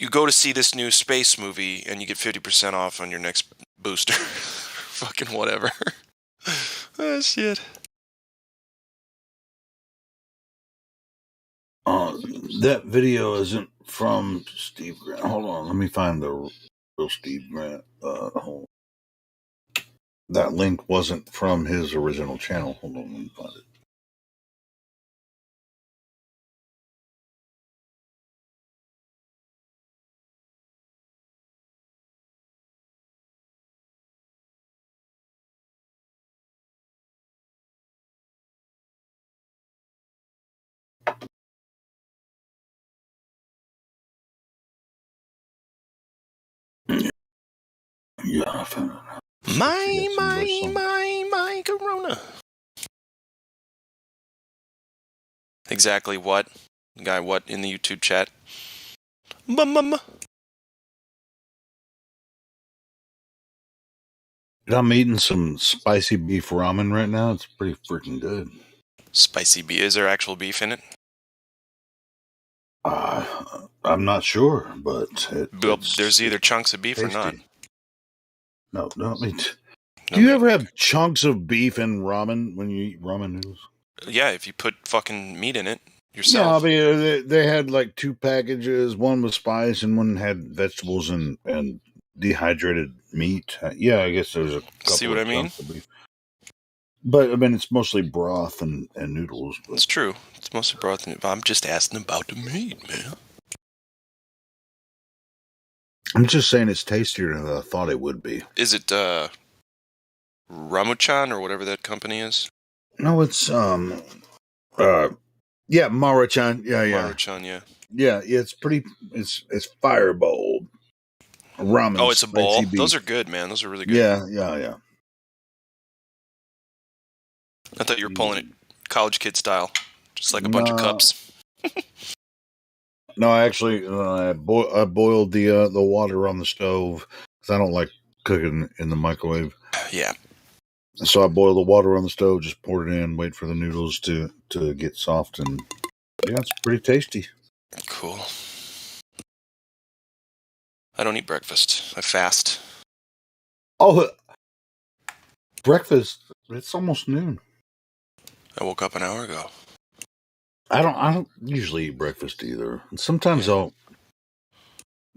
you go to see this new space movie and you get 50% off on your next booster. Fucking whatever. Oh shit. That video isn't from Steve Grant. Hold on, let me find the real Steve Grant. That link wasn't from his original channel. Hold on, let me find it. Yeah, I found it. My Corona. Exactly what? Guy, what in the YouTube chat? I'm eating some spicy beef ramen right now. It's pretty freaking good. Spicy beef? Is there actual beef in it? I'm not sure, but there's either chunks of beef or not. No, I mean, do you ever have chunks of beef in ramen when you eat ramen noodles? Yeah, if you put fucking meat in it yourself. Yeah, I mean, they had like 2 packages. One was spice, and one had vegetables and dehydrated meat. Yeah, I guess there's a couple. See what I mean? Of beef. But I mean, it's mostly broth and noodles. But. It's true. It's mostly broth and. I'm just asking about the meat, man. I'm just saying it's tastier than I thought it would be. Is it Ramuchan or whatever that company is? No, it's yeah, Maruchan. Yeah. Maruchan, yeah. Yeah, it's pretty. It's Fireball ramen. Oh, it's a bowl. Those are good, man. Those are really good. Yeah. I thought you were pulling it college kid style, just like a bunch of cups. No, actually, I boiled the water on the stove because I don't like cooking in the microwave. Yeah. So I boiled the water on the stove, just poured it in, wait for the noodles to get soft, and yeah, it's pretty tasty. Cool. I don't eat breakfast. I fast. Oh, breakfast! It's almost noon. I woke up an hour ago. I don't usually eat breakfast either. Sometimes I'll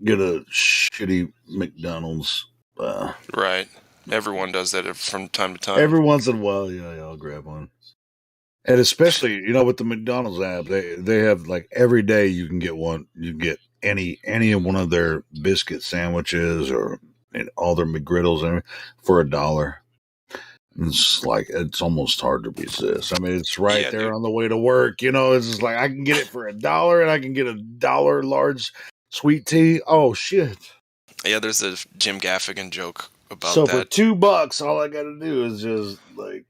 get a shitty McDonald's. Right. Everyone does that from time to time. Every once in a while, yeah, I'll grab one. And especially, with the McDonald's app, they have like every day you can get one. You get any of one of their biscuit sandwiches or all their McGriddles and for $1. It's almost hard to resist. I mean, it's right there on the way to work. It's just like I can get it for $1 and I can get $1 large sweet tea. Oh shit! Yeah, there's a Jim Gaffigan joke about so that. So for $2, all I got to do is just like.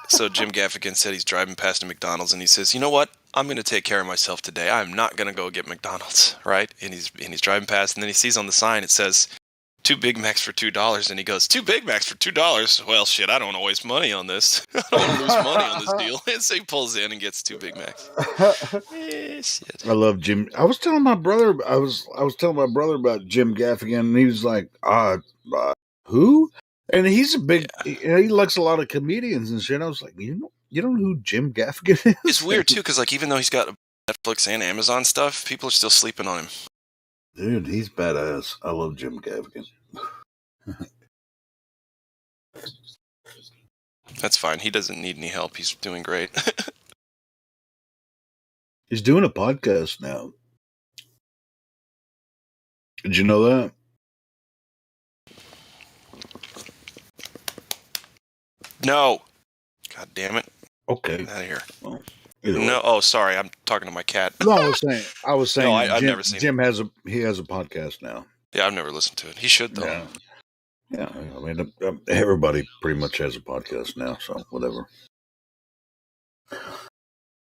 So Jim Gaffigan said he's driving past a McDonald's and he says, "You know what? I'm going to take care of myself today. I'm not going to go get McDonald's." Right? And he's driving past, and then he sees on the sign it says 2 Big Macs for $2, and he goes, 2 Big Macs for $2? Well, shit, I don't want to waste money on this. I don't want to lose money on this deal. And so he pulls in and gets 2 Big Macs. Shit. I love Jim. I was telling my brother. I was telling my brother about Jim Gaffigan, and he was like, who? And he's a big. Yeah. He likes a lot of comedians and shit. I was like, you don't know who Jim Gaffigan is? It's weird too, because like even though he's got Netflix and Amazon stuff, people are still sleeping on him. Dude, he's badass. I love Jim Gaffigan. That's fine. He doesn't need any help. He's doing great. He's doing a podcast now. Did you know that? No. God damn it. Okay. Get out of here. Well, no. Oh, sorry. I'm talking to my cat. No, I was saying. No, I've never seen Jim has a podcast now. Yeah, I've never listened to it. He should though. Yeah. I mean, everybody pretty much has a podcast now, so whatever.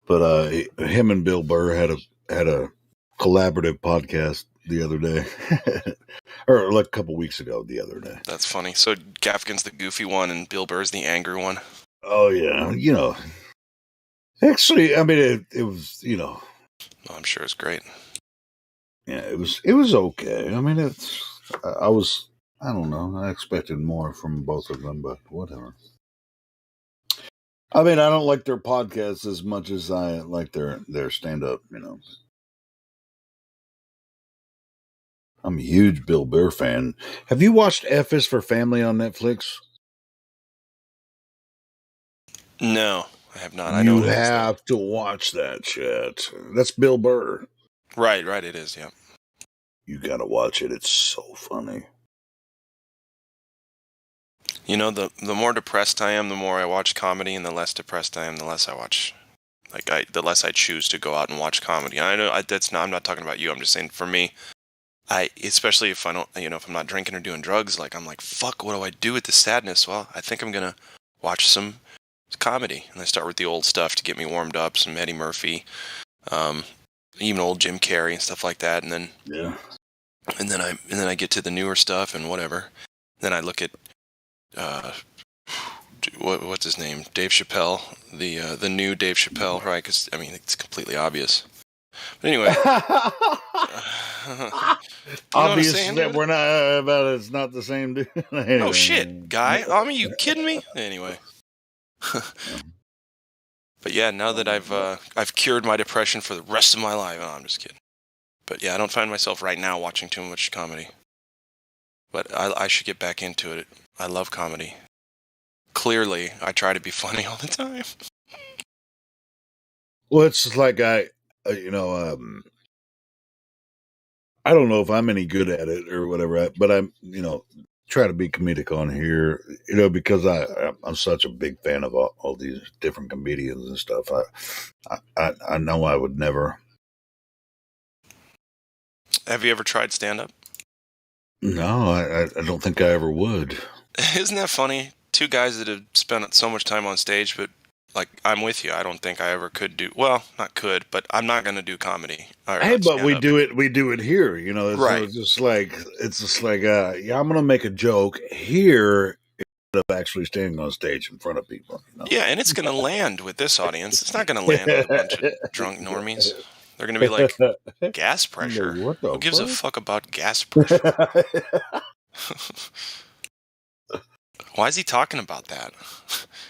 But him and Bill Burr had a collaborative podcast the other day, or like a couple weeks ago. The other day. That's funny. So Gaffigan's the goofy one, and Bill Burr's the angry one. Oh yeah, Actually, I mean, it was, Oh, I'm sure it's great. Yeah, it was okay. I mean, I don't know. I expected more from both of them, but whatever. I mean, I don't like their podcasts as much as I like their stand-up, I'm a huge Bill Burr fan. Have you watched F is for Family on Netflix? No, I have not. You have to watch that shit. That's Bill Burr. Right, it is, yeah. You gotta watch it. It's so funny. The more depressed I am, the more I watch comedy, and the less depressed I am, the less I watch. The less I choose to go out and watch comedy. And I know I'm not talking about you. I'm just saying for me, especially if I don't, if I'm not drinking or doing drugs, I'm like, fuck, what do I do with the sadness? Well, I think I'm gonna watch some comedy, and I start with the old stuff to get me warmed up, some Eddie Murphy, even old Jim Carrey and stuff like that, and then and then I get to the newer stuff and whatever. Then I look at what's his name, Dave Chappelle, the new Dave Chappelle, right? Because I mean it's completely obvious. But anyway. Obviously, that we're not about it. It's not the same dude. Anyway. Oh, shit, guy. I mean, you kidding me? Anyway. But yeah, now that I've cured my depression for the rest of my life. Oh, I'm just kidding. But yeah, I don't find myself right now watching too much comedy. But I should get back into it. I love comedy. Clearly, I try to be funny all the time. Well, it's just like I don't know if I'm any good at it or whatever, but I'm, try to be comedic on here, because I'm such a big fan of all these different comedians and stuff. I know I would never. Have you ever tried stand-up? No, I don't think I ever would. Isn't that funny? Two guys that have spent so much time on stage, but like, I'm with you. I don't think I ever could do, well, not could, but I'm not going to do comedy. Hey, but we do it here, Right. It's just like, yeah, I'm going to make a joke here instead of actually standing on stage in front of people. Yeah, and it's going to land with this audience. It's not going to land with a bunch of drunk normies. They're going to be like, gas pressure? Who gives a fuck about gas pressure? Why is he talking about that?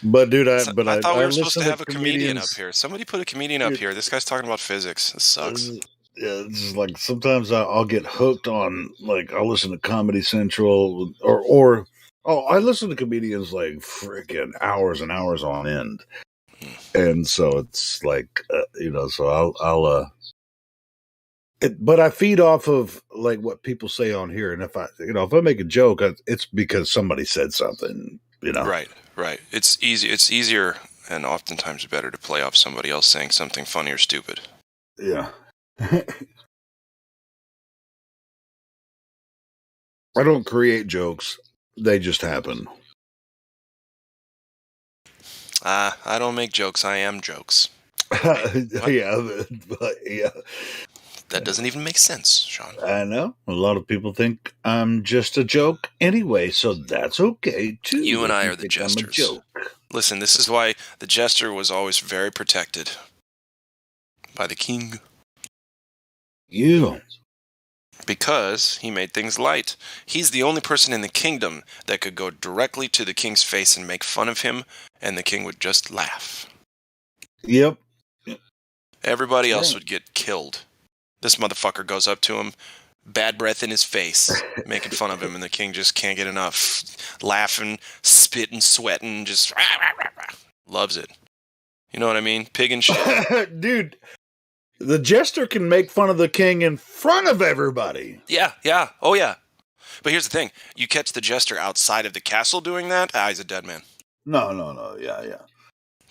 But dude, I thought we were supposed to have a comedian up here. Somebody put a comedian up here. This guy's talking about physics. This sucks. Yeah, it's just like sometimes I'll get hooked on, like, I'll listen to Comedy Central or I listen to comedians like freaking hours and hours on end, and so it's like so I'll but I feed off of like what people say on here, and if I make a joke, it's because somebody said something, Right. It's easy. It's easier and oftentimes better to play off somebody else saying something funny or stupid. Yeah. I don't create jokes; they just happen. I don't make jokes. I am jokes. Yeah, but yeah. That doesn't even make sense, Sean. I know. A lot of people think I'm just a joke anyway, so that's okay, too. You and I are the jesters. Listen, this is why the jester was always very protected by the king. Yeah. Because he made things light. He's the only person in the kingdom that could go directly to the king's face and make fun of him, and the king would just laugh. Yep. Everybody else would get killed. This motherfucker goes up to him, bad breath in his face, making fun of him, and the king just can't get enough. Laughing, spitting, sweating, just loves it. You know what I mean? Pig and shit. Dude, the jester can make fun of the king in front of everybody. Yeah. Oh, yeah. But here's the thing. You catch the jester outside of the castle doing that, he's a dead man. No. Yeah.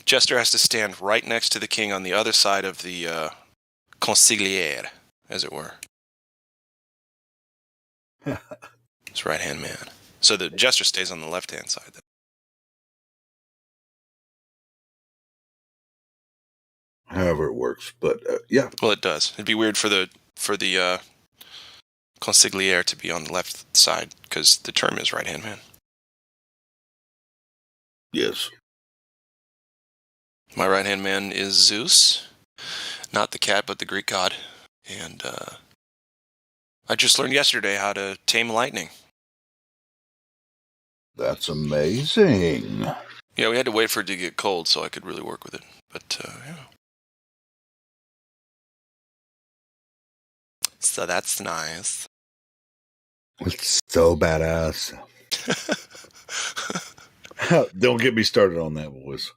Jester has to stand right next to the king on the other side of the consigliere, as it were. His right-hand man. So the jester stays on the left-hand side. However it works, but yeah. Well, it does. It'd be weird for the consigliere to be on the left side, because the term is right-hand man. Yes. My right-hand man is Zeus. Not the cat, but the Greek god. And I just learned yesterday how to tame lightning. That's amazing. Yeah, we had to wait for it to get cold so I could really work with it. But, yeah. So that's nice. It's so badass. Don't get me started on that, boys.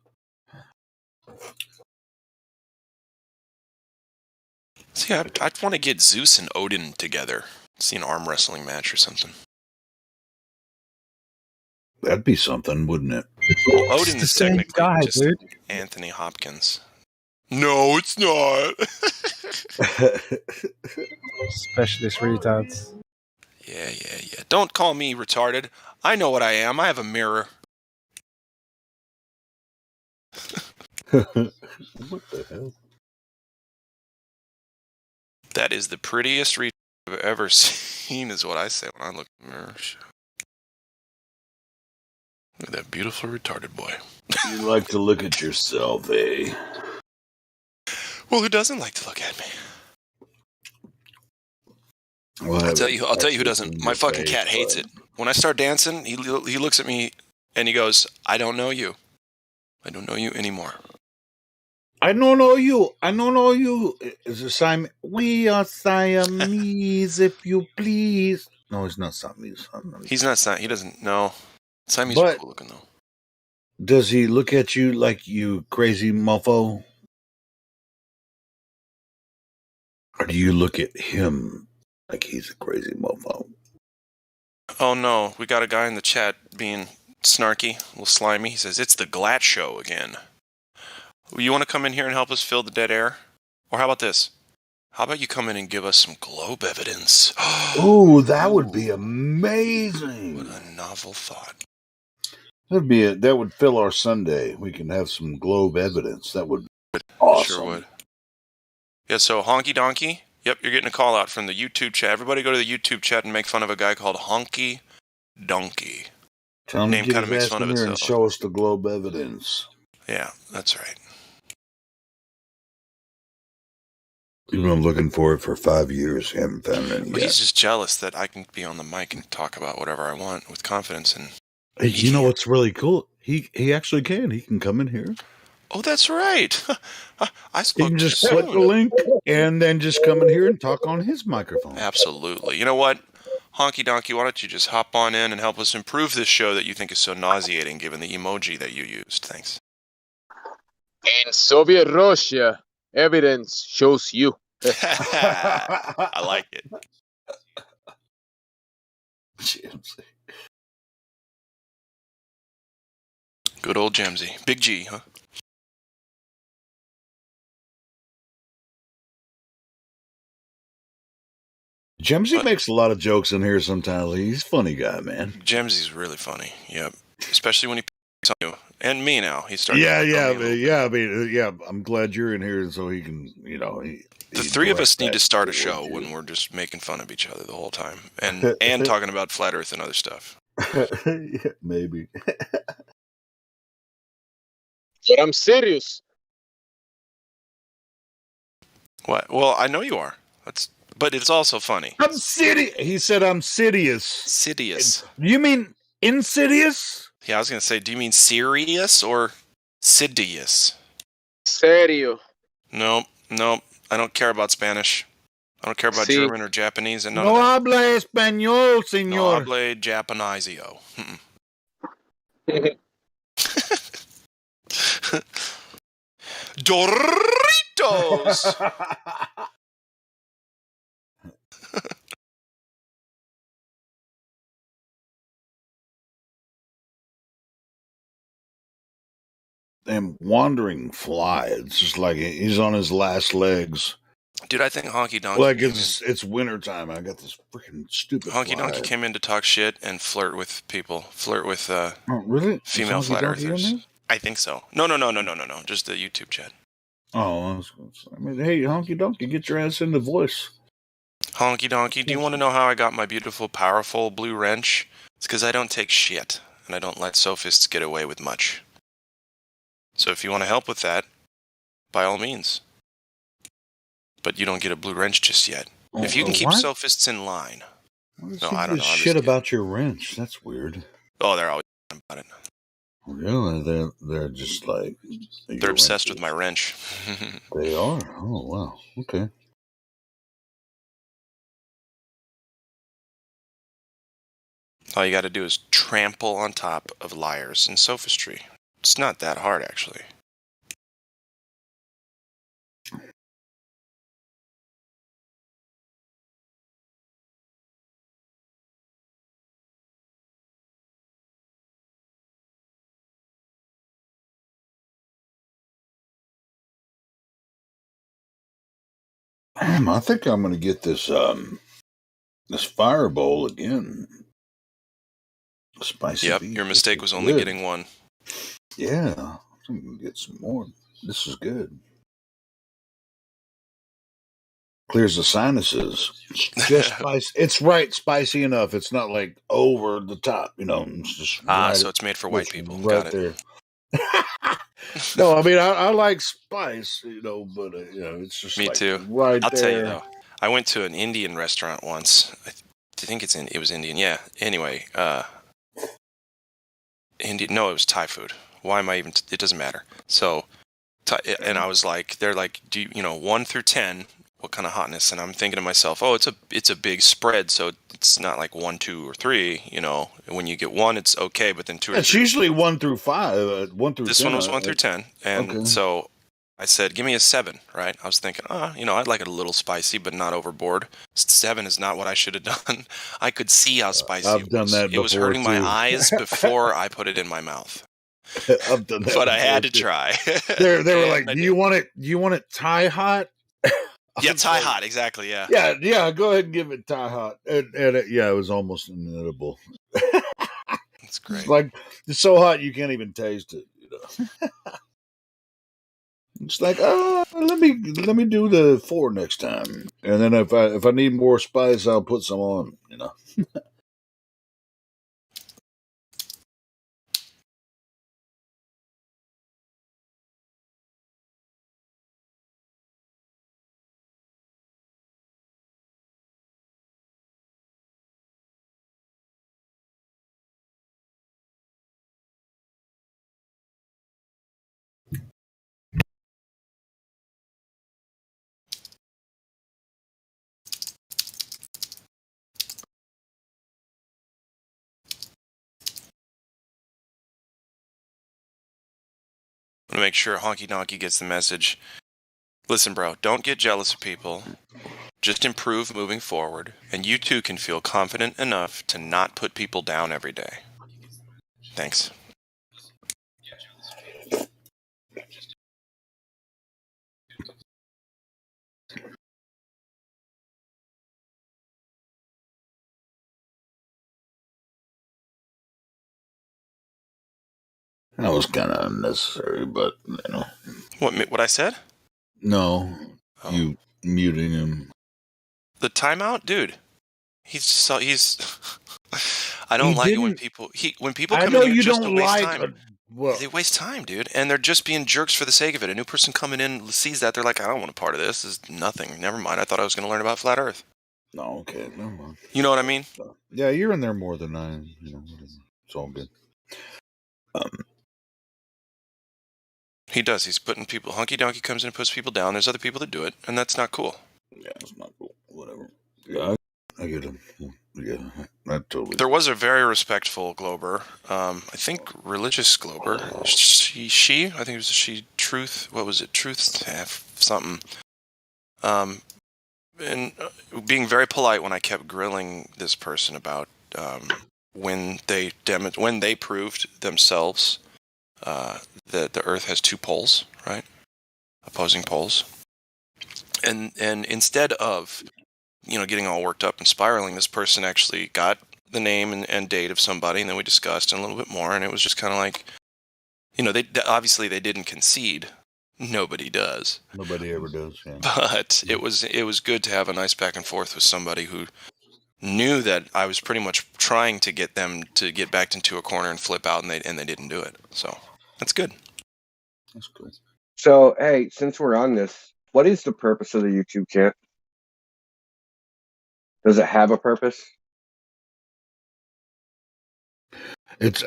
See, I'd want to get Zeus and Odin together. See an arm wrestling match or something. That'd be something, wouldn't it? Well, Odin is technically just Anthony Hopkins. No, it's not. Specialist retards. Yeah. Don't call me retarded. I know what I am. I have a mirror. What the hell? That is the prettiest retard I've ever seen, is what I say when I look in the mirror. Look at that beautiful retarded boy. You like to look at yourself, eh? Well, who doesn't like to look at me? I'll tell you who doesn't. My fucking cat hates it. When I start dancing, he looks at me and he goes, "I don't know you. I don't know you anymore." I don't know you. I don't know you. Is it Simon? We are Siamese, if you please. No, he's not Siamese. He's not. He doesn't know. Siamese are cool looking though. Does he look at you like you crazy mofo? Or do you look at him like he's a crazy mofo? Oh no, we got a guy in the chat being snarky, a little slimy. He says, "It's the Glatt Show again. You want to come in here and help us fill the dead air? Or how about this? How about you come in and give us some globe evidence?" Oh, that would be amazing. What a novel thought. That would fill our Sunday. We can have some globe evidence. That would be awesome. Sure would. Yeah, so Honky Donkey. Yep, you're getting a call out from the YouTube chat. Everybody go to the YouTube chat and make fun of a guy called Honky Donkey. Tell him Name to kind of makes fun of here itself. and show us the globe evidence. Yeah, that's right. We've been looking for it for 5 years. Haven't found any But yet. he's just jealous that I can be on the mic and talk about whatever I want with confidence. And Hey, you know what's really cool? He actually can. He can come in here. oh, that's right. I He spoke can too just click the soon. link and then just come in here and talk on his microphone. Absolutely. You know what? Honky Donkey, why don't you just hop on in and help us improve this show that you think is so nauseating given the emoji that you used? Thanks. In Soviet Russia, evidence shows you. I like it. Good old Gemsy. Big G, huh? Jemsy makes a lot of jokes in here sometimes. He's a funny guy, man. Gemsy's really funny. Yep. Especially when he picks on you. And me now. He's starting Yeah, to pick on me. yeah. I mean, yeah. I'm glad you're in here so he can, The three of us need to start a show when we're just making fun of each other the whole time. And talking about flat earth and other stuff. Yeah, maybe. But I'm serious. What? Well, I know you are. But it's also funny. I'm Sidious. He said I'm Sidious. Sidious. You mean Insidious? Yeah, I was going to say, do you mean serious or Sidious? Serio. Nope. I don't care about Spanish. I don't care about See? German or Japanese. And none No of that. habla español, No señor. hable Japanisio. Doritos! Damn wandering fly. It's just like he's on his last legs. Dude, I think Honky Donkey. Like it's wintertime. I got this freaking stupid Honky fly. Donkey came in to talk shit and flirt with people. Flirt with really? female Is Honky flat Donkey in earthers. there? I think so. No. Just the YouTube chat. Oh, I mean, hey, Honky Donkey, get your ass in the voice. Honky Donkey, do you want to know how I got my beautiful, powerful blue wrench? It's because I don't take shit, and I don't let sophists get away with much. So if you want to help with that, by all means. But you don't get a blue wrench just yet. If you can keep sophists in line. No, I don't know. Shit about your wrench. That's weird. Oh, they're always about it. Really? They're just like... They're obsessed with my wrench. They are? Oh, wow. Okay. All you got to do is trample on top of liars and sophistry. It's not that hard, actually. I think I'm going to get this this fire bowl again. Spicy Yep, beef. your mistake was only getting one. Yeah, I'm going to get some more. This is good. Clears the sinuses. It's just spicy. It's right spicy enough. It's not like over the top, It's just so it's made for white people. Right Got it. there. No, I mean I like spice, but it's just Me like too. Right I'll there. tell you though. I went to an Indian restaurant once. I think it was Indian. Yeah. Anyway, Indian. No, it was Thai food. Why am I even? It doesn't matter. So, and I was like, they're like, 1 through 10, what kind of hotness? And I'm thinking to myself, oh, it's a big spread, so it's not like 1, 2, or 3. When you get 1, it's okay, but then 2 or 3. It's usually 1 through 5. 1 through 10. This one was 1 through 10, and so I said, give me a 7, right? I was thinking, I'd like it a little spicy, but not overboard. 7 is not what I should have done. I could see how spicy I've done that before. It was hurting my eyes before I put it in my mouth. I've done that, but I had to try. They were like, "Do you want it Thai hot?" Yeah, Thai hot, exactly. Yeah. Yeah. Go ahead and give it Thai hot, and it was almost inedible. That's great. It's so hot you can't even taste it. It's like, let me do the 4 next time, and then if I need more spice, I'll put some on. To make sure Honky Donkey gets the message. Listen, bro, don't get jealous of people. Just improve moving forward, and you too can feel confident enough to not put people down every day. Thanks. That was kind of unnecessary, but What I said? No, you muting him. The timeout, dude. He's. I don't like it when people come in here just to waste time. They waste time, dude, and they're just being jerks for the sake of it. A new person coming in sees that, they're like, I don't want a part of this. This is nothing. Never mind. I thought I was going to learn about flat Earth. No, okay, never mind. You know what I mean? Yeah, you're in there more than I am. It's all good. He does. He's putting people. Honky Donkey comes in and puts people down. There's other people that do it, and that's not cool. Yeah, it's not cool. Whatever. Yeah, I get him. Yeah, I totally. There was a very respectful Glober. I think religious Glober. She. I think it was she. Truth. What was it? Truth. Something. And being very polite when I kept grilling this person about when they proved themselves that the Earth has 2 poles, right? Opposing poles. And instead of getting all worked up and spiraling, this person actually got the name and date of somebody, and then we discussed a little bit more, and it was just kind of like, obviously they didn't concede. Nobody does. Nobody ever does. Yeah. But it was good to have a nice back and forth with somebody who knew that I was pretty much trying to get them to get backed into a corner and flip out, and they didn't do it. So that's good. That's cool. So, hey, since we're on this, what is the purpose of the YouTube channel? Does it have a purpose? It's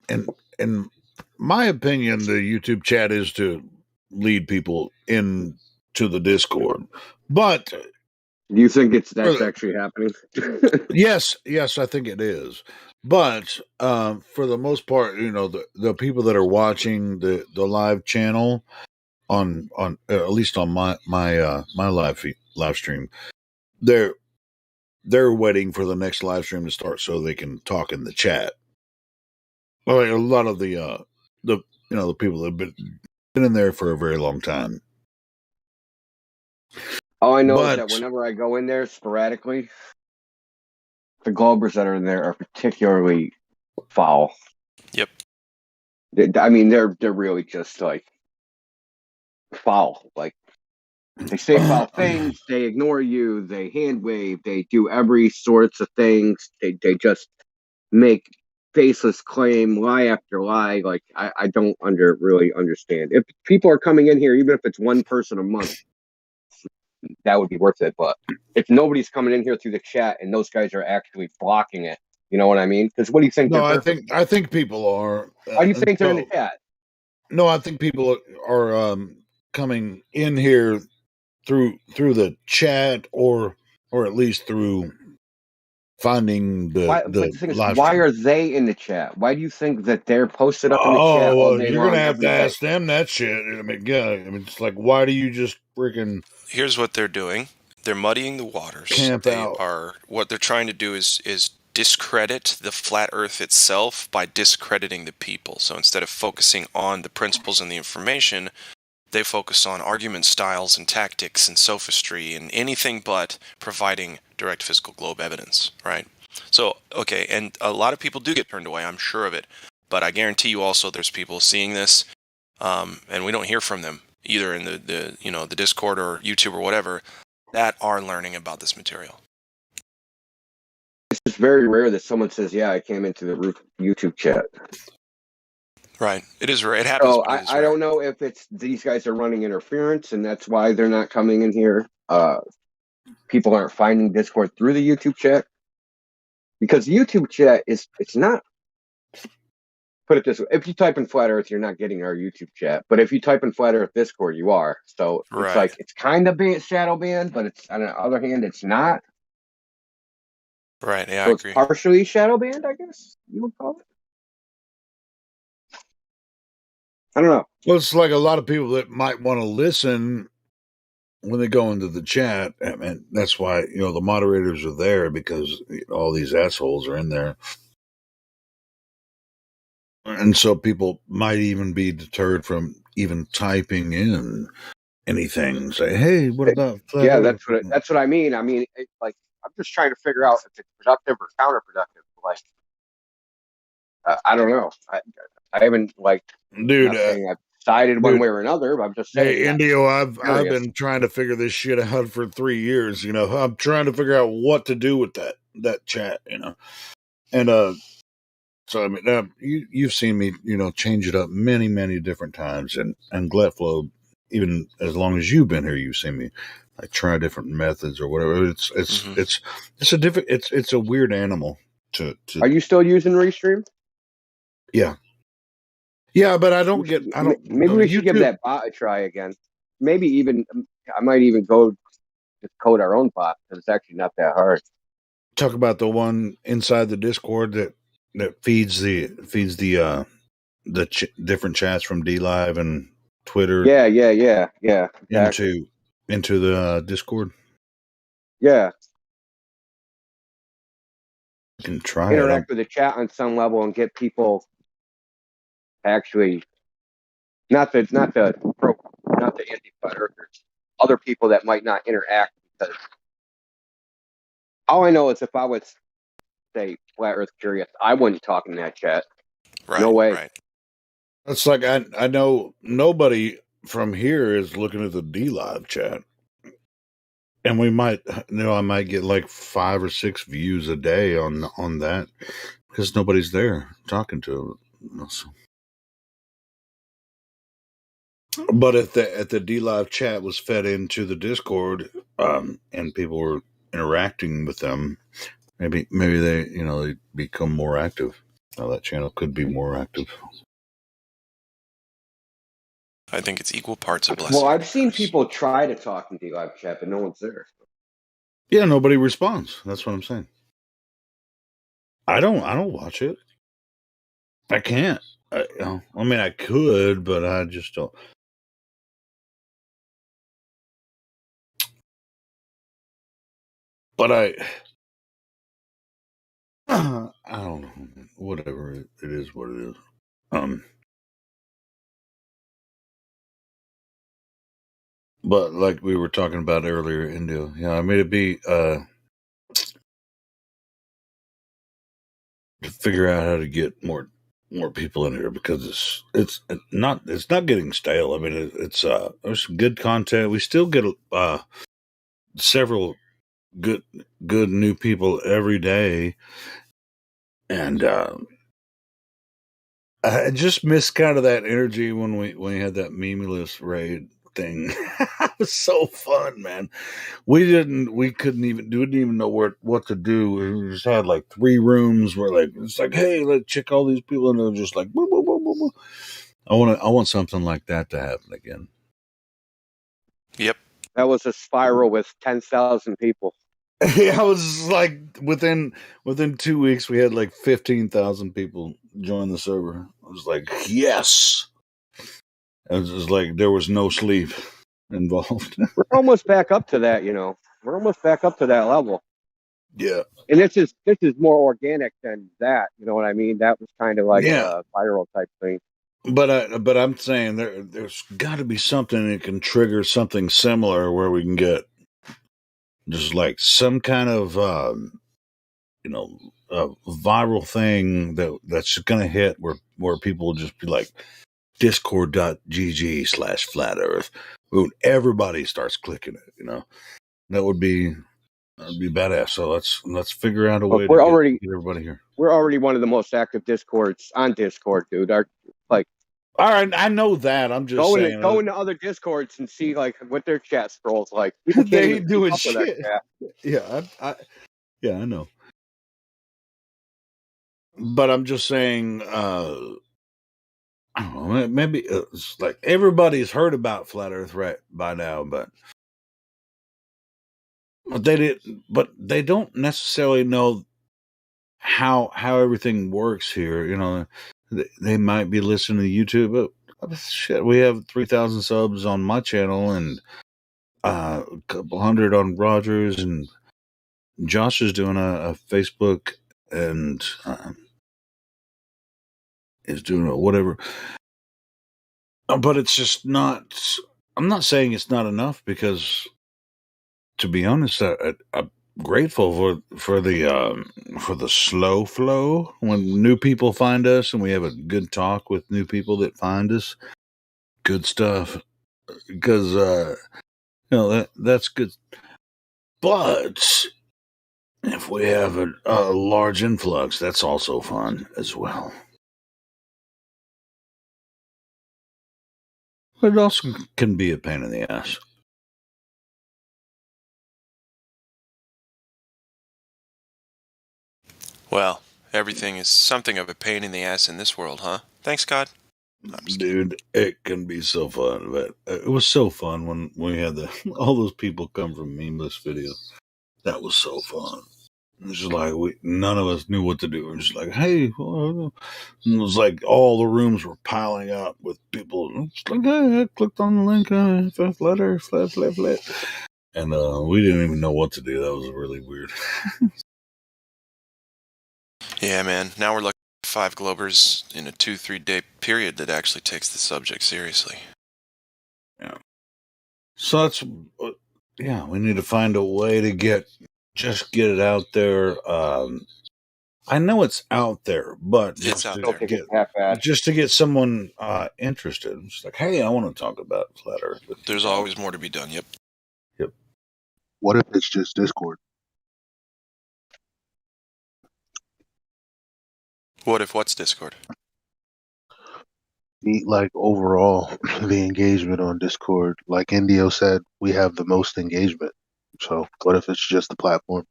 in my opinion, the YouTube chat is to lead people into the Discord. But do you think that's actually happening? Yes, I think it is. But for the most part, the people that are watching the live channel on at least on my live stream, they're waiting for the next live stream to start so they can talk in the chat. Well, a lot of the people that have been in there for a very long time. All I know is that whenever I go in there sporadically, the Globers that are in there are particularly foul. Yep. I mean, they're really just like foul. Like, they say foul things, they ignore you, they hand wave, they do every sorts of things. They just make faceless claim, lie after lie. Like, I don't really understand. If people are coming in here, even if it's one person a month, that would be worth it. But if nobody's coming in here through the chat and those guys are actually blocking it, you know what I mean? Because what do you think? No, I think people are. Why do you think they're in the chat? No, I think people are coming in here through the chat or at least through finding the live Why stream. are they in the chat? Why do you think that they're posted up in the chat all well, day you're long? gonna have to ask them that shit. I mean, yeah, I mean, it's like, why do you just freaking Here's what they're doing. They're muddying the waters. Camp out. What they're trying to do is discredit the flat earth itself by discrediting the people. So instead of focusing on the principles and the information, they focus on argument styles and tactics and sophistry and anything but providing direct physical globe evidence, right? So, okay, and a lot of people do get turned away, I'm sure of it. But I guarantee you also there's people seeing this, and we don't hear from them, either in the Discord or YouTube or whatever, that are learning about this material. It's just very rare that someone says, "Yeah, I came into the YouTube chat." Right. It is rare. It happens. So But it is I don't know if it's these guys are running interference and that's why they're not coming in here. People aren't finding Discord through the YouTube chat because the YouTube chat it's not. Put it this way: if you type in Flat Earth, you're not getting our YouTube chat. But if you type in Flat Earth Discord, you are. So it's like it's kind of shadow banned, but it's on the other hand, it's not. Right. Yeah, so I it's agree. partially shadow banned, I guess you would call it. I don't know. Well, it's like a lot of people that might want to listen when they go into the chat, and that's why the moderators are there because all these assholes are in there, and so people might even be deterred from even typing in anything. Say, hey, what about? Yeah, that's what I mean. I mean, like I'm just trying to figure out if it's productive or counterproductive. Like, I don't know. I haven't dude. I've decided one way or another. But I'm just saying. Hey, Indio, I've been trying to figure this shit out for 3 years. I'm trying to figure out what to do with that chat. And so I mean, you've seen me, change it up many, many different times, and Gletflow, even as long as you've been here, you've seen me like try different methods or whatever. It's a weird animal to. Are you still using Restream? Yeah. Yeah, but I don't. Maybe we should give that bot a try again. Maybe even I might even go just code our own bot because it's actually not that hard. Talk about the one inside the Discord that feeds the different chats from DLive and Twitter. Yeah. Exactly. Into the Discord. Yeah. You can try interact with the chat on some level and get people actually not the anti-flat earthers, other people that might not interact because all I know is if I was say flat earth curious, I wouldn't talk in that chat. Right, no way. Right. It's like I know nobody from here is looking at the DLive chat. And we might, I might get like 5 or 6 views a day on that because nobody's there talking to them. So. But if the DLive chat was fed into the Discord, and people were interacting with them, maybe they they become more active. Now that channel could be more active. I think it's equal parts of blessing. Well, I've seen people try to talk in DLive chat, but no one's there. Yeah, nobody responds. That's what I'm saying. I don't watch it. I can't. I mean, I could, but I just don't. But I don't know. Whatever it is, what it is. But like we were talking about earlier, India. Yeah, I mean, it'd be to figure out how to get more people in here because it's not getting stale. I mean, there's good content. We still get several good new people every day, and I just miss kind of that energy when we had that Memeless raid thing. It was so fun, man. We didn't even know what to do. We just had like 3 rooms where like it's like, hey, let's check all these people, and they're just like, boo, boo, boo, boo, boo. I want something like that to happen again. Yep. That was a spiral with 10,000 people. Yeah, I was like within 2 weeks we had like 15,000 people join the server. I was like, yes. It was just like there was no sleep involved. We're almost back up to that, you know. We're almost back up to that level. Yeah. And this is more organic than that. You know what I mean? That was kind of like Yeah. a viral type thing. But I'm saying there's got to be something that can trigger something similar where we can get just like some kind of viral thing that's going to hit where people will just be like discord.gg/flat earth. Everybody starts clicking it, you know. That'd be badass. So let's figure out a way to get everybody here. We're already one of the most active Discords on Discord, dude. All right, I know that. I'm just saying. Go into other Discords and see like what their chat scrolls like. People can't They even doing keep up with shit. that chat. Yeah, I know. But I'm just saying. I don't know. Maybe it's like everybody's heard about Flat Earth right by now, but they don't necessarily know how everything works here. You know, they might be listening to YouTube, but shit, we have 3,000 subs on my channel and a couple hundred on Rogers, and Josh is doing a Facebook and is doing whatever. But it's just not. I'm not saying it's not enough because, to be honest, I'm grateful for the slow flow when new people find us and we have a good talk with new people that find us. Good stuff, because that's good. But if we have a large influx, that's also fun as well. But it also can be a pain in the ass. Well, everything is something of a pain in the ass in this world, huh? Thanks, God. Dude, it can be so fun. But it was so fun when we had all those people come from memeless videos. That was so fun. It was just like none of us knew what to do. It was just like, hey, and it was like all the rooms were piling up with people. It's like, hey, I clicked on the link, flat. And we didn't even know what to do. That was really weird. Yeah, man. Now we're looking at 5 Globers in a 2-3 day period that actually takes the subject seriously. Yeah. So that's we need to find a way to get it out there. I know it's out there, but just to get someone interested. It's like, hey, I want to talk about Flat Earth. There's always more to be done. Yep. What if it's just Discord? What if what's Discord? Like overall, the engagement on Discord, like Indio said, we have the most engagement. So what if it's just the platform?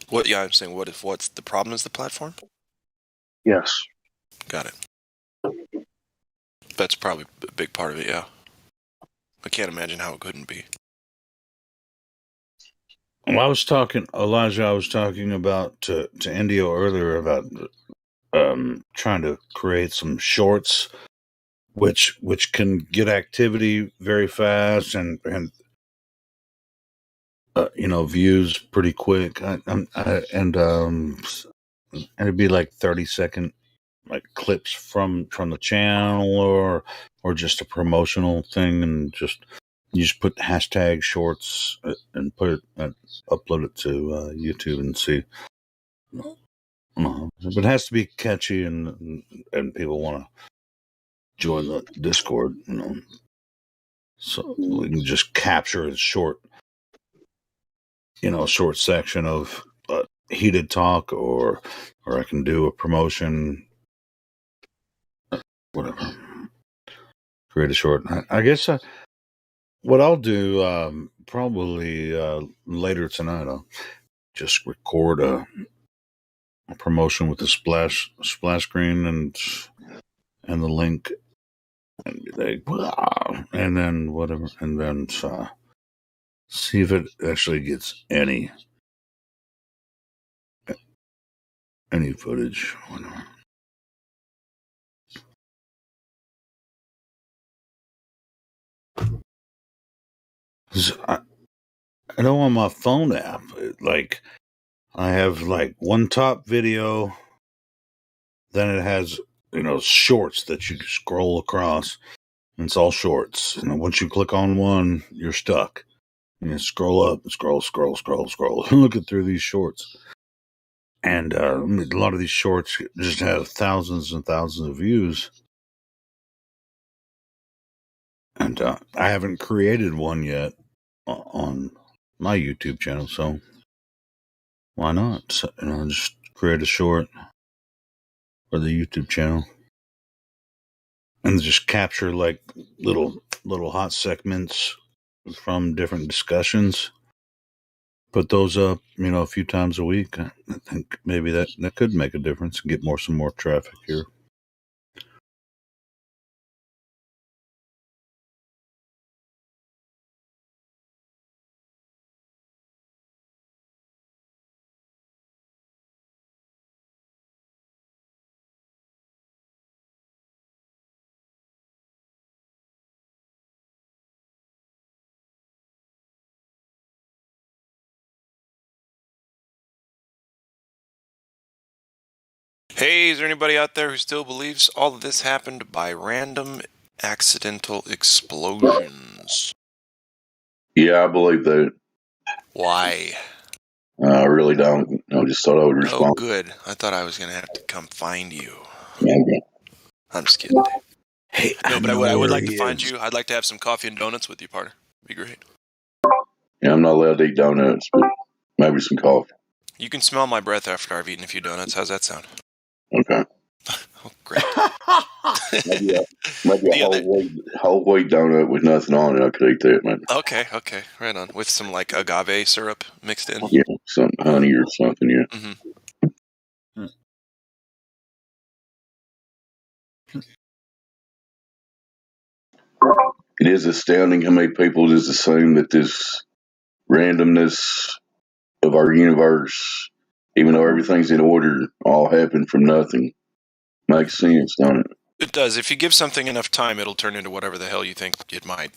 What? Yeah, I'm saying, what if what's the problem is the platform? Yes. Got it. That's probably a big part of it. Yeah. I can't imagine how it couldn't be. Well, Elijah, I was talking about to Indio earlier about trying to create some shorts, which can get activity very fast and views pretty quick. And it'd be like 30-second like clips from the channel or just a promotional thing, and you just put hashtag shorts and upload it to YouTube and see. But it has to be catchy and people want to join the Discord, so we can just capture a short section of heated talk, or I can do a promotion, whatever. Create a short. I guess what I'll do probably later tonight, I'll just record a promotion with the splash screen and the link, and be like, and then whatever, and then see if it actually gets any footage. I know on my phone app, like I have like one top video, then it has shorts that you scroll across, and it's all shorts. And once you click on one, you're stuck. And you scroll up, scroll, looking through these shorts. And a lot of these shorts just have thousands and thousands of views. And I haven't created one yet on my YouTube channel, so why not? So, just create a short for the YouTube channel and just capture like little hot segments from different discussions. Put those up, a few times a week. I think maybe that could make a difference and get some more traffic here. Hey, is there anybody out there who still believes all of this happened by random accidental explosions? Yeah, I believe that. Why? I really don't. I just thought I would respond. Oh, good. I thought I was going to have to come find you. Okay. I'm just kidding. Hey, no, but I would like to find you. I'd like to have some coffee and donuts with you, partner. Be great. Yeah, I'm not allowed to eat donuts, but maybe some coffee. You can smell my breath after I've eaten a few donuts. How's that sound? Okay. Oh, great. maybe a whole wheat donut with nothing on it. I could eat that, man. Okay, right on. With some like agave syrup mixed in. Yeah, some honey or something. Yeah. Mm-hmm. It is astounding how many people just assume that this randomness of our universe, even though everything's in order, all happened from nothing. Makes sense, don't it? It does. If you give something enough time, it'll turn into whatever the hell you think it might.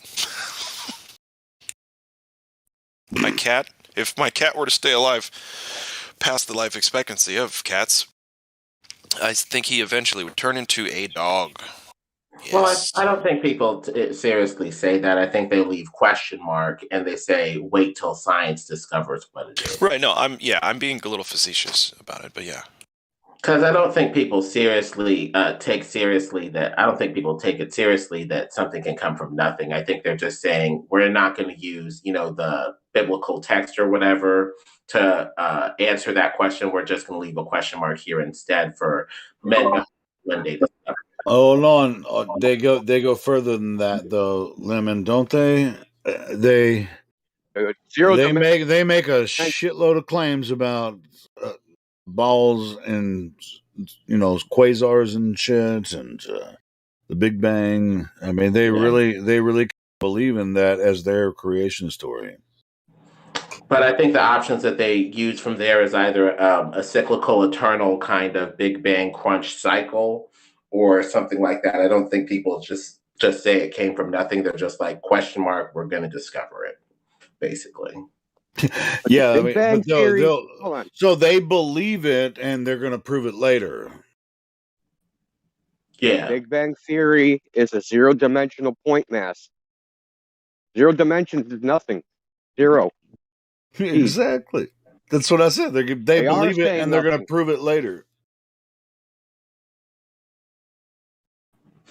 If my cat were to stay alive past the life expectancy of cats, I think he eventually would turn into a dog. Yes. Well, I don't think people seriously say that. I think they leave question mark and they say, wait till science discovers what it is. Right. No, I'm being a little facetious about it, but yeah. Because I don't think people seriously take seriously that. I don't think people take it seriously that something can come from nothing. I think they're just saying we're not going to use, the biblical text or whatever to answer that question. We're just going to leave a question mark here instead for men when they discover. Hold on, they go further than that though, Lemon, don't they? They make a shitload of claims about balls and quasars and shit and the Big Bang. I mean, they really believe in that as their creation story. But I think the options that they use from there is either a cyclical, eternal kind of Big Bang crunch cycle or something like that. I don't think people just say it came from nothing. They're just like, question mark, we're going to discover it, basically. Yeah, I mean, so they believe it and they're going to prove it later. Yeah. Big Bang Theory is a zero-dimensional point mass. 0 dimensions is nothing. 0. Exactly. That's what I said. They believe it and they're going to prove it later.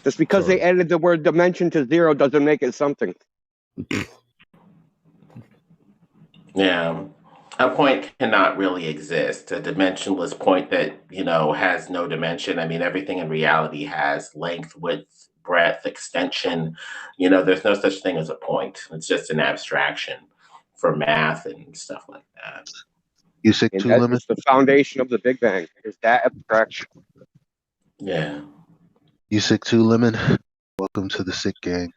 Just because they added the word dimension to 0 doesn't make it something. Yeah. A point cannot really exist. A dimensionless point that, has no dimension. I mean, everything in reality has length, width, breadth, extension. There's no such thing as a point. It's just an abstraction for math and stuff like that. You sick And too, that Lemon? is the foundation of the Big Bang, is that abstraction. Yeah. You sick too, Lemon? Welcome to the sick gang.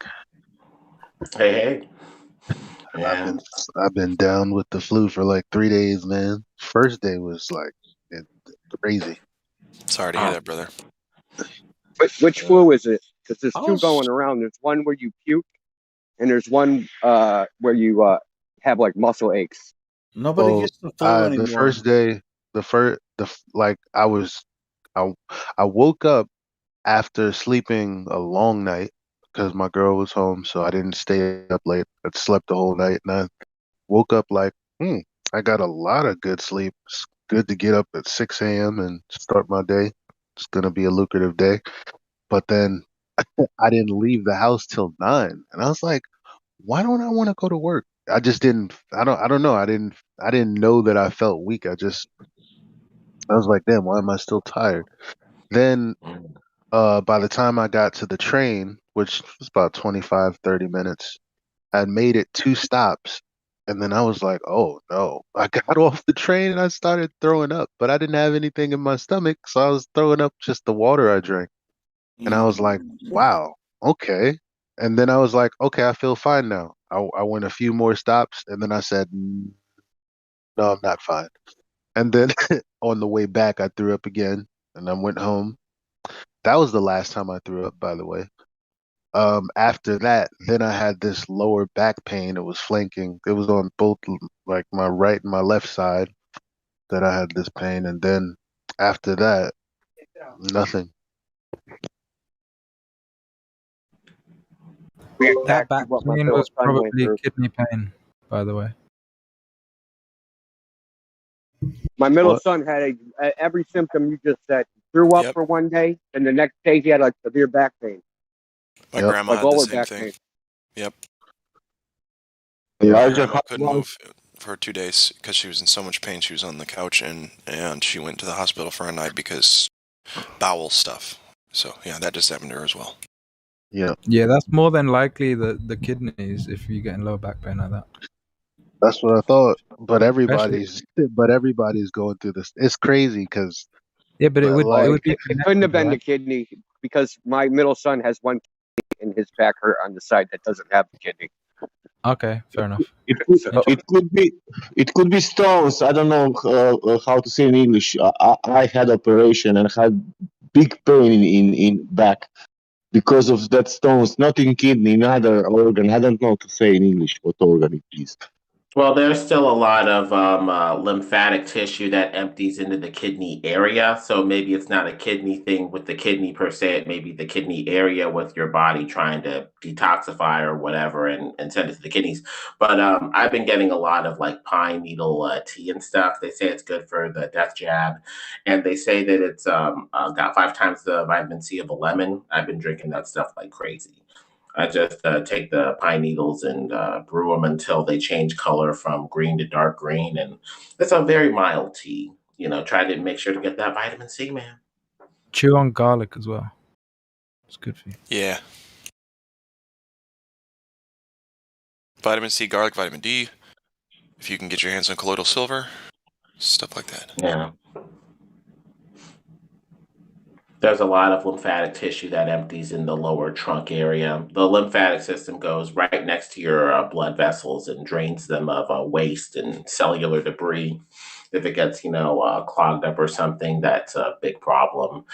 Hey. Yeah. I've been down with the flu for like 3 days, man. First day was like crazy. Sorry to hear that, brother. Which flu is it? Because there's I two was- going around. There's one where you puke, and there's one where you have like muscle aches. Nobody gets the flu anymore. The first day, I woke up after sleeping a long night because my girl was home, so I didn't stay up late. I slept the whole night, and I woke up like, I got a lot of good sleep. It's good to get up at 6 a.m. and start my day. It's gonna be a lucrative day. But then I didn't leave the house till 9, and I was like, why don't I want to go to work? I just didn't. I don't know. I didn't know that I felt weak. I was like, damn, why am I still tired? Then by the time I got to the train, which was about 25, 30 minutes, I'd made it 2 stops. And then I was like, oh no. I got off the train and I started throwing up, but I didn't have anything in my stomach. So I was throwing up just the water I drank. And I was like, wow, okay. And then I was like, okay, I feel fine now. I went a few more stops and then I said, no, I'm not fine. And then on the way back, I threw up again and I went home. That was the last time I threw up, by the way. After that, then I had this lower back pain. It was flanking. It was on both, like my right and my left side that I had this pain. And then after that, nothing. That back pain was probably kidney pain, by the way. My middle son had every symptom you just said. He threw up for one day, and the next day he had like severe back pain. My grandma had the lower same back thing. pain. Yep. Yeah, My I just grandma had couldn't one- move for 2 days because she was in so much pain. She was on the couch and she went to the hospital for a night because bowel stuff. So yeah, that just happened to her as well. Yeah. Yeah, that's more than likely the kidneys if you're getting lower back pain like that. That's what I thought. But everybody's going through this. It's crazy because it would be It couldn't have been the kidney because my middle son has one kidney and his back hurt on the side that doesn't have the kidney. Okay, fair enough. It could be stones. I don't know how to say in English. I had operation and had big pain in back because of that stones. Not in kidney, in other organ. I don't know to say in English what organ it is. Well, there's still a lot of lymphatic tissue that empties into the kidney area. So maybe it's not a kidney thing with the kidney per se. It may be the kidney area with your body trying to detoxify or whatever and send it to the kidneys. But I've been getting a lot of like pine needle tea and stuff. They say it's good for the death jab. And they say that it's got 5 times the vitamin C of a lemon. I've been drinking that stuff like crazy. I just take the pine needles and brew them until they change color from green to dark green. And it's a very mild tea. Try to make sure to get that vitamin C, man. Chew on garlic as well. It's good for you. Yeah. Vitamin C, garlic, vitamin D. If you can get your hands on colloidal silver, stuff like that. Yeah. There's a lot of lymphatic tissue that empties in the lower trunk area. The lymphatic system goes right next to your blood vessels and drains them of waste and cellular debris. If it gets, clogged up or something, that's a big problem,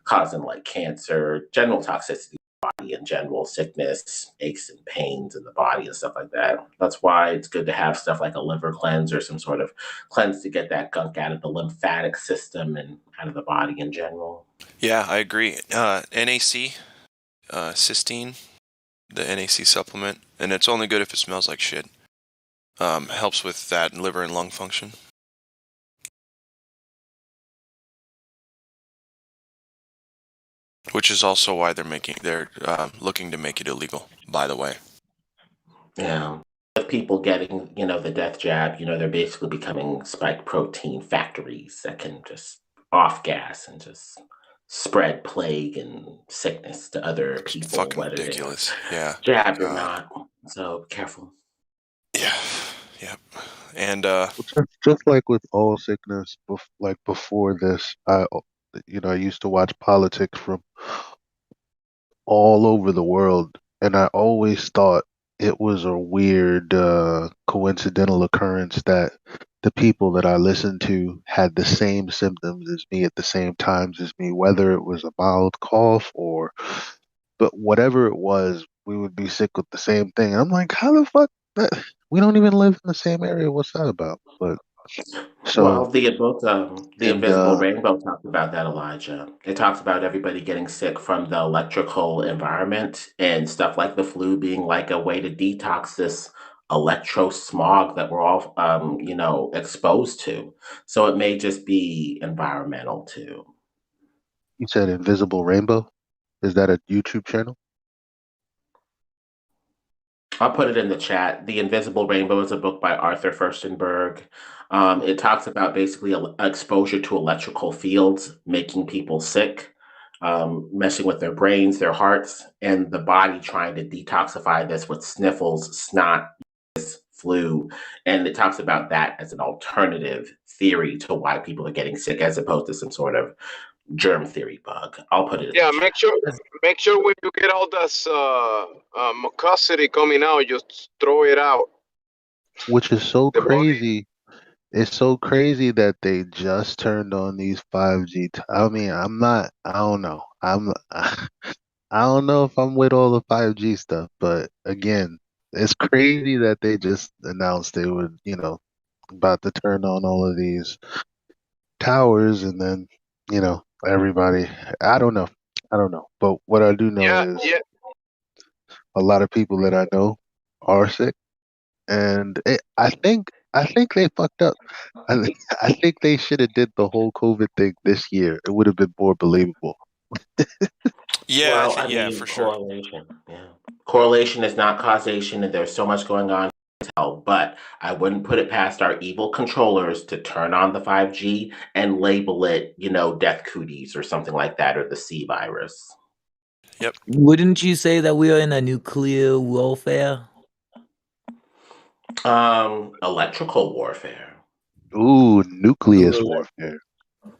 causing like cancer, general toxicity in the body in general, sickness, aches and pains in the body and stuff like that. That's why it's good to have stuff like a liver cleanse or some sort of cleanse to get that gunk out of the lymphatic system and out of the body in general. Yeah, I agree. NAC, cysteine, the NAC supplement, and it's only good if it smells like shit. Helps with that liver and lung function. Which is also why they're looking to make it illegal, by the way. Yeah. With people getting, the death jab, they're basically becoming spike protein factories that can just off gas and just spread plague and sickness to other It's people, fucking whether ridiculous. Yeah. they're jabbed or not. So be careful. Yeah. Yep. And Just like with all sickness, like before this, I used to watch politics from all over the world, and I always thought it was a weird coincidental occurrence that the people that I listened to had the same symptoms as me at the same times as me, whether it was a mild cough but whatever it was, we would be sick with the same thing. I'm like, how the fuck? We don't even live in the same area. What's that about? But Well, so the book, The and Invisible Rainbow, talks about that, Elijah. It talks about everybody getting sick from the electrical environment and stuff like the flu being like a way to detox this electro smog that we're all, exposed to. So it may just be environmental too. you said Invisible Rainbow. Is that a YouTube channel? I'll put it in the chat. The Invisible Rainbow is a book by Arthur Furstenberg. It talks about basically exposure to electrical fields making people sick, messing with their brains, their hearts, and the body trying to detoxify this with sniffles, snot, flu. And it talks about that as an alternative theory to why people are getting sick as opposed to some sort of germ theory bug. I'll put it in Yeah, the make sure when you get all this mucosity coming out, just throw it out. Which is so The body. crazy. It's so crazy that they just turned on these 5G. I mean, I don't know. I don't know if I'm with all the 5G stuff, but again, it's crazy that they just announced they would, about to turn on all of these towers and then, everybody, I don't know. I don't know. But what I do know is a lot of people that I know are sick, and I think they fucked up. I think they should have did the whole COVID thing this year. It would have been more believable. yeah, Well, I yeah, mean, for sure. correlation. Yeah. Correlation is not causation, and there's so much going on to tell, but I wouldn't put it past our evil controllers to turn on the 5G and label it, death cooties or something like that, or the C virus. Yep. Wouldn't you say that we are in a nuclear warfare? Electrical warfare. Ooh, nucleus warfare.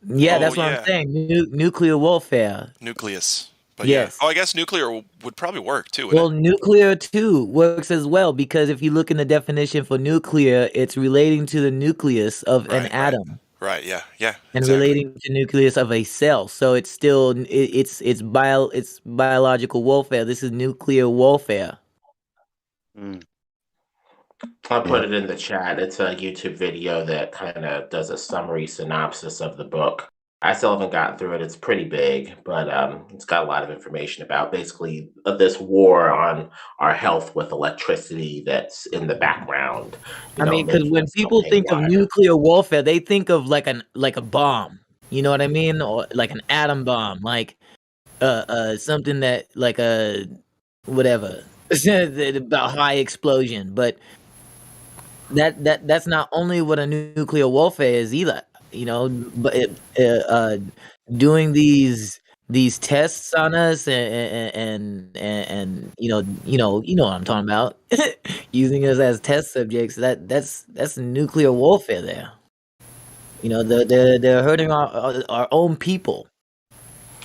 Yeah, Oh, that's what I'm yeah. saying. Nuclear warfare. Nucleus. But Yes. yeah. Oh, I guess nuclear would probably work too, Well, wouldn't it? nuclear too works as well because if you look in the definition for nuclear, it's relating to the nucleus of an atom Right, yeah. Yeah, and exactly. relating to nucleus of a cell. So it's still it's biological warfare. This is nuclear warfare. I'll put it in the chat. It's a YouTube video that kind of does a summary synopsis of the book. I still haven't gotten through it. It's pretty big, but it's got a lot of information about basically this war on our health with electricity that's in the background. I mean, because making when us go people think of haywire. nuclear warfare, they think of like a bomb. You know what I mean? Or like an atom bomb, like something that like a whatever about high explosion. But that's not only what a nuclear warfare is either. But doing these tests on us and you know what I'm talking about, using us as test subjects. That's nuclear warfare. There, they're hurting our own people.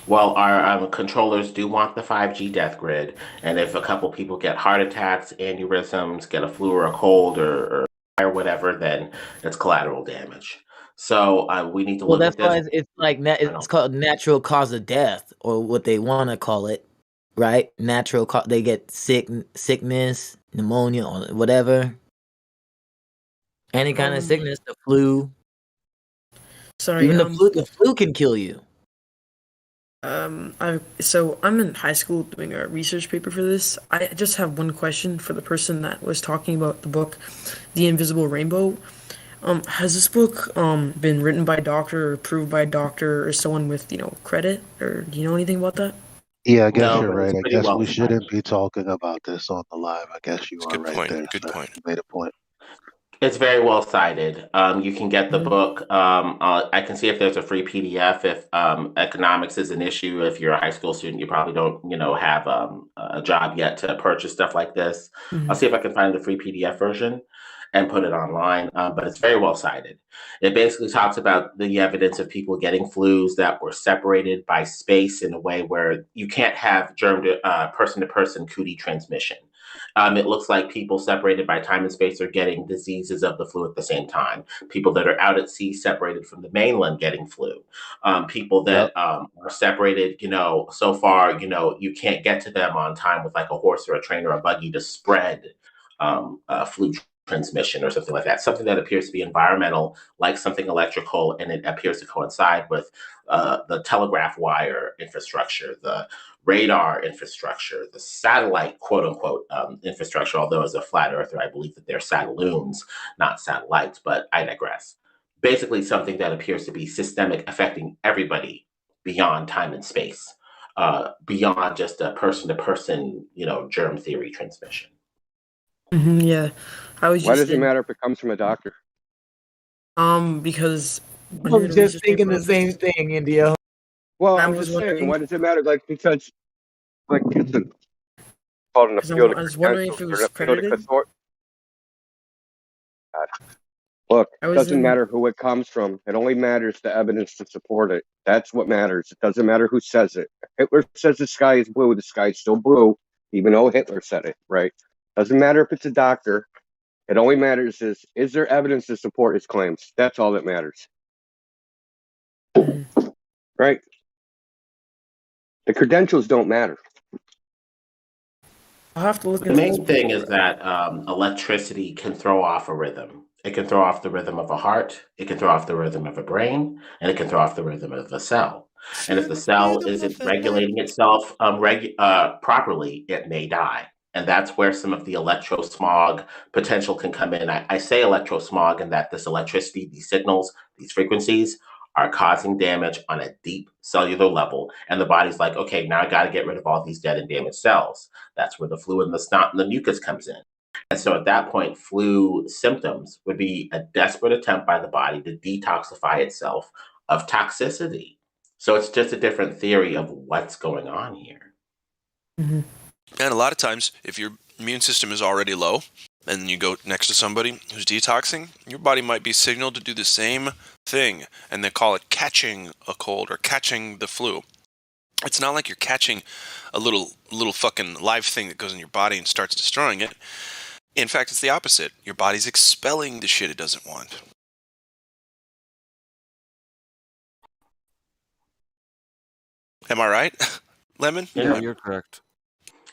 Well, our controllers do want the 5G death grid, and if a couple people get heart attacks, aneurysms, get a flu or a cold or whatever, then it's collateral damage. So we need to Well, look that's at this. why it's like it's called natural cause of death, or what they want to call it, right? Natural they get sickness, pneumonia, or whatever, any kind of sickness, the flu. Sorry, even the flu can kill you. I'm in high school doing a research paper for this. I just have one question for the person that was talking about the book, The Invisible Rainbow. Has this book been written by a doctor or approved by a doctor or someone with credit, or do you know anything about that? Yeah, I guess No, you're but it's right. I pretty guess well we studied. shouldn't be talking about this on the live. I guess you are right there. Good point. You made a point. It's very well cited. You can get the Mhm. book. I can see if there's a free PDF. If economics is an issue, if you're a high school student, you probably don't, have a job yet to purchase stuff like this. I'll Mhm. see if I can find the free PDF version and put it online. But it's very well cited. It basically talks about the evidence of people getting flus that were separated by space in a way where you can't have germ to person-to-person cootie transmission. It looks like people separated by time and space are getting diseases of the flu at the same time. People that are out at sea separated from the mainland getting flu. People Yep. that are separated, so far, you can't get to them on time with like a horse or a train or a buggy to spread flu transmission or something like that. Something that appears to be environmental, like something electrical, and it appears to coincide with the telegraph wire infrastructure, the radar infrastructure, the satellite quote unquote infrastructure, although as a flat earther, I believe that they're satelloons, not satellites, but I digress. Basically, something that appears to be systemic, affecting everybody beyond time and space, beyond just a person to person, germ theory transmission. Yeah, I was Why just does it in matter if it comes from a doctor? because I when doing was a just research thinking paper the on this, same thing, India. Well, I I'm was just saying, wondering why does it matter? Like, because, like, it's called an because appeal to I was wondering if credentials it or an was appeal to credited. Look, I it was doesn't in matter who it comes from. It only matters the evidence to support it. That's what matters. It doesn't matter who says it. If Hitler says the sky is blue, the sky is still blue, even though Hitler said it, right? Doesn't matter if it's a doctor. It only matters is there evidence to support his claims? That's all that matters, right? The credentials don't matter. I'll have to look The into this main book thing is more. that electricity can throw off a rhythm. It can throw off the rhythm of a heart, it can throw off the rhythm of a brain, and it can throw off the rhythm of a cell. And if the cell isn't regulating itself properly, it may die. And that's where some of the electrosmog potential can come in. I say electrosmog in that this electricity, these signals, these frequencies are causing damage on a deep cellular level. And the body's like, okay, now I got to get rid of all these dead and damaged cells. That's where the fluid and the snot and the mucus comes in. And so at that point, flu symptoms would be a desperate attempt by the body to detoxify itself of toxicity. So it's just a different theory of what's going on here. Mm-hmm. And a lot of times, if your immune system is already low and you go next to somebody who's detoxing, your body might be signaled to do the same thing. And they call it catching a cold or catching the flu. It's not like you're catching a little fucking live thing that goes in your body and starts destroying it. In fact, it's the opposite. Your body's expelling the shit it doesn't want. Am I right, Lemon? Yeah. You're correct.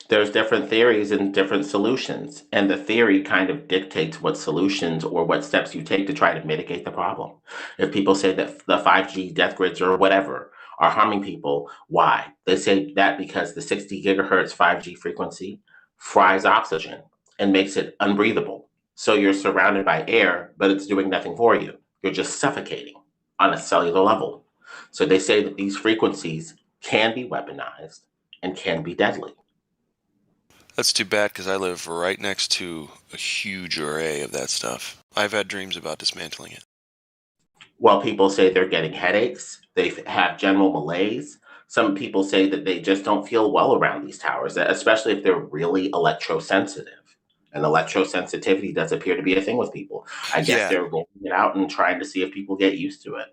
There's different theories and different solutions, and the theory kind of dictates what solutions or what steps you take to try to mitigate the problem. If people say that the 5G death grids or whatever are harming people, why? They say that because the 60 gigahertz 5G frequency fries oxygen and makes it unbreathable. So you're surrounded by air, but it's doing nothing for you. You're just suffocating on a cellular level. So they say that these frequencies can be weaponized and can be deadly. That's too bad because I live right next to a huge array of that stuff. I've had dreams about dismantling it. Well, people say they're getting headaches. They have general malaise. Some people say that they just don't feel well around these towers, especially if they're really electrosensitive. And electrosensitivity does appear to be a thing with people. I guess Yeah. they're rolling it out and trying to see if people get used to it.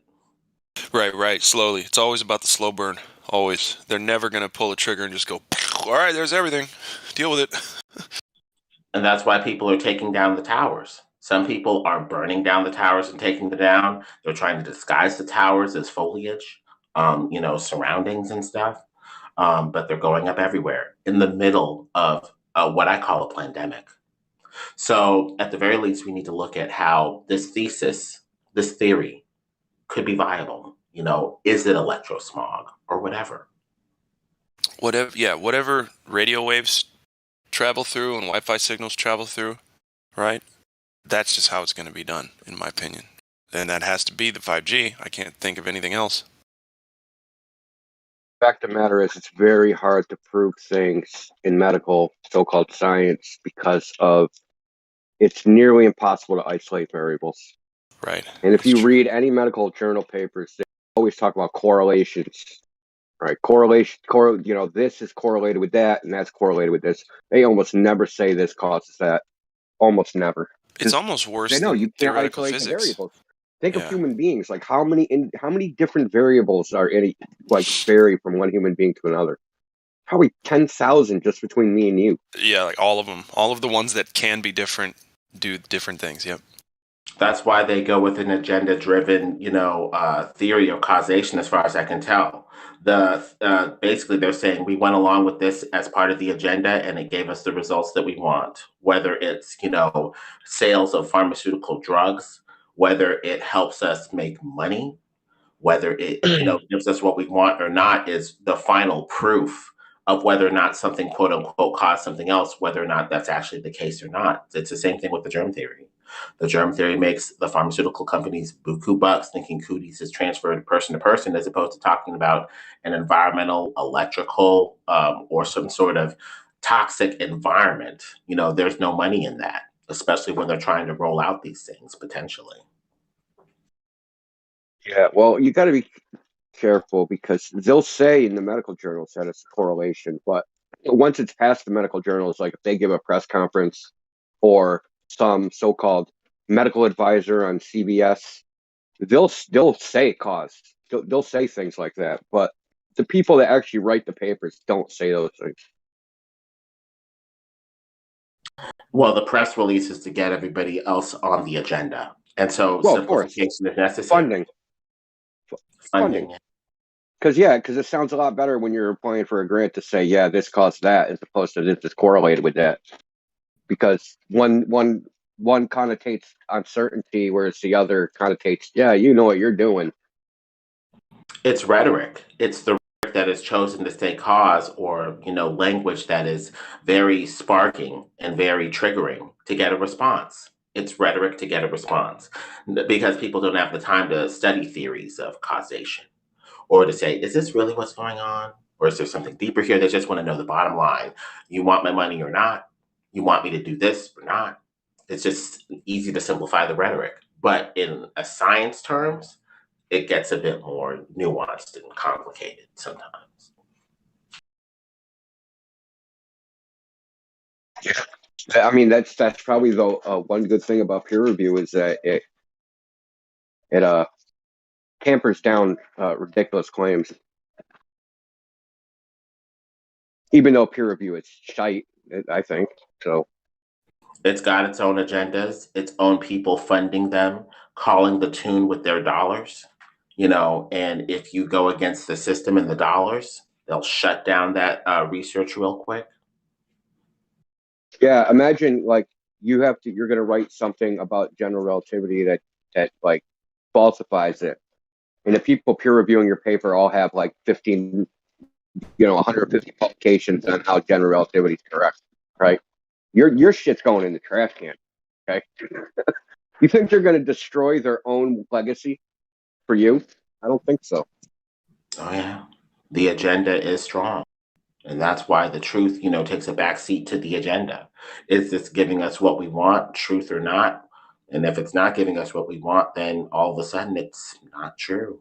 Right. Slowly. It's always about the slow burn. Always. They're never going to pull the trigger and just go, all right, there's everything. Deal with it. And that's why people are taking down the towers. Some people are burning down the towers and taking them down. They're trying to disguise the towers as foliage, surroundings and stuff. But they're going up everywhere in the middle of what I call a pandemic. So, at the very least, we need to look at how this theory, could be viable. Is it electrosmog or whatever? Whatever radio waves travel through and Wi-Fi signals travel through, right? That's just how it's going to be done, in my opinion. And that has to be the 5G. I can't think of anything else. Fact of the matter is, it's very hard to prove things in medical so-called science because of it's nearly impossible to isolate variables. Right. And if you read any medical journal papers, they always talk about correlations, right? This is correlated with that, and that's correlated with this. They almost never say this causes that. Almost never. It's almost worse They know than you can't theoretical isolate the physics. variables. Think of Yeah. human beings. Like how many different variables are vary from one human being to another? Probably 10,000 just between me and you. Yeah, like all of them. All of the ones that can be different do different things. Yep. That's why they go with an agenda-driven, theory of causation, as far as I can tell. Basically, they're saying we went along with this as part of the agenda, and it gave us the results that we want. Whether it's sales of pharmaceutical drugs, whether it helps us make money, whether it gives us what we want or not, is the final proof of whether or not something quote unquote caused something else, whether or not that's actually the case or not. It's the same thing with the germ theory. The germ theory makes the pharmaceutical companies buku bucks, thinking cooties is transferred person to person, as opposed to talking about an environmental, electrical, or some sort of toxic environment. There's no money in that, especially when they're trying to roll out these things potentially. Yeah, well, you got to be careful because they'll say in the medical journals that it's a correlation, but once it's past the medical journals, like if they give a press conference or some so-called medical advisor on CBS, they'll say cause. They'll say things like that, but the people that actually write the papers don't say those things. Well, the press release is to get everybody else on the agenda, and so simplification is necessary. Funding. Because it sounds a lot better when you're applying for a grant to say, yeah, this caused that, as opposed to this is correlated with that. Because one connotates uncertainty, whereas the other connotates, yeah, you know what you're doing. It's rhetoric. It's the rhetoric that is chosen to say cause, or language that is very sparking and very triggering to get a response. It's rhetoric to get a response because people don't have the time to study theories of causation, or to say, is this really what's going on? Or is there something deeper here? They just want to know the bottom line. You want my money or not? You want me to do this or not? It's just easy to simplify the rhetoric. But in a science terms, it gets a bit more nuanced and complicated sometimes. Yeah. I mean, that's probably the one good thing about peer review is that it tampers down ridiculous claims. Even though peer review is shite, I think so. It's got its own agendas, its own people funding them, calling the tune with their dollars. And if you go against the system and the dollars, they'll shut down that research real quick. Yeah, imagine like you're going to write something about general relativity that like falsifies it, and the people peer reviewing your paper all have like 15, 150 publications on how general relativity is correct, right? Your shit's going in the trash can. Okay, you think they're going to destroy their own legacy for you? I don't think so. Oh yeah, the agenda is strong. And that's why the truth, takes a backseat to the agenda. Is this giving us what we want, truth or not? And if it's not giving us what we want, then all of a sudden it's not true.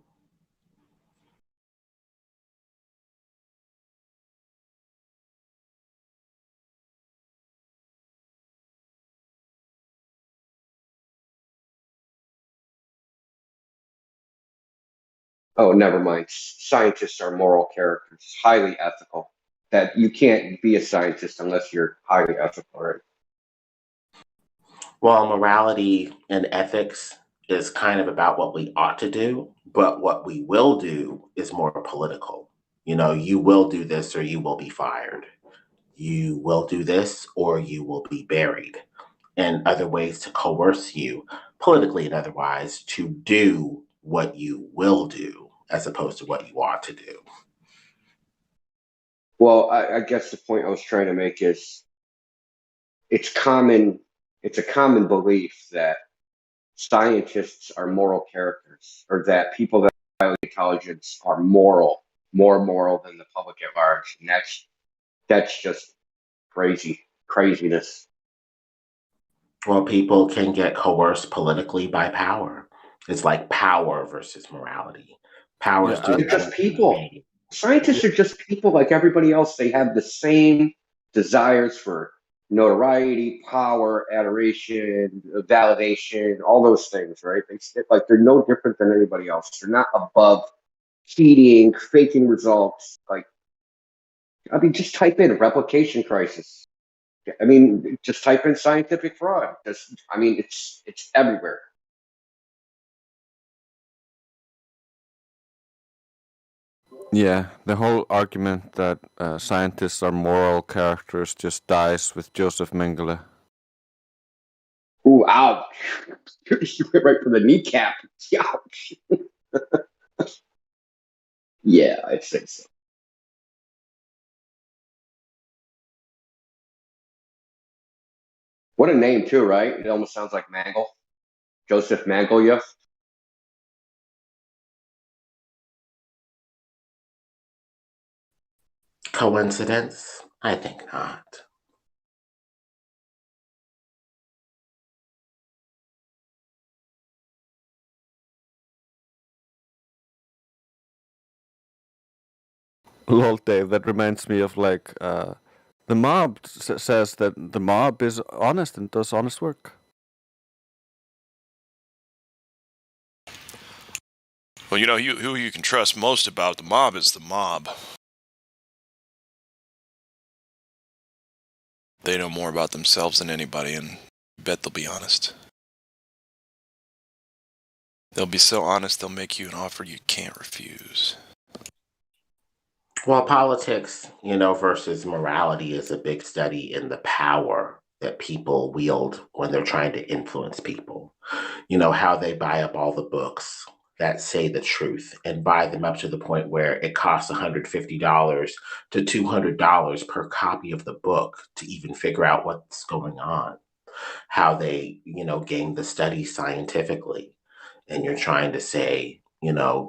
Oh, never mind. Scientists are moral characters, highly ethical. That you can't be a scientist unless you're highly ethical, right? Well, morality and ethics is kind of about what we ought to do, but what we will do is more political. You will do this or you will be fired. You will do this or you will be buried. And other ways to coerce you, politically and otherwise, to do what you will do as opposed to what you ought to do. Well, I guess the point I was trying to make is it's a common belief that scientists are moral characters, or that people that have highly intelligence are more moral than the public at large. And that's just craziness. Well, people can get coerced politically by power. It's like power versus morality. Power is Yeah, doing They're just anything people. pain. Scientists are just people like everybody else. They have the same desires for notoriety, power, adoration, validation, all those things, right? Like they're no different than anybody else. They're not above cheating, faking results. Like, I mean, just type in replication crisis. I mean, just type in scientific fraud. I mean, it's everywhere. Yeah, the whole argument that scientists are moral characters just dies with Joseph Mengele. Ooh, ouch. You went right for the kneecap. Ouch. Yeah, I'd say so. What a name, too, right? It almost sounds like Mangle. Joseph Mangleyev. Coincidence? I think not. Lol, Dave, that reminds me of like the mob says that the mob is honest and does honest work. Well, you know who you can trust most about the mob is the mob. They know more about themselves than anybody, and I bet they'll be honest. They'll be so honest they'll make you an offer you can't refuse. Well, politics, versus morality is a big study in the power that people wield when they're trying to influence people. How they buy up all the books that say the truth and buy them up to the point where it costs $150 to $200 per copy of the book to even figure out what's going on. How they, game the study scientifically. And you're trying to say,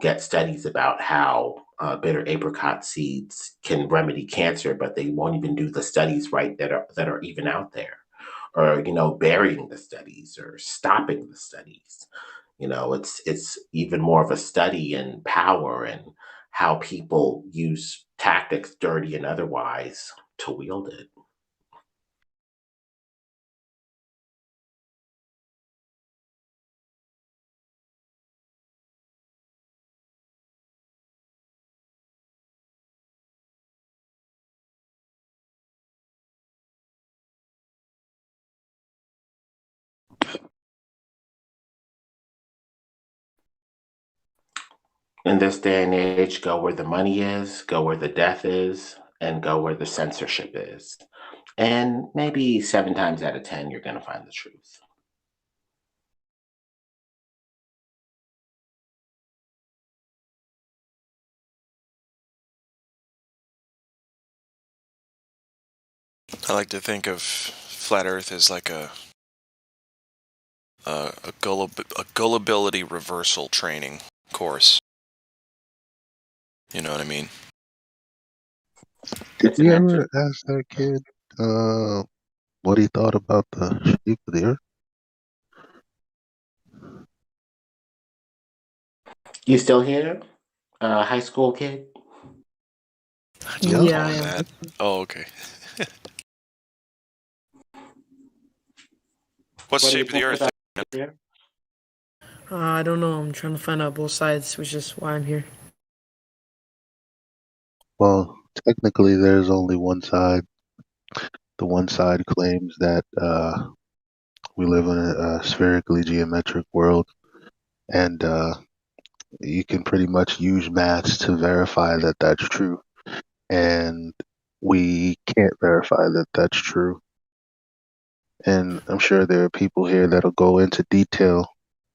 get studies about how bitter apricot seeds can remedy cancer, but they won't even do the studies right that are even out there, or burying the studies or stopping the studies. It's even more of a study in power and how people use tactics, dirty and otherwise, to wield it. In this day and age, go where the money is, go where the death is, and go where the censorship is. And maybe 7 times out of 10, you're going to find the truth. I like to think of flat Earth as like a gullibility reversal training course. You know what I mean? Did you ever ask that kid what he thought about the shape of the earth? You still here? High school kid? Don't Yeah, call I him am. that. Oh, okay. What's the shape of the Earth? I don't know. I'm trying to find out both sides, which is why I'm here. Well, technically, there's only one side. The one side claims that we live in a spherically geometric world, and you can pretty much use maths to verify that that's true. And we can't verify that that's true. And I'm sure there are people here that'll go into detail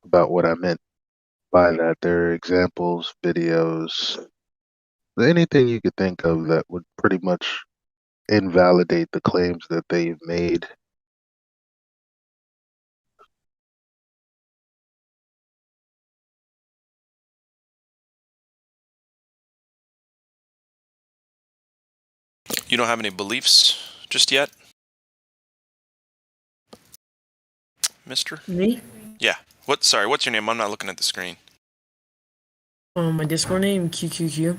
about what I meant by that. There are examples, videos, anything you could think of that would pretty much invalidate the claims that they've made. You don't have any beliefs just yet? mister? Me? Yeah. Sorry, what's your name? I'm not looking at the screen. My Discord name, QQQ.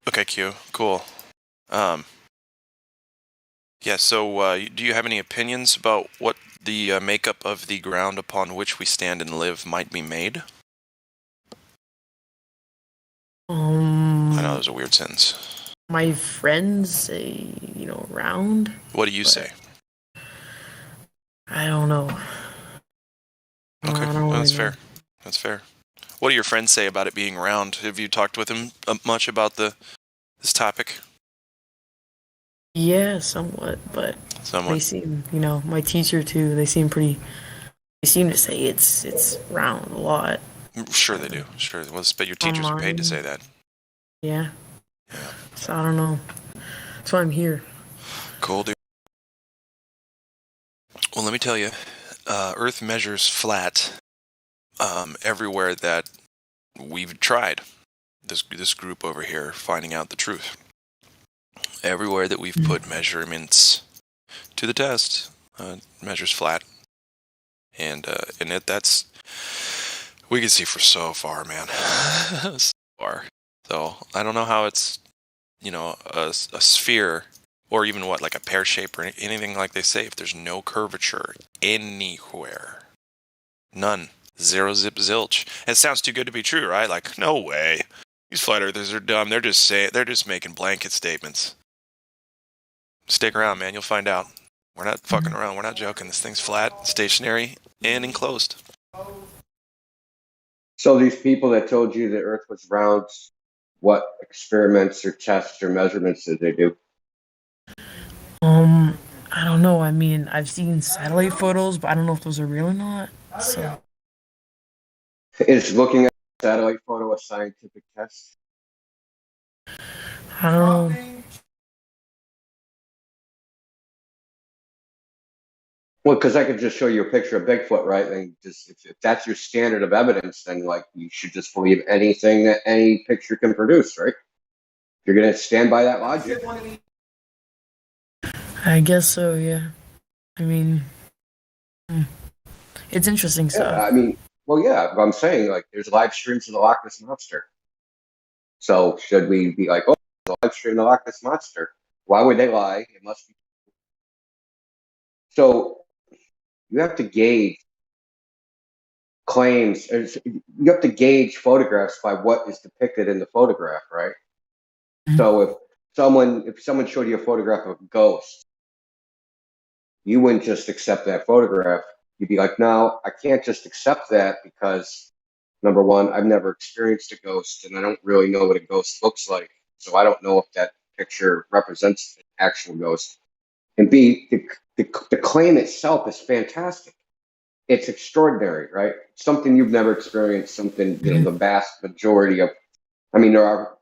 Okay, Q. Cool. Yeah, so do you have any opinions about what the makeup of the ground upon which we stand and live might be made? I know that was a weird sentence. My friends say, round. What do you say? I don't know. Okay, I don't that's really fair. know. That's fair. What do your friends say about it being round? Have you talked with them much about this topic? Yeah, somewhat, but Somewhat. they seem, my teacher too. They seem to say it's round a lot. Sure they do. Sure. Well, but your teachers are paid to say that. Yeah. So I don't know. That's why I'm here. Cool, dude. Well, let me tell you, Earth measures flat everywhere that we've tried. This group over here finding out the truth. Everywhere that we've put measurements to the test, measures flat, and that's we can see for so far, man, so far. So I don't know how it's a sphere or even like a pear shape or anything like they say. If there's no curvature anywhere, none, zero, zip, zilch. It sounds too good to be true, right? Like, no way. These flat earthers are dumb. They're just making blanket statements. Stick around, man. You'll find out. We're not fucking around. We're not joking. This thing's flat, stationary, and enclosed. So these people that told you the Earth was round, what experiments or tests or measurements did they do? I don't know. I mean, I've seen satellite photos, but I don't know if those are real or not. So Is looking at a satellite photo a scientific test? I don't know. Well, because I could just show you a picture of Bigfoot, right? And just if that's your standard of evidence, then like you should just believe anything that any picture can produce, right? You're gonna stand by that logic. I guess so. Yeah. I mean, it's interesting stuff. Yeah, I mean, well, yeah. But I'm saying like there's live streams of the Loch Ness monster. So should we be like, oh, the live stream of the Loch Ness monster? Why would they lie? It must be. So you have to gauge claims. You have to gauge photographs by what is depicted in the photograph, right? So if someone showed you a photograph of a ghost, you wouldn't just accept that photograph. You'd be like, no, I can't just accept that because number one, I've never experienced a ghost and I don't really know what a ghost looks like. So I don't know if that picture represents an actual ghost. And B, the claim itself is fantastic. It's extraordinary, right? Something you've never experienced, something, the vast majority of, I mean, there are,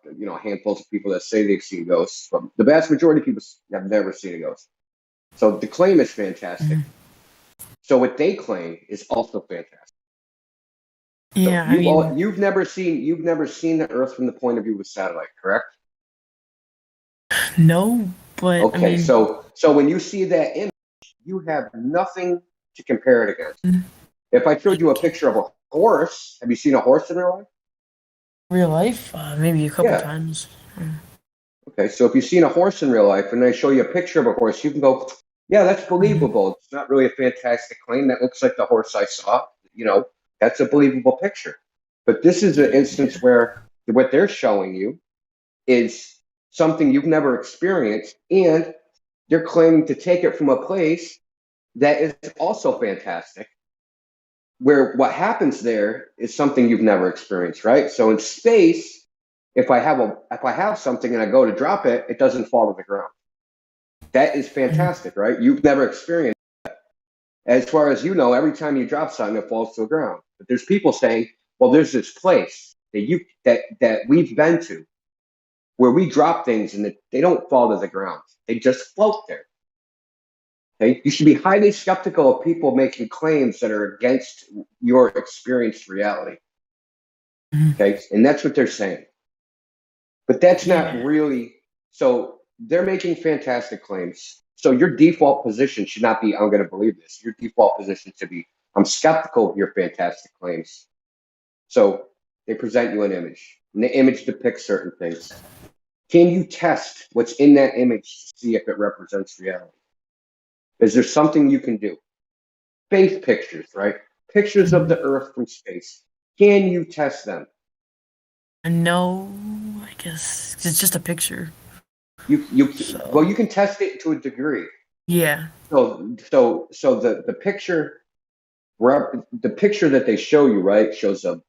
handfuls of people that say they've seen ghosts, but the vast majority of people have never seen a ghost. So the claim is fantastic. So what they claim is also fantastic. Yeah, So you've never seen the Earth from the point of view of a satellite, correct? No, but Okay, I mean, so when you see that image, you have nothing to compare it against. If I showed you a picture of a horse, have you seen a horse in real life? Real life, maybe a couple times. Okay, so if you've seen a horse in real life and I show you a picture of a horse, you can go, yeah, that's believable. It's not really a fantastic claim. That looks like the horse I saw. That's a believable picture. But this is an instance where what they're showing you is something you've never experienced, and they're claiming to take it from a place that is also fantastic, where what happens there is something you've never experienced, right? So in space, if I have something and I go to drop it, it doesn't fall to the ground. That is fantastic, right? You've never experienced that. As far as you know, every time you drop something, it falls to the ground. But there's people saying, well, there's this place that we've been to where we drop things and they don't fall to the ground. They just float there. Okay? You should be highly skeptical of people making claims that are against your experienced reality. Okay? And that's what they're saying. But that's not really, so they're making fantastic claims. So your default position should not be, I'm going to believe this. Your default position should be, I'm skeptical of your fantastic claims. So they present you an image, and the image depicts certain things. Can you test what's in that image to see if it represents reality? Is there something you can do? Space pictures, right? Pictures of the Earth from space. Can you test them? No, I guess it's just a picture. Well, you can test it to a degree. Yeah. So the picture, the picture that they show you, right, shows a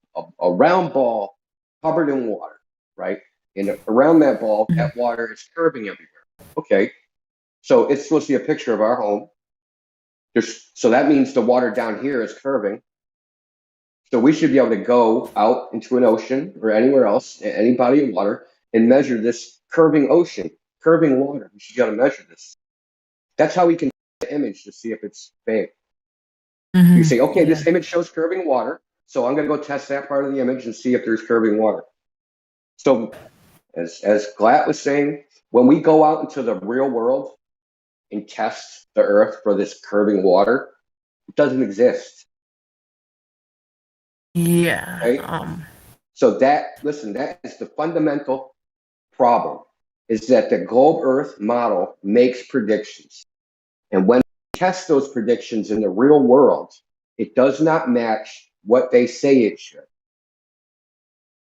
round ball covered in water, right? And around that ball, that water is curving everywhere. Okay, so it's supposed to be a picture of our home. So that means the water down here is curving. So we should be able to go out into an ocean or anywhere else, any body of water, and measure this curving ocean, curving water. We should be able to measure this. That's how we can the image to see if it's fake. You say, okay, this image shows curving water, so I'm going to go test that part of the image and see if there's curving water. So, as Glatt was saying, when we go out into the real world and test the Earth for this curving water, it doesn't exist. Yeah. Right? So that is the fundamental problem, is that the globe Earth model makes predictions. And when we test those predictions in the real world, it does not match what they say it should.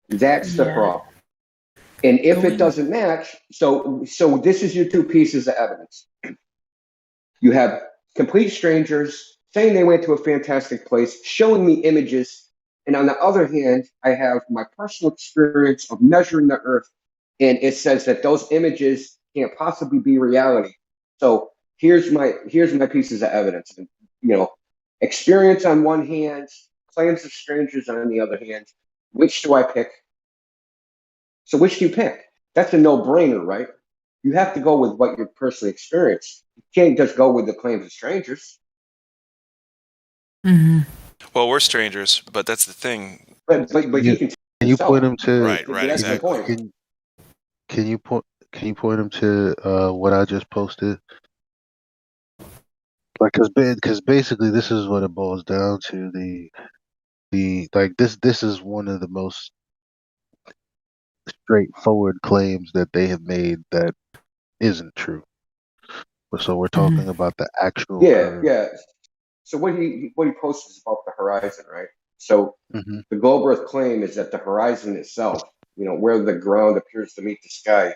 That's the problem. And if it doesn't match, so this is your two pieces of evidence. You have complete strangers saying they went to a fantastic place, showing me images. And on the other hand, I have my personal experience of measuring the Earth, and it says that those images can't possibly be reality. So here's my pieces of evidence. Experience on one hand, claims of strangers on the other hand. Which do I pick? So which do you pick? That's a no-brainer, right? You have to go with what you personally experienced. You can't just go with the claims of strangers. Well, we're strangers, but that's the thing. But you can. Can you point them to? Right, That's exactly. the point. Can you point them to what I just posted? Like, because basically this is what it boils down to. This is one of the most straightforward claims that they have made that isn't true. So we're talking about the actual curve. Yeah. So what he posted is about the horizon, right? So the globe Earth claim is that the horizon itself, where the ground appears to meet the sky,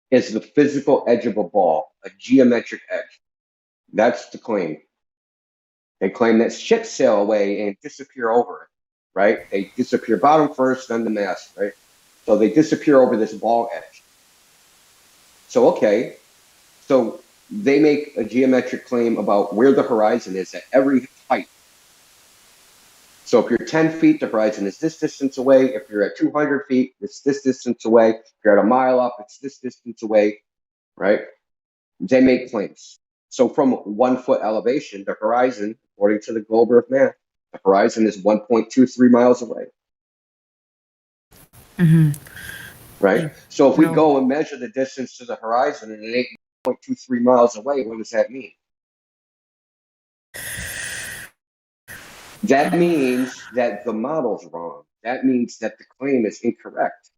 is the physical edge of a ball, a geometric edge. That's the claim. They claim that ships sail away and disappear over it, right? They disappear bottom first, then the mast, right? So they disappear over this ball edge. So, okay. So they make a geometric claim about where the horizon is at every height. So if you're 10 feet, the horizon is this distance away. If you're at 200 feet, it's this distance away. If you're at a mile up, it's this distance away, right? They make claims. So from 1 foot elevation, the horizon, according to the globe Earth map, the horizon is 1.23 miles away. Right? So if we go and measure the distance to the horizon and it ain't 0.23 miles away, what does that mean? That means that the model's wrong. That means that the claim is incorrect.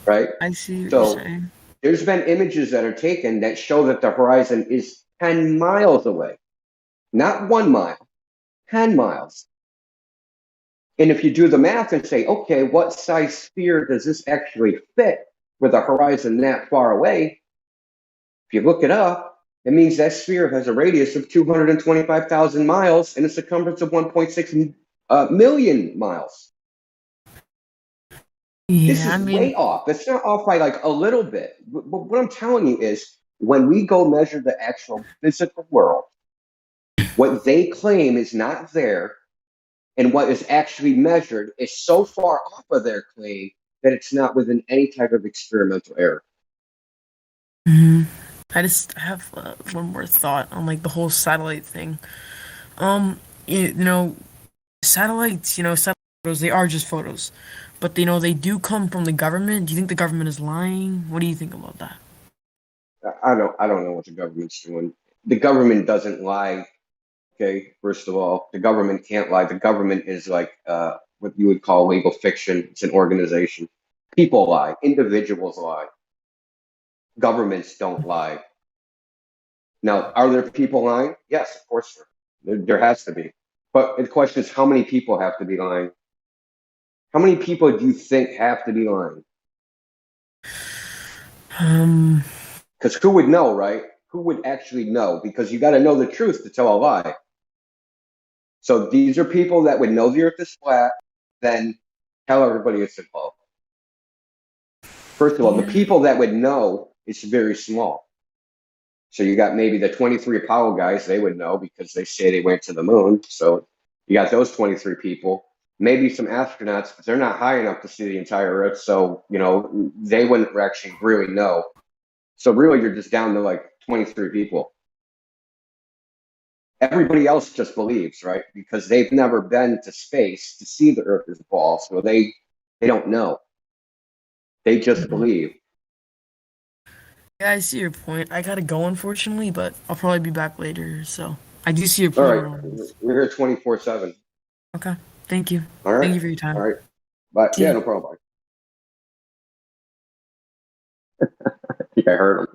Right? I see what you're saying. There's been images that are taken that show that the horizon is 10 miles away. Not 1 mile, 10 miles. And if you do the math and say, okay, what size sphere does this actually fit with a horizon that far away? If you look it up, it means that sphere has a radius of 225,000 miles and a circumference of 1.6 million miles. This is way off. It's not off by like a little bit. But what I'm telling you is when we go measure the actual physical world, what they claim is not there and what is actually measured is so far off of their claim that it's not within any type of experimental error. I have one more thought on like the whole satellite thing. Satellites, satellite photos, they are just photos, but they do come from the government. Do you think the government is lying? What do you think about that? I don't know what the government's doing. The government doesn't lie Okay, first of all, the government can't lie. The government is like what you would call legal fiction. It's an organization. People lie. Individuals lie. Governments don't lie. Now, are there people lying? Yes, of course there has to be. But the question is, how many people have to be lying? How many people do you think have to be lying? Because who would know, right? Who would actually know? Because you got to know the truth to tell a lie. So these are people that would know the earth is flat, then tell everybody it's a ball. First of all, the people that would know is very small. So you got maybe the 23 Apollo guys, they would know because they say they went to the moon. So you got those 23 people. Maybe some astronauts, but they're not high enough to see the entire Earth. So, they wouldn't actually really know. So really, you're just down to like 23 people. Everybody else just believes, right? Because they've never been to space to see the Earth as a ball. So they don't know. They just believe. Yeah, I see your point. I gotta go, unfortunately, but I'll probably be back later. So I do see your All point. right. We're here 24/7. Okay. Thank you. All right. Thank you for your time. All right. Bye. See Yeah, ya. no problem. I think I heard him.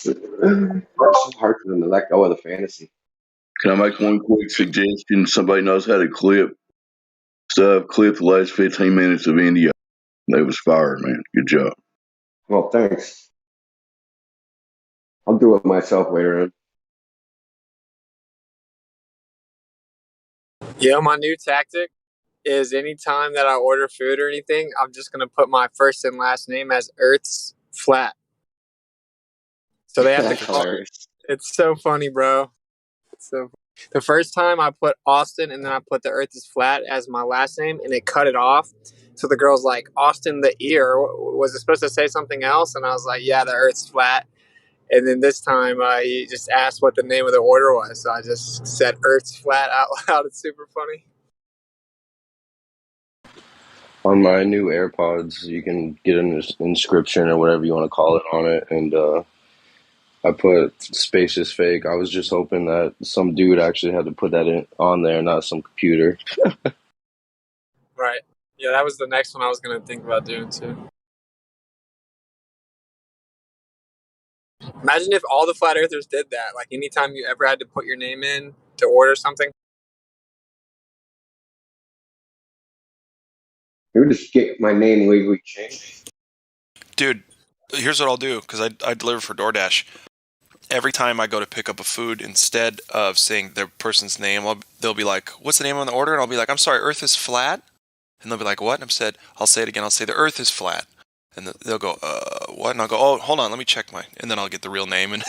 It's so hard for them to let go of the fantasy. Can I make one quick suggestion? Somebody knows how to clip stuff. Clip the last 15 minutes of India. That was fire, man. Good job. Well, thanks. I'll do it myself later on. My new tactic is anytime that I order food or anything, I'm just gonna put my first and last name as Earth's flat. So they have to That's call. hilarious. It's so funny, bro. So the first time I put Austin and then I put the Earth is flat as my last name and it cut it off. So the girl's like, Austin the ear, was it supposed to say something else? And I was like, yeah, the Earth's flat. And then this time he just asked what the name of the order was. So I just said Earth's flat out loud. It's super funny. On my new AirPods, you can get an inscription or whatever you want to call it on it, and I put "space is fake." I was just hoping that some dude actually had to put that on there, not some computer. Right. Yeah, that was the next one I was going to think about doing too. Imagine if all the flat earthers did that. Like anytime you ever had to put your name in to order something. You would just get my name legally changed. Dude, here's what I'll do, because I deliver for DoorDash. Every time I go to pick up a food, instead of saying their person's name, they'll be like, what's the name on the order? And I'll be like, I'm sorry, Earth is flat? And they'll be like, what? And I'll say it again. I'll say, the Earth is flat. And they'll go, what? And I'll go, oh, hold on, let me check and then I'll get the real name and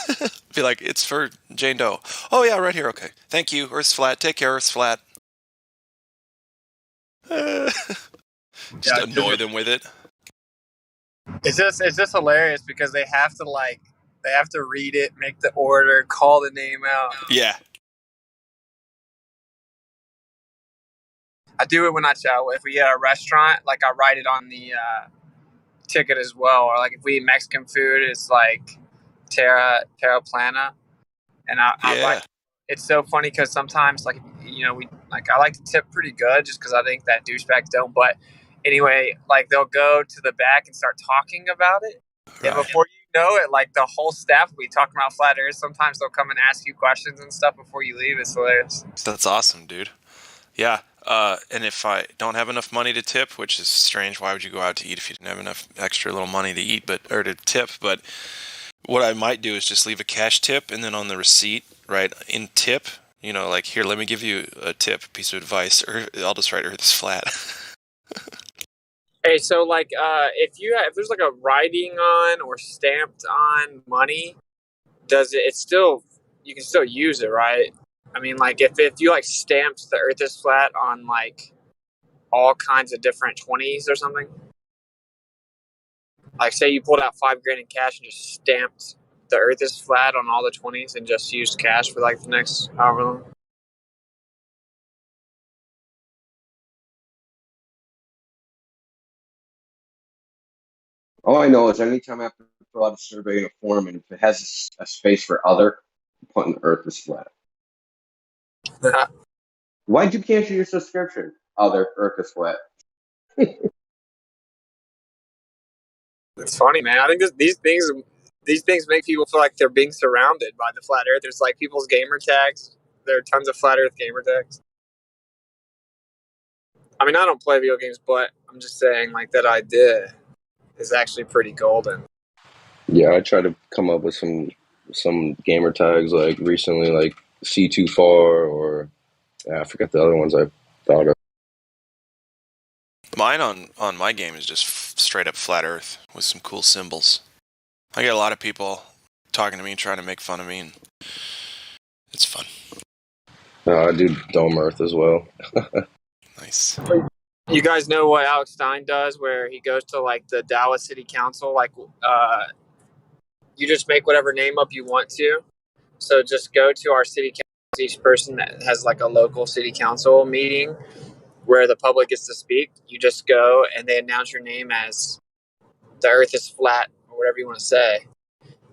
be like, it's for Jane Doe. Oh, yeah, right here. Okay. Thank you. Earth's flat. Take care. Earth's flat. Just annoy them with it. It's just hilarious because they have to read it, make the order, call the name out. Yeah. I do it when if we at a restaurant, like I write it on the ticket as well. Or like if we eat Mexican food, it's like Terra Plana. And I write. It's so funny because sometimes I like to tip pretty good just because I think that douchebags don't. But anyway, like they'll go to the back and start talking about it. Right. And before you know it, like the whole staff will be talking about flat earth. Sometimes they'll come and ask you questions and stuff before you leave. It's hilarious. That's awesome, dude. Yeah. And if I don't have enough money to tip, which is strange, why would you go out to eat if you didn't have enough extra little money to eat or to tip? But what I might do is just leave a cash tip, and then on the receipt, right, in tip, like, here, let me give you a tip, a piece of advice, or I'll just write Earth is flat. Hey, so like, if there's like a writing on or stamped on money, you can still use it, right? I mean, like if you like stamped the Earth is flat on like all kinds of different 20s or something, like say you pulled out $5,000 in cash and just stamped the Earth is flat on all the 20s and just used cash for like the next however long. All I know is anytime I have to fill out a survey in a form, and if it has a space for other, put in Earth is flat. Why'd you cancel your subscription? Other, Earth is flat. It's funny, man. I think these things make people feel like they're being surrounded by the flat earthers, like people's gamer tags. There are tons of flat earth gamer tags. I mean, I don't play video games, but I'm just saying, like, that idea is actually pretty golden. Yeah, I tried to come up with some gamer tags like recently, like C2 far, or I forgot the other ones I thought of. Mine on my game is just straight up flat Earth with some cool symbols. I get a lot of people talking to me, trying to make fun of me, and it's fun. I do Dome Earth as well. Nice. You guys know what Alex Stein does, where he goes to like the Dallas City Council, like you just make whatever name up you want to. So just go to our city council. Each person that has like a local city council meeting where the public gets to speak, you just go and they announce your name as the Earth is flat or whatever you want to say,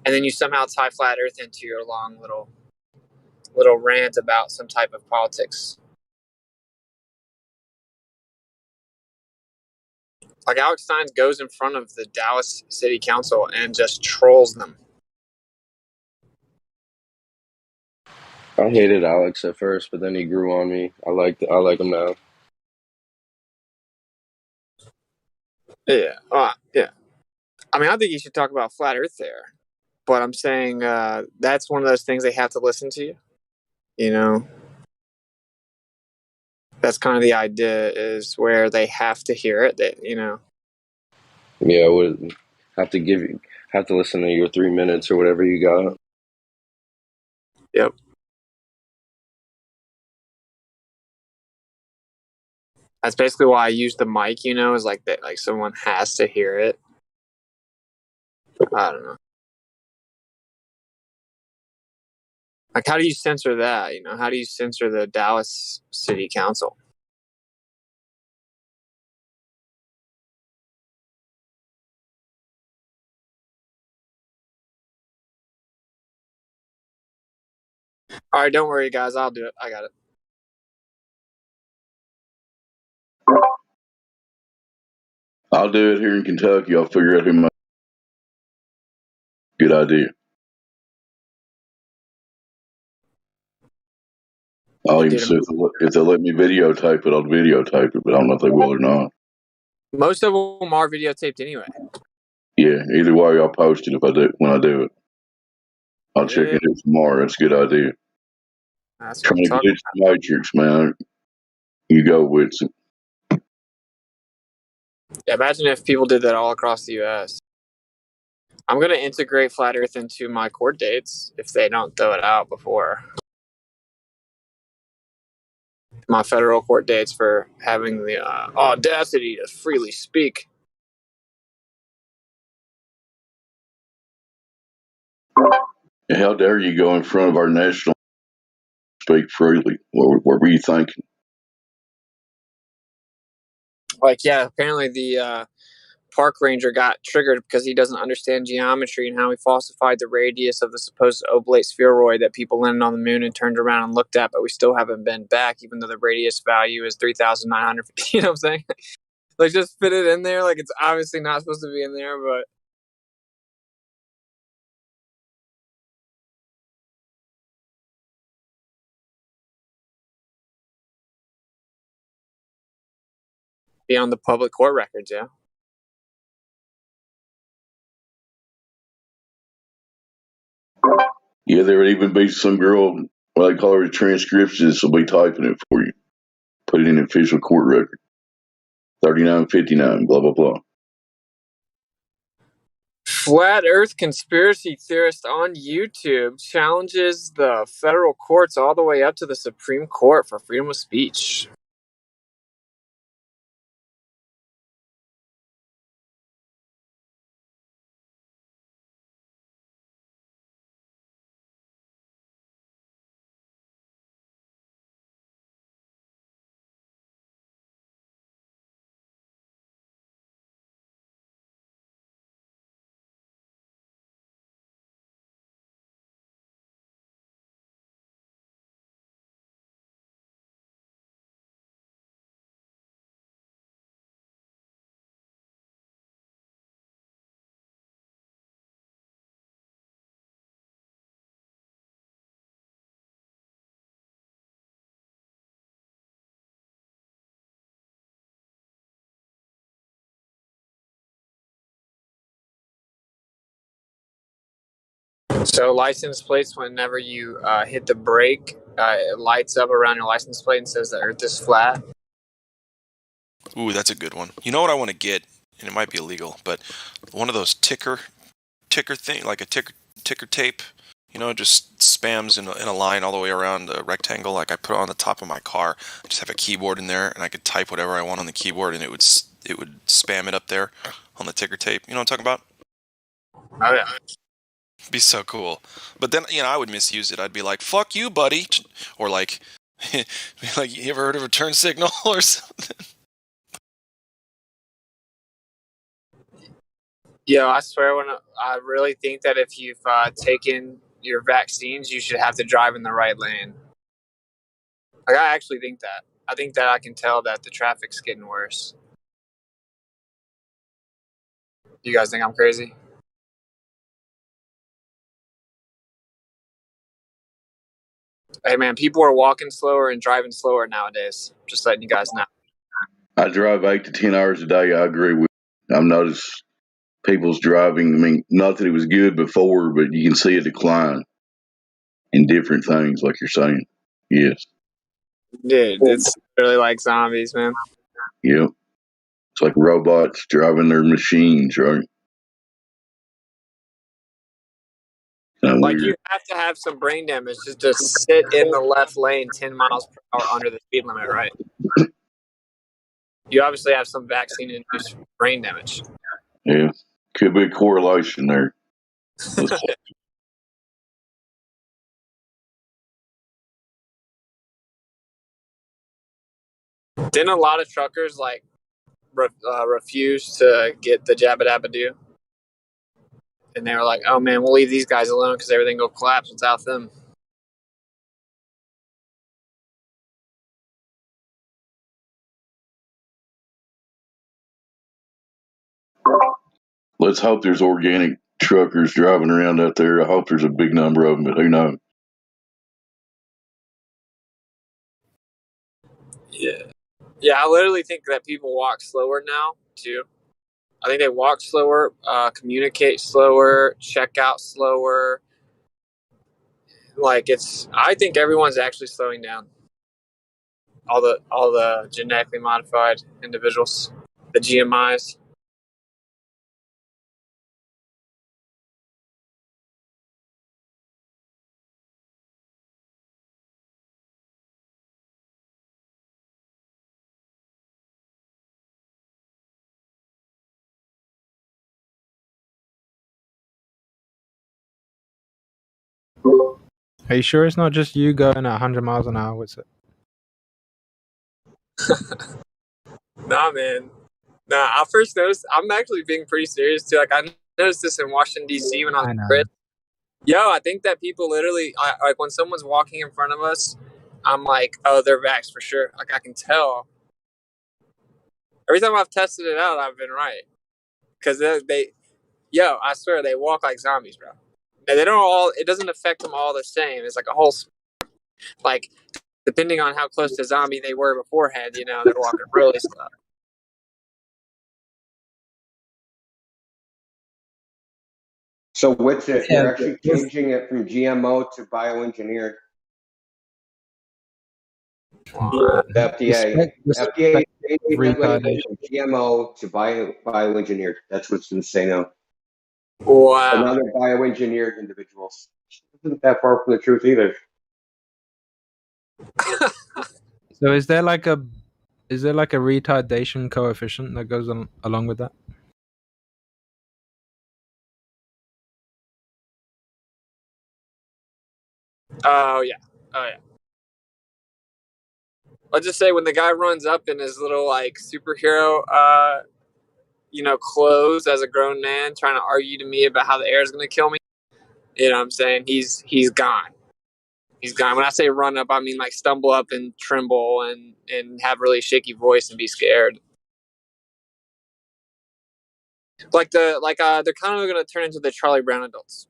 and then you somehow tie flat Earth into your long little rant about some type of politics. Like Alex Stein goes in front of the Dallas City Council and just trolls them. I hated Alex at first, but then he grew on me. I like him now. Yeah, yeah. I mean, I think you should talk about flat Earth there, but I'm saying that's one of those things they have to listen to. You know, that's kind of the idea, is where they have to hear it. That, you know. Yeah, I would have to listen to your 3 minutes or whatever you got. Yep. That's basically why I use the mic. You know, is like that. Like someone has to hear it. I don't know. Like, how do you censor that? You know, how do you censor the Dallas City Council? All right, don't worry, guys. I'll do it. I got it. I'll do it here in Kentucky. I'll figure out who my good idea. I'll even see if they'll let me videotape it. I'll videotape it, but I don't know if they will or not. Most of them are videotaped anyway. Yeah, either way, I'll post it when I do it. I'll check into it tomorrow. That's a good idea. That's Trying to get into the Matrix, man. You go with it. Yeah, imagine if people did that all across the U.S. I'm going to integrate Flat Earth into my court dates if they don't throw it out before. My federal court dates for having the audacity to freely speak. And how dare you go in front of our national speak freely? What were you thinking? Like, yeah, apparently the park ranger got triggered because he doesn't understand geometry and how he falsified the radius of the supposed oblate spheroid that people landed on the moon and turned around and looked at, but we still haven't been back, even though the radius value is 3,900. You know what I'm saying? Like, just fit it in there. Like, it's obviously not supposed to be in there, but be on the public court records, yeah. Yeah, there would even be some girl, what they call her, a transcriptionist, will be typing it for you. Put it in the official court record. 3959, blah, blah, blah. Flat Earth conspiracy theorist on YouTube challenges the federal courts all the way up to the Supreme Court for freedom of speech. So license plates, whenever you hit the brake, it lights up around your license plate and says the Earth is flat. Ooh, that's a good one. You know what I want to get, and it might be illegal, but one of those ticker thing, like a ticker tape. You know, it just spams in a line all the way around a rectangle. Like I put it on the top of my car. I just have a keyboard in there, and I could type whatever I want on the keyboard, and it would spam it up there on the ticker tape. You know what I'm talking about? Oh yeah. It'd be so cool. But then, you know, I would misuse it. I'd be like, "Fuck you, buddy," or like, like, you ever heard of a turn signal or something? Yo, I swear, I really think that if you've taken your vaccines, you should have to drive in the right lane. Like, I actually think that. I think that I can tell that the traffic's getting worse. You guys think I'm crazy? Hey man, people are walking slower and driving slower nowadays. Just letting you guys know. I drive 8 to 10 hours a day. I agree with you. I've noticed people's driving. I mean, not that it was good before, but you can see a decline in different things, like you're saying. Yes. Dude, it's really like zombies, man. Yep. It's like robots driving their machines, right? Kinda Like, weird. you have to have some brain damage just to sit in the left lane 10 miles per hour under the speed limit, right? You obviously have some vaccine-induced brain damage. Yeah. Could be a correlation there. Didn't a lot of truckers like refuse to get the jabba dabba do? And they were like, "Oh man, we'll leave these guys alone because everything will collapse without them." Let's hope there's organic truckers driving around out there. I hope there's a big number of them, but who knows? Yeah, yeah. I literally think that people walk slower now too. I think they walk slower, communicate slower, check out slower. Like, it's. I think everyone's actually slowing down. All the genetically modified individuals, the GMIs. Are you sure it's not just you going at 100 miles an hour? What's it? Nah, man. Nah, I first noticed. I'm actually being pretty serious too. Like, I noticed this in Washington D.C. when I was I in know. Chris. Yo, I think that people literally, like when someone's walking in front of us, I'm like, oh, they're vaxxed for sure. Like, I can tell. Every time I've tested it out, I've been right. Because yo, I swear they walk like zombies, bro. And they don't all. It doesn't affect them all the same. It's like a whole, like, depending on how close to zombie they were beforehand, you know, they're walking really slow. So what's it? Yeah, They're actually changing it from GMO to bioengineered. The FDA. FDA went from GMO to bioengineered. That's what's going to say now. Wow. Another bioengineered individuals. Isn't that far from the truth either. So is there like a retardation coefficient that goes along with that? Oh yeah. Oh yeah. I'll just say when the guy runs up in his little like superhero clothes as a grown man trying to argue to me about how the air is gonna kill me. You know what I'm saying? He's gone. He's gone. When I say run up, I mean like stumble up and tremble and have really shaky voice and be scared. Like they're kind of gonna turn into the Charlie Brown adults.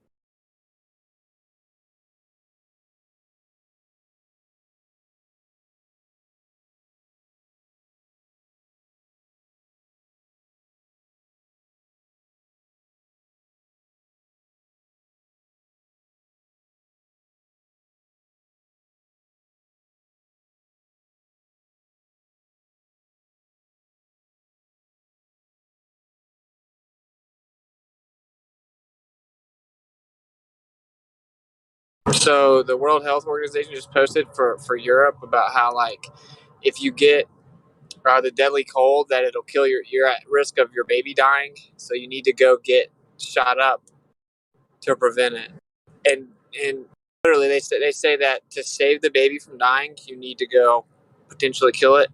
So the World Health Organization just posted for Europe about how, like, if you get the deadly cold, that it'll kill you're at risk of your baby dying. So you need to go get shot up to prevent it. And literally they say that to save the baby from dying, you need to go potentially kill it,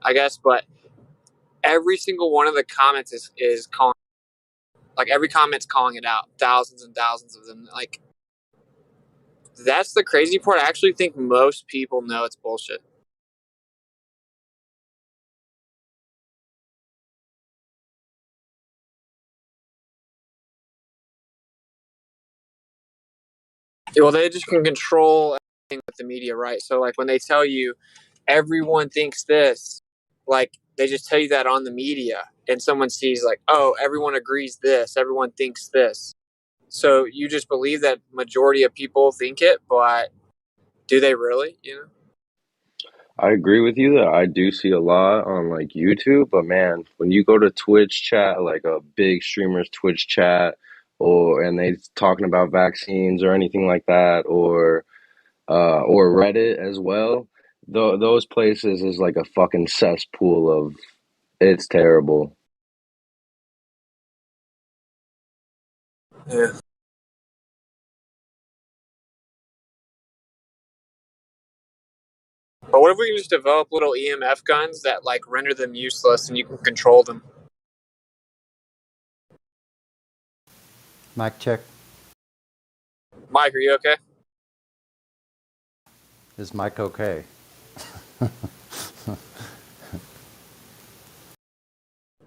I guess. But every single one of the comments is calling, like, every comment's calling it out. Thousands and thousands of them. Like, that's the crazy part. I actually think most people know it's bullshit. Well, they just can control everything with the media, right? So, like, when they tell you everyone thinks this, like, they just tell you that on the media, and someone sees, like, oh, everyone agrees this, everyone thinks this. So you just believe that majority of people think it, but do they really? You know? I agree with you that I do see a lot on like YouTube, but man, when you go to Twitch chat, like a big streamer's Twitch chat, and they talking about vaccines or anything like that, or Reddit as well, those places is like a fucking cesspool of, it's terrible. Yeah. But what if we can just develop little EMF guns that, like, render them useless and you can control them? Mic check. Mike, are you okay? Is Mike okay?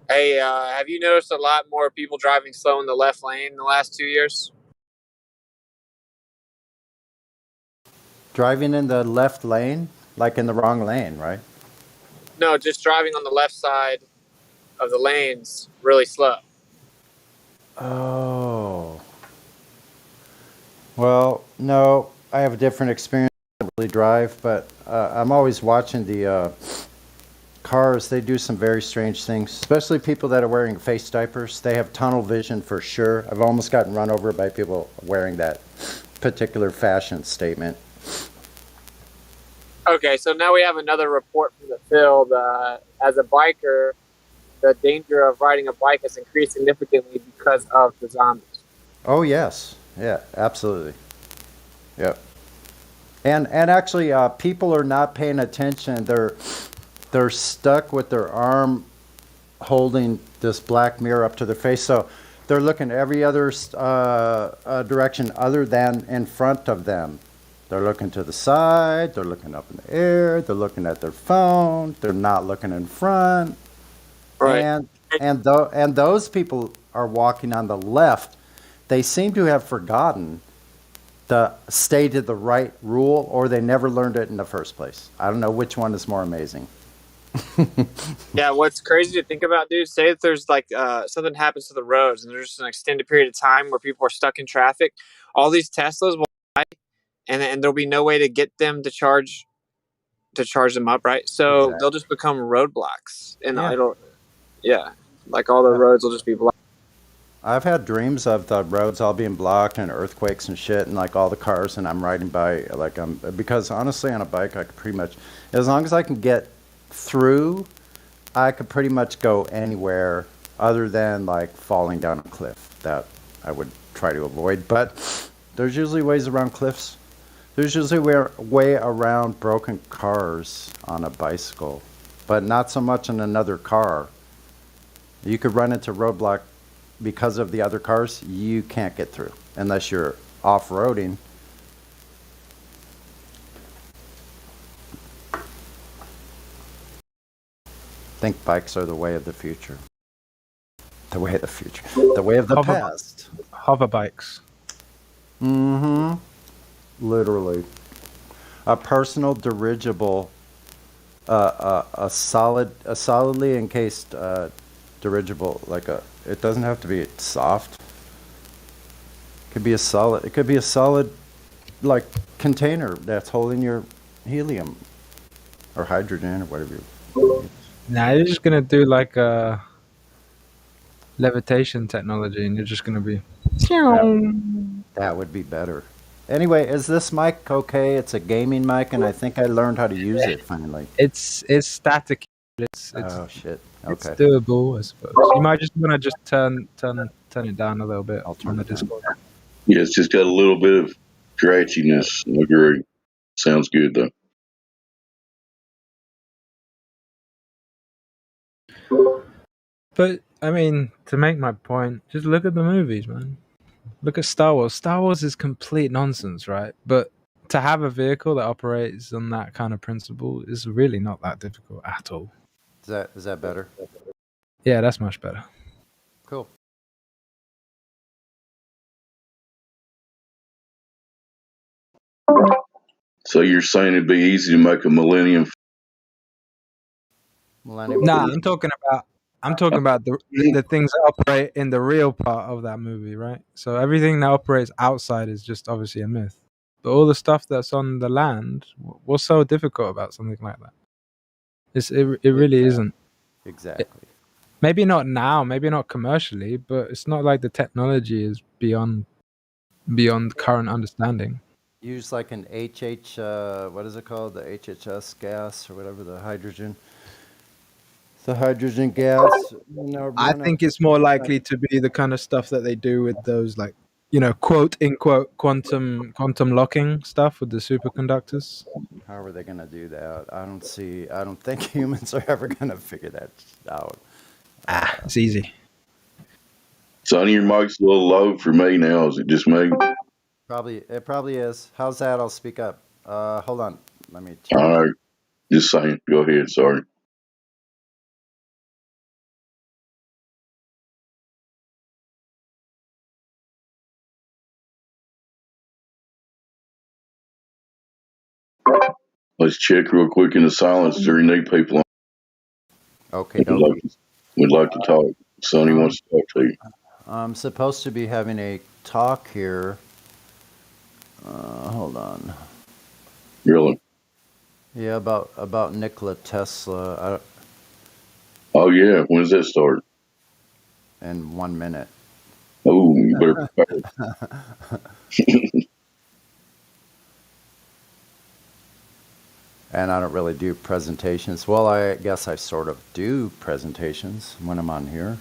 Hey, have you noticed a lot more people driving slow in the left lane in the last 2 years? Driving in the left lane, like in the wrong lane, right? No, just driving on the left side of the lanes really slow. Oh. Well, no, I have a different experience. I don't really drive, but I'm always watching the cars. They do some very strange things, especially people that are wearing face diapers. They have tunnel vision for sure. I've almost gotten run over by people wearing that particular fashion statement. Okay, so now we have another report from the field. As a biker, the danger of riding a bike has increased significantly because of the zombies. Oh yes, yeah, absolutely. Yep. And actually, people are not paying attention. They're stuck with their arm holding this black mirror up to their face, so they're looking every other direction other than in front of them. They're looking to the side, they're looking up in the air, they're looking at their phone, they're not looking in front. Right. And those people are walking on the left. They seem to have forgotten the stay to the right rule, or they never learned it in the first place. I don't know which one is more amazing. Yeah, what's crazy to think about, dude, say if there's like something happens to the roads and there's just an extended period of time where people are stuck in traffic, all these Teslas will die, and there'll be no way to get them to charge them up, right? So they'll just become roadblocks, and like all the roads will just be blocked. I've had dreams of the roads all being blocked and earthquakes and shit, and like all the cars, and I'm riding by, like, because honestly on a bike I could pretty much, as long as I can get through, I could pretty much go anywhere other than like falling down a cliff. That I would try to avoid, but there's usually ways around cliffs. There's usually a way around broken cars on a bicycle, but not so much in another car. You could run into roadblock because of the other cars. You can't get through unless you're off-roading. I think bikes are the way of the future. The way of the future. The way of the past. Hover bikes. Mm-hmm. Literally. A personal dirigible, a solidly encased dirigible, like it doesn't have to be soft. It could be a solid like container that's holding your helium or hydrogen or whatever you. Nah, you're just gonna do like a levitation technology, and you're just gonna be. That would be better. Anyway, is this mic okay? It's a gaming mic, and I think I learned how to use it finally. It's static. It's Oh shit. it's Okay. doable, I suppose. You might just want to just turn it down a little bit on the Discord. Yeah, it's just got a little bit of scratchiness. I agree. Sounds good though. But I mean, to make my point, just look at the movies, man. Look at Star Wars. Star Wars is complete nonsense, right? But to have a vehicle that operates on that kind of principle is really not that difficult at all. Is that better? Yeah, that's much better. Cool. So you're saying it'd be easy to make a Millennium? Nah, I'm talking about the things that operate in the real part of that movie, right? So everything that operates outside is just obviously a myth. But all the stuff that's on the land, what's so difficult about something like that? It really isn't. Exactly. Maybe not now, maybe not commercially, but it's not like the technology is beyond current understanding. Use like an what is it called? The HHS gas or whatever, the hydrogen. The hydrogen gas. I think it's more likely to be the kind of stuff that they do with those, like, you know, quote unquote quantum locking stuff with the superconductors. How are they going to do that? I don't think humans are ever going to figure that out. It's easy. Sonny, your mic's a little low for me now. Is it just me? It probably is. How's that? I'll speak up. Hold on. Let me. All right. Just saying. Go ahead. Sorry. Let's check real quick in the silence. Is there any people on? Okay. We'd like to talk. Sonny wants to talk to you. I'm supposed to be having a talk here. Hold on. Really? Yeah, about Nikola Tesla. Oh yeah. When does that start? In 1 minute. Oh, you better prepare. And I don't really do presentations. Well, I guess I sort of do presentations when I'm on here.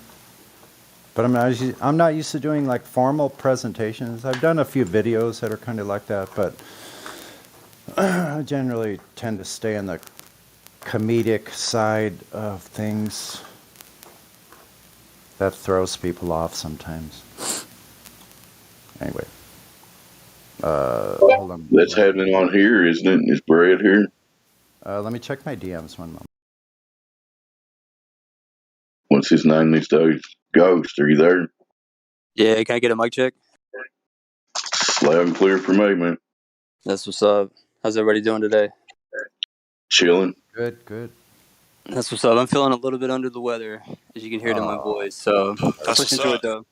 But I'm not used to doing like formal presentations. I've done a few videos that are kind of like that, but I generally tend to stay on the comedic side of things. That throws people off sometimes. Anyway. Hold on. That's happening on here, isn't it? Is Brad here? Let me check my DMs 1 moment. What's his name these days? Ghost, are you there? Yeah, can I get a mic check? Loud and clear for me, man. That's what's up. How's everybody doing today? Chilling. Good. That's what's up. I'm feeling a little bit under the weather, as you can hear it in my voice. So That's push what's into up. it though.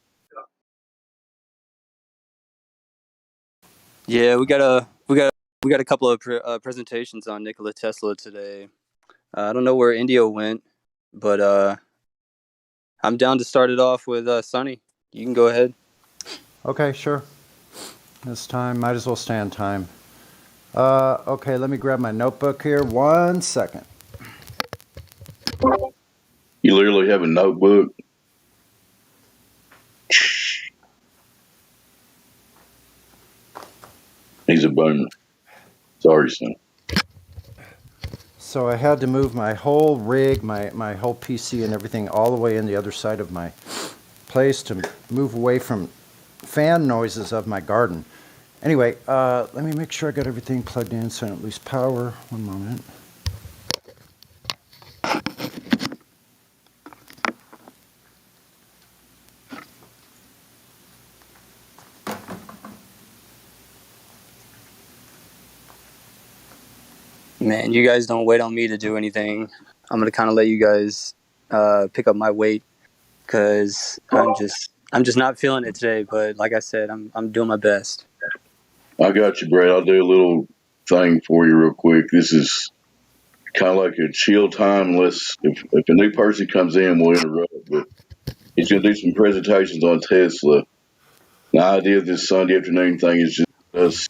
Yeah, we got a couple of presentations on Nikola Tesla today. I don't know where Indio went, but I'm down to start it off with Sonny. You can go ahead. Okay, sure. This time, might as well stay on time. Okay, let me grab my notebook here. 1 second. You literally have a notebook? He's a boomer. Sorry, son. So I had to move my whole rig, my whole PC and everything all the way in the other side of my place to move away from fan noises of my garden. Anyway, let me make sure I got everything plugged in so I don't lose power. 1 moment. Man, you guys don't wait on me to do anything. I'm gonna kind of let you guys pick up my weight because I'm just not feeling it today. But like I said, I'm doing my best. I got you, Brad. I'll do a little thing for you real quick. This is kind of like a chill time. If a new person comes in, we'll interrupt. But he's going to do some presentations on Tesla. The idea of this Sunday afternoon thing is just us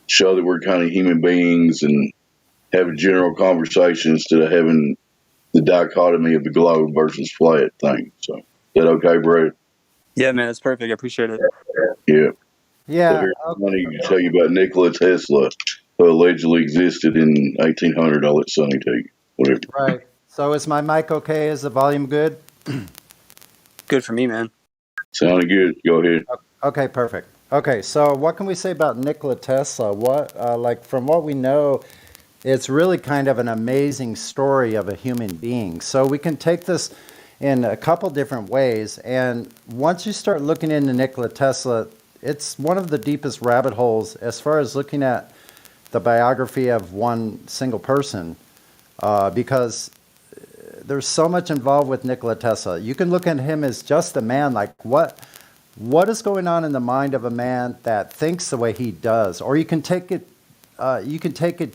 show that we're kind of human beings and have a general conversation instead of having the dichotomy of the globe versus flat thing. So, is that okay, Brad? Yeah, man, that's perfect. I appreciate it. Yeah. Yeah. So here's money to tell you about Nikola Tesla, who allegedly existed in 1800. I'll let Sonny tell you. Whatever. Right. So is my mic okay? Is the volume good? Good for me, man. Sounded good. Go ahead. Okay, perfect. Okay, so what can we say about Nikola Tesla? What, like, from what we know, it's really kind of an amazing story of a human being. So we can take this in a couple different ways. And once you start looking into Nikola Tesla, it's one of the deepest rabbit holes as far as looking at the biography of one single person, because there's so much involved with Nikola Tesla. You can look at him as just a man, like what is going on in the mind of a man that thinks the way he does? Or you can take it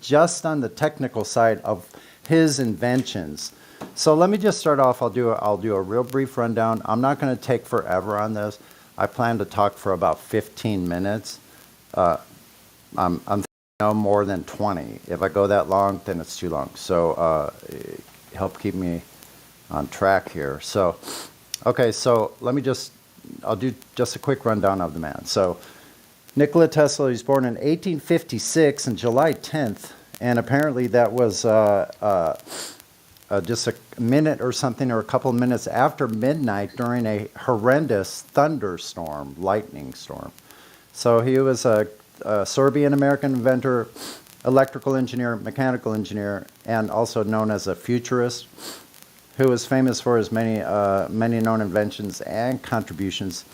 just on the technical side of his inventions. So let me just start off. I'll do a real brief rundown. I'm not going to take forever on this. I plan to talk for about 15 minutes. I'm thinking no more than 20. If I go that long, then it's too long. So help keep me on track here. So, okay, so I'll do just a quick rundown of the man. So Nikola Tesla, he was born in 1856 on July 10th, and apparently that was just a minute or something, or a couple of minutes after midnight during a horrendous thunderstorm, lightning storm. So he was a Serbian-American inventor, electrical engineer, mechanical engineer, and also known as a futurist, who was famous for his many known inventions and contributions,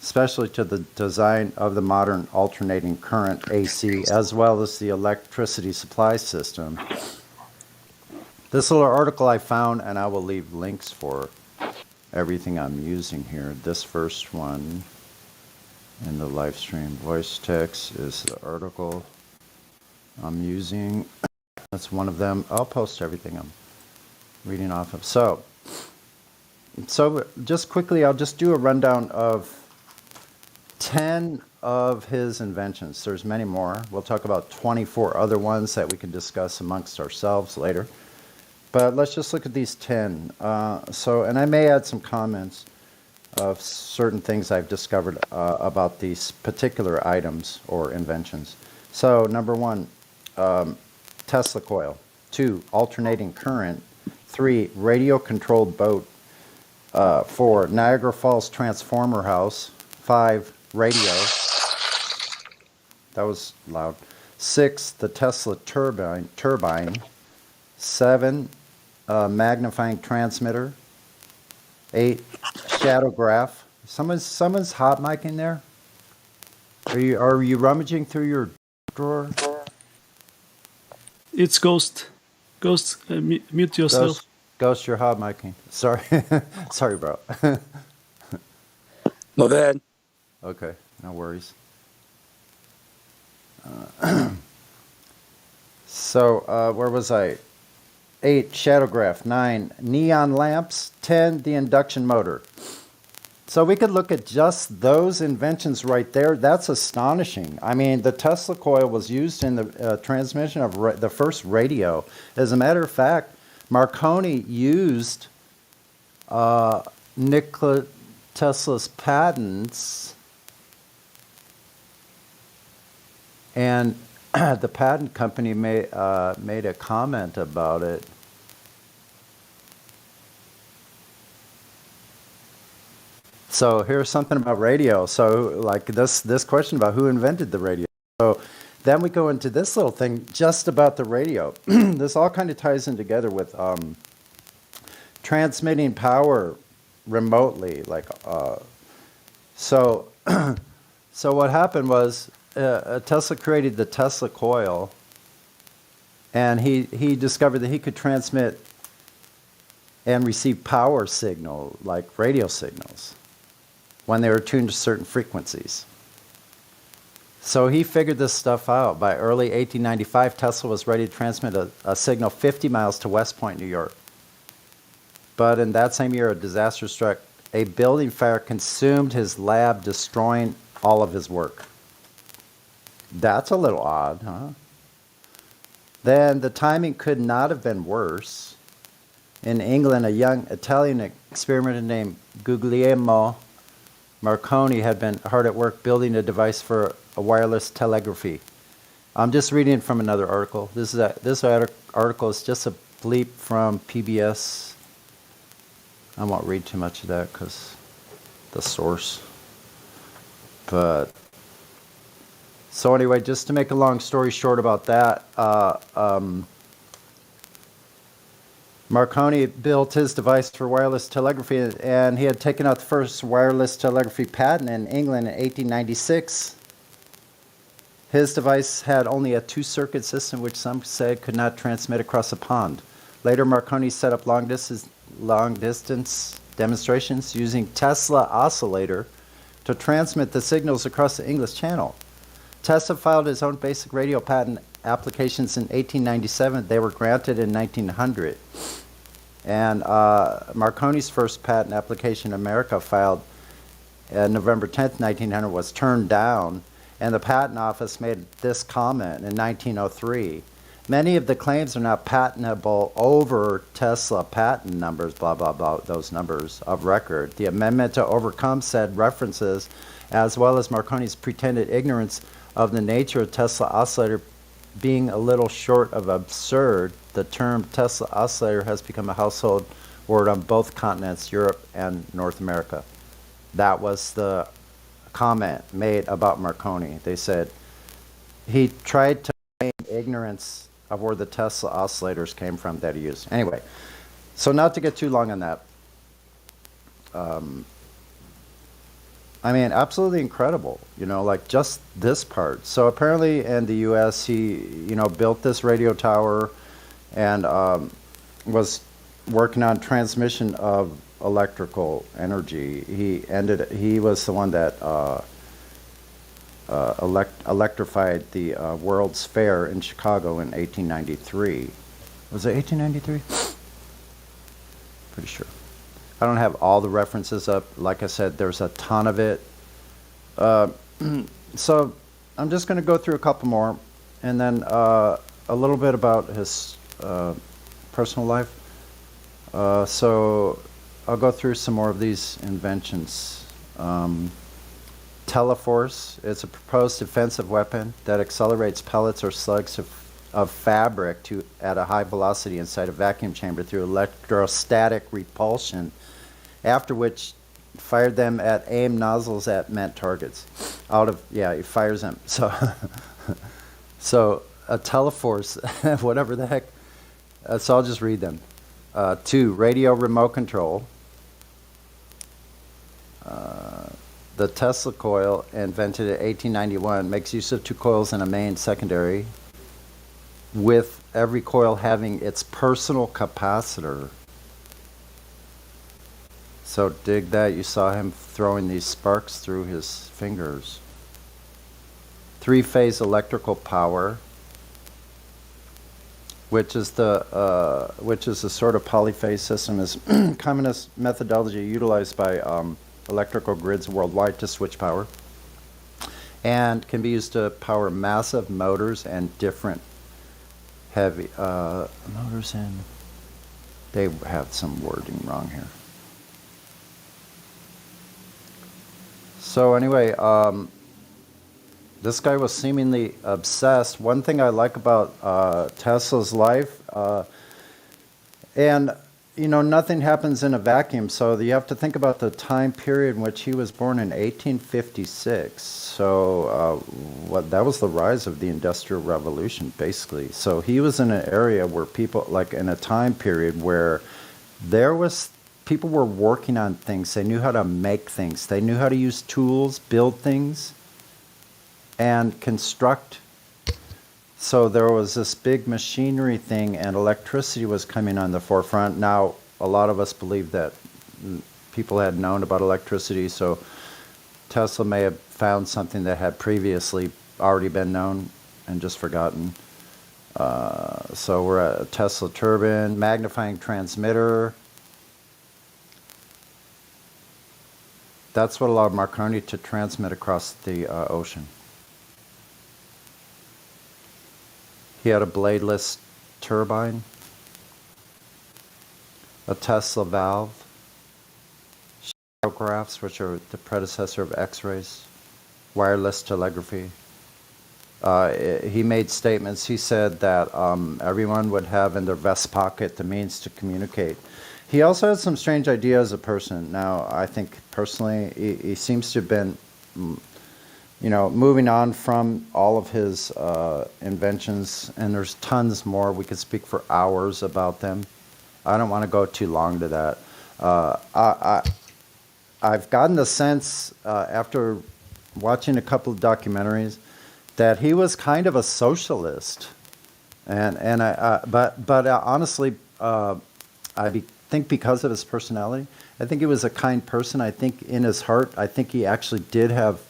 especially to the design of the modern alternating current AC, as well as the electricity supply system. This little article I found, and I will leave links for everything I'm using here. This first one in the Livestream voice text is the article I'm using. That's one of them. I'll post everything I'm reading off of. So just quickly, I'll just do a rundown of 10 of his inventions. There's many more. We'll talk about 24 other ones that we can discuss amongst ourselves later. But let's just look at these 10. And I may add some comments of certain things I've discovered about these particular items or inventions. So number 1, Tesla coil. 2, alternating current. 3, radio-controlled boat. 4, Niagara Falls transformer house. 5, radio. That was loud. 6, the Tesla turbine. 7, magnifying transmitter. 8, shadowgraph. Someone's hot micing there? Are you rummaging through your drawer? It's Ghost. Ghost, mute yourself. Ghost, you're hot micing. Sorry. Sorry, bro. My bad. Okay, no worries. Where was I? 8, shadowgraph. 9, neon lamps. 10, the induction motor. So we could look at just those inventions right there. That's astonishing. I mean, the Tesla coil was used in the transmission of the first radio. As a matter of fact, Marconi used Nikola Tesla's patents, and the patent company made a comment about it. So here's something about radio. So like this question about who invented the radio. So then we go into this little thing just about the radio. This all kind of ties in together with transmitting power remotely. So what happened was Tesla created the Tesla coil, and he discovered that he could transmit and receive power signal, like radio signals, when they were tuned to certain frequencies. So he figured this stuff out. By early 1895, Tesla was ready to transmit a signal 50 miles to West Point, New York. But in that same year, a disaster struck. A building fire consumed his lab, destroying all of his work. That's a little odd, huh? Then the timing could not have been worse. In England, a young Italian experimenter named Guglielmo Marconi had been hard at work building a device for a wireless telegraphy. I'm just reading from another article. This article is just a bleep from PBS. I won't read too much of that because the source. But so anyway, just to make a long story short about that, Marconi built his device for wireless telegraphy, and he had taken out the first wireless telegraphy patent in England in 1896. His device had only a two-circuit system, which some said could not transmit across a pond. Later, Marconi set up long-distance demonstrations using Tesla oscillator to transmit the signals across the English Channel. Tesla filed his own basic radio patent applications in 1897. They were granted in 1900. And Marconi's first patent application in America, filed November 10th, 1900, was turned down, and the Patent Office made this comment in 1903. Many of the claims are not patentable over Tesla patent numbers, blah, blah, blah, those numbers of record. The amendment to overcome said references, as well as Marconi's pretended ignorance of the nature of Tesla oscillator being a little short of absurd, the term Tesla oscillator has become a household word on both continents, Europe and North America. That was the comment made about Marconi. They said he tried to claim ignorance of where the Tesla oscillators came from that he used. Anyway, so not to get too long on that. I mean, absolutely incredible, like just this part. So apparently in the U.S., he, built this radio tower and was working on transmission of electrical energy. He was the one that electrified the World's Fair in Chicago in 1893. Was it 1893? Pretty sure. I don't have all the references up. Like I said, there's a ton of it. So I'm just going to go through a couple more, and then a little bit about his personal life. So I'll go through some more of these inventions. Teleforce is a proposed defensive weapon that accelerates pellets or slugs of fabric at a high velocity inside a vacuum chamber through electrostatic repulsion, after which fired them at aim nozzles at meant targets. He fires them. So, so a teleforce, whatever the heck. So I'll just read them. 2, radio remote control. The Tesla coil, invented in 1891, makes use of 2 coils and a main secondary, with every coil having its personal capacitor. So dig that. You saw him throwing these sparks through his fingers. 3-phase electrical power, which is a sort of polyphase system, is communist methodology utilized by electrical grids worldwide to switch power, and can be used to power massive motors and different heavy motors. And they have some wording wrong here. So anyway, this guy was seemingly obsessed. One thing I like about Tesla's life, and nothing happens in a vacuum, so you have to think about the time period in which he was born in 1856. So that was the rise of the Industrial Revolution, basically. So he was in an area where people, like in a time period where people were working on things. They knew how to make things. They knew how to use tools, build things, and construct. So there was this big machinery thing, and electricity was coming on the forefront. Now, a lot of us believe that people had known about electricity, so Tesla may have found something that had previously already been known and just forgotten. So we're at a Tesla turbine, magnifying transmitter. That's what allowed Marconi to transmit across the ocean. He had a bladeless turbine, a Tesla valve, shadowgraphs, which are the predecessor of X-rays, wireless telegraphy. He made statements. He said that everyone would have in their vest pocket the means to communicate. He also had some strange ideas as a person. Now, I think personally, he seems to have been, moving on from all of his inventions, and there's tons more. We could speak for hours about them. I don't want to go too long to that. I've gotten the sense after watching a couple of documentaries that he was kind of a socialist, but honestly, I think because of his personality, I think he was a kind person. I think in his heart, I think he actually did have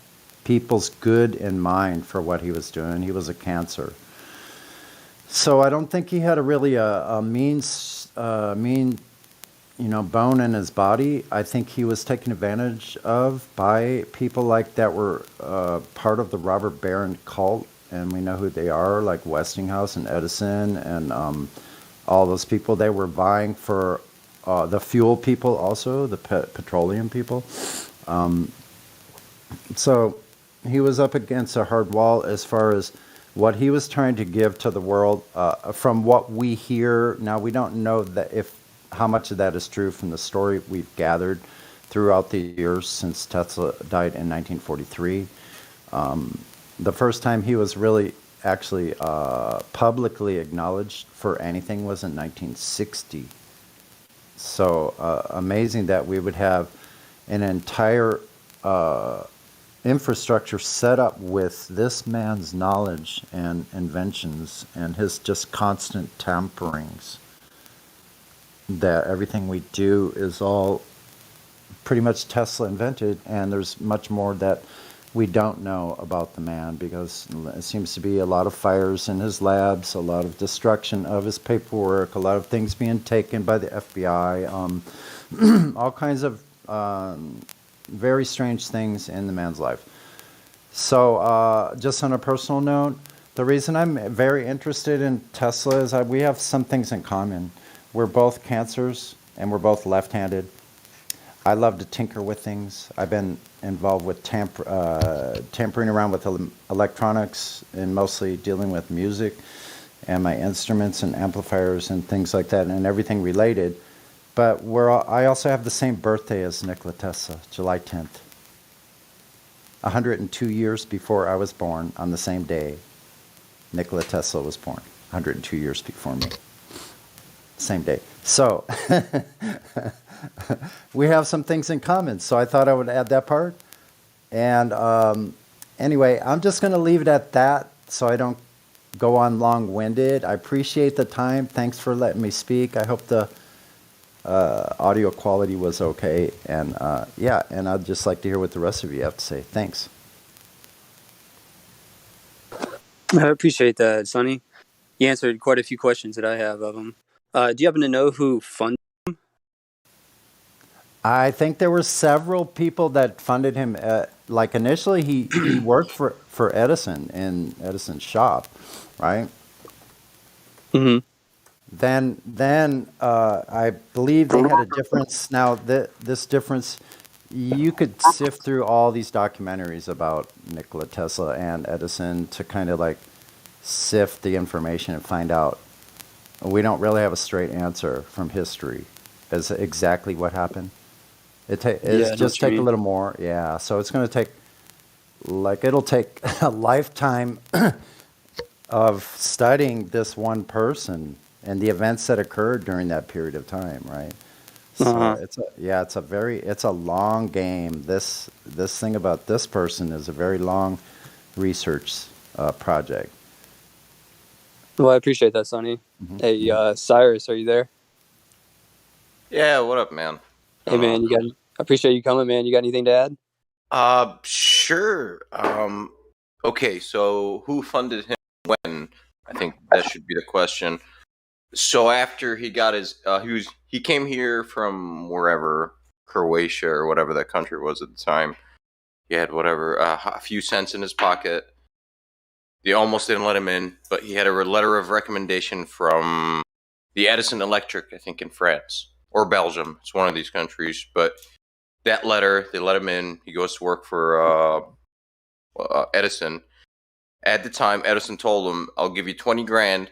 people's good in mind for what he was doing. He was a cancer, so I don't think he had a mean bone in his body. I think he was taken advantage of by people like that were part of the Robert Barron cult, and we know who they are, like Westinghouse and Edison and all those people. They were vying for the fuel people also, the petroleum people. So he was up against a hard wall as far as what he was trying to give to the world. From what we hear, now we don't know how much of that is true from the story we've gathered throughout the years since Tesla died in 1943. The first time he was really actually publicly acknowledged for anything was in 1960. So amazing that we would have an entire infrastructure set up with this man's knowledge and inventions and his just constant tamperings, that everything we do is all pretty much Tesla invented, and there's much more that we don't know about the man, because it seems to be a lot of fires in his labs, a lot of destruction of his paperwork, a lot of things being taken by the FBI, all kinds of very strange things in the man's life. So just on a personal note, the reason I'm very interested in Tesla is that we have some things in common. We're both cancers, and we're both left-handed. I love to tinker with things. I've been involved with tampering around with electronics, and mostly dealing with music and my instruments and amplifiers and things like that, and everything related. But I also have the same birthday as Nikola Tesla, July 10th. 102 years before I was born, on the same day, Nikola Tesla was born. 102 years before me. Same day. So we have some things in common. So I thought I would add that part. And anyway, I'm just going to leave it at that so I don't go on long-winded. I appreciate the time. Thanks for letting me speak. I hope the audio quality was okay. And and I'd just like to hear what the rest of you have to say. Thanks. I appreciate that, Sonny. You answered quite a few questions that I have of him. Do you happen to know who funded him? I think there were several people that funded him. Like initially, he worked for Edison in Edison's shop, right? Mm-hmm. Then I believe they had a difference. Now this difference, you could sift through all these documentaries about Nikola Tesla and Edison to kind of like sift the information and find out. We don't really have a straight answer from history as exactly what happened. It's just take a little more. Yeah, so it's going to take, it'll take a lifetime of studying this one person and the events that occurred during that period of time, right? So it's a long game. This thing about this person is a very long research project. Well, I appreciate that, Sonny. Mm-hmm. Hey, Cyrus, are you there? Yeah, what up, man? Hey, man, I appreciate you coming, man. You got anything to add? Sure. Okay, so who funded him when? I think that should be the question. So after he got his, he came here from wherever, Croatia or whatever that country was at the time. He had whatever, a few cents in his pocket. They almost didn't let him in, but he had a letter of recommendation from the Edison Electric, I think, in France or Belgium. It's one of these countries. But that letter, they let him in. He goes to work for Edison. At the time, Edison told him, "I'll give you 20 grand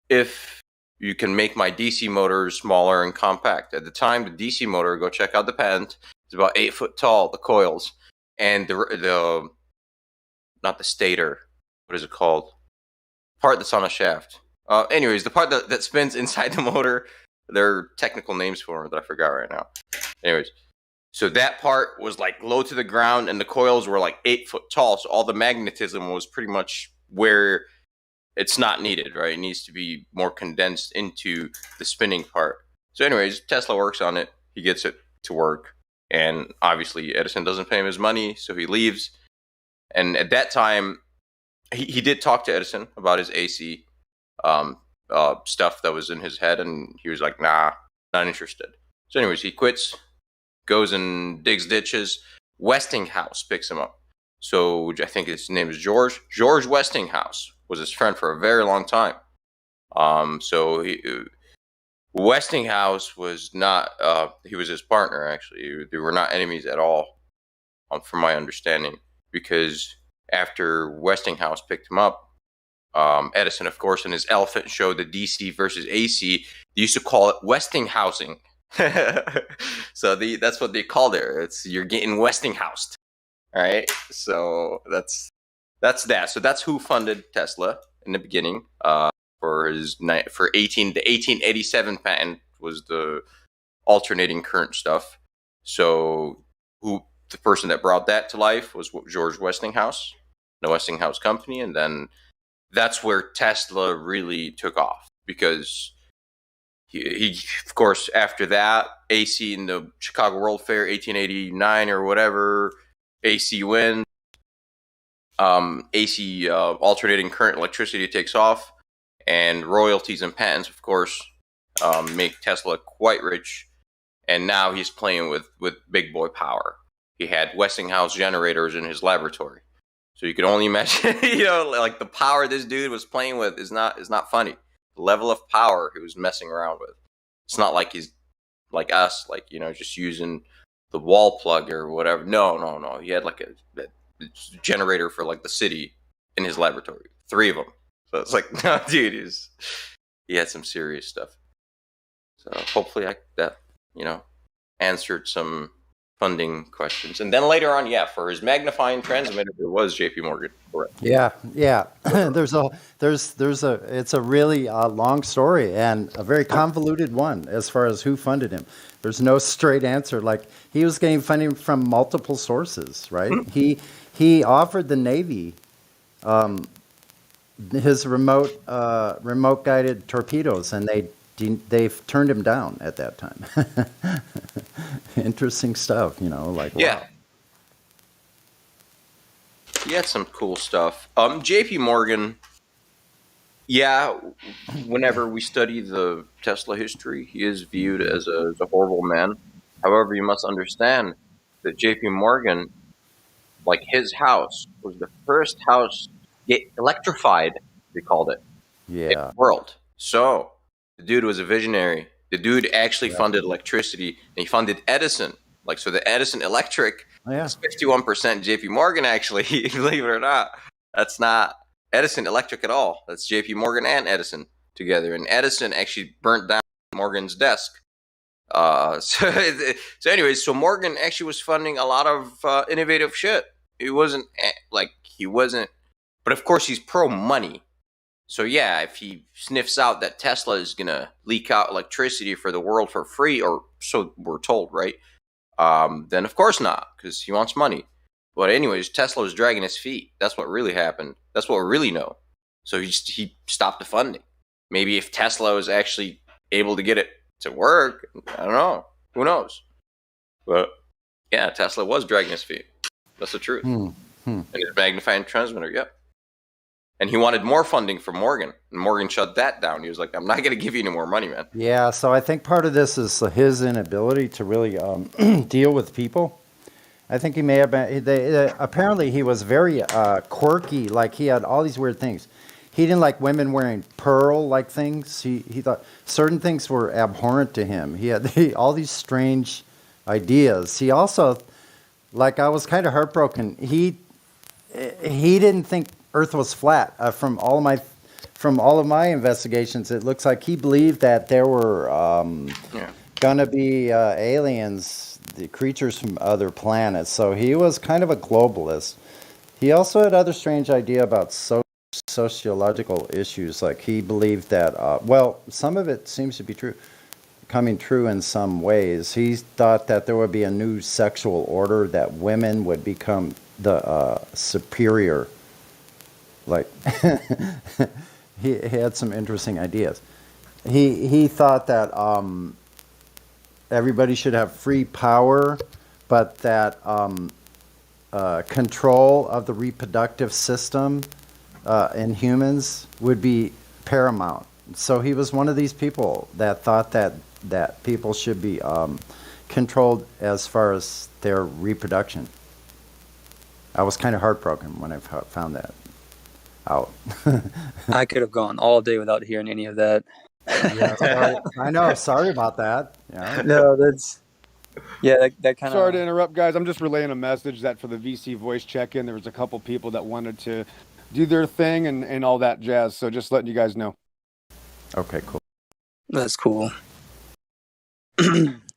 if you can make my DC motor smaller and compact." At the time, the DC motor, go check out the patent, is about 8 foot tall, the coils. And the not the stator, what is it called? Part that's on a shaft. Anyways, the part that spins inside the motor, there are technical names for it that I forgot right now. Anyways, so that part was like low to the ground, and the coils were like 8 foot tall. So all the magnetism was pretty much where it's not needed, right? It needs to be more condensed into the spinning part. So anyways, Tesla works on it. He gets it to work. And obviously Edison doesn't pay him his money, so he leaves. And at that time, he did talk to Edison about his AC stuff that was in his head, and he was like, nah, not interested. So anyways, he quits, goes and digs ditches. Westinghouse picks him up. So I think his name is George. George Westinghouse was his friend for a very long time. Westinghouse was not, he was his partner, actually. They were not enemies at all, from my understanding, because after Westinghouse picked him up, Edison, of course, in his elephant show, the DC versus AC, they used to call it Westinghousing. So that's what they called it. It's, you're getting Westinghoused. All right. So that's that. So that's who funded Tesla in the beginning. For the 1887 patent was the alternating current stuff. So the person that brought that to life was George Westinghouse, the Westinghouse Company, and then that's where Tesla really took off, because he of course, after that, AC in the Chicago World Fair 1889 or whatever, AC wins. AC alternating current electricity takes off. And royalties and patents, of course, make Tesla quite rich. And now he's playing with big boy power. He had Westinghouse generators in his laboratory. So you can only imagine, like the power this dude was playing with is not funny. The level of power he was messing around with. It's not like he's like us, like, just using the wall plug or whatever. No. He had like a generator for like the city in his laboratory. 3 of them. So it's like, no, dude, he had some serious stuff. So hopefully that answered some funding questions. And then later on, for his magnifying transmitter, it was J.P. Morgan. Correct. Yeah. It's a really long story and a very convoluted one as far as who funded him. There's no straight answer. Like, he was getting funding from multiple sources, right? He offered the Navy his remote guided torpedoes, and they've turned him down at that time. Interesting stuff, like, wow. He had some cool stuff. J.P. Morgan, whenever we study the Tesla history, he is viewed as a horrible man. However, you must understand that J.P. Morgan, like, his house was the first house get electrified, they called it, in the world. So the dude was a visionary. The dude actually funded electricity, and he funded Edison. Like, so the Edison Electric is 51% JP Morgan, actually, believe it or not. That's not Edison Electric at all. That's JP Morgan and Edison together. And Edison actually burnt down Morgan's desk. So anyways, so Morgan actually was funding a lot of innovative shit. But of course he's pro money. So if he sniffs out that Tesla is going to leak out electricity for the world for free, or so we're told, right? Then of course not, because he wants money. But anyways, Tesla was dragging his feet. That's what really happened. That's what we really know. So he stopped the funding. Maybe if Tesla was actually able to get it to work, I don't know. Who knows? But Tesla was dragging his feet. That's the truth. And his magnifying transmitter, And he wanted more funding from Morgan, and Morgan shut that down. He was like, I'm not going to give you any more money, man. Yeah, so I think part of this is his inability to really deal with people. I think he may have been. Apparently, he was very quirky. Like he had all these weird things. He didn't like women wearing pearl-like things. He thought certain things were abhorrent to him. He had all these strange ideas. He also, like, I was kind of heartbroken. He didn't think Earth was flat. From all of my investigations, it looks like he believed that there were gonna be aliens, the creatures from other planets. So he was kind of a globalist. He also had other strange idea about sociological issues. Like he believed that, well, some of it seems to be true, coming true in some ways. He thought that there would be a new sexual order, that women would become the superior. Like he had some interesting ideas. He thought that everybody should have free power, but that control of the reproductive system in humans would be paramount. So he was one of these people that thought that people should be controlled as far as their reproduction. I was kind of heartbroken when I found that out. I could have gone all day without hearing any of that. Yeah, sorry. I know. Sorry about that. Yeah. No, that's that kind of. Sorry to interrupt, guys. I'm just relaying a message that for the VC voice check-in, there was a couple people that wanted to do their thing and all that jazz. So just letting you guys know. Okay, cool. That's cool.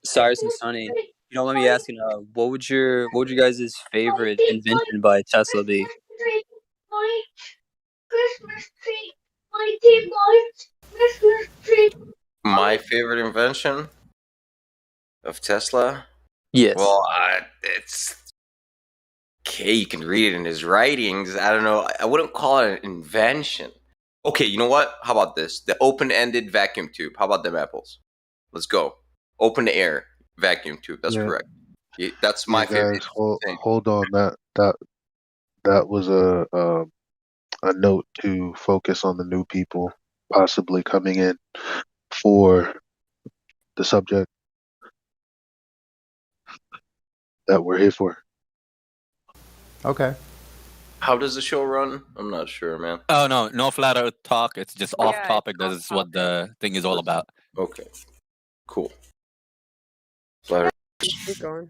Cyrus and Sonny, let me ask you, what would your guys' favorite invention by Tesla be? Christmas tree. Christmas tree. My favorite invention of Tesla? Yes. Well, it's okay. You can read it in his writings. I don't know. I wouldn't call it an invention. Okay, you know what? How about this? The open-ended vacuum tube. How about them apples? Let's go. Open air vacuum tube. That's correct. Yeah, that's my favorite. Guys, hold on. That was a note to focus on the new people possibly coming in for the subject that we're here for. Okay. How does the show run? I'm not sure, man. Oh, no flat earth talk. It's just off topic. That is what the thing is all about. Okay. Cool. Keep going.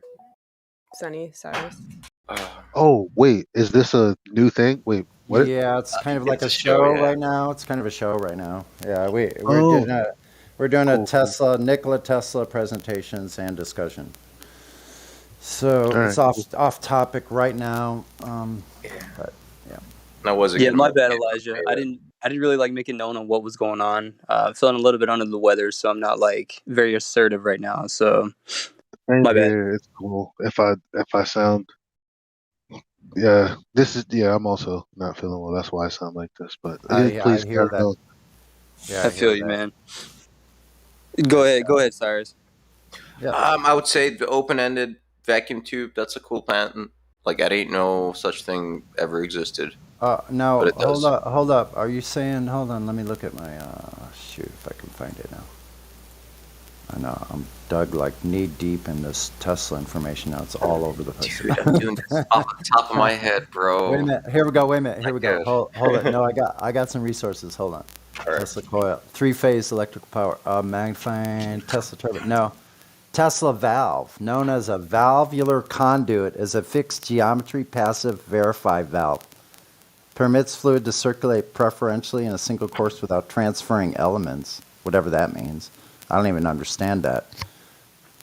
Sunny, Cyrus. Oh, wait. Is this a new thing? Wait, what? Yeah, it's kind of like a show right now. It's kind of a show right now. Yeah, we're doing a Tesla, Nikola Tesla presentations and discussion. So it's off topic right now. But yeah. That was my bad, Elijah. I didn't really like making known on what was going on. Feeling a little bit under the weather, so I'm not like very assertive right now. So my bad. It's cool. If I sound, I'm also not feeling well. That's why I sound like this. But please, I hear that. Yeah, I feel you, man. Go ahead, Cyrus. Yeah. I would say the open-ended vacuum tube. That's a cool patent. Like I didn't know such thing ever existed. Now, but it does. hold up. Are you saying? Hold on. Let me look at my. Shoot, if I can find it now. I know I'm dug like knee deep in this Tesla information now. It's all over the place. Dude, I'm doing this off the top of my head, bro. Wait a minute. Here we go. Here we go. Hold it. No, I got some resources. Hold on. Right. Tesla coil, 3-phase electrical power, magnifying Tesla turbine. No, Tesla valve, known as a valvular conduit, is a fixed geometry passive verify valve. Permits fluid to circulate preferentially in a single course without transferring elements, whatever that means. I don't even understand that.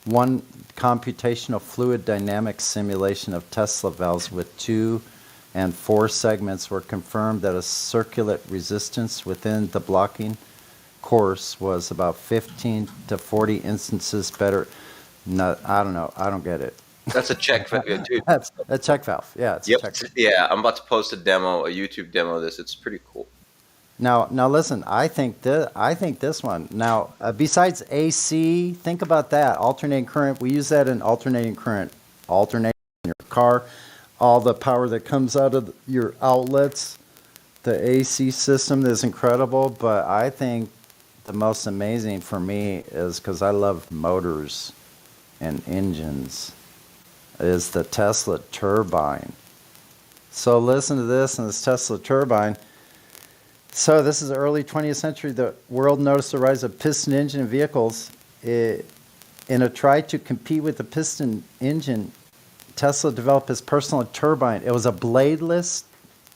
One computational fluid dynamics simulation of Tesla valves with 2 and 4 segments were confirmed that a circulate resistance within the blocking course was about 15 to 40 instances better. No, I don't know. I don't get it. That's a check valve, dude. That's a check valve. Yeah, it's a check valve. Yeah, I'm about to post a YouTube demo of this. It's pretty cool. Now listen. I think this one. Now, besides AC, think about that. Alternating current. We use that in alternating current. Alternating in your car. All the power that comes out of your outlets. The AC system is incredible. But I think the most amazing for me is because I love motors and engines. is the Tesla turbine. So listen to this in this Tesla turbine. So this is the early 20th century. The world noticed the rise of piston engine vehicles. In a try to compete with the piston engine, Tesla developed his personal turbine. It was a bladeless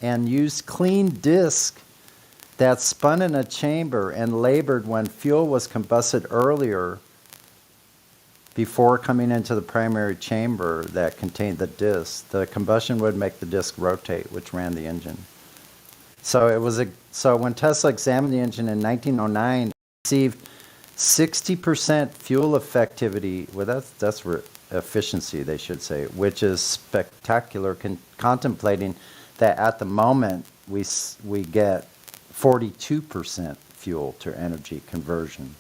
and used clean disc that spun in a chamber and labored when fuel was combusted earlier before coming into the primary chamber that contained the disc. The combustion would make the disc rotate, which ran the engine. So when Tesla examined the engine in 1909, it received 60% fuel effectivity. Well, that's efficiency, they should say, which is spectacular. Contemplating that at the moment we get 42% fuel to energy conversion.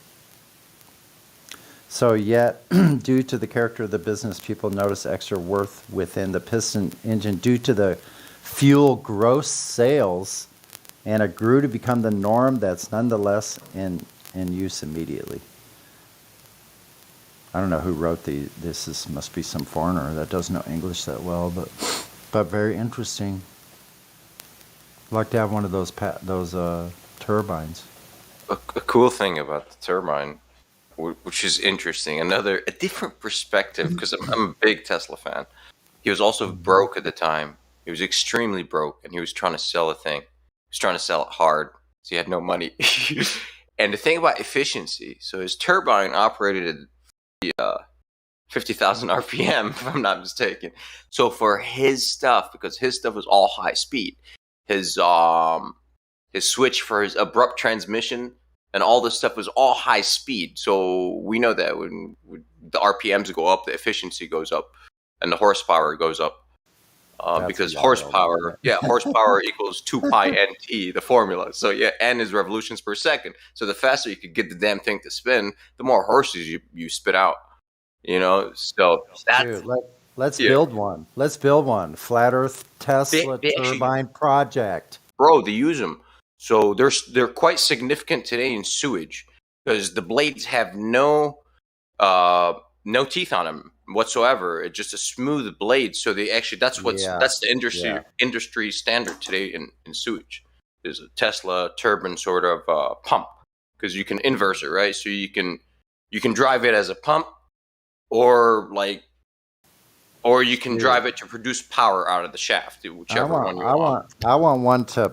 So yet, due to the character of the business, people notice extra worth within the piston engine due to the fuel gross sales, and it grew to become the norm that's nonetheless in use immediately. I don't know who wrote this must be some foreigner that doesn't know English that well, but very interesting. I'd like to have one of those turbines. A cool thing about the turbine, which is interesting, a different perspective, because I'm a big Tesla fan. He was also broke at the time. He was extremely broke, and he was trying to sell a thing. He was trying to sell it hard, so he had no money. And the thing about efficiency, so his turbine operated at 50,000 RPM, if I'm not mistaken. So for his stuff, because his stuff was all high speed, his switch for his abrupt transmission and all this stuff was all high speed. So we know that when the RPMs go up, the efficiency goes up and the horsepower goes up. Because horsepower equals 2 pi nt, the formula. So yeah, n is revolutions per second. So the faster you could get the damn thing to spin, the more horses you spit out. So that's... Dude, let's build one. Let's build one. Flat Earth Tesla turbine project. Bro, they use them. So they're quite significant today in sewage because the blades have no teeth on them whatsoever. It's just a smooth blade. So they actually that's the industry standard today in sewage. There's a Tesla turbine sort of pump because you can inverse it, right? So you can drive it as a pump, or you can drive it to produce power out of the shaft, whichever one you want. I want one to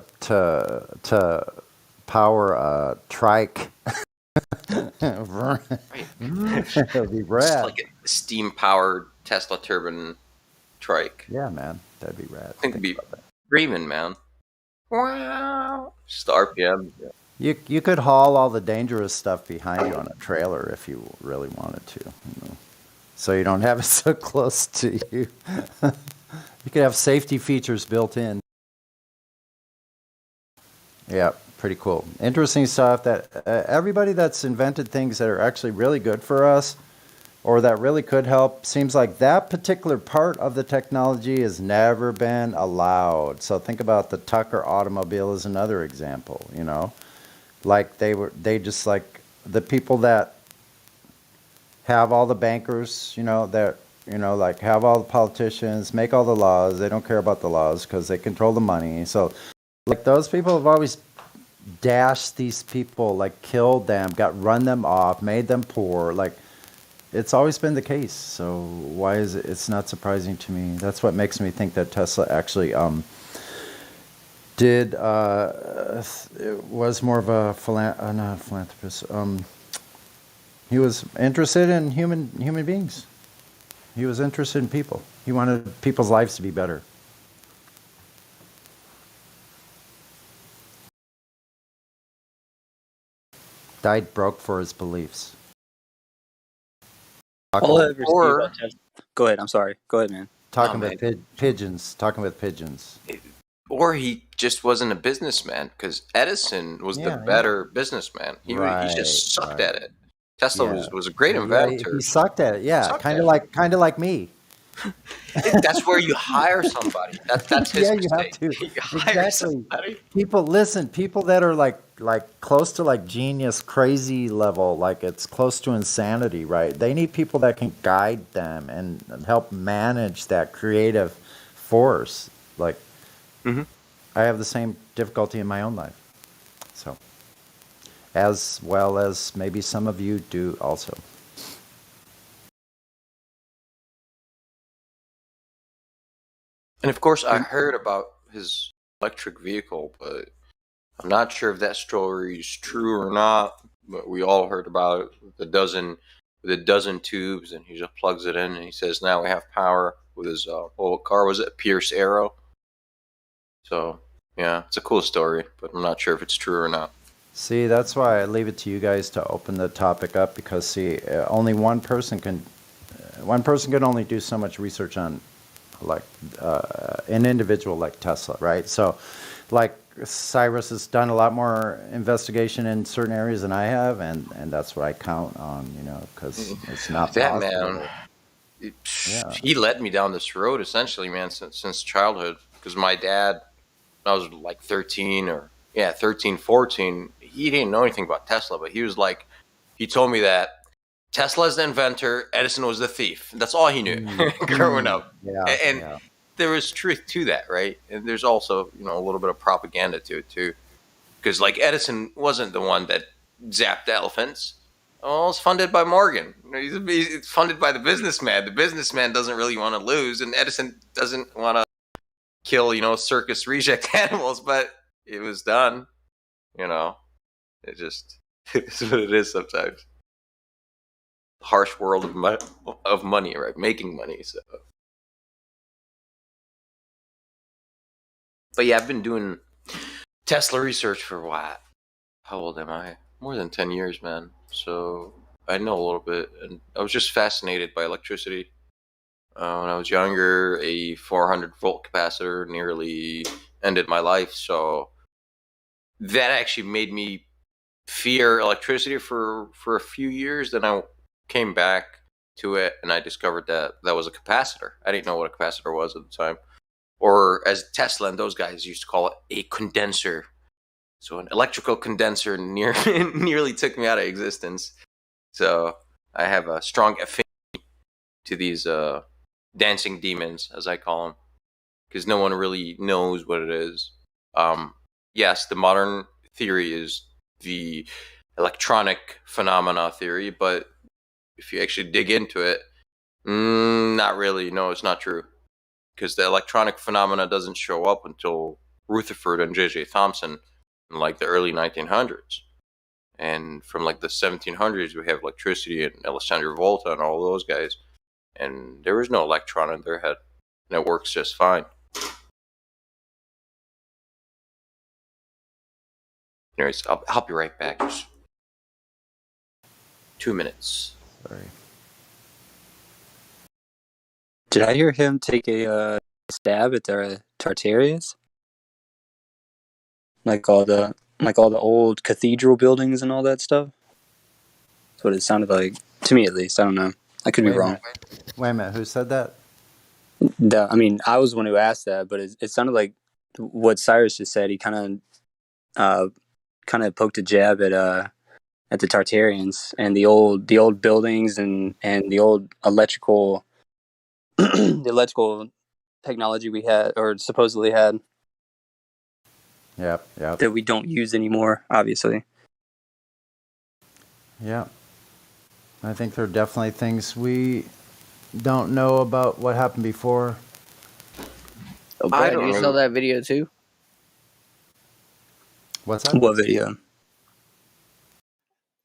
power a trike. That'd be rad. Just like a steam-powered Tesla turbine trike. Yeah, man, that'd be rad. I think it'd be screaming, man. Wow. Just the RPM. Yeah. You could haul all the dangerous stuff behind you on a trailer if you really wanted to. So you don't have it so close to you. You could have safety features built in. Yeah, pretty cool. Interesting stuff that everybody that's invented things that are actually really good for us or that really could help, seems like that particular part of the technology has never been allowed. So think about the Tucker automobile as another example, Like they just like the people that have all the bankers, like have all the politicians, make all the laws. They don't care about the laws because they control the money. So like those people have always dashed these people, like killed them, run them off, made them poor. Like it's always been the case. So why is it? It's not surprising to me. That's what makes me think that Tesla actually was more of a not a philanthropist. He was interested in human beings. He was interested in people. He wanted people's lives to be better. Died broke for his beliefs. All I ever see about Tesla. Go ahead. I'm sorry. Go ahead, man. Talking with pigeons. Or he just wasn't a businessman because Edison was the better businessman. He just sucked at it. Tesla was a great inventor. He sucked at it. Yeah, kind of like me. That's where you hire somebody. That's his Yeah, you have mistake. to. You hire Exactly. somebody. People listen, people that are like close to like genius crazy level, like it's close to insanity, right? They need people that can guide them and help manage that creative force. Like Mhm. I have the same difficulty in my own life. So as well as maybe some of you do also. And of course, I heard about his electric vehicle, but I'm not sure if that story is true or not. But we all heard about it with a dozen tubes, and he just plugs it in, and he says, "Now we have power." With his what car was it? A Pierce Arrow. So yeah, it's a cool story, but I'm not sure if it's true or not. See, that's why I leave it to you guys to open the topic up because see, only one person can only do so much research on like an individual like Tesla, right? So like Cyrus has done a lot more investigation in certain areas than I have, and that's what I count on, you know, because it's not That possible. man, Yeah. he led me down this road essentially, man, since childhood. Because my dad, when I was like 13, 14, he didn't know anything about Tesla, but he told me that Tesla's the inventor, Edison was the thief. That's all he knew growing up. Yeah, And yeah. there was truth to that, right? And there's also, a little bit of propaganda to it too. Because like Edison wasn't the one that zapped elephants. Oh, it's funded by Morgan. It's funded by the businessman. The businessman doesn't really want to lose, and Edison doesn't want to kill, circus reject animals, but it was done. It just it's what it is sometimes. Harsh world of money, right? Making money. So, but yeah, I've been doing Tesla research for what? How old am I? More than 10 years, man. So I know a little bit, and I was just fascinated by electricity. When I was younger, a 400 volt capacitor nearly ended my life. So that actually made me fear electricity for a few years. Then I came back to it, and I discovered that was a capacitor. I didn't know what a capacitor was at the time, or as Tesla and those guys used to call it, a condenser. So an electrical condenser nearly took me out of existence. So I have a strong affinity to these dancing demons, as I call them, because no one really knows what it is. Yes, the modern theory is the electronic phenomena theory, but if you actually dig into it, not really. No, it's not true, because the electronic phenomena doesn't show up until Rutherford and J.J. Thomson in like the early 1900s. And from like the 1700s, we have electricity and Alessandro Volta and all those guys. And there was no electron in their head. And it works just fine. Anyways, I'll be right back. Just 2 minutes. Sorry. Did I hear him take a stab at the Tartaриans? Like all the old cathedral buildings and all that stuff? That's what it sounded like. To me, at least. I don't know. I could be wrong. Wait a minute. Who said that? I mean, I was the one who asked that, but it sounded like what Cyrus just said. He kind of poked a jab at the Tartarians and the old buildings and the old electrical the electrical technology we had or supposedly had. Yep. That we don't use anymore, obviously. Yeah. I think there are definitely things we don't know about what happened before. Oh, Brad, you saw that video too? What's that? What video?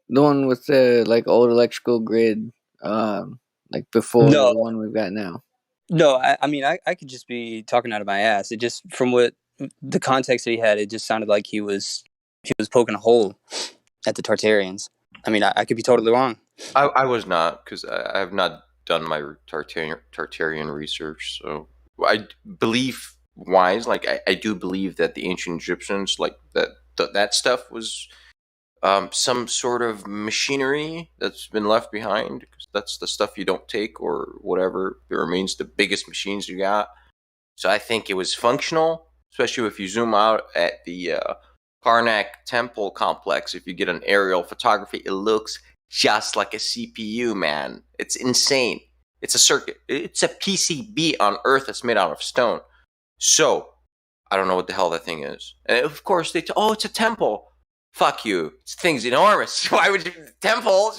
The one with the like old electrical grid, like before the one we've got now. No, I mean, I could just be talking out of my ass. It just, from what the context that he had, it just sounded like he was poking a hole at the Tartarians. I mean, I could be totally wrong. I was not, because I have not done my Tartarian research. So I believe wise, like I do believe that the ancient Egyptians, like that stuff was some sort of machinery that's been left behind, because that's the stuff you don't take or whatever. It remains the biggest machines you got. So I think it was functional, especially if you zoom out at the Karnak Temple complex. If you get an aerial photography, it looks just like a CPU, man. It's insane. It's a circuit. It's a PCB on Earth that's made out of stone. So I don't know what the hell that thing is. And of course, it's a temple. Fuck you. This thing's enormous. Why would you temple?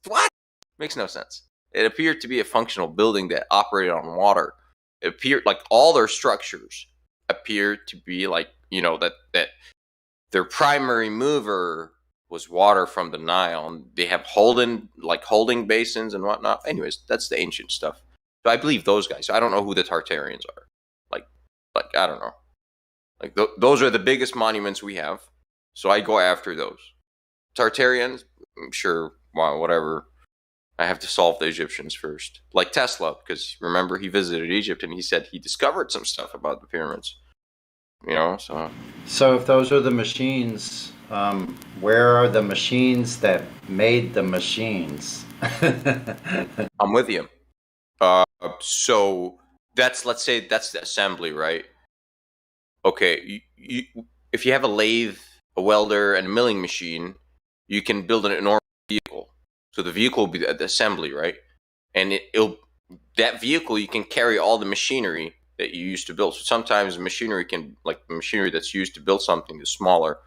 What? Makes no sense. It appeared to be a functional building that operated on water. It appeared like all their structures appeared to be like, that their primary mover was water from the Nile. And they have holding basins and whatnot. Anyways, that's the ancient stuff. So I believe those guys. I don't know who the Tartarians are. Like I don't know. Like those are the biggest monuments we have. So I go after those. Tartarians, I'm sure, well, whatever. I have to solve the Egyptians first. Like Tesla, because remember he visited Egypt and he said he discovered some stuff about the pyramids. So. So if those are the machines, where are the machines that made the machines? I'm with you. So let's say that's the assembly, right? Okay, if you have a lathe, a welder, and a milling machine, you can build an enormous vehicle. So the vehicle will be the assembly, right? And that vehicle, you can carry all the machinery that you used to build. So sometimes the machinery that's used to build something is smaller,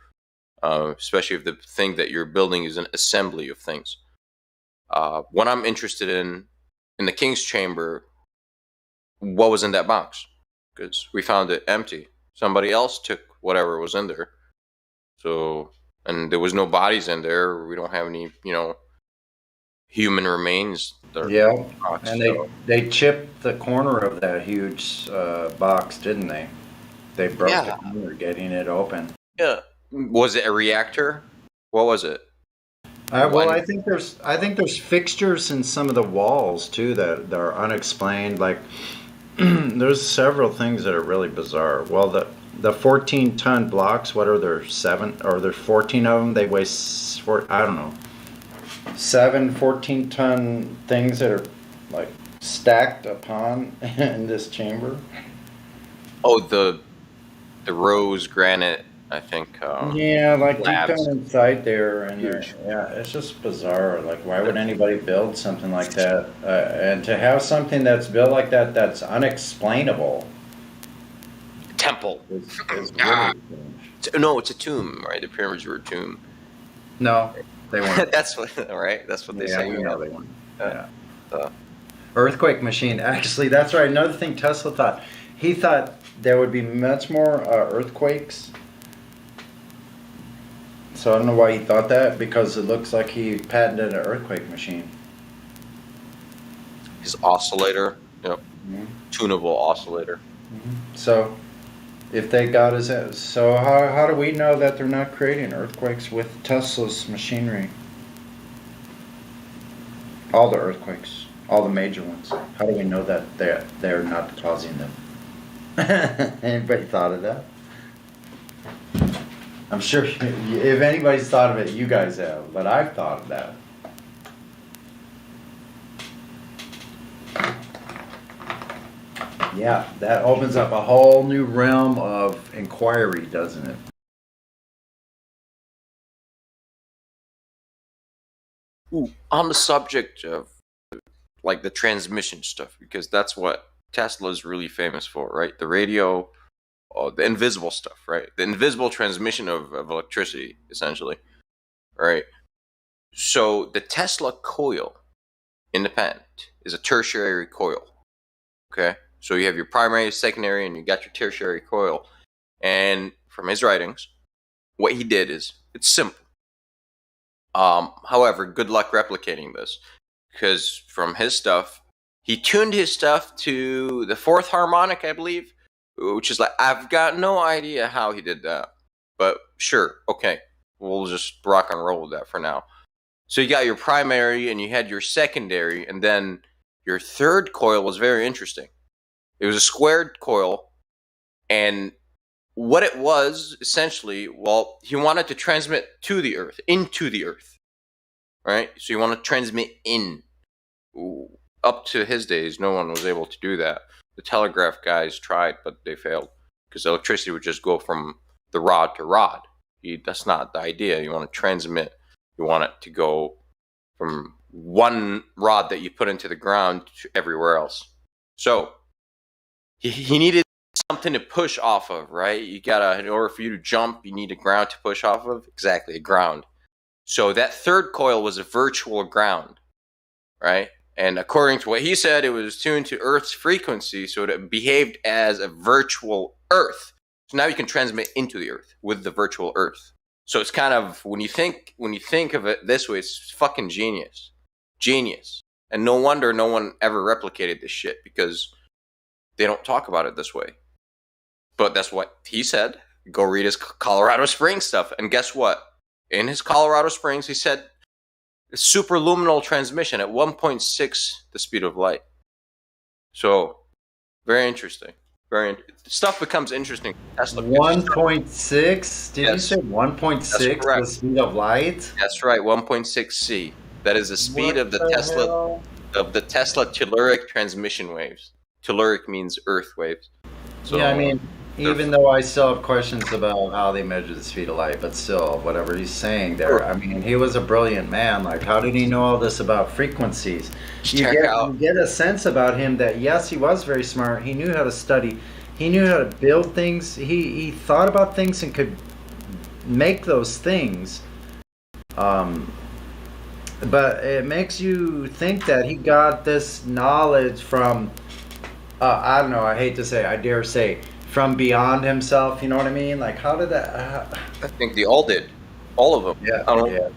especially if the thing that you're building is an assembly of things. What I'm interested in the King's Chamber, what was in that box? Because we found it empty. Somebody else took whatever was in there. So, and there was no bodies in there. We don't have any, human remains. Yeah, and they chipped the corner of that huge box, didn't they? They broke the corner getting it open. Yeah. Was it a reactor? What was it? Well, I think there's fixtures in some of the walls too that are unexplained. Like there's several things that are really bizarre. Well, the 14-ton blocks, what are there, 7 or there's 14 of them? They weigh I don't know, 7 14-ton things that are like stacked upon in this chamber. Oh, the rose granite, I think. Yeah, like deep labs. down inside there, and it's just bizarre. Like, why would anybody build something like that? And to have something that's built like that, that's unexplainable. Temple. Is really no, it's a tomb, right? The pyramids were a tomb. No, they weren't. That's what, right? That's what they say. We know they weren't. Yeah. Earthquake machine. Actually, that's right. Another thing Tesla thought. He thought there would be much more earthquakes. So I don't know why he thought that, because it looks like he patented an earthquake machine. His oscillator, tunable oscillator. So, if they got his, so how do we know that they're not creating earthquakes with Tesla's machinery? All the earthquakes, all the major ones. How do we know that they're not causing them? Anybody thought of that? I'm sure if anybody's thought of it, you guys have, but I've thought of that. Yeah, that opens up a whole new realm of inquiry, doesn't it? Ooh, on the subject of like the transmission stuff, because that's what Tesla is really famous for, right? The radio, the invisible stuff, right? The invisible transmission of electricity, essentially, right? So the Tesla coil in the patent is a tertiary coil, okay? So you have your primary, secondary, and you got your tertiary coil. And from his writings, what he did is, it's simple. However, good luck replicating this, because from his stuff, he tuned his stuff to the 4th harmonic, I believe, which is like, I've got no idea how he did that, but sure, okay, we'll just rock and roll with that for now. So you got your primary and you had your secondary, and then your third coil was very interesting. It was a squared coil, and what it was essentially, well, he wanted to transmit to the Earth, into the Earth, right? So you want to transmit in. Up to his days, no one was able to do that. The telegraph guys tried, but they failed because electricity would just go from the rod to rod. That's not the idea. You want to transmit. You want it to go from one rod that you put into the ground to everywhere else. So he needed something to push off of, right? In order for you to jump, you need a ground to push off of. Exactly, a ground. So that third coil was a virtual ground, right? And according to what he said, it was tuned to Earth's frequency, so it behaved as a virtual Earth. So now you can transmit into the Earth with the virtual Earth. So it's kind of, when you think of it this way, it's fucking genius. And no wonder no one ever replicated this shit, because they don't talk about it this way. But that's what he said. Go read his Colorado Springs stuff. And guess what? In his Colorado Springs, he said superluminal transmission at 1.6 the speed of light. So, very interesting. Stuff becomes interesting. 1.6? Did you say 1.6 the speed of light? That's right, 1.6c. That is the speed of the Tesla telluric transmission waves. Telluric means Earth waves. So, yeah, I mean, even though I still have questions about how they measure the speed of light, but still, whatever he's saying there, I mean, he was a brilliant man. Like, how did he know all this about frequencies? You get a sense about him that, yes, he was very smart. He knew how to study. He knew how to build things. He thought about things and could make those things. But it makes you think that he got this knowledge from, I don't know, I dare say, from beyond himself, you know what I mean? Like, how did that... I think they all did. All of them. Yeah.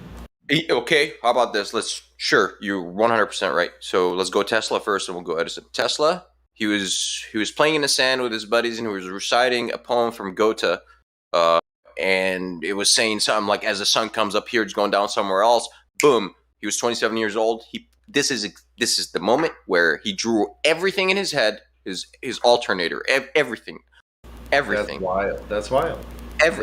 Okay, how about this? Sure, you're 100% right. So let's go Tesla first and we'll go Edison. Tesla, he was playing in the sand with his buddies and he was reciting a poem from Goethe. And it was saying something like, as the sun comes up here, it's going down somewhere else. Boom. He was 27 years old. This is the moment where he drew everything in his head, his alternator, everything. That's wild.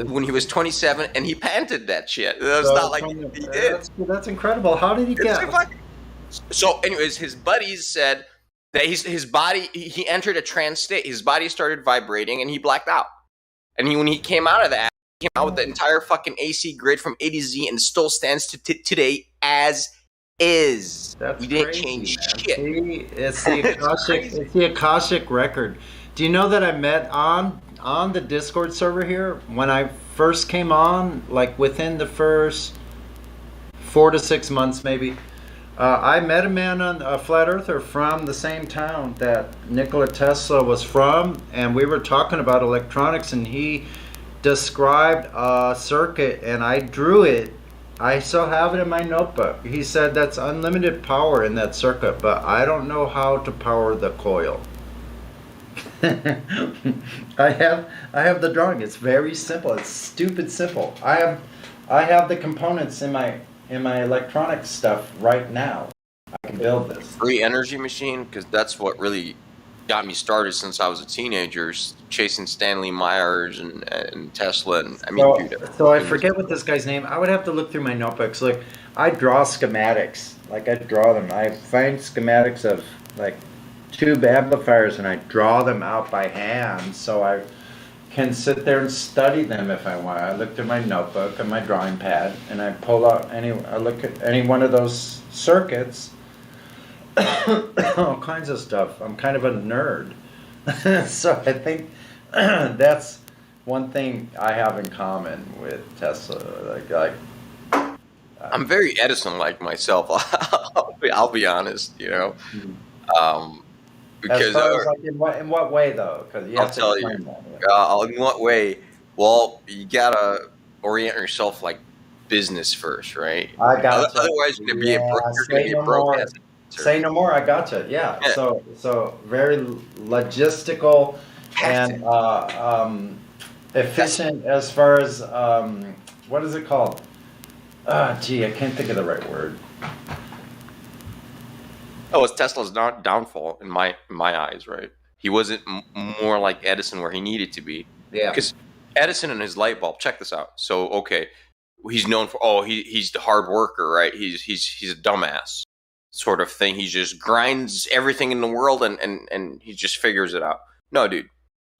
When he was 27, and he patented that shit. That's not like he did. That's incredible. How did he get? So, anyways, his buddies said that his body, he entered a trance state. His body started vibrating, and he blacked out. And when he came out of that, he came out with the entire fucking AC grid from A to Z, and still stands to today as is. That's didn't crazy, change man. shit. See, it's the Akashic record. Do you know that I met on the Discord server here when I first came on, like within the first 4 to 6 months maybe? I met a man, a flat earther from the same town that Nikola Tesla was from, and we were talking about electronics, and he described a circuit, and I drew it. I still have it in my notebook. He said that's unlimited power in that circuit, but I don't know how to power the coil. I have the drawing. It's very simple. It's stupid simple. I have the components in my electronic stuff right now. I can build this. Free energy machine, because that's what really got me started since I was a teenager, chasing Stanley Myers and Tesla. And I mean, so I forget what this guy's name. I would have to look through my notebooks. Like, I draw schematics. Like, I draw them. I find schematics of like tube amplifiers and I draw them out by hand, so I can sit there and study them if I want. I look through my notebook and my drawing pad and I pull out I look at any one of those circuits. All kinds of stuff. I'm kind of a nerd. So I think that's one thing I have in common with Tesla. Like I'm very Edison-like myself. I'll be honest, you know. Because in what way though? Because I'll tell you. In what way? Well, you gotta orient yourself like business first, right? I got Otherwise, you're gonna be a broke ass. Say no more. I gotcha. Yeah. So very logistical and efficient as far as what is it called? Gee, I can't think of the right word. Oh, it's Tesla's downfall in my eyes, right? He wasn't more like Edison where he needed to be. Yeah. Because Edison and his light bulb. Check this out. So okay, he's known for he's the hard worker, right? He's a dumbass sort of thing. He just grinds everything in the world and he just figures it out. No, dude,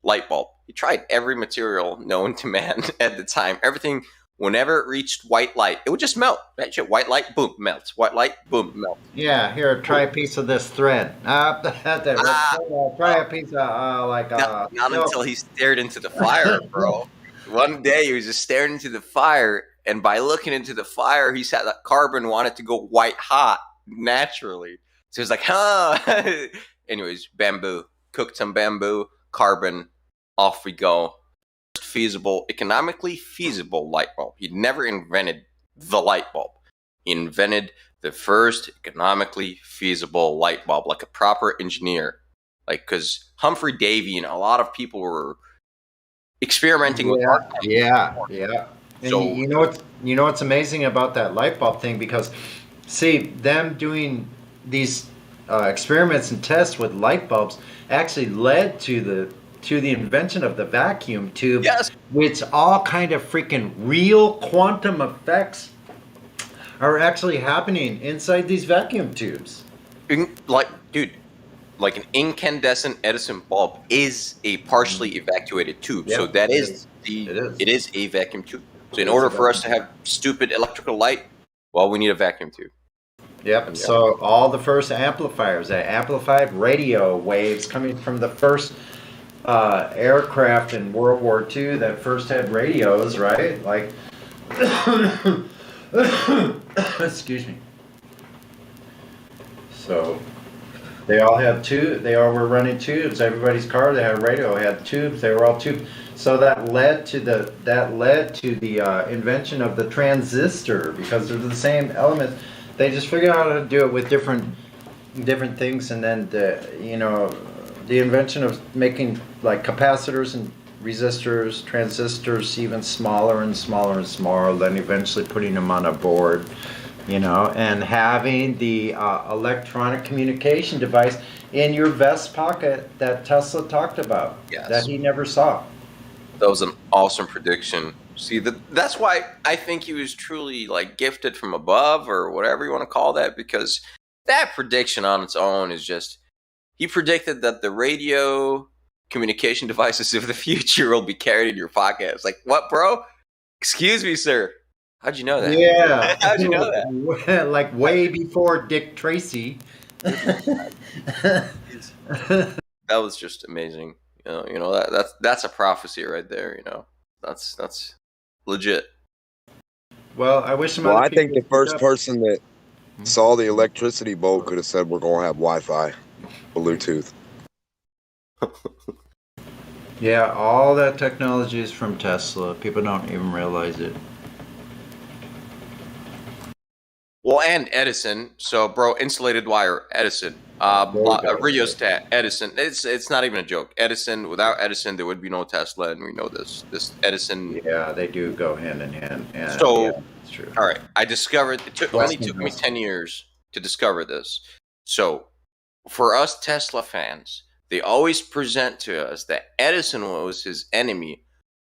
light bulb. He tried every material known to man at the time. Everything. Whenever it reached white light, it would just melt. That shit, white light, boom, melts. White light, boom, melt. Yeah, here, try a piece of this thread. Try a piece of not until he stared into the fire, bro. One day he was just staring into the fire, and by looking into the fire, he saw that carbon wanted to go white hot naturally. So he was like, huh. Anyways, bamboo. Cooked some bamboo, carbon, off we go. Feasible, economically feasible light bulb. He never invented the light bulb. He invented the first economically feasible light bulb, like a proper engineer. Like, because Humphrey Davy and a lot of people were experimenting with art. Yeah. And So you know what's amazing about that light bulb thing? Because see, them doing these experiments and tests with light bulbs actually led to the invention of the vacuum tube, which all kind of freaking real quantum effects are actually happening inside these vacuum tubes. Like, dude, like an incandescent Edison bulb is a partially evacuated tube. Yeah, so that it is is. it is a vacuum tube. So in It is order a for us to vacuum have stupid electrical light, well, we need a vacuum tube. Yep. So all the first amplifiers, that amplified radio waves coming from the first aircraft in World War II that first had radios, right? Like, excuse me. So they all had they all were running tubes. Everybody's car, they had a radio, had tubes. They were all tubes. So that led to the invention of the transistor, because they're the same elements. They just figured out how to do it with different things, and then the invention of making like capacitors and resistors, transistors even smaller and smaller and smaller, then eventually putting them on a board, and having the electronic communication device in your vest pocket that Tesla talked about, that he never saw. That was an awesome prediction. See, that's why I think he was truly like gifted from above, or whatever you want to call that, because that prediction on its own is just, he predicted that the radio communication devices of the future will be carried in your pocket. It's like, what, bro? Excuse me, sir. How'd you know that? Yeah. How'd you know that? Like way before Dick Tracy. That was just amazing. That's a prophecy right there. That's legit. Well, I wish. Well, I think the first person that saw the electricity bulb could have said we're going to have Wi-Fi, Bluetooth. Yeah, all that technology is from Tesla. People don't even realize it. Well, and Edison. So, bro, insulated wire, Edison. Rheostat, Edison. It's not even a joke. Edison. Without Edison, there would be no Tesla, and we know this. This Edison. Yeah, they do go hand in hand. So, yeah, it's true. All right, I discovered. It only took me 10 years to discover this. So, for us Tesla fans, they always present to us that Edison was his enemy.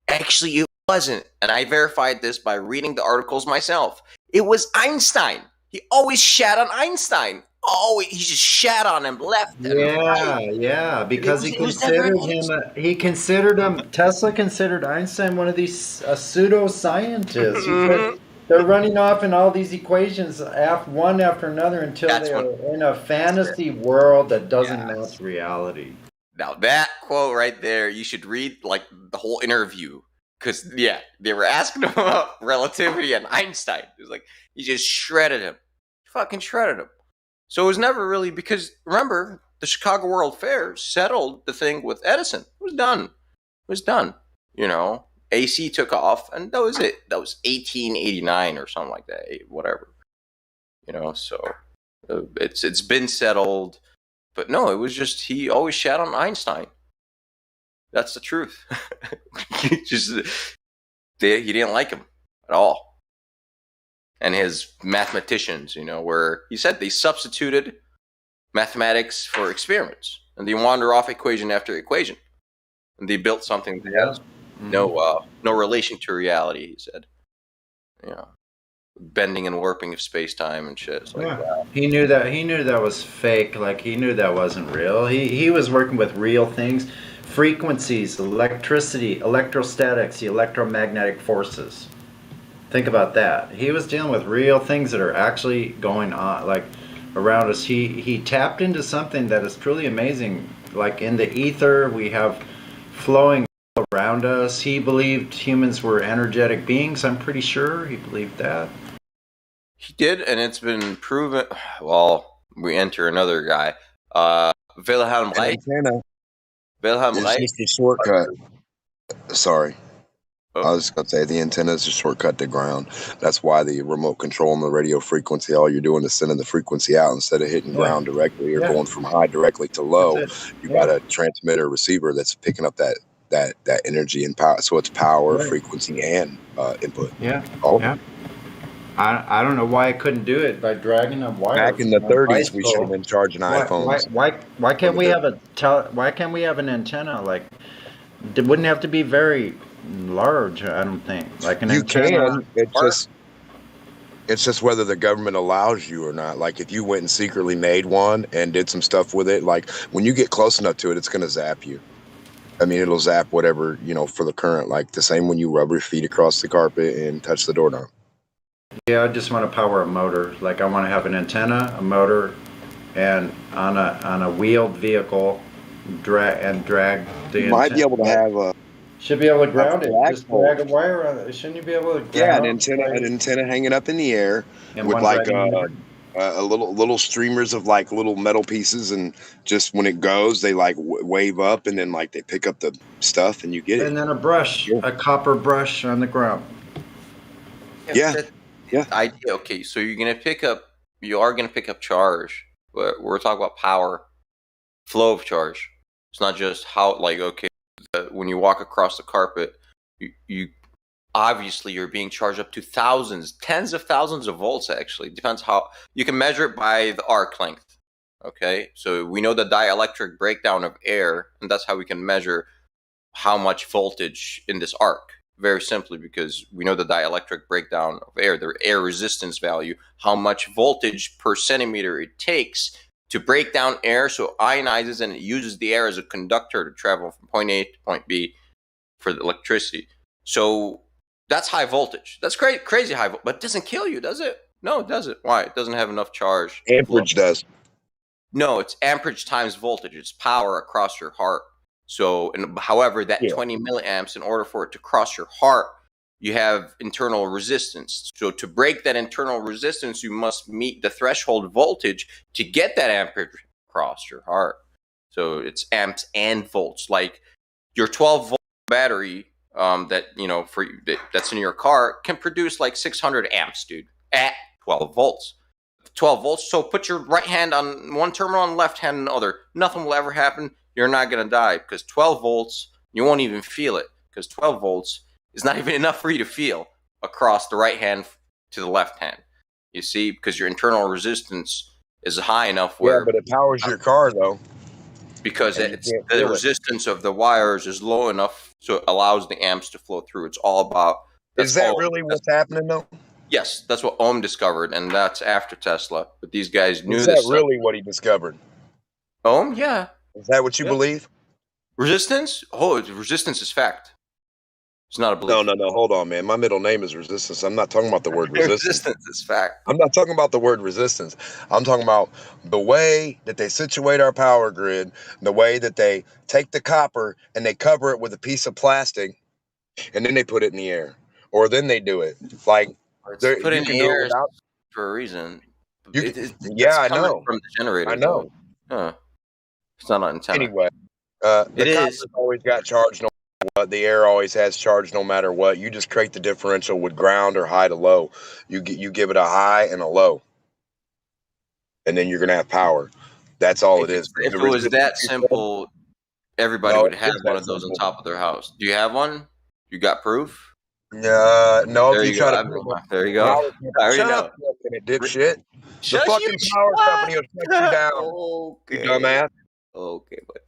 Actually, it wasn't, and I verified this by reading the articles myself. It was Einstein. He always shat on Einstein. Oh, he just shat on him left and right. Yeah, because Tesla considered Einstein one of these pseudo-scientists. They're running off in all these equations, one after another, until they are in a fantasy world that doesn't match reality. Now that quote right there, you should read like the whole interview. Because, they were asking him about relativity and Einstein. It was like, he just shredded him. Fucking shredded him. So it was never really, because remember, the Chicago World Fair settled the thing with Edison. It was done. It was done. AC took off, and that was it. That was 1889 or something like that. Whatever. So it's been settled. But no, it was just, he always shat on Einstein. That's the truth. He didn't like him at all. And his mathematicians, where he said they substituted mathematics for experiments. And they wander off equation after equation. And they built something. No relation to reality. He said, bending and warping of space time and shit. It's like, Yeah. wow. He knew that was fake. Like he knew that wasn't real. He was working with real things, frequencies, electricity, electrostatics, the electromagnetic forces. Think about that. He was dealing with real things that are actually going on, like around us. He tapped into something that is truly amazing. Like in the ether, we have flowing around us. He believed humans were energetic beings. I'm pretty sure he believed that. He did, and it's been proven. Well, we enter another guy, Wilhelm Reich. Wilhelm It's Reich. just a shortcut. Sorry. I was just going to say the antenna is a shortcut to ground. That's why the remote control on the radio frequency, all you're doing is sending the frequency out instead of hitting ground directly or going from high directly to low. You got a transmitter receiver that's picking up that energy and power. So it's power, frequency, and input. Yeah. All of Yeah. it. I don't know why I couldn't do it by dragging a wire. Back in the from a 30s, we bicycle. should have been charging iPhones. Why can't we have why can't we have an antenna? Like, it wouldn't have to be very large. I don't think. Like an You antenna. can. It's just whether the government allows you or not. Like if you went and secretly made one and did some stuff with it, like when you get close enough to it, it's going to zap you. I mean, it'll zap whatever, for the current, like the same when you rub your feet across the carpet and touch the doorknob. Yeah, I just want to power a motor. Like I want to have an antenna, a motor, and on a wheeled vehicle, drag the. You might be able to have a. Should be able to ground it. Just drag a wire on it. Shouldn't you be able to? Yeah, an antenna hanging up in the air And with one like right a little streamers of like little metal pieces, and just when it goes, they like wave up, and then like they pick up the stuff, and you get it. And then a brush, a copper brush on the ground. Yeah. Idea. Okay, so you are gonna pick up charge, but we're talking about power, flow of charge. It's not just how, like, okay, when you walk across the carpet, you obviously you're being charged up to tens of thousands of volts. Actually, depends how you can measure it by the arc length. Okay, so we know the dielectric breakdown of air, and that's how we can measure how much voltage in this arc. Very simply, because we know the dielectric breakdown of air, the air resistance value, how much voltage per centimeter it takes to break down air so it ionizes and it uses the air as a conductor to travel from point A to point B for the electricity. So that's high voltage. That's crazy high voltage, but it doesn't kill you, does it? No, it doesn't. Why? It doesn't have enough charge. Amperage does. No, it's amperage times voltage. It's power across your heart. So, however, that 20 milliamps, in order for it to cross your heart, you have internal resistance. So to break that internal resistance, you must meet the threshold voltage to get that amperage across your heart. So it's amps and volts. Like your 12-volt battery that's in your car can produce like 600 amps, dude, at 12 volts. 12 volts. So put your right hand on one terminal and left hand on the other. Nothing will ever happen. You're not going to die, because 12 volts, you won't even feel it, because 12 volts is not even enough for you to feel across the right hand to the left hand. You see, because your internal resistance is high enough where... Yeah, but it powers your car, though. Because the resistance of the wires is low enough so it allows the amps to flow through. It's all about... Is that really what's happening, though? Yes, that's what Ohm discovered, and that's after Tesla. But these guys knew this. Is that really what he discovered? Ohm, yeah. Is that what you believe? Resistance? Oh, resistance is fact. It's not a belief. No. Hold on, man. My middle name is Resistance. I'm not talking about the word resistance. Resistance is fact. I'm not talking about the word resistance. I'm talking about the way that they situate our power grid, the way that they take the copper and they cover it with a piece of plastic, and then they put it in the air. Or then they do it. Like, it's put in the air for a reason. I know. From the generator. I know. Huh. It's not an antenna. Anyway, the copper's always got charge no matter what. The air always has charge no matter what. You just create the differential with ground or high to low. You give it a high and a low, and then you're gonna have power. That's all it is. If it was that simple, everybody would have one of those on top of their house. Do you have one? You got proof? No. There If you try to, there you go. I already know. Dipshit. The fucking power company will shut you down. Okay. You dumbass. Okay, but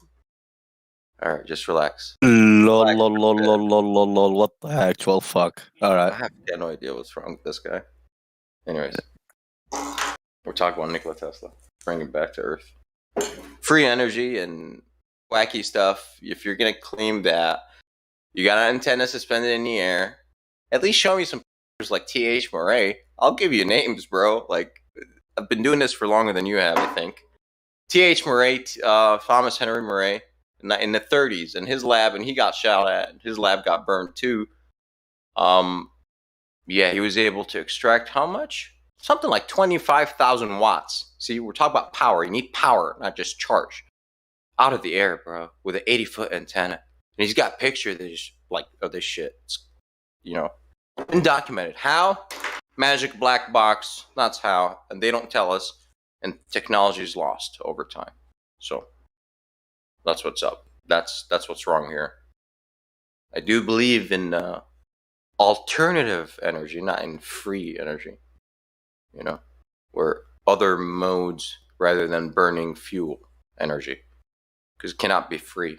All right, just relax. Lol, lol, lol, lol, lol, lol, lol. What the actual fuck? All right. I have no idea what's wrong with this guy. Anyways, we're talking about Nikola Tesla. Bring him back to Earth. Free energy and wacky stuff. If you're gonna claim that, you got an antenna suspended in the air. At least show me some pictures like T.H. Murray. I'll give you names, bro. Like, I've been doing this for longer than you have, I think. T.H. Murray, Thomas Henry Murray, in the 30s, in his lab, and he got shot at. His lab got burned too. Yeah, he was able to extract how much? Something like 25,000 watts. See, we're talking about power. You need power, not just charge. Out of the air, bro, with an 80-foot antenna. And he's got pictures of this shit. It's, been documented. How? Magic black box. That's how. And they don't tell us. And technology is lost over time. So that's what's up. That's what's wrong here. I do believe in alternative energy, not in free energy. Where other modes rather than burning fuel energy. Because it cannot be free.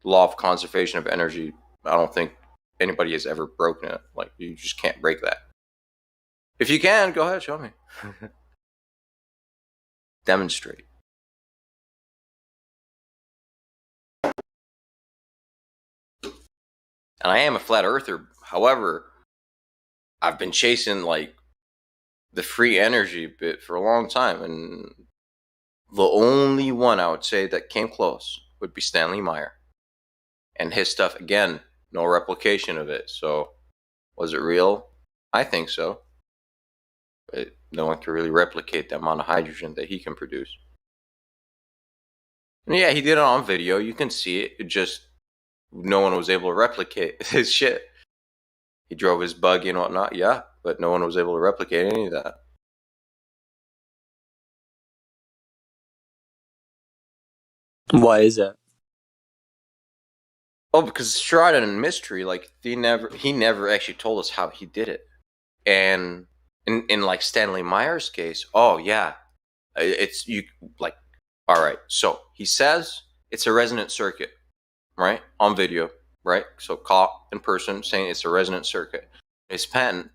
The law of conservation of energy, I don't think anybody has ever broken it. Like, you just can't break that. If you can, go ahead, show me. Demonstrate. And I am a flat earther. However, I've been chasing the free energy bit for a long time, and the only one I would say that came close would be Stanley Meyer. And his stuff, again, no replication of it. So, was it real? I think so. But no one can really replicate the amount of hydrogen that he can produce. And yeah, he did it on video. You can see it. It just, no one was able to replicate his shit. He drove his buggy and whatnot, yeah, but no one was able to replicate any of that. Why is that? Oh, because it's shrouded in mystery. Like, he never actually told us how he did it. And in like Stanley Meyer's case, oh yeah, it's all right. So he says it's a resonant circuit, right, on video, right? So caught in person saying it's a resonant circuit. His patent.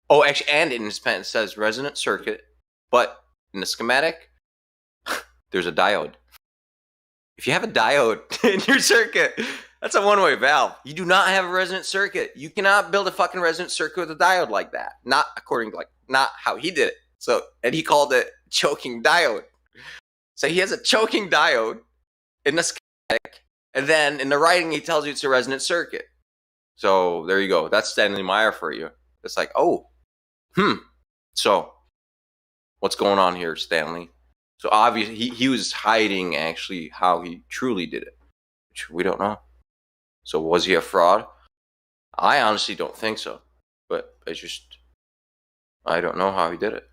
Oh, actually, and in his patent it says resonant circuit, but in the schematic, there's a diode. If you have a diode in your circuit, that's a one-way valve. You do not have a resonant circuit. You cannot build a fucking resonant circuit with a diode like that. Not according to not how he did it. So, and he called it choking diode. So he has a choking diode in the schematic, and then in the writing he tells you it's a resonant circuit. So there you go. That's Stanley Meyer for you. It's like, oh, So what's going on here, Stanley? So obviously he was hiding actually how he truly did it, which we don't know. So was he a fraud? I honestly don't think so. But I don't know how he did it.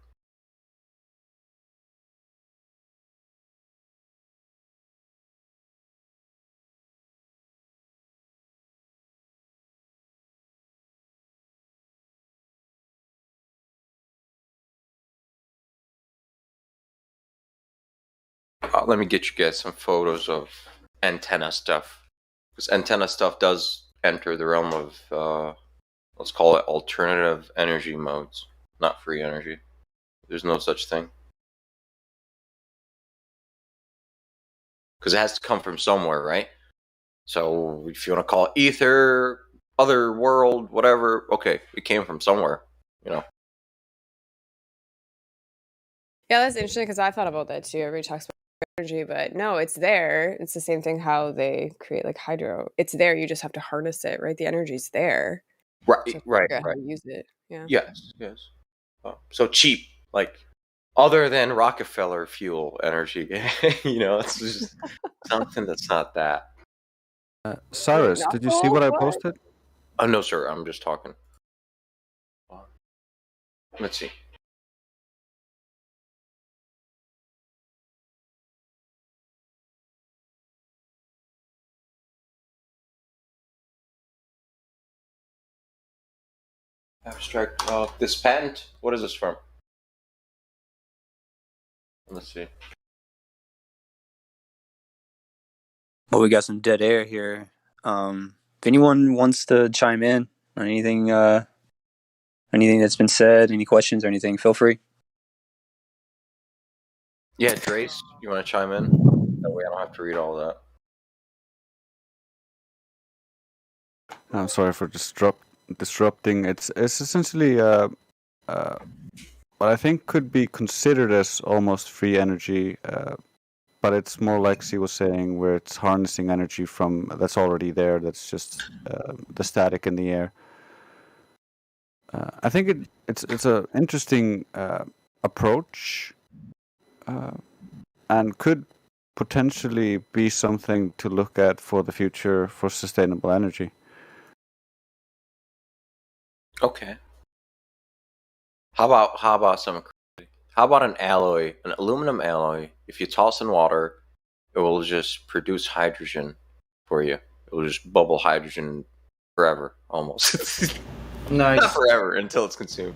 Let me get you guys some photos of antenna stuff. Because antenna stuff does enter the realm of, let's call it alternative energy modes, not free energy. There's no such thing. Because it has to come from somewhere, right? So if you want to call it ether, other world, whatever, okay, it came from somewhere, Yeah, that's interesting because I thought about that too. Everybody talks about energy, but no, it's there. It's the same thing how they create hydro. It's there. You just have to harness it, right? The energy's there. Right, right. How to use it. Yeah. Yes. So cheap, other than Rockefeller fuel energy, it's just something that's not that. Cyrus, did you see what I posted? Oh, no, sir. I'm just talking. Let's see. Abstract. This patent. What is this from? Let's see. Well, we got some dead air here. If anyone wants to chime in on anything that's been said, any questions or anything, feel free. Yeah, Drace, you want to chime in? That way I don't have to read all that. I'm sorry for disrupting. It's essentially what I think could be considered as almost free energy, but it's more like she was saying, where it's harnessing energy from that's already there. That's just the static in the air. I think it's a interesting approach, and could potentially be something to look at for the future for sustainable energy. Okay. How about some? How about an alloy, an aluminum alloy? If you toss in water, it will just produce hydrogen for you. It will just bubble hydrogen forever, almost. Nice. Not forever until it's consumed.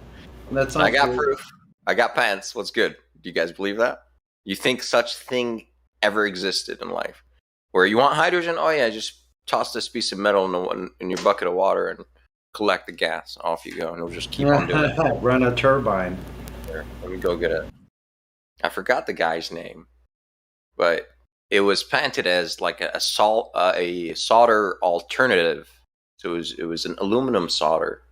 That sounds I got cool. proof. I got patents. What's good? Do you guys believe that? You think such thing ever existed in life? Where you want hydrogen? Oh yeah, just toss this piece of metal in your bucket of water and collect the gas. Off you go, and it'll just keep on doing it. Run a turbine. Here, let me go get it. I forgot the guy's name, but it was patented as like a solder alternative. So it was an aluminum solder,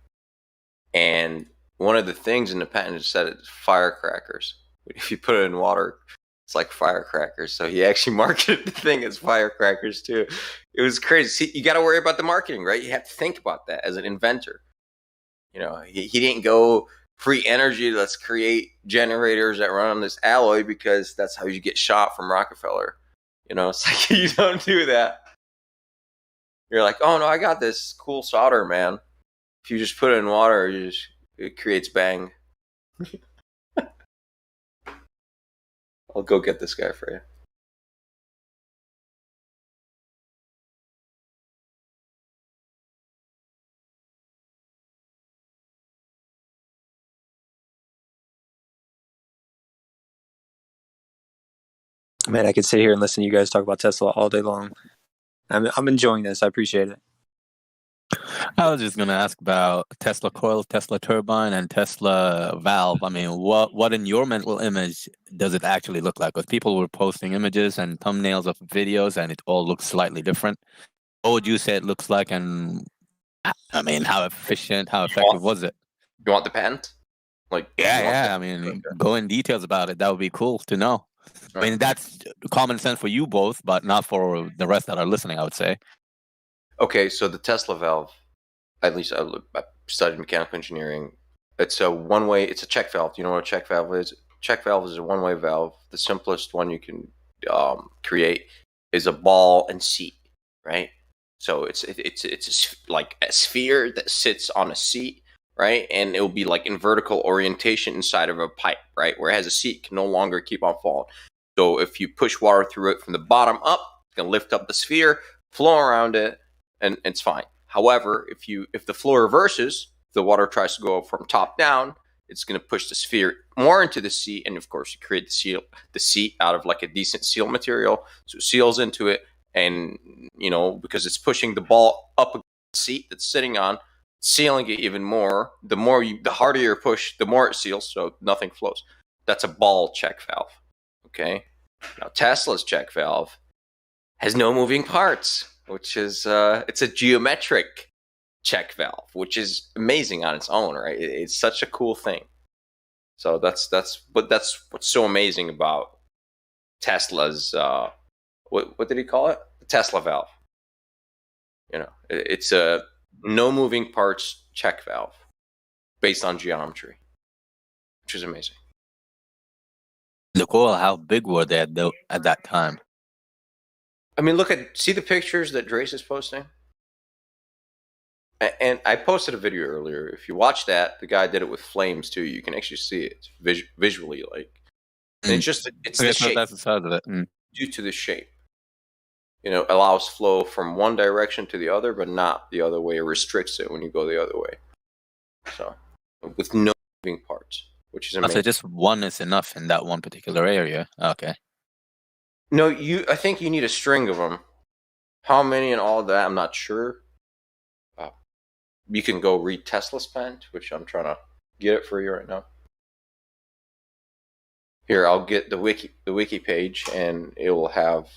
and one of the things in the patent said it's firecrackers. If you put it in water, it's like firecrackers. So he actually marketed the thing as firecrackers too. It was crazy. See, you got to worry about the marketing, right? You have to think about that as an inventor. You know, he didn't go free energy. Let's create generators that run on this alloy because that's how you get shot from Rockefeller. You know, it's like you don't do that. You're like, oh no, I got this cool solder, man. If you just put it in water, it creates bang. I'll go get this guy for you. Man, I could sit here and listen to you guys talk about Tesla all day long. I'm enjoying this. I appreciate it. I was just gonna ask about Tesla coil, Tesla turbine, and Tesla valve. I mean, what in your mental image does it actually look like? Because people were posting images and thumbnails of videos, and it all looks slightly different. What would you say it looks like? And I mean, how efficient, how effective was it? You want the patent? Like, yeah. I mean, go in details about it. That would be cool to know. I mean, that's common sense for you both, but not for the rest that are listening, I would say. Okay, so the Tesla valve, at least I studied mechanical engineering. It's a one-way. It's a check valve. Do you know what a check valve is? Check valve is a one-way valve. The simplest one you can create is a ball and seat, right? So it's like a sphere that sits on a seat, right? And it will be like in vertical orientation inside of a pipe, right? Where it has a seat, can no longer keep on falling. So if you push water through it from the bottom up, it's gonna lift up the sphere, flow around it, and it's fine. However, if the flow reverses, the water tries to go from top down, it's going to push the sphere more into the seat, and of course, you create the seat out of like a decent seal material, so it seals into it, and you know, because it's pushing the ball up against the seat that's sitting on, sealing it even more. The harder you push, the more it seals, so nothing flows. That's a ball check valve. Okay, now Tesla's check valve has no moving parts, which is it's a geometric check valve, which is amazing on its own, right? It's such a cool thing. So that's what's so amazing about Tesla's what did he call it? The Tesla valve. You know, it's a no moving parts check valve based on geometry, which is amazing. Nicole, how big were they at that time? I mean, see the pictures that Drace is posting? And I posted a video earlier. If you watch that, the guy did it with flames too. You can actually see it visually, like, and it's the shape. That's the size of it. Due to the shape, you know, allows flow from one direction to the other, but not the other way. It restricts it when you go the other way. So, with no moving parts, which is amazing. So just one is enough in that one particular area. Okay. No, I think you need a string of them. How many and all that, I'm not sure. You can go read Tesla's patent, which I'm trying to get it for you right now. Here, I'll get the wiki page, and it will have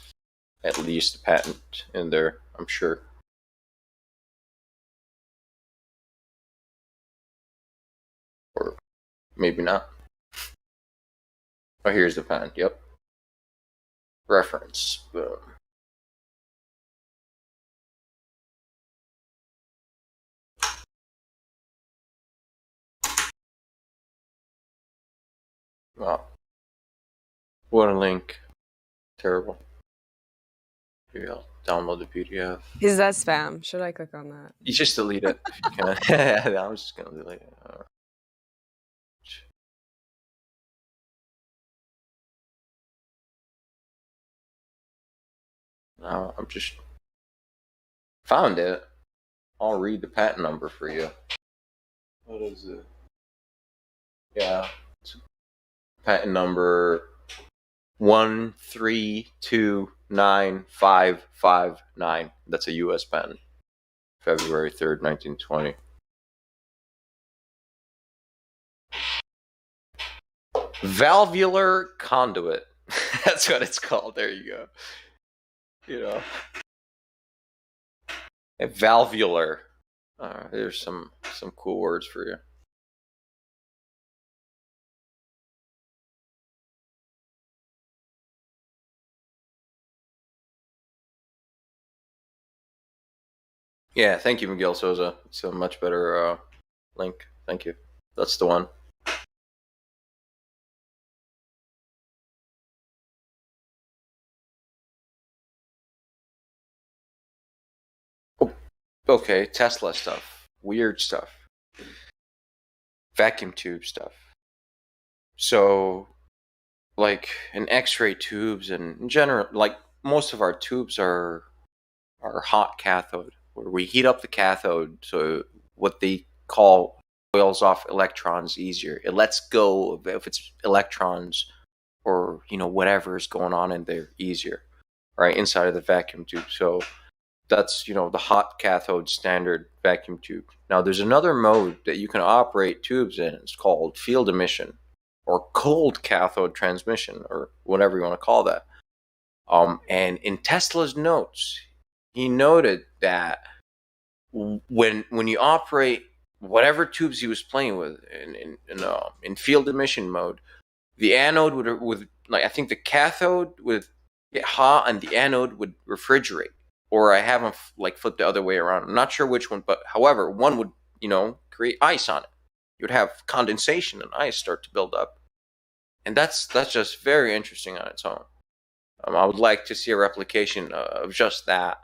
at least a patent in there, I'm sure. Or maybe not. Oh, here's the patent. Yep. Reference. Boom. Wow. What a link. Terrible. Here, I'll download the PDF. Is that spam? Should I click on that? You just delete it if you can. I'm just going to delete it. No, I'm just found it. I'll read the patent number for you. What is it? Yeah. It's patent number 1329559. That's a US patent. February 3rd, 1920. Valvular conduit. That's what it's called. There you go. You know. A valvular. There's some cool words for you. Yeah, thank you, Miguel Souza. It's a much better link. Thank you. That's the one. Oh, okay, Tesla stuff. Weird stuff. Vacuum tube stuff. So, like, in X-ray tubes and in general, like, most of our tubes are hot cathode, where we heat up the cathode so what they call boils off electrons easier. It lets go of if it's electrons or whatever is going on in there easier, right, inside of the vacuum tube. So that's the hot cathode standard vacuum tube. Now there's another mode that you can operate tubes in. It's called field emission or cold cathode transmission or whatever you want to call that. And in Tesla's notes, he noted that when you operate whatever tubes he was playing with in field emission mode, the anode would like, I think the cathode would get hot and the anode would refrigerate, or I have them flipped the other way around. I'm not sure which one, but however, one would create ice on it. You would have condensation and ice start to build up, and that's just very interesting on its own. I would like to see a replication of just that.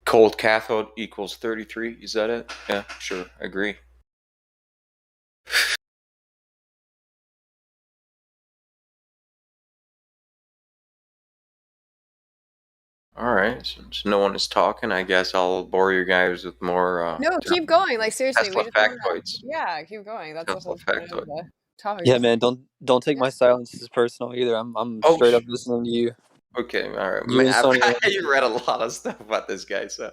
Cold cathode equals 33. Is that it? Yeah, sure. I agree. All right. Since no one is talking, I guess I'll bore you guys with more. No, keep going. Like seriously, Tesla we just wanna, factoids. yeah, keep going. That's Tesla the whole point of factoid. the topic. Yeah, man, don't take my silence as personal either. I'm Oh, straight up listening to you. Okay, all right. You and Sonny. You read a lot of stuff about this guy, so.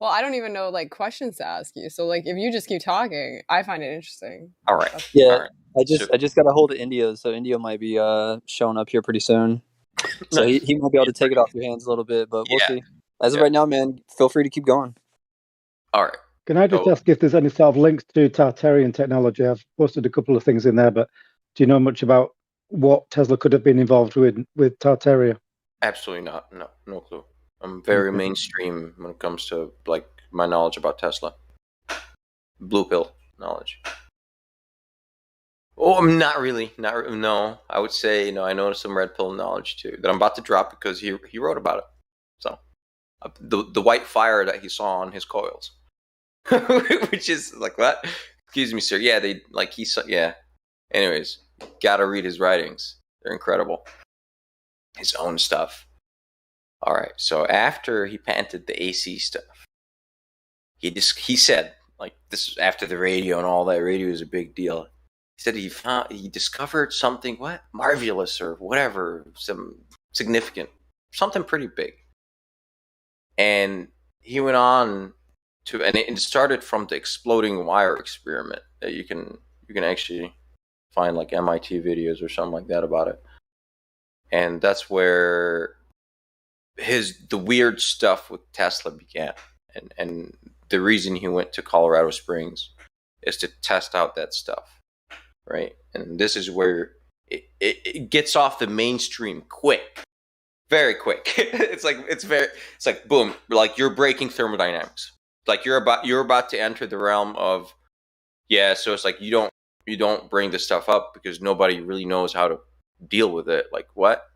Well, I don't even know questions to ask you. So if you just keep talking, I find it interesting. All right. Yeah, all right. I just got a hold of India, so India might be showing up here pretty soon. So he might be able to take it off your hands a little bit, but we'll see. As of right now, man, feel free to keep going. All right. Can I just ask if there's any sort of links to Tartarian technology? I've posted a couple of things in there, but do you know much about what Tesla could have been involved with Tartaria? Absolutely not. No clue. I'm very mainstream when it comes to my knowledge about Tesla. Blue pill knowledge. Oh, I'm not really. No, I would say no. I know some red pill knowledge too that I'm about to drop because he wrote about it. So the white fire that he saw on his coils, which is what? Excuse me, sir. Yeah, he saw. Yeah. Anyways, gotta read his writings. They're incredible. His own stuff. All right. So after he patented the AC stuff, he said, like, this is after the radio and all that. Radio is a big deal. He said he discovered something marvelous or whatever, some significant, something pretty big. And he went on to, and it started from the exploding wire experiment that you can actually find like MIT videos or something like that about it. And that's where the weird stuff with Tesla began. And the reason he went to Colorado Springs is to test out that stuff, right? And this is where it gets off the mainstream quick, very quick. it's like boom, like you're breaking thermodynamics. Like you're about to enter the realm of, so it's like you don't bring this stuff up because nobody really knows how to deal with it. Like what?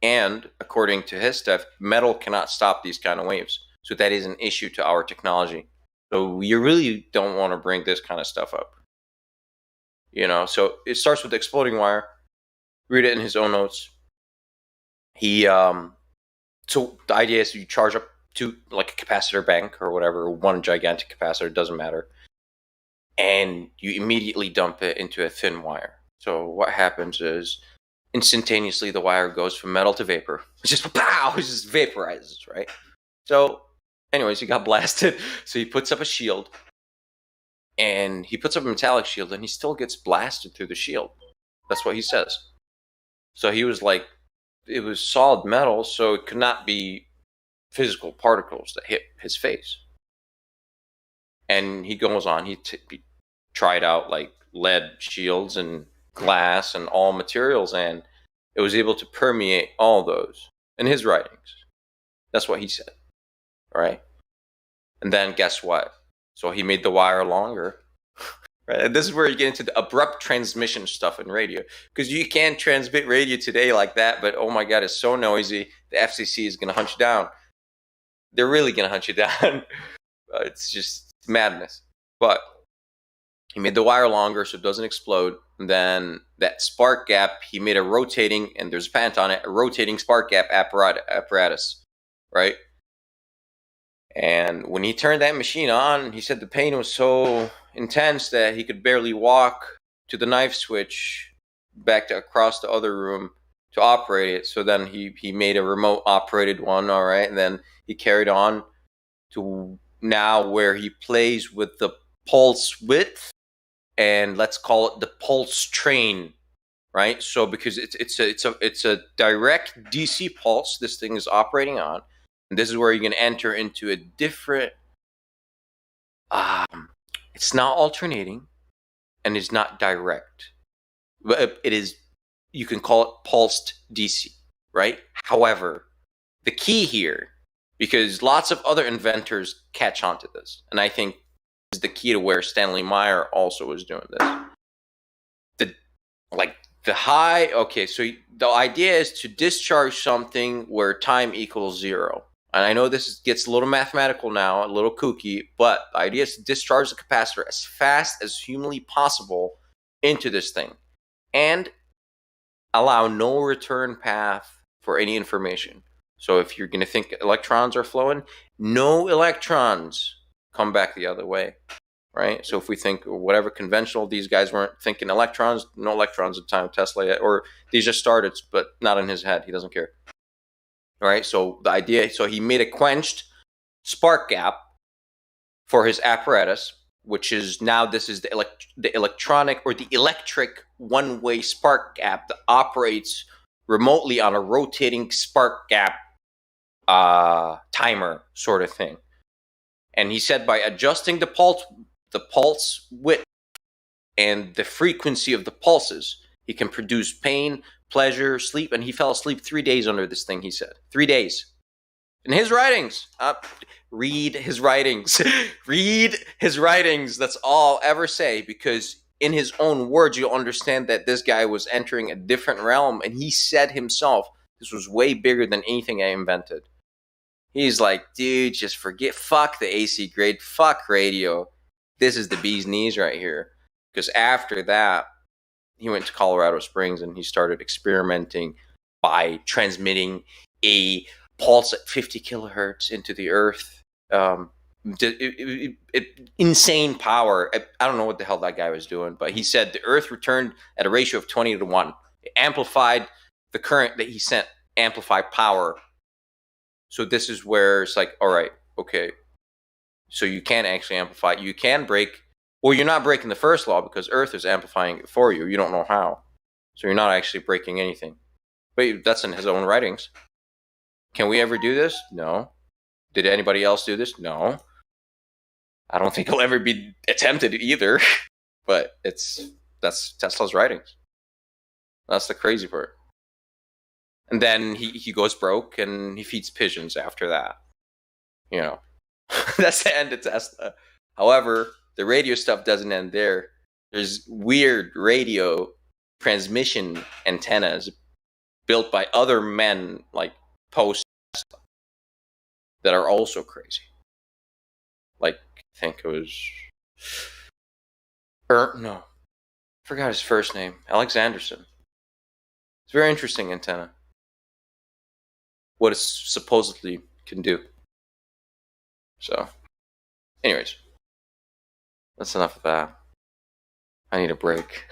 And according to his stuff, metal cannot stop these kind of waves. So that is an issue to our technology. So you really don't want to bring this kind of stuff up. So it starts with the exploding wire. Read it in his own notes. So the idea is you charge up to like a capacitor bank or whatever, one gigantic capacitor, doesn't matter. And you immediately dump it into a thin wire. So what happens is instantaneously the wire goes from metal to vapor. It just vaporizes, right? So anyways, he got blasted. So he puts up a shield. And he puts up a metallic shield and he still gets blasted through the shield. That's what he says. So he was like, it was solid metal, so it could not be physical particles that hit his face. And he goes on, he tried out like lead shields and glass and all materials, and it was able to permeate all those in his writings. That's what he said. All right. And then guess what? So he made the wire longer. Right? And this is where you get into the abrupt transmission stuff in radio. Because you can't transmit radio today like that, but oh my God, it's so noisy. The FCC is going to hunt you down. They're really going to hunt you down. It's just madness. But he made the wire longer so it doesn't explode. And then that spark gap, he made a rotating, and there's a patent on it, a rotating spark gap apparatus, right? And when he turned that machine on, he said the pain was so intense that he could barely walk to the knife switch back to across the other room to operate it. So then he made a remote operated one, all right? And then he carried on to now where he plays with the pulse width, and let's call it the pulse train, right? So because it's a direct DC pulse this thing is operating on, and this is where you can enter into a different. It's not alternating, and it's not direct, but it is. You can call it pulsed DC, right? However, the key here, because lots of other inventors catch on to this, and I think this is the key to where Stanley Meyer also was doing this. So the idea is to discharge something where time equals 0. And I know this gets a little mathematical now, a little kooky, but the idea is to discharge the capacitor as fast as humanly possible into this thing and allow no return path for any information. So if you're going to think electrons are flowing, no electrons come back the other way, right? So if we think whatever conventional, these guys weren't thinking electrons, no electrons at the time of Tesla, or these just started, but not in his head. He doesn't care. All right, so the idea, so he made a quenched spark gap for his apparatus, which is now this is the electronic or the electric one-way spark gap that operates remotely on a rotating spark gap timer sort of thing. And he said by adjusting the pulse width and the frequency of the pulses, he can produce pain, pleasure, sleep, and he fell asleep 3 days under this thing, he said. 3 days. In his writings. Read his writings. Read his writings. That's all I'll ever say, because in his own words, you'll understand that this guy was entering a different realm, and he said himself, this was way bigger than anything I invented. He's like, dude, just fuck the AC grade, fuck radio. This is the bee's knees right here. Because after that, he went to Colorado Springs and he started experimenting by transmitting a pulse at 50 kilohertz into the earth. Insane power. I don't know what the hell that guy was doing, but he said the earth returned at a ratio of 20 to 1. It amplified the current that he sent, amplified power. So this is where it's like, all right, okay. So you can actually amplify. You can break. Well, you're not breaking the first law because Earth is amplifying it for you. You don't know how. So you're not actually breaking anything. But that's in his own writings. Can we ever do this? No. Did anybody else do this? No. I don't think it'll ever be attempted either. But that's Tesla's writings. That's the crazy part. And then he goes broke and he feeds pigeons after that. You know. That's the end of Tesla. However, the radio stuff doesn't end there. There's weird radio transmission antennas built by other men, like post Tesla, that are also crazy. Like, I think it was... no. I forgot his first name. Alexanderson. It's a very interesting antenna. What it supposedly can do. So, anyways, that's enough of that. I need a break.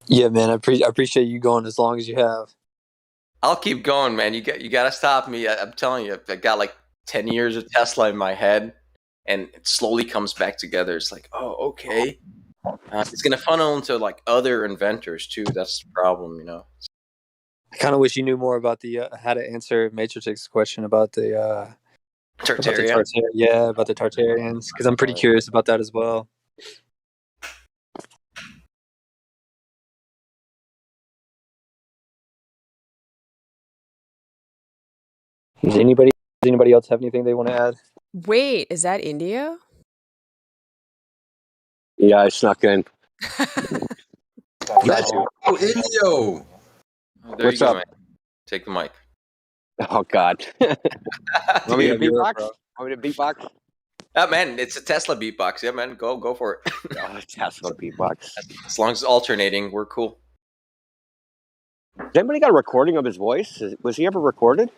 Yeah, man, I appreciate you going as long as you have. I'll keep going, man. You got to stop me. I'm telling you, I got like 10 years of Tesla in my head, and it slowly comes back together. It's like, oh, okay. It's gonna funnel into like other inventors too. That's the problem, you know. I kind of wish you knew more about the how to answer Matrix's question about the Tartaria. About the Tartarians, because I'm pretty curious about that as well. Does anybody else have anything they want to add? Wait, is that India? Yeah, I snuck in. Let's go, Indio. Oh, there What's you go, up? man. Take the mic. Oh God. Want me to Yeah, you're beatbox? bro. Want me to beatbox? Man, it's a Tesla beatbox. Yeah, man, go for it. Oh, Tesla beatbox. As long as it's alternating, we're cool. Has anybody got a recording of his voice? Was he ever recorded?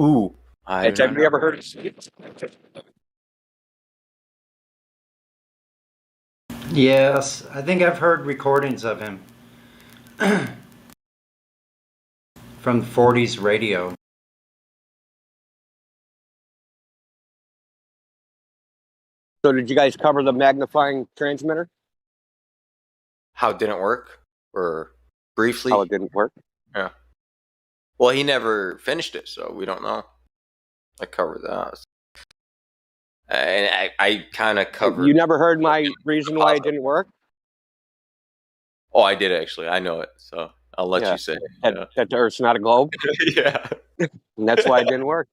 Ooh. Have you ever heard it? Yes, I think I've heard recordings of him from 40s radio. So did you guys cover the magnifying transmitter? How it didn't work? Or briefly? How it didn't work? Yeah. Well, he never finished it, so we don't know. I covered that. And I kind of covered... You never heard my reason why it didn't work? Oh, I did actually. I know it, so I'll let you say it. That the Earth's not a globe? Yeah. And that's why it didn't work.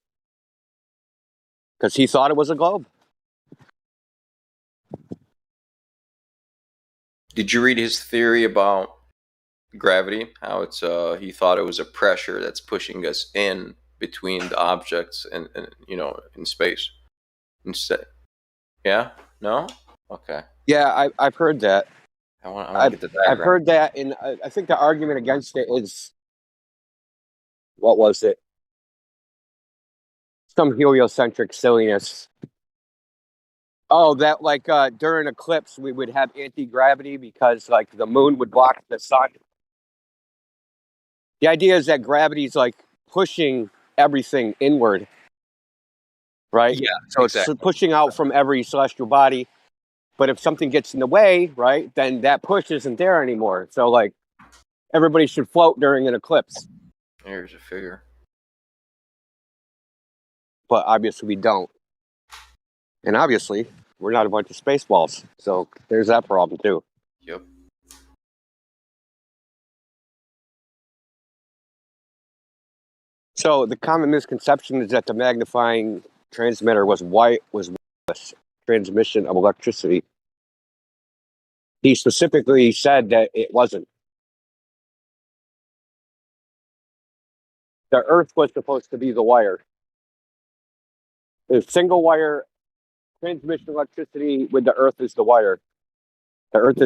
Because he thought it was a globe. Did you read his theory about gravity? How it's he thought it was a pressure that's pushing us in between the objects and you know, in space. Instead, yeah, no, okay. Yeah, I've heard that. I want to get the diagram. I've heard that, and I think the argument against it is, what was it? Some heliocentric silliness. Oh, that like during eclipse we would have anti-gravity because like the moon would block the sun. The idea is that gravity is like pushing everything inward, right? Yeah, so exactly. It's pushing out from every celestial body. But if something gets in the way, right, then that push isn't there anymore. So like everybody should float during an eclipse. Here's a figure. But obviously we don't. And obviously we're not a bunch of space balls. So there's that problem too. Yep. So the common misconception is that the magnifying transmitter was wireless transmission of electricity. He specifically said that it wasn't. The Earth was supposed to be the wire. The single wire transmission electricity with the Earth is the wire. The Earth is